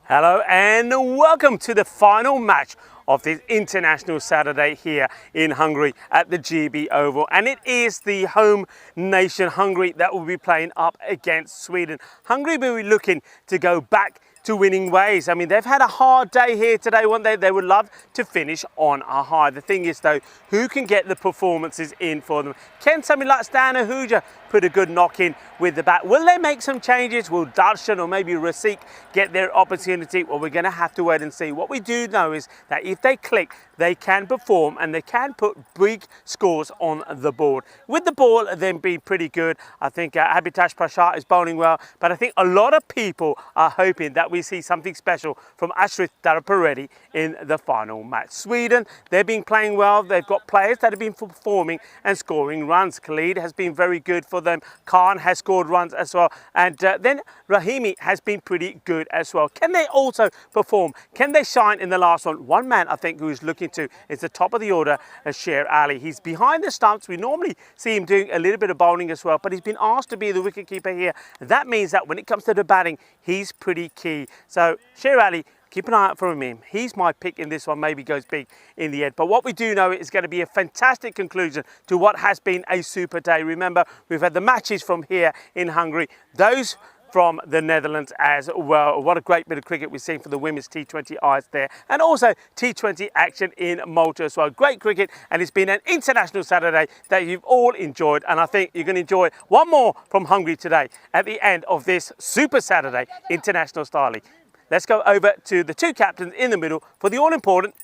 Hello and welcome to the final match of this International Saturday here in Hungary at the GB Oval, and it is the home nation Hungary that will be playing up against Sweden. Hungary will be looking to go back to winning ways. I mean, they've had a hard day here today, won't they? They would love to finish on a high. The thing is though, who can get the performances in for them? Can somebody like Stan Ahuja put a good knock in with the bat? Will they make some changes? Will Darshan or maybe Rasik get their opportunity? Well, we're going to have to wait and see. What we do know is that if they click, they can perform and they can put big scores on the board. With the ball then being pretty good, I think Abhitash Prasad is bowling well, but I think a lot of people are hoping that we see something special from Ashrit Darapareddy in the final match. Sweden, they've been playing well. They've got players that have been performing and scoring runs. Khalid has been very good for them. Khan has scored runs as well. And then Rahimi has been pretty good as well. Can they also perform? Can they shine in the last one? One man I think who is looking to is the top of the order, Sher Ali. He's behind the stumps. We normally see him doing a little bit of bowling as well, but he's been asked to be the wicketkeeper here. That means that when it comes to the batting, he's pretty key. So Sher Ali, keep an eye out for him. He's my pick in this one, maybe goes big in the end. But what we do know is going to be a fantastic conclusion to what has been a super day. Remember, we've had the matches from here in Hungary, those from the Netherlands as well. What a great bit of cricket we've seen for the women's T20 eyes there. And also T20 action in Malta as well. Great cricket, and it's been an international Saturday that you've all enjoyed. And I think you're going to enjoy one more from Hungary today at the end of this Super Saturday international styling. Let's go over to the two captains in the middle for the all-important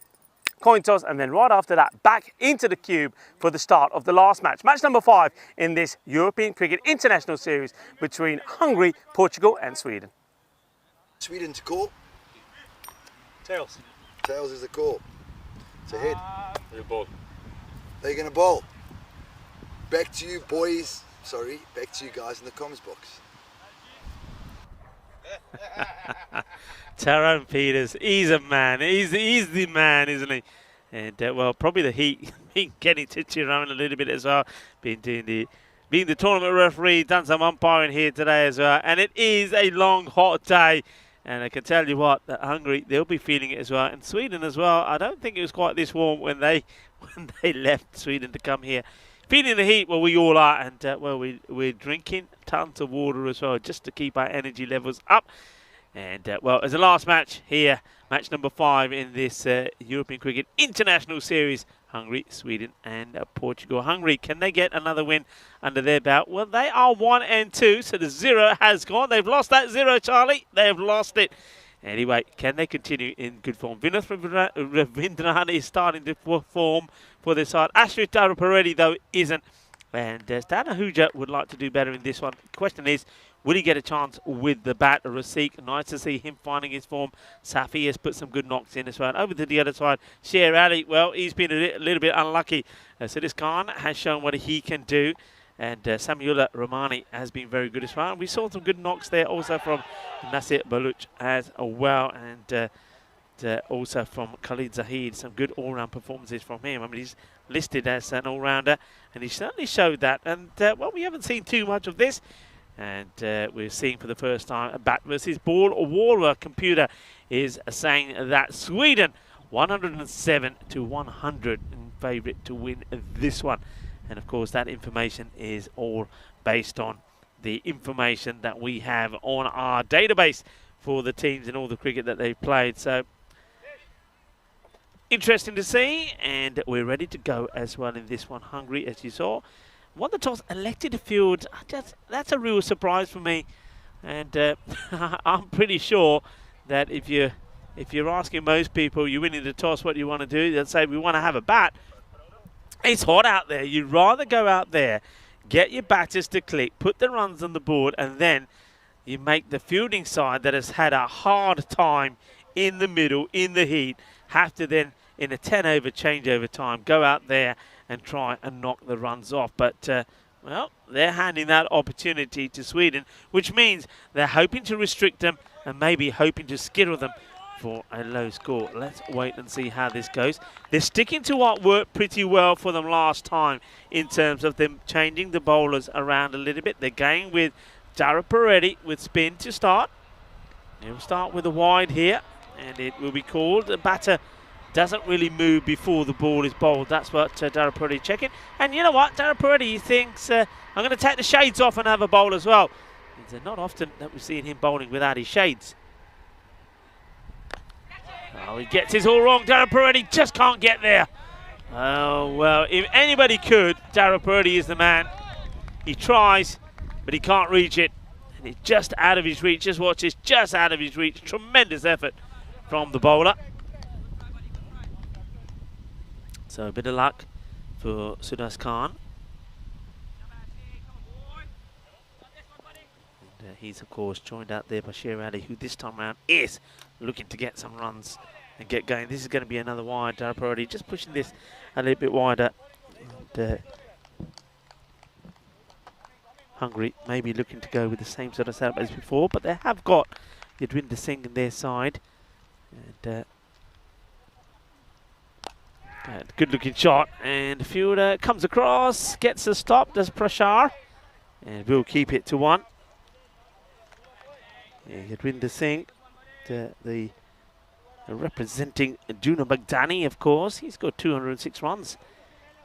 coin toss, and then right after that back into the cube for the start of the last match. Match number 5 in this European Cricket International Series between Hungary, Portugal and Sweden. Sweden to call. Tails. Tails is the call. It's a head. Ball. They're going to bowl. Back to you boys. Sorry, back to you guys in the comments box. Tyrone Peters, he's a man. He's the man, isn't he? And well, probably the heat getting to around a little bit as well. Being the tournament referee, done some umpiring here today as well. And it is a long, hot day. And I can tell you what, that Hungary, they'll be feeling it as well. And Sweden as well. I don't think it was quite this warm when they left Sweden to come here. Feeling the heat, well, we all are. And well, we're drinking tons of water as well, just to keep our energy levels up. And well, as the last match here, match number 5 in this European Cricket International Series, Hungary, Sweden and Portugal. Hungary, can they get another win under their belt? Well, they are 1 and 2, so the 0 has gone. They've lost that 0, Charlie. They have lost it. Anyway, can they continue in good form? Ravindranath is starting to perform for their side. Ashrit Darapareddy, though, isn't. And Stan Ahuja would like to do better in this one. The question is, will he get a chance with the bat? Rasik, nice to see him finding his form. Safi has put some good knocks in as well. Over to the other side, Sher Ali, well, he's been a little bit unlucky. So this Khan has shown what he can do. And Samulla Romani has been very good as well. And we saw some good knocks there also from Nasir Baluch as well. And also from Khalid Zahid, some good all-round performances from him. I mean, he's listed as an all-rounder, and he certainly showed that. And, well, we haven't seen too much of this. And we're seeing for the first time a bat versus ball. A Waller computer is saying that Sweden 107 to 100 in favourite to win this one. And of course that information is all based on the information that we have on our database for the teams and all the cricket that they've played. So interesting to see, and we're ready to go as well in this one. Hungary, as you saw, won the toss, elected to field. That's a real surprise for me, and I'm pretty sure that if you're asking most people, you're winning the toss, what do you want to do? They'll say we want to have a bat. It's hot out there. You'd rather go out there, get your batters to click, put the runs on the board, and then you make the fielding side that has had a hard time in the middle, in the heat, have to then, in a 10-over changeover time, go out there and try and knock the runs off. But, well, they're handing that opportunity to Sweden, which means they're hoping to restrict them and maybe hoping to skittle them for a low score. Let's wait and see how this goes. They're sticking to what worked pretty well for them last time in terms of them changing the bowlers around a little bit. They're going with Dara Peretti with spin to start. He'll start with a wide here, and it will be called. The batter doesn't really move before the ball is bowled. That's what Dara Peretti checking. And you know what? Dara Peretti thinks, I'm going to take the shades off and have a bowl as well. It's not often that we've seen him bowling without his shades. Oh, he gets his all wrong. Dara Peretti just can't get there. Oh, well, if anybody could, Dara Peretti is the man. He tries, but he can't reach it. And it's just out of his reach. Just watch this, just out of his reach. Tremendous effort from the bowler. So a bit of luck for Sudas Khan. And he's, of course, joined out there by Sher Ali, who this time around is looking to get some runs and get going. This is going to be another wide. Dara Peretti just pushing this a little bit wider. And, Hungary maybe looking to go with the same sort of setup as before, but they have got Yadwinder Singh on their side. And good looking shot, and the fielder comes across, gets a stop, does Prashar, and will keep it to 1. Yeah, Yadwinder Singh, the representing Juna Baghdadi, of course. He's got 206 runs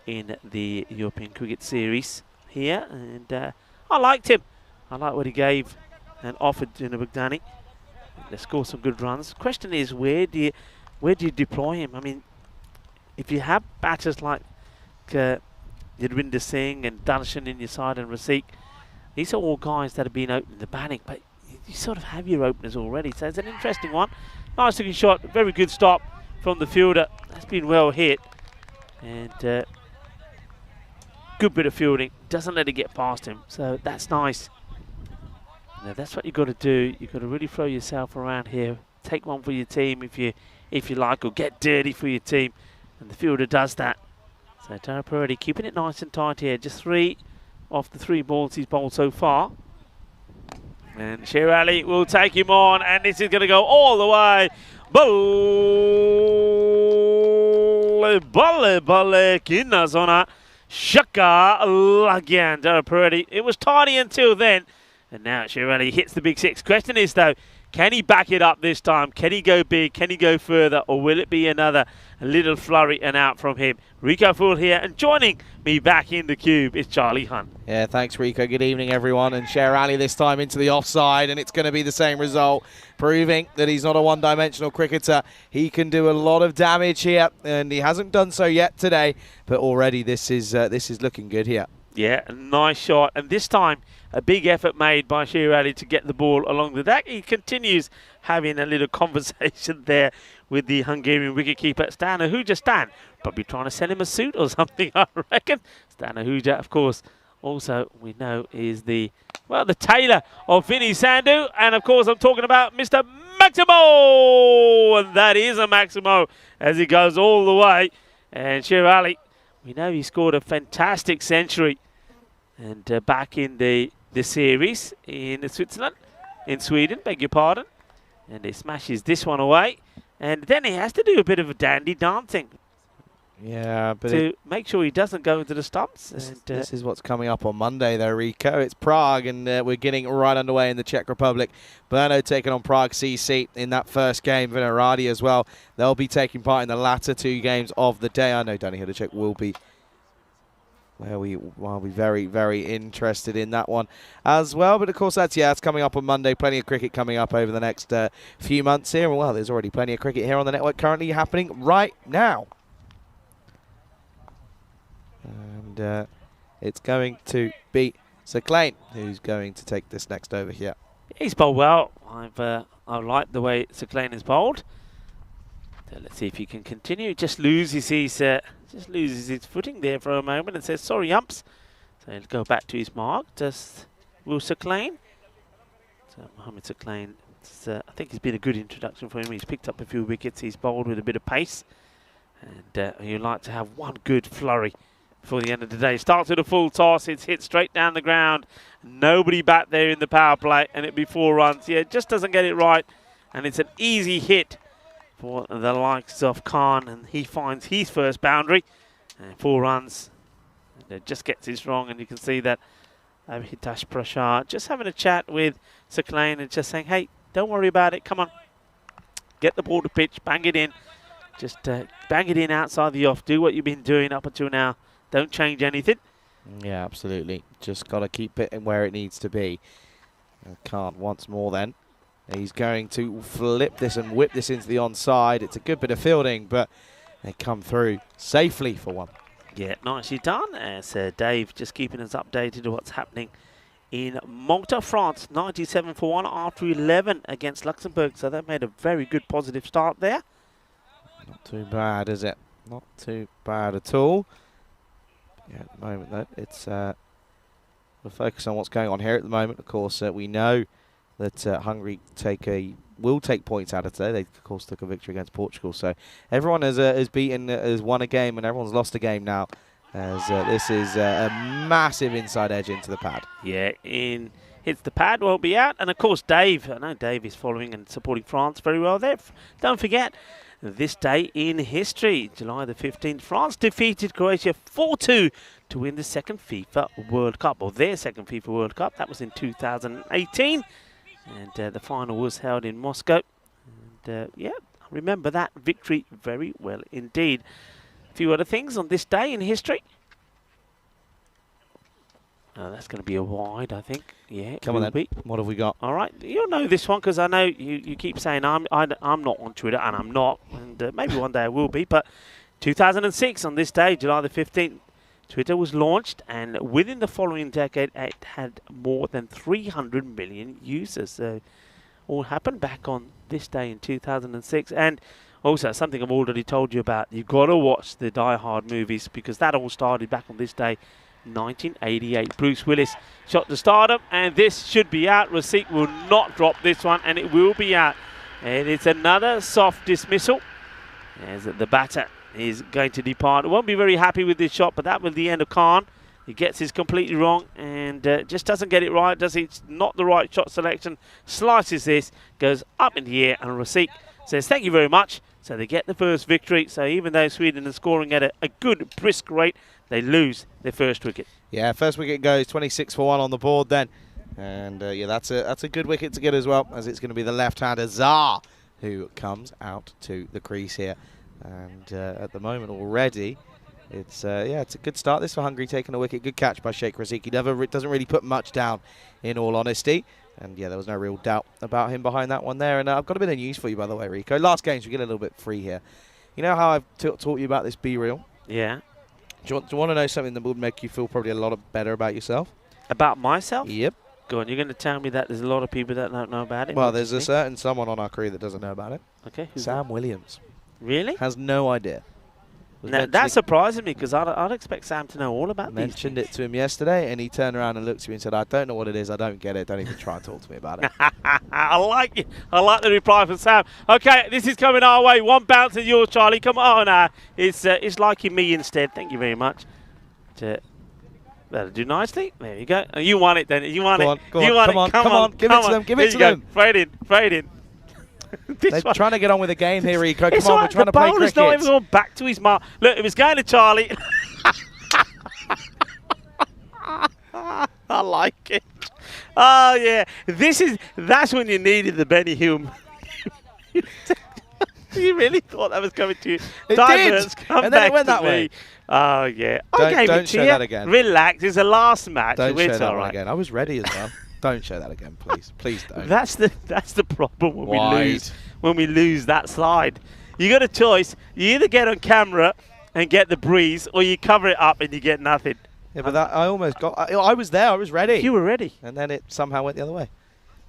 in the European Cricket Series here, and I liked him. I like what he gave and offered Juna Baghdadi. They score some good runs. Question is, where do you deploy him? I mean, if you have batters like Yadwinder Singh and Darshan in your side and Rasik, these are all guys that have been opening the batting, but you sort of have your openers already. So it's an interesting one. Nice looking shot, very good stop from the fielder. That's been well hit. And good bit of fielding. Doesn't let it get past him. So that's nice. Now that's what you've got to do. You've got to really throw yourself around here. Take one for your team if you like, or get dirty for your team. And the fielder does that. So Dara Peretti keeping it nice and tight here. Just 3 off the 3 balls he's bowled so far. And Sher Ali will take him on, and this is going to go all the way. Balle, kinna zona. Shaka again, Dara Peretti. It was tidy until then. And now Sher Ali hits the big 6. Question is, though, can he back it up this time? Can he go big? Can he go further? Or will it be another little flurry and out from him? Rico Fool here, and joining me back in the cube is Charlie Hunt. Yeah, thanks, Rico. Good evening, everyone. And Sher Ali this time into the offside, and it's going to be the same result, proving that he's not a one-dimensional cricketer. He can do a lot of damage here, and he hasn't done so yet today, but already this is looking good here. Yeah, a nice shot, and this time a big effort made by Sher Ali to get the ball along the deck. He continues having a little conversation there with the Hungarian wicketkeeper, Stan Ahuja. Stan, probably trying to sell him a suit or something, I reckon. Stan Ahuja, of course, also we know is the tailor of Vinny Sandhu. And of course I'm talking about Mr. Maximo, and that is a Maximo as he goes all the way. And Sher Ali, we know he scored a fantastic century and back in the series in Sweden, beg your pardon. And he smashes this one away. And then he has to do a bit of a dandy dancing. Yeah, but to make sure he doesn't go into the stumps. This is what's coming up on Monday, though, Rico. It's Prague, and we're getting right underway in the Czech Republic. Brno taking on Prague CC in that first game. Vinaradi as well. They'll be taking part in the latter 2 games of the day. I know Danny Hudacek will be. We'll be very, very interested in that one as well. But of course, that's coming up on Monday. Plenty of cricket coming up over the next few months here. Well, there's already plenty of cricket here on the network currently happening right now. And it's going to be Saklein who's going to take this next over here. He's bowled well. I like the way Saklein is bowled. So let's see if he can continue. Just loses his footing there for a moment and says, sorry, umps. So he'll go back to his mark. Will Saklein. So Mohamed Saklein, I think it's been a good introduction for him. He's picked up a few wickets. He's bowled with a bit of pace. And you'd like to have one good flurry before the end of the day. Starts with a full toss. It's hit straight down the ground. Nobody back there in the power play. And it'd be 4 runs. Yeah, just doesn't get it right. And it's an easy hit for the likes of Khan, and he finds his first boundary. And 4 runs. And it just gets this wrong, and you can see that Hitesh Prashad just having a chat with Sakhlane and just saying, hey, don't worry about it. Come on. Get the ball to pitch. Bang it in. Just bang it in outside the off. Do what you've been doing up until now. Don't change anything. Yeah, absolutely. Just got to keep it where it needs to be. Khan once more then. He's going to flip this and whip this into the onside. It's a good bit of fielding, but they come through safely for one. Yeah, nicely done. As Dave just keeping us updated on what's happening in Malta, France. 97 for 1 after 11 against Luxembourg. So that made a very good positive start there. Not too bad, is it? Not too bad at all. Yeah, at the moment, though, it's we'll focus on what's going on here at the moment. Of course, we know that Hungary will take points out of today. They, of course, took a victory against Portugal. So everyone has won a game, and everyone's lost a game now. As this is a massive inside edge into the pad. Yeah, hits the pad, won't be out. And, of course, Dave. I know Dave is following and supporting France very well there. Don't forget, this day in history, July the 15th, France defeated Croatia 4-2 to win the second FIFA World Cup, or their second FIFA World Cup. That was in 2018. And the final was held in Moscow. And, yeah, I remember that victory very well indeed. A few other things on this day in history. That's going to be a wide, I think. Yeah, come on then. What have we got? All right, you'll know this one because I know you keep saying I'm not on Twitter, and I'm not, and maybe one day I will be. But 2006, on this day, July the 15th, Twitter was launched, and within the following decade, it had more than 300 million users. All happened back on this day in 2006, and also something I've already told you about. You've got to watch the Die Hard movies because that all started back on this day. 1988. Bruce Willis shot to stardom, and this should be out. Rasik will not drop this one, and it will be out. And it's another soft dismissal as the batter is going to depart. Won't be very happy with this shot, but that was the end of Khan. He gets this completely wrong and just doesn't get it right, does he? It's not the right shot selection. Slices this, goes up in the air, and Rasik says thank you very much. So they get the first victory. So even though Sweden is scoring at a good brisk rate, they lose their first wicket. Yeah, first wicket goes 26 for 1 on the board then. And yeah, that's a good wicket to get as well, as it's going to be the left-hander Zar who comes out to the crease here. And at the moment already, it's a good start this for Hungary, taking a wicket. Good catch by Sheikh Rasik. He doesn't really put much down, in all honesty. And yeah, there was no real doubt about him behind that one there. And I've got a bit of news for you, by the way, Rico. Last games, we get a little bit free here. You know how I've taught you about this B-reel? Yeah. Do you want to know something that would make you feel probably a lot better about yourself? About myself? Yep. Go on, you're going to tell me that there's a lot of people that don't know about it? Well, there's a certain someone on our crew that doesn't know about it. Okay. Sam Williams. Really? Has no idea. Now, that surprises me because I'd expect Sam to know all about these. Mentioned it to him yesterday, and he turned around and looked at me and said, I don't know what it is, I don't get it, don't even try and talk to me about it. I like it. I like the reply from Sam. Okay, this is coming our way. One bounce and yours, Charlie. Come on. It's liking me instead. Thank you very much. That'll do nicely. There you go. You won it then. You won it. Come on. Give it to them. Give it to them. Fade in. They're trying to get on with the game here, Rico. Come on, we're trying to play cricket. The bowler's not even going back to his mark. Look, it was going to Charlie. I like it. Oh, yeah. That's when you needed the Benny Hume. You really thought that was coming to you. It did. And then it went that way. Oh, yeah. Don't show that again. Relax. It's the last match. Don't show that one again. I was ready as well. Don't show that again, please. Please don't. That's the problem when we lose that slide. You got a choice. You either get on camera and get the breeze, or you cover it up and you get nothing. Yeah, but I almost got. I was there. I was ready. You were ready, and then it somehow went the other way.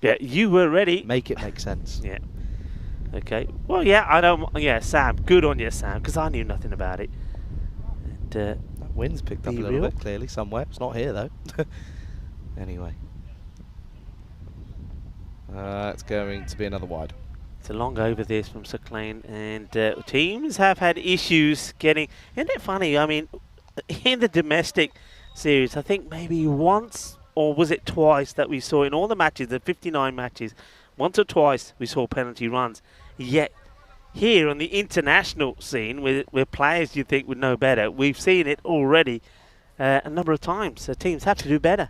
Yeah, you were ready. Make it make sense. Yeah. Okay. Well, yeah. I don't. Yeah, Sam. Good on you, Sam, because I knew nothing about it. And, that wind's picked up a little bit clearly somewhere. It's not here though. Anyway. It's going to be another wide. It's a long over this from Sakhlane, and teams have had issues getting. Isn't it funny? I mean, in the domestic series, I think maybe once or was it twice that we saw in all the matches, the 59 matches, once or twice we saw penalty runs. Yet here on the international scene, where players you think would know better, we've seen it already a number of times. So teams have to do better.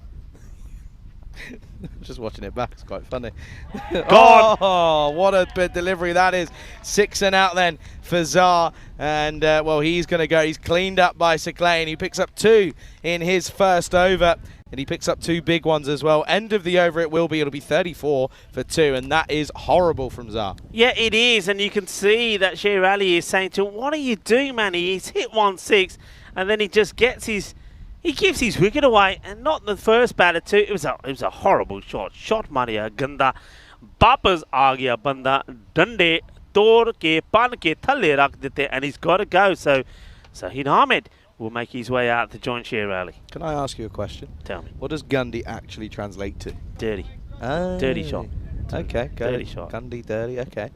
Just watching it back, it's quite funny. God. Oh, what a bit delivery that is. 6 and out then for Czar. And, well, he's going to go. He's cleaned up by Seclane. He picks up 2 in his first over. And he picks up 2 big ones as well. End of the over it will be. It'll be 34 for 2. And that is horrible from Czar. Yeah, it is. And you can see that Sher Ali is saying to him, what are you doing, man? He's hit 1-6. And then he just gets his... He gives his wicket away, and not the first batter too. It was a horrible shot. Shot Maria Ganda. Bapas aa gaya banda. Dande tod ke pan ke thalle rakh dete, and he's got to go. So Sahid Ahmed will make his way out to join Sher Ali. Can I ask you a question? Tell me. What does Gundy actually translate to? Dirty. Oh. Dirty shot. Okay, Dirty shot. Gundy, dirty, okay.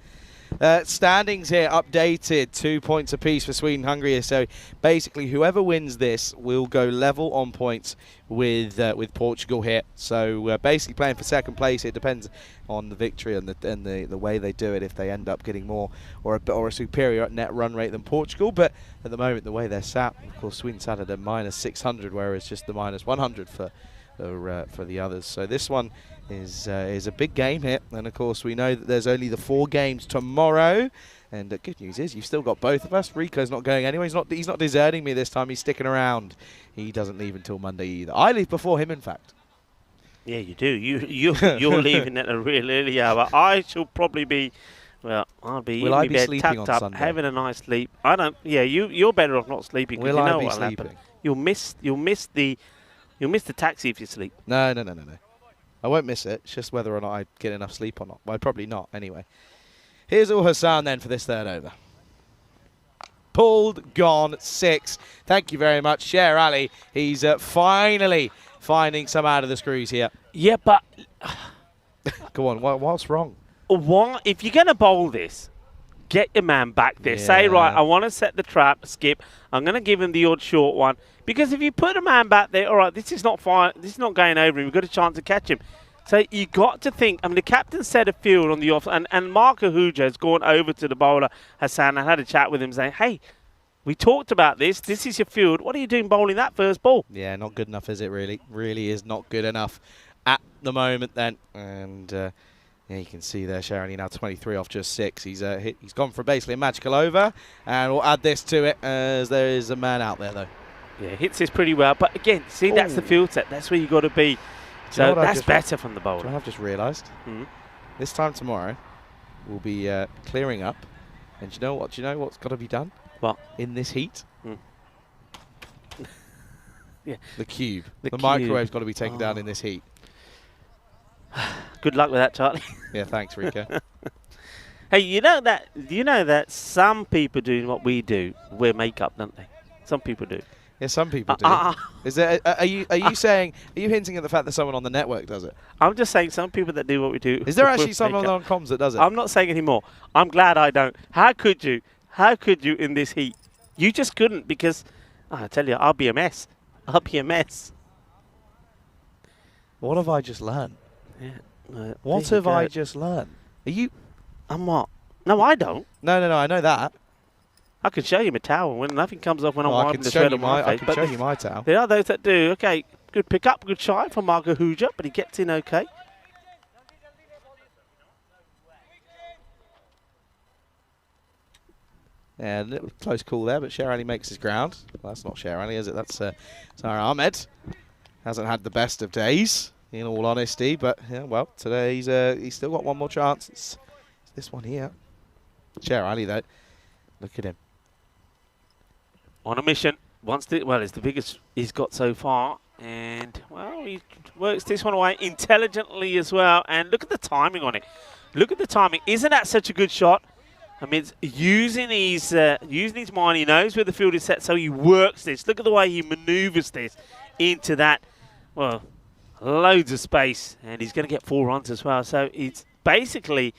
Standings here updated, 2 points apiece for Sweden, Hungary. So basically, whoever wins this will go level on points with Portugal here. So basically, playing for second place, it depends on the victory and the way they do it. If they end up getting more or a superior net run rate than Portugal, but at the moment, the way they're sat, of course, Sweden sat at a -600, whereas just the -100 for the others. So this one is a big game here, and of course we know that there's only the 4 games tomorrow. And the good news is you've still got both of us. Rico's not going anywhere. He's not deserting me this time. He's sticking around. He doesn't leave until Monday either. I leave before him, in fact. Yeah, you do. You're leaving at a real early hour. I shall probably be. Well, I'll be Will in I my be bed, sleeping tucked on up, Sunday? having a nice sleep. I don't. Yeah, you're better off not sleeping. Will you know I be what'll happen. sleeping? You'll miss the taxi if you sleep. No. I won't miss it. It's just whether or not I get enough sleep or not. Well, probably not, anyway. Here's Ul Hassan then for this third over. Pulled, gone, 6. Thank you very much, Sher Ali. He's finally finding some out of the screws here. Yeah, but Go on, what's wrong? what if you're going to bowl this? Get your man back there. Say, Yeah. right, I want to set the trap, skip. I'm going to give him the odd short one. Because if you put a man back there, all right, this is not fine. This is not going over him. We've got a chance to catch him. So you got to think. I mean, the captain set a field on the off, and Mark Ahuja has gone over to the bowler, Hassan, and had a chat with him saying, hey, we talked about this. This is your field. What are you doing bowling that first ball? Yeah, not good enough, is it, really? Really is not good enough at the moment, then. And, yeah, you can see there, Sharon, now 23 off just 6. He's gone for basically a magical over. And we'll add this to it as there is a man out there, though. Yeah, hits this pretty well. But again, see, that's the field set. That's where you got to be. So that's better from the bowler. Do you know what I've just realised? Mm-hmm. This time tomorrow, we'll be clearing up. And do you know what? Do you know what's got to be done? What? In this heat? Yeah. The cube. The cube. microwave's got to be taken down in this heat. Good luck with that, Charlie. Yeah, thanks, Rico. Hey, you know that some people do what we do, wear makeup, don't they? Some people do. Yeah, some people do. Is there? Are you saying? Are you hinting at the fact that someone on the network does it? I'm just saying some people that do what we do. Is there actually with someone makeup. on comms that does it? I'm not saying anymore. I'm glad I don't. How could you? How could you in this heat? You just couldn't because, I tell you, I'll be a mess. I'll be a mess. What have I just learned? Yeah. What have I just learned? Are you? I'm what? No, I don't. No. I know that. I can show you my towel when nothing comes off when I'm I wiping can the show sweat you on my my. I face. can show you my towel. There are those that do. Okay, good pick up, good shot from Marco Ahuja, but he gets in okay. Yeah, a little close call there, but Sher Ali makes his ground. Well, that's not Sher Ali, is it? That's Zahra Ahmed. Hasn't had the best of days, in all honesty, but yeah, well, today he's still got one more chance. It's this one here. Sher Ali, though. Look at him. On a mission. It's the biggest he's got so far. And, well, he works this one away intelligently as well. And look at the timing on it. Look at the timing. Isn't that such a good shot? I mean, it's using his mind. He knows where the field is set, so he works this. Look at the way he manoeuvres this into that, well, loads of space. And he's going to get 4 runs as well. So it's basically,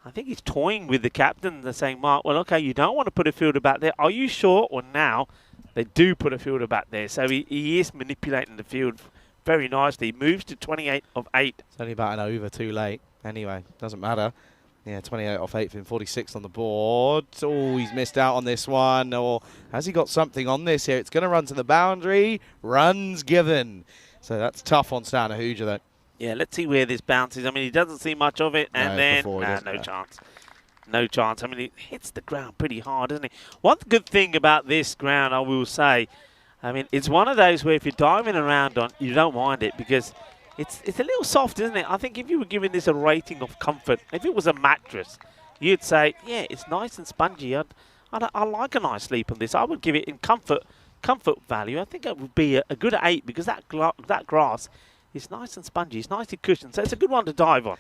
I think he's toying with the captain. They're saying, Mark, well, okay, you don't want to put a fielder back there. Are you sure? Or now they do put a fielder back there. So he is manipulating the field very nicely. He moves to 28 of 8. It's only about an over too late. Anyway, doesn't matter. Yeah, 28 off 8th and 46 on the board. Oh, he's missed out on this one. Or has he got something on this here? It's going to run to the boundary. Runs given. So that's tough on Stanahuja, though. Yeah, let's see where this bounces. I mean, he doesn't see much of it, and then no chance. No chance. I mean, it hits the ground pretty hard, doesn't it? One good thing about this ground, I will say, I mean, it's one of those where if you're diving around on, you don't mind it because it's a little soft, isn't it? I think if you were giving this a rating of comfort, if it was a mattress, you'd say, yeah, it's nice and spongy. I like a nice sleep on this. I would give it in comfort value. I think it would be a good 8 because that grass is nice and spongy. It's nicely cushioned, so it's a good one to dive on.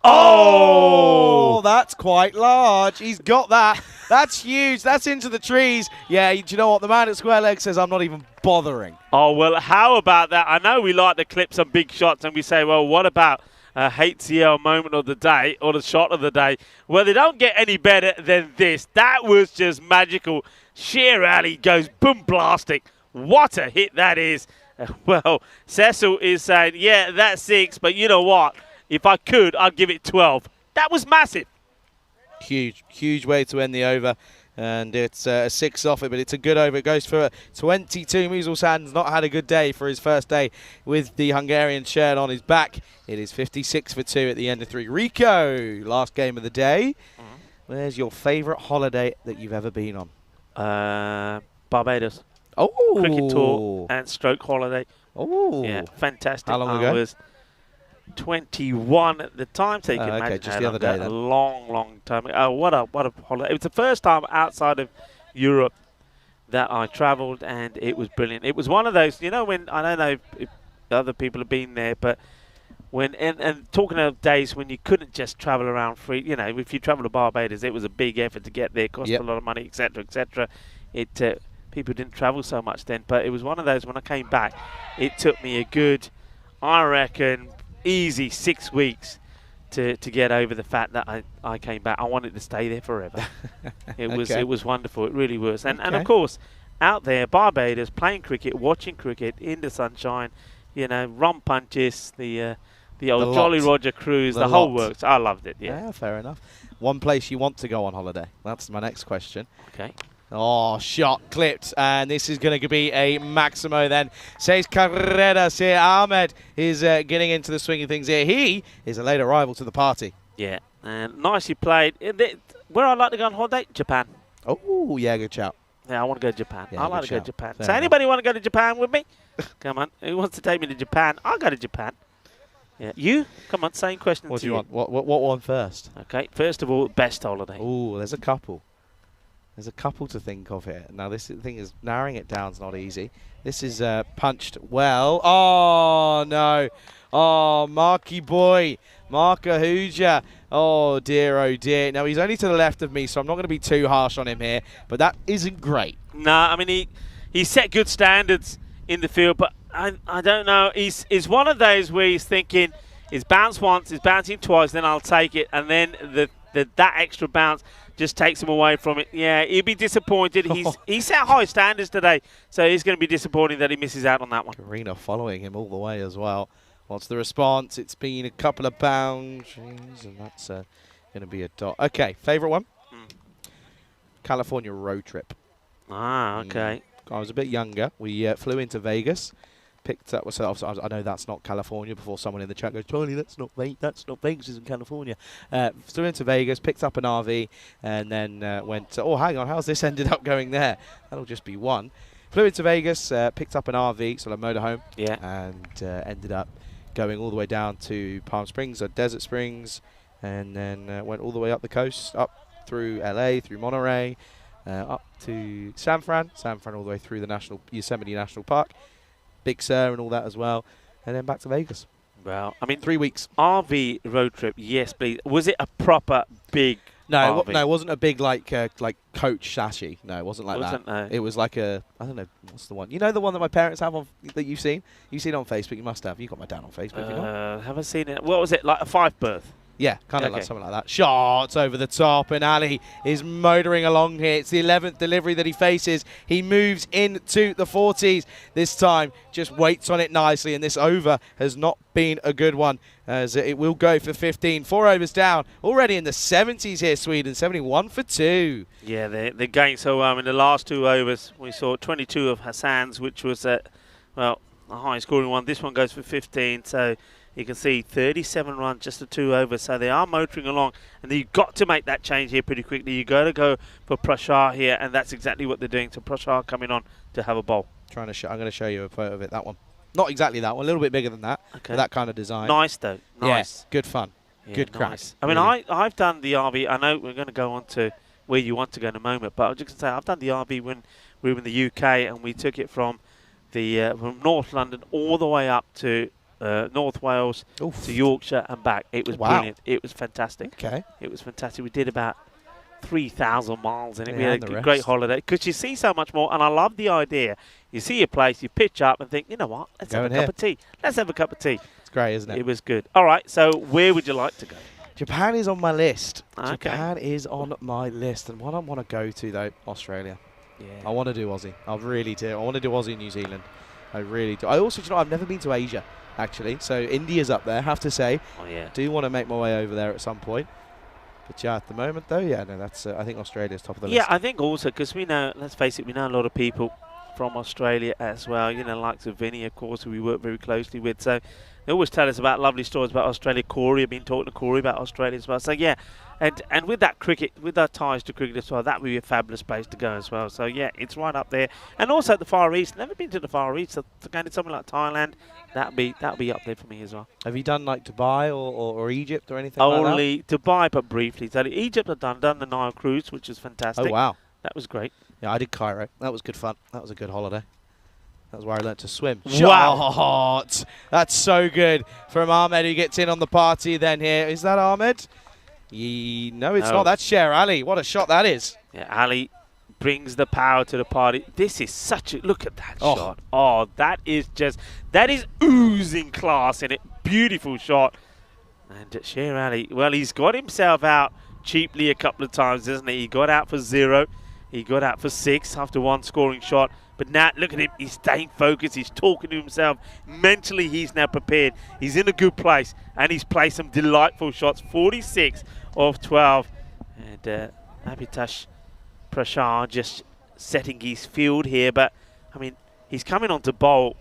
Oh, that's quite large. He's got that. That's huge. That's into the trees. Yeah, do you know what? The man at Square Leg says, I'm not even bothering. Oh, well, how about that? I know we like to clip some big shots and we say, well, what about a HCL moment of the day or the shot of the day? Well, they don't get any better than this. That was just magical. Sheer alley goes boom blasting. What a hit that is. Well, Cecil is saying, yeah, that's 6, but you know what? If I could, I'd give it 12. That was massive. Huge way to end the over. And it's a 6 off it, but it's a good over. It goes for 22. Muselsan's not had a good day for his first day with the Hungarian shirt on his back. It is 56 for 2 at the end of 3. Rico, last game of the day. Where's your favourite holiday that you've ever been on? Barbados. Oh. Cricket tour and stroke holiday. Oh. Yeah, fantastic. How long I ago? was 21 at the time, so you can imagine just the other day a then. long time ago. Oh, what a holiday. It was the first time outside of Europe that I travelled, and it was brilliant. It was one of those, you know, when, I don't know if other people have been there, but when, and talking of days when you couldn't just travel around free, you know, if you travel to Barbados, it was a big effort to get there, cost a lot of money, etc., etc. People didn't travel so much then, but it was one of those when I came back, it took me a good, I reckon, easy 6 weeks to get over the fact that I came back. I wanted to stay there forever. It was wonderful. It really was. And of course, out there, Barbados, playing cricket, watching cricket in the sunshine, you know, rum punches, the old Jolly Roger cruise, the whole works. I loved it. Yeah, fair enough. One place you want to go on holiday? That's my next question. Okay. Oh, shot clipped, and this is going to be a Maximo then. Says Carreras here. Ahmed is getting into the swing of things here. He is a late arrival to the party. Yeah, and nicely played. Where I'd like to go on holiday? Japan. Oh, yeah, good shout. Yeah, I want to go to Japan. Yeah, I like to go to Japan. Fair So anybody want to go to Japan with me? Come on. Who wants to take me to Japan? I'll go to Japan. Yeah, you? Come on, same question What to do you want? What one first? Okay, first of all, best holiday. Oh, there's a couple. There's a couple to think of here. Now, this thing is narrowing it down is not easy. This is punched well. Oh, no. Oh, Marky boy. Markahuja. Oh, dear, oh, dear. Now, he's only to the left of me, so I'm not going to be too harsh on him here. But that isn't great. No, I mean, he set good standards in the field, but I don't know. He's one of those where he's thinking, it's bounced once, it's bouncing twice, then I'll take it. And then that extra bounce just takes him away from it. Yeah, he'd be disappointed. He set high standards today, so he's going to be disappointed that he misses out on that one. Karina following him all the way as well. What's the response? It's been a couple of boundaries, and that's going to be a dot. Okay, favourite one? California road trip. Ah, okay. I was a bit younger. We flew into Vegas. Picked up, so I know that's not California. Before someone in the chat goes, Charlie, that's not Vegas, it's in California. Flew into Vegas, picked up an RV, and then went. Oh, hang on, how's this ended up going there? That'll just be one. Flew into Vegas, picked up an RV, so I motorhome, and ended up going all the way down to Palm Springs or Desert Springs, and then went all the way up the coast, up through LA, through Monterey, up to San Fran all the way through the Yosemite National Park. Big Sur and all that as well, and then back to Vegas. Well, I mean, 3 weeks. RV road trip, yes, please. Was it a proper big No, RV? no, it wasn't a big like coach chassis. No, it wasn't like that. No. It was like I don't know, what's the one? You know the one that my parents have that you've seen? You've seen it on Facebook. You must have. You got my dad on Facebook. You know? Haven't seen it. What was it, like a 5 berth? Yeah, kind of Okay. like something like that. Shots over the top, and Ali is motoring along here. It's the 11th delivery that he faces. He moves into the 40s this time, just waits on it nicely, and this over has not been a good one, as it will go for 15. 4 overs down, already in the 70s here, Sweden, 71 for 2. Yeah, they're going so well. In the last 2 overs, we saw 22 of Hassan's, which was, well, a high-scoring one. This one goes for 15, so you can see 37 runs, just the 2 overs. So they are motoring along, and you've got to make that change here pretty quickly. You've got to go for Prashar here, and that's exactly what they're doing. So Prashar coming on to have a bowl. I'm going to show you a photo of it, that one. Not exactly that one, a little bit bigger than that, Okay. that kind of design. Nice, though. Nice. Yeah, good fun. Yeah, good crack. nice. I mean, I've done the RV. I know we're going to go on to where you want to go in a moment, but I was just going to say I've done the RV when we were in the UK, and we took it from from North London all the way up to North Wales to Yorkshire and back. It was brilliant. It was fantastic. Okay. It was fantastic. We did about 3,000 miles in it. We Yeah, had and the a great rest. holiday because you see so much more, and I love the idea. You see a place, you pitch up and think, you know what, let's have a cup of tea. Let's have a cup of tea. It's great, isn't it? It was good. All right, so where would you like to go? Japan is on my list. Okay. Japan is on my list, and what I want to go to though, Australia. Yeah. I want to do Aussie. I really do. I want to do Aussie, New Zealand. I really do. I also, you know, I've never been to Asia actually, so India's up there. Have to say, Oh yeah. do want to make my way over there at some point. But yeah, at the moment though, yeah, no, that's. I think Australia's top of the Yeah, list. I think also because we know, let's face it, we know a lot of people from Australia as well. You know, like Vinny, of course, who we work very closely with. So they always tell us about lovely stories about Australia. Corey, I've been talking to Corey about Australia as well. So yeah, and with that cricket, with our ties to cricket as well, that would be a fabulous place to go as well. So yeah, it's right up there. And also the Far East. Never been to the Far East. So going to something like Thailand, that'd be up there for me as well. Have you done like Dubai or Egypt or anything like that? Only Dubai, but briefly. So Egypt, I've done the Nile cruise, which was fantastic. Oh wow. That was great. Yeah, I did Cairo. That was good fun. That was a good holiday. That was where I learnt to swim. Wow. Shot! That's so good from Ahmed, who gets in on the party then here. Is that Ahmed? No, it's No. not. That's Sher Ali. What a shot that is. Yeah, Ali brings the power to the party. This is such a look at that Oh. shot. Oh, that is oozing class in it. Beautiful shot. And Sher Ali, well, he's got himself out cheaply a couple of times, isn't he? He got out for 0. He got out for 6 after one scoring shot. But now, look at him. He's staying focused. He's talking to himself. Mentally, he's now prepared. He's in a good place. And he's played some delightful shots. 46 of 12. And Abhitash Prashar just setting his field here. But, I mean, he's coming on to bowl.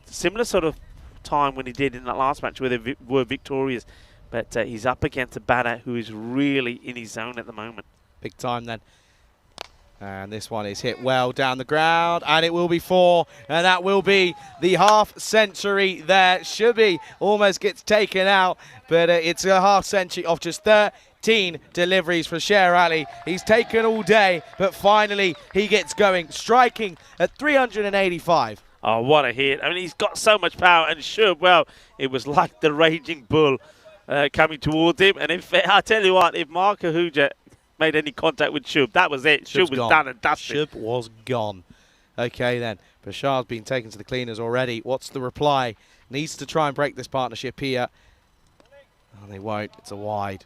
Similar sort of time when he did in that last match where they were victorious. But he's up against a batter who is really in his zone at the moment. Big time then. And this one is hit well down the ground, and it will be 4, and that will be the half century there. Shubi almost gets taken out, but it's a half century of just 13 deliveries for Sher Ali. He's taken all day, but finally he gets going, striking at 385. Oh, what a hit. I mean, he's got so much power, and Shub, well, it was like the raging bull coming towards him. And I tell you what, if Mark Ahuja made any contact with Shub, that was it. Shub was done and dusted. Shub was gone. Okay then, Bashar's been taken to the cleaners already. What's the reply? Needs to try and break this partnership here. Oh, they won't. It's a wide.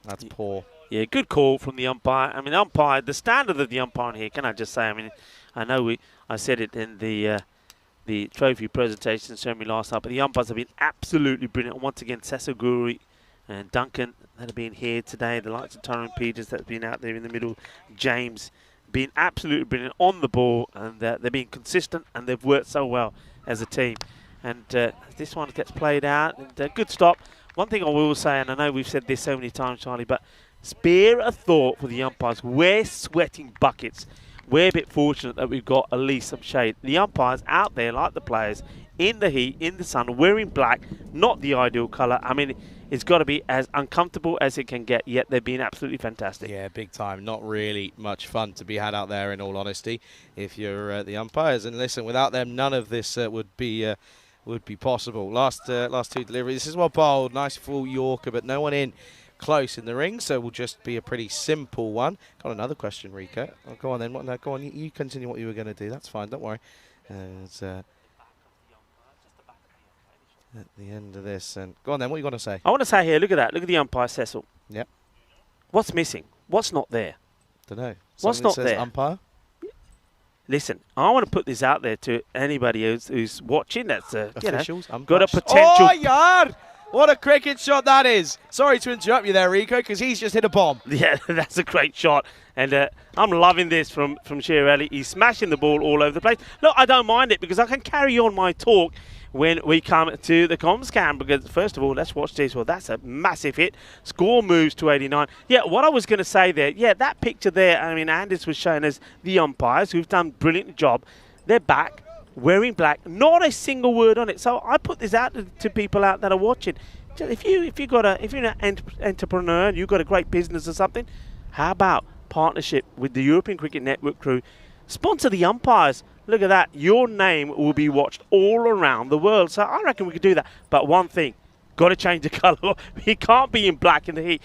That's poor. Yeah, good call from the umpire. I mean, the standard of the umpire here, can I just say, I mean, I know I said it in the trophy presentation ceremony last night, but the umpires have been absolutely brilliant. Once again, Sesaguri and Duncan that have been here today, the likes of Tyrone Peters that have been out there in the middle, James, been absolutely brilliant on the ball, and they're being consistent, and they've worked so well as a team. And this one gets played out, and good stop. One thing I will say, and I know we've said this so many times, Charlie, but spare a thought for the umpires. We're sweating buckets. We're a bit fortunate that we've got at least some shade. The umpires out there, like the players, in the heat, in the sun, wearing black, not the ideal colour. I mean, it's got to be as uncomfortable as it can get, yet they've been absolutely fantastic. Yeah, big time. Not really much fun to be had out there, in all honesty, if you're the umpires. And listen, without them, none of this would be possible. Last 2 deliveries. This is well bowled. Nice full Yorker, but no one in close in the ring, so will just be a pretty simple one. Got another question, Rika. Oh, go on then. No, go on. You continue what you were going to do. That's fine. Don't worry. at the end of this. And go on then, what are you going to say? I want to say here, look at that. Look at the umpire, Cecil. Yep. What's missing? What's not there? Don't know. What's Something not says there? Umpire? Listen, I want to put this out there to anybody who's watching that's Officials, got a umpires. potential. Oh, yard! What a cricket shot that is. Sorry to interrupt you there, Rico, because he's just hit a bomb. Yeah, that's a great shot. And I'm loving this from Shirley. He's smashing the ball all over the place. Look, I don't mind it because I can carry on my talk when we come to the comms cam. Because, first of all, let's watch this. Well, that's a massive hit. Score moves to 89. Yeah, what I was going to say there, yeah, that picture there, I mean, Anders was showing us the umpires who've done a brilliant job. They're back, wearing black, not a single word on it. So I put this out to people out that are watching. If you're an entrepreneur and you've got a great business or something, how about partnership with the European Cricket Network crew? Sponsor the umpires. Look at that. Your name will be watched all around the world. So I reckon we could do that. But one thing, got to change the colour. We can't be in black in the heat.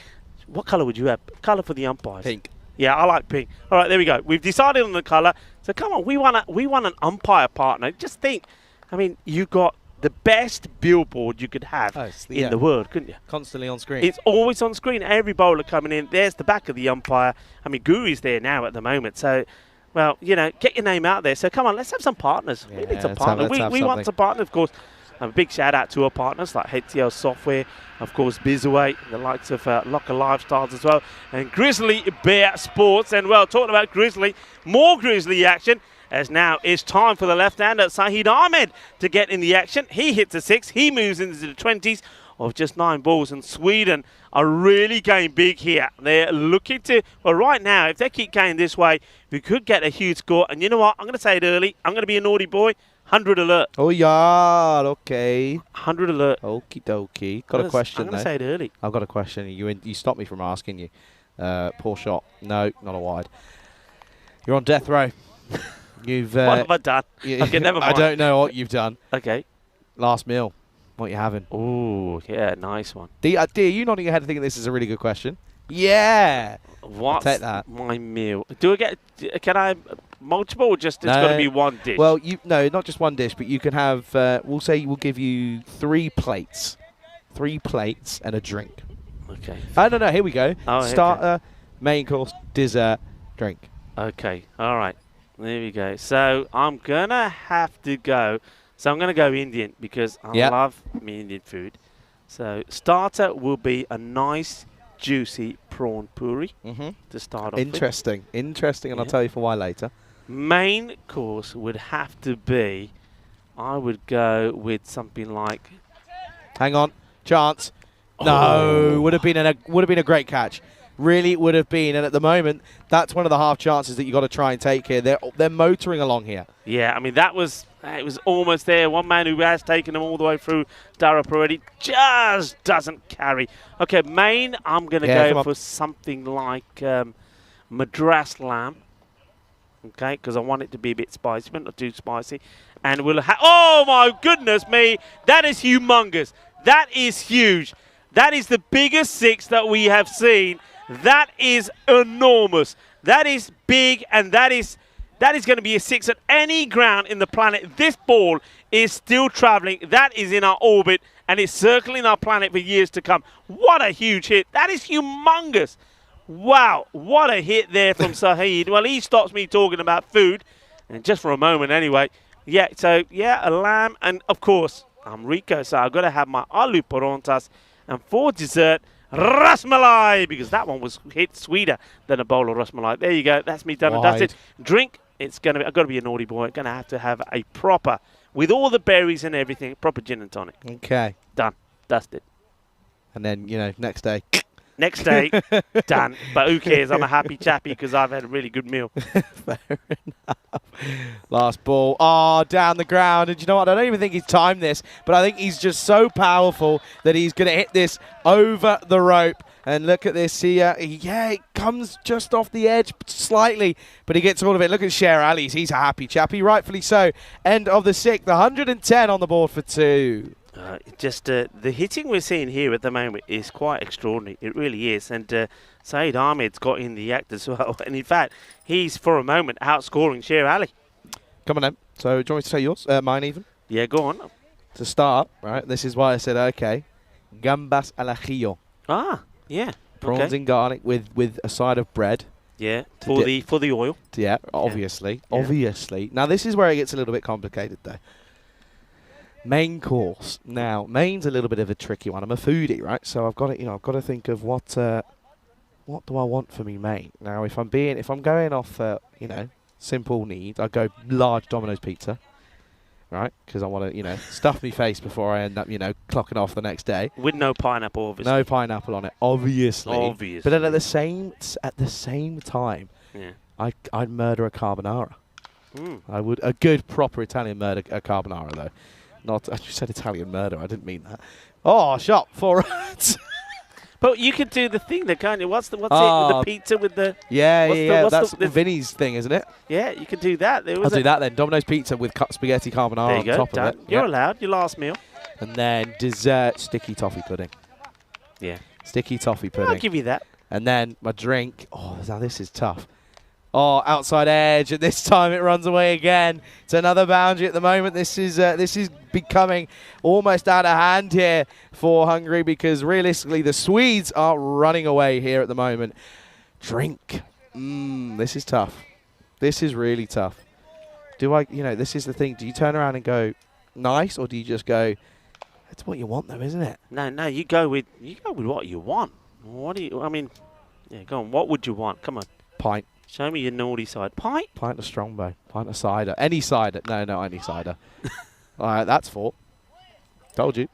What colour would you have? Colour for the umpires? Pink. Yeah, I like pink. All right, there we go. We've decided on the colour. So come on, we want an umpire partner. Just think. I mean, you've got the best billboard you could have in the world, couldn't you? Constantly on screen. It's always on screen. Every bowler coming in, there's the back of the umpire. I mean, Guru's there now at the moment. So, well, get your name out there. So come on, let's have some partners. We need some partners. We want some partners, of course. A big shout out to our partners like HCL Software, of course, Bizaway, the likes of Locker Lifestyles as well, and Grizzly Bear Sports. And well, talking about Grizzly, more Grizzly action. As now it's time for the left-hander Saeed Ahmed to get in the action. He hits a 6. He moves into the 20s of just 9 balls. And Sweden are really going big here. They're looking to, well, right now, if they keep going this way, we could get a huge score. And you know what? I'm going to say it early. I'm going to be a naughty boy. 100 alert. Oh, yeah. Okay. 100 alert. Okie dokie. Got a question, I'm going to say it early. I've got a question. You stopped me from asking you. Poor shot. No, not a wide. You're on death row. What have I done? Okay, never mind. I don't know what you've done. Okay. Last meal. What are you having? Oh, yeah, nice one. Dear, you nodding your head thinking this is a really good question? Yeah. What's take that. My meal? Can I multiple or just, it's got to be one dish? Well, no, not just one dish, but you can have, we'll say we'll give you 3 plates. 3 plates and a drink. Okay. I don't know, here we go. Oh, starter, main course, dessert, drink. Okay, all right. There we go. So I'm going to have to go. So I'm going to go Indian because I love me Indian food. So starter will be a nice, juicy prawn puri to start off Interesting, and I'll tell you for why later. Main course would have to be, I would go with something like... Hang on, chance. No, would have been a great catch. Really would have been, and at the moment, that's one of the half chances that you got to try and take here. They're motoring along here. Yeah, I mean it was almost there. One man who has taken them all the way through, Dara Paredi, just doesn't carry. Okay, main, I'm going to go for something like Madras lamb. Okay, because I want it to be a bit spicy, but not too spicy. And we'll have. Oh my goodness me, that is humongous. That is huge. That is the biggest 6 that we have seen. That is enormous. That is big, and that is going to be a 6 at any ground in the planet. This ball is still traveling. That is in our orbit, and it's circling our planet for years to come. What a huge hit. That is humongous. Wow, what a hit there from Saeed. Well, he stops me talking about food, and just for a moment anyway. Yeah, so, yeah, a lamb, and, of course, I'm Rico, so I've got to have my aloo parantas. And for dessert, rasmalai, because that one was hit sweeter than a bowl of rasmalai. There you go. That's me done and dusted. Drink, I've got to be a naughty boy. I'm going to have a proper, with all the berries and everything, proper gin and tonic. Okay. Done. Dusted. And then, next day. Next day, done. But who cares? I'm a happy chappy because I've had a really good meal. Fair enough. Last ball. Oh, down the ground. And you know what? I don't even think he's timed this, but I think he's just so powerful that he's going to hit this over the rope. And look at this here. Yeah, it comes just off the edge slightly, but he gets all of it. Look at Sher Ali. He's a happy chappy, rightfully so. End of the 6th. 110 on the board for 2. The hitting we're seeing here at the moment is quite extraordinary. It really is. And Saeed Ahmed's got in the act as well. And in fact, he's for a moment outscoring Sher Ali. Come on then. So do you want me to say yours? Mine even? Yeah, go on. to start, right? This is why I said, okay, gambas al ajillo. Ah, yeah. Prawns Okay. in garlic with a side of bread. Yeah, To for the oil. Yeah, obviously. Yeah. Obviously. Now, this is where it gets a little bit complicated, though. Main course. Now, main's a little bit of a tricky one. I'm a foodie, right? So I've got to, I've got to think of what do I want for me main. Now, if I'm going off, simple need, I go large Domino's pizza, right? Because I want to, stuff me face before I end up, clocking off the next day. With no pineapple, obviously. No pineapple on it, obviously. Obviously. But then at the same time, Yeah. I'd murder a carbonara. Mm. I would. A good proper Italian murder, a carbonara though. Not. I just said Italian murder. I didn't mean that. Oh, shot 4 runs. But you could do the thing there, can't you? What's it? With the pizza with the... Yeah. That's the Vinny's thing, isn't it? Yeah, you could do that. I'll do that then. Domino's pizza with spaghetti carbonara There you on go. top Done. of it. You're Yeah. allowed. Your last meal. And then dessert, sticky toffee pudding. Yeah. Sticky toffee pudding. I'll give you that. And then my drink. Oh, now this is tough. Oh, outside edge, and this time it runs away again. It's another boundary at the moment. This is becoming almost out of hand here for Hungary because realistically the Swedes are running away here at the moment. Drink. This is tough. This is really tough. This is the thing. Do you turn around and go nice, or do you just go? That's what you want, though, isn't it? No. You go with what you want. What do you? I mean, yeah. Go on. What would you want? Come on. Pint. Show me your naughty side. Pint? Pint of Strongbow. Pint of cider. Any cider. No, any cider. All right, that's 4. Told you.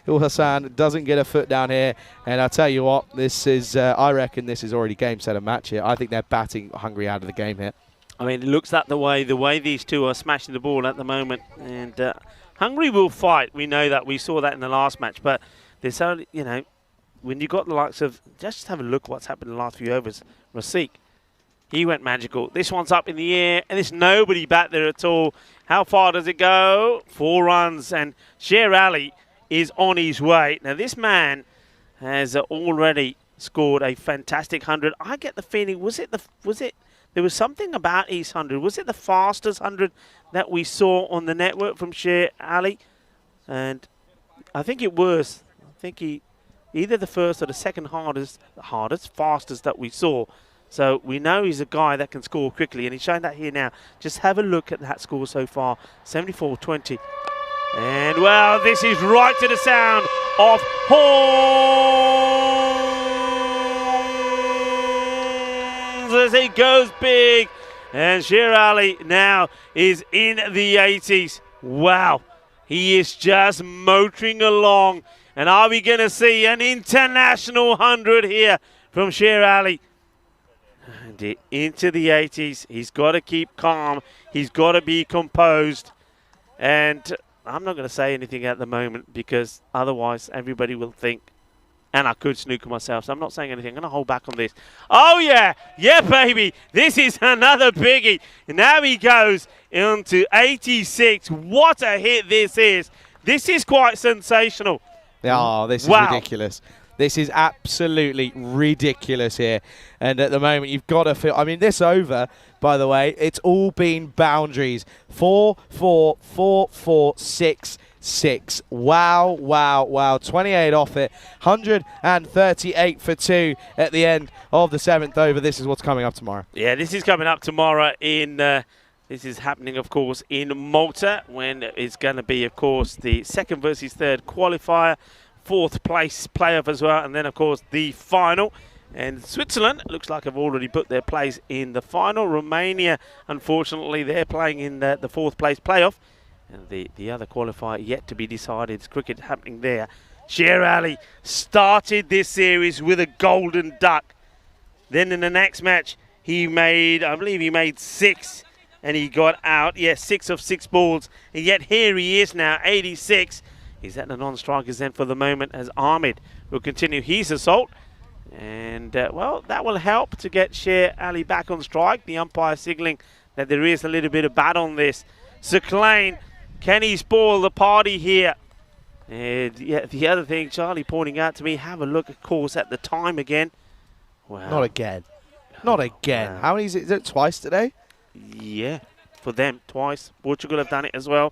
Hassan doesn't get a foot down here. And I'll tell you what, this is, I reckon this is already game, set, and match here. I think they're batting Hungary out of the game here. I mean, it looks that the way these two are smashing the ball at the moment. And Hungary will fight. We know that. We saw that in the last match. But there's only, when you got the likes of, just have a look what's happened in the last few overs. Rasik. He went magical. This one's up in the air, and there's nobody back there at all. How far does it go? 4 runs, and Sher Ali is on his way. Now, this man has already scored a fantastic 100. I get the feeling, there was something about his 100. Was it the fastest 100 that we saw on the network from Sher Ali? And I think it was. I think he either the first or the second fastest that we saw. So we know he's a guy that can score quickly, and he's showing that here now. Just have a look at that score so far, 74-20. And, well, this is right to the sound of horns as it goes big. And Sher Ali now is in the 80s. Wow, he is just motoring along. And are we going to see an international 100 here from Sher Ali? And into the 80s. He's got to keep calm. He's got to be composed. And I'm not going to say anything at the moment because otherwise everybody will think, and I could snooker myself, so I'm not saying anything. I'm going to hold back on this. Oh, yeah. Yeah, baby. This is another biggie. And now he goes into 86. What a hit this is. This is quite sensational. Oh, this is ridiculous. This is absolutely ridiculous here. And at the moment, you've got to feel... I mean, this over, by the way, it's all been boundaries. 4, 4, 4, 4, 6, 6. Wow. 28 off it. 138 for 2 at the end of the 7th over. This is what's coming up tomorrow. Yeah, this is coming up tomorrow in... this is happening, of course, in Malta when it's going to be, of course, the 2nd versus 3rd qualifier. 4th place playoff as well, and then of course the final. And Switzerland looks like have already booked their place in the final. Romania, unfortunately, they're playing in the 4th place playoff, and the other qualifier yet to be decided. It's cricket happening there. Sher Ali started this series with a golden duck. Then in the next match he made, I believe he made 6, and he got out. Yes, 6 of 6 balls, and yet here he is now, 86. He's at the non-strikers then for the moment as Ahmed will continue his assault. And, well, that will help to get Sher Ali back on strike. The umpire signalling that there is a little bit of bat on this. Seclain, can he spoil the party here? And, yeah, the other thing, Charlie pointing out to me, have a look, of course, at the time again. Wow. Not again. Not again. Wow. How many is it twice today? Yeah, for them, twice. Portugal have done it as well.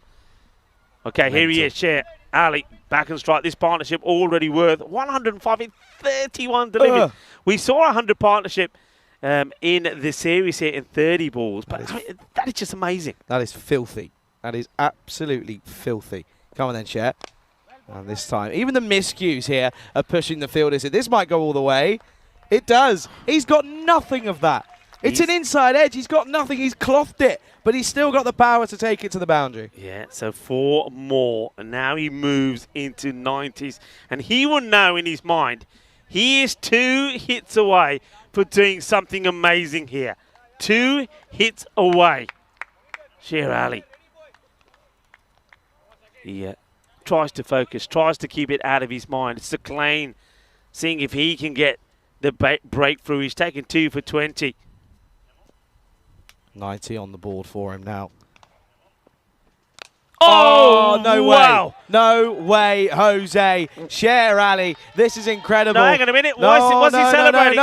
Okay, here he is, Cher Ali, back and strike. This partnership already worth 105 in 31 deliveries. We saw a 100 partnership in the series here in 30 balls, but that is just amazing. That is filthy. That is absolutely filthy. Come on then, Cher. And this time, even the miscues here are pushing the fielders. This might go all the way. It does. He's got nothing of that. It's an inside edge. He's got nothing. He's clothed it, but he's still got the power to take it to the boundary. Yeah, so 4 more, and now he moves into 90s, and he will know in his mind he is 2 hits away for doing something amazing here. 2 hits away. Cher Ali. He tries to focus, tries to keep it out of his mind. It's Sakane seeing if he can get the breakthrough. He's taken 2 for 20. 90 on the board for him now. Oh, no wow. way. No way, Jose. Cher Ali. This is incredible. No, hang on a minute. What's he celebrating?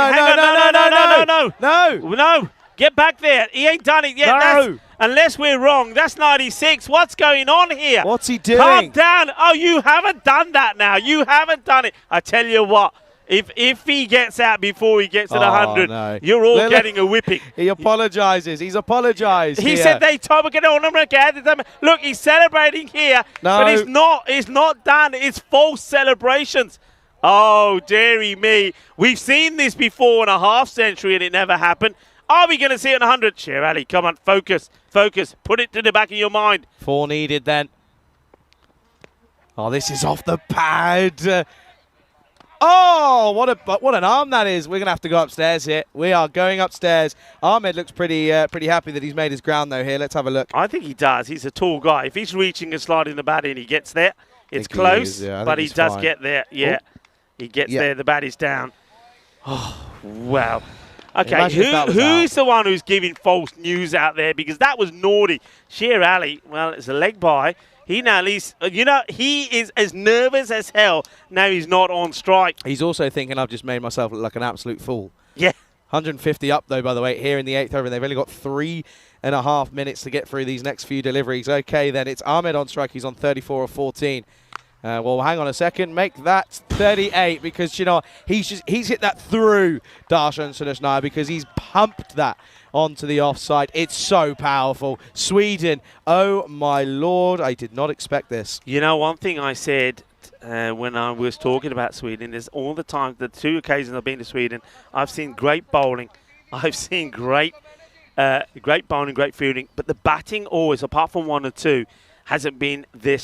No. Get back there. He ain't done it yet. No. Unless we're wrong. That's 96. What's going on here? What's he doing? Calm down. Oh, you haven't done that now. You haven't done it. I tell you what. If he gets out before he gets to the 100, no. you're all getting a whipping. He apologises. He's apologised. He said they told me on him again. Look, he's celebrating here, but it's not done. It's false celebrations. Oh, dearie me. We've seen this before in a half century and it never happened. Are we going to see it in 100? Cher Ali, come on, focus. Put it to the back of your mind. 4 needed then. Oh, this is off the pad. Oh, what an arm that is. We're going to have to go upstairs here. We are going upstairs. Ahmed looks pretty happy that he's made his ground, though, here. Let's have a look. I think he does. He's a tall guy. If he's reaching and sliding the bat in, he gets there. It's close, but he does get there. Yeah, he gets there. The bat is down. Oh, wow. Okay, who's the one who's giving false news out there? Because that was naughty. Cher Ali, well, it's a leg by. He now at least, he is as nervous as hell. Now he's not on strike. He's also thinking, I've just made myself look like an absolute fool. Yeah. 150 up, though, by the way, here in the 8th over. They've only got 3.5 minutes to get through these next few deliveries. Okay, then it's Ahmed on strike. He's on 34 or 14. Well, hang on a second. Make that 38 because, he's hit that through Darshan Sunasnaya because he's pumped that onto the offside. It's so powerful. Sweden, oh my lord, I did not expect this. One thing I said when I was talking about Sweden is all the time, the 2 occasions I've been to Sweden, I've seen great bowling. I've seen great bowling, great fielding, but the batting always, apart from 1 or 2, hasn't been their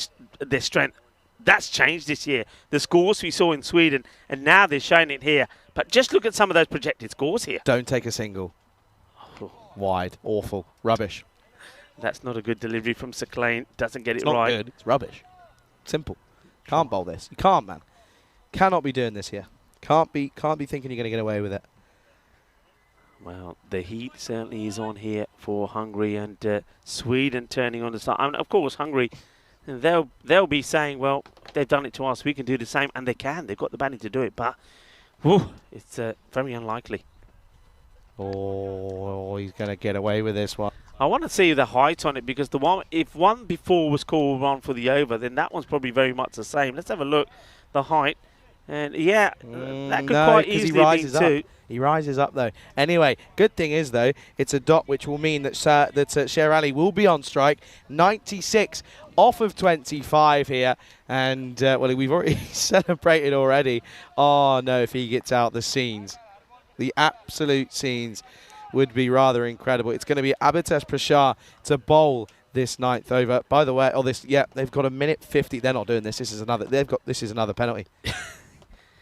strength. That's changed this year. The scores we saw in Sweden, and now they're showing it here. But just look at some of those projected scores here. Don't take a single. Wide. Awful. Rubbish. That's not a good delivery from Sakane. Doesn't get it not right. Good. It's rubbish. Simple. Can't bowl this. You can't, man. Cannot be doing this here. Can't be thinking you're going to get away with it. Well, the heat certainly is on here for Hungary and Sweden turning on the side. I mean, of course, Hungary, they'll be saying, well, they've done it to us, we can do the same, and they can. They've got the batting to do it, but it's very unlikely. Oh, he's going to get away with this one. I want to see the height on it because if one before was called one for the over, then that one's probably very much the same. Let's have a look. The height. And that could quite easily be 2. He rises up, though. Anyway, good thing is, though, it's a dot, which will mean that Cher Ali will be on strike. 96 off of 25 here. And, well, we've already celebrated already. Oh, no, if he gets out the scenes. The absolute scenes would be rather incredible. It's going to be Abhitesh Prashar to bowl this 9th over. By the way, they've got 1:50. They're not doing this. This is another penalty. This is another penalty.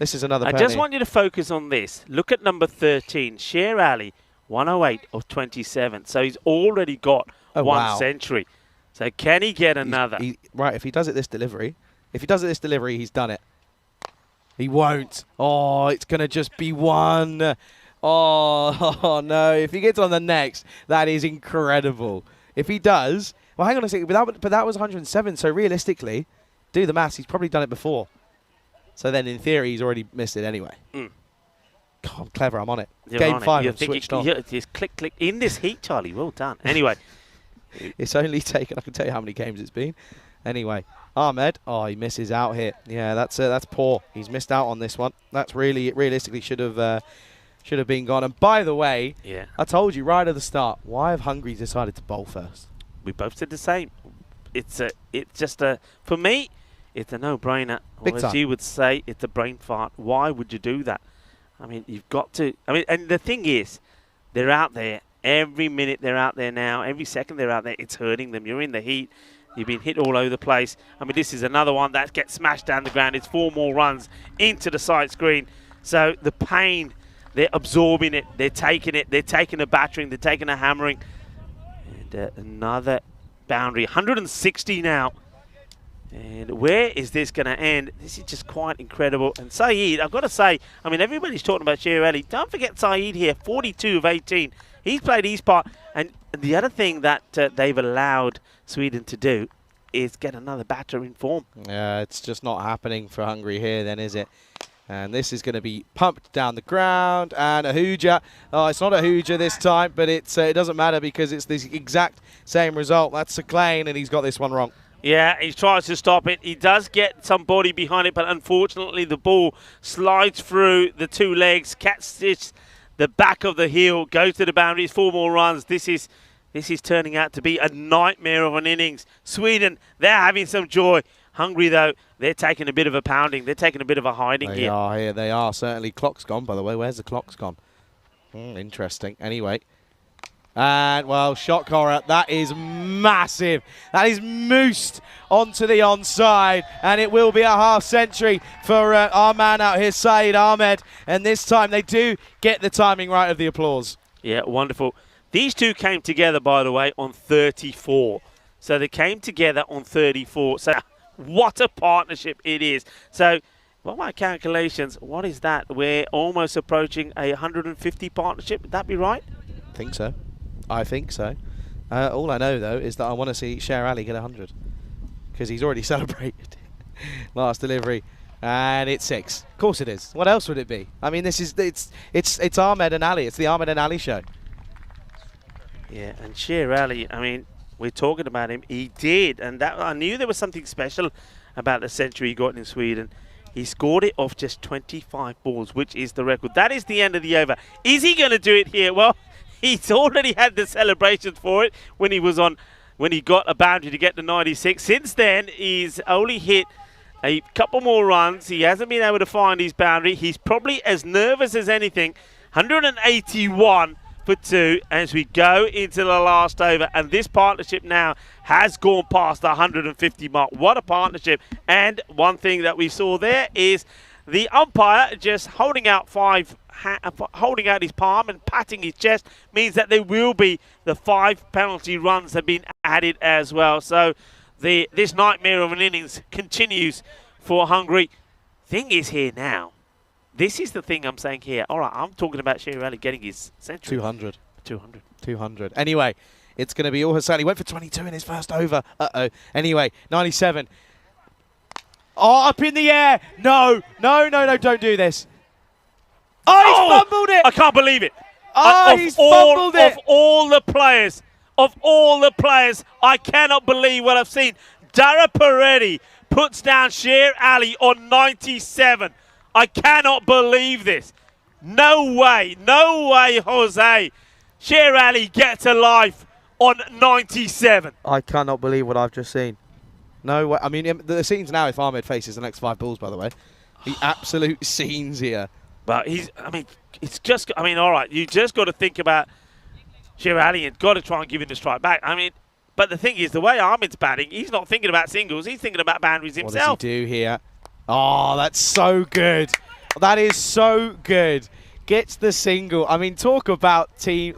I just want you to focus on this. Look at number 13, Cher Ali, 108 of 27. So he's already got 1 century. So can he get another? Right, if he does it this delivery, he's done it. He won't. Oh, it's going to just be 1. Oh, no. If he gets on the next, that is incredible. If he does, well, hang on a second. But that was 107. So realistically, do the maths. He's probably done it before. So then, in theory, he's already missed it anyway. God, I'm clever. I'm on it. Game 5, I'm switched on. Just click, click. In this heat, Charlie. Well done. Anyway. It's only taken, I can tell you how many games it's been. Anyway, Ahmed, oh, he misses out here. Yeah, that's poor. He's missed out on this one. That's realistically should have been gone. And by the way, Yeah. I told you right at the start, why have Hungary decided to bowl first? We both said the same. It's just a, for me, it's a no-brainer. Big Or as time. you would say, it's a brain fart. Why would you do that? I mean, you've got to. I mean, and the thing is, they're out there. Every minute they're out there now. Every second they're out there, it's hurting them. You're in the heat. You've been hit all over the place. I mean, this is another one that gets smashed down the ground. It's 4 more runs into the side screen. So the pain, they're absorbing it. They're taking it. They're taking a battering. They're taking a hammering. And another boundary. 160 now. And where is this going to end? This is just quite incredible. And Saeed, I've got to say, I mean, everybody's talking about Sher Ali. Don't forget Saeed here, 42 of 18. He's played his part. And the other thing that they've allowed Sweden to do is get another batter in form. Yeah, it's just not happening for Hungary here then, is it? And this is going to be pumped down the ground, and a hooja. Oh, it's not a hooja this time, but it doesn't matter because it's the exact same result. That's Saklayne, and he's got this one wrong. Yeah, he tries to stop it. He does get some body behind it, but unfortunately the ball slides through the 2 legs, catches the back of the heel, goes to the boundaries, 4 more runs. This is turning out to be a nightmare of an innings. Sweden, they're having some joy. Hungary, though, they're taking a bit of a pounding. They're taking a bit of a hiding here. They are here. They are. Certainly. Clock's gone, by the way. Where's the clock's gone? Interesting. Anyway. And, well, shot Cora. That is massive. That is moosed onto the onside. And it will be a half century for our man out here, Saeed Ahmed. And this time they do get the timing right of the applause. Yeah, wonderful. These two came together, by the way, on 34. So they came together on 34. So what a partnership it is. So, by my calculations, what is that? We're almost approaching a 150 partnership. Would that be right? I think so. I think so. All I know, though, is that I want to see Sher Ali get 100. Because he's already celebrated last delivery. And it's 6. Of course it is. What else would it be? I mean, it's Ahmed and Ali. It's the Ahmed and Ali show. Yeah, and Sher Ali, I mean, we're talking about him. He did, and that I knew there was something special about the century he got in Sweden. He scored it off just 25 balls, which is the record. That is the end of the over. Is he going to do it here? Well, he's already had the celebrations for it when he got a boundary to get to 96. Since then, he's only hit a couple more runs. He hasn't been able to find his boundary. He's probably as nervous as anything. 181 for 2 as we go into the last over, and this partnership now has gone past the 150 mark. What a partnership. And one thing that we saw there is the umpire just holding out his palm and patting his chest means that there will be the 5 penalty runs have been added as well. So this nightmare of an innings continues for Hungary. Thing is here now, this is the thing I'm saying here. All right, I'm talking about Sher Ali getting his century. 200. 200. 200. Anyway, it's going to be all Hassan. He went for 22 in his first over. Anyway, 97. Oh, up in the air. No, don't do this. Oh, he's fumbled it. I can't believe it. Oh, he's fumbled it. Of all the players, I cannot believe what I've seen. Dara Peretti puts down Sher Ali on 97. I cannot believe this. No way, Jose. Sher Ali gets a life on 97. I cannot believe what I've just seen. No way. I mean, the scenes now if Ahmed faces the next 5 balls, by the way. The absolute scenes here. But all right, you just got to think about Sher Ali and got to try and give him the strike back. I mean, but the thing is, the way Ahmed's batting, he's not thinking about singles, he's thinking about boundaries himself. What does he do here? Oh, that's so good. That is so good. Gets the single. I mean, talk about team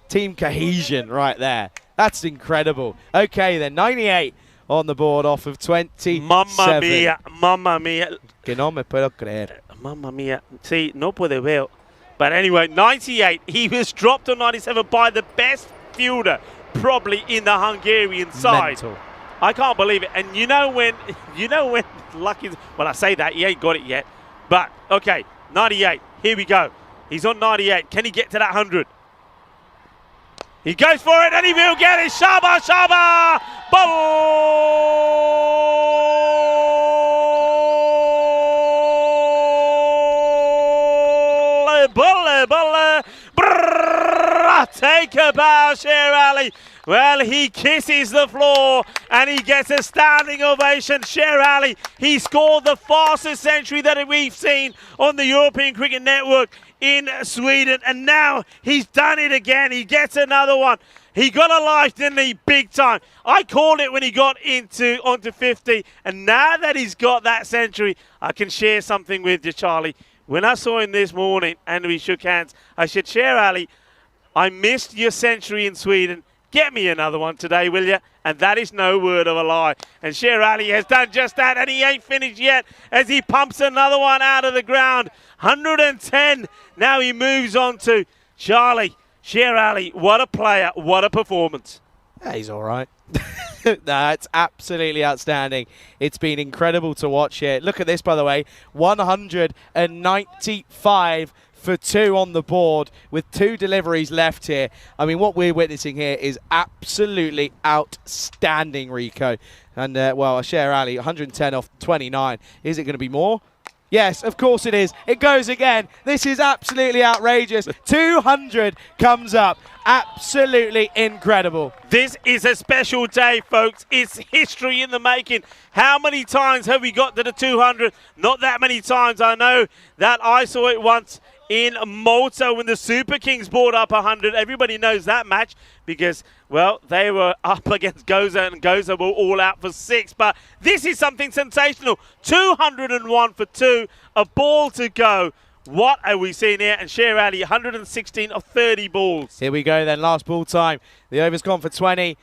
cohesion right there. That's incredible. Okay, then 98 on the board off of 27. Mamma mia. Que no me puedo creer. Mamma mia. See, no puede ver. But anyway, 98. He was dropped on 97 by the best fielder probably in the Hungarian side. Mental. I can't believe it. And you know when lucky, well, I say that, he ain't got it yet. But, okay, 98. Here we go. He's on 98. Can he get to that 100? He goes for it, and he will get it. Shaba, Shaba! Ball! Take a bow, Sher Ali. Well, he kisses the floor and he gets a standing ovation. Sher Ali, he scored the fastest century that we've seen on the European Cricket Network in Sweden, and now he's done it again. He gets another one. He got a life, didn't he? Big time. I called it when he got onto 50, and now that he's got that century, I can share something with you, Charlie. When I saw him this morning and we shook hands, I said, Sher Ali, I missed your century in Sweden. Get me another one today, will you? And that is no word of a lie. And Sher Ali has done just that, and he ain't finished yet as he pumps another one out of the ground. 110. Now he moves on to Charlie. Sher Ali, what a player, what a performance. Yeah, he's all right. No, it's absolutely outstanding. It's been incredible to watch here. Look at this, by the way. 195 for 2 on the board with 2 deliveries left here. I mean, what we're witnessing here is absolutely outstanding, Rico. And, well, Sher Ali, 110 off 29. Is it going to be more? Yes, of course it is. It goes again. This is absolutely outrageous. 200 comes up. Absolutely incredible. This is a special day, folks. It's history in the making. How many times have we got to the 200? Not that many times. I know that I saw it once in Malta when the Super Kings brought up 100. Everybody knows that match because, well, they were up against Goza and Goza were all out for 6. But this is something sensational. 201 for 2, a ball to go. What are we seeing here? And Sher Ali, 116 of 30 balls. Here we go then, last ball time. The over's gone for 20.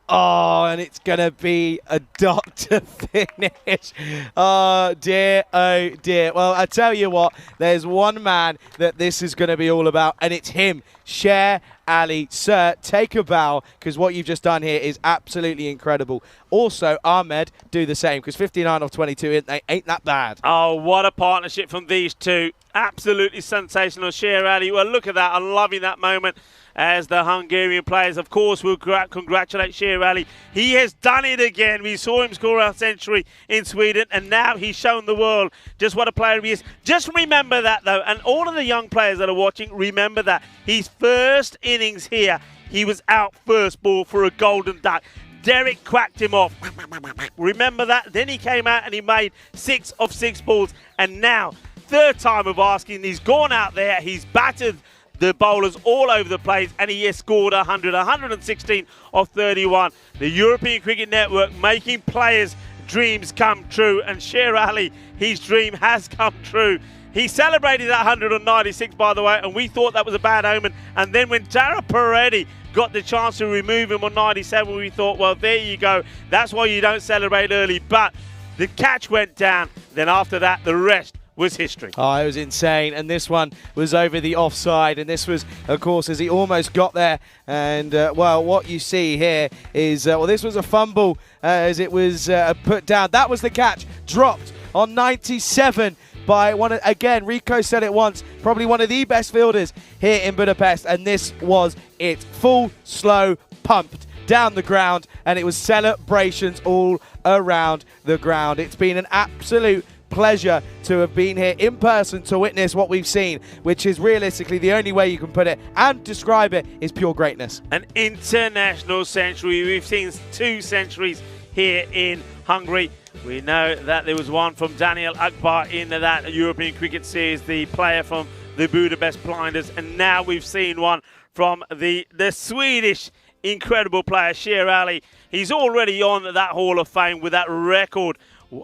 Oh, and it's going to be a dot to finish. Oh, dear. Oh, dear. Well, I tell you what, there's one man that this is going to be all about, and it's him, Sher Ali. Sir, take a bow, because what you've just done here is absolutely incredible. Also, Ahmed, do the same, because 59 off 22 ain't that bad. Oh, what a partnership from these two. Absolutely sensational. Sher Ali, well, look at that. I'm loving that moment. As the Hungarian players, of course, will congratulate Sher Ali. He has done it again. We saw him score a century in Sweden, and now he's shown the world just what a player he is. Just remember that, though, and all of the young players that are watching, remember that. His first innings here, he was out first ball for a golden duck. Derek cracked him off. Remember that? Then he came out and he made 6 of 6 balls, and now, third time of asking, he's gone out there, he's battered the bowlers all over the place, and he has scored 116 of 31. The European Cricket Network making players' dreams come true, and Sher Ali, his dream has come true. He celebrated that 196, by the way, and we thought that was a bad omen. And then when Dara Paredes got the chance to remove him on 97, we thought, well, there you go. That's why you don't celebrate early. But the catch went down. Then after that, the rest was history. Oh, it was insane, and this one was over the offside, and this was, of course, as he almost got there, and, well, what you see here is, well, this was a fumble as it was put down. That was the catch, dropped on 97 by one, again, Rico said it once, probably one of the best fielders here in Budapest, and this was it. Full, slow, pumped down the ground, and it was celebrations all around the ground. It's been an absolute pleasure to have been here in person to witness what we've seen, which is realistically the only way you can put it and describe it is pure greatness. An international century. We've seen 2 centuries here in Hungary. We know that there was one from Daniel Akbar in that European Cricket Series, the player from the Budapest Blinders, and now we've seen one from the Swedish incredible player, Sher Ali. He's already on that Hall of Fame with that record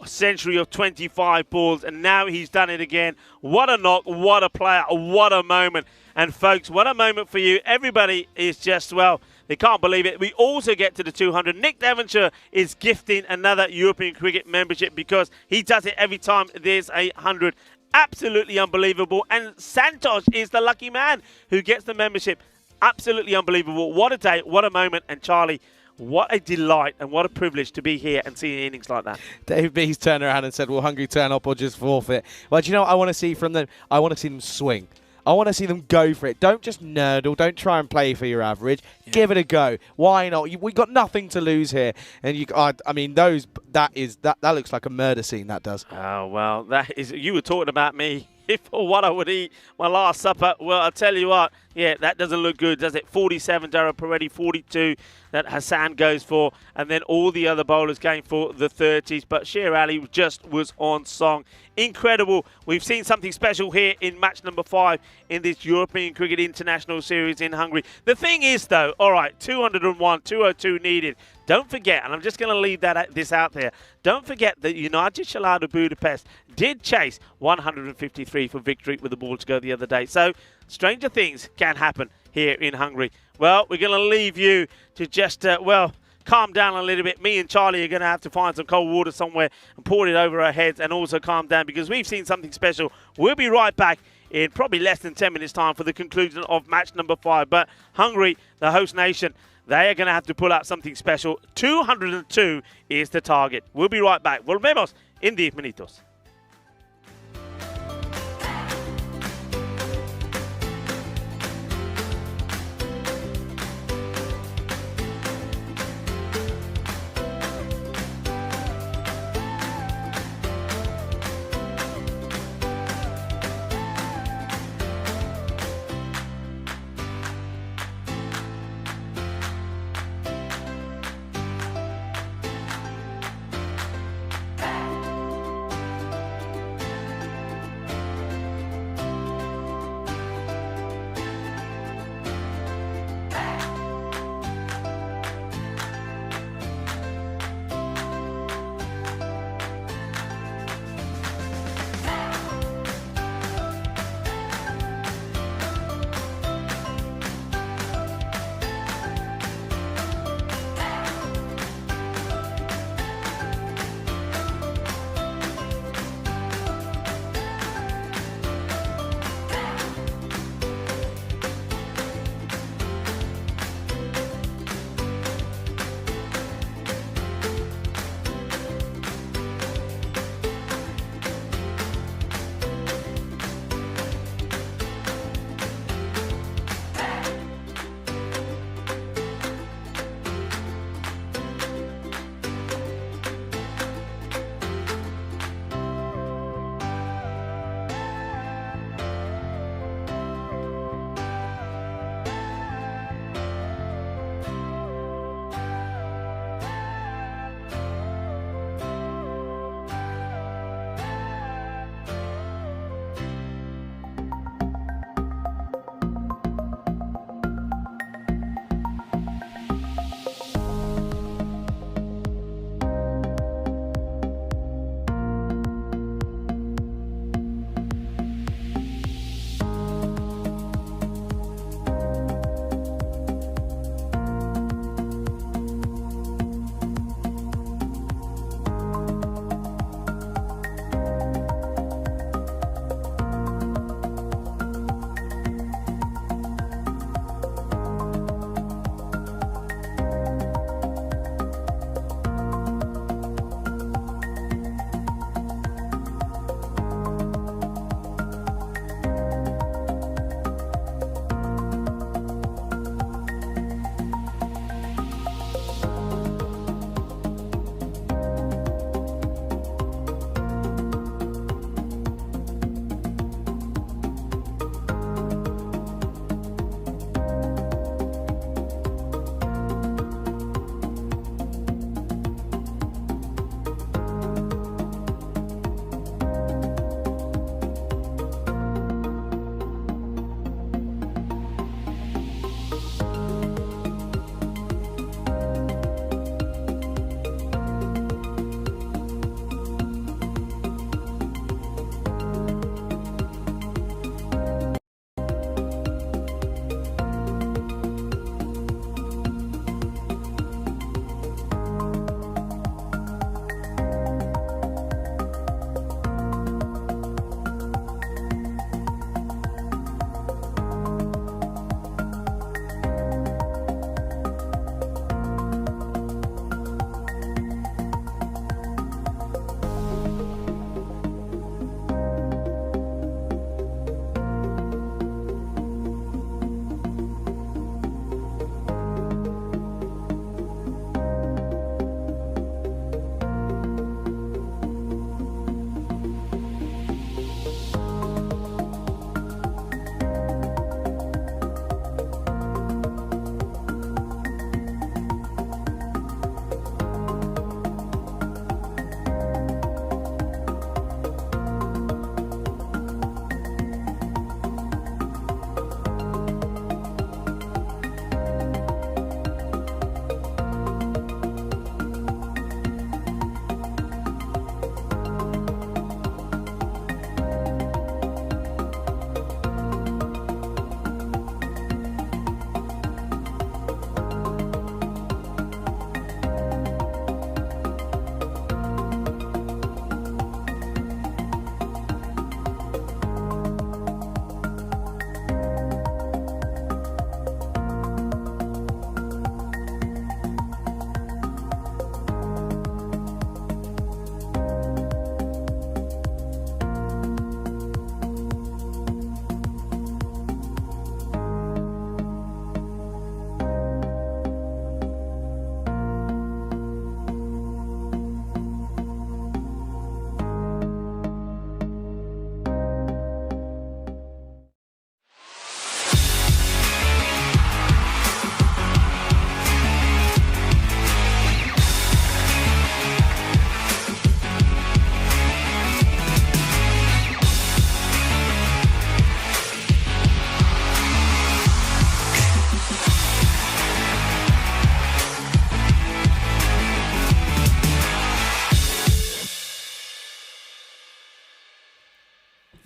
century of 25 balls, and now he's done it again. What a knock, what a player, what a moment. And folks, what a moment for you. Everybody is just, well, they can't believe it. We also get to the 200. Nick Devonshire is gifting another European Cricket membership because he does it every time there's a 100. Absolutely unbelievable. And Santosh is the lucky man who gets the membership. Absolutely unbelievable. What a day, what a moment. And Charlie, what a delight and what a privilege to be here and see innings like that. Dave B's turned around and said, will Hungary turn up or just forfeit? Well, do you know what I want to see from them? I want to see them swing. I want to see them go for it. Don't just nerdle. Don't try and play for your average. Yeah. Give it a go. Why not? We got nothing to lose here. And I mean, that looks like a murder scene. That does. Oh well, that is. You were talking about me for what I would eat my last supper. Well, I'll tell you what, yeah, that doesn't look good, does it? 47, Dara Peretti, 42 that Hassan goes for, and then all the other bowlers going for the 30s. But Sher Ali just was on song. Incredible. We've seen something special here in match number 5 in this European Cricket International Series in Hungary. The thing is, though, all right, 201, 202 needed. Don't forget, and I'm just going to leave this out there, don't forget that United Shalada Budapest did chase 153 for victory with the ball to go the other day. So stranger things can happen here in Hungary. Well, we're going to leave you to just, calm down a little bit. Me and Charlie are going to have to find some cold water somewhere and pour it over our heads and also calm down because we've seen something special. We'll be right back in probably less than 10 minutes' time for the conclusion of match number 5. But Hungary, the host nation, they are going to have to pull out something special. 202 is the target. We'll be right back. Volvemos en 10 minutos.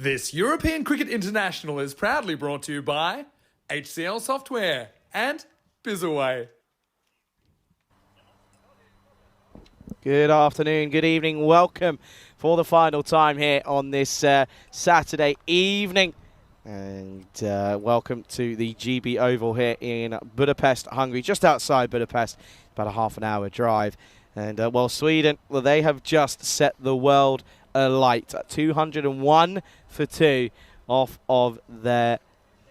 This European Cricket International is proudly brought to you by HCL Software and Bizaway. Good afternoon, good evening. Welcome for the final time here on this Saturday evening. And welcome to the GB Oval here in Budapest, Hungary, just outside Budapest, about a half an hour drive. And well, Sweden, well, they have just set the world alight at 201 for 2 off of their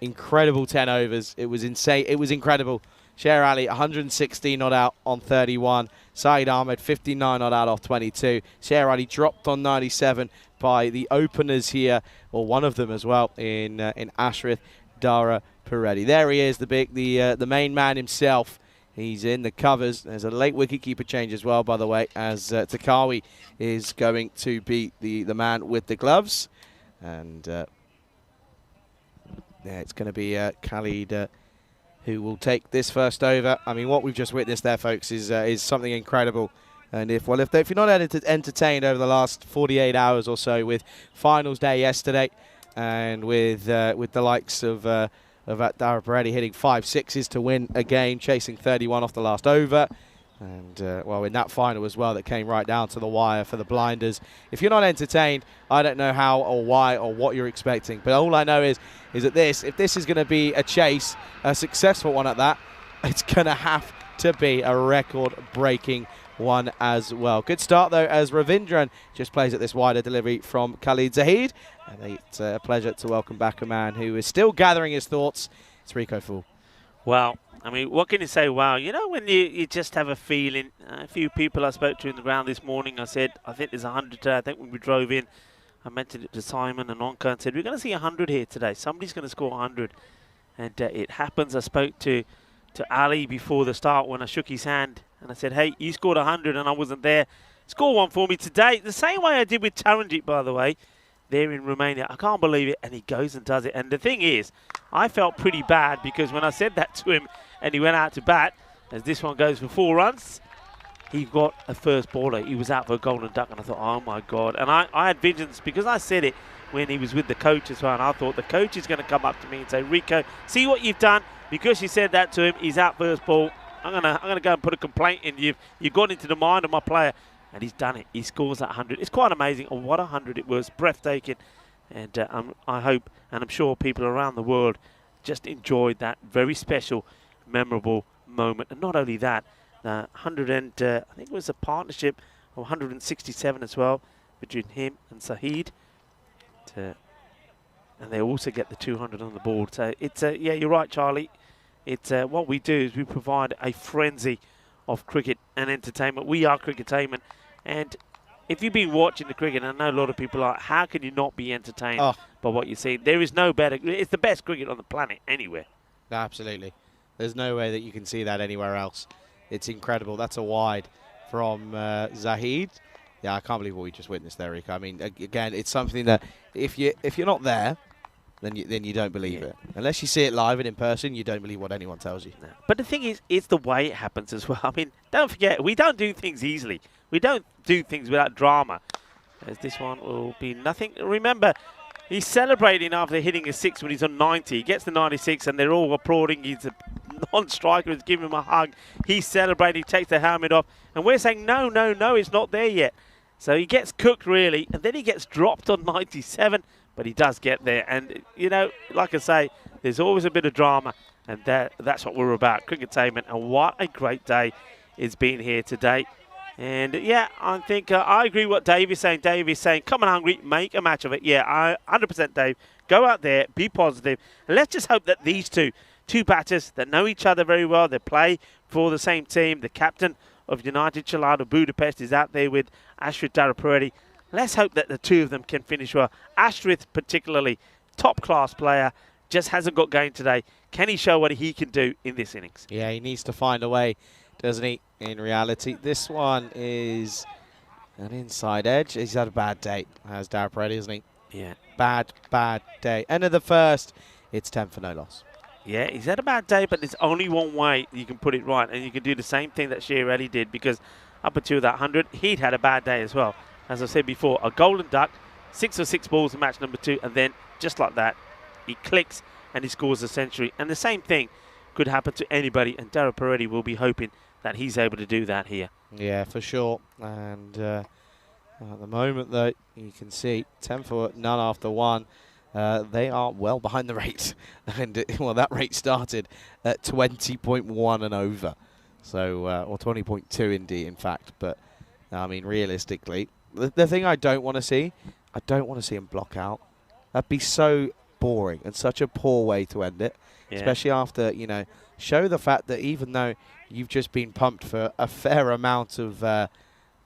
incredible 10 overs. It was insane. It was incredible. Sher Ali, 116 not out on 31. Saeed Ahmed, 59 not out off 22. Sher Ali dropped on 97 by the openers here, or one of them as well, in Ashrith Dara Peretti. There he is, the main man himself. He's in the covers. There's a late wicketkeeper change as well, by the way, as Takawi is going to be the man with the gloves. And yeah, it's going to be Khalid who will take this first over. I mean, what we've just witnessed there, folks, is something incredible. And if you're not entertained over the last 48 hours or so with finals day yesterday, and with the likes of Dara Peretti hitting 5 sixes to win a game, chasing 31 off the last over, and well, in that final as well that came right down to the wire for the blinders. If you're not entertained, I don't know how or why or what you're expecting. But all I know is that if this is going to be a chase, a successful one at that, it's going to have to be a record-breaking one as well. Good start though, as Ravindran just plays at this wider delivery from Khalid Zahid, and it's a pleasure to welcome back a man who is still gathering his thoughts. It's Rico Fool. Well, I mean, what can you say? Wow, you know, when you just have a feeling. A few people I spoke to in the ground this morning, I said, I think there's 100 today. I think when we drove in, I mentioned it to Simon and Onka and said, we're going to see 100 here today. Somebody's going to score 100. And it happens. I spoke to Ali before the start when I shook his hand. And I said, hey, you scored 100 and I wasn't there. Score one for me today. The same way I did with Taranjit, by the way, there in Romania. I can't believe it. And he goes and does it. And the thing is, I felt pretty bad because when I said that to him and he went out to bat, as this one goes for 4 runs, he got a first baller. He was out for a golden duck. And I thought, oh, my God. And I had visions because I said it when he was with the coach as well. And I thought the coach is going to come up to me and say, Rico, see what you've done? Because you said that to him, he's out first ball. I'm gonna go and put a complaint in. You've got into the mind of my player, and he's done it. He scores that 100. It's quite amazing. Oh, what 100 it was, breathtaking. And I hope, and I'm sure people around the world just enjoyed that very special, memorable moment. And not only that, 100 and I think it was a partnership of 167 as well between him and Saeed. And they also get the 200 on the board. So it's yeah, you're right, Charlie. It's what we do is we provide a frenzy of cricket and entertainment. We are cricketainment, and if you've been watching the cricket, and I know a lot of people are, how can you not be entertained by what you see? There is no better. It's the best cricket on the planet anywhere. Absolutely. There's no way that you can see that anywhere else. It's incredible. That's a wide from Zahid. Yeah, I can't believe what we just witnessed there, Rico. I mean, again, it's something that if you're not there, then you don't believe it. Unless you see it live and in person, you don't believe what anyone tells you. No. But the thing is, it's the way it happens as well. I mean, don't forget, we don't do things easily. We don't do things without drama. As this one will be nothing. Remember, he's celebrating after hitting a 6 when he's on 90. He gets the 96 and they're all applauding. He's a non-striker, is giving him a hug. He's celebrating, takes the helmet off. And we're saying, no, it's not there yet. So he gets cooked, really. And then he gets dropped on 97. But he does get there. And, you know, like I say, there's always a bit of drama. And that's what we're about, cricketainment. And what a great day it's been here today. And, yeah, I think I agree what Dave is saying. Dave is saying, come on, Hungary, make a match of it. Yeah, 100% Dave. Go out there, be positive. And let's just hope that these two batters that know each other very well, they play for the same team. The captain of United Chelado Budapest is out there with Ashrith Dara Peretti. Let's hope that the two of them can finish well. Ashrith, particularly, top-class player, just hasn't got going today. Can he show what he can do in this innings? Yeah, he needs to find a way, doesn't he, in reality. This one is an inside edge. He's had a bad day, has Dara Peretti, isn't he? Yeah. Bad day. End of the first, it's 10 for no loss. Yeah, he's had a bad day, but there's only one way you can put it right, and you can do the same thing that Sher Ali did, because up until that 100, he'd had a bad day as well. As I said before, a golden duck, 6 for 6 balls in match number 2, and then just like that, he clicks and he scores a century. And the same thing could happen to anybody, and Daryl Peretti will be hoping that he's able to do that here. Yeah, for sure. And at the moment, though, you can see 10 for none after 1. They are well behind the rate. And, well, that rate started at 20.1 and over. So, or 20.2 indeed, in fact. But, I mean, realistically, the thing I don't want to see, I don't want to see him block out. That'd be so boring and such a poor way to end it. Yeah. Especially after, you know, show the fact that even though you've just been pumped for a fair amount of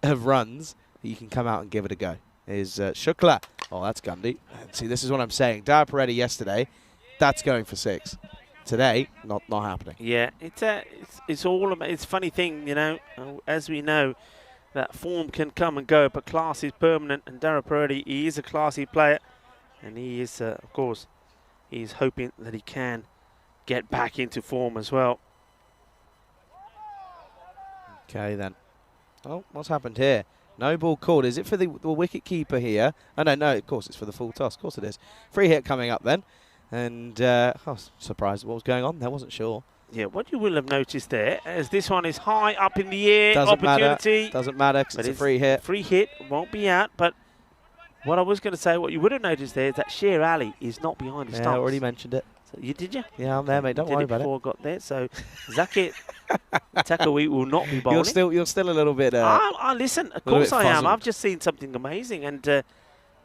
runs, you can come out and give it a go. Is Shukla. Oh, that's Gundy. See, this is what I'm saying. Daryl Peretti yesterday, that's going for 6. Today, not happening. Yeah, it's all about, it's a funny thing, you know, as we know, that form can come and go, but class is permanent, and Daryl Peretti, he is a classy player, and he is, of course, he's hoping that he can get back into form as well. Okay, then. Oh, what's happened here? No ball called. Is it for the wicket keeper here? Oh, no, of course it's for the full toss. Of course it is. Free hit coming up then. And I was surprised at what was going on there. Wasn't sure. Yeah, what you will have noticed there, as this one is high up in the air, doesn't opportunity. Matter. Doesn't matter because it's a free hit. Free hit, won't be out. But what I was going to say, what you would have noticed there is that Sher Ali is not behind the stumps. Yeah, I already mentioned it. So did you? Yeah, I'm there, mate. Don't worry about it. Before I got there. So Zakir Takawi will not be bowling. You're still a little bit. Listen, of course I am. I've just seen something amazing, and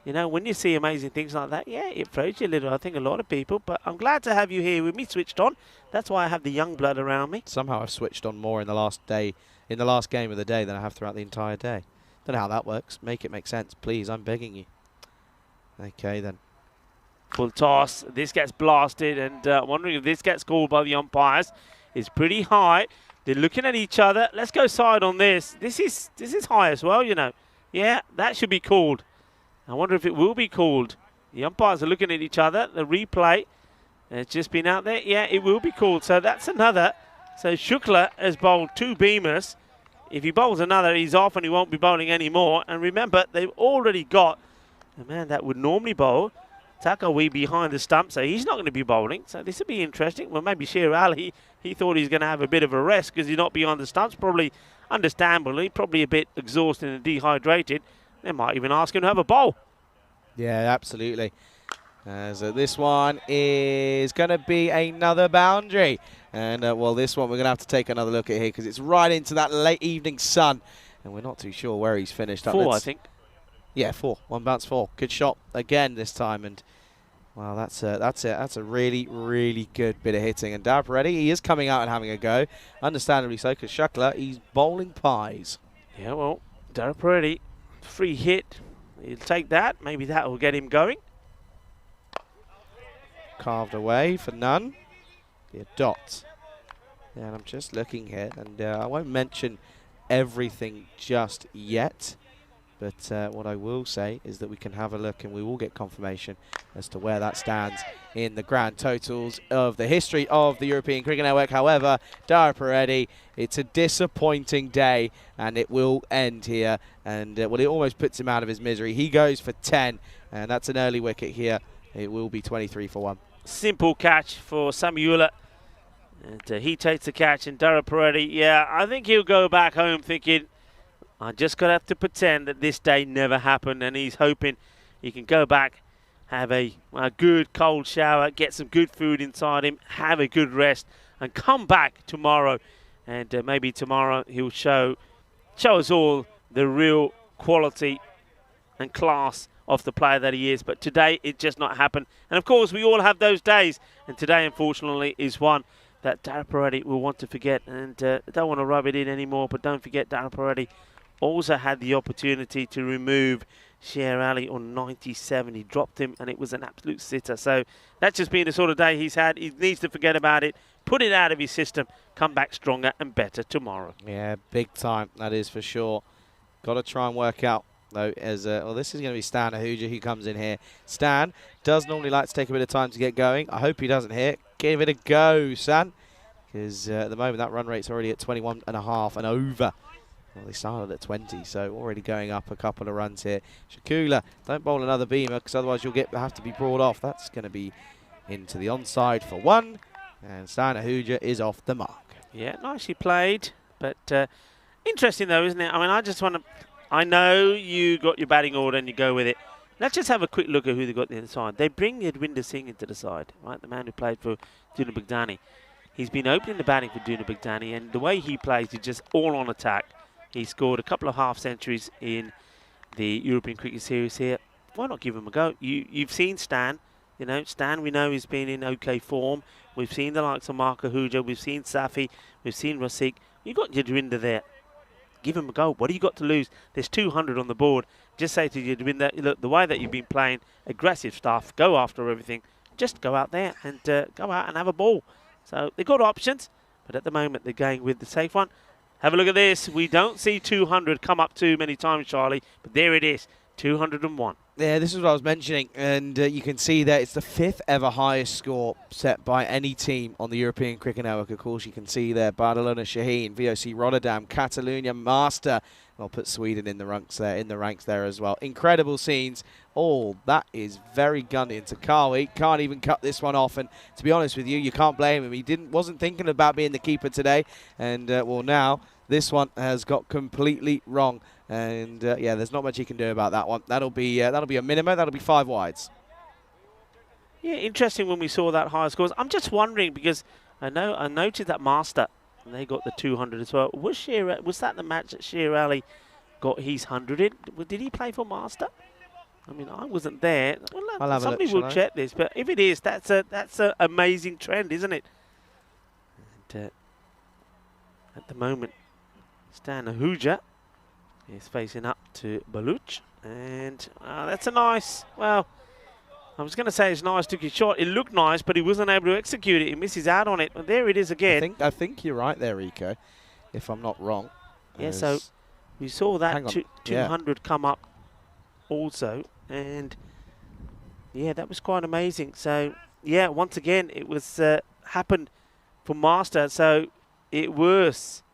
you know, when you see amazing things like that, yeah, it throws you a little. I think a lot of people. But I'm glad to have you here with me, switched on. That's why I have the young blood around me. Somehow I've switched on more in the last game of the day than I have throughout the entire day. Don't know how that works. Make it make sense, please. I'm begging you. Okay then. Full toss. This gets blasted, and wondering if this gets called by the umpires. It's pretty high. They're looking at each other. Let's go side on this. This is high as well, you know. Yeah, that should be called. I wonder if it will be called. The umpires are looking at each other. The replay has just been out there. Yeah, it will be called. So that's another. So Shukla has bowled 2 beamers. If he bowls another, he's off and he won't be bowling anymore. And remember, they've already got a man that would normally bowl, Takawi, behind the stump, so he's not going to be bowling. So this will be interesting. Well, maybe Sher Ali, he thought he's going to have a bit of a rest because he's not behind the stumps. Probably, understandably, probably a bit exhausted and dehydrated. They might even ask him to have a bowl. Yeah, absolutely. So this one is going to be another boundary. And, well, this one we're going to have to take another look at here because it's right into that late evening sun. And we're not too sure where he's finished up. 4, I think. Yeah, 4. 1 bounce 4. Good shot again this time. And, well, that's it. That's a really, really good bit of hitting. And Daryl Peretti, he is coming out and having a go. Understandably so, because Shukla, he's bowling pies. Yeah, well, Daryl Peretti, free hit. He'll take that. Maybe that will get him going. Carved away for none. Be a dot. Yeah, and I'm just looking here, and I won't mention everything just yet. But what I will say is that we can have a look and we will get confirmation as to where that stands in the grand totals of the history of the European Cricket Network. However, Daryl Peretti, it's a disappointing day and it will end here. And well, it almost puts him out of his misery. He goes for 10 and that's an early wicket here. It will be 23 for 1. Simple catch for Samuela. And he takes the catch, and Daryl Peretti, yeah, I think he'll go back home thinking, I just got to have to pretend that this day never happened, and he's hoping he can go back, have a good cold shower, get some good food inside him, have a good rest, and come back tomorrow. And maybe tomorrow he'll show us all the real quality and class of the player that he is. But today it just not happened. And of course we all have those days, and today unfortunately is one that Daryl Peretti will want to forget. And I don't want to rub it in anymore, but don't forget Daryl Peretti also had the opportunity to remove Sher Ali on 97. He dropped him and it was an absolute sitter. So that's just been the sort of day he's had. He needs to forget about it, put it out of his system, come back stronger and better tomorrow. Yeah, big time, that is for sure. Got to try and work out, though, as well, this is going to be Stan Ahuja who comes in here. Stan does normally like to take a bit of time to get going. I hope he doesn't hit. Give it a go, Stan, because at the moment that run rate's already at 21.5 and over. Well, they started at 20, so already going up a couple of runs here. Shakula, don't bowl another beamer, because otherwise you'll have to be brought off. That's going to be into the onside for 1, and Stan Ahuja is off the mark. Yeah, nicely played, but interesting though, isn't it? I mean, I just want to. I know you got your batting order and you go with it. Let's just have a quick look at who they got the other side. They bring Edwinder Singh into the side, right? The man who played for Duna Baghdani. He's been opening the batting for Duna Baghdani, and the way he plays is just all on attack. He scored a couple of half centuries in the European Cricket Series here. Why not give him a go? You've seen Stan. You know, Stan, we know, he's been in okay form. We've seen the likes of Mark Ahuja. We've seen Safi. We've seen Rasik. You've got Yadwinder there. Give him a go. What do you got to lose? There's 200 on the board. Just say to Yadwinder, look, the way that you've been playing, aggressive stuff, go after everything. Just go out there and go out and have a ball. So they've got options, but at the moment they're going with the safe one. Have a look at this. We don't see 200 come up too many times, Charlie, but there it is, 201. Yeah, this is what I was mentioning, and you can see that it's the 5th ever highest score set by any team on the European Cricket Network. Of course, you can see there Barcelona Shaheen, VOC Rotterdam, Catalonia Master. I'll put Sweden in the ranks there as well. Incredible scenes. All that is very gunny into Carwy. Can't even cut this one off, and to be honest with you, you can't blame him. He wasn't thinking about being the keeper today, and well, now this one has got completely wrong. And yeah, there's not much he can do about that one. That'll be a minimum. That'll be 5 wides. Yeah, interesting when we saw that higher scores. I'm just wondering because I noted that Master, and they got the 200 as well. Was that the match that Sher Ali got his 100 in? Did he play for Master? I mean, I wasn't there. Well, somebody will check this, but if it is, that's an amazing trend, isn't it? And, at the moment, Stan Ahuja is facing up to Baluch, and that's a nice, well, I was going to say it's nice, took his shot. It looked nice, but he wasn't able to execute it. He misses out on it. But there it is again. I think you're right there, Rico, if I'm not wrong. Yeah, so we saw that 200 come up also, and yeah, that was quite amazing. So yeah, once again, it was happened for Master. So it was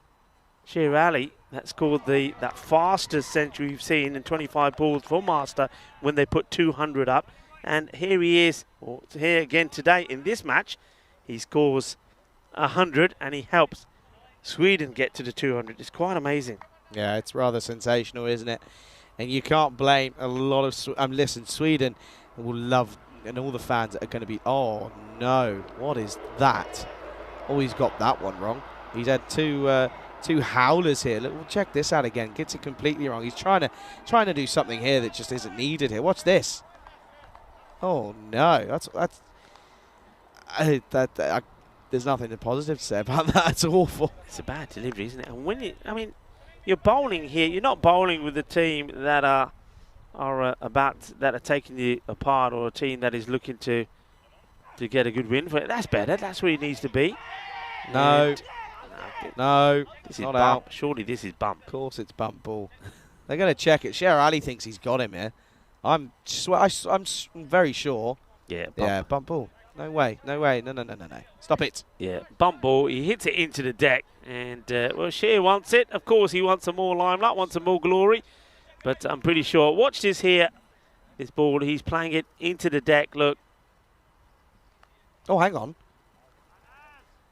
Sher Ali that scored that fastest century we've seen in 25 balls for Master when they put 200 up. And here he is, or here again today in this match. He scores 100 and he helps Sweden get to the 200. It's quite amazing. Yeah, it's rather sensational, isn't it? And you can't blame a lot of... listen, Sweden will love, and all the fans are going to be... Oh, no. What is that? Oh, he's got that one wrong. He's had two howlers here. Look, we'll check this out again. Gets it completely wrong. He's trying to do something here that just isn't needed here. Watch this. Oh no, there's nothing positive to say about that. It's awful. It's a bad delivery, isn't it? And when you're bowling here, you're not bowling with a team that are taking you apart, or a team that is looking to get a good win for it. That's better. That's where he needs to be. No. This is not bump. out. Surely this is bump. Of course it's bump ball. They're going to check it. Sher Ali thinks he's got him here. I'm very sure. Yeah, bump. Yeah, bump ball. No way. No. Stop it. Yeah, bump ball. He hits it into the deck, and well, Sher wants it. Of course, he wants some more limelight, wants some more glory. But I'm pretty sure. Watch this here. This ball. He's playing it into the deck. Look. Oh, hang on.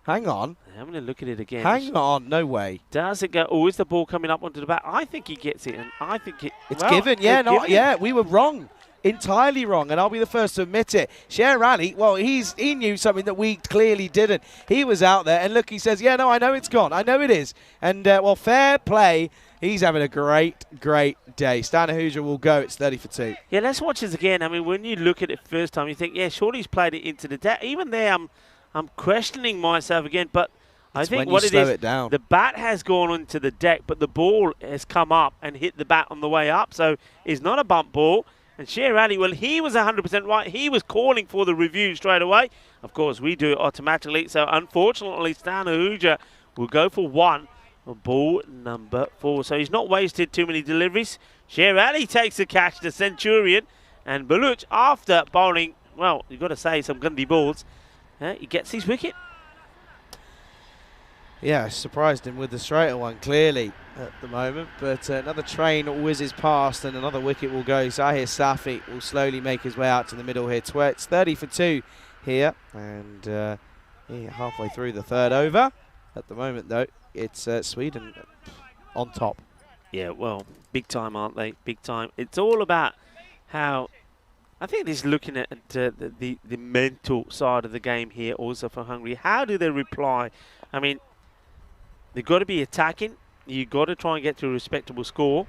I'm going to look at it again. Hang on, no way. Does it go? Oh, is the ball coming up onto the bat? I think he gets it, and I think it's given. Yeah, we were wrong, entirely wrong, and I'll be the first to admit it. Sher Ali, well, he knew something that we clearly didn't. He was out there, and look, he says, yeah, no, I know it's gone. I know it is, and well, fair play. He's having a great day. Stan Ahuja will go. It's 30 for 2. Yeah, let's watch this again. I mean, when you look at it first time, you think, yeah, surely he's played it into the deck. Even there, I'm questioning myself again, but I think what it is, the bat has gone onto the deck, but the ball has come up and hit the bat on the way up, so it's not a bump ball. And Sher Ali, well, he was 100% right. He was calling for the review straight away. Of course, we do it automatically, so unfortunately, Stan Ahuja will go for 1 on ball number 4. So he's not wasted too many deliveries. Sher Ali takes the catch, the Centurion, and Baluch, after bowling, well, you've got to say, some gundy balls, he gets his wicket. Yeah, surprised him with the straighter one, clearly, at the moment. But another train whizzes past and another wicket will go. Zahir Safi will slowly make his way out to the middle here. It's 30 for 2 here. And halfway through the third over. At the moment, though, it's Sweden on top. Yeah, well, big time, aren't they? Big time. It's all about how... I think this is looking at the mental side of the game here also for Hungary. How do they reply? I mean, they've got to be attacking. You've got to try and get to a respectable score.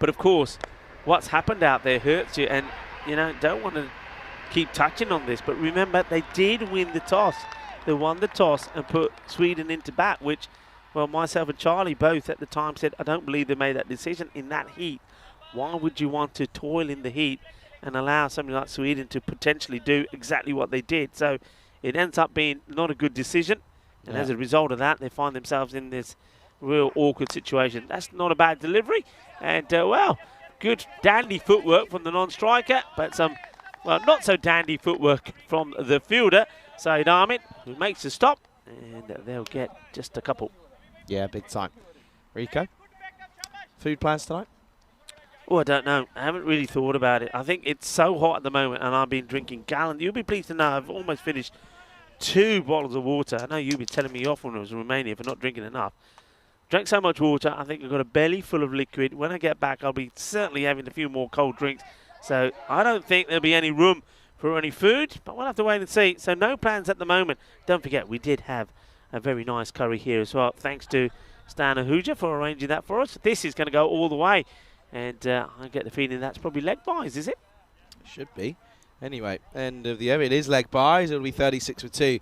But, of course, what's happened out there hurts you. And, you know, don't want to keep touching on this. But remember, they did win the toss. They won the toss and put Sweden into bat, which, well, myself and Charlie both at the time said, I don't believe they made that decision in that heat. Why would you want to toil in the heat and allow something like Sweden to potentially do exactly what they did? So it ends up being not a good decision. And as a result of that, they find themselves in this real awkward situation. That's not a bad delivery. And, well, good dandy footwork from the non-striker, but some, well, not so dandy footwork from the fielder, Saeed Ahmed, who makes the stop. And they'll get just a couple. Yeah, big time. Rico, food plans tonight? Oh, I don't know. I haven't really thought about it. I think it's so hot at the moment, and I've been drinking gallons. You'll be pleased to know I've almost finished 2 bottles of water. I know you've been telling me off when I was in Romania for not drinking enough. Drank so much water, I think I've got a belly full of liquid. When I get back, I'll be certainly having a few more cold drinks. So I don't think there'll be any room for any food, but we'll have to wait and see. So no plans at the moment. Don't forget, we did have a very nice curry here as well. Thanks to Stan Ahuja for arranging that for us. This is going to go all the way. And I get the feeling that's probably leg buys, is it? Should be. Anyway, end of the over. It is leg buys. It'll be 36 for 2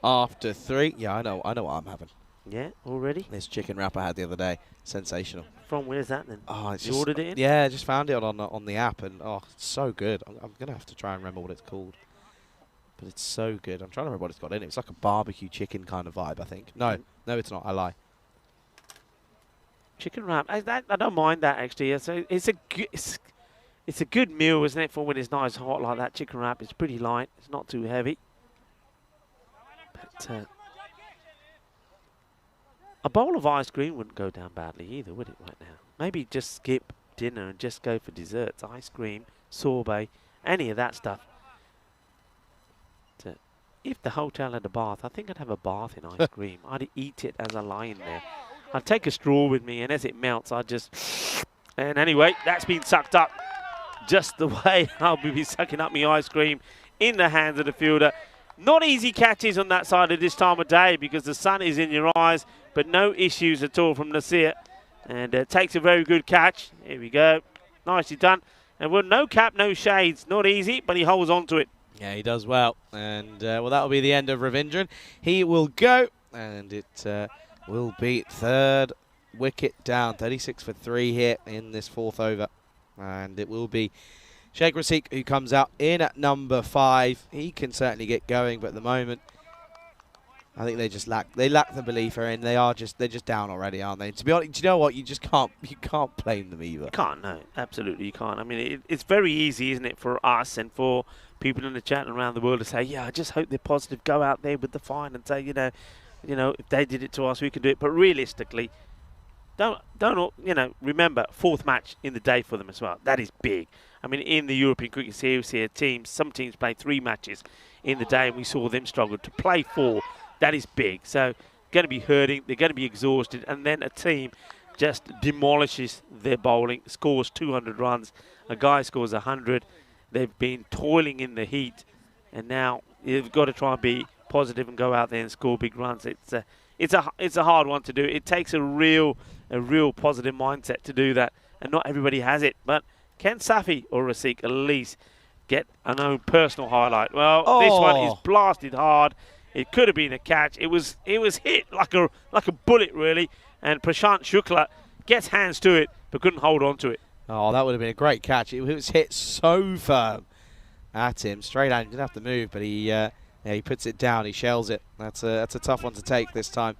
after 3. Yeah, I know what I'm having. Yeah, already? This chicken wrap I had the other day. Sensational. From where's that then? Oh, it's you ordered it in? Yeah, I just found it on the app, and oh, it's so good. I'm going to have to try and remember what it's called. But it's so good. I'm trying to remember what it's got in it. It's like a barbecue chicken kind of vibe, I think. No, it's not. I lie. Chicken wrap. I don't mind that actually. It's a good meal, isn't it, for when it's nice hot like that. Chicken wrap. It's pretty light. It's not too heavy. But a bowl of ice cream wouldn't go down badly either, would it? Right now, maybe just skip dinner and just go for desserts. Ice cream, sorbet, any of that stuff. But, if the hotel had a bath, I think I'd have a bath in ice cream. I'd eat it as I lie in there. I'd take a straw with me, and as it melts, I'd just... And anyway, that's been sucked up just the way I'll be sucking up my ice cream in the hands of the fielder. Not easy catches on that side at this time of day because the sun is in your eyes, but no issues at all from Nasir. And takes a very good catch. Here we go. Nicely done. And well, no cap, no shades. Not easy, but he holds on to it. Yeah, he does well. And, well, that'll be the end of Ravindran. He will go, and it... will be third wicket down, 36 for 3 here in this 4th over. And it will be Sheikh Rasik who comes out in at number 5. He can certainly get going, but at the moment, I think they just lack the belief in. They're just down already, aren't they? To be honest, do you know what? You can't blame them either. You can't, no, absolutely you can't. I mean, it's very easy, isn't it, for us and for people in the chat around the world to say, yeah, I just hope they're positive. Go out there with the fine and say, you know, if they did it to us, we can do it. But realistically, don't remember 4th match in the day for them as well. That is big. I mean, in the European Cricket Series here, some teams play 3 matches in the day, and we saw them struggle to play 4. That is big. So, going to be hurting. They're going to be exhausted, and then a team just demolishes their bowling, scores 200 runs. A guy scores 100. They've been toiling in the heat, and now you've got to try and be positive and go out there and score big runs. It's a hard one to do. It takes a real positive mindset to do that, and not everybody has it. But can Safi or Rasik at least get an own personal highlight? Well, this one is blasted hard. It could have been a catch. It was hit like a bullet really, and Prashant Shukla gets hands to it but couldn't hold on to it. Oh, that would have been a great catch. It was hit so firm at him, straight at him. Didn't have to move, but he puts it down. He shells it. That's a tough one to take this time,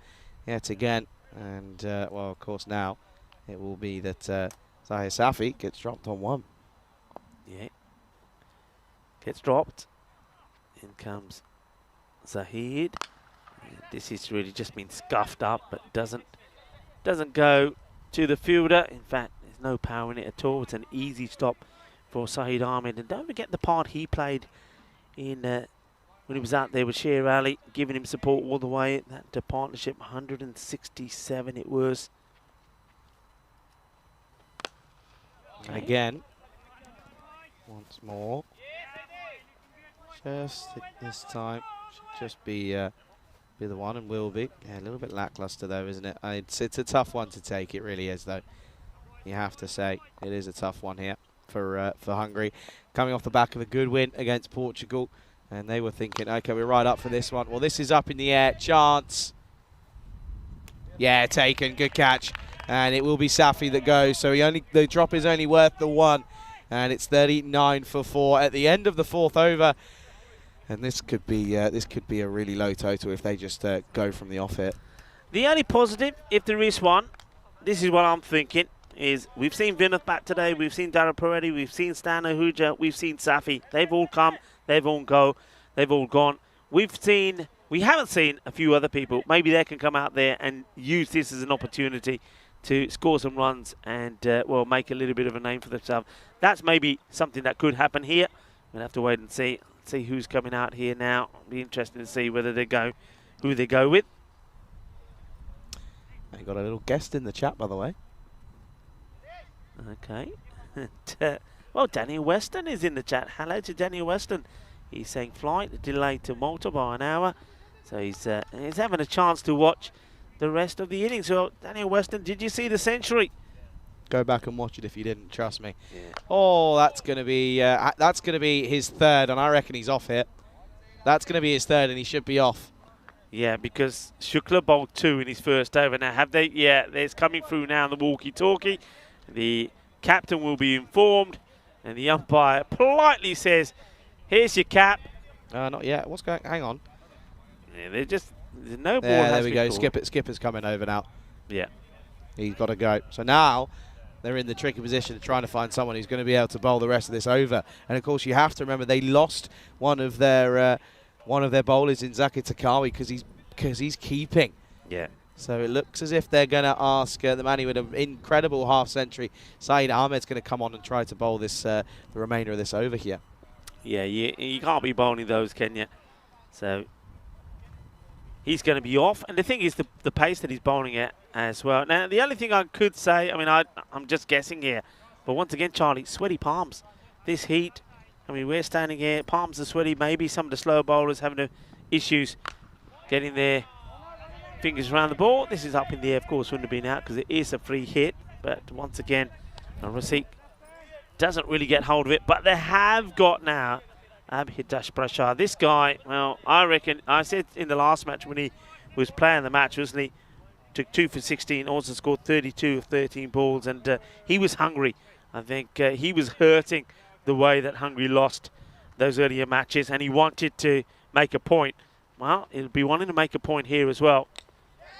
yet again. And well, of course now it will be that Zahir Safi gets dropped on 1. Yeah, gets dropped. In comes Zahid. And This is really just been scuffed up, but doesn't go to the fielder. In fact, there's no power in it at all. It's an easy stop for Saeed Ahmed. And don't forget the part he played in when he was out there with Sher Ali, giving him support all the way. That partnership, 167 it was. And again, once more, just this time, should just be the one, and will be. Yeah, a little bit lackluster though, isn't it? It's a tough one to take, it really is though. You have to say, it is a tough one here for Hungary. Coming off the back of a good win against Portugal, and they were thinking, okay, we're right up for this one. Well, this is up in the air, chance. Yeah, taken, good catch. And it will be Safi that goes, so the drop is only worth the one, and it's 39 for 4 at the end of the 4th over. And this could be a really low total if they just go from the off hit. The only positive, if there is one, this is what I'm thinking, is we've seen Vinith back today, we've seen Dara Peretti, we've seen Stan Ahuja, we've seen Safi. They've all come, they've all gone. We haven't seen a few other people. Maybe they can come out there and use this as an opportunity to score some runs and, well, make a little bit of a name for themselves. That's maybe something that could happen here. We'll have to wait and see who's coming out here now. It'll be interesting to see who they go with. I got a little guest in the chat, by the way. Okay. Well, Daniel Weston is in the chat. Hello to Daniel Weston. He's saying flight delayed to Malta by an hour. So he's having a chance to watch the rest of the innings. So, Daniel Weston, did you see the century? Go back and watch it if you didn't. Trust me. Yeah. Oh, that's gonna be his 3rd, and I reckon he's off here. That's gonna be his 3rd, and he should be off. Yeah, because Shukla bowled 2 in his first over. Now, have they? Yeah, it's coming through now on the walkie-talkie. The captain will be informed, and the umpire politely says, "Here's your cap." Not yet. What's going? Hang on. Yeah, there's no ball. There we go. Skipper's coming over now. Yeah. He's got to go. So now they're in the tricky position of trying to find someone who's going to be able to bowl the rest of this over. And of course, you have to remember they lost one of their bowlers in Zakir Takawi because he's keeping. Yeah. So it looks as if they're going to ask the man with an incredible half century, Saeed Ahmed's going to come on and try to bowl this the remainder of this over here. Yeah, you can't be bowling those, can you? So he's going to be off. And the thing is the pace that he's bowling at as well. Now, the only thing I could say, I mean, I'm just guessing here, but once again, Charlie, sweaty palms. This heat, I mean, we're standing here, palms are sweaty. Maybe some of the slow bowlers having issues getting their fingers around the ball. This is up in the air, of course, wouldn't have been out because it is a free hit. But once again, Rasik doesn't really get hold of it. But they have got now Abhidash Prashad. This guy, well, I reckon, I said in the last match when he was playing the match, wasn't he? Took 2 for 16, also scored 32 of 13 balls, and he was hungry. I think he was hurting the way that Hungary lost those earlier matches, and he wanted to make a point. Well, he'll be wanting to make a point here as well.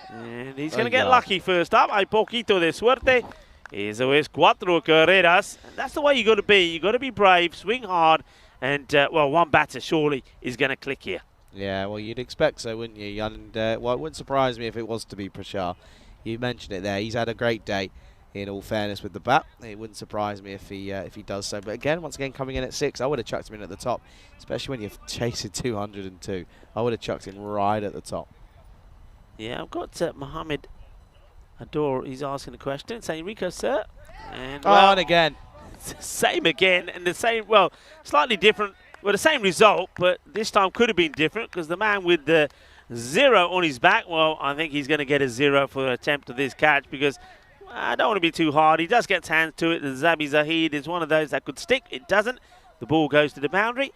And he's going to get lucky first up. Hay poquito de suerte. Eso es 4 carreras. And that's the way you got to be. You got to be brave, swing hard, and well, one batter surely is going to click here. Yeah, well, you'd expect so, wouldn't you? And well, it wouldn't surprise me if it was to be Prashad. You mentioned it there. He's had a great day, in all fairness, with the bat. It wouldn't surprise me if he does so. But again, once again, coming in at 6, I would have chucked him in at the top, especially when you're chasing 202. I would have chucked him right at the top. Yeah, I've got Mohammed Ador. He's asking a question, saying, Rico, sir. And, well, and again. Same again, and the same, well, slightly different. Well, the same result, but this time could have been different because the man with the 0 on his back, well, I think he's going to get a 0 for an attempt of this catch because I don't want to be too hard. He does get his hands to it. The Zabi Zahid is one of those that could stick. It doesn't. The ball goes to the boundary.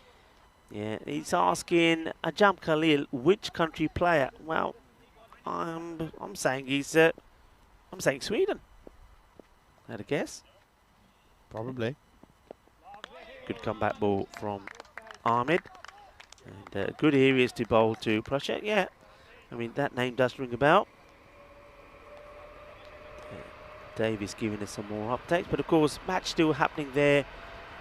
Yeah, he's asking Ajam Khalil, which country player? Well, I'm saying I'm saying Sweden. Had a guess? Probably. Good comeback ball from Ahmed. And good areas to bowl to Prussia. Yeah, I mean, that name does ring a bell. Dave is giving us some more updates. But, of course, match still happening there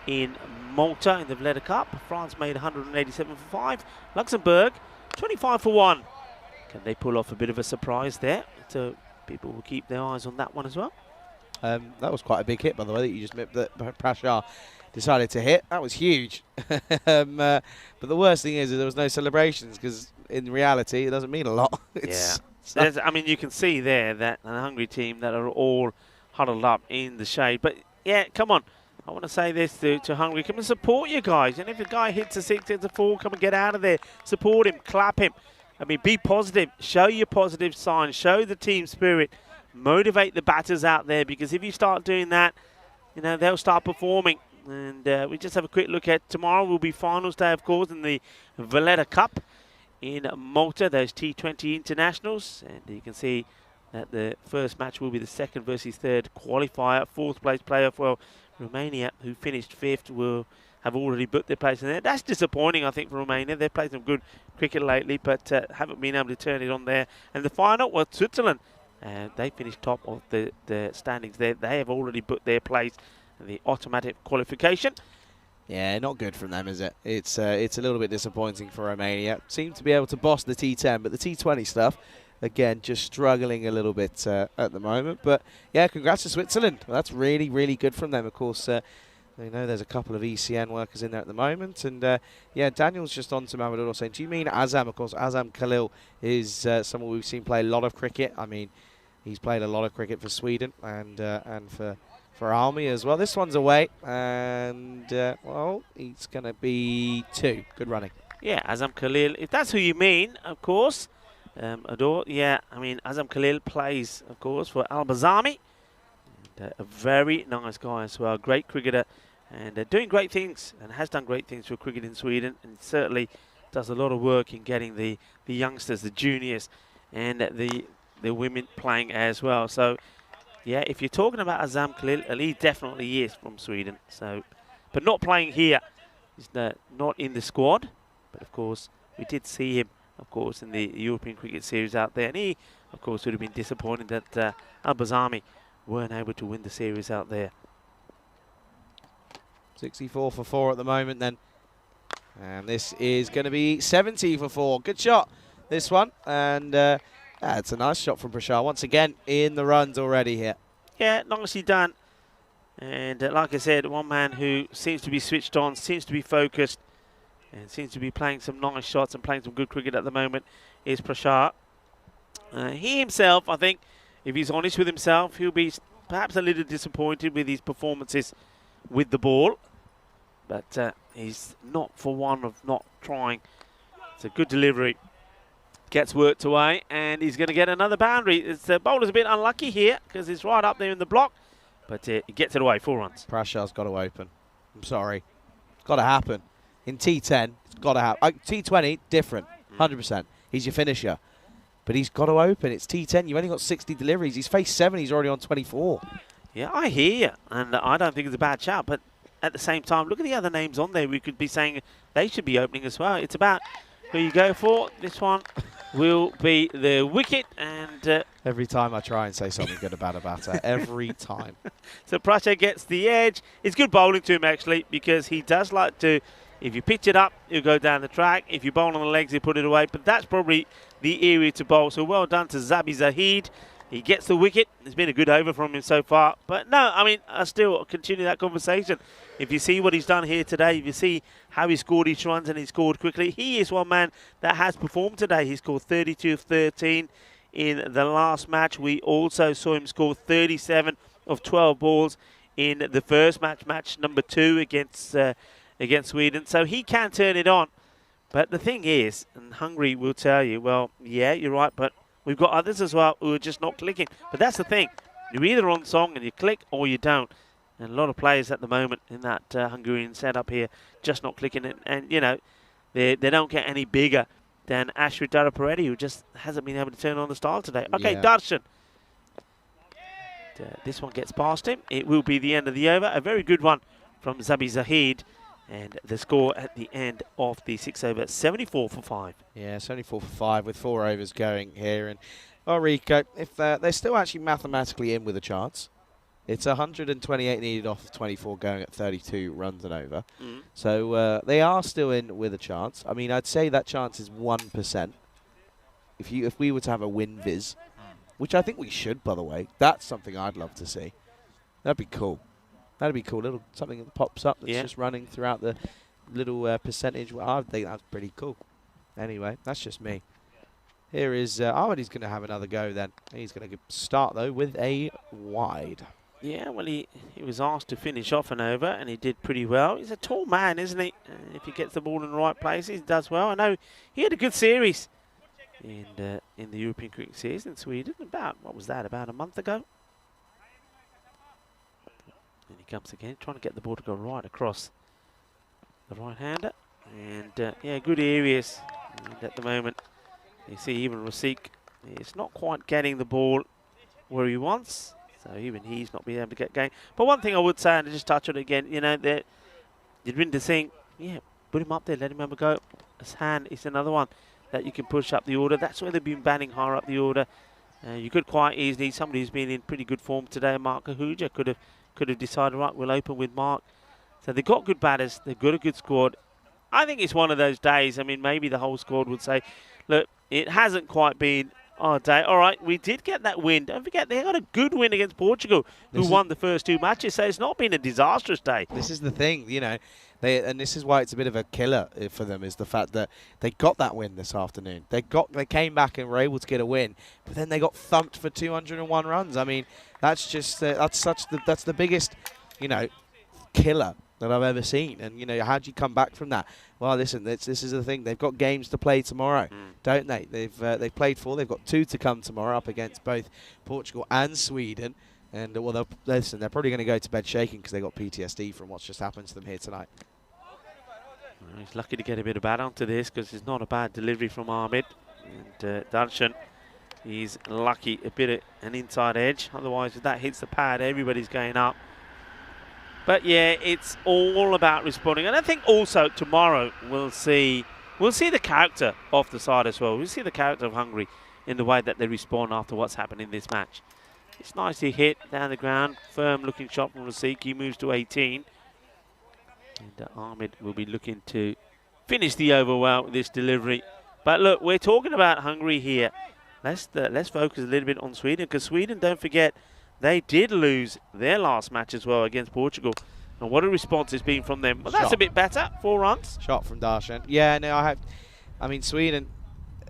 in Malta in the Vleda Cup. France made 187 for 5. Luxembourg, 25 for 1. Can they pull off a bit of a surprise there? So people will keep their eyes on that one as well. That was quite a big hit, by the way, that you just missed, that Prashar decided to hit. That was huge. But the worst thing is that there was no celebrations, because in reality, it doesn't mean a lot. I mean, you can see there that a Hungary team that are all huddled up in the shade. But, yeah, come on. I want to say this to Hungary. Come and support you guys. And if a guy hits a 6, hits a 4, come and get out of there. Support him. Clap him. I mean, be positive. Show your positive signs. Show the team spirit. Motivate the batters out there, because if you start doing that, you know, they'll start performing. And we just have a quick look at tomorrow. Will be finals day, of course, in the Valletta Cup in Malta, those T20 internationals. And you can see that the first match will be the second versus third qualifier. Fourth place playoff. Well, Romania, who finished 5th, will have already booked their place in there. That's disappointing, I think, for Romania. They've played some good cricket lately, but haven't been able to turn it on there. And the final was Switzerland. They finished top of the standings there. They have already booked their place in the automatic qualification. Yeah, not good from them, is it? It's a little bit disappointing for Romania. Seem to be able to boss the T10, but the T20 stuff, again, just struggling a little bit at the moment. But, yeah, congrats to Switzerland. Well, that's really, really good from them. Of course, you know, there's a couple of ECN workers in there at the moment. And, yeah, Daniel's just on to Mamadou saying, do you mean Azam? Of course, Azam Khalil is someone we've seen play a lot of cricket. I mean, he's played a lot of cricket for Sweden and for Army as well. This one's away, and, well, he's going to be 2. Good running. Yeah, Azam Khalil, if that's who you mean, of course. Adore, yeah, I mean, Azam Khalil plays, of course, for Al-Bazami. A very nice guy as well, great cricketer, and doing great things, and has done great things for cricket in Sweden, and certainly does a lot of work in getting the youngsters, the juniors, and the women playing as well. So, yeah, if you're talking about Azam Khalil, he definitely is from Sweden. So, but not playing here. He's not in the squad. But, of course, we did see him, of course, in the European Cricket Series out there. And he, of course, would have been disappointed that Al-Bazami weren't able to win the series out there. 64 for 4 at the moment then. And this is going to be 70 for 4. Good shot, this one. And it's a nice shot from Prashar. Once again, in the runs already here. Yeah, nicely done. And like I said, one man who seems to be switched on, seems to be focused, and seems to be playing some nice shots and playing some good cricket at the moment is Prashar. He himself, I think, if he's honest with himself, he'll be perhaps a little disappointed with his performances with the ball. But he's not for one of not trying. It's a good delivery. Gets worked away, and he's going to get another boundary. The bowler's a bit unlucky here because he's right up there in the block. But he gets it away, 4 runs. Prashar's got to open. I'm sorry. It's got to happen. In T10, it's got to happen. T20, different, 100%. He's your finisher. But he's got to open. It's T10. You've only got 60 deliveries. He's faced 7. He's already on 24. Yeah, I hear you. And I don't think it's a bad shout. But at the same time, look at the other names on there. We could be saying they should be opening as well. It's about who you go for. This one will be the wicket. And every time I try and say something good about a batter. Every time. So Prasha gets the edge. It's good bowling to him, actually, because he does like to, if you pitch it up, he'll go down the track. If you bowl on the legs, he'll put it away. But that's probably the area to bowl. So well done to Zabi Zahid. He gets the wicket. It's been a good over from him so far. But no, I mean, I still continue that conversation. If you see what he's done here today, if you see how he scored each runs and he scored quickly, he is one man that has performed today. He scored 32 of 13 in the last match. We also saw him score 37 of 12 balls in the first match, match number 2 against Sweden. So he can turn it on. But the thing is, and Hungary will tell you, well, yeah, you're right, but we've got others as well who are just not clicking. But that's the thing. You're either on song and you click or you don't. And a lot of players at the moment in that Hungarian setup here just not clicking. And you know, they don't get any bigger than Ashwin Darapareddy, who just hasn't been able to turn on the style today. Okay, yeah. Darshan. This one gets past him. It will be the end of the over. A very good one from Zabi Zahid. And the score at the end of the 6 over, 74 for 5. Yeah, 74 for 5 with 4 overs going here. And Rico, if they're still actually mathematically in with a chance. It's 128 needed off of 24 going at 32 runs and over. So they are still in with a chance. I mean, I'd say that chance is 1%. if we were to have a win viz, which I think we should, by the way, that's something I'd love to see. That'd be cool. That'd be cool. Little something that pops up that's just running throughout the little percentage. Well, I think that's pretty cool. Anyway, that's just me. Here is Ahmadi's going to have another go then. He's going to start, though, with a wide. Yeah, well, he was asked to finish off an over, and he did pretty well. He's a tall man, isn't he? If he gets the ball in the right places, he does well. I know he had a good series in the European Cricket Series in Sweden. About a month ago. And he comes again, trying to get the ball to go right across the right-hander. And, yeah, good areas. And at the moment, you see even Rasik is not quite getting the ball where he wants. So even he's not being able to get going. But one thing I would say, and to just touch on it again, you know, that Yadvinder Singh, yeah, put him up there, let him have a go. His hand is another one that you can push up the order. That's where they've been batting higher up the order. You could quite easily, somebody who's been in pretty good form today, Mark Ahuja, could have decided, right, we'll open with Mark. So they've got good batters, they've got a good squad. I think it's one of those days, I mean, maybe the whole squad would say, look, it hasn't quite been our day. All right, we did get that win. Don't forget, they got a good win against Portugal, who won the first 2 matches, so it's not been a disastrous day. This is the thing, you know, and this is why it's a bit of a killer for them, is the fact that they got that win this afternoon. They came back and were able to get a win, but then they got thumped for 201 runs. I mean, that's just that's the biggest, you know, killer that I've ever seen. And, you know, how do you come back from that? Well, listen, this is the thing. They've got games to play tomorrow, don't they? They've played 4. They've got 2 to come tomorrow up against both Portugal and Sweden. And, well, listen, they're probably going to go to bed shaking because they got PTSD from what's just happened to them here tonight. Well, he's lucky to get a bit of bat onto this because it's not a bad delivery from Ahmed. And Darshan, he's lucky a bit of an inside edge. Otherwise, if that hits the pad, everybody's going up. But yeah, it's all about responding. And I think also tomorrow we'll see the character of the side as well. We'll see the character of Hungary in the way that they respond after what's happened in this match. It's nicely hit down the ground. Firm looking shot from Rasik. He moves to 18. And Ahmed will be looking to finish the over well with this delivery. But look, we're talking about Hungary here. Let's focus a little bit on Sweden, because Sweden, don't forget, they did lose their last match as well against Portugal. And what a response it's been from them. Well, that's a bit better. 4 runs. Shot from Darshan. Yeah, no, I mean, Sweden,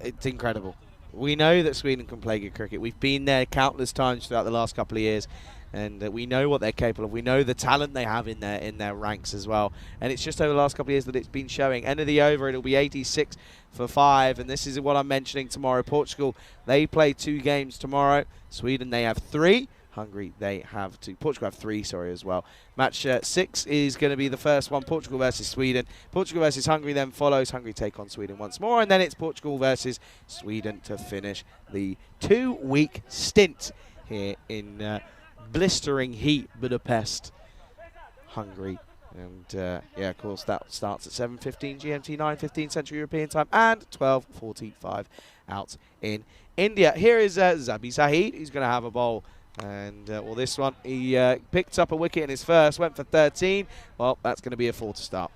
it's incredible. We know that Sweden can play good cricket. We've been there countless times throughout the last couple of years. And we know what they're capable of. We know the talent they have in their ranks as well. And it's just over the last couple of years that it's been showing. End of the over, it'll be 86 for 5. And this is what I'm mentioning tomorrow. Portugal, they play 2 games tomorrow. Sweden, they have 3. Hungary, they have 2. Portugal have 3, sorry, as well. Match 6 is going to be the first one. Portugal versus Sweden. Portugal versus Hungary then follows. Hungary take on Sweden once more. And then it's Portugal versus Sweden to finish the 2-week stint here in blistering heat Budapest, Hungary. And yeah, of course, that starts at 7:15 GMT, 9:15 Central European Time, and 12:45 out in India. Here is Zabi Zahid. He's going to have a bowl. And, well, this one, he picked up a wicket in his first, went for 13. Well, that's going to be a 4 to start.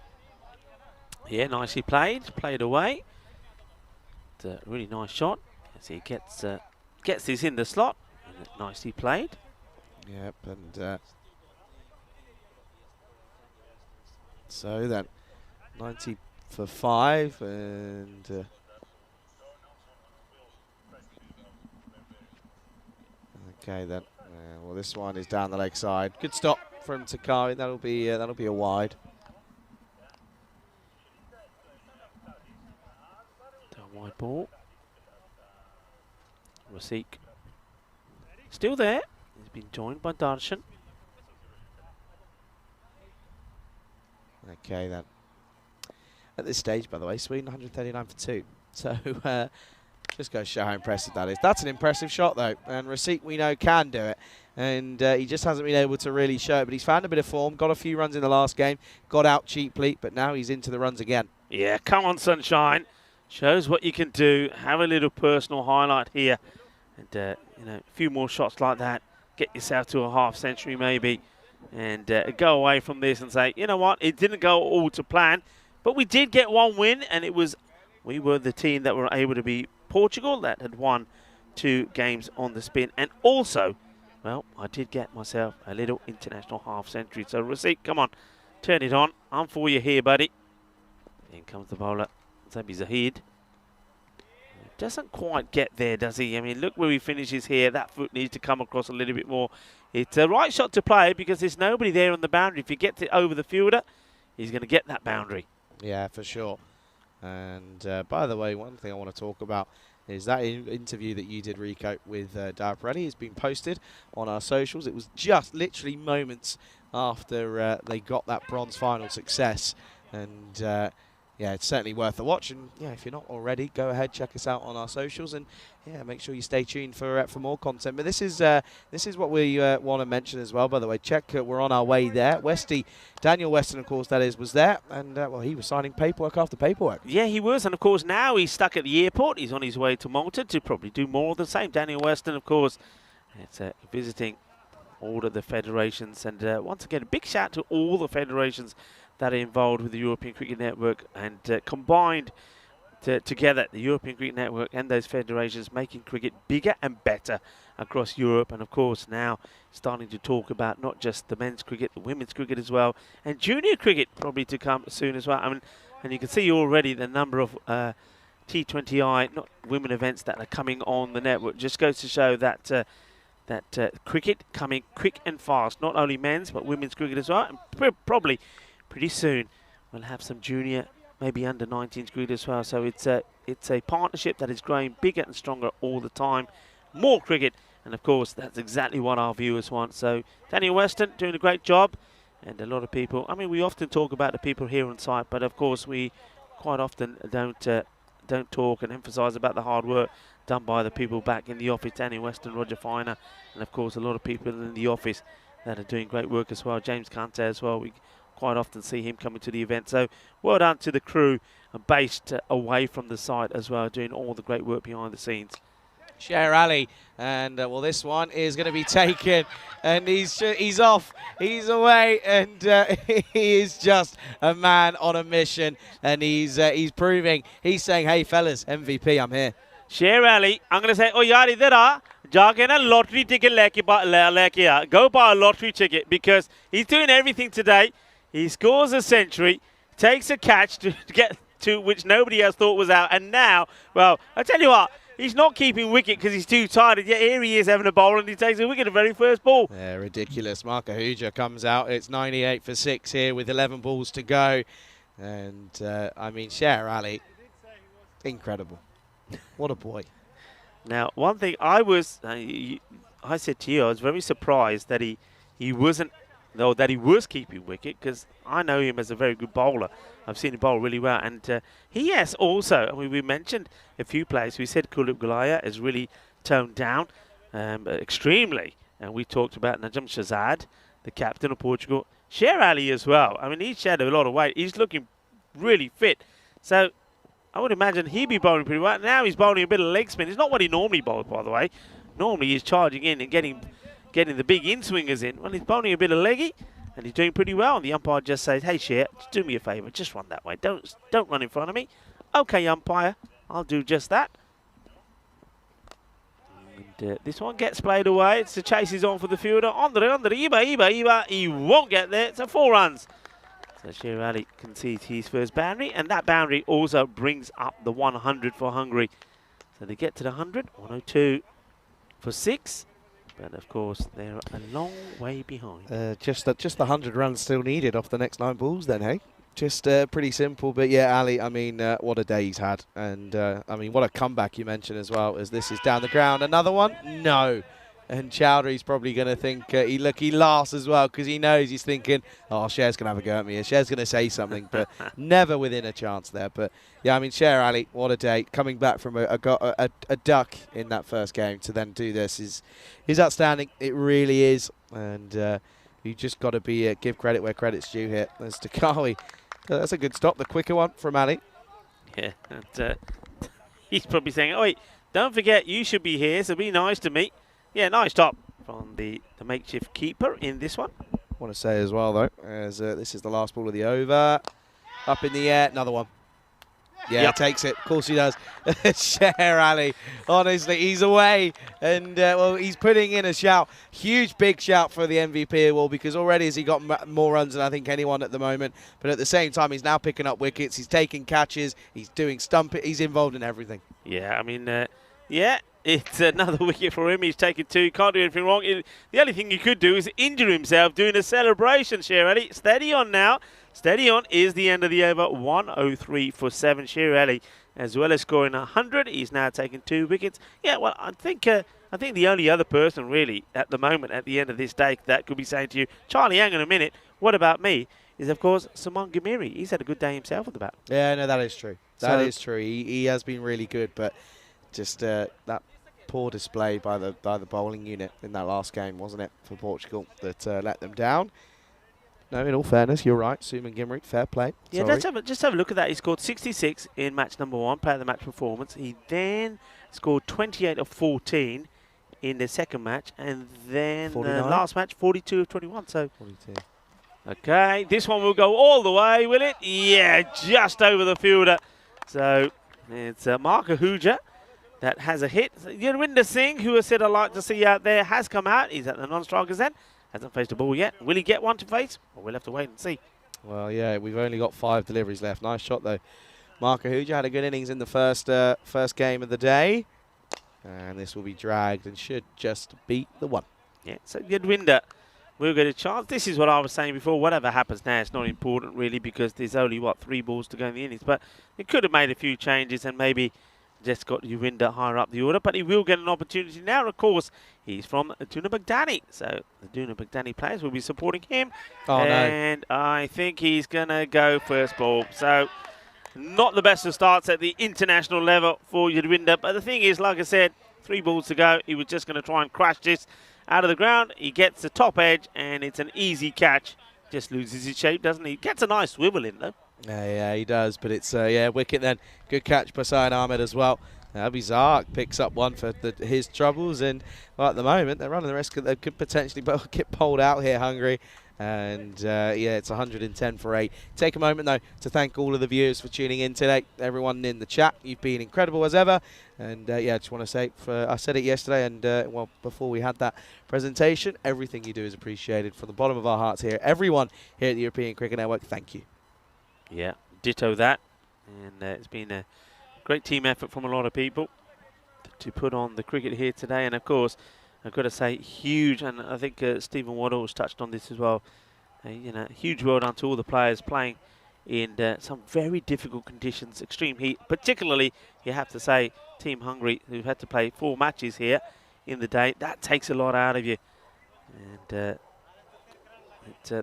Yeah, nicely played away. It's a really nice shot as he gets this in the slot. And nicely played. Yep, and so then 90 for 5, and okay then. Well, this one is down the leg side. Good stop from Takari. That'll be a wide. Down wide ball. Rasik still there. He's been joined by Darshan. Okay then. At this stage, by the way, Sweden 139 for 2. So just goes to show how impressive that is. That's an impressive shot though, and Rasik, we know, can do it. And he just hasn't been able to really show it, but he's found a bit of form, got a few runs in the last game, got out cheaply, but now he's into the runs again. Yeah, come on, Sunshine. Shows what you can do. Have a little personal highlight here. And, you know, a few more shots like that. Get yourself to a half century maybe. And go away from this and say, you know what, it didn't go all to plan. But we did get 1 win, and we were the team that were able to be Portugal that had won 2 games on the spin. And also, well, I did get myself a little international half century. So, Rasik, come on, turn it on. I'm for you here, buddy. In comes the bowler, Zabi Zahid. Doesn't quite get there, does he? I mean, look where he finishes here. That foot needs to come across a little bit more. It's a right shot to play because there's nobody there on the boundary. If he gets it over the fielder, he's going to get that boundary. Yeah, for sure. And by the way, one thing I want to talk about is that interview that you did, Rico, with Darparelli has been posted on our socials. It was just literally moments after they got that bronze final success. And yeah, it's certainly worth a watch. And yeah, if you're not already, go ahead, check us out on our socials, and yeah, make sure you stay tuned for more content. But this is what we want to mention as well. By the way, check we're on our way there. Daniel Weston, of course, that is, was there, and well, he was signing paperwork after paperwork. Yeah, he was, and of course now he's stuck at the airport. He's on his way to Malta to probably do more of the same. Daniel Weston, of course, it's visiting all of the federations, and once again, a big shout to all the federations that are involved with the European Cricket Network, and combined together, the European Cricket Network and those federations making cricket bigger and better across Europe. And of course now starting to talk about not just the men's cricket, the women's cricket as well, and junior cricket probably to come soon as well. I mean, and you can see already the number of T20I, not women events, that are coming on the network. Just goes to show that cricket coming quick and fast, not only men's but women's cricket as well, and probably pretty soon we'll have some junior, maybe under 19s cricket as well. So it's a partnership that is growing bigger and stronger all the time. More cricket, and of course that's exactly what our viewers want. So Daniel Weston doing a great job, and a lot of people, I mean, we often talk about the people here on site, but of course we quite often don't talk and emphasise about the hard work done by the people back in the office. Daniel Weston, Roger Finer, and of course a lot of people in the office that are doing great work as well. James Kante as well. We quite often see him coming to the event. So well done to the crew based away from the site as well, doing all the great work behind the scenes. Sher Ali, and well, this one is going to be taken, and he's off, he's away, and he is just a man on a mission, and he's proving, he's saying, hey fellas, MVP, I'm here. Sher Ali, I'm going to say, oh yaar idhar aa, jaake na lottery ticket leke aa, go buy a lottery ticket, because he's doing everything today. He scores a century, takes a catch to get to which nobody else thought was out, and now, well, I tell you what, he's not keeping wicket because he's too tired, and yet here he is having a bowl, and he takes a wicket the very first ball. Yeah, ridiculous. Mark Ahuja comes out. It's 98 for 6 here with 11 balls to go. And, I mean, Sher Ali, incredible. What a boy. Now, one thing I said to you, I was very surprised that he wasn't, though, that he was keeping wicket, because I know him as a very good bowler. I've seen him bowl really well, and he has also, I mean, we mentioned a few players. We said Kuldeep Gulaya has really toned down extremely, and we talked about Najam Shahzad, the captain of Portugal. Sher Ali as well. I mean, he's shed a lot of weight. He's looking really fit. So I would imagine he'd be bowling pretty well. Now he's bowling a bit of leg spin. It's not what he normally bowls, by the way. Normally he's charging in and getting the big in-swingers in. Well, he's bowling a bit of leggy, and he's doing pretty well. And the umpire just says, hey, Sher, just do me a favour. Just run that way. Don't run in front of me. Okay, umpire, I'll do just that. And this one gets played away. It's the chase is on for the fielder. Under, Iba. He won't get there. It's a 4 runs. So Sher Ali concedes his first boundary, and that boundary also brings up the 100 for Hungary. So they get to the 100, 102 for 6. But of course, they're a long way behind. Just the 100 runs still needed off the next 9 balls then, hey? Just pretty simple. But yeah, Ali, I mean, what a day he's had. And I mean, what a comeback you mentioned as well, as this is down the ground. Another one? No. And Chowdhury's probably going to think, he laughs as well, because he knows he's thinking, oh, Sher's going to have a go at me. Sher's going to say something, but never within a chance there. But yeah, I mean, Sher Ali, what a day. Coming back from a duck in that first game to then do this is outstanding. It really is. And you just got to give credit where credit's due here. There's Takawi. That's a good stop, the quicker one from Ali. Yeah, and he's probably saying, oh, wait, don't forget, you should be here, so be nice to me. Yeah, nice stop from the makeshift keeper in this one. I want to say as well, though, as this is the last ball of the over. Up in the air, another one. Yeah, takes it. Of course he does. Sher Ali, honestly, he's away. And, well, he's putting in a shout. Huge, big shout for the MVP award because already has he got more runs than I think anyone at the moment. But at the same time, he's now picking up wickets. He's taking catches. He's doing he's involved in everything. Yeah, I mean, yeah, it's another wicket for him. He's taken 2. Can't do anything wrong. The only thing he could do is injure himself doing a celebration, Sher Ali. Steady on now. Steady on is the end of the over. 103 for 7. Sher Ali, as well as scoring 100, he's now taken 2 wickets. Yeah, well, I think the only other person really at the moment at the end of this day that could be saying to you, Charlie, hang on a minute, what about me? Is of course Simon Gamiri. He's had a good day himself at the bat. Yeah, no, that is true. That is true. He has been really good, but just that poor display by the bowling unit in that last game, wasn't it, for Portugal, that let them down. No, in all fairness, you're right. Suman Gimrick, fair play. Yeah, just have a look at that. He scored 66 in match number 1, player of the match performance. He then scored 28 of 14 in the second match, and then the last match, 42 of 21. So 42. Okay, this one will go all the way, will it? Yeah, just over the fielder. So it's Mark Ahuja that has a hit. Yurwinder Singh, who I said I'd like to see out there, has come out. He's at the non-strikers then. Hasn't faced a ball yet. Will he get one to face? Well, we'll have to wait and see. Well, yeah, we've only got 5 deliveries left. Nice shot, though. Mark Ahuja had a good innings in the first game of the day. And this will be dragged and should just beat the 1. Yeah, so Yurwinder will get a chance. This is what I was saying before. Whatever happens now, it's not important, really, because there's only, 3 balls to go in the innings. But they could have made a few changes and maybe just got Yurwinder higher up the order, but he will get an opportunity now. Of course, he's from Duna Baghdadi, so the Duna Baghdadi players will be supporting him. And I think he's going to go first ball. So not the best of starts at the international level for Yurwinder, but the thing is, like I said, 3 balls to go. He was just going to try and crash this out of the ground. He gets the top edge, and it's an easy catch. Just loses his shape, doesn't he? Gets a nice swivel in, though. Yeah, he does, but it's, wicket then. Good catch by Saeed Ahmed as well. Abizark picks up one for his troubles, and well, at the moment, they're running the risk that they could potentially get pulled out here, Hungary. And, it's 110 for 8. Take a moment, though, to thank all of the viewers for tuning in today. Everyone in the chat, you've been incredible as ever. And, I just want to say, I said it yesterday, and, before we had that presentation, everything you do is appreciated from the bottom of our hearts here. Everyone here at the European Cricket Network, thank you. Yeah, ditto that. And it's been a great team effort from a lot of people to put on the cricket here today. And, of course, I've got to say, huge, and I think Stephen Waddle has touched on this as well, huge well done to all the players playing in some very difficult conditions, extreme heat. Particularly, you have to say, Team Hungary, who've had to play 4 matches here in the day. That takes a lot out of you. And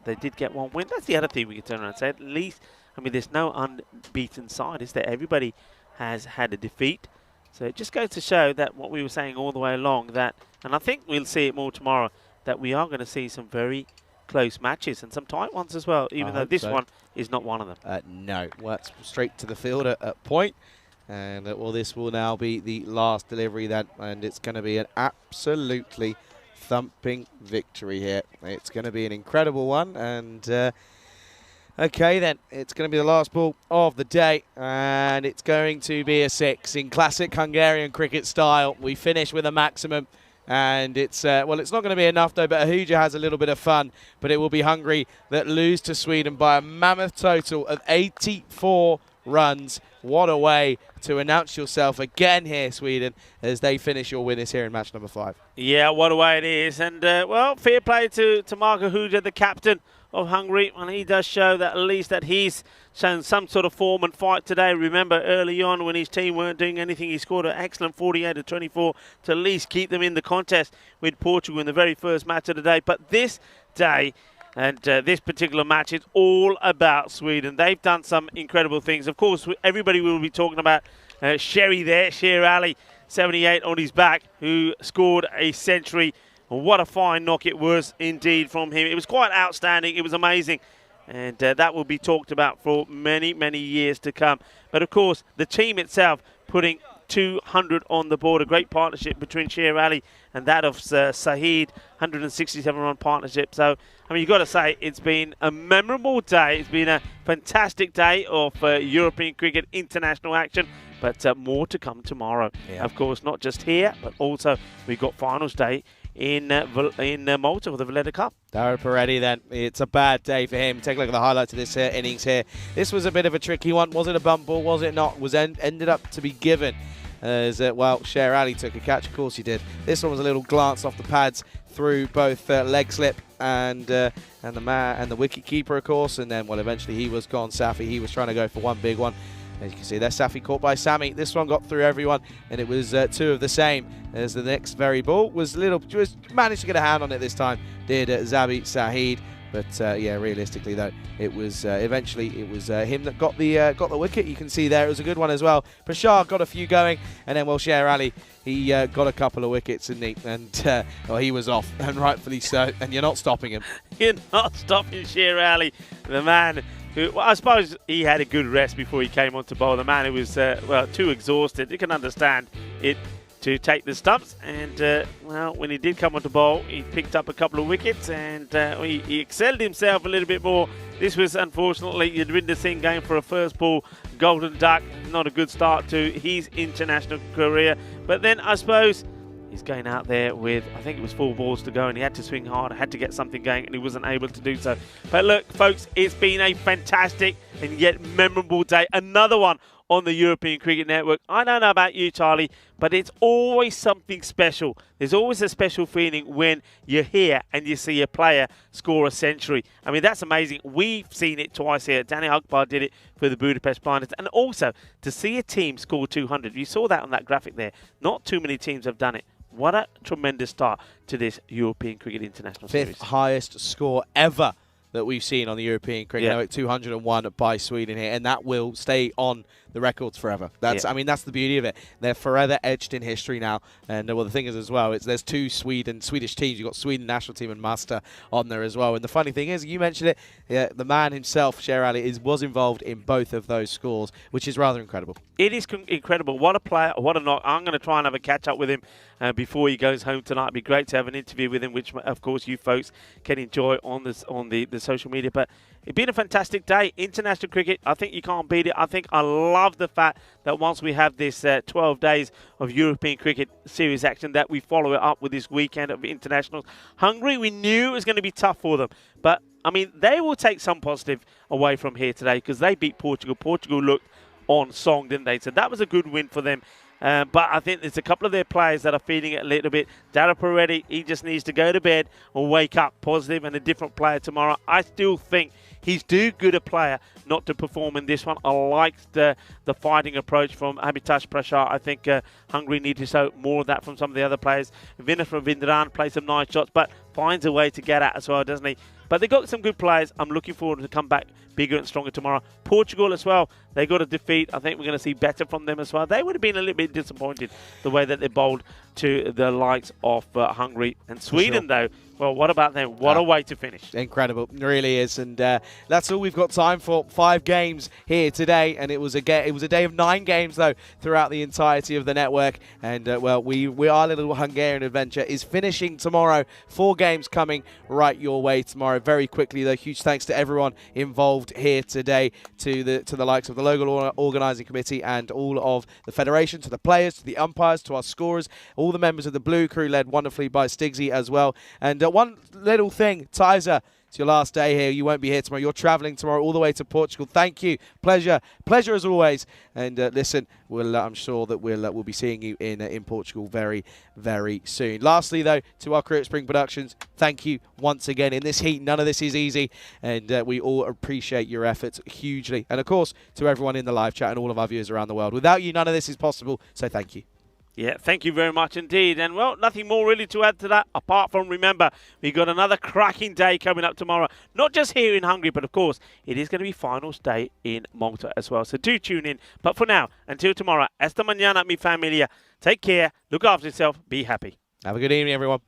they did get 1 win. That's the other thing we can turn around and say. At least, I mean, there's no unbeaten side, is there? Everybody has had a defeat. So it just goes to show that what we were saying all the way along, that, and I think we'll see it more tomorrow, that we are going to see some very close matches and some tight ones as well, even though this one is not one of them. No, well, that's straight to the fielder at point. And, this will now be the last delivery then, and it's going to be an absolutely thumping victory here. It's going to be an incredible one, and okay then, it's going to be the last ball of the day, and it's going to be a 6 in classic Hungarian cricket style. We finish with a maximum, and it's it's not going to be enough though, but Ahuja has a little bit of fun, but it will be Hungary that lose to Sweden by a mammoth total of 84 runs. What a way to announce yourself again here, Sweden, as they finish your winners here in match number 5. Yeah, what a way it is. And, fair play to Mark Ahuja, the captain of Hungary. And he does show that at least that he's shown some sort of form and fight today. Remember early on when his team weren't doing anything, he scored an excellent 48 of 24 to at least keep them in the contest with Portugal in the very first match of the day. But this day, and this particular match is all about Sweden. They've done some incredible things. Of course, everybody will be talking about Sherry there, Sher Ali, 78 on his back, who scored a century. What a fine knock it was indeed from him. It was quite outstanding. It was amazing. And that will be talked about for many, many years to come. But, of course, the team itself putting 200 on the board. A great partnership between Sher Ali and that of Saeed, 167-run partnership. So, I mean, you've got to say it's been a memorable day. It's been a fantastic day of European cricket international action. But more to come tomorrow. Yeah. Of course, not just here, but also we've got finals day in Malta for the Valletta Cup. Dara Peretti then, it's a bad day for him. Take a look at the highlights of this innings here. This was a bit of a tricky one. Was it a bump ball? Was it not? Was ended up to be given as, well, Sher Ali took a catch. Of course he did. This one was a little glance off the pads through both leg slip and the wicket keeper, of course. And then, well, eventually he was gone. Safi, he was trying to go for one big one. As you can see there, Safi caught by Sami. This one got through everyone, and it was two of the same. As the next very ball was managed to get a hand on it this time. Did Zabi Saeed, but yeah, realistically though, it was eventually him that got the wicket. You can see there it was a good one as well. Prashad got a few going, and then Sher Ali, he got a couple of wickets, and well, he was off, and rightfully so. And you're not stopping him. You're not stopping Sher Ali, the man. Well, I suppose he had a good rest before he came on to bowl. The man who was, well, too exhausted. You can understand it to take the stumps. And, well, when he did come on to bowl, he picked up a couple of wickets and he excelled himself a little bit more. This was, unfortunately, Yadvinder Singh going for a first ball golden duck. Not a good start to his international career. But then, I suppose, he's going out there with, I think it was 4 balls to go, and he had to swing hard, had to get something going, and he wasn't able to do so. But look, folks, it's been a fantastic and yet memorable day. Another one on the European Cricket Network. I don't know about you, Charlie, but it's always something special. There's always a special feeling when you're here and you see a player score a century. I mean, that's amazing. We've seen it twice here. Danny Akbar did it for the Budapest Blinders. And also, to see a team score 200, you saw that on that graphic there. Not too many teams have done it. What a tremendous start to this European Cricket International Series. 5th highest score ever that we've seen on the European Cricket Network, 201 by Sweden here, and that will stay on the records forever. That's, I mean, that's the beauty of it. They're forever etched in history now. And well, the thing is as well, there's 2 Swedish teams. You've got Sweden national team and Master on there as well. And the funny thing is, you mentioned it, the man himself, Sher Ali, was involved in both of those scores, which is rather incredible. It is incredible. What a player, what a knock. I'm going to try and have a catch up with him before he goes home tonight. It'd be great to have an interview with him, which of course you folks can enjoy on the social media. But it's been a fantastic day. International cricket, I think you can't beat it. I think I love the fact that once we have this 12 days of European Cricket Series action, that we follow it up with this weekend of internationals. Hungary, we knew it was going to be tough for them. But, I mean, they will take some positive away from here today because they beat Portugal. Portugal looked on song, didn't they? So that was a good win for them. But I think there's a couple of their players that are feeling it a little bit. Dara Peretti, he just needs to go to bed or wake up positive and a different player tomorrow. I still think he's too good a player not to perform in this one. I like the fighting approach from Abhitash Prashad. I think Hungary need to show more of that from some of the other players. Vinay Ravindran plays some nice shots, but finds a way to get at as well, doesn't he? But they've got some good players. I'm looking forward to come back bigger and stronger tomorrow. Portugal as well, they got a defeat. I think we're going to see better from them as well. They would have been a little bit disappointed the way that they bowled to the likes of Hungary. And Sweden, though, well, what about them? What a way to finish. Incredible. It really is. And that's all we've got time for. 5 games here today. And it was a day of 9 games, though, throughout the entirety of the network. And, well, our little Hungarian adventure is finishing tomorrow. 4 games coming right your way tomorrow. Very quickly, though, huge thanks to everyone involved here today, to the likes of the local organising committee and all of the federation, to the players, to the umpires, to our scorers, all the members of the Blue Crew, led wonderfully by Stigsy as well. And one little thing, Tizer, it's your last day here. You won't be here tomorrow. You're travelling tomorrow all the way to Portugal. Thank you. Pleasure as always. And listen, I'm sure that we'll be seeing you in Portugal very, very soon. Lastly, though, to our crew at Spring Productions, thank you once again. In this heat, none of this is easy, and we all appreciate your efforts hugely. And of course, to everyone in the live chat and all of our viewers around the world. Without you, none of this is possible. So thank you. Yeah, thank you very much indeed. And, well, nothing more really to add to that, apart from, remember, we've got another cracking day coming up tomorrow. Not just here in Hungary, but, of course, it is going to be finals day in Malta as well. So do tune in. But for now, until tomorrow, esta mañana, mi familia. Take care, look after yourself, be happy. Have a good evening, everyone.